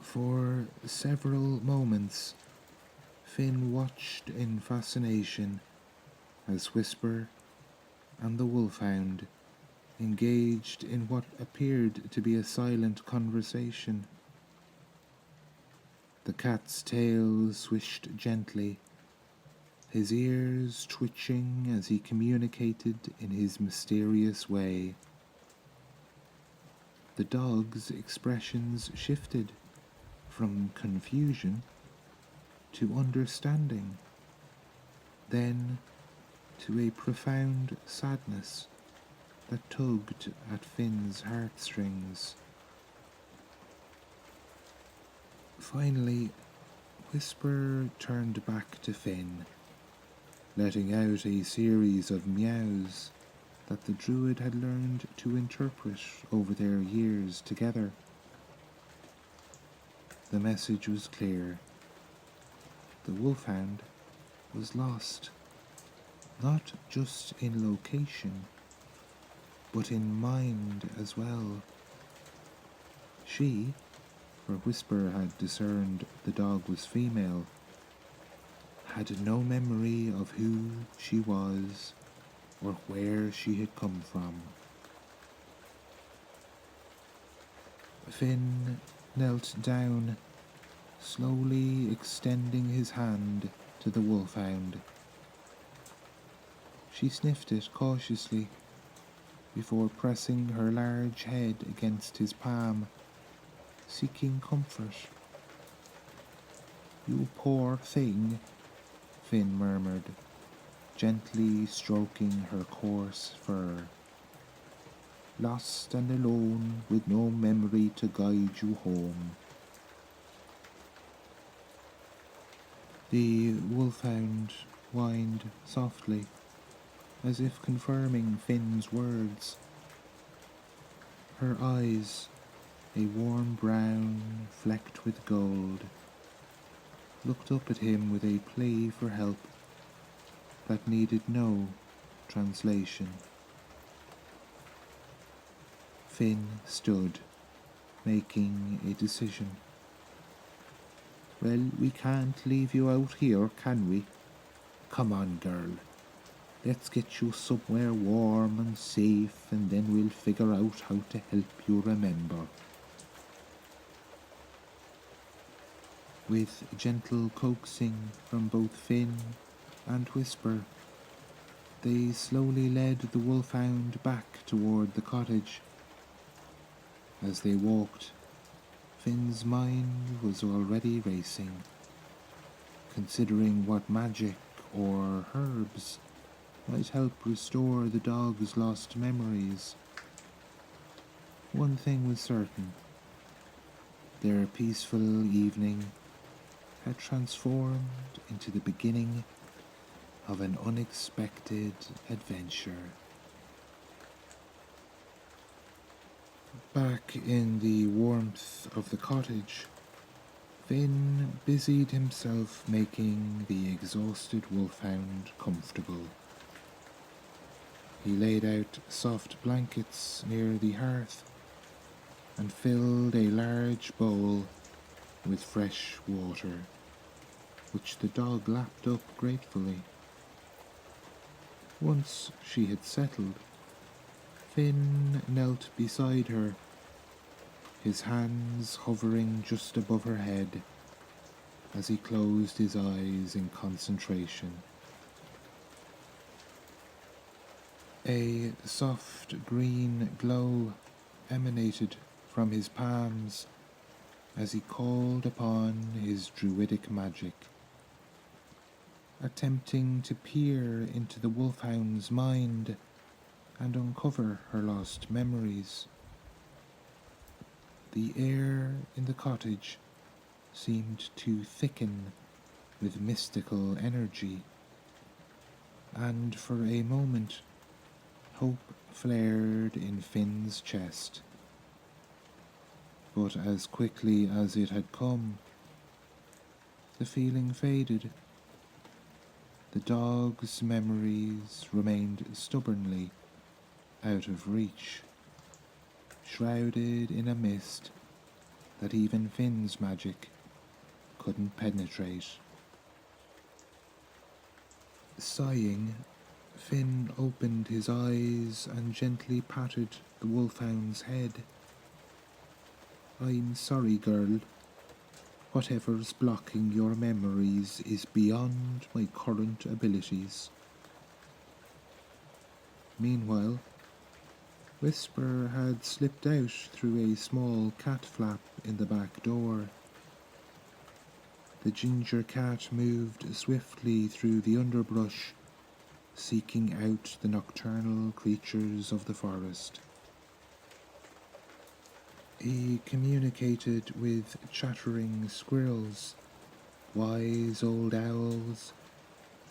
For several moments, Finn watched in fascination as Whisper and the wolfhound engaged in what appeared to be a silent conversation. The cat's tail swished gently, his ears twitching as he communicated in his mysterious way. The dog's expressions shifted from confusion to understanding, then to a profound sadness that tugged at Finn's heartstrings. Finally, Whisper turned back to Finn, letting out a series of meows that the druid had learned to interpret over their years together. The message was clear. The wolfhound was lost, not just in location, but in mind as well. She, for Whisper had discerned the dog was female, had no memory of who she was or where she had come from. Finn knelt down, slowly extending his hand to the wolfhound. She sniffed it cautiously before pressing her large head against his palm, seeking comfort. "You poor thing," Finn murmured, gently stroking her coarse fur. "Lost and alone, with no memory to guide you home." The wolfhound whined softly, as if confirming Finn's words. Her eyes, a warm brown flecked with gold, looked up at him with a plea for help that needed no translation. Finn stood, making a decision. "Well, we can't leave you out here, can we? Come on, girl. Let's get you somewhere warm and safe, and then we'll figure out how to help you remember." With gentle coaxing from both Finn and Whisper, they slowly led the wolfhound back toward the cottage. As they walked, Finn's mind was already racing, considering what magic or herbs might help restore the dog's lost memories. One thing was certain: their peaceful evening had transformed into the beginning of an unexpected adventure. Back in the warmth of the cottage, Finn busied himself making the exhausted wolfhound comfortable. He laid out soft blankets near the hearth and filled a large bowl with fresh water, which the dog lapped up gratefully. Once she had settled, Finn knelt beside her, his hands hovering just above her head as he closed his eyes in concentration. A soft green glow emanated from his palms as he called upon his druidic magic, attempting to peer into the wolfhound's mind and uncover her lost memories. The air in the cottage seemed to thicken with mystical energy, and for a moment hope flared in Finn's chest. But as quickly as it had come, the feeling faded. The dog's memories remained stubbornly out of reach, shrouded in a mist that even Finn's magic couldn't penetrate. Sighing, Finn opened his eyes and gently patted the wolfhound's head. "I'm sorry, girl. Whatever's blocking your memories is beyond my current abilities." Meanwhile, Whisper had slipped out through a small cat flap in the back door. The ginger cat moved swiftly through the underbrush, seeking out the nocturnal creatures of the forest. He communicated with chattering squirrels, wise old owls,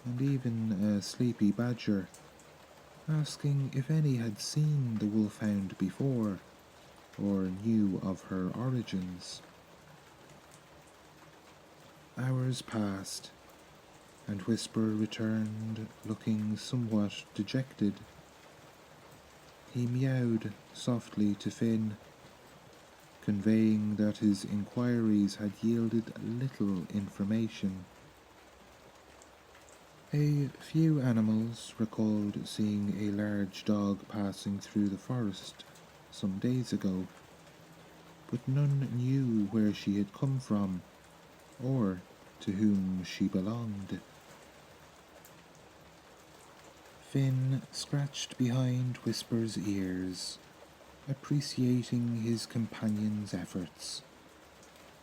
and even a sleepy badger, asking if any had seen the wolfhound before or knew of her origins. Hours passed, and Whisper returned looking somewhat dejected. He meowed softly to Finn, conveying that his inquiries had yielded little information. A few animals recalled seeing a large dog passing through the forest some days ago, but none knew where she had come from or to whom she belonged. Finn scratched behind Whisper's ears, appreciating his companion's efforts.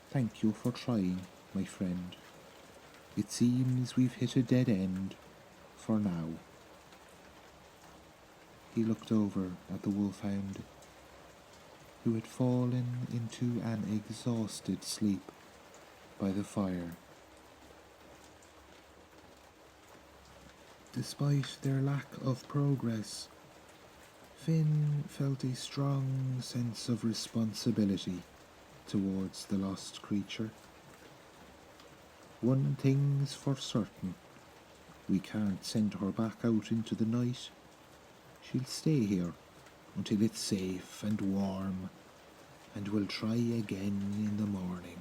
"Thank you for trying, my friend. It seems we've hit a dead end, for now." He looked over at the wolfhound, who had fallen into an exhausted sleep by the fire. Despite their lack of progress, Finn felt a strong sense of responsibility towards the lost creature. One thing's for certain: we can't send her back out into the night. She'll stay here until it's safe and warm, and we'll try again in the morning.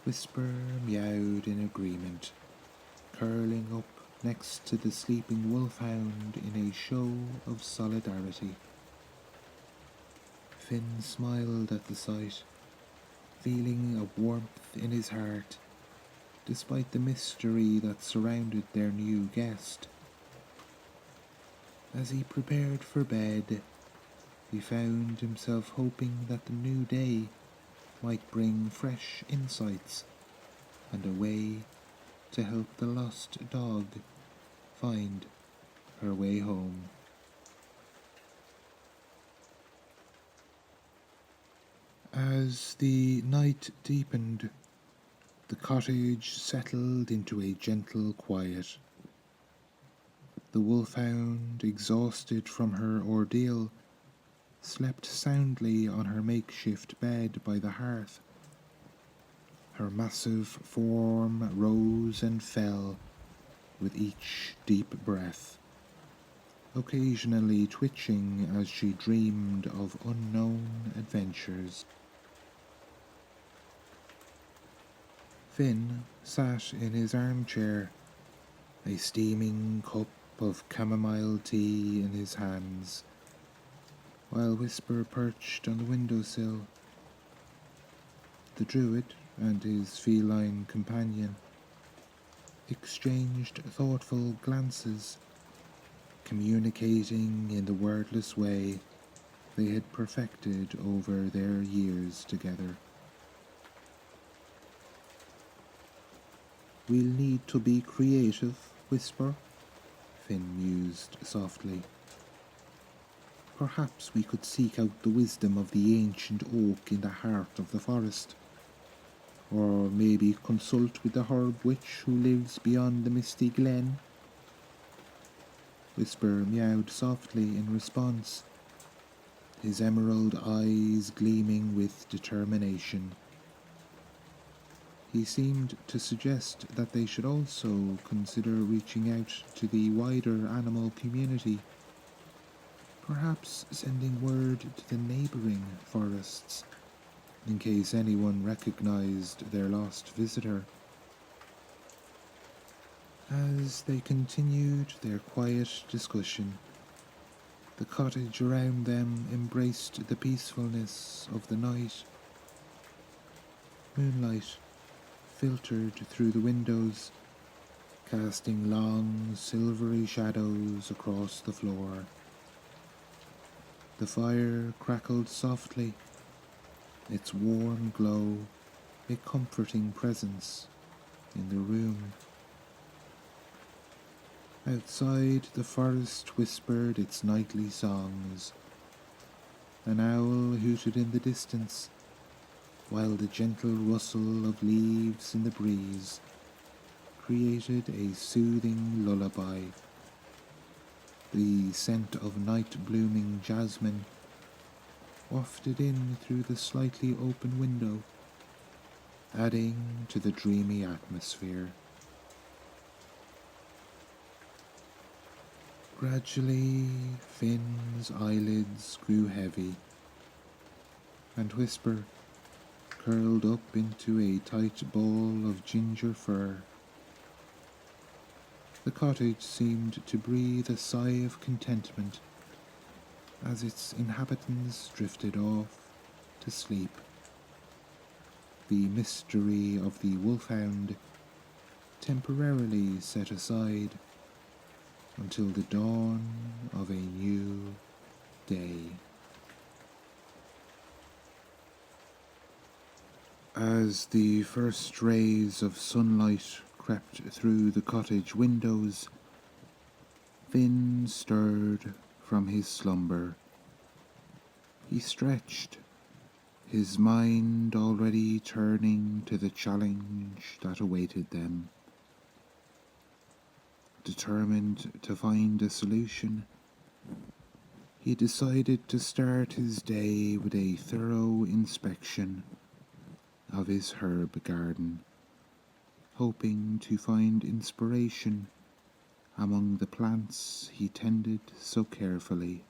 Whisper meowed in agreement, curling up next to the sleeping wolfhound in a show of solidarity. Finn smiled at the sight, feeling a warmth in his heart, despite the mystery that surrounded their new guest. As he prepared for bed, he found himself hoping that the new day might bring fresh insights and a way to help the lost dog find her way home. As the night deepened, the cottage settled into a gentle quiet. The wolfhound, exhausted from her ordeal, slept soundly on her makeshift bed by the hearth. Her massive form rose and fell with each deep breath, occasionally twitching as she dreamed of unknown adventures. Finn sat in his armchair, a steaming cup of chamomile tea in his hands, while Whisper perched on the windowsill. The Druid and his feline companion exchanged thoughtful glances, communicating in the wordless way they had perfected over their years together. "We'll need to be creative, Whisper," Finn mused softly. "Perhaps we could seek out the wisdom of the ancient oak in the heart of the forest, or maybe consult with the herb witch who lives beyond the misty glen." Whisper meowed softly in response, his emerald eyes gleaming with determination. He seemed to suggest that they should also consider reaching out to the wider animal community, perhaps sending word to the neighbouring forests in case anyone recognized their lost visitor. As they continued their quiet discussion, the cottage around them embraced the peacefulness of the night. Moonlight filtered through the windows, casting long, silvery shadows across the floor. The fire crackled softly, its warm glow a comforting presence in the room. Outside, the forest whispered its nightly songs. An owl hooted in the distance, while the gentle rustle of leaves in the breeze created a soothing lullaby. The scent of night-blooming jasmine wafted in through the slightly open window, adding to the dreamy atmosphere. Gradually, Finn's eyelids grew heavy, and Whisper curled up into a tight ball of ginger fur. The cottage seemed to breathe a sigh of contentment as its inhabitants drifted off to sleep. The mystery of the wolfhound temporarily set aside until the dawn of a new day. As the first rays of sunlight crept through the cottage windows, Finn stirred from his slumber. He stretched, his mind already turning to the challenge that awaited them. Determined to find a solution, he decided to start his day with a thorough inspection of his herb garden, hoping to find inspiration among the plants he tended so carefully.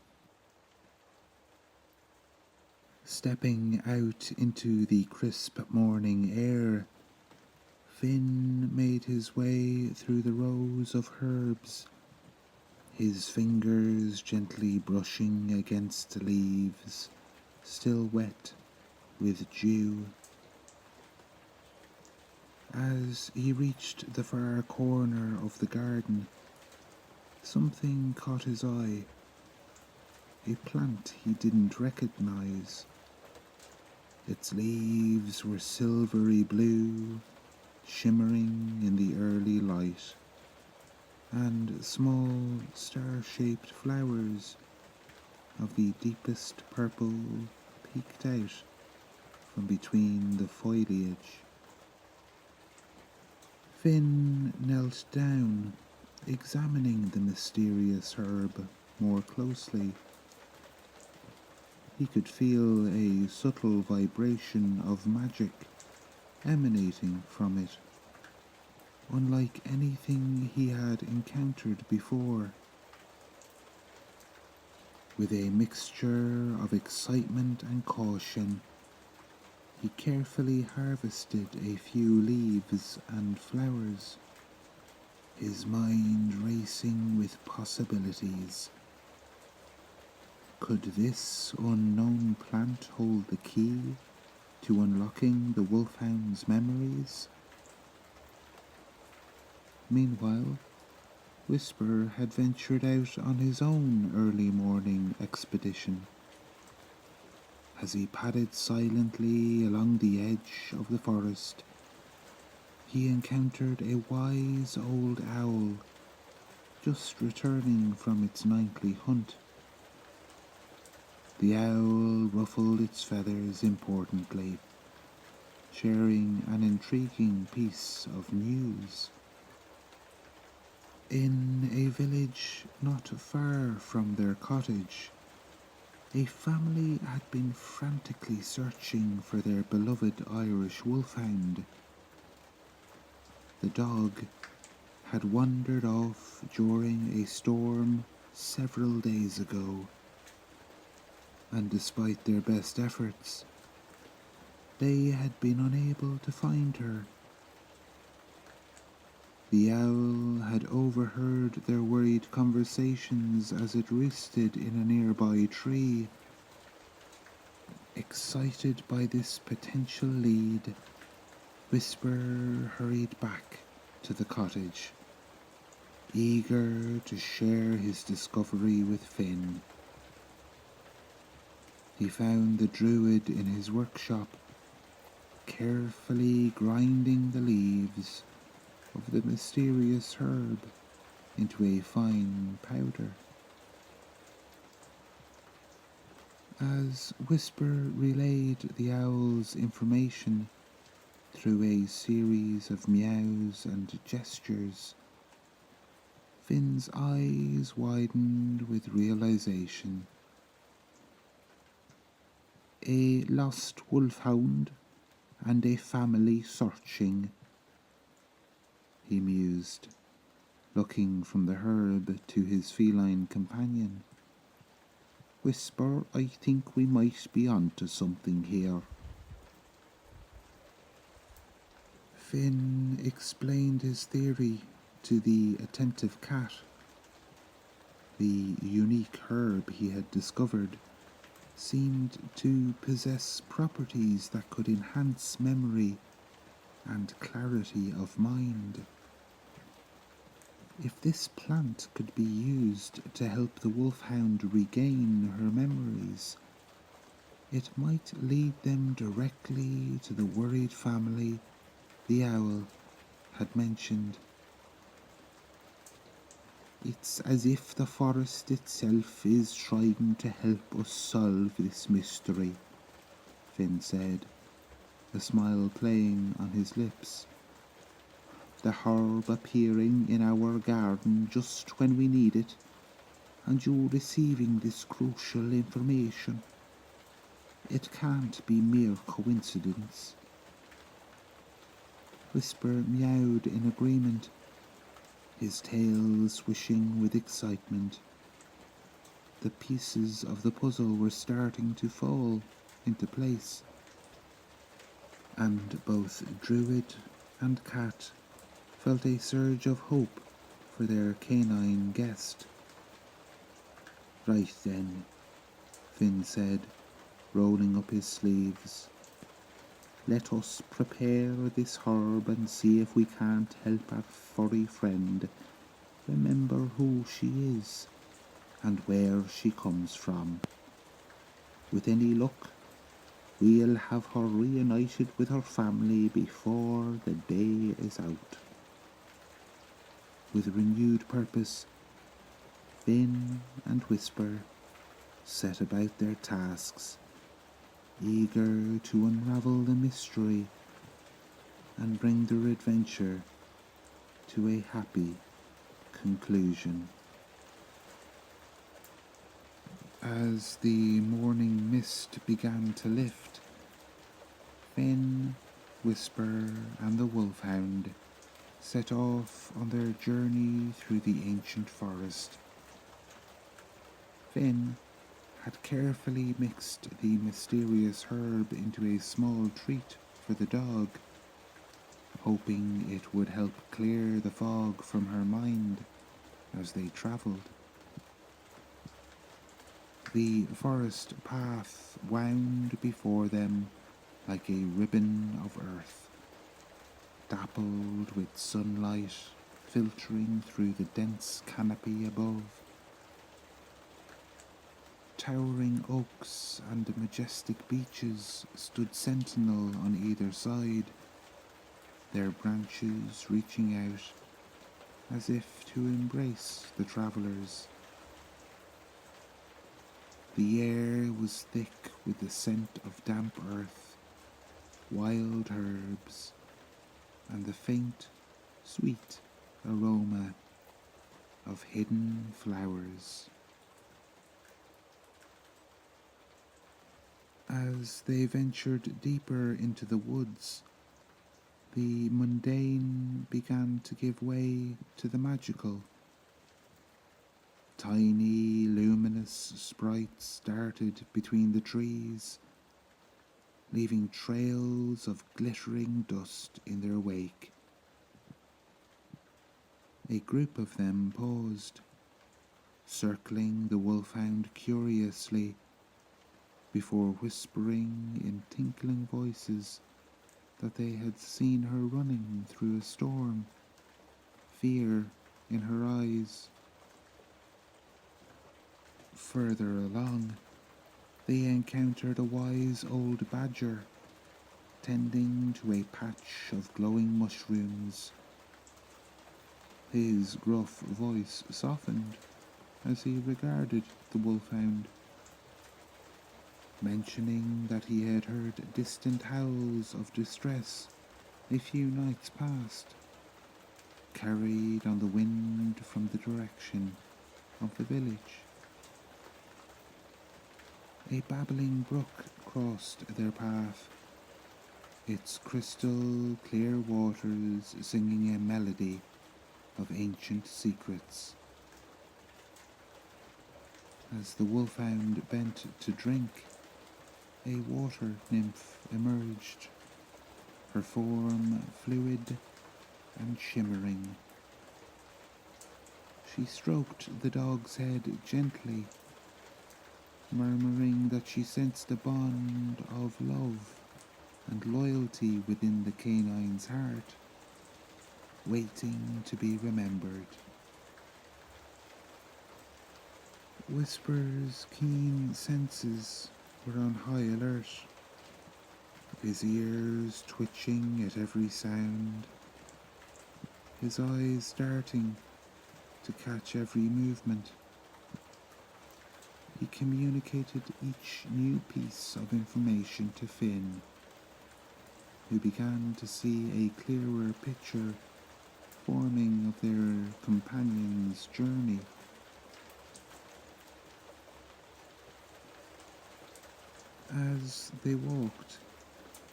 Stepping out into the crisp morning air, Finn made his way through the rows of herbs, his fingers gently brushing against leaves still wet with dew. As he reached the far corner of the garden, something caught his eye, a plant he didn't recognize. Its leaves were silvery blue, shimmering in the early light, and small star-shaped flowers of the deepest purple peeked out from between the foliage. Finn knelt down, examining the mysterious herb more closely. He could feel a subtle vibration of magic emanating from it, unlike anything he had encountered before. With a mixture of excitement and caution, he carefully harvested a few leaves and flowers, his mind racing with possibilities. Could this unknown plant hold the key to unlocking the wolfhound's memories? Meanwhile, Whisper had ventured out on his own early morning expedition. As he padded silently along the edge of the forest, he encountered a wise old owl just returning from its nightly hunt. The owl ruffled its feathers importantly, sharing an intriguing piece of news. In a village not far from their cottage, a family had been frantically searching for their beloved Irish wolfhound. The dog had wandered off during a storm several days ago, and despite their best efforts, they had been unable to find her. The owl had overheard their worried conversations as it roosted in a nearby tree. Excited by this potential lead, Whisper hurried back to the cottage, eager to share his discovery with Finn. He found the druid in his workshop, carefully grinding the leaves of the mysterious herb into a fine powder. As Whisper relayed the owl's information through a series of meows and gestures, Finn's eyes widened with realization. A lost wolfhound and a family searching, he mused, looking from the herb to his feline companion. Whisper, I think we might be onto something here. Finn explained his theory to the attentive cat. The unique herb he had discovered seemed to possess properties that could enhance memory and clarity of mind. If this plant could be used to help the wolfhound regain her memories, it might lead them directly to the worried family the owl had mentioned. It's as if the forest itself is trying to help us solve this mystery, Finn said, a smile playing on his lips. The herb appearing in our garden just when we need it, and you receiving this crucial information. It can't be mere coincidence. Whisper meowed in agreement, his tail swishing with excitement. The pieces of the puzzle were starting to fall into place, and both Druid and Cat felt a surge of hope for their canine guest. Right then, Finn said, rolling up his sleeves. Let us prepare this herb and see if we can't help our furry friend remember who she is and where she comes from. With any luck, we'll have her reunited with her family before the day is out. With renewed purpose, Finn and Whisper set about their tasks, eager to unravel the mystery and bring their adventure to a happy conclusion. As the morning mist began to lift, Finn, Whisper, and the wolfhound set off on their journey through the ancient forest. Finn had carefully mixed the mysterious herb into a small treat for the dog, hoping it would help clear the fog from her mind as they travelled. The forest path wound before them like a ribbon of earth, dappled with sunlight filtering through the dense canopy above. Towering oaks and majestic beeches stood sentinel on either side, their branches reaching out as if to embrace the travellers. The air was thick with the scent of damp earth, wild herbs, and the faint, sweet aroma of hidden flowers. As they ventured deeper into the woods, The mundane began to give way to the magical. Tiny, luminous sprites darted between the trees, leaving trails of glittering dust in their wake. A group of them paused, circling the wolfhound curiously, before whispering in tinkling voices that they had seen her running through a storm, fear in her eyes. Further along, they encountered a wise old badger, tending to a patch of glowing mushrooms. His gruff voice softened as he regarded the wolfhound, mentioning that he had heard distant howls of distress a few nights past, carried on the wind from the direction of the village. A babbling brook crossed their path, its crystal clear waters singing a melody of ancient secrets. As the wolfhound bent to drink, a water nymph emerged, her form fluid and shimmering. She stroked the dog's head gently, murmuring that she sensed a bond of love and loyalty within the canine's heart, waiting to be remembered. Whisper's keen senses were on high alert, his ears twitching at every sound, his eyes darting to catch every movement. He communicated each new piece of information to Finn, who began to see a clearer picture forming of their companion's journey. As they walked,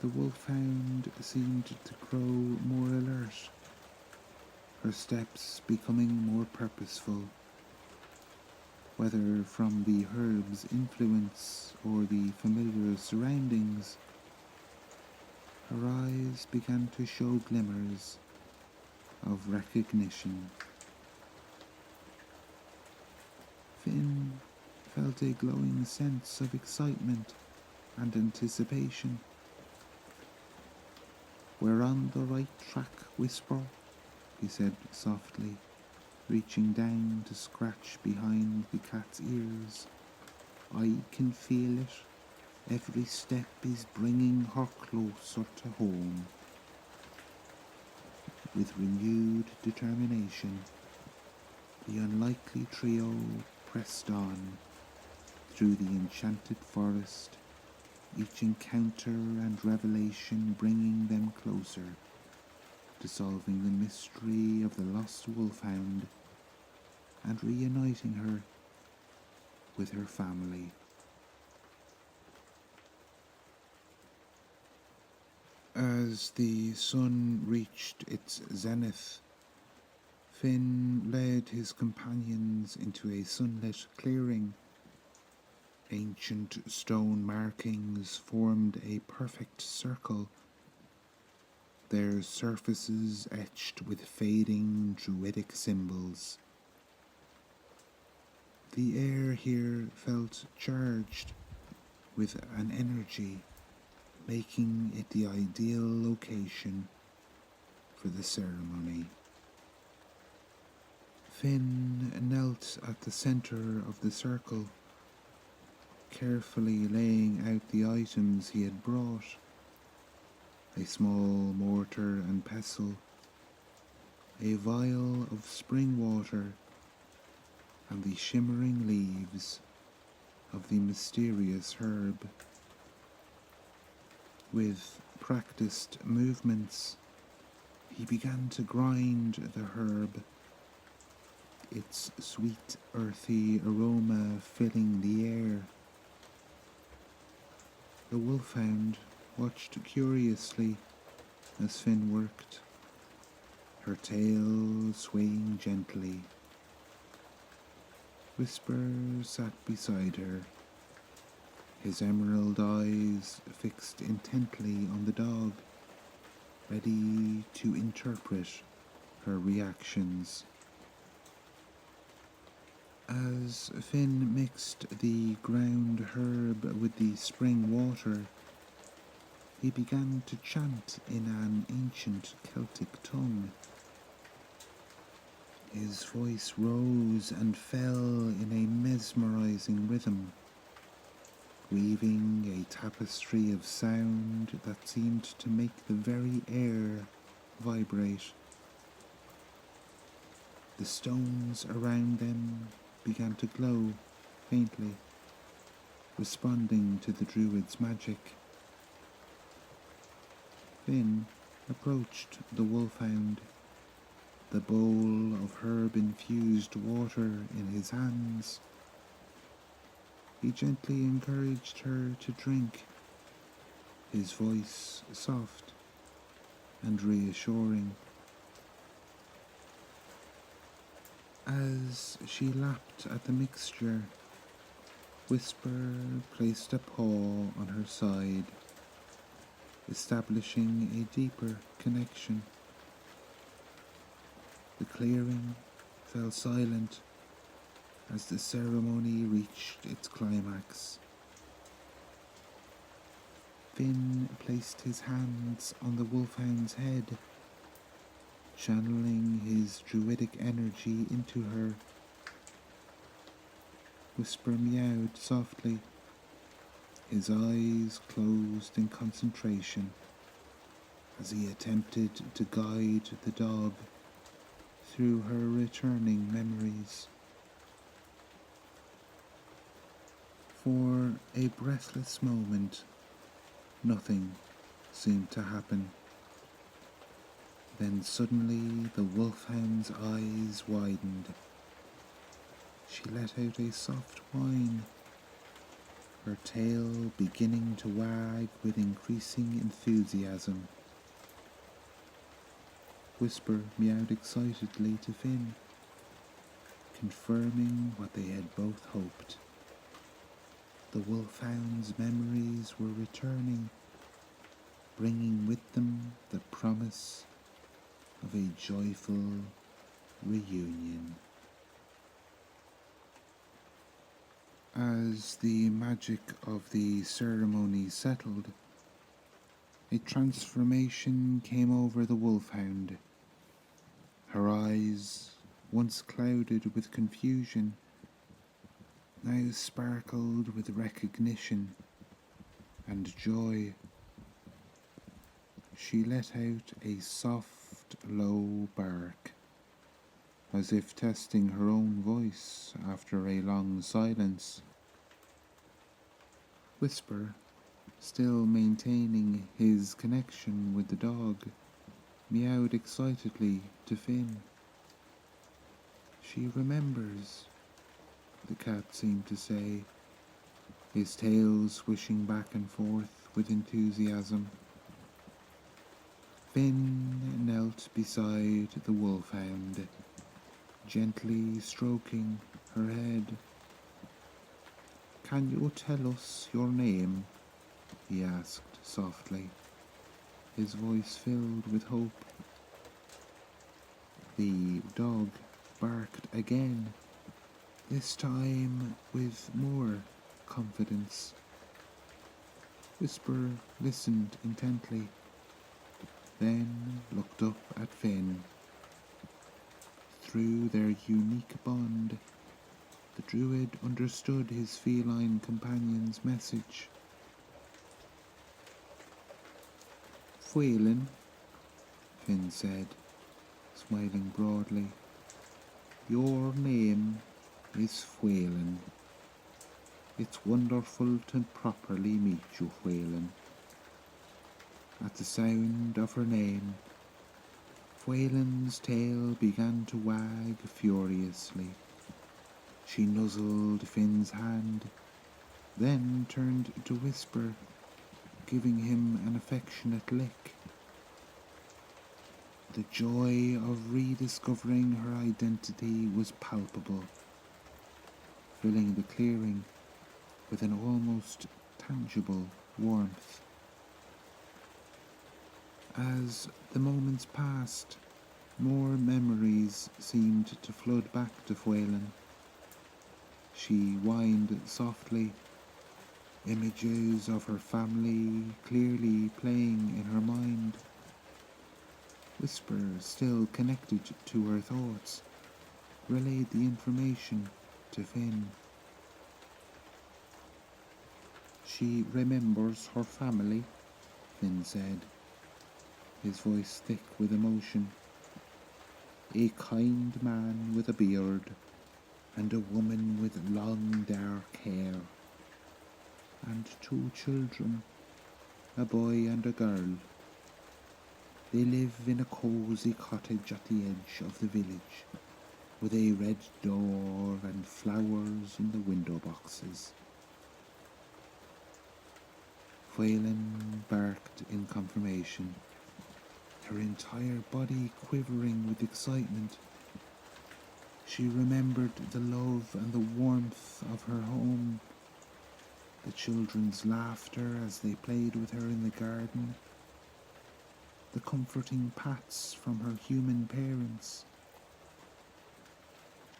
the wolfhound seemed to grow more alert, her steps becoming more purposeful. Whether from the herb's influence or the familiar surroundings, her eyes began to show glimmers of recognition. Finn felt a glowing sense of excitement and anticipation. "We're on the right track, Whisper," he said softly, reaching down to scratch behind the cat's ears. "I can feel it. Every step is bringing her closer to home." With renewed determination, the unlikely trio pressed on through the enchanted forest, each encounter and revelation bringing them closer to solving the mystery of the lost wolfhound and reuniting her with her family. As the sun reached its zenith, Finn led his companions into a sunlit clearing. Ancient stone markings formed a perfect circle, their surfaces etched with fading druidic symbols. The air here felt charged with an energy, making it the ideal location for the ceremony. Finn knelt at the center of the circle, carefully laying out the items he had brought: a small mortar and pestle, a vial of spring water, and the shimmering leaves of the mysterious herb. With practiced movements, he began to grind the herb, its sweet, earthy aroma filling the air. The wolfhound watched curiously as Finn worked, her tail swaying gently. Whisper sat beside her, his emerald eyes fixed intently on the dog, ready to interpret her reactions. As Finn mixed the ground herb with the spring water, he began to chant in an ancient Celtic tongue. His voice rose and fell in a mesmerizing rhythm, weaving a tapestry of sound that seemed to make the very air vibrate. The stones around them began to glow faintly, responding to the druid's magic. Finn approached the wolfhound, the bowl of herb-infused water in his hands. He gently encouraged her to drink, his voice soft and reassuring. As she lapped at the mixture, Whisper placed a paw on her side, establishing a deeper connection. The clearing fell silent as the ceremony reached its climax. Finn placed his hands on the wolfhound's head, channeling his druidic energy into her. Whisper meowed softly, his eyes closed in concentration as he attempted to guide the dog through her returning memories. For a breathless moment, nothing seemed to happen. Then suddenly the wolfhound's eyes widened. She let out a soft whine, her tail beginning to wag with increasing enthusiasm. Whisper meowed excitedly to Finn, confirming what they had both hoped. The wolfhound's memories were returning, bringing with them the promise of a joyful reunion. As the magic of the ceremony settled, a transformation came over the wolfhound. Her eyes, once clouded with confusion, now sparkled with recognition and joy. She let out a soft, low bark, as if testing her own voice after a long silence. Whisper, still maintaining his connection with the dog, meowed excitedly to Finn. She remembers, the cat seemed to say, his tail swishing back and forth with enthusiasm. Finn knelt beside the wolfhound, gently stroking her head. "Can you tell us your name?" he asked softly, his voice filled with hope. The dog barked again, this time with more confidence. Whisper listened intently, then looked up at Finn. Through their unique bond, the druid understood his feline companion's message. "Feline," Finn said, smiling broadly. "Your name is Feline. It's wonderful to properly meet you, Feline." At the sound of her name, Felin's tail began to wag furiously. She nuzzled Finn's hand, then turned to Whisper, giving him an affectionate lick. The joy of rediscovering her identity was palpable, filling the clearing with an almost tangible warmth. As the moments passed, more memories seemed to flood back to Fhuelen. She whined softly, images of her family clearly playing in her mind. Whisper, still connected to her thoughts, relayed the information to Finn. She remembers her family, Finn said, his voice thick with emotion. A kind man with a beard, and a woman with long dark hair, and 2 children, a boy and a girl. They live in a cosy cottage at the edge of the village, with a red door and flowers in the window boxes. Fhuelen barked in confirmation, her entire body quivering with excitement. She remembered the love and the warmth of her home, the children's laughter as they played with her in the garden, the comforting pats from her human parents.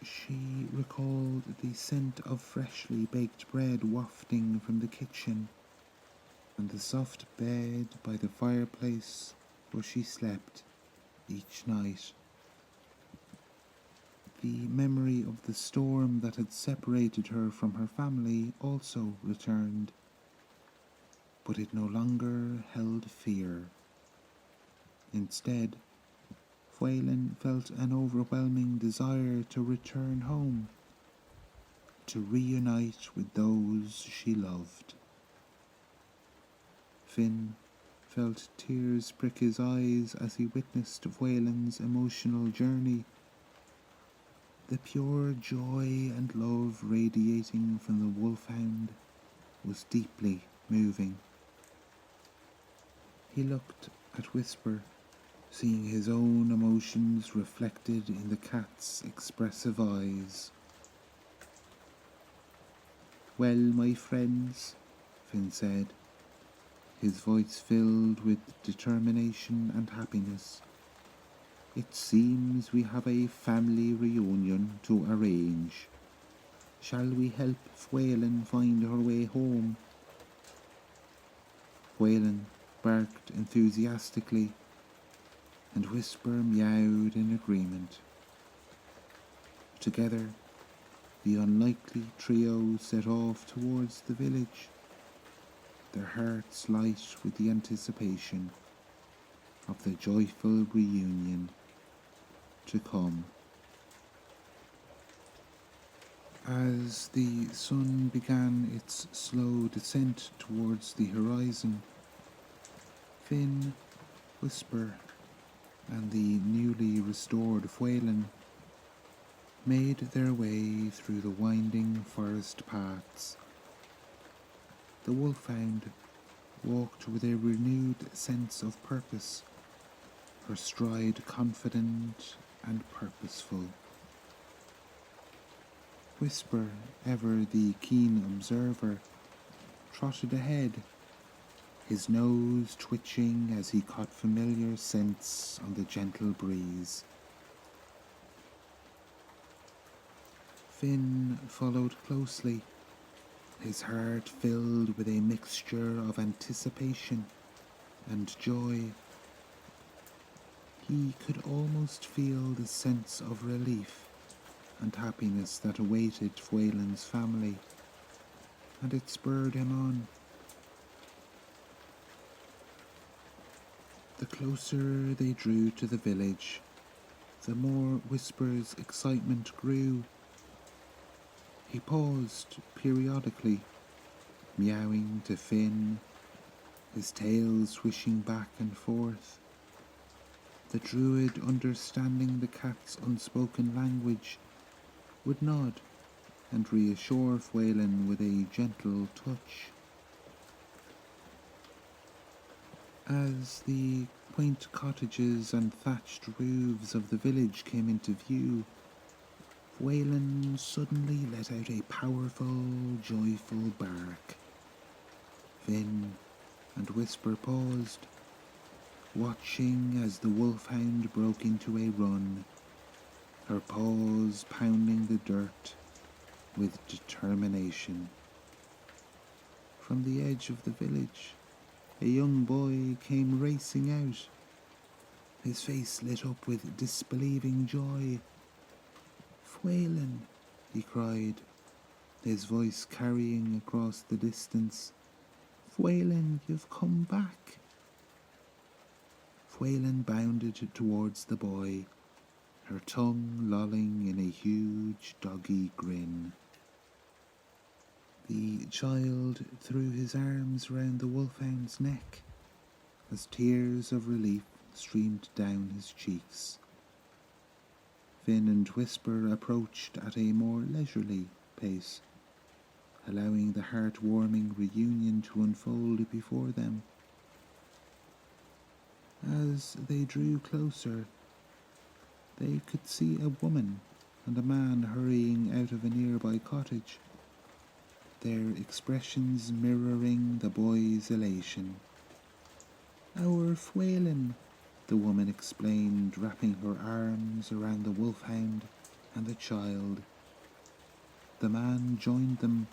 She recalled the scent of freshly baked bread wafting from the kitchen, and the soft bed by the fireplace where she slept each night. The memory of the storm that had separated her from her family also returned, but it no longer held fear. Instead, Fhuelen felt an overwhelming desire to return home, to reunite with those she loved. Finn felt tears prick his eyes as he witnessed Fhuelen's emotional journey. The pure joy and love radiating from the wolfhound was deeply moving. He looked at Whisper, seeing his own emotions reflected in the cat's expressive eyes. "Well, my friends," Finn said, his voice filled with determination and happiness, "it seems we have a family reunion to arrange. Shall we help Fhuelen find her way home?" Fhuelen barked enthusiastically, and Whisper meowed in agreement. Together, the unlikely trio set off towards the village, their hearts light with the anticipation of the joyful reunion to come. As the sun began its slow descent towards the horizon, Finn, Whisper, and the newly restored Fhuelen made their way through the winding forest paths. The wolfhound walked with a renewed sense of purpose, her stride confident and purposeful. Whisper, ever the keen observer, trotted ahead, his nose twitching as he caught familiar scents on the gentle breeze. Finn followed closely, his heart filled with a mixture of anticipation and joy. He could almost feel the sense of relief and happiness that awaited Fhuelen's family, and it spurred him on. The closer they drew to the village, the more Whisper's excitement grew. He paused periodically, meowing to Finn, his tail swishing back and forth. The druid, understanding the cat's unspoken language, would nod and reassure Fhuelen with a gentle touch. As the quaint cottages and thatched roofs of the village came into view, Waylon suddenly let out a powerful, joyful bark. Finn and Whisper paused, watching as the wolfhound broke into a run, her paws pounding the dirt with determination. From the edge of the village, a young boy came racing out, his face lit up with disbelieving joy. "Fwaelin," he cried, his voice carrying across the distance. "Fwaelin, you've come back." Fwaelin bounded towards the boy, her tongue lolling in a huge doggy grin. The child threw his arms round the wolfhound's neck as tears of relief streamed down his cheeks. Finn and Whisper approached at a more leisurely pace, allowing the heartwarming reunion to unfold before them. As they drew closer, they could see a woman and a man hurrying out of a nearby cottage, their expressions mirroring the boy's elation. "Our Fwaelin," the woman explained, wrapping her arms around the wolfhound and the child. The man joined them,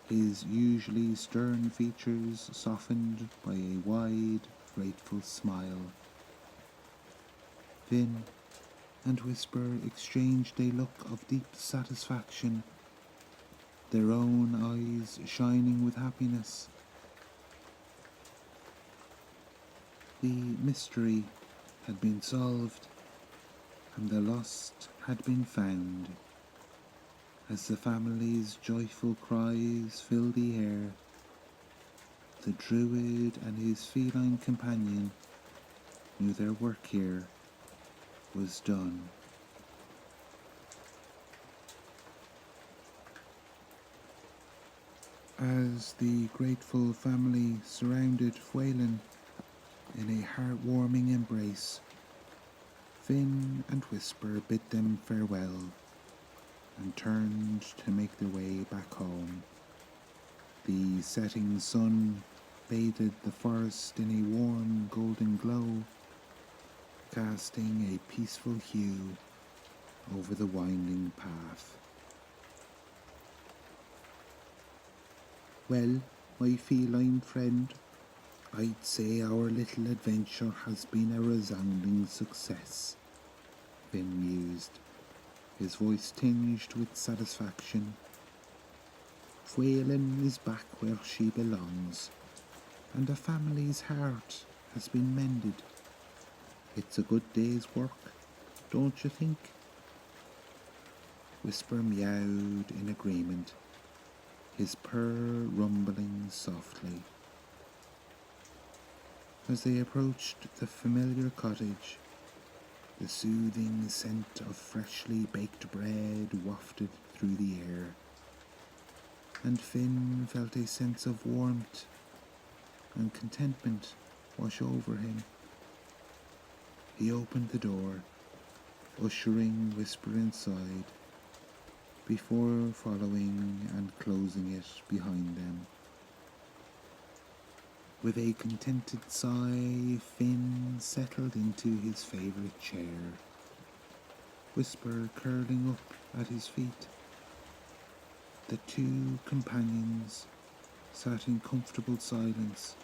his usually stern features softened by a wide, grateful smile. Finn and Whisper exchanged a look of deep satisfaction, their own eyes shining with happiness. The mystery had been solved, and the lost had been found. As the family's joyful cries filled the air, the druid and his feline companion knew their work here was done. As the grateful family surrounded Fwaelin in a heartwarming embrace, Finn and Whisper bid them farewell and turned to make their way back home. The setting sun bathed the forest in a warm golden glow, casting a peaceful hue over the winding path. "Well, my feline friend, I'd say our little adventure has been a resounding success," Finn mused, his voice tinged with satisfaction. "Fwaelin is back where she belongs, and the family's heart has been mended. It's a good day's work, don't you think?" Whisper meowed in agreement, his purr rumbling softly. As they approached the familiar cottage, the soothing scent of freshly baked bread wafted through the air, and Finn felt a sense of warmth and contentment wash over him. He opened the door, ushering Whisper inside, before following and closing it behind them. With a contented sigh, Finn settled into his favourite chair, Whisper curling up at his feet. The two companions sat in comfortable silence,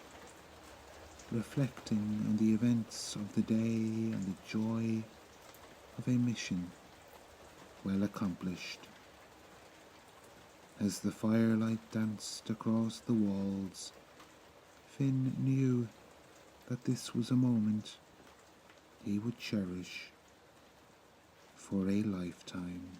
reflecting on the events of the day and the joy of a mission well accomplished. As the firelight danced across the walls, Finn knew that this was a moment he would cherish for a lifetime.